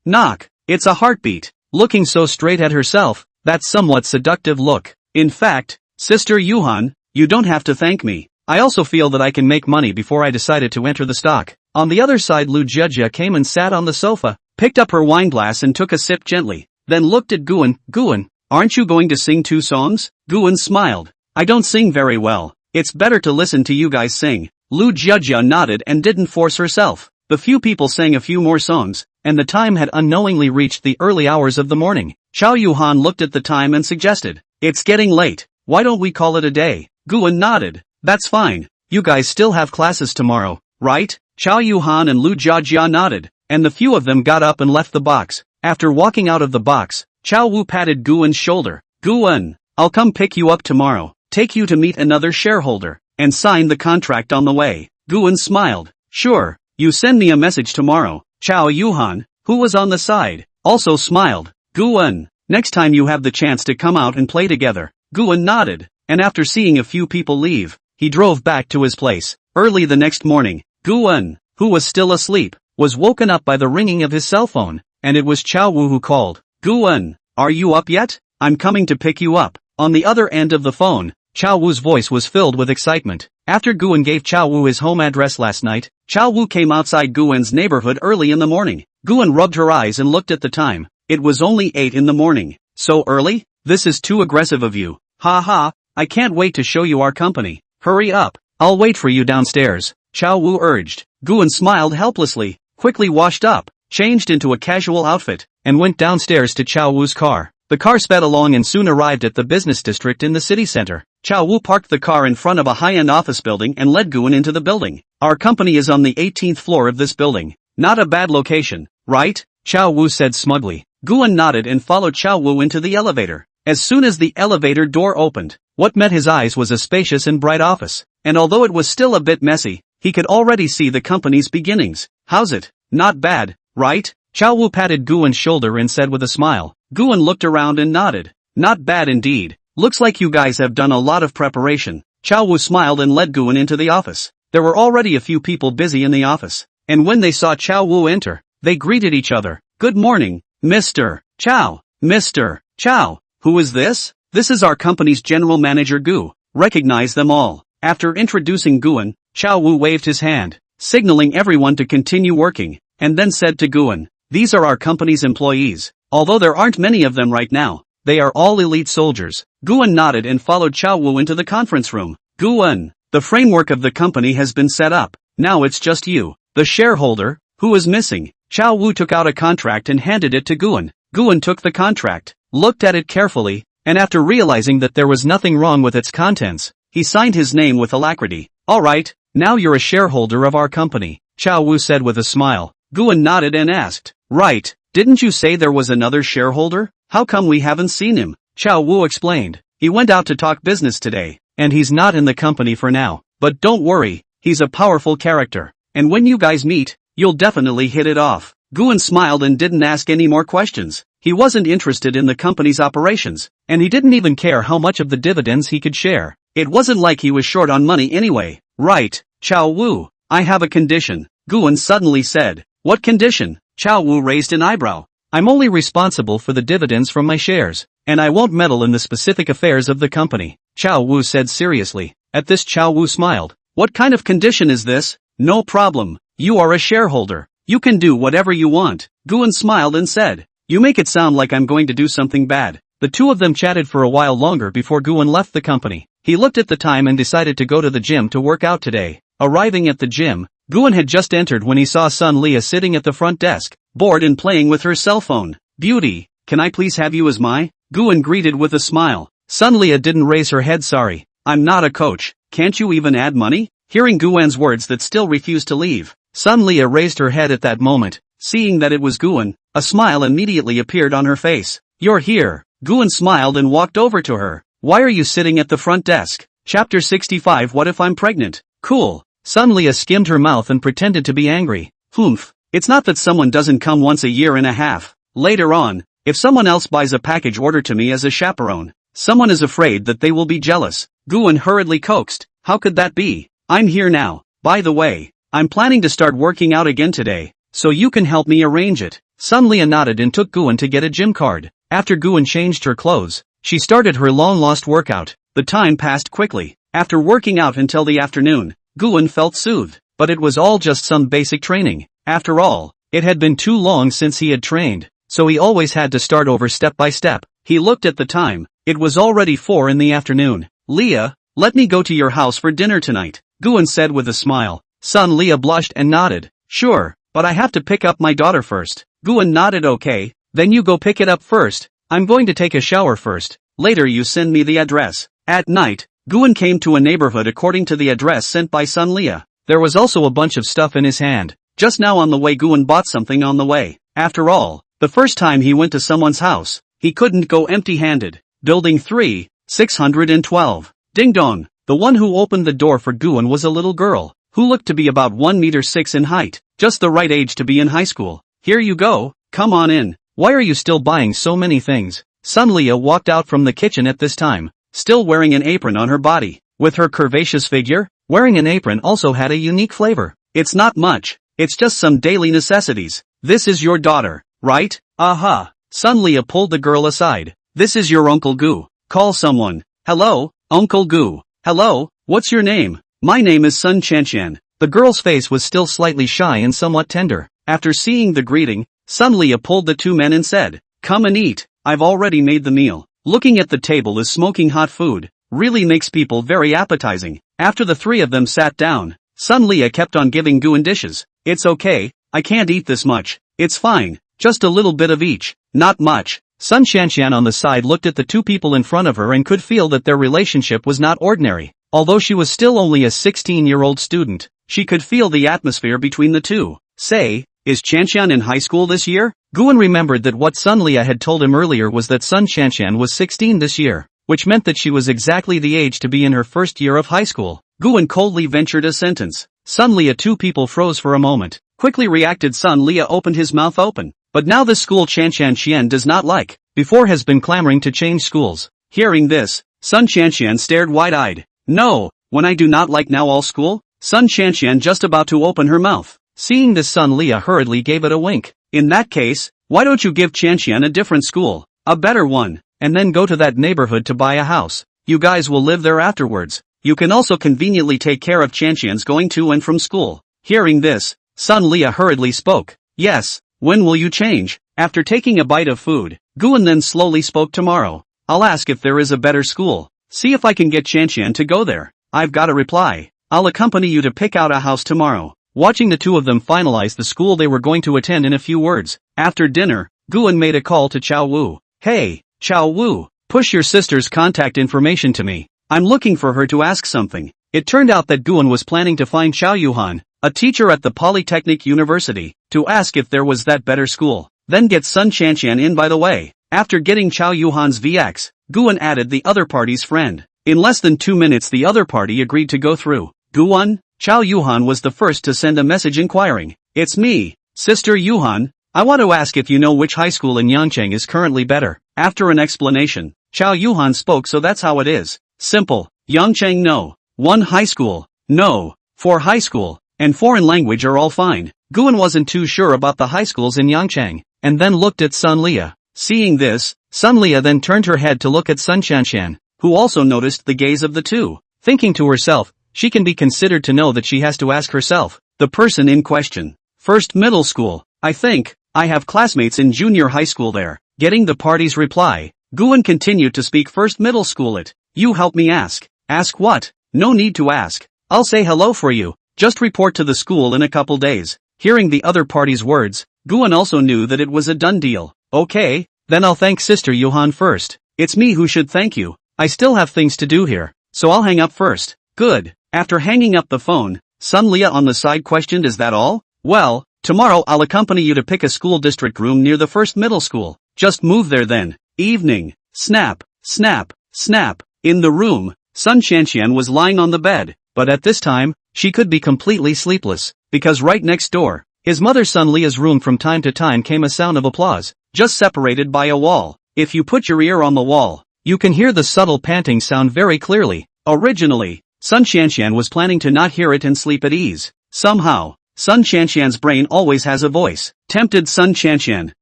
Speaker 1: knock. It's a heartbeat. Looking so straight at herself, that somewhat seductive look. In fact, Sister Yuhan, you don't have to thank me. I also feel that I can make money before I decided to enter the stock. On the other side, Lu Jiajia came and sat on the sofa, picked up her wineglass and took a sip gently, then looked at Guan. Guan, aren't you going to sing 2 songs? Guan smiled. I don't sing very well. It's better to listen to you guys sing. Lu Jiajia nodded and didn't force herself. The few people sang a few more songs, and the time had unknowingly reached the early hours of the morning. Chao Yuhan looked at the time and suggested, it's getting late. Why don't we call it a day? Guan nodded. That's fine. You guys still have classes tomorrow, right? Chao Yuhan and Lu Jiajia nodded, and the few of them got up and left the box. After walking out of the box, Chao Wu patted Guan's shoulder. Guan, I'll come pick you up tomorrow, take you to meet another shareholder, and sign the contract on the way. Guan smiled. Sure, you send me a message tomorrow. Chao Yuhan, who was on the side, also smiled. Guan, next time you have the chance to come out and play together. Guan nodded, and after seeing a few people leave, he drove back to his place. Early the next morning, Guan, who was still asleep, was woken up by the ringing of his cell phone, and it was Chow Wu who called. "Guan, are you up yet? I'm coming to pick you up." On the other end of the phone, Chow Wu's voice was filled with excitement. After Guan gave Chow Wu his home address last night, Chow Wu came outside Guan's neighborhood early in the morning. Guan rubbed her eyes and looked at the time. It was only 8 in the morning. "So early? This is too aggressive of you. Ha ha, I can't wait to show you our company. Hurry up, I'll wait for you downstairs," Chow Wu urged. Guan smiled helplessly, quickly washed up, changed into a casual outfit, and went downstairs to Chow Wu's car. The car sped along and soon arrived at the business district in the city center. Chow Wu parked the car in front of a high-end office building and led Guan into the building. "Our company is on the 18th floor of this building. Not a bad location, right?" Chow Wu said smugly. Guan nodded and followed Chow Wu into the elevator. As soon as the elevator door opened, what met his eyes was a spacious and bright office. And although it was still a bit messy, he could already see the company's beginnings. "How's it? Not bad, right?" Chow Wu patted Guan's shoulder and said with a smile. Guan looked around and nodded. "Not bad indeed. Looks like you guys have done a lot of preparation." Chow Wu smiled and led Guan into the office. There were already a few people busy in the office, and when they saw Chow Wu enter, they greeted each other. "Good morning, Mr. Chow." "Mr. Chow, who is this?" "This is our company's general manager Gu." Recognize them all. After introducing Guan, Chow Wu waved his hand, signaling everyone to continue working, and then said to Guan, "These are our company's employees. Although there aren't many of them right now, they are all elite soldiers." Guan nodded and followed Chow Wu into the conference room. "Guan, the framework of the company has been set up. Now it's just you, the shareholder, who is missing." Chow Wu took out a contract and handed it to Guan. Guan took the contract, looked at it carefully, and after realizing that there was nothing wrong with its contents, he signed his name with alacrity. "All right, now you're a shareholder of our company," Chow Wu said with a smile. Guan nodded and asked, "Right, didn't you say there was another shareholder? How come we haven't seen him?" Chow Wu explained. "He went out to talk business today, and he's not in the company for now. But don't worry, he's a powerful character, and when you guys meet, you'll definitely hit it off." Guan smiled and didn't ask any more questions. He wasn't interested in the company's operations, and he didn't even care how much of the dividends he could share. It wasn't like he was short on money anyway. "Right, Chow Wu, I have a condition," Guan suddenly said. "What condition?" Chow Wu raised an eyebrow. "I'm only responsible for the dividends from my shares, and I won't meddle in the specific affairs of the company," Chow Wu said seriously. At this Chow Wu smiled. "What kind of condition is this?" "No problem. You are a shareholder. You can do whatever you want." Guan smiled and said, "You make it sound like I'm going to do something bad." The two of them chatted for a while longer before Guan left the company. He looked at the time and decided to go to the gym to work out today. Arriving at the gym, Guan had just entered when he saw Sun Leah sitting at the front desk, bored and playing with her cell phone. "Beauty, can I please have you as my?" Guan greeted with a smile. Sun Leah didn't raise her head. "Sorry, I'm not a coach. Can't you even add money?" Hearing Guan's words that still refused to leave, Sun Leah raised her head at that moment. Seeing that it was Guan, a smile immediately appeared on her face. "You're here." Guan smiled and walked over to her. "Why are you sitting at the front desk?" Chapter 65. What if I'm pregnant? Cool. Sun Leah skimmed her mouth and pretended to be angry. "Humph. It's not that someone doesn't come once a year and a half. Later on, if someone else buys a package order to me as a chaperone, someone is afraid that they will be jealous." Guan hurriedly coaxed. "How could that be? I'm here now. By the way, I'm planning to start working out again today, so you can help me arrange it." Sun Leah nodded and took Guan to get a gym card. After Guan changed her clothes, she started her long-lost workout. The time passed quickly. After working out until the afternoon, Guan felt soothed, but it was all just some basic training. After all, it had been too long since he had trained, so he always had to start over step by step. He looked at the time. It was already 4 in the afternoon. "Leah, let me go to your house for dinner tonight," Guan said with a smile. Sun Leah blushed and nodded. "Sure, but I have to pick up my daughter first." Guan nodded. "Okay, then you go pick it up first. I'm going to take a shower first. Later you send me the address." At night, Guan came to a neighborhood according to the address sent by Sun Leah. There was also a bunch of stuff in his hand. Just now on the way Guan bought something on the way. After all, the first time he went to someone's house, he couldn't go empty-handed. Building 3, 612. Ding dong. The one who opened the door for Guan was a little girl, who looked to be about 1 meter 6 in height, just the right age to be in high school. "Here you go, come on in. Why are you still buying so many things?" Sun Leah walked out from the kitchen at this time, still wearing an apron on her body. With her curvaceous figure, wearing an apron also had a unique flavor. "It's not much. It's just some daily necessities. This is your daughter, right? Aha. Sun Leah pulled the girl aside. This is your Uncle Gu. Call someone. Hello, Uncle Gu. Hello, what's your name? My name is Sun Chanshan. The girl's face was still slightly shy and somewhat tender. After seeing the greeting, Sun Leah pulled the two men and said, come and eat. I've already made the meal. Looking at the table is smoking hot food. Really makes people very appetizing. After the three of them sat down, Sun Leah kept on giving Guan dishes. It's okay, I can't eat this much. It's fine, just a little bit of each, not much. Sun Shanshan on the side looked at the two people in front of her and could feel that their relationship was not ordinary. Although she was still only a 16-year-old student, she could feel the atmosphere between the two. Say, is Chanshan in high school this year? Guan remembered that what Sun Leah had told him earlier was that Sun Shanshan was 16 this year, which meant that she was exactly the age to be in her first year of high school. Guan coldly ventured a sentence. Sun Leah. Two people froze for a moment. Quickly reacted. Sun Leah opened his mouth open. But now this school Chanshan Xian does not like, before has been clamoring to change schools. Hearing this, Sun Chanshan stared wide-eyed. No, when I do not like now all school? Sun Chanshan just about to open her mouth. Seeing this, Sun Leah hurriedly gave it a wink. In that case, why don't you give Chanshan a different school? A better one, and then go to that neighborhood to buy a house. You guys will live there afterwards. You can also conveniently take care of Chanshan's going to and from school. Hearing this, Sun Leah hurriedly spoke. Yes, when will you change? After taking a bite of food, Guan then slowly spoke. Tomorrow. I'll ask if there is a better school. See if I can get Chanshan to go there. I've got a reply. I'll accompany you to pick out a house tomorrow. Watching the two of them finalize the school they were going to attend in a few words. After dinner, Guan made a call to Chao Wu. Hey, Chao Wu, push your sister's contact information to me. I'm looking for her to ask something. It turned out that Guan was planning to find Chao Yuhan, a teacher at the Polytechnic University, to ask if there was that better school. Then get Sun Chanshan in by the way. After getting Chao Yuhan's VX, Guan added the other party's friend. In less than 2 minutes the other party agreed to go through. Guan, Chao Yuhan was the first to send a message inquiring. It's me, Sister Yuhan. I want to ask if you know which high school in Yangcheng is currently better. After an explanation, Chao Yuhan spoke. So that's how it is. Simple. Yangcheng no. 1 high school. No. 4 high school. And foreign language are all fine. Guan wasn't too sure about the high schools in Yangcheng, and then looked at Sun Leah. Seeing this, Sun Leah then turned her head to look at Sun Chanshan, who also noticed the gaze of the two. Thinking to herself, she can be considered to know that she has to ask herself, the person in question. First middle school. I think, I have classmates in junior high school there. Getting the party's reply, Guan continued to speak. First middle school it. You help me ask. Ask what? No need to ask. I'll say hello for you. Just report to the school in a couple days. Hearing the other party's words, Guan also knew that it was a done deal. Okay, then I'll thank Sister Yuhan first. It's me who should thank you. I still have things to do here, so I'll hang up first. Good. After hanging up the phone, Sun Leah on the side questioned, is that all? Well, tomorrow I'll accompany you to pick a school district room near the first middle school. Just move there then. Evening. Snap, snap, snap. In the room, Sun Chanshan was lying on the bed, but at this time, she could be completely sleepless, because right next door, his mother Sun Leah's room, from time to time came a sound of applause, just separated by a wall. If you put your ear on the wall, you can hear the subtle panting sound very clearly. Originally, Sun Chanshan was planning to not hear it and sleep at ease. Somehow, Sun Chanshan's brain always has a voice. Tempted Sun Chanshan.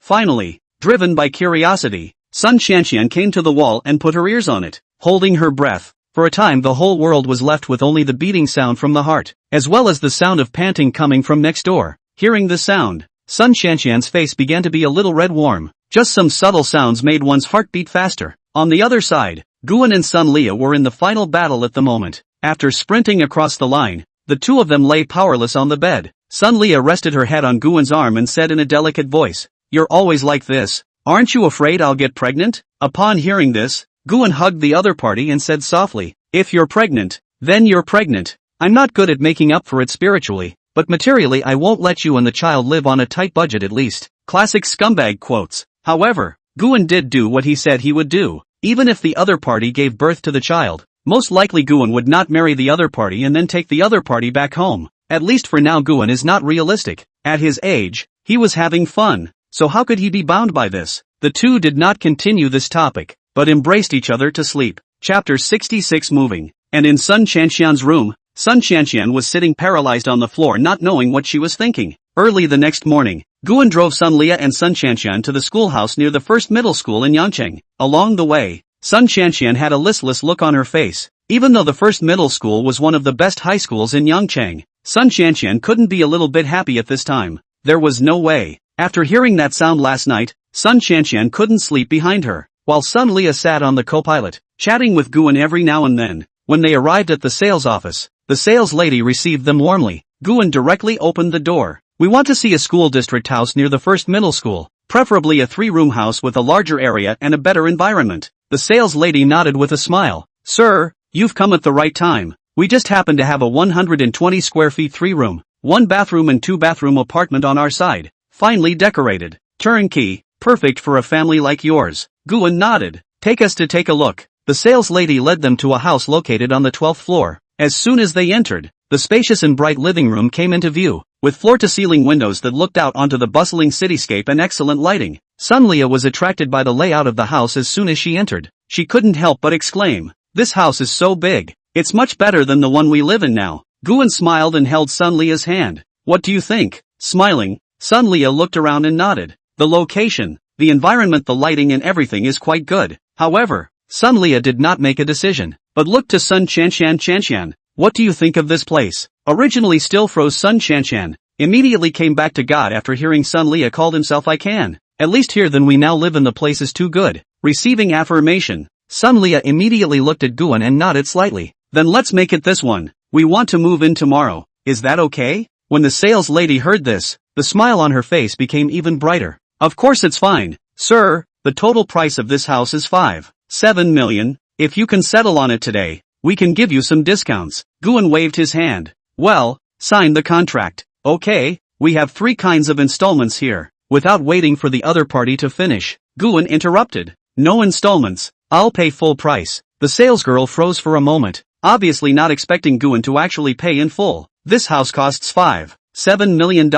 Speaker 1: Finally, driven by curiosity, Sun Chanshan came to the wall and put her ears on it, holding her breath. For a time the whole world was left with only the beating sound from the heart, as well as the sound of panting coming from next door. Hearing the sound, Sun Chanshan's face began to be a little red warm. Just some subtle sounds made one's heart beat faster. On the other side, Guan and Sun Leah were in the final battle at the moment. After sprinting across the line, the two of them lay powerless on the bed. Sun Leah rested her head on Guan's arm and said in a delicate voice, "You're always like this. Aren't you afraid I'll get pregnant?" Upon hearing this, Guan hugged the other party and said softly, "If you're pregnant, then you're pregnant. I'm not good at making up for it spiritually, but materially I won't let you and the child live on a tight budget at least." Classic scumbag quotes. However, Guan did do what he said he would do. Even if the other party gave birth to the child, most likely Guan would not marry the other party and then take the other party back home. At least for now Guan is not realistic. At his age, he was having fun, so how could he be bound by this? The two did not continue this topic, but embraced each other to sleep. Chapter 66 Moving. And in Sun Chanshan's room, Sun Qianqian was sitting paralyzed on the floor not knowing what she was thinking. Early the next morning, Guan drove Sun Lia and Sun Qianqian to the schoolhouse near the first middle school in Yangcheng. Along the way, Sun Qianqian had a listless look on her face. Even though the first middle school was one of the best high schools in Yangcheng, Sun Qianqian couldn't be a little bit happy at this time. There was no way. After hearing that sound last night, Sun Qianqian couldn't sleep behind her, while Sun Lia sat on the co-pilot, chatting with Guan every now and then. When they arrived at the sales office, the sales lady received them warmly. Guan directly opened the door. We want to see a school district house near the first middle school, preferably a 3-room house with a larger area and a better environment. The sales lady nodded with a smile. Sir, you've come at the right time. We just happen to have a 120 square feet 3-room, 1 bathroom and 2 bathroom apartment on our side, finely decorated, turnkey, perfect for a family like yours. Guan nodded. Take us to take a look. The sales lady led them to a house located on the 12th floor. As soon as they entered, the spacious and bright living room came into view, with floor-to-ceiling windows that looked out onto the bustling cityscape and excellent lighting. Sun Lia was attracted by the layout of the house as soon as she entered. She couldn't help but exclaim, "This house is so big. It's much better than the one we live in now." Guan smiled and held Sun Lia's hand. "What do you think?" Smiling, Sun Lia looked around and nodded. "The location, the environment, the lighting and everything is quite good." However, Sun Lia did not make a decision, but looked to Sun Qianqian. "What do you think of this place?" Originally still froze Sun Qianqian, immediately came back to God after hearing Sun Lia called himself I can. "At least here than we now live in, the place is too good." Receiving affirmation, Sun Lia immediately looked at Guan and nodded slightly. "Then let's make it this one. We want to move in tomorrow. Is that okay?" When the sales lady heard this, the smile on her face became even brighter. "Of course it's fine, sir. The total price of this house is 5.7 million. If you can settle on it today, we can give you some discounts." Guan waved his hand. "Well, sign the contract." "Okay, we have 3 kinds of installments here." Without waiting for the other party to finish, Guan interrupted. "No installments, I'll pay full price." The salesgirl froze for a moment, obviously not expecting Guan to actually pay in full. "This house costs $5.7 million,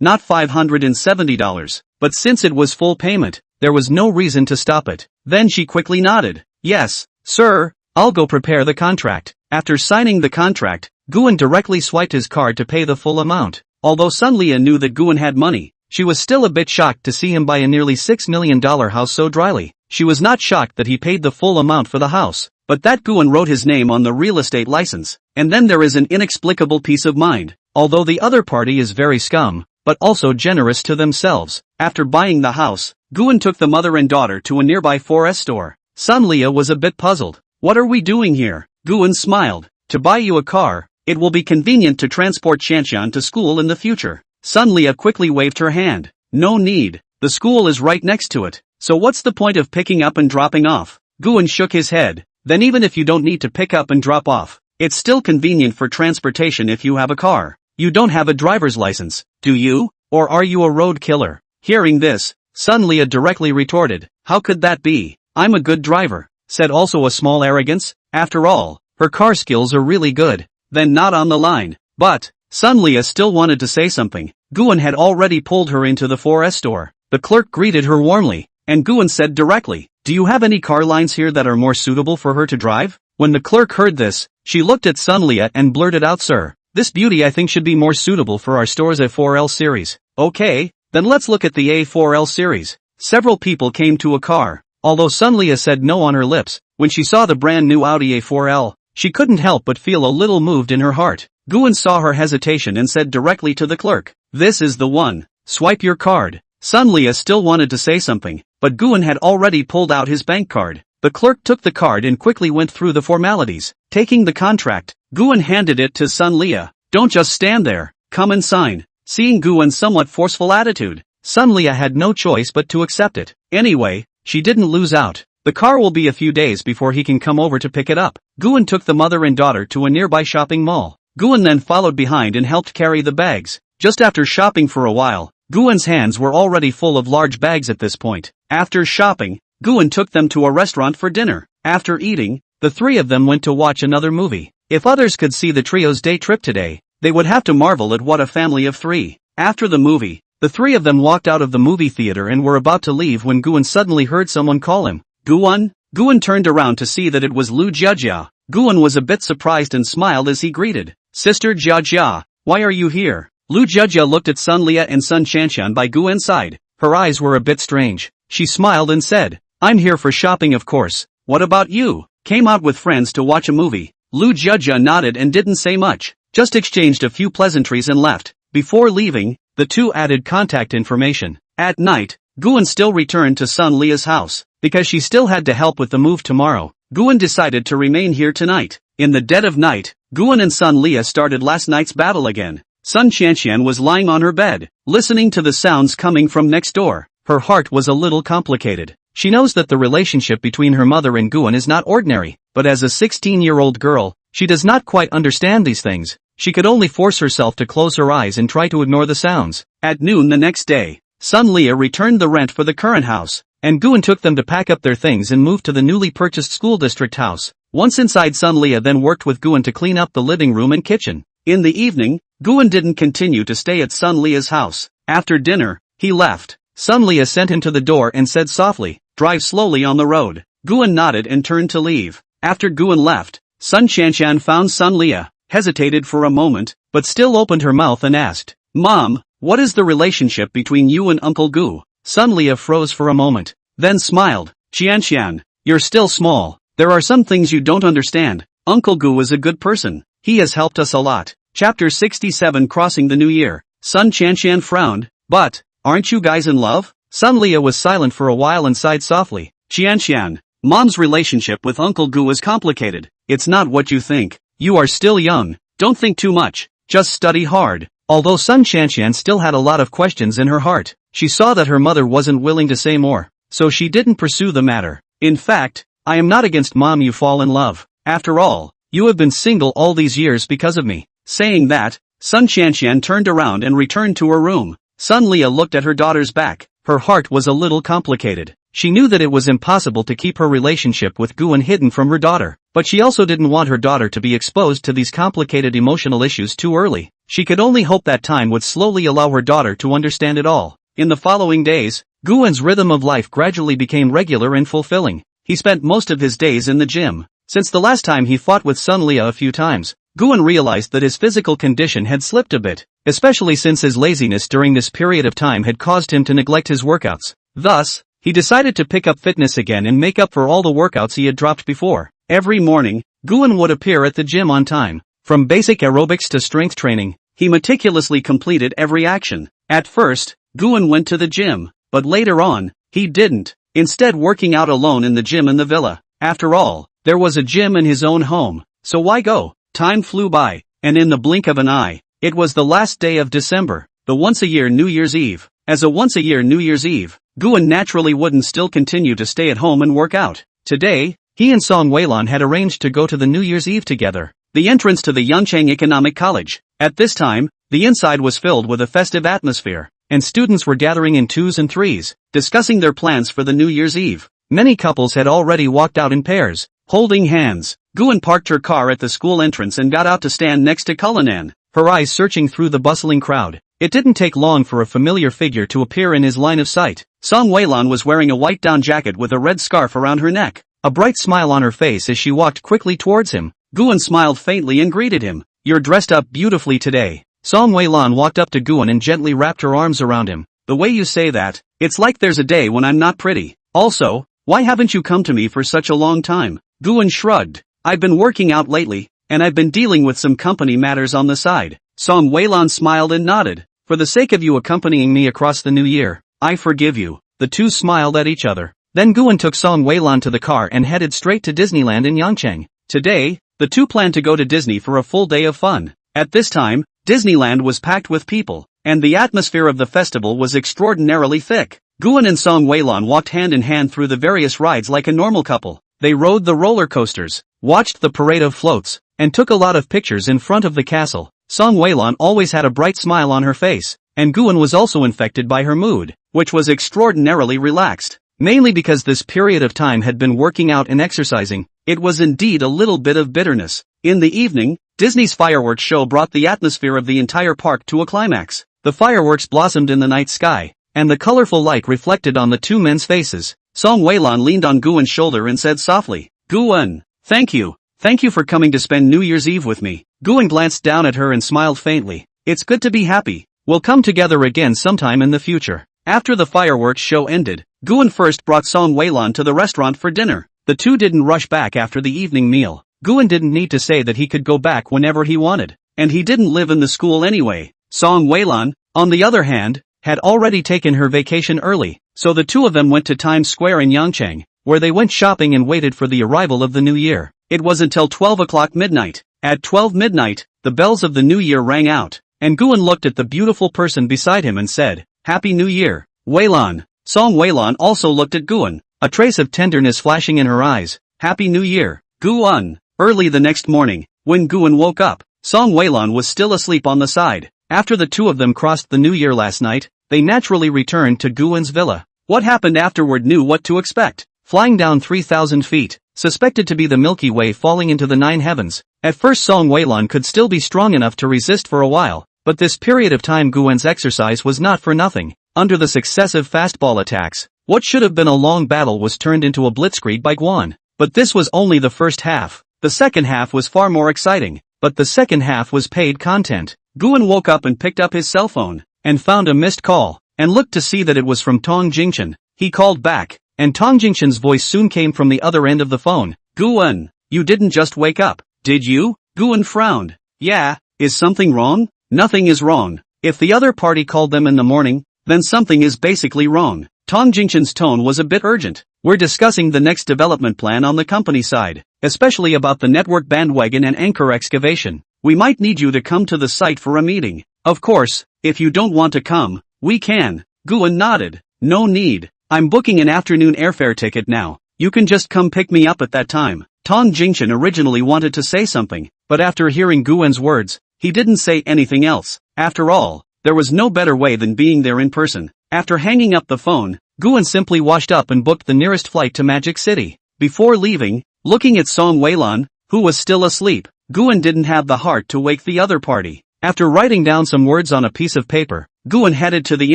Speaker 1: not $570. But since it was full payment, there was no reason to stop it. Then she quickly nodded. "Yes, sir, I'll go prepare the contract." After signing the contract, Guan directly swiped his card to pay the full amount. Although Sun Lia knew that Guan had money, she was still a bit shocked to see him buy a nearly $6 million house so dryly. She was not shocked that he paid the full amount for the house, but that Guan wrote his name on the real estate license. And then there is an inexplicable peace of mind. Although the other party is very scum, but also generous to themselves. After buying the house, Guan took the mother and daughter to a nearby 4S store. Sun Lia was a bit puzzled. "What are we doing here?" Guan smiled. "To buy you a car. It will be convenient to transport Qianqian to school in the future." Sun Lia quickly waved her hand. "No need. The school is right next to it. So what's the point of picking up and dropping off?" Guan shook his head. "Then even if you don't need to pick up and drop off, it's still convenient for transportation if you have a car. You don't have a driver's license, do you? Or are you a road killer?" Hearing this, Sun Lia directly retorted. "How could that be? I'm a good driver," said also a small arrogance. After all, her car skills are really good. Then not on the line. But Sun Lia still wanted to say something. Guan had already pulled her into the 4S store. The clerk greeted her warmly, and Guan said directly, "Do you have any car lines here that are more suitable for her to drive?" When the clerk heard this, she looked at Sun Lia and blurted out, "Sir, this beauty I think should be more suitable for our store's A4L series." "Okay, then let's look at the A4L series." Several people came to a car. Although Sun Lia said no on her lips, when she saw the brand new Audi A4L, she couldn't help but feel a little moved in her heart. Guan saw her hesitation and said directly to the clerk, "This is the one. Swipe your card." Sun Lia still wanted to say something, but Guan had already pulled out his bank card. The clerk took the card and quickly went through the formalities. Taking the contract, Guan handed it to Sun Lia. "Don't just stand there, come and sign." Seeing Guan's somewhat forceful attitude, Sun Lia had no choice but to accept it. Anyway, she didn't lose out. The car will be a few days before he can come over to pick it up. Guan took the mother and daughter to a nearby shopping mall. Guan then followed behind and helped carry the bags. Just after shopping for a while, Guan's hands were already full of large bags at this point. After shopping, Guan took them to a restaurant for dinner. After eating, the 3 of them went to watch another movie. If others could see the trio's day trip today, they would have to marvel at what a family of 3. After the movie, the 3 of them walked out of the movie theater and were about to leave when Guan suddenly heard someone call him. "Guan?" Guan turned around to see that it was Lu Jiajia. Guan was a bit surprised and smiled as he greeted. Sister Jia, why are you here? Lu Jia looked at Sun Lia and Sun Shanshan by Guan's side. Her eyes were a bit strange. She smiled and said, I'm here for shopping of course. What about you? Came out with friends to watch a movie. Lu Jia nodded and didn't say much, just exchanged a few pleasantries and left. Before leaving, the two added contact information. At night, Guan still returned to Sun Lia's house. Because she still had to help with the move tomorrow, Guan decided to remain here tonight. In the dead of night, Guan and Sun Lia started last night's battle again. Sun Shanshan was lying on her bed, listening to the sounds coming from next door. Her heart was a little complicated. She knows that the relationship between her mother and Guan is not ordinary, but as a 16-year-old girl, she does not quite understand these things. She could only force herself to close her eyes and try to ignore the sounds. At noon the next day, Sun Lia returned the rent for the current house, and Guan took them to pack up their things and move to the newly purchased school district house. Once inside, Sun Lia then worked with Guan to clean up the living room and kitchen. In the evening, Guan didn't continue to stay at Sun Lia's house. After dinner, he left. Sun Lia sent him to the door and said softly, drive slowly on the road. Guan nodded and turned to leave. After Guan left, Sun Shanshan found Sun Lia, hesitated for a moment, but still opened her mouth and asked, Mom, what is the relationship between you and Uncle Gu? Sun Lia froze for a moment, then smiled. Xianshan, you're still small. There are some things you don't understand. Uncle Gu is a good person. He has helped us a lot. Chapter 67 Crossing the New Year. Sun Shanshan frowned, but, aren't you guys in love? Sun Lia was silent for a while and sighed softly. Xianshan, Mom's relationship with Uncle Gu is complicated. It's not what you think. You are still young. Don't think too much. Just study hard. Although Sun Shanshan still had a lot of questions in her heart, she saw that her mother wasn't willing to say more, so she didn't pursue the matter. In fact, I am not against Mom you fall in love. After all, you have been single all these years because of me. Saying that, Sun Shanshan turned around and returned to her room. Sun Lia looked at her daughter's back. Her heart was a little complicated. She knew that it was impossible to keep her relationship with Guan hidden from her daughter, but she also didn't want her daughter to be exposed to these complicated emotional issues too early. She could only hope that time would slowly allow her daughter to understand it all. In the following days, Guan's rhythm of life gradually became regular and fulfilling. He spent most of his days in the gym. Since the last time he fought with Sun Lia a few times, Guan realized that his physical condition had slipped a bit, especially since his laziness during this period of time had caused him to neglect his workouts. Thus, he decided to pick up fitness again and make up for all the workouts he had dropped before. Every morning, Guan would appear at the gym on time. From basic aerobics to strength training, he meticulously completed every action. At first, Guan went to the gym, but later on, he didn't, instead working out alone in the gym in the villa. After all, there was a gym in his own home, so why go? Time flew by, and in the blink of an eye, it was the last day of December, the once-a-year New Year's Eve. As a once-a-year New Year's Eve, Guan naturally wouldn't still continue to stay at home and work out. Today, he and Song Weilan had arranged to go to the New Year's Eve together. The entrance to the Yangchang Economic College. At this time, the inside was filled with a festive atmosphere, and students were gathering in twos and threes, discussing their plans for the New Year's Eve. Many couples had already walked out in pairs, holding hands. Guan parked her car at the school entrance and got out to stand next to Cullinan, her eyes searching through the bustling crowd. It didn't take long for a familiar figure to appear in his line of sight. Song Weilan was wearing a white down jacket with a red scarf around her neck, a bright smile on her face as she walked quickly towards him. Guan smiled faintly and greeted him. You're dressed up beautifully today. Song Weilan walked up to Guan and gently wrapped her arms around him. The way you say that, it's like there's a day when I'm not pretty. Also, why haven't you come to me for such a long time? Guan shrugged. I've been working out lately, and I've been dealing with some company matters on the side. Song Weilan smiled and nodded. For the sake of you accompanying me across the new year, I forgive you. The two smiled at each other. Then Guan took Song Weilan to the car and headed straight to Disneyland in Yangcheng. Today, the two planned to go to Disney for a full day of fun. At this time, Disneyland was packed with people, and the atmosphere of the festival was extraordinarily thick. Guan and Song Weilan walked hand in hand through the various rides like a normal couple. They rode the roller coasters, watched the parade of floats, and took a lot of pictures in front of the castle. Song Weilan always had a bright smile on her face, and Guan was also infected by her mood, which was extraordinarily relaxed. Mainly because this period of time had been working out and exercising, it was indeed a little bit of bitterness. In the evening, Disney's fireworks show brought the atmosphere of the entire park to a climax. The fireworks blossomed in the night sky, and the colorful light reflected on the two men's faces. Song Weilan leaned on Guan's shoulder and said softly, Guan, thank you Thank you for coming to spend New Year's Eve with me. Guan glanced down at her and smiled faintly. It's good to be happy. We'll come together again sometime in the future. After the fireworks show ended, Guan first brought Song Weilan to the restaurant for dinner. The two didn't rush back after the evening meal. Guan didn't need to say that he could go back whenever he wanted. And he didn't live in the school anyway. Song Weilan, on the other hand, had already taken her vacation early, so the two of them went to Times Square in Yangcheng, where they went shopping and waited for the arrival of the new year. It was until 12 o'clock midnight. At 12 midnight, the bells of the new year rang out, and Guan looked at the beautiful person beside him and said, Happy New Year, Weilan. Song Weilan also looked at Guan, a trace of tenderness flashing in her eyes. Happy New Year, Guan. Early the next morning, when Guan woke up, Song Weilan was still asleep on the side. After the two of them crossed the new year last night, they naturally returned to Guan's villa. What happened afterward knew what to expect. Flying down 3,000 feet, suspected to be the Milky Way falling into the 9 heavens. At first Song Weilan could still be strong enough to resist for a while, but this period of time Guan's exercise was not for nothing. Under the successive fastball attacks, what should have been a long battle was turned into a blitzkrieg by Guan. But this was only the first half. The second half was far more exciting, but the second half was paid content. Guan woke up and picked up his cell phone, and found a missed call, and looked to see that it was from Tong Jingchen. He called back, and Tong Jingchen's voice soon came from the other end of the phone. Guan, you didn't just wake up, did you? Guan frowned. Yeah, is something wrong? Nothing is wrong. If the other party called them in the morning, then something is basically wrong. Tong Jingchen's tone was a bit urgent. We're discussing the next development plan on the company side, especially about the network bandwagon and anchor excavation. We might need you to come to the site for a meeting. Of course, if you don't want to come, we can. Guan nodded. No need. I'm booking an afternoon airfare ticket now. You can just come pick me up at that time. Tong Jingchen originally wanted to say something, but after hearing Guan's words, he didn't say anything else. After all, there was no better way than being there in person. After hanging up the phone, Guan simply washed up and booked the nearest flight to Magic City. Before leaving, looking at Song Weilan, who was still asleep, Guan didn't have the heart to wake the other party. After writing down some words on a piece of paper, Guan headed to the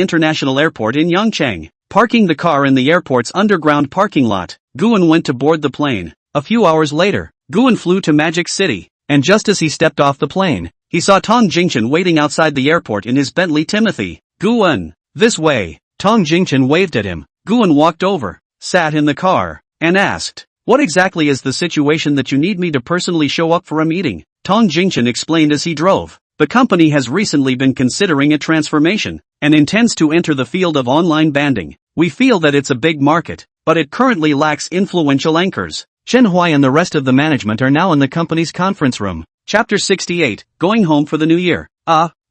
Speaker 1: international airport in Yangcheng. Parking the car in the airport's underground parking lot, Guan went to board the plane. A few hours later, Guan flew to Magic City, and just as he stepped off the plane, he saw Tong Jingchen waiting outside the airport in his Bentley Timothy. Guan, this way. Tong Jingchen waved at him. Guan walked over, sat in the car, and asked, What exactly is the situation that you need me to personally show up for a meeting? Tong Jingchen explained as he drove. The company has recently been considering a transformation, and intends to enter the field of online banding. We feel that it's a big market, but it currently lacks influential anchors. Chen Huai and the rest of the management are now in the company's conference room. Chapter 68, Going Home for the New Year.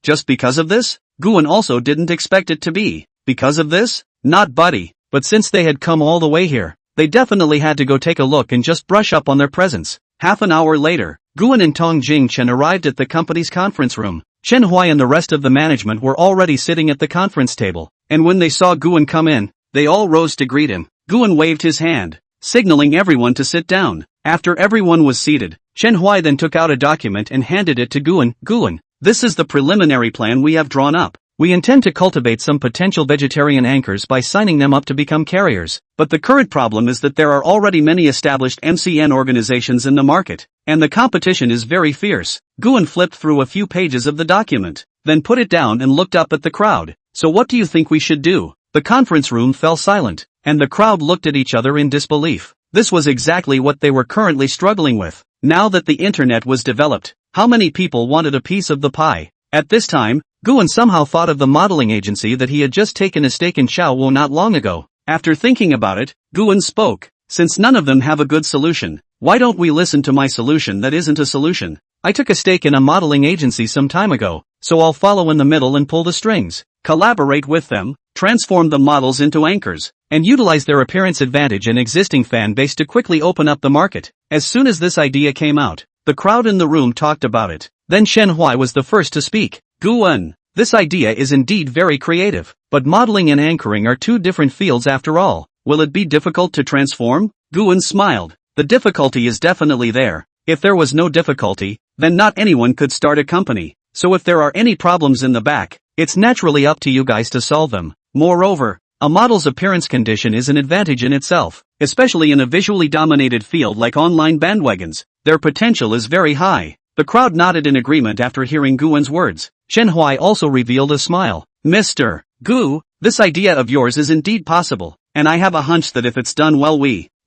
Speaker 1: Just because of this? Guan also didn't expect it to be. Because of this? Not buddy, but since they had come all the way here, they definitely had to go take a look and just brush up on their presence. Half an hour later, Guan and Tong Jingchen arrived at the company's conference room. Chen Huai and the rest of the management were already sitting at the conference table, and when they saw Guan come in, they all rose to greet him. Guan waved his hand, signaling everyone to sit down. After everyone was seated, Chen Huai then took out a document and handed it to Guan. Guan, this is the preliminary plan we have drawn up. We intend to cultivate some potential vegetarian anchors by signing them up to become carriers, but the current problem is that there are already many established MCN organizations in the market, and the competition is very fierce. Guan flipped through a few pages of the document, then put it down and looked up at the crowd. So what do you think we should do? The conference room fell silent, and the crowd looked at each other in disbelief. This was exactly what they were currently struggling with. Now that the internet was developed, how many people wanted a piece of the pie? At this time, Guan somehow thought of the modeling agency that he had just taken a stake in Shaowu not long ago. After thinking about it, Guan spoke. Since none of them have a good solution, why don't we listen to my solution that isn't a solution? I took a stake in a modeling agency some time ago, so I'll follow in the middle and pull the strings, collaborate with them, transform the models into anchors, and utilize their appearance advantage and existing fan base to quickly open up the market. As soon as this idea came out, the crowd in the room talked about it. Then Chen Huai was the first to speak. Guan, this idea is indeed very creative, but modeling and anchoring are two different fields after all. Will it be difficult to transform? Guan smiled. The difficulty is definitely there. If there was no difficulty, then not anyone could start a company. So if there are any problems in the back, it's naturally up to you guys to solve them. Moreover, a model's appearance condition is an advantage in itself. especially in a visually dominated field like online bandwagons. Their potential is very high. The crowd nodded in agreement after hearing Guwen's words. Chen Huai also revealed a smile. Mr. Gu, this idea of yours is indeed possible, and I have a hunch that if it's done well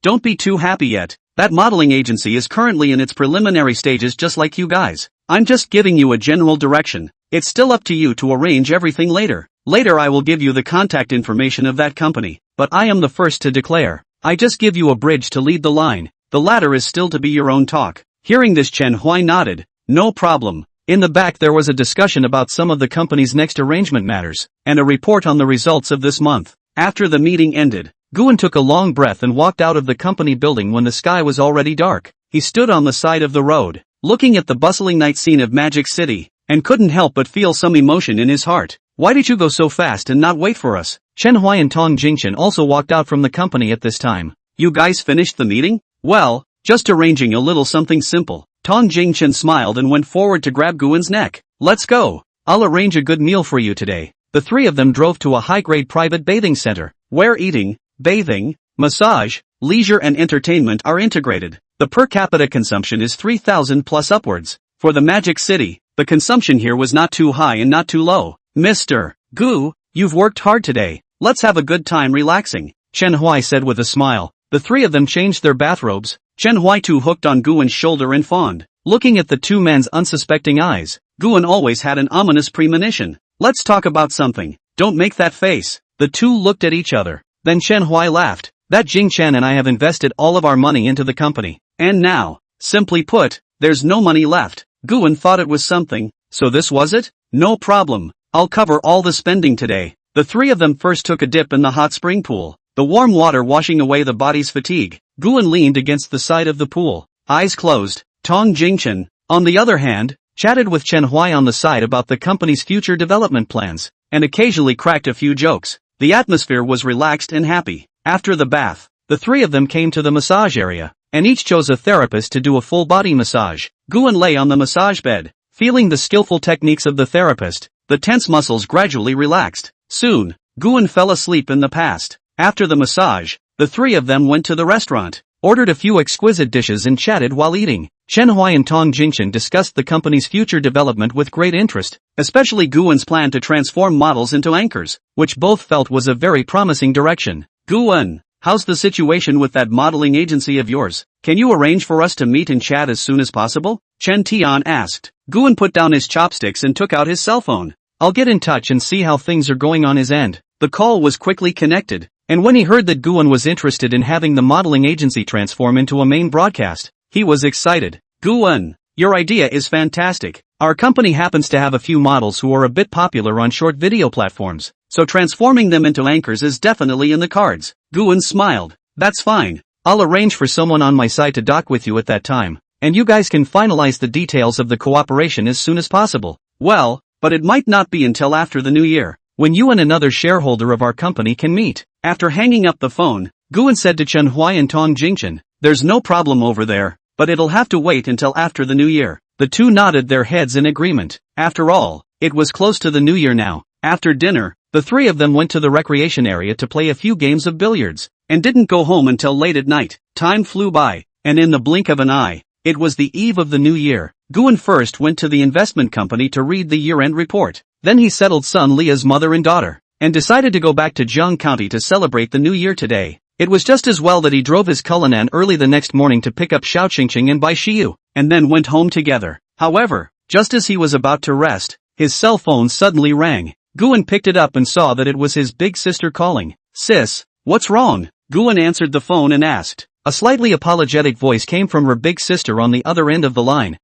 Speaker 1: don't be too happy yet. That modeling agency is currently in its preliminary stages just like you guys. I'm just giving you a general direction. It's still up to you to arrange everything later. Later I will give you the contact information of that company, but I am the first to declare. I just give you a bridge to lead the line. The latter is still to be your own talk. Hearing this, Chen Huai nodded. No problem. In the back there was a discussion about some of the company's next arrangement matters, and a report on the results of this month. After the meeting ended, Guwen took a long breath and walked out of the company building when the sky was already dark. He stood on the side of the road, looking at the bustling night scene of Magic City, and couldn't help but feel some emotion in his heart. Why did you go so fast and not wait for us? Chen Huai and Tong Jingchen also walked out from the company at this time. You guys finished the meeting? Well, just arranging a little something simple. Tong Jingchen smiled and went forward to grab Guwen's neck. Let's go. I'll arrange a good meal for you today. The three of them drove to a high-grade private bathing center, where eating, bathing, massage, leisure and entertainment are integrated. The per capita consumption is 3,000 plus upwards. For the Magic City, the consumption here was not too high and not too low. Mr. Gu, you've worked hard today. Let's have a good time relaxing, Chen Huai said with a smile. The three of them changed their bathrobes. Chen Huai too hooked on Guwen's shoulder and fawned. Looking at the two men's unsuspecting eyes, Guwen always had an ominous premonition. Let's talk about something. Don't make that face. The two looked at each other. Then Chen Huai laughed. That Jing Chen and I have invested all of our money into the company. And now, simply put, there's no money left. Guwen thought it was something. So this was it? No problem. I'll cover all the spending today. The three of them first took a dip in the hot spring pool, the warm water washing away the body's fatigue. Guwen leaned against the side of the pool, eyes closed. Tong Jingchen, on the other hand, chatted with Chen Huai on the side about the company's future development plans, and occasionally cracked a few jokes. The atmosphere was relaxed and happy. After the bath, the three of them came to the massage area, and each chose a therapist to do a full body massage. Guwen lay on the massage bed, feeling the skillful techniques of the therapist. The tense muscles gradually relaxed. Soon, Guwen fell asleep in the past. After the massage, the three of them went to the restaurant, ordered a few exquisite dishes and chatted while eating. Chen Huai and Tong Jingchen discussed the company's future development with great interest, especially Guwen's plan to transform models into anchors, which both felt was a very promising direction. Guwen, how's the situation with that modeling agency of yours? Can you arrange for us to meet and chat as soon as possible? Chen Tian asked. Guwen put down his chopsticks and took out his cell phone. I'll get in touch and see how things are going on his end. The call was quickly connected, and when he heard that Guwen was interested in having the modeling agency transform into a main broadcast, he was excited. Guwen, your idea is fantastic. Our company happens to have a few models who are a bit popular on short video platforms, so transforming them into anchors is definitely in the cards. Guwen smiled. That's fine. I'll arrange for someone on my side to dock with you at that time, and you guys can finalize the details of the cooperation as soon as possible. Well, but it might not be until after the new year, when you and another shareholder of our company can meet. After hanging up the phone, Guwen said to Chen Huai and Tong Jingchen, there's no problem over there, but it'll have to wait until after the new year. The two nodded their heads in agreement. After all, it was close to the new year now. After dinner, the three of them went to the recreation area to play a few games of billiards, and didn't go home until late at night. Time flew by, and in the blink of an eye, it was the eve of the new year. Guwen first went to the investment company to read the year-end report. Then he settled Sun Lia's mother and daughter, and decided to go back to Zheng County to celebrate the new year today. It was just as well that he drove his Cullinan early the next morning to pick up Xiao Qingqing and Bai Shiyu, and then went home together. However, just as he was about to rest, his cell phone suddenly rang. Guwen picked it up and saw that it was his big sister calling. Sis, what's wrong? Guwen answered the phone and asked. A slightly apologetic voice came from her big sister on the other end of the line.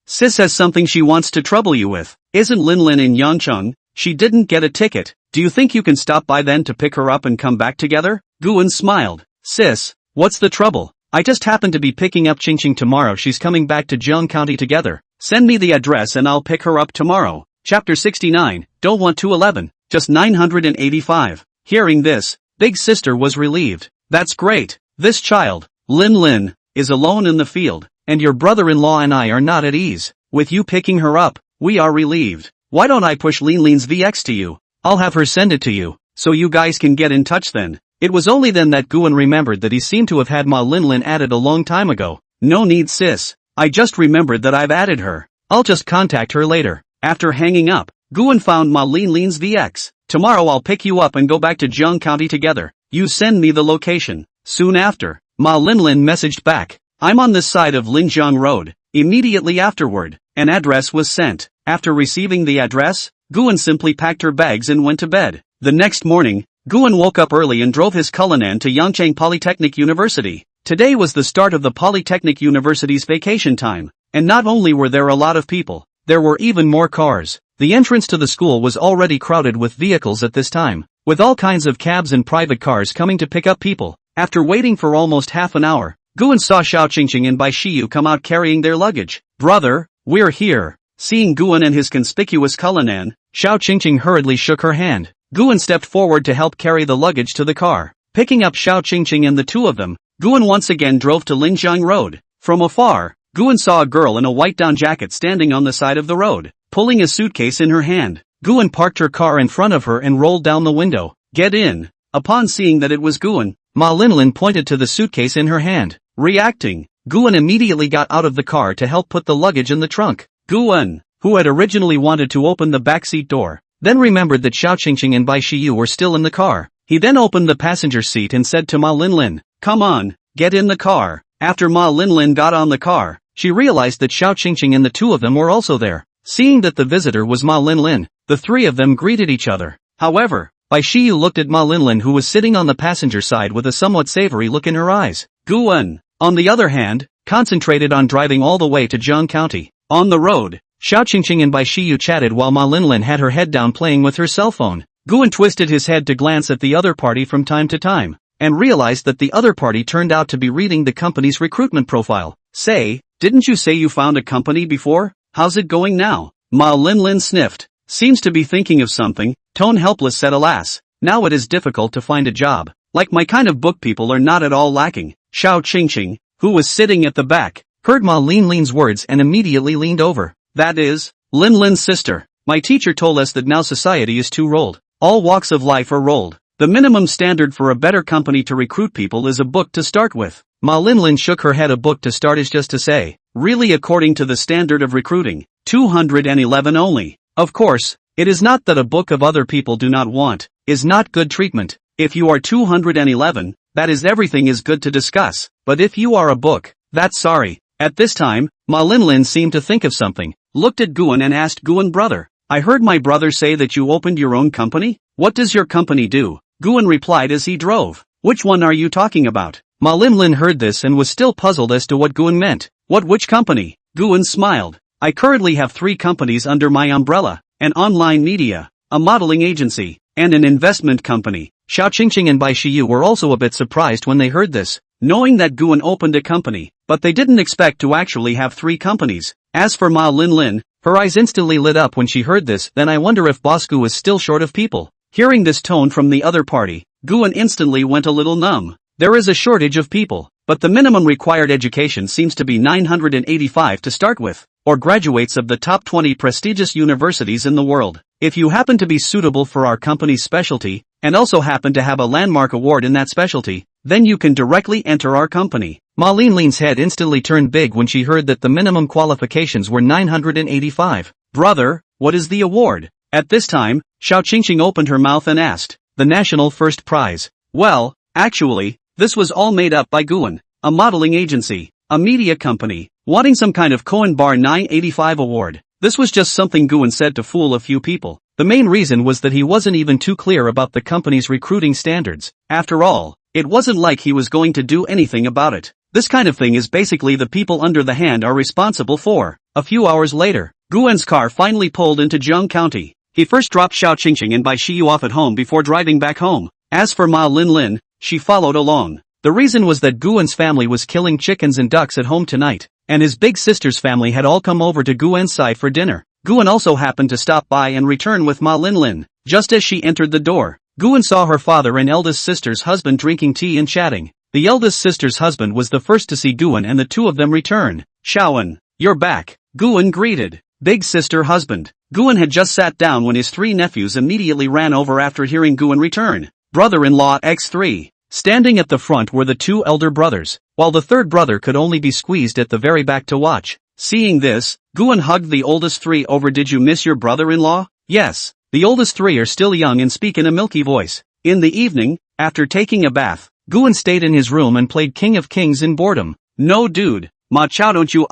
Speaker 1: Sis has something she wants to trouble you with. Isn't Lin Lin in Yangcheng? She didn't get a ticket. Do you think you can stop by then to pick her up and come back together? Guwen smiled. Sis, what's the trouble? I just happen to be picking up Qingqing tomorrow. She's coming back to Zheng County together. Send me the address and I'll pick her up tomorrow. Chapter 69, Don't Want to 11, just 985. Hearing this, big sister was relieved. That's great. This child, Lin Lin, is alone in the field, and your brother-in-law and I are not at ease. With you picking her up, we are relieved. Why don't I push Lin Lin's VX to you? I'll have her send it to you, so you guys can get in touch then. It was only then that Guan remembered that he seemed to have had Ma Linlin added a long time ago. No need sis. I just remembered that I've added her. I'll just contact her later. After hanging up, Guan found Ma Linlin's VX. Tomorrow I'll pick you up and go back to Jiang County together. You send me the location. Soon after, Ma Linlin messaged back. I'm on this side of Linjiang Road. Immediately afterward, an address was sent. After receiving the address, Guan simply packed her bags and went to bed. The next morning, Guan woke up early and drove his Cullinan to Yangchang Polytechnic University. Today was the start of the Polytechnic University's vacation time, and not only were there a lot of people, there were even more cars. The entrance to the school was already crowded with vehicles at this time, with all kinds of cabs and private cars coming to pick up people. After waiting for almost half an hour, Guan saw Xiao Qingqing and Bai Shiyu come out carrying their luggage. Brother, we're here. Seeing Guan and his conspicuous Cullinan, Xiao Qingqing hurriedly shook her hand. Guan stepped forward to help carry the luggage to the car. Picking up Xiao Qingqing and the two of them, Guan once again drove to Linjiang Road. From afar, Guan saw a girl in a white down jacket standing on the side of the road, pulling a suitcase in her hand. Guan parked her car in front of her and rolled down the window. Get in. Upon seeing that it was Guan, Ma Linlin pointed to the suitcase in her hand. Reacting, Guan immediately got out of the car to help put the luggage in the trunk. Guan, who had originally wanted to open the backseat door, then remembered that Xiao Qingqing and Bai Shiyu were still in the car. He then opened the passenger seat and said to Ma Linlin, come on, get in the car. After Ma Linlin got on the car, she realized that Xiao Qingqing and the two of them were also there. Seeing that the visitor was Ma Linlin, the three of them greeted each other. However, Bai Shiyu looked at Ma Linlin, who was sitting on the passenger side with a somewhat savory look in her eyes. Guan, on the other hand, concentrated on driving all the way to Jiang County. On the road, Xiao Qingqing and Bai Shiyu chatted while Ma Linlin had her head down playing with her cell phone. Guan twisted his head to glance at the other party from time to time, and realized that the other party turned out to be reading the company's recruitment profile. Say, didn't you say you found a company before? How's it going now? Ma Linlin sniffed. Seems to be thinking of something. Tone helpless said alas, now it is difficult to find a job. Like my kind of book people are not at all lacking. Xiao Qingqing, who was sitting at the back, heard Ma Linlin's words and immediately leaned over. That is, Linlin's sister. My teacher told us that now society is too rolled. All walks of life are rolled. The minimum standard for a better company to recruit people is a book to start with. Ma Linlin shook her head. A book to start is just to say, really according to the standard of recruiting, 211 only. Of course, it is not that a book of other people do not want, is not good treatment. If you are 211, that is everything is good to discuss, but if you are a book, that's sorry. At this time, Ma Linlin seemed to think of something, looked at Guan and asked Guan, brother, I heard my brother say that you opened your own company? What does your company do? Guan replied as he drove. Which one are you talking about? Ma Linlin heard this and was still puzzled as to what Guan meant. Which company? Guan smiled. I currently have 3 companies under my umbrella, an online media, a modeling agency, and an investment company. Xiao Qingqing and Bai Shiyu were also a bit surprised when they heard this, knowing that Guan opened a company, but they didn't expect to actually have 3 companies. As for Ma Linlin, her eyes instantly lit up when she heard this. Then I wonder if Boss Gu is still short of people. Hearing this tone from the other party, Guan instantly went a little numb. There is a shortage of people, but the minimum required education seems to be 985 to start with, or graduates of the top 20 prestigious universities in the world. If you happen to be suitable for our company's specialty, and also happen to have a landmark award in that specialty, then you can directly enter our company. Ma Linlin's head instantly turned big when she heard that the minimum qualifications were 985. Brother, what is the award? At this time, Xiao Qingqing opened her mouth and asked, the national first prize. Well, actually, this was all made up by Guan, a modeling agency, a media company, wanting some kind of Cohen Bar 985 award. This was just something Guan said to fool a few people. The main reason was that he wasn't even too clear about the company's recruiting standards. After all, it wasn't like he was going to do anything about it. This kind of thing is basically the people under the hand are responsible for. A few hours later, Guan's car finally pulled into Jiang County. He first dropped Xiao Qingqing and Bai Shiyu off at home before driving back home. As for Ma Linlin, she followed along. The reason was that Guan's family was killing chickens and ducks at home tonight, and his big sister's family had all come over to Guan's side for dinner. Guan also happened to stop by and return with Ma Linlin. Just as she entered the door, Guan saw her father and eldest sister's husband drinking tea and chatting. The eldest sister's husband was the first to see Guan and the two of them returned. Shaoan, you're back, Guan greeted. Big sister husband. Guan had just sat down when his 3 nephews immediately ran over after hearing Guan return. Brother-in-law X3. Standing at the front were the two elder brothers, while the third brother could only be squeezed at the very back to watch. Seeing this, Guan hugged the oldest three over. Did you miss your brother-in-law? Yes. The oldest three are still young and speak in a milky voice. In the evening, after taking a bath, Guan stayed in his room and played King of Kings in boredom. No dude. Ma Chao, don't you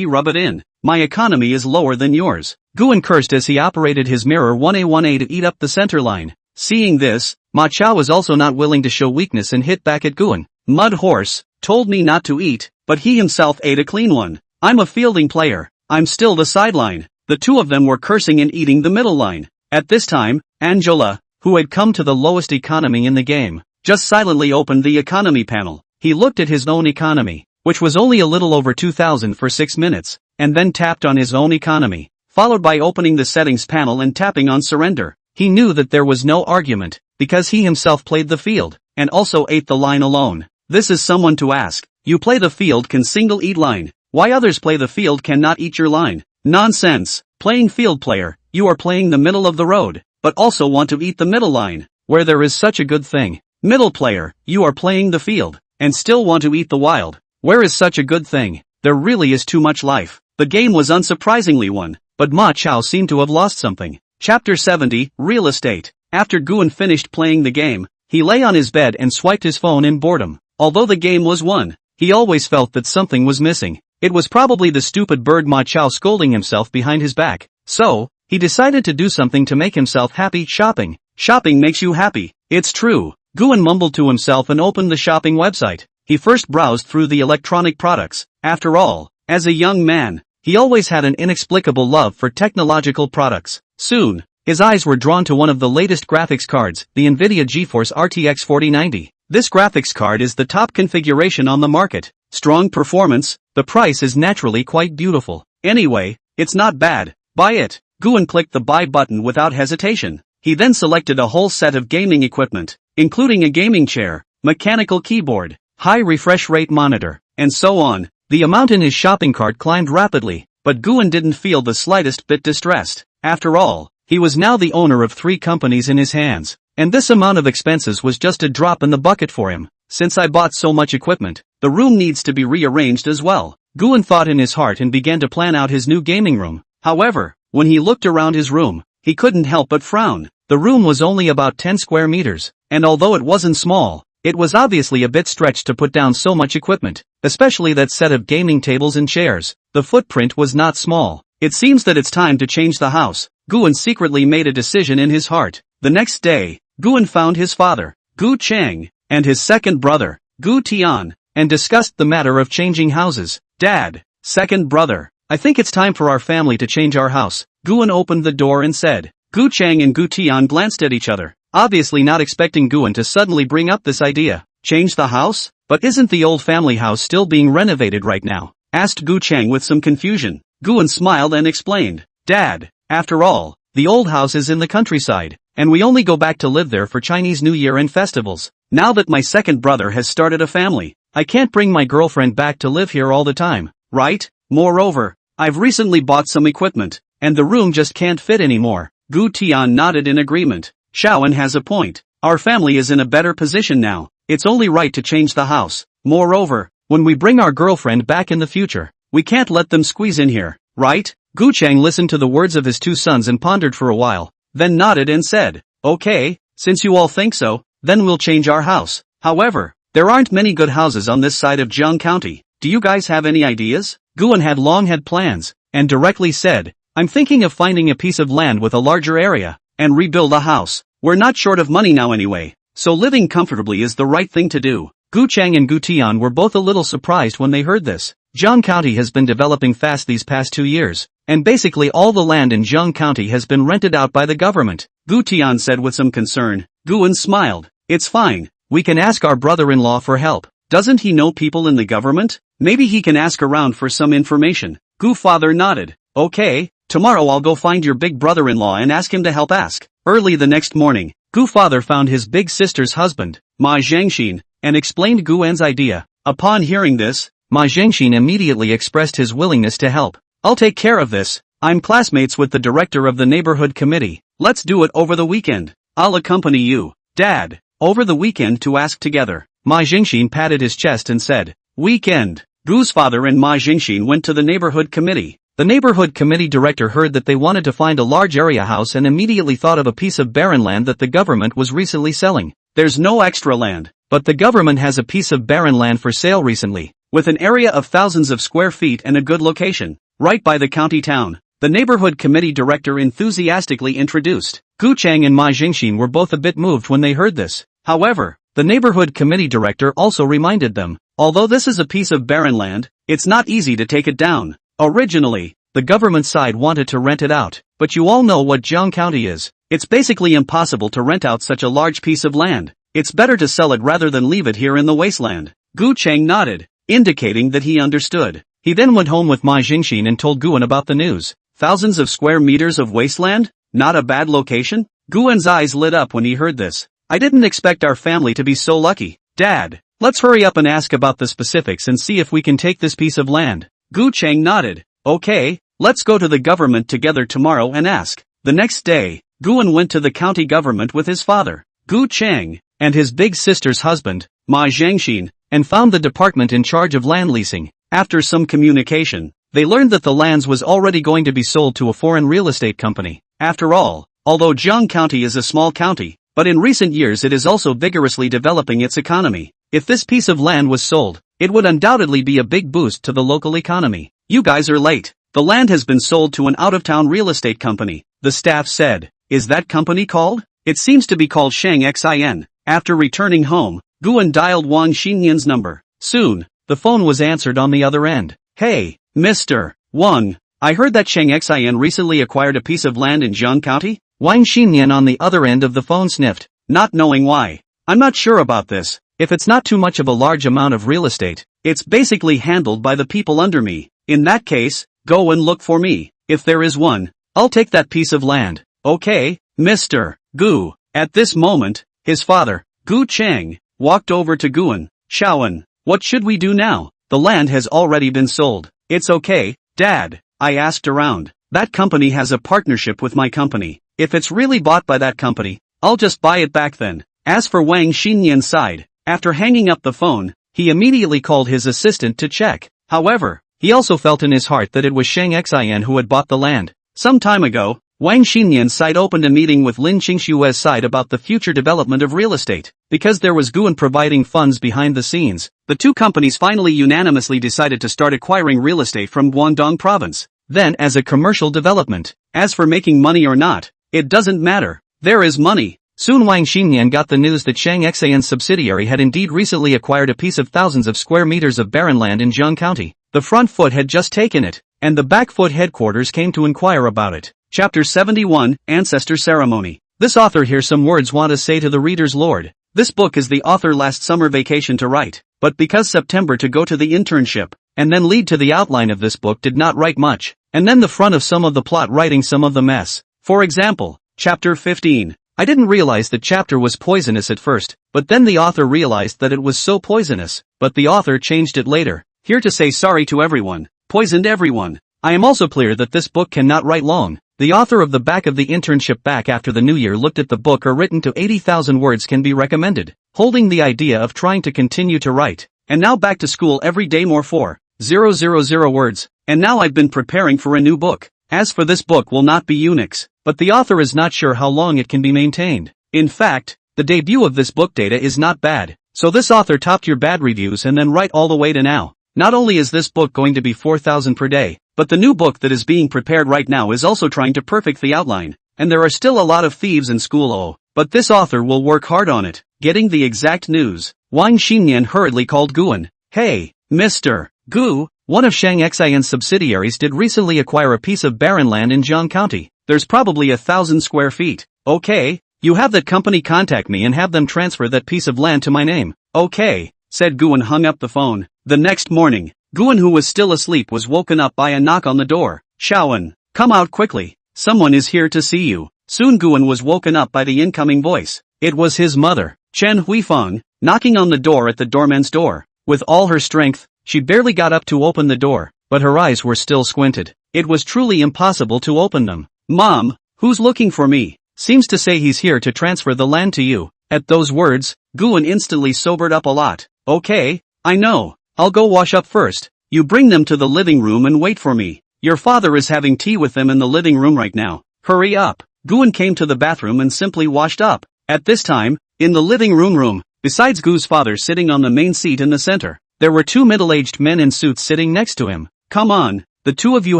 Speaker 1: rub it in. My economy is lower than yours. Guan cursed as he operated his mirror 1A to eat up the center line. Seeing this, Ma Chao was also not willing to show weakness and hit back at Guan. Mud horse, told me not to eat, but he himself ate a clean one. I'm a fielding player. I'm still the sideline. The two of them were cursing and eating the middle line. At this time, Angela, who had come to the lowest economy in the game, just silently opened the economy panel. He looked at his own economy, which was only a little over 2,000 for 6 minutes, and then tapped on his own economy, followed by opening the settings panel and tapping on surrender. He knew that there was no argument, because he himself played the field, and also ate the line alone. This is someone to ask. You play the field can single eat line. Why others play the field cannot eat your line? Nonsense. Playing field player, you are playing the middle of the road, but also want to eat the middle line, where there is such a good thing. Middle player, you are playing the field, and still want to eat the wild. Where is such a good thing? There really is too much life. The game was unsurprisingly won, but Ma Chao seemed to have lost something. Chapter 70, Real Estate. After Guan finished playing the game, he lay on his bed and swiped his phone in boredom. Although the game was won, he always felt that something was missing. It was probably the stupid bird Ma Chao scolding himself behind his back. So, he decided to do something to make himself happy. Shopping. Shopping makes you happy. It's true. Guan mumbled to himself and opened the shopping website. He first browsed through the electronic products. After all, as a young man, he always had an inexplicable love for technological products. Soon, his eyes were drawn to one of the latest graphics cards, the NVIDIA GeForce RTX 4090. This graphics card is the top configuration on the market. Strong performance, the price is naturally quite beautiful. Anyway, it's not bad. Buy it. Guan clicked the buy button without hesitation. He then selected a whole set of gaming equipment, including a gaming chair, mechanical keyboard, high refresh rate monitor, and so on. The amount in his shopping cart climbed rapidly, but Guan didn't feel the slightest bit distressed. After all, he was now the owner of 3 companies in his hands, and this amount of expenses was just a drop in the bucket for him. Since I bought so much equipment, the room needs to be rearranged as well. Guan thought in his heart and began to plan out his new gaming room. However, when he looked around his room, he couldn't help but frown. The room was only about 10 square meters, and although it wasn't small, it was obviously a bit stretched to put down so much equipment, especially that set of gaming tables and chairs. The footprint was not small. It seems that it's time to change the house. Guan secretly made a decision in his heart. The next day, Guan found his father, Gu Chang, and his second brother, Gu Tian, and discussed the matter of changing houses. Dad, second brother, I think it's time for our family to change our house. Guan opened the door and said. Gu Chang and Gu Tian glanced at each other, obviously not expecting Guan to suddenly bring up this idea. Change the house? But isn't the old family house still being renovated right now? Asked Gu Chang with some confusion. Guan smiled and explained. Dad, after all, the old house is in the countryside, and we only go back to live there for Chinese New Year and festivals. Now that my second brother has started a family, I can't bring my girlfriend back to live here all the time, right? Moreover, I've recently bought some equipment, and the room just can't fit anymore. Gu Tian nodded in agreement. Shaoan has a point. Our family is in a better position now. It's only right to change the house. Moreover, when we bring our girlfriend back in the future, we can't let them squeeze in here, right? Gu Chang listened to the words of his 2 sons and pondered for a while, then nodded and said, okay, since you all think so, then we'll change our house. However, there aren't many good houses on this side of Jiang County. Do you guys have any ideas? Guan had long had plans, and directly said, I'm thinking of finding a piece of land with a larger area, and rebuild a house. We're not short of money now anyway, so living comfortably is the right thing to do. Gu Chang and Gu Tian were both a little surprised when they heard this. Jiang County has been developing fast these past 2 years, and basically all the land in Jiang County has been rented out by the government, Gu Tian said with some concern. Guan smiled. It's fine, we can ask our brother-in-law for help. Doesn't he know people in the government? Maybe he can ask around for some information. Gu father nodded. Okay, tomorrow I'll go find your big brother-in-law and ask him to help ask. Early the next morning, Gu father found his big sister's husband, Ma Zhengxin, and explained Guan's idea. Upon hearing this, Ma Zhengxin immediately expressed his willingness to help. I'll take care of this. I'm classmates with the director of the neighborhood committee. Let's do it over the weekend. I'll accompany you. Dad, over the weekend to ask together. Ma Jingxin patted his chest and said, "Weekend." Gu's father and Ma Jingxin went to the neighborhood committee. The neighborhood committee director heard that they wanted to find a large area house and immediately thought of a piece of barren land that the government was recently selling. There's no extra land, but the government has a piece of barren land for sale recently, with an area of thousands of square feet and a good location, right by the county town. The neighborhood committee director enthusiastically introduced. Gu Chang and Ma Jingxin were both a bit moved when they heard this. However, the neighborhood committee director also reminded them, although this is a piece of barren land, it's not easy to take it down. Originally, the government side wanted to rent it out, but you all know what Jiang County is. It's basically impossible to rent out such a large piece of land. It's better to sell it rather than leave it here in the wasteland. Gu Chang nodded, indicating that he understood. He then went home with Ma Jingxin and told Guan about the news. Thousands of square meters of wasteland? Not a bad location? Guan's eyes lit up when he heard this. I didn't expect our family to be so lucky. Dad, let's hurry up and ask about the specifics and see if we can take this piece of land. Gu Chang nodded. Okay, let's go to the government together tomorrow and ask. The next day, Guan went to the county government with his father, Gu Chang, and his big sister's husband, Ma Zhangxin, and found the department in charge of land leasing. After some communication, they learned that the lands was already going to be sold to a foreign real estate company. After all, although Jiang County is a small county, but in recent years it is also vigorously developing its economy. If this piece of land was sold, it would undoubtedly be a big boost to the local economy. You guys are late. The land has been sold to an out-of-town real estate company, the staff said. Is that company called? It seems to be called Shang Xin. After returning home, Guan dialed Wang Xinyan's number. Soon, the phone was answered on the other end. Hey, Mr. Wang, I heard that Shang Xin recently acquired a piece of land in Jiang County? Wang Xinyan on the other end of the phone sniffed, not knowing why. I'm not sure about this. If it's not too much of a large amount of real estate, it's basically handled by the people under me. In that case, go and look for me. If there is one, I'll take that piece of land. Okay, Mr. Gu. At this moment, his father, Gu Chang, walked over to Guan. Shaoan, what should we do now? The land has already been sold. It's okay, Dad. I asked around. That company has a partnership with my company. If it's really bought by that company, I'll just buy it back then. As for Wang Xinyan's side, after hanging up the phone, he immediately called his assistant to check. However, he also felt in his heart that it was Shang Xin who had bought the land. Some time ago, Wang Xinyan's side opened a meeting with Lin Qingshue's side about the future development of real estate. Because there was Guan providing funds behind the scenes, the two companies finally unanimously decided to start acquiring real estate from Guangdong province. Then as a commercial development. As for making money or not, it doesn't matter. There is money. Soon Wang Xinyan got the news that Shang Xian's subsidiary had indeed recently acquired a piece of thousands of square meters of barren land in Jiang County. The front foot had just taken it, and the back foot headquarters came to inquire about it. Chapter 71, Ancestor Ceremony. This author here some words want to say to the reader's lord. This book is the author last summer vacation to write, but because September to go to the internship, and then lead to the outline of this book did not write much, and then the front of some of the plot writing some of the mess. For example, Chapter 15. I didn't realize that chapter was poisonous at first, but then the author realized that it was so poisonous, but the author changed it later. Here to say sorry to everyone. Poisoned everyone. I am also clear that this book cannot write long. The author of the back of the internship back after the new year looked at the book or written to 80,000 words can be recommended. Holding the idea of trying to continue to write. And now back to school every day more 4,000 words. And now I've been preparing for a new book. As for this book will not be Unix, but the author is not sure how long it can be maintained. In fact, the debut of this book data is not bad. So this author topped your bad reviews and then right all the way to now. Not only is this book going to be 4,000 per day, but the new book that is being prepared right now is also trying to perfect the outline. And there are still a lot of thieves in school but this author will work hard on it. Getting the exact news. Wang Xinyan hurriedly called Guan. Hey, Mr. Gu, one of Shang Xian's subsidiaries did recently acquire a piece of barren land in Jiang County. There's probably 1,000 square feet. Okay, you have that company contact me and have them transfer that piece of land to my name. Okay, said Guan, hung up the phone. The next morning, Guan, who was still asleep, was woken up by a knock on the door. Shaoan, come out quickly. Someone is here to see you. Soon Guan was woken up by the incoming voice. It was his mother, Chen Huifeng, knocking on the door at the doorman's door. With all her strength, she barely got up to open the door, but her eyes were still squinted. It was truly impossible to open them. Mom, who's looking for me? Seems to say he's here to transfer the land to you. At those words, Guan instantly sobered up a lot. Okay, I know. I'll go wash up first. You bring them to the living room and wait for me. Your father is having tea with them in the living room right now. Hurry up. Guan came to the bathroom and simply washed up. At this time, in the living room, besides Gu's father sitting on the main seat in the center, there were two middle-aged men in suits sitting next to him. Come on, the two of you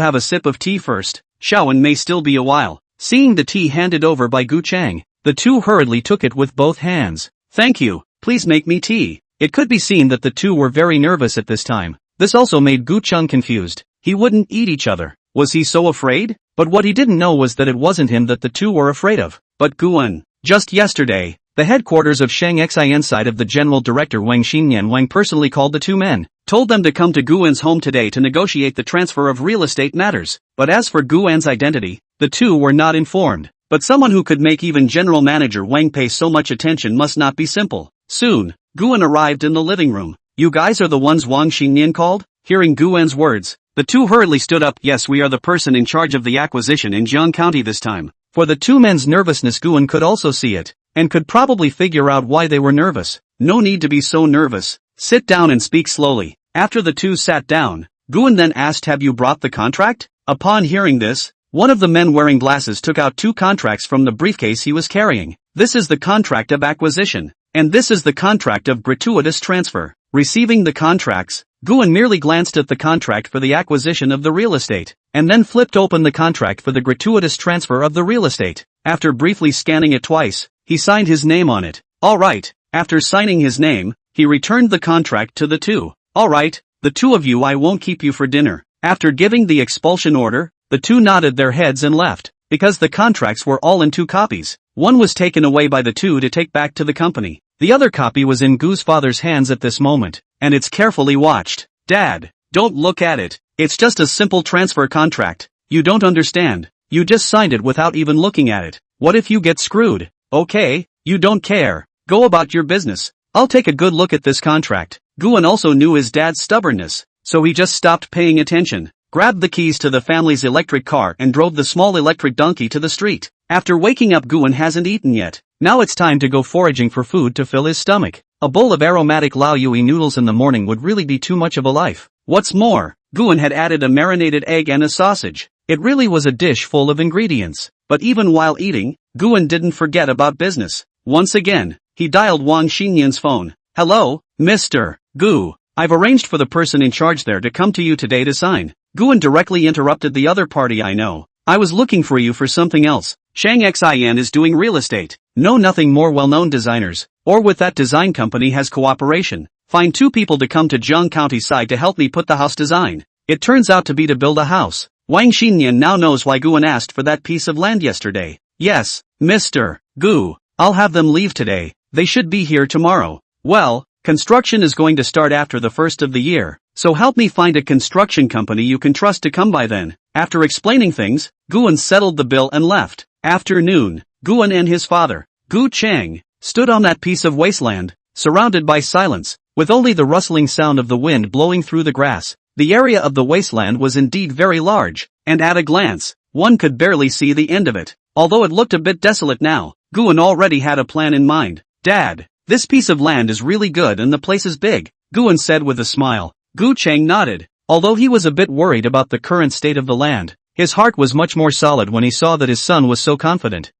Speaker 1: have a sip of tea first. Shaoan may still be a while. Seeing the tea handed over by Gu Chang, the two hurriedly took it with both hands. Thank you, please make me tea. It could be seen that the two were very nervous at this time. This also made Gu Chang confused. He wouldn't eat each other. Was he so afraid? But what he didn't know was that it wasn't him that the two were afraid of, but Guan. Just yesterday, the headquarters of Shang Xin side of the general director Wang Xinyan Wang personally called the two men, told them to come to Guan's home today to negotiate the transfer of real estate matters. But as for Guan's identity, the two were not informed. But someone who could make even general manager Wang pay so much attention must not be simple. Soon, Guan arrived in the living room. You guys are the ones Wang Xinyan called? Hearing Guan's words, the two hurriedly stood up. Yes, we are the person in charge of the acquisition in Jiang County this time. For the two men's nervousness, Guan could also see it, and could probably figure out why they were nervous. No need to be so nervous. Sit down and speak slowly. After the two sat down, Guan then asked, have you brought the contract? Upon hearing this, one of the men wearing glasses took out two contracts from the briefcase he was carrying. This is the contract of acquisition, and this is the contract of gratuitous transfer. Receiving the contracts, Guan merely glanced at the contract for the acquisition of the real estate, and then flipped open the contract for the gratuitous transfer of the real estate. After briefly scanning it twice, he signed his name on it. Alright, after signing his name, he returned the contract to the two. Alright, the two of you, I won't keep you for dinner. After giving the expulsion order, the two nodded their heads and left, because the contracts were all in two copies. One was taken away by the two to take back to the company. The other copy was in Gu's father's hands at this moment, and it's carefully watched. Dad, don't look at it. It's just a simple transfer contract. You don't understand. You just signed it without even looking at it. What if you get screwed? Okay, you don't care. Go about your business. I'll take a good look at this contract. Guan also knew his dad's stubbornness, so he just stopped paying attention, grabbed the keys to the family's electric car and drove the small electric donkey to the street. After waking up, Guan hasn't eaten yet. Now it's time to go foraging for food to fill his stomach. A bowl of aromatic Lao Yui noodles in the morning would really be too much of a life. What's more, Guan had added a marinated egg and a sausage. It really was a dish full of ingredients. But even while eating, Guan didn't forget about business. Once again, he dialed Wang Xinyan's phone. Hello, Mr. Gu. I've arranged for the person in charge there to come to you today to sign. Guan directly interrupted the other party. I know. I was looking for you for something else. Shang Xin is doing real estate. No, nothing more well-known designers, or with that design company has cooperation. Find two people to come to Jiang County side to help me put the house design. It turns out to be to build a house. Wang Xinyan now knows why Guan asked for that piece of land yesterday. Yes, Mr. Gu. I'll have them leave today. They should be here tomorrow. Well, construction is going to start after the first of the year, so help me find a construction company you can trust to come by then. After explaining things, Guan settled the bill and left. Afternoon, Guan and his father, Gu Chang, stood on that piece of wasteland, surrounded by silence, with only the rustling sound of the wind blowing through the grass. The area of the wasteland was indeed very large, and at a glance, one could barely see the end of it. Although it looked a bit desolate now, Guan already had a plan in mind. Dad, this piece of land is really good and the place is big, Guan said with a smile. Gu Chang nodded. Although he was a bit worried about the current state of the land, his heart was much more solid when he saw that his son was so confident.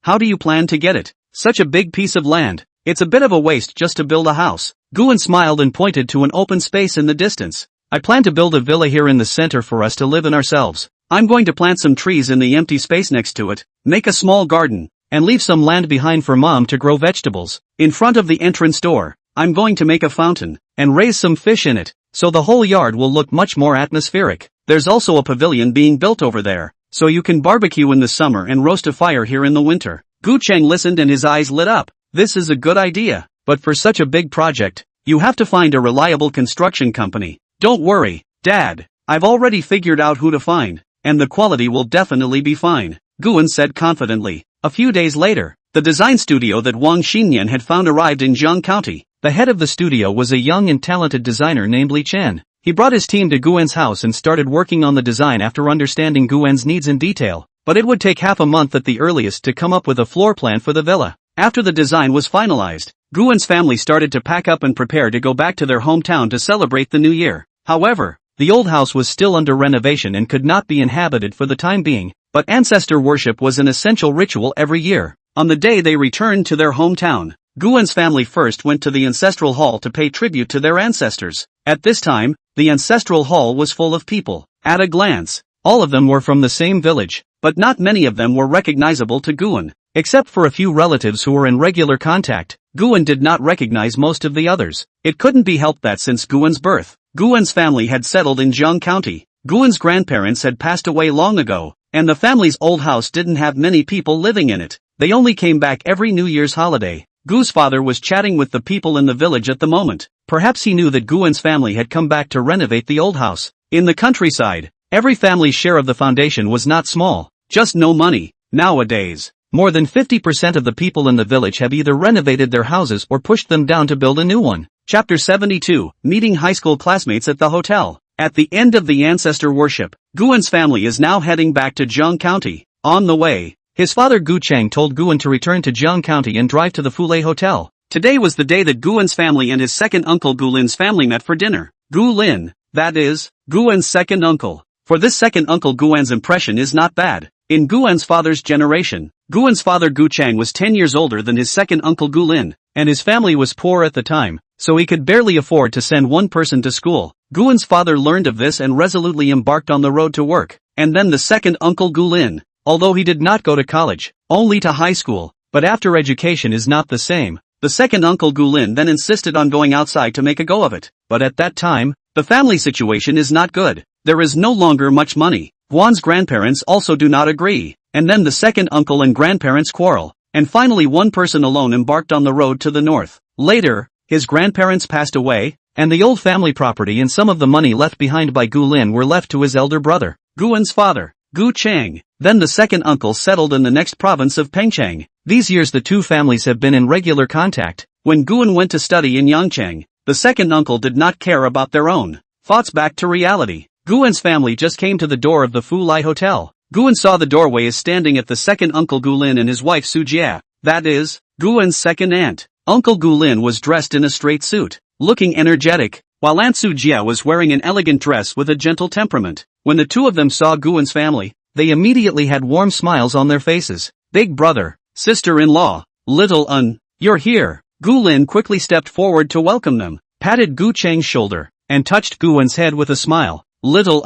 Speaker 1: How do you plan to get it? Such a big piece of land. It's a bit of a waste just to build a house. Guan smiled and pointed to an open space in the distance. I plan to build a villa here in the center for us to live in ourselves. I'm going to plant some trees in the empty space next to it, make a small garden, and leave some land behind for Mom to grow vegetables. In front of the entrance door, I'm going to make a fountain, and raise some fish in it, so the whole yard will look much more atmospheric. There's also a pavilion being built over there, so you can barbecue in the summer and roast a fire here in the winter. Gu Chang listened and his eyes lit up. This is a good idea, but for such a big project, you have to find a reliable construction company. Don't worry, Dad, I've already figured out who to find, and the quality will definitely be fine, Guan said confidently. A few days later, the design studio that Wang Xinyan had found arrived in Jiang County. The head of the studio was a young and talented designer named Li Chen. He brought his team to Guan's house and started working on the design after understanding Guan's needs in detail, but it would take half a month at the earliest to come up with a floor plan for the villa. After the design was finalized, Guan's family started to pack up and prepare to go back to their hometown to celebrate the new year. However, the old house was still under renovation and could not be inhabited for the time being, but ancestor worship was an essential ritual every year. On the day they returned to their hometown, Guan's family first went to the ancestral hall to pay tribute to their ancestors. At this time, the ancestral hall was full of people. At a glance, all of them were from the same village, but not many of them were recognizable to Guan. Except for a few relatives who were in regular contact, Guan did not recognize most of the others. It couldn't be helped that since Guan's birth, Guan's family had settled in Zheng County. Guan's grandparents had passed away long ago, and the family's old house didn't have many people living in it. They only came back every New Year's holiday. Gu's father was chatting with the people in the village at the moment. Perhaps he knew that Guan's family had come back to renovate the old house. In the countryside, every family's share of the foundation was not small, just no money. Nowadays, more than 50% of the people in the village have either renovated their houses or pushed them down to build a new one. Chapter 72, Meeting High School Classmates at the Hotel. At the end of the ancestor worship, Guan's family is now heading back to Zheng County. On the way, his father Gu Cheng told Guan to return to Zheng County and drive to the Fulei Hotel. Today was the day that Guan's family and his second uncle Gu Lin's family met for dinner. Gu Lin, that is, Guan's second uncle. For this second uncle, Guan's impression is not bad. In Guan's father's generation, Guan's father Gu Cheng was 10 years older than his second uncle Gu Lin, and his family was poor at the time, so he could barely afford to send one person to school. Guan's father learned of this and resolutely embarked on the road to work. And then the second uncle Gu Lin, although he did not go to college, only to high school, but after education is not the same. The second uncle Gu Lin then insisted on going outside to make a go of it. But at that time, the family situation is not good. There is no longer much money. Guan's grandparents also do not agree, and then the second uncle and grandparents quarrel, and finally one person alone embarked on the road to the north. Later, his grandparents passed away, and the old family property and some of the money left behind by Gu Lin were left to his elder brother, Guan's father, Gu Cheng. Then the second uncle settled in the next province of Pengcheng. These years the two families have been in regular contact. When Guan went to study in Yangcheng, the second uncle did not care about their own thoughts. Back to reality. Guan's family just came to the door of the Fulai Hotel. Guan saw the doorway is standing at the second uncle Gu Lin and his wife Su Jia, that is, Guan's second aunt. Uncle Gu Lin was dressed in a straight suit, looking energetic, while Aunt Su Jia was wearing an elegant dress with a gentle temperament. When the two of them saw Guan's family, they immediately had warm smiles on their faces. Big brother, sister-in-law, little you're here. Gu Lin quickly stepped forward to welcome them, patted Gu Cheng's shoulder, and touched Guan's head with a smile. Little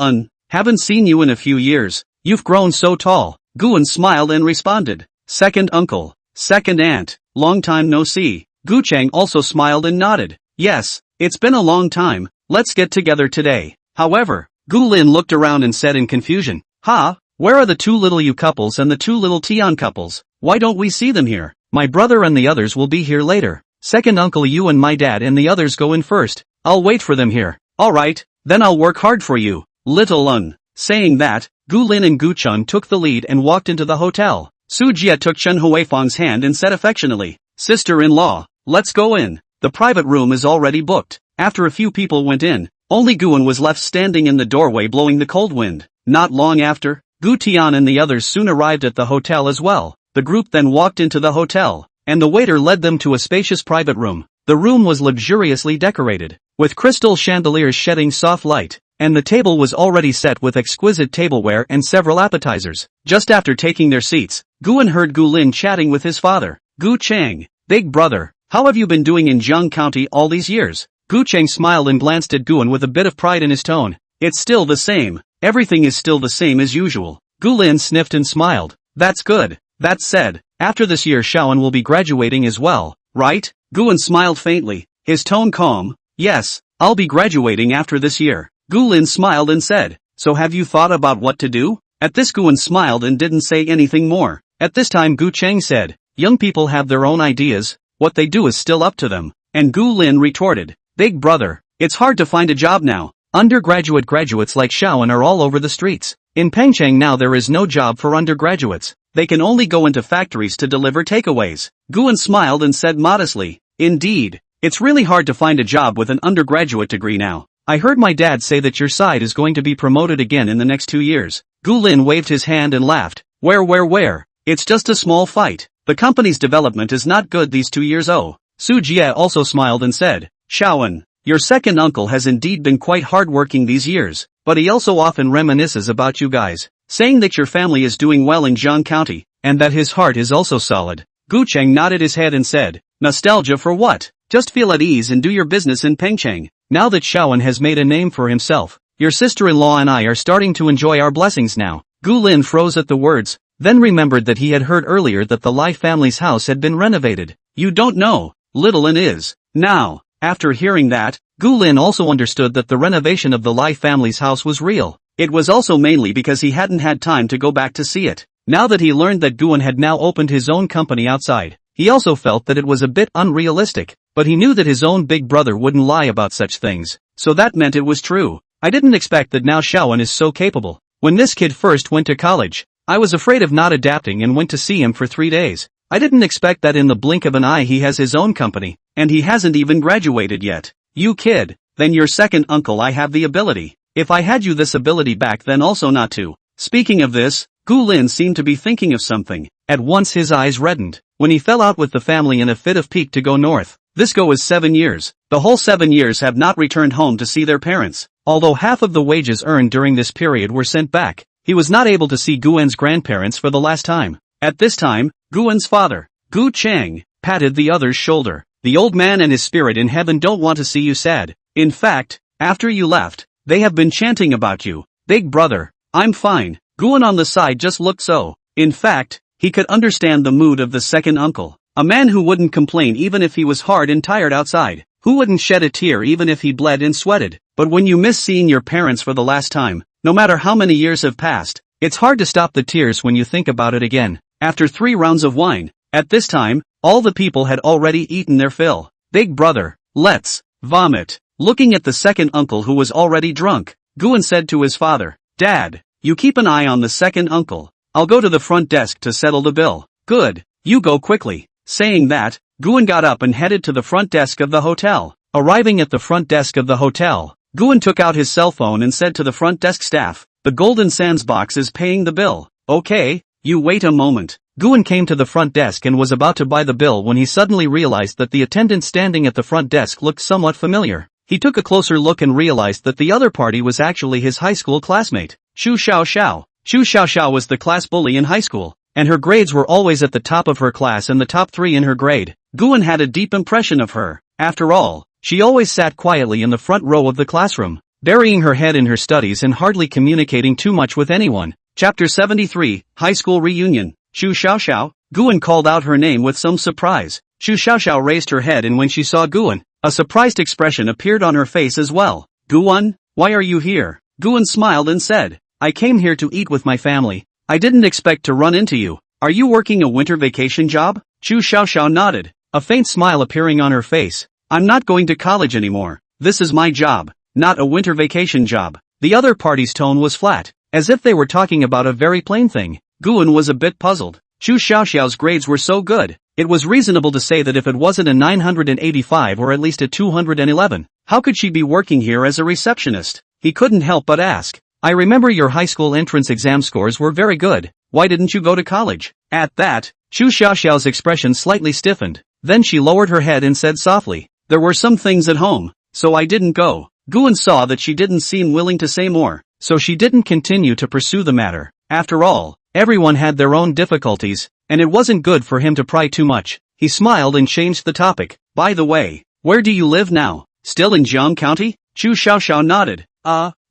Speaker 1: haven't seen you in a few years. You've grown so tall. Guan smiled and responded. Second uncle, second aunt, long time no see. Gu Cheng also smiled and nodded. Yes, it's been a long time. Let's get together today. However, Gu Lin looked around and said in confusion, where are the two little Yu couples and the two little Tian couples? Why don't we see them here? My brother and the others will be here later. Second uncle Yu and my dad and the others go in first. I'll wait for them here. Alright, then I'll work hard for you, little Saying that, Gu Lin and Gu Cheng took the lead and walked into the hotel. Su Jia took Chen Huifang's hand and said affectionately, sister-in-law, let's go in. The private room is already booked. After a few people went in, only Guan was left standing in the doorway blowing the cold wind. Not long after, Gu Tian and the others soon arrived at the hotel as well. The group then walked into the hotel, and the waiter led them to a spacious private room. The room was luxuriously decorated, with crystal chandeliers shedding soft light, and the table was already set with exquisite tableware and several appetizers. Just after taking their seats, Guan heard Gu Lin chatting with his father, Gu Cheng. Big brother, how have you been doing in Zheng County all these years? Gu Cheng smiled and glanced at Guan with a bit of pride in his tone. It's still the same. Everything is still the same as usual. Gu Lin sniffed and smiled. That's good. That said, after this year Shaoan will be graduating as well, right? Guan smiled faintly, his tone calm. Yes, I'll be graduating after this year. Gu Lin smiled and said, so have you thought about what to do? At this Guan smiled and didn't say anything more. At this time Gu Cheng said, young people have their own ideas, what they do is still up to them. And Gu Lin retorted, big brother, it's hard to find a job now. Undergraduate graduates like Shaoan are all over the streets. In Pengcheng now there is no job for undergraduates. They can only go into factories to deliver takeaways. Guan smiled and said modestly, indeed, it's really hard to find a job with an undergraduate degree now. I heard my dad say that your side is going to be promoted again in the next 2 years. Gu Lin waved his hand and laughed. Where? It's just a small fight. The company's development is not good these 2 years. Oh. Su Jie also smiled and said, Shaoan, your second uncle has indeed been quite hardworking these years, but he also often reminisces about you guys, saying that your family is doing well in Jiang County, and that his heart is also solid. Gu Cheng nodded his head and said, nostalgia for what? Just feel at ease and do your business in Pengcheng. Now that Shaoan has made a name for himself, your sister-in-law and I are starting to enjoy our blessings now. Gu Lin froze at the words, then remembered that he had heard earlier that the Lai family's house had been renovated. You don't know, Little Lin is. Now, after hearing that, Gu Lin also understood that the renovation of the Lai family's house was real. It was also mainly because he hadn't had time to go back to see it. Now that he learned that Guan had now opened his own company outside, he also felt that it was a bit unrealistic, but he knew that his own big brother wouldn't lie about such things, so that meant it was true. I didn't expect that now Shaoan is so capable. When this kid first went to college, I was afraid of not adapting and went to see him for 3 days. I didn't expect that in the blink of an eye he has his own company, and he hasn't even graduated yet. You kid, then your second uncle I have the ability. If I had you this ability back then also not to. Speaking of this, Gu Lin seemed to be thinking of something. At once his eyes reddened, when he fell out with the family in a fit of pique to go north. This go is 7 years. The whole 7 years have not returned home to see their parents. Although half of the wages earned during this period were sent back, he was not able to see Guan's grandparents for the last time. At this time, Guan's father, Gu Cheng, patted the other's shoulder. The old man and his spirit in heaven don't want to see you sad. In fact, after you left, they have been chanting about you. Big brother, I'm fine. Guan on the side just looked so. In fact, he could understand the mood of the second uncle. A man who wouldn't complain even if he was hard and tired outside. Who wouldn't shed a tear even if he bled and sweated. But when you miss seeing your parents for the last time, no matter how many years have passed, it's hard to stop the tears when you think about it again. After 3 rounds of wine, at this time, all the people had already eaten their fill. Big brother, let's vomit. Looking at the second uncle who was already drunk, Guan said to his father, Dad, you keep an eye on the second uncle. I'll go to the front desk to settle the bill. Good, you go quickly. Saying that, Guan got up and headed to the front desk of the hotel. Arriving at the front desk of the hotel, Guan took out his cell phone and said to the front desk staff, the Golden Sands box is paying the bill. Okay, you wait a moment. Guan came to the front desk and was about to buy the bill when he suddenly realized that the attendant standing at the front desk looked somewhat familiar. He took a closer look and realized that the other party was actually his high school classmate, Xu Xiaoxiao. Xu Xiaoxiao was the class bully in high school, and her grades were always at the top of her class and the top 3 in her grade. Guan had a deep impression of her. After all, she always sat quietly in the front row of the classroom, burying her head in her studies and hardly communicating too much with anyone. Chapter 73, High School Reunion. Xu Xiaoxiao. Guan called out her name with some surprise. Xu Xiaoxiao raised her head and when she saw Guan, a surprised expression appeared on her face as well. Guan, why are you here? Guan smiled and said, I came here to eat with my family. I didn't expect to run into you. Are you working a winter vacation job? Xu Xiaoxiao nodded, a faint smile appearing on her face. I'm not going to college anymore. This is my job, not a winter vacation job. The other party's tone was flat, as if they were talking about a very plain thing. Guan was a bit puzzled. Xu Xiaoxiao's grades were so good, it was reasonable to say that if it wasn't a 985 or at least a 211, how could she be working here as a receptionist? He couldn't help but ask. I remember your high school entrance exam scores were very good. Why didn't you go to college? At that, Xu Xiaoxiao's expression slightly stiffened. Then she lowered her head and said softly, there were some things at home, so I didn't go. Guan saw that she didn't seem willing to say more, so she didn't continue to pursue the matter. After all, everyone had their own difficulties, and it wasn't good for him to pry too much. He smiled and changed the topic. By the way, where do you live now? Still in Jiang County? Xu Xiaoxiao nodded.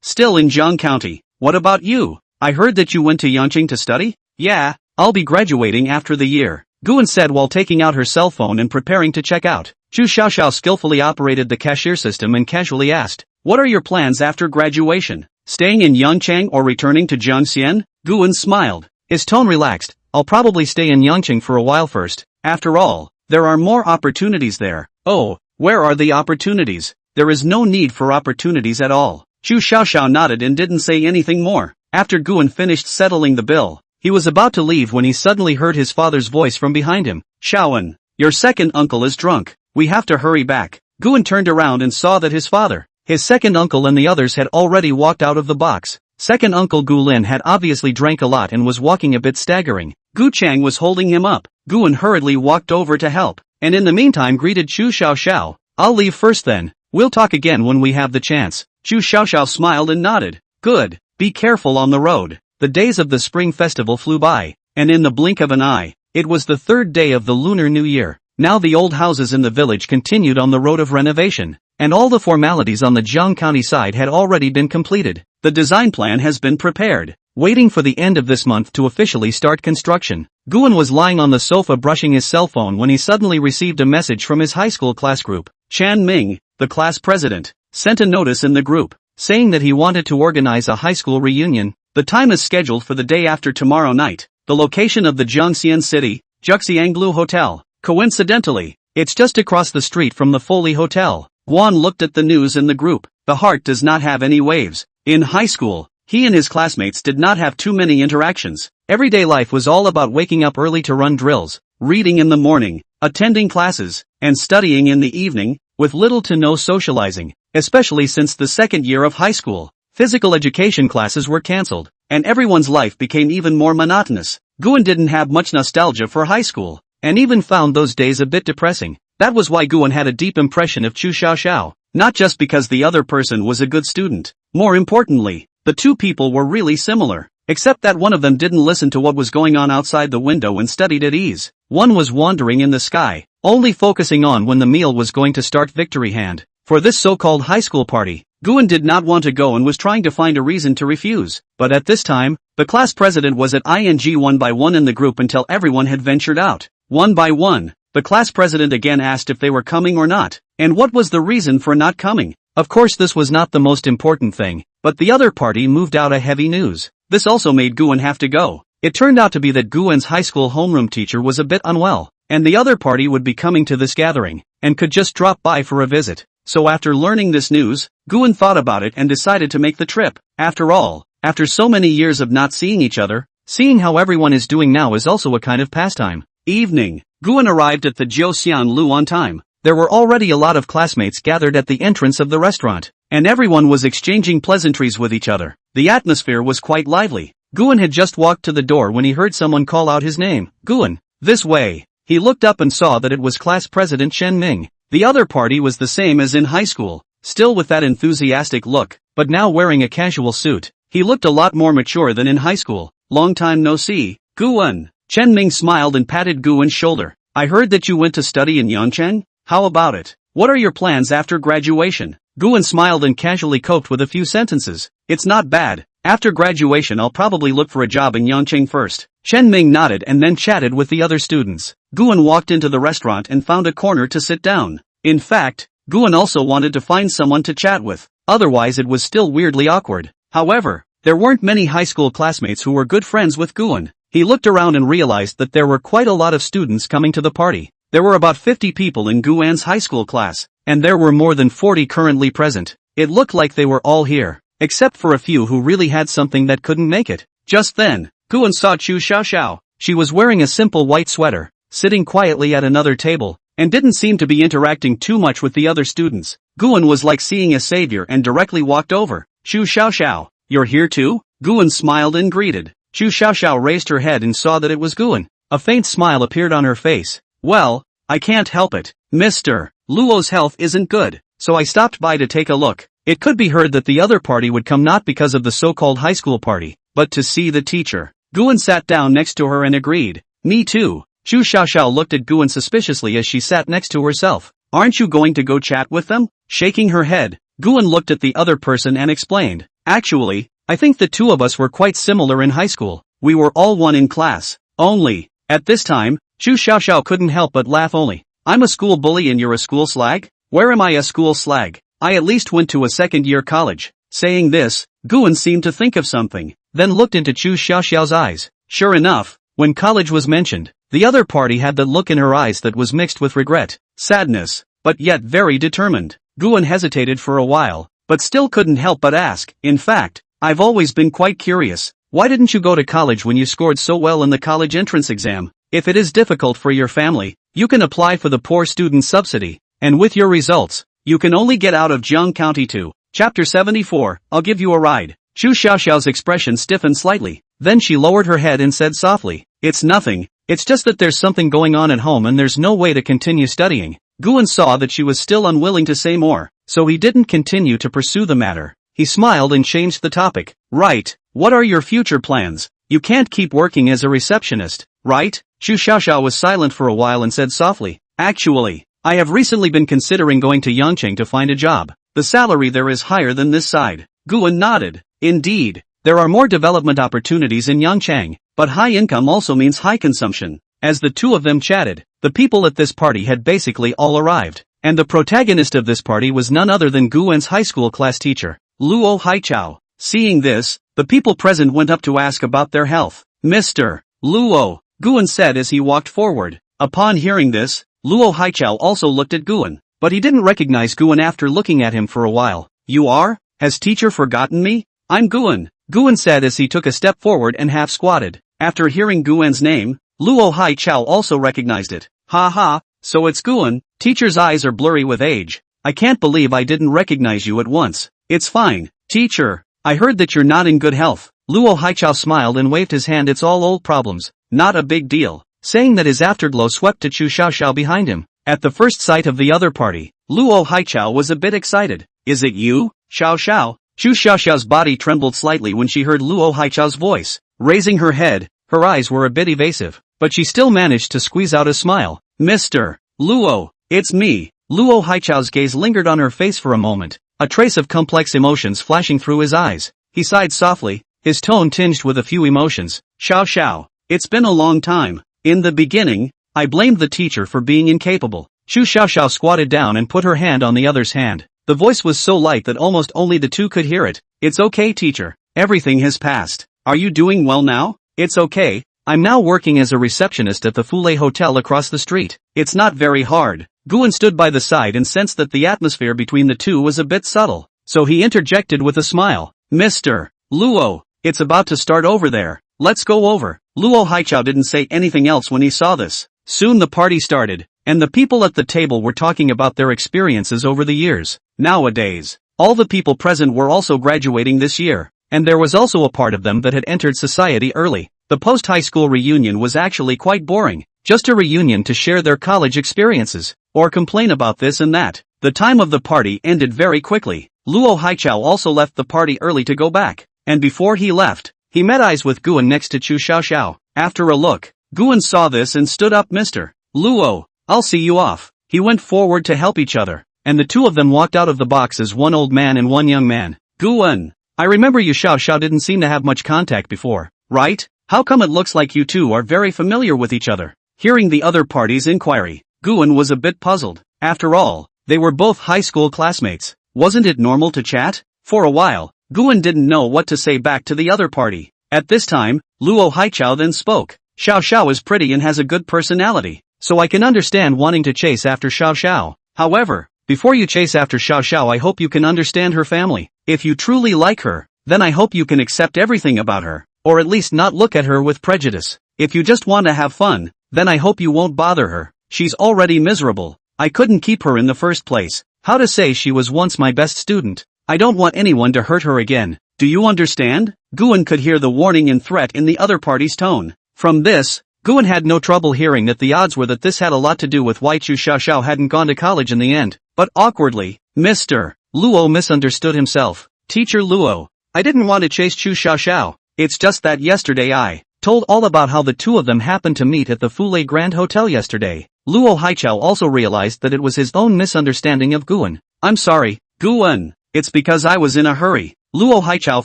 Speaker 1: Still in Jiang County. What about you? I heard that you went to Yangqing to study? Yeah, I'll be graduating after the year, Guan said while taking out her cell phone and preparing to check out. Xu Xiaoxiao skillfully operated the cashier system and casually asked, what are your plans after graduation? Staying in Yangchang or returning to Jiangxian? Guan smiled. His tone relaxed. I'll probably stay in Yangqing for a while first. After all, there are more opportunities there. Oh, where are the opportunities? There is no need for opportunities at all. Xu Xiaoxiao nodded and didn't say anything more. After Guan finished settling the bill, he was about to leave when he suddenly heard his father's voice from behind him. Shaoan, your second uncle is drunk. We have to hurry back. Guan turned around and saw that his father, his second uncle and the others had already walked out of the box. Second uncle Gu Lin had obviously drank a lot and was walking a bit staggering. Gu Chang was holding him up. Guan hurriedly walked over to help, and in the meantime greeted Chu Xiaoxiao. I'll leave first then. We'll talk again when we have the chance. Chu Xiaoxiao smiled and nodded. Good. Be careful on the road. The days of the spring festival flew by, and in the blink of an eye, it was the third day of the Lunar New Year. Now the old houses in the village continued on the road of renovation, and all the formalities on the Jiang County side had already been completed. The design plan has been prepared, waiting for the end of this month to officially start construction. Guan was lying on the sofa brushing his cell phone when he suddenly received a message from his high school class group. Chan Ming, the class president, sent a notice in the group, saying that he wanted to organize a high school reunion. The time is scheduled for the day after tomorrow night. The location of the Jiangxian City, Juxianglu Hotel. Coincidentally, it's just across the street from the Foley Hotel. Guan looked at the news in the group. The heart does not have any waves. In high school, he and his classmates did not have too many interactions. Everyday life was all about waking up early to run drills, reading in the morning, attending classes, and studying in the evening, with little to no socializing, especially since the second year of high school. Physical education classes were cancelled, and everyone's life became even more monotonous. Guan didn't have much nostalgia for high school, and even found those days a bit depressing. That was why Guan had a deep impression of Chu Xiaoxiao, not just because the other person was a good student. More importantly, the two people were really similar, except that one of them didn't listen to what was going on outside the window and studied at ease. One was wandering in the sky, only focusing on when the meal was going to start. Victory hand. For this so-called high school party, Guan did not want to go and was trying to find a reason to refuse. But at this time, the class president was at ing one by one in the group until everyone had ventured out. One by one, the class president again asked if they were coming or not, and what was the reason for not coming. Of course this was not the most important thing, but the other party moved out a heavy news. This also made Guan have to go. It turned out to be that Guan's high school homeroom teacher was a bit unwell, and the other party would be coming to this gathering, and could just drop by for a visit. So after learning this news, Guan thought about it and decided to make the trip. After all, after so many years of not seeing each other, seeing how everyone is doing now is also a kind of pastime. Evening. Guan arrived at the Jiuxian Lu on time. There were already a lot of classmates gathered at the entrance of the restaurant, and everyone was exchanging pleasantries with each other. The atmosphere was quite lively. Guan had just walked to the door when he heard someone call out his name. Guan, this way. He looked up and saw that it was class president Chen Ming. The other party was the same as in high school, still with that enthusiastic look, but now wearing a casual suit. He looked a lot more mature than in high school. Long time no see. Guan. Chen Ming smiled and patted Guan's shoulder. I heard that you went to study in Yangcheng? How about it? What are your plans after graduation? Guan smiled and casually coped with a few sentences. It's not bad. After graduation I'll probably look for a job in Yangcheng first. Chen Ming nodded and then chatted with the other students. Guan walked into the restaurant and found a corner to sit down. In fact, Guan also wanted to find someone to chat with. Otherwise it was still weirdly awkward. However, there weren't many high school classmates who were good friends with Guan. He looked around and realized that there were quite a lot of students coming to the party. There were about 50 people in Guan's high school class, and there were more than 40 currently present. It looked like they were all here, except for a few who really had something that couldn't make it. Just then, Guan saw Chu Xiaoxiao. She was wearing a simple white sweater, sitting quietly at another table, and didn't seem to be interacting too much with the other students. Guan was like seeing a savior and directly walked over. Chu Xiaoxiao, you're here too? Guan smiled and greeted. Chu Xiaoxiao raised her head and saw that it was Guan. A faint smile appeared on her face. Well, I can't help it. Mr. Luo's health isn't good, so I stopped by to take a look. It could be heard that the other party would come not because of the so-called high school party, but to see the teacher. Guan sat down next to her and agreed. Me too. Chu Xiaoxiao looked at Guan suspiciously as she sat next to herself. Aren't you going to go chat with them? Shaking her head, Guan looked at the other person and explained. Actually, I think the two of us were quite similar in high school. We were all one in class. Only, at this time, Chu Xiaoxiao couldn't help but laugh only. I'm a school bully and you're a school slag? Where am I a school slag? I at least went to a second-year college. Saying this, Guan seemed to think of something, then looked into Chu Xiaoxiao's eyes. Sure enough, when college was mentioned, the other party had that look in her eyes that was mixed with regret, sadness, but yet very determined. Guan hesitated for a while, but still couldn't help but ask. In fact, I've always been quite curious. Why didn't you go to college when you scored so well in the college entrance exam? If it is difficult for your family, you can apply for the poor student subsidy, and with your results, you can only get out of Jiang County too. Chapter 74, I'll give you a ride. Chu Xiaoxiao's expression stiffened slightly, then she lowered her head and said softly, it's nothing. It's just that there's something going on at home and there's no way to continue studying. Guan saw that she was still unwilling to say more, so he didn't continue to pursue the matter. He smiled and changed the topic. Right, what are your future plans? You can't keep working as a receptionist, right? Xu Xiaoxiao was silent for a while and said softly, actually, I have recently been considering going to Yangcheng to find a job. The salary there is higher than this side. Guan nodded. Indeed, there are more development opportunities in Yangcheng, but high income also means high consumption. As the two of them chatted, the people at this party had basically all arrived, and the protagonist of this party was none other than Guan's high school class teacher, Luo Haichao. Seeing this, the people present went up to ask about their health. Mr. Luo, Guan said as he walked forward. Upon hearing this, Luo Haichao also looked at Guan, but he didn't recognize Guan after looking at him for a while. You are? Has teacher forgotten me? I'm Guan, Guan said as he took a step forward and half squatted. After hearing Guan's name, Luo Haichao also recognized it. Ha ha, so it's Guan. Teacher's eyes are blurry with age. I can't believe I didn't recognize you at once. It's fine, teacher. I heard that you're not in good health. Luo Haichao smiled and waved his hand. It's all old problems, not a big deal. Saying that, his afterglow swept to Xu Xiaoxiao behind him. At the first sight of the other party, Luo Haichao was a bit excited. Is it you, Xiaoxiao? Xu Xiaoxiao's body trembled slightly when she heard Luo Haichao's voice. Raising her head, her eyes were a bit evasive, but she still managed to squeeze out a smile. Mr. Luo, it's me. Luo Haichao's gaze lingered on her face for a moment, a trace of complex emotions flashing through his eyes. He sighed softly, his tone tinged with a few emotions. Xiaoxiao, it's been a long time. In the beginning, I blamed the teacher for being incapable. Xu Xiaoxiao squatted down and put her hand on the other's hand. The voice was so light that almost only the two could hear it. It's okay, teacher. Everything has passed. Are you doing well now? It's okay. I'm now working as a receptionist at the Fule Hotel across the street. It's not very hard. Guan stood by the side and sensed that the atmosphere between the two was a bit subtle, so he interjected with a smile. Mr. Luo, it's about to start over there. Let's go over. Luo Haichao didn't say anything else when he saw this. Soon the party started, and the people at the table were talking about their experiences over the years. Nowadays, all the people present were also graduating this year, and there was also a part of them that had entered society early. The post-high school reunion was actually quite boring, just a reunion to share their college experiences, or complain about this and that. The time of the party ended very quickly. Luo Haichao also left the party early to go back, and before he left, he met eyes with Guan next to Xu Xiaoxiao. After a look, Guan saw this and stood up. Mr. Luo, I'll see you off. He went forward to help each other, and the two of them walked out of the box as one old man and one young man. Guan, I remember you. Xiaoxiao didn't seem to have much contact before, right? How come it looks like you two are very familiar with each other? Hearing the other party's inquiry, Guan was a bit puzzled. After all, they were both high school classmates. Wasn't it normal to chat? For a while, Guan didn't know what to say back to the other party. At this time, Luo Haichao then spoke. Xiaoxiao is pretty and has a good personality, so I can understand wanting to chase after Xiaoxiao. However, before you chase after Xiaoxiao, I hope you can understand her family. If you truly like her, then I hope you can accept everything about her, or at least not look at her with prejudice. If you just want to have fun, then I hope you won't bother her. She's already miserable. I couldn't keep her in the first place. How to say she was once my best student. I don't want anyone to hurt her again. Do you understand? Guan could hear the warning and threat in the other party's tone. From this, Guan had no trouble hearing that the odds were that this had a lot to do with why Xu Xiaoxiao hadn't gone to college in the end. But awkwardly, Mr. Luo misunderstood himself. Teacher Luo, I didn't want to chase Xu Xiaoxiao. It's just that yesterday I told all about how the two of them happened to meet at the Fule Grand Hotel yesterday. Luo Haichao also realized that it was his own misunderstanding of Guan. I'm sorry, Guan. It's because I was in a hurry. Luo Haichao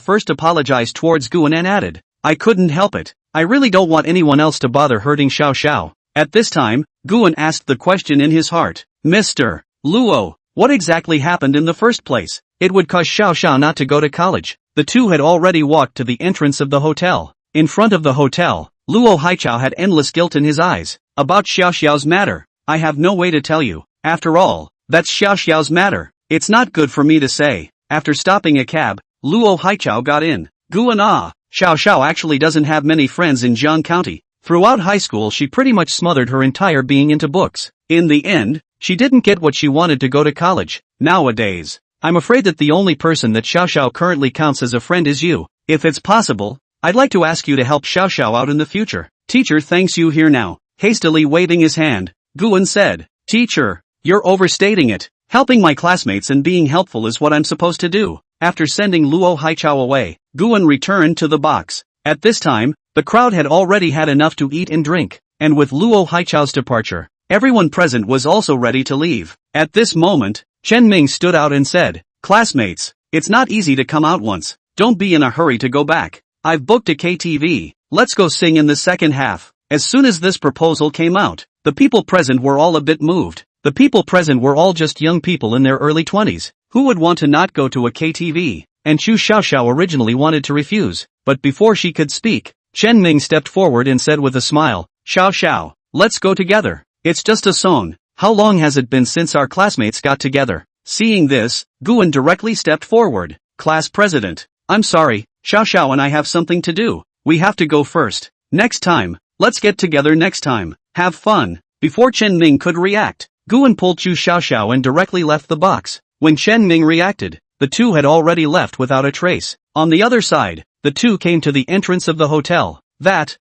Speaker 1: first apologized towards Guan and added, I couldn't help it. I really don't want anyone else to bother hurting Xiaoxiao. At this time, Guan asked the question in his heart. Mr. Luo, what exactly happened in the first place? It would cause Xiaoxiao not to go to college. The two had already walked to the entrance of the hotel. In front of the hotel, Luo Haichao had endless guilt in his eyes. About Xiaoxiao's matter, I have no way to tell you. After all, that's Xiaoxiao's matter. It's not good for me to say. After stopping a cab, Luo Haichao got in. Guan Xiaoxiao actually doesn't have many friends in Jiang County. Throughout high school she pretty much smothered her entire being into books. In the end, she didn't get what she wanted to go to college. Nowadays, I'm afraid that the only person that Xiaoxiao currently counts as a friend is you. If it's possible, I'd like to ask you to help Xiaoxiao out in the future. teacher thanks you here now. Hastily waving his hand, Guan said, teacher, you're overstating it. Helping my classmates and being helpful is what I'm supposed to do. After sending Luo Haichao away, Guan returned to the box. At this time, the crowd had already had enough to eat and drink, and with Luo Haichao's departure, everyone present was also ready to leave. At this moment, Chen Ming stood out and said, classmates, it's not easy to come out once. Don't be in a hurry to go back. I've booked a KTV. Let's go sing in the second half. As soon as this proposal came out, the people present were all a bit moved. The people present were all just young people in their early 20s. Who would want to not go to a KTV? And Chu Xiaoxiao originally wanted to refuse, but before she could speak, Chen Ming stepped forward and said with a smile, Xiao, let's go together. It's just a song. How long has it been since our classmates got together? Seeing this, Guan directly stepped forward. Class president, I'm sorry, Xiao and I have something to do. We have to go first. Next time. Let's get together next time. Have fun. Before Chen Ming could react, Guan pulled Chu Xiaoxiao and directly left the box. When Chen Ming reacted, the two had already left without a trace. On the other side, the two came to the entrance of the hotel.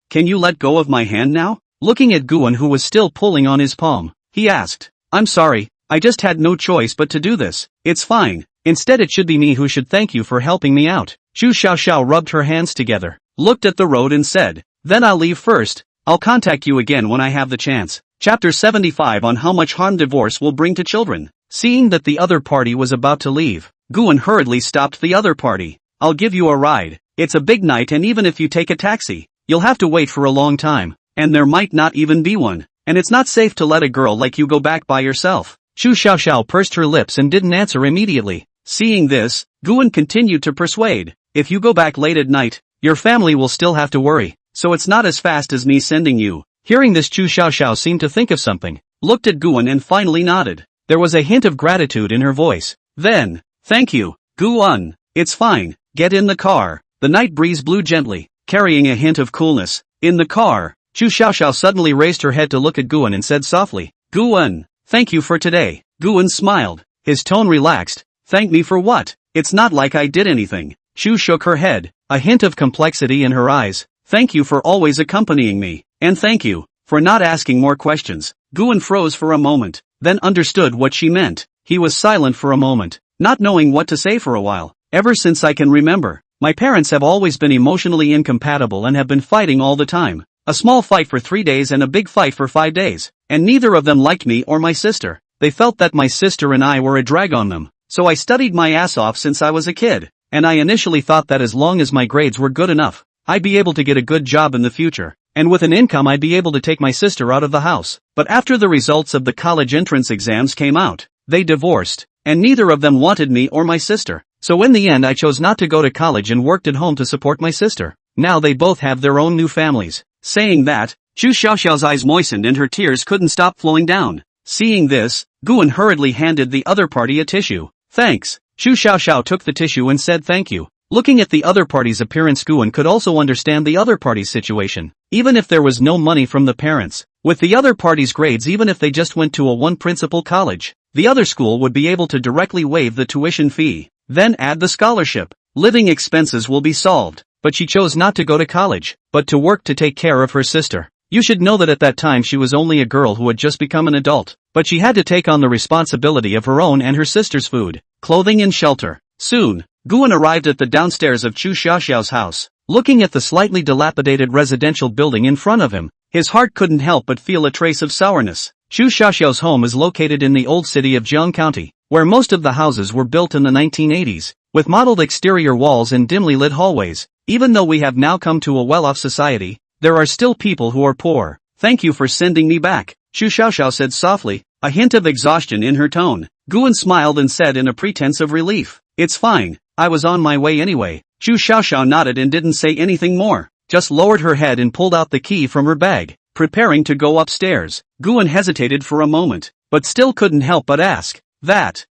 Speaker 1: Can you let go of my hand now? Looking at Guan who was still pulling on his palm, he asked, I'm sorry, I just had no choice but to do this. It's fine. Instead it should be me who should thank you for helping me out. Chu Xiaoxiao rubbed her hands together, looked at the road and said, then I'll leave first. I'll contact you again when I have the chance. Chapter 75 on how much harm divorce will bring to children. Seeing that the other party was about to leave, Guan hurriedly stopped the other party. I'll give you a ride. It's a big night and even if you take a taxi, you'll have to wait for a long time. And there might not even be one. And it's not safe to let a girl like you go back by yourself. Chu Xiaoxiao pursed her lips and didn't answer immediately. Seeing this, Guan continued to persuade. If you go back late at night, your family will still have to worry. So it's not as fast as me sending you. Hearing this, Chu Xiaoxiao seemed to think of something, looked at Guan and finally nodded. There was a hint of gratitude in her voice. Then, thank you, Guan. It's fine. Get in the car. The night breeze blew gently, carrying a hint of coolness. In the car, Chu Xiaoxiao suddenly raised her head to look at Guan and said softly, Guan, thank you for today. Guan smiled. His tone relaxed. Thank me for what? It's not like I did anything. Chu shook her head, a hint of complexity in her eyes. Thank you for always accompanying me. And thank you for not asking more questions. Guan froze for a moment, then understood what she meant. He was silent for a moment, not knowing what to say for a while. Ever since I can remember, my parents have always been emotionally incompatible and have been fighting all the time. A small fight for 3 days and a big fight for 5 days. And neither of them liked me or my sister. They felt that my sister and I were a drag on them. So I studied my ass off since I was a kid. And I initially thought that as long as my grades were good enough, I'd be able to get a good job in the future. And with an income I'd be able to take my sister out of the house. But after the results of the college entrance exams came out, they divorced. And neither of them wanted me or my sister. So in the end I chose not to go to college and worked at home to support my sister. Now they both have their own new families. Saying that, Chu Xiaoxiao's eyes moistened and her tears couldn't stop flowing down. Seeing this, Guan hurriedly handed the other party a tissue. Thanks. Chu Xiaoxiao took the tissue and said thank you. Looking at the other party's appearance, Guan could also understand the other party's situation. Even if there was no money from the parents, with the other party's grades, even if they just went to a one-principal college, the other school would be able to directly waive the tuition fee. Then add the scholarship. Living expenses will be solved. But she chose not to go to college, but to work to take care of her sister. You should know that at that time she was only a girl who had just become an adult, but she had to take on the responsibility of her own and her sister's food, clothing and shelter. Soon, Guan arrived at the downstairs of Chu Xiaoxiao's house. Looking at the slightly dilapidated residential building in front of him, his heart couldn't help but feel a trace of sourness. Chu Xiaoxiao's home is located in the old city of Jiang County, where most of the houses were built in the 1980s, with modeled exterior walls and dimly lit hallways. Even though we have now come to a well-off society, there are still people who are poor. Thank you for sending me back, Chu Xiaoxiao said softly, a hint of exhaustion in her tone. Guan smiled and said in a pretense of relief, it's fine, I was on my way anyway. Chu Xiaoxiao nodded and didn't say anything more, just lowered her head and pulled out the key from her bag, preparing to go upstairs. Guan hesitated for a moment, but still couldn't help but ask, let's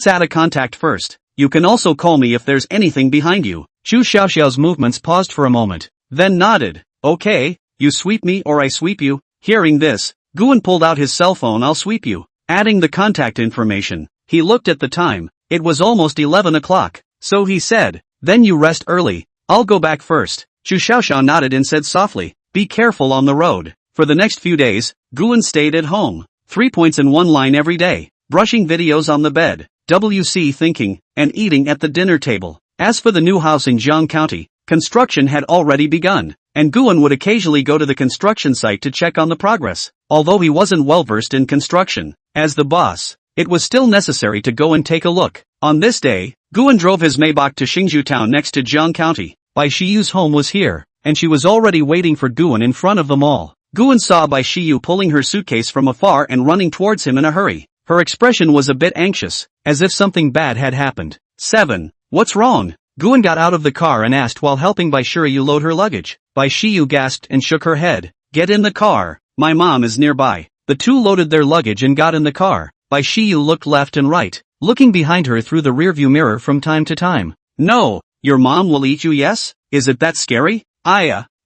Speaker 1: add a contact first. You can also call me if there's anything behind you. Chu Xiaoxiao's movements paused for a moment, then nodded. Okay, you sweep me or I sweep you. Hearing this, Guan pulled out his cell phone. I'll sweep you. Adding the contact information, he looked at the time. It was almost 11 o'clock. So he said, then you rest early. I'll go back first. Chu Xiaoxiao nodded and said softly, Be careful on the road. For the next few days, Guan stayed at home. 3 points in one line every day. Brushing videos on the bed. WC thinking, and eating at the dinner table. As for the new house in Jiang County, construction had already begun, and Guan would occasionally go to the construction site to check on the progress. Although he wasn't well versed in construction, as the boss, it was still necessary to go and take a look. On this day, Guan drove his Maybach to Xingzhou town next to Jiang County. Bai Shiyu's home was here, and she was already waiting for Guan in front of the mall. Guan saw Bai Shiyu pulling her suitcase from afar and running towards him in a hurry. Her expression was a bit anxious, as if something bad had happened. 7. What's wrong? Guan got out of the car and asked while helping Bai Shiyu load her luggage. Bai Shiyu gasped and shook her head. Get in the car. My mom is nearby. The two loaded their luggage and got in the car. Bai Shiyu looked left and right, looking behind her through the rearview mirror from time to time. No, your mom will eat you, yes? Is it that scary?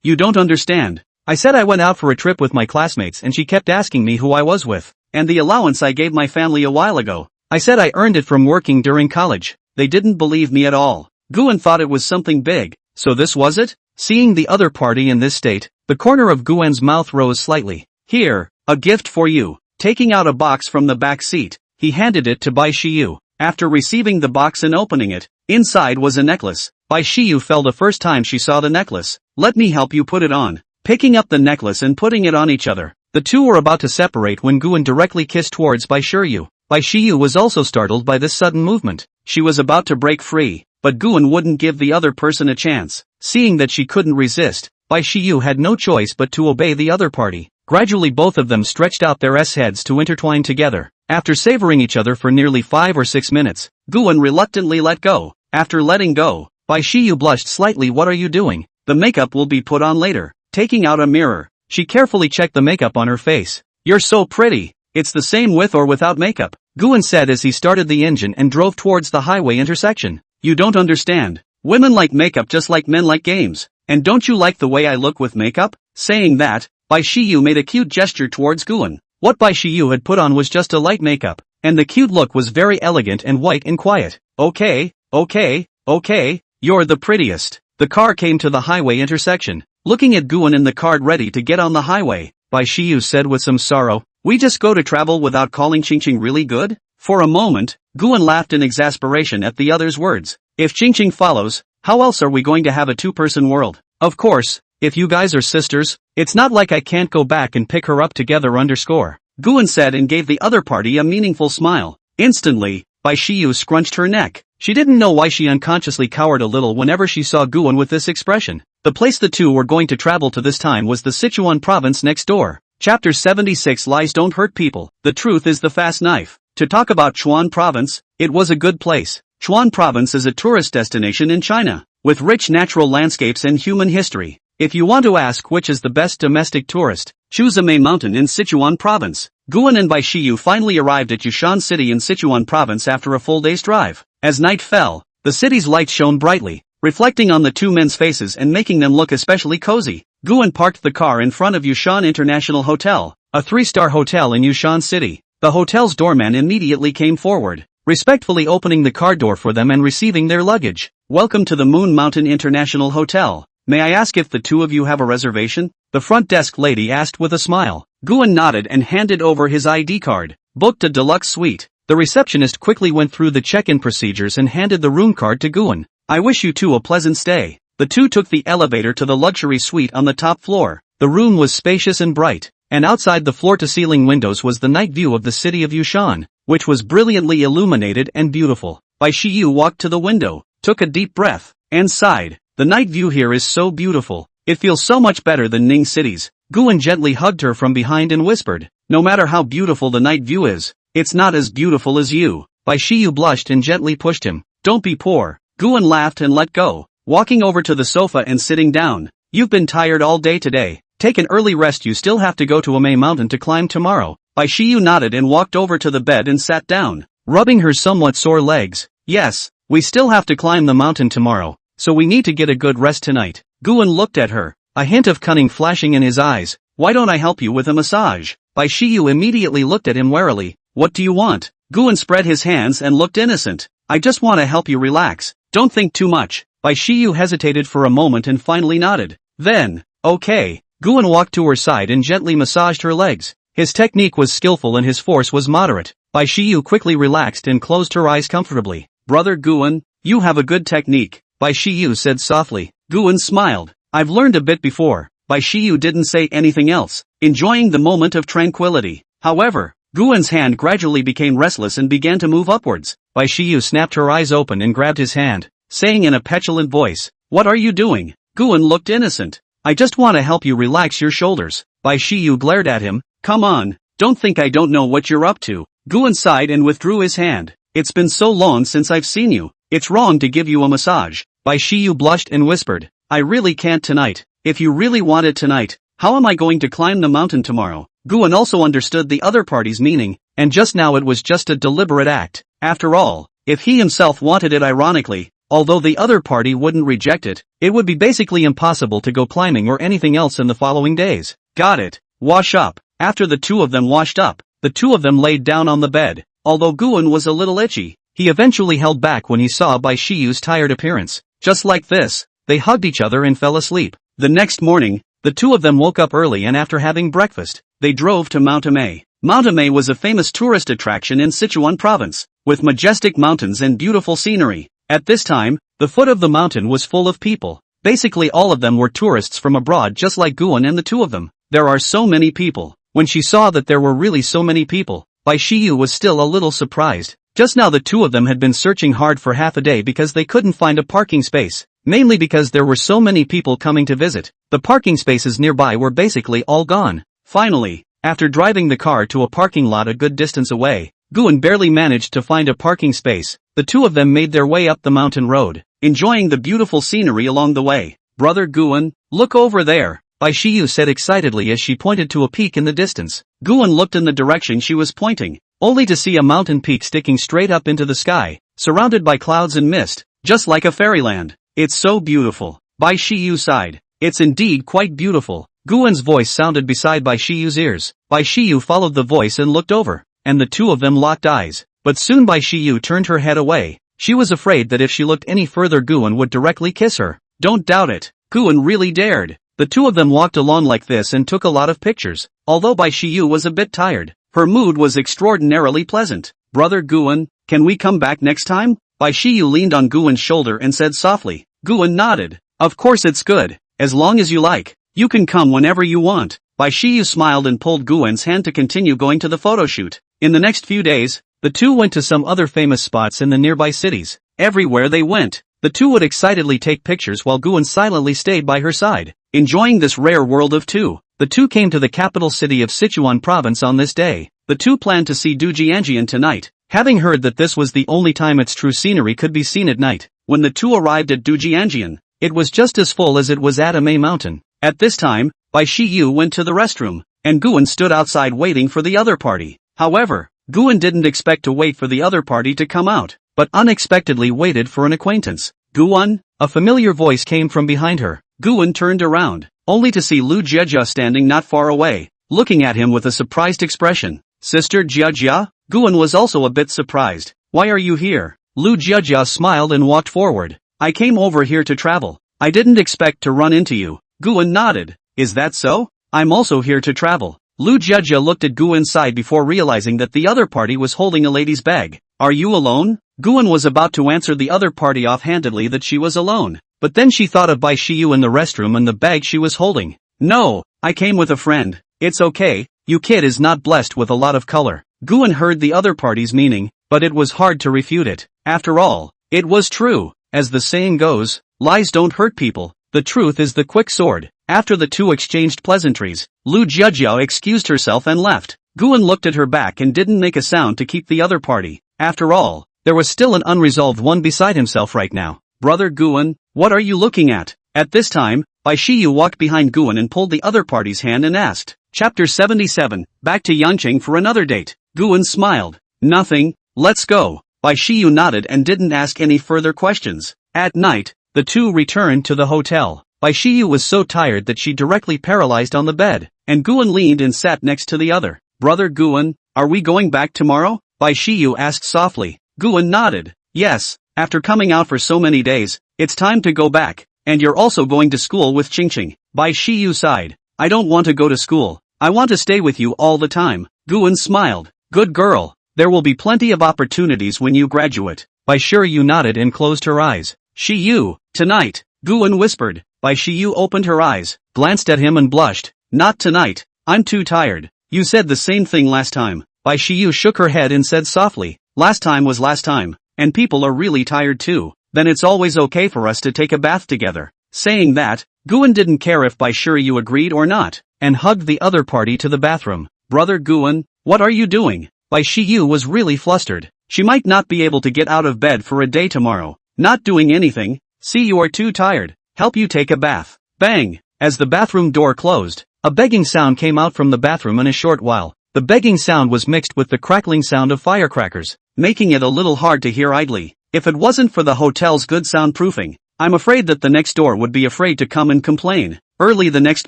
Speaker 1: You don't understand. I said I went out for a trip with my classmates and she kept asking me who I was with, and the allowance I gave my family a while ago. I said I earned it from working during college. They didn't believe me at all. Guan thought it was something big, so this was it? Seeing the other party in this state, the corner of Guan's mouth rose slightly. Here, a gift for you. Taking out a box from the back seat, he handed it to Bai Shiyu. After receiving the box and opening it, inside was a necklace. Bai Shiyu fell the first time she saw the necklace. Let me help you put it on. Picking up the necklace and putting it on each other, the two were about to separate when Guan directly kissed towards Bai Shiyu. Bai Shiyu was also startled by this sudden movement. She was about to break free, but Guan wouldn't give the other person a chance. Seeing that she couldn't resist, Bai Shiyu had no choice but to obey the other party. Gradually both of them stretched out their heads to intertwine together. After savoring each other for nearly 5 or 6 minutes, Guan reluctantly let go. After letting go, Bai Shiyu blushed slightly. What are you doing? The makeup will be put on later. Taking out a mirror, she carefully checked the makeup on her face. You're so pretty. It's the same with or without makeup, Guan said as he started the engine and drove towards the highway intersection. You don't understand. Women like makeup just like men like games. And don't you like the way I look with makeup? Saying that, Bai Shiyu made a cute gesture towards Guan. What Bai Shiyu had put on was just a light makeup, and the cute look was very elegant and white and quiet. Okay, you're the prettiest. The car came to the highway intersection. Looking at Guan in the car ready to get on the highway, Bai Shiyu said with some sorrow, we just go to travel without calling Qingqing really good? For a moment, Guan laughed in exasperation at the other's words. If Qingqing follows, how else are we going to have a two-person world? Of course, if you guys are sisters, it's not like I can't go back and pick her up together. Guan said and gave the other party a meaningful smile. Instantly, Bai Shiyu scrunched her neck. She didn't know why she unconsciously cowered a little whenever she saw Guan with this expression. The place the two were going to travel to this time was the Sichuan province next door. Chapter 76 Lies don't hurt people. The truth is the fast knife. To talk about Chuan province, it was a good place. Chuan province is a tourist destination in China, with rich natural landscapes and human history. If you want to ask which is the best domestic tourist, choose Amei Mountain in Sichuan province. Guan and Bai Shiyu finally arrived at Yushan City in Sichuan province after a full day's drive. As night fell, the city's lights shone brightly, reflecting on the two men's faces and making them look especially cozy. Guan parked the car in front of Yushan International Hotel, a 3-star hotel in Yushan City. The hotel's doorman immediately came forward, respectfully opening the car door for them and receiving their luggage. Welcome to the Moon Mountain International Hotel. May I ask if the two of you have a reservation? The front desk lady asked with a smile. Guan nodded and handed over his ID card. Booked a deluxe suite. The receptionist quickly went through the check-in procedures and handed the room card to Guan. I wish you two a pleasant stay. The two took the elevator to the luxury suite on the top floor. The room was spacious and bright, and outside the floor-to-ceiling windows was the night view of the city of Yushan, which was brilliantly illuminated and beautiful. Bai Shiyu walked to the window, took a deep breath, and sighed. The night view here is so beautiful. It feels so much better than Ning cities. Guan gently hugged her from behind and whispered, no matter how beautiful the night view is, it's not as beautiful as you. Bai Shiyu blushed and gently pushed him. Don't be poor. Guan laughed and let go, walking over to the sofa and sitting down. You've been tired all day today. Take an early rest. You still have to go to Amei Mountain to climb tomorrow. Bai Shiyu nodded and walked over to the bed and sat down, rubbing her somewhat sore legs. Yes, we still have to climb the mountain tomorrow, so we need to get a good rest tonight. Guan looked at her, a hint of cunning flashing in his eyes. Why don't I help you with a massage? Bai Shiyu immediately looked at him warily. What do you want? Guan spread his hands and looked innocent. I just want to help you relax. Don't think too much. Bai Shiyu hesitated for a moment and finally nodded. Then, okay, Guan walked to her side and gently massaged her legs. His technique was skillful and his force was moderate. Bai Shiyu quickly relaxed and closed her eyes comfortably. Brother Guan, you have a good technique, Bai Shiyu said softly. Guan smiled. I've learned a bit before. Bai Shiyu didn't say anything else, enjoying the moment of tranquility. However, Guan's hand gradually became restless and began to move upwards. Bai Shiyu snapped her eyes open and grabbed his hand, saying in a petulant voice, "What are you doing?" Guan looked innocent. "I just want to help you relax your shoulders." Bai Shiyu glared at him. "Come on, don't think I don't know what you're up to." Guan sighed and withdrew his hand. "It's been so long since I've seen you. It's wrong to give you a massage." Bai Shiyu blushed and whispered, "I really can't tonight. If you really want it tonight, how am I going to climb the mountain tomorrow?" Guan also understood the other party's meaning, and just now it was just a deliberate act. After all, if he himself wanted it ironically, although the other party wouldn't reject it, it would be basically impossible to go climbing or anything else in the following days. Got it. Wash up. After the two of them washed up, the two of them laid down on the bed. Although Guan was a little itchy, he eventually held back when he saw Bai Shiyu's tired appearance. Just like this, they hugged each other and fell asleep. The next morning, the two of them woke up early and after having breakfast, they drove to Mount Amei. Mount Amei was a famous tourist attraction in Sichuan province, with majestic mountains and beautiful scenery. At this time, the foot of the mountain was full of people. Basically all of them were tourists from abroad just like Guan and the two of them. There are so many people. When she saw that there were really so many people, Bai Shiyu was still a little surprised. Just now the two of them had been searching hard for half a day because they couldn't find a parking space, mainly because there were so many people coming to visit. The parking spaces nearby were basically all gone. Finally, after driving the car to a parking lot a good distance away, Guan barely managed to find a parking space. The two of them made their way up the mountain road, enjoying the beautiful scenery along the way. Brother Guan, look over there, Bai Shiyu said excitedly as she pointed to a peak in the distance. Guan looked in the direction she was pointing, only to see a mountain peak sticking straight up into the sky, surrounded by clouds and mist, just like a fairyland. It's so beautiful. Bai Shiyu sighed. It's indeed quite beautiful. Guan's voice sounded beside Bai Shiyu's ears. Bai Shiyu followed the voice and looked over, and the two of them locked eyes. But soon Bai Shiyu turned her head away. She was afraid that if she looked any further Guan would directly kiss her. Don't doubt it. Guan really dared. The two of them walked along like this and took a lot of pictures. Although Bai Shiyu was a bit tired, her mood was extraordinarily pleasant. Brother Guan, can we come back next time? Bai Shiyu leaned on Guan's shoulder and said softly. Guan nodded. Of course it's good. As long as you like. You can come whenever you want. Bai Shiyu smiled and pulled Guan's hand to continue going to the photo shoot. In the next few days, the two went to some other famous spots in the nearby cities. Everywhere they went, the two would excitedly take pictures while Guan silently stayed by her side. Enjoying this rare world of two, the two came to the capital city of Sichuan province on this day. The two planned to see Dujianjian tonight, having heard that this was the only time its true scenery could be seen at night. When the two arrived at Dujianjian, it was just as full as it was at Amei Mountain. At this time, Bai Shiyu went to the restroom, and Guan stood outside waiting for the other party. However, Guan didn't expect to wait for the other party to come out, but unexpectedly waited for an acquaintance. Guan, a familiar voice came from behind her. Guan turned around, only to see Lu Jiejia standing not far away, looking at him with a surprised expression. Sister Jiejia? Guan was also a bit surprised. Why are you here? Lu Jiejia smiled and walked forward. I came over here to travel. I didn't expect to run into you. Guan nodded. Is that so? I'm also here to travel. Lu Jiejia looked at Guan's side before realizing that the other party was holding a lady's bag. Are you alone? Guan was about to answer the other party offhandedly that she was alone, but then she thought of Bai Shiyu in the restroom and the bag she was holding. No, I came with a friend. It's okay, you kid is not blessed with a lot of color. Guan heard the other party's meaning, but it was hard to refute it. After all, it was true. As the saying goes, lies don't hurt people. The truth is the quick sword. After the two exchanged pleasantries, Lu Jiejia excused herself and left. Guan looked at her back and didn't make a sound to keep the other party. After all, there was still an unresolved one beside himself right now. Brother Guan, what are you looking at? At this time, Bai Shiyu walked behind Guan and pulled the other party's hand and asked. Chapter 77, back to Yanqing for another date. Guan smiled. Nothing, let's go. Bai Shiyu nodded and didn't ask any further questions. At night, the two returned to the hotel. Bai Shiyu was so tired that she directly paralyzed on the bed, and Guan leaned and sat next to the other. Brother Guan, are we going back tomorrow? Bai Shiyu asked softly. Guan nodded. Yes, after coming out for so many days, it's time to go back, and you're also going to school with Qingqing. Bai Shiyu sighed. I don't want to go to school. I want to stay with you all the time. Guan smiled. Good girl. There will be plenty of opportunities when you graduate. Bai Shiyu nodded and closed her eyes. Shiyu, tonight, Guan whispered. Bai Shiyu opened her eyes, glanced at him and blushed. Not tonight. I'm too tired. You said the same thing last time. Bai Shiyu shook her head and said softly. Last time was last time, and people are really tired too. Then it's always okay for us to take a bath together. Saying that, Guan didn't care if Bai Shiyu agreed or not, and hugged the other party to the bathroom. Brother Guan, what are you doing? Bai Shiyu was really flustered. She might not be able to get out of bed for a day tomorrow. Not doing anything. See, you are too tired. Help you take a bath. Bang! As the bathroom door closed, a begging sound came out from the bathroom in a short while. The begging sound was mixed with the crackling sound of firecrackers, making it a little hard to hear idly. If it wasn't for the hotel's good soundproofing, I'm afraid that the next door would be afraid to come and complain. Early the next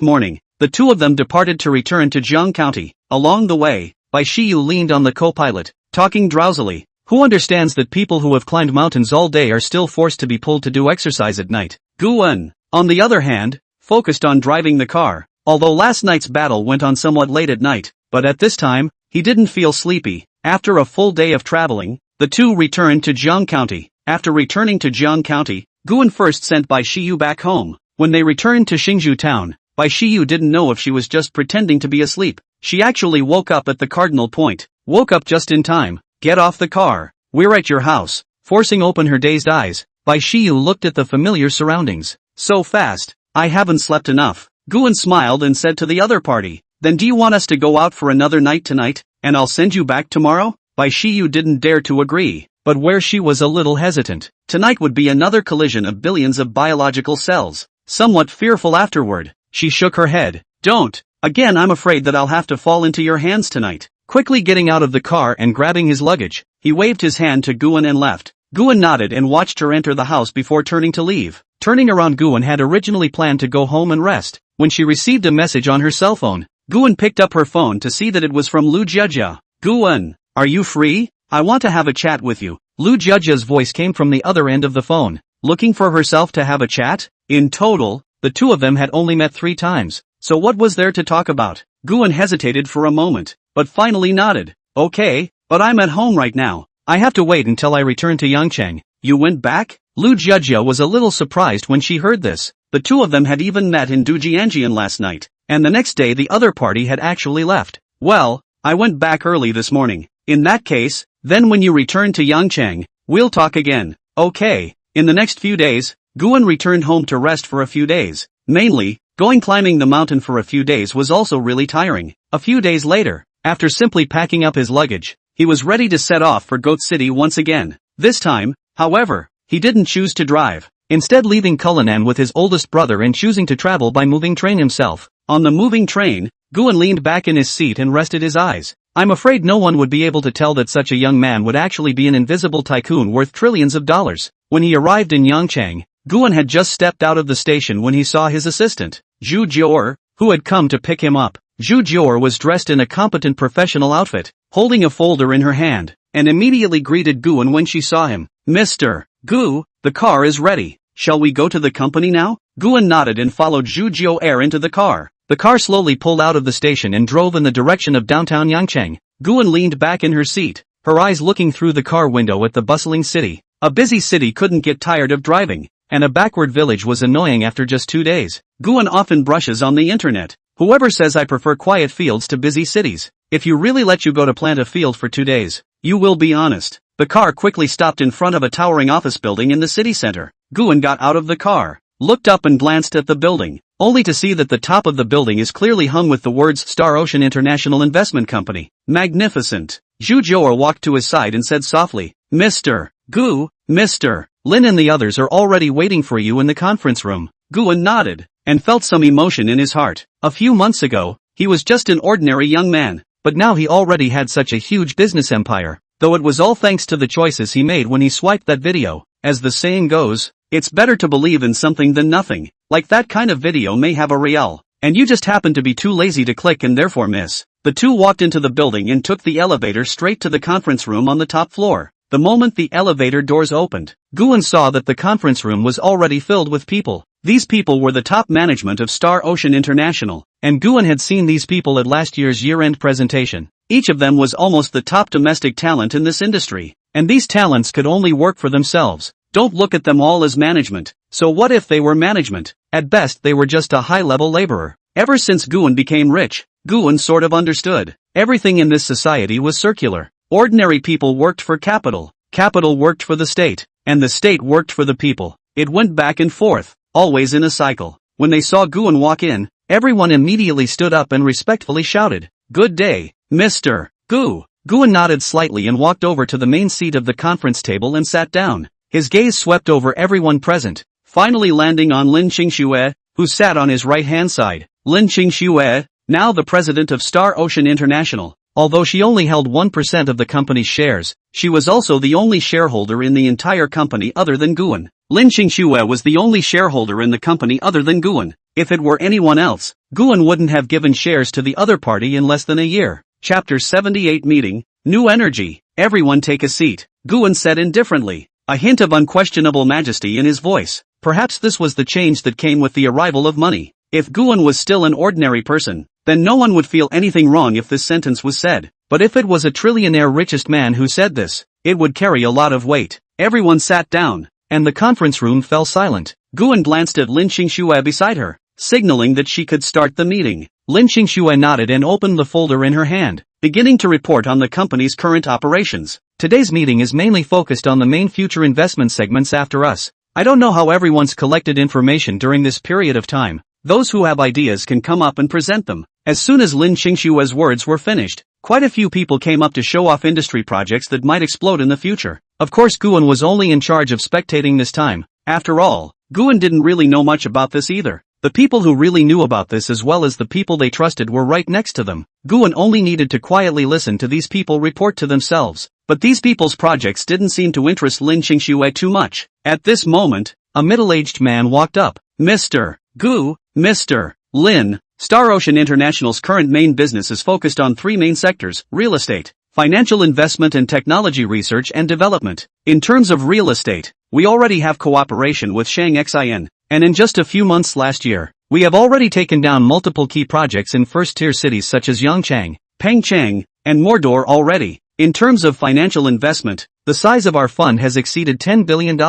Speaker 1: morning, the two of them departed to return to Jiang County. Along the way, Bai Shiyu leaned on the co-pilot, talking drowsily. Who understands that people who have climbed mountains all day are still forced to be pulled to do exercise at night? Guan, on the other hand, focused on driving the car. Although last night's battle went on somewhat late at night, but at this time, he didn't feel sleepy. After a full day of traveling, the two returned to Jiang County. After returning to Jiang County, Guan first sent Bai Shiyu back home. When they returned to Xingzhou town, Bai Shiyu didn't know if she was just pretending to be asleep. She actually woke up at the cardinal point. Woke up just in time. Get off the car. We're at your house. Forcing open her dazed eyes, Bai Shiyu looked at the familiar surroundings. So fast. I haven't slept enough. Guan smiled and said to the other party. Then do you want us to go out for another night tonight, and I'll send you back tomorrow? Bai Shiyu didn't dare to agree, but where she was a little hesitant. Tonight would be another collision of billions of biological cells. Somewhat fearful afterward, she shook her head. Don't. Again, I'm afraid that I'll have to fall into your hands tonight. Quickly getting out of the car and grabbing his luggage, he waved his hand to Guan and left. Guan nodded and watched her enter the house before turning to leave. Turning around, Guan had originally planned to go home and rest. When she received a message on her cell phone, Guan picked up her phone to see that it was from Lu Jiajia. Guan, are you free? I want to have a chat with you. Lu Jiajia's voice came from the other end of the phone. Looking for herself to have a chat? In total, the two of them had only met 3 times. So what was there to talk about? Guan hesitated for a moment, but finally nodded. Okay, but I'm at home right now. I have to wait until I return to Yangcheng. You went back? Lu Jiajia was a little surprised when she heard this. The two of them had even met in Dujianjian last night, and the next day the other party had actually left. Well, I went back early this morning. In that case, then when you return to Yangcheng, we'll talk again. Okay. In the next few days, Guan returned home to rest for a few days. Mainly, going climbing the mountain for a few days was also really tiring. A few days later, after simply packing up his luggage, he was ready to set off for Goat City once again. This time, however, he didn't choose to drive, instead leaving Cullinan with his oldest brother and choosing to travel by moving train himself. On the moving train, Guan leaned back in his seat and rested his eyes. I'm afraid no one would be able to tell that such a young man would actually be an invisible tycoon worth trillions of dollars. When he arrived in Yangcheng, Guan had just stepped out of the station when he saw his assistant, Zhu Jior, who had come to pick him up. Zhu Jior was dressed in a competent professional outfit, holding a folder in her hand, and immediately greeted Guan when she saw him. Mr. Gu, the car is ready. Shall we go to the company now? Guan nodded and followed Zhu Jior into the car. The car slowly pulled out of the station and drove in the direction of downtown Yangcheng. Guan leaned back in her seat, her eyes looking through the car window at the bustling city. A busy city couldn't get tired of driving, and a backward village was annoying after just 2 days. Guan often brushes on the internet. Whoever says I prefer quiet fields to busy cities. If you really let you go to plant a field for 2 days, you will be honest. The car quickly stopped in front of a towering office building in the city center. Guan got out of the car, looked up and glanced at the building, only to see that the top of the building is clearly hung with the words Star Ocean International Investment Company. Magnificent. Zhu Jior walked to his side and said softly, Mr. Gu, Mr. Lin and the others are already waiting for you in the conference room. Guan nodded, and felt some emotion in his heart. A few months ago, he was just an ordinary young man, but now he already had such a huge business empire, though it was all thanks to the choices he made when he swiped that video. As the saying goes, it's better to believe in something than nothing. Like that kind of video may have a real, and you just happen to be too lazy to click and therefore miss. The two walked into the building and took the elevator straight to the conference room on the top floor. the moment the elevator doors opened, Guan saw that the conference room was already filled with people. These people were the top management of Star Ocean International, and Guan had seen these people at last year's year-end presentation. Each of them was almost the top domestic talent in this industry, and these talents could only work for themselves. Don't look at them all as management. So what if they were management? At best they were just a high-level laborer. Ever since Guan became rich, Guan sort of understood. Everything in this society was circular. Ordinary people worked for capital, capital worked for the state, and the state worked for the people. It went back and forth, always in a cycle. When they saw Guan walk in, everyone immediately stood up and respectfully shouted, "Good day, Mr. Gu." Guan nodded slightly and walked over to the main seat of the conference table and sat down. His gaze swept over everyone present, finally landing on Lin Qingxue, who sat on his right-hand side. Lin Qingxue, now the president of Star Ocean International. Although she only held 1% of the company's shares, she was also the only shareholder in the entire company other than Guan. Lin Qingxue was the only shareholder in the company other than Guan. If it were anyone else, Guan wouldn't have given shares to the other party in less than a year. Chapter 78 Meeting, New Energy. Everyone take a seat, Guan said indifferently, a hint of unquestionable majesty in his voice. Perhaps this was the change that came with the arrival of money. If Guan was still an ordinary person, then no one would feel anything wrong if this sentence was said. But if it was a trillionaire richest man who said this, it would carry a lot of weight. Everyone sat down, and the conference room fell silent. Guan glanced at Lin Qingxue beside her, signaling that she could start the meeting. Lin Qingxue nodded and opened the folder in her hand, beginning to report on the company's current operations. Today's meeting is mainly focused on the main future investment segments after us. I don't know how everyone's collected information during this period of time. Those who have ideas can come up and present them. As soon as Lin Qingxue's words were finished, quite a few people came up to show off industry projects that might explode in the future. Of course Guan was only in charge of spectating this time. After all, Guan didn't really know much about this either. The people who really knew about this as well as the people they trusted were right next to them. Guan only needed to quietly listen to these people report to themselves. But these people's projects didn't seem to interest Lin Qingxue too much. At this moment, a middle-aged man walked up. Mr. Gu, Mr. Lin, Star Ocean International's current main business is focused on three main sectors: real estate, financial investment and technology research and development. In terms of real estate, we already have cooperation with Shang-Xin, and in just a few months last year, we have already taken down multiple key projects in first-tier cities such as Yangchang, Pengcheng, and Mordor already. In terms of financial investment, the size of our fund has exceeded $10 billion,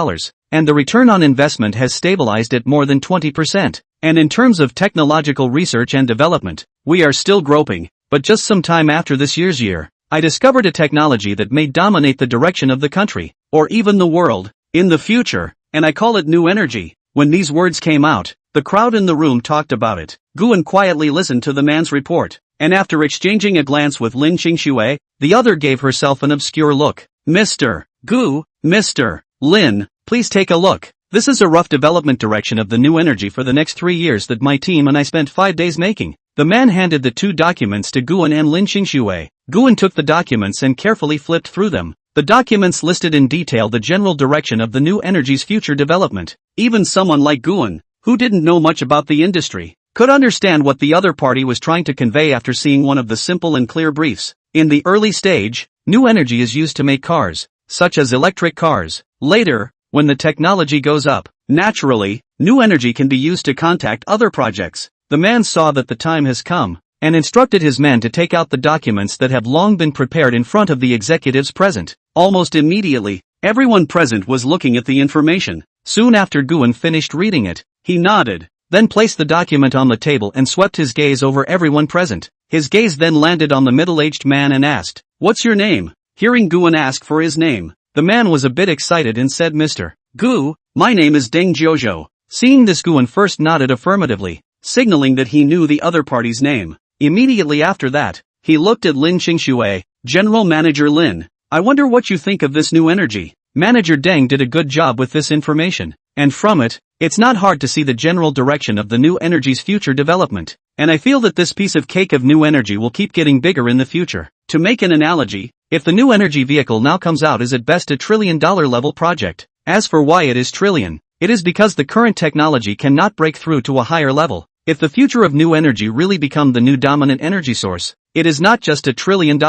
Speaker 1: and the return on investment has stabilized at more than 20%. And in terms of technological research and development, we are still groping, but just some time after this year's year, I discovered a technology that may dominate the direction of the country, or even the world, in the future, and I call it new energy. When these words came out, the crowd in the room talked about it. Guan quietly listened to the man's report, and after exchanging a glance with Lin Qingxue, the other gave herself an obscure look. Mr. Gu, Mr. Lin, please take a look. This is a rough development direction of the new energy for the next 3 years that my team and I spent 5 days making. The man handed the two documents to Guan and Lin Qingxue. Guan took the documents and carefully flipped through them. The documents listed in detail the general direction of the new energy's future development. Even someone like Guan, who didn't know much about the industry, could understand what the other party was trying to convey after seeing one of the simple and clear briefs. In the early stage, new energy is used to make cars, such as electric cars. Later, when the technology goes up, naturally, new energy can be used to contact other projects. The man saw that the time has come, and instructed his men to take out the documents that have long been prepared in front of the executives present. Almost immediately, everyone present was looking at the information. Soon after Guan finished reading it, he nodded, then placed the document on the table and swept his gaze over everyone present. His gaze then landed on the middle-aged man and asked, "What's your name?" Hearing Guan ask for his name, the man was a bit excited and said, "Mr. Gu, my name is Deng Jiuzhou." Seeing this, Guan first nodded affirmatively, signaling that he knew the other party's name. Immediately after that, he looked at Lin Qingxue. "General Manager Lin, I wonder what you think of this new energy." Manager Deng did a good job with this information, and from it, it's not hard to see the general direction of the new energy's future development. And I feel that this piece of cake of new energy will keep getting bigger in the future. To make an analogy, if the new energy vehicle now comes out is at best a $1 trillion level project. As for why it is trillion, it is because the current technology cannot break through to a higher level. If the future of new energy really become the new dominant energy source, it is not just $1 trillion,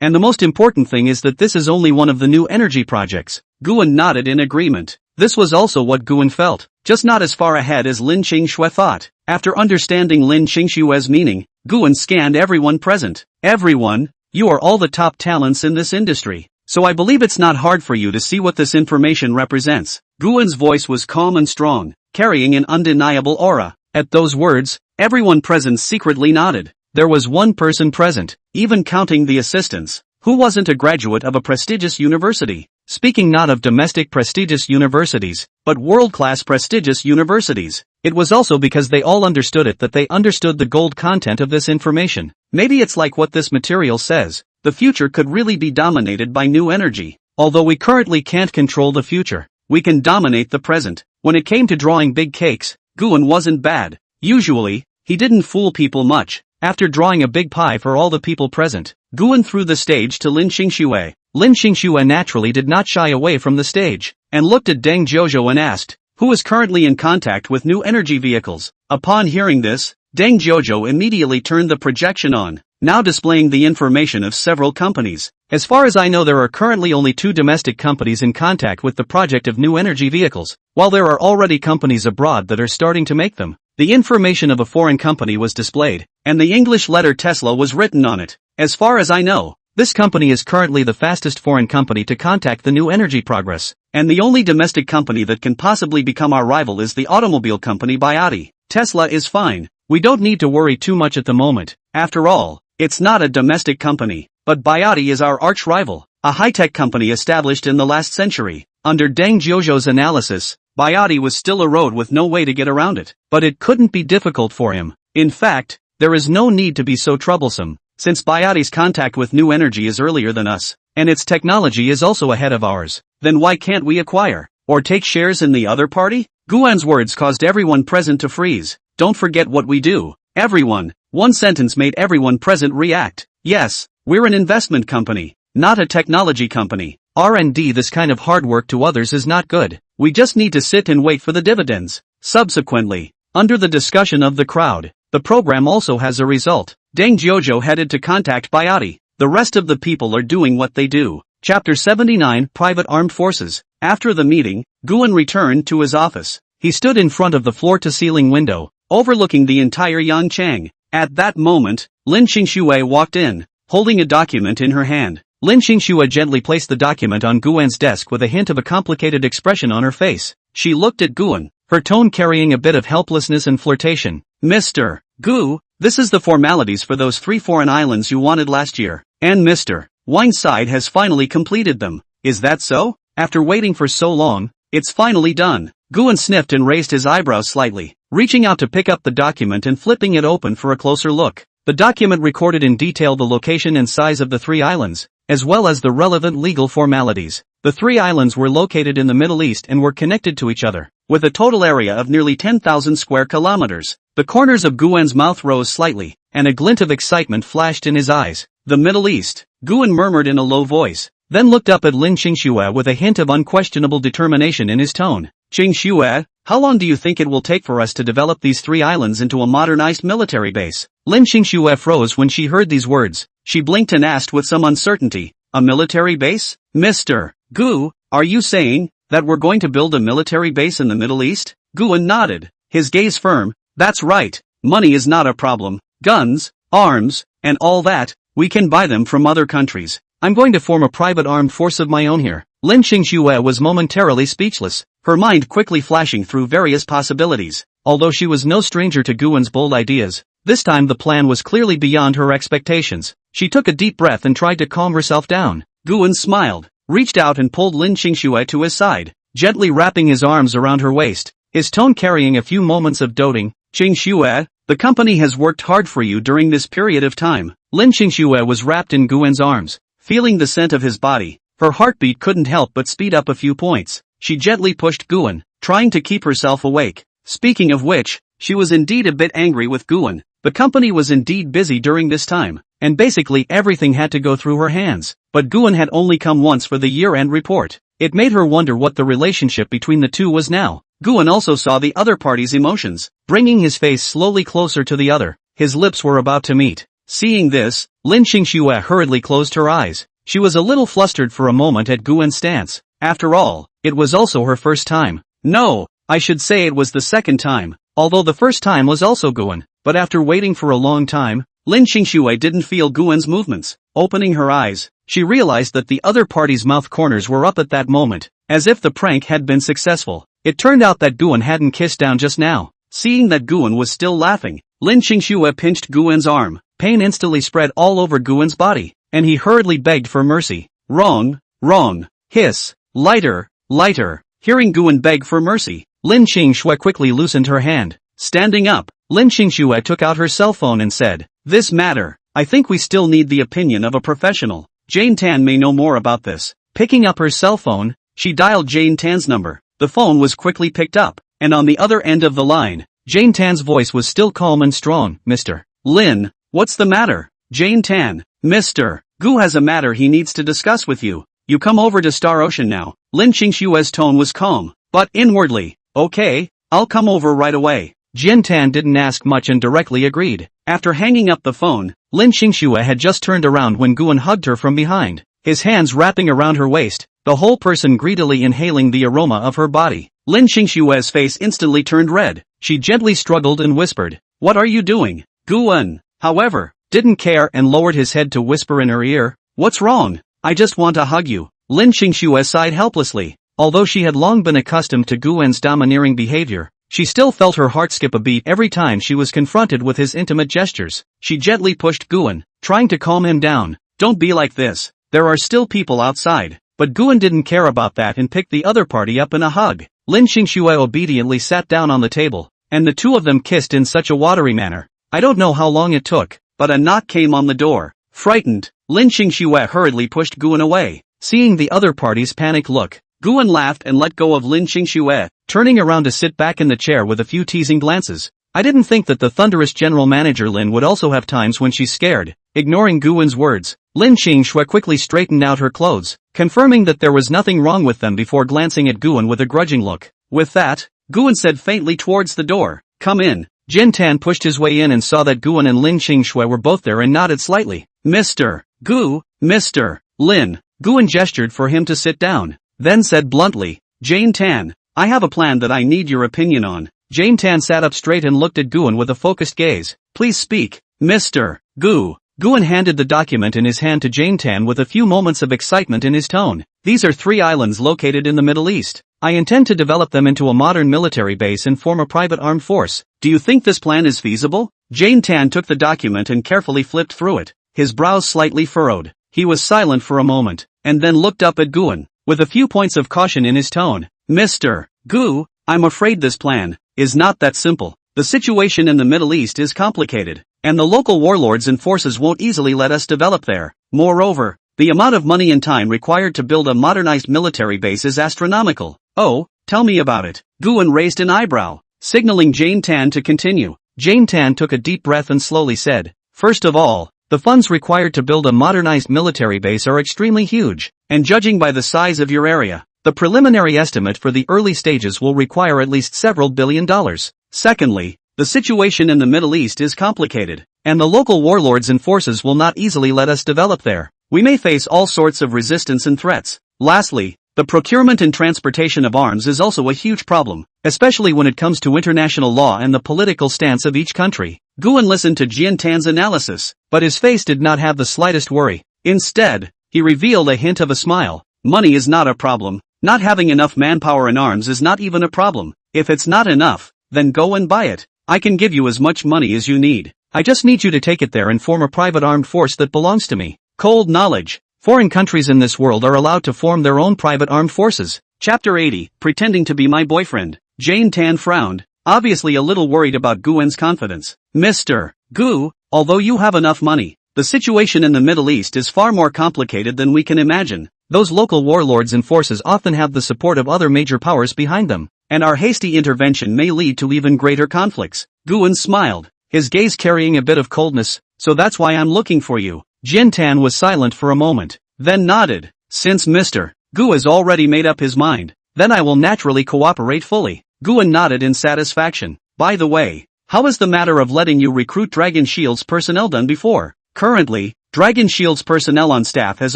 Speaker 1: And the most important thing is that this is only one of the new energy projects. Guan nodded in agreement. This was also what Guan felt, just not as far ahead as Lin Qingxue thought. After understanding Lin Qingxue's meaning, Guan scanned everyone present. Everyone, you are all the top talents in this industry. So I believe it's not hard for you to see what this information represents. Guan's voice was calm and strong, carrying an undeniable aura. At those words, everyone present secretly nodded. There was one person present, even counting the assistants, who wasn't a graduate of a prestigious university. Speaking not of domestic prestigious universities, but world-class prestigious universities. It was also because they all understood it that they understood the gold content of this information. Maybe it's like what this material says. The future could really be dominated by new energy. Although we currently can't control the future, we can dominate the present. When it came to drawing big cakes, Guan wasn't bad. Usually, he didn't fool people much. After drawing a big pie for all the people present, Guan threw the stage to Lin Qingxue. Lin Qingxue naturally did not shy away from the stage, and looked at Deng Zhozhou and asked, who is currently in contact with new energy vehicles. Upon hearing this, Deng Zhozhou immediately turned the projection on, now displaying the information of several companies. As far as I know, there are currently only 2 domestic companies in contact with the project of new energy vehicles, while there are already companies abroad that are starting to make them. The information of a foreign company was displayed, and the English letter Tesla was written on it. As far as I know, this company is currently the fastest foreign company to contact the new energy progress, and the only domestic company that can possibly become our rival is the automobile company Biotti. Tesla is fine. We don't need to worry too much at the moment. After all, it's not a domestic company, but Biotti is our arch-rival, a high-tech company established in the last century. Under Deng Zhozhou's analysis, Biotti was still a road with no way to get around it, but it couldn't be difficult for him. In fact, there is no need to be so troublesome, since Biotti's contact with new energy is earlier than us, and its technology is also ahead of ours. Then why can't we acquire, or take shares in the other party? Guan's words caused everyone present to freeze. Don't forget what we do. Everyone. One sentence made everyone present react. Yes, we're an investment company, not a technology company. R&D. This kind of hard work to others is not good. We just need to sit and wait for the dividends. Subsequently, under the discussion of the crowd, the program also has a result. Deng Zhozhou headed to contact Biotti. The rest of the people are doing what they do. Chapter 79 Private Armed Forces. After the meeting, Guan returned to his office. He stood in front of the floor-to-ceiling window, overlooking the entire Yangchang. At that moment, Lin Qingxue walked in, holding a document in her hand. Lin Qingxue gently placed the document on Guan's desk with a hint of a complicated expression on her face. She looked at Guan, her tone carrying a bit of helplessness and flirtation. Mr. Gu, this is the formalities for those 3 foreign islands you wanted last year. And Mr. Wine's side has finally completed them. Is that so? After waiting for so long, it's finally done. Guan sniffed and raised his eyebrows slightly, reaching out to pick up the document and flipping it open for a closer look. The document recorded in detail the location and size of the 3 islands, as well as the relevant legal formalities. The 3 islands were located in the Middle East and were connected to each other, with a total area of nearly 10,000 square kilometers. The corners of Guan's mouth rose slightly, and a glint of excitement flashed in his eyes. The Middle East, Guan murmured in a low voice, then looked up at Lin Qingxue with a hint of unquestionable determination in his tone. Qingxue, how long do you think it will take for us to develop these 3 islands into a modernized military base? Lin Qingxue froze when she heard these words. She blinked and asked with some uncertainty, a military base? Mr. Gu, are you saying that we're going to build a military base in the Middle East? Guan nodded, his gaze firm. That's right, money is not a problem. Guns, arms, and all that, we can buy them from other countries. I'm going to form a private armed force of my own here. Lin Qingxue was momentarily speechless, her mind quickly flashing through various possibilities. Although she was no stranger to Guan's bold ideas, this time the plan was clearly beyond her expectations. She took a deep breath and tried to calm herself down. Guan smiled, reached out and pulled Lin Qingxue to his side, gently wrapping his arms around her waist, his tone carrying a few moments of doting. Qingxue, the company has worked hard for you during this period of time. Lin Qingxue was wrapped in Guan's arms, feeling the scent of his body. Her heartbeat couldn't help but speed up a few points. She gently pushed Guan, trying to keep herself awake. Speaking of which, she was indeed a bit angry with Guan. The company was indeed busy during this time, and basically everything had to go through her hands. But Guan had only come once for the year-end report. It made her wonder what the relationship between the two was now. Guan also saw the other party's emotions, bringing his face slowly closer to the other. His lips were about to meet. Seeing this, Lin Qingxue hurriedly closed her eyes. She was a little flustered for a moment at Guan's stance. After all, it was also her first time. No, I should say it was the second time, although the first time was also Guan. But after waiting for a long time, Lin Qingxue didn't feel Guan's movements. Opening her eyes, she realized that the other party's mouth corners were up at that moment, as if the prank had been successful. It turned out that Guan hadn't kissed down just now. Seeing that Guan was still laughing, Lin Qingxue pinched Guan's arm. Pain instantly spread all over Guan's body, and he hurriedly begged for mercy. Wrong, wrong, hiss, lighter, lighter. Hearing Guan beg for mercy, Lin Qingxue quickly loosened her hand. Standing up, Lin Qingxue took out her cell phone and said, "This matter, I think we still need the opinion of a professional. Jane Tan may know more about this." Picking up her cell phone, she dialed Jane Tan's number. The phone was quickly picked up, and on the other end of the line, Jane Tan's voice was still calm and strong. "Mr. Lin, what's the matter?" "Jane Tan, Mr. Gu has a matter he needs to discuss with you. You come over to Star Ocean now." Lin Qingxue's tone was calm, but inwardly, "Okay, I'll come over right away." Jin Tan didn't ask much and directly agreed. After hanging up the phone, Lin Qingxue had just turned around when Guan hugged her from behind, his hands wrapping around her waist, the whole person greedily inhaling the aroma of her body. Lin Qingxue's face instantly turned red. She gently struggled and whispered, "What are you doing?" Guan, however, didn't care and lowered his head to whisper in her ear, "What's wrong? I just want to hug you." Lin Qingxue sighed helplessly. Although she had long been accustomed to Guan's domineering behavior, she still felt her heart skip a beat every time she was confronted with his intimate gestures. She gently pushed Guan, trying to calm him down. "Don't be like this. There are still people outside." But Guan didn't care about that and picked the other party up in a hug. Lin Qingxue obediently sat down on the table, and the two of them kissed in such a watery manner. I don't know how long it took, but a knock came on the door. Frightened, Lin Qingxue hurriedly pushed Guan away. Seeing the other party's panicked look, Guan laughed and let go of Lin Qingxue, turning around to sit back in the chair with a few teasing glances. I didn't think that the thunderous general manager Lin would also have times when she's scared. Ignoring Guan's words, Lin Qingxue quickly straightened out her clothes, confirming that there was nothing wrong with them before glancing at Guan with a grudging look. With that, Guan said faintly towards the door, "Come in." Jin Tan pushed his way in and saw that Guan and Lin Qingxue were both there and nodded slightly. "Mr. Gu, Mr. Lin." Guan gestured for him to sit down, then said bluntly, "Jane Tan, I have a plan that I need your opinion on." Jane Tan sat up straight and looked at Guan with a focused gaze. "Please speak, Mr. Gu." Guan handed the document in his hand to Jane Tan with a few moments of excitement in his tone. "These are 3 islands located in the Middle East. I intend to develop them into a modern military base and form a private armed force. Do you think this plan is feasible?" Jane Tan took the document and carefully flipped through it, his brows slightly furrowed. He was silent for a moment, and then looked up at Guan, with a few points of caution in his tone. "Mr. Gu, I'm afraid this plan is not that simple. The situation in the Middle East is complicated, and the local warlords and forces won't easily let us develop there. Moreover, the amount of money and time required to build a modernized military base is astronomical." "Oh, tell me about it." Guan raised an eyebrow, signaling Jane Tan to continue. Jane Tan took a deep breath and slowly said, "First of all, the funds required to build a modernized military base are extremely huge, and judging by the size of your area, the preliminary estimate for the early stages will require at least several $billions. Secondly, the situation in the Middle East is complicated, and the local warlords and forces will not easily let us develop there. We may face all sorts of resistance and threats. Lastly, the procurement and transportation of arms is also a huge problem, especially when it comes to international law and the political stance of each country." Guan listened to Jin Tan's analysis, but his face did not have the slightest worry. Instead, he revealed a hint of a smile. "Money is not a problem. Not having enough manpower and arms is not even a problem. If it's not enough, then go and buy it. I can give you as much money as you need. I just need you to take it there and form a private armed force that belongs to me." Cold knowledge. Foreign countries in this world are allowed to form their own private armed forces. Chapter 80, Pretending to be my boyfriend. Jane Tan frowned, obviously a little worried about Guan's confidence. "Mr. Gu, although you have enough money, the situation in the Middle East is far more complicated than we can imagine. Those local warlords and forces often have the support of other major powers behind them, and our hasty intervention may lead to even greater conflicts." Guan smiled, his gaze carrying a bit of coldness. "So that's why I'm looking for you." Jin Tan was silent for a moment, then nodded. "Since Mr. Gu has already made up his mind, then I will naturally cooperate fully." Guan nodded in satisfaction. "By the way, how is the matter of letting you recruit Dragon Shield's personnel done before?" Currently, Dragon Shield's personnel on staff has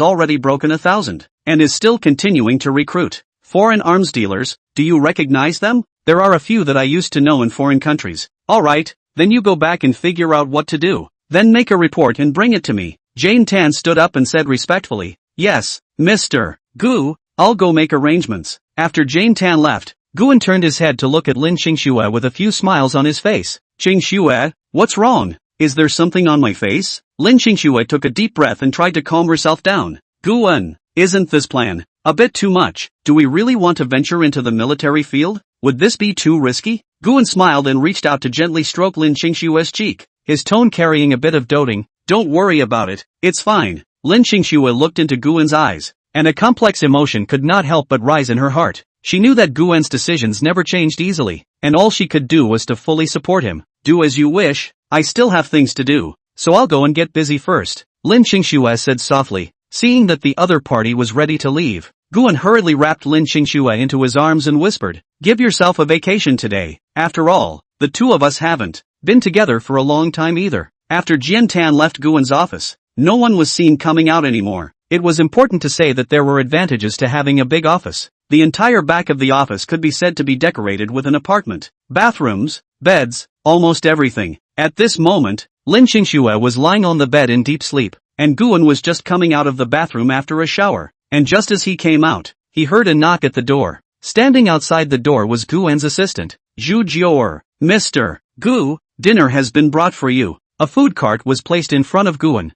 Speaker 1: already broken 1,000, and is still continuing to recruit. Foreign arms dealers, do you recognize them? There are a few that I used to know in foreign countries. Alright, then you go back and figure out what to do. Then make a report and bring it to me. Jane Tan stood up and said respectfully, yes, Mr. Gu, I'll go make arrangements. After Jane Tan left, Guan turned his head to look at Lin Qingxue with a few smiles on his face. Qingxue, what's wrong? Is there something on my face? Lin Qingxue took a deep breath and tried to calm herself down. Guan, isn't this plan a bit too much? Do we really want to venture into the military field? Would this be too risky? Guan smiled and reached out to gently stroke Lin Qingxue's cheek, his tone carrying a bit of doting. Don't worry about it, it's fine. Lin Qingxue looked into Guan's eyes, and a complex emotion could not help but rise in her heart. She knew that Guan's decisions never changed easily, and all she could do was to fully support him. Do as you wish, I still have things to do, so I'll go and get busy first, Lin Qingxue said softly. Seeing that the other party was ready to leave, Guan hurriedly wrapped Lin Qingxue into his arms and whispered, give yourself a vacation today. After all, the two of us haven't been together for a long time either. After Jian Tan left Guan's office, no one was seen coming out anymore. It was important to say that there were advantages to having a big office. The entire back of the office could be said to be decorated with an apartment, bathrooms, beds, almost everything. At this moment, Lin Qingxue was lying on the bed in deep sleep, and Guan was just coming out of the bathroom after a shower. And just as he came out, he heard a knock at the door. Standing outside the door was Guan's assistant, Zhu Jior. Mr. Gu, dinner has been brought for you. A food cart was placed in front of Guan.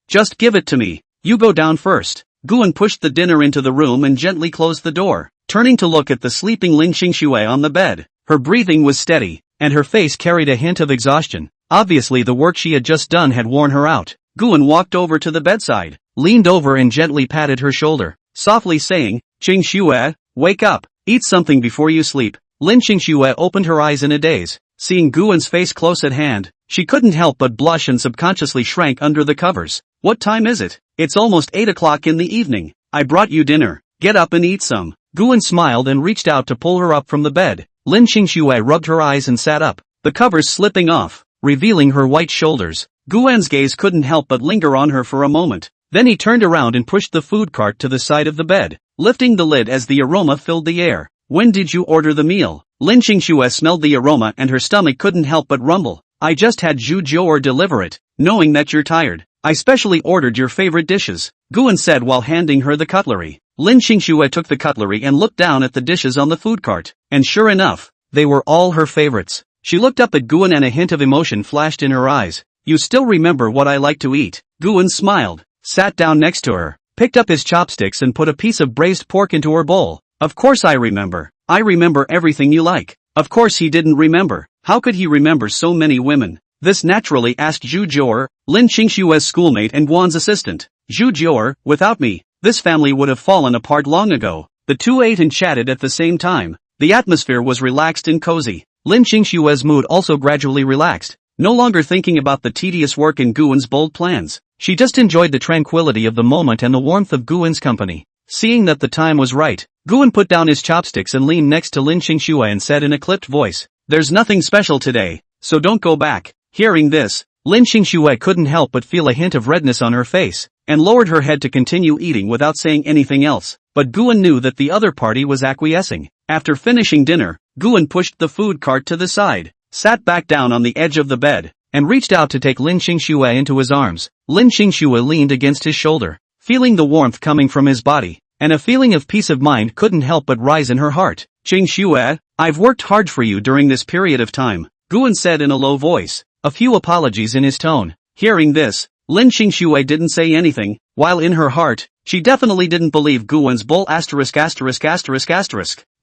Speaker 1: Just give it to me. You go down first. Guan pushed the dinner into the room and gently closed the door, turning to look at the sleeping Lin Qingxue on the bed. Her breathing was steady, and her face carried a hint of exhaustion. Obviously the work she had just done had worn her out. Guan walked over to the bedside, leaned over and gently patted her shoulder, softly saying, Qingxue, wake up, eat something before you sleep. Lin Qingxue opened her eyes in a daze. Seeing Guan's face close at hand, she couldn't help but blush and subconsciously shrank under the covers. What time is it? It's almost 8 o'clock in the evening. I brought you dinner. Get up and eat some. Guan smiled and reached out to pull her up from the bed. Lin Qingxue rubbed her eyes and sat up, the covers slipping off, revealing her white shoulders. Guan's gaze couldn't help but linger on her for a moment. Then he turned around and pushed the food cart to the side of the bed, lifting the lid as the aroma filled the air. When did you order the meal? Lin Qingxue smelled the aroma and her stomach couldn't help but rumble. I just had Zhu Jior deliver it, knowing that you're tired. I specially ordered your favorite dishes, Guan said while handing her the cutlery. Lin Qingxue took the cutlery and looked down at the dishes on the food cart, and sure enough, they were all her favorites. She looked up at Guan and a hint of emotion flashed in her eyes. You still remember what I like to eat? Guan smiled, sat down next to her, picked up his chopsticks and put a piece of braised pork into her bowl. Of course I remember. I remember everything you like. Of course he didn't remember. How could he remember so many women? This naturally asked Zhu Jior, Lin Qingxue's schoolmate and Guan's assistant. Zhu Jior, without me, this family would have fallen apart long ago. The two ate and chatted at the same time. The atmosphere was relaxed and cozy. Lin Qingxue's mood also gradually relaxed, no longer thinking about the tedious work and Guan's bold plans. She just enjoyed the tranquility of the moment and the warmth of Guan's company. Seeing that the time was right, Guan put down his chopsticks and leaned next to Lin Qingxue and said in a clipped voice, there's nothing special today, so don't go back. Hearing this, Lin Qingxue couldn't help but feel a hint of redness on her face, and lowered her head to continue eating without saying anything else. But Guan knew that the other party was acquiescing. After finishing dinner, Guan pushed the food cart to the side, sat back down on the edge of the bed, and reached out to take Lin Qingxue into his arms. Lin Qingxue leaned against his shoulder, feeling the warmth coming from his body, and a feeling of peace of mind couldn't help but rise in her heart. Qingxue, I've worked hard for you during this period of time, Guan said in a low voice, a few apologies in his tone. Hearing this, Lin Qingxue didn't say anything, while in her heart, she definitely didn't believe Guan's bull asterisk.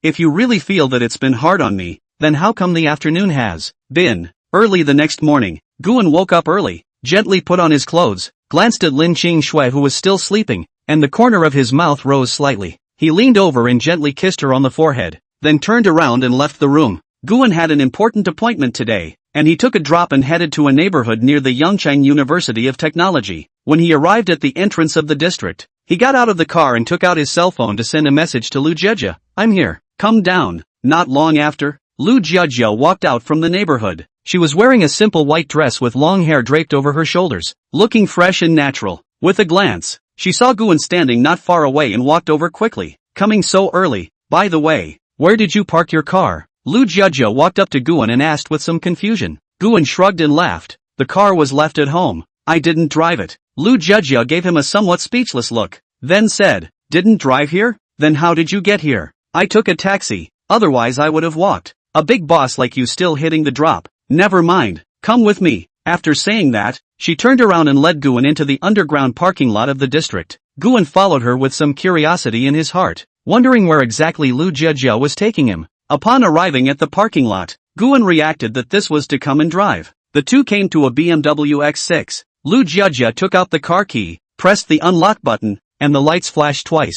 Speaker 1: If you really feel that it's been hard on me, then how come the afternoon has been? Early the next morning, Guan woke up early, gently put on his clothes, glanced at Lin Qingxue who was still sleeping, and the corner of his mouth rose slightly. He leaned over and gently kissed her on the forehead, then turned around and left the room. Guan had an important appointment today, and he took a drop and headed to a neighborhood near the Yangchang University of Technology. When he arrived at the entrance of the district, he got out of the car and took out his cell phone to send a message to Lu Jieja. I'm here. Come down. Not long after, Lu Jieja walked out from the neighborhood. She was wearing a simple white dress with long hair draped over her shoulders, looking fresh and natural. With a glance, she saw Guan standing not far away and walked over quickly. Coming so early, by the way, where did you park your car? Lu Jiajia walked up to Guan and asked with some confusion. Guan shrugged and laughed. The car was left at home. I didn't drive it. Lu Jiajia gave him a somewhat speechless look, then said, didn't drive here? Then how did you get here? I took a taxi, otherwise I would have walked. A big boss like you still hitting the drop. Never mind, come with me. After saying that, she turned around and led Guan into the underground parking lot of the district. Guan followed her with some curiosity in his heart, wondering where exactly Lu Jiajia was taking him. Upon arriving at the parking lot, Guan reacted that this was to come and drive. The two came to a BMW X6. Lu Jiajia took out the car key, pressed the unlock button, and the lights flashed twice.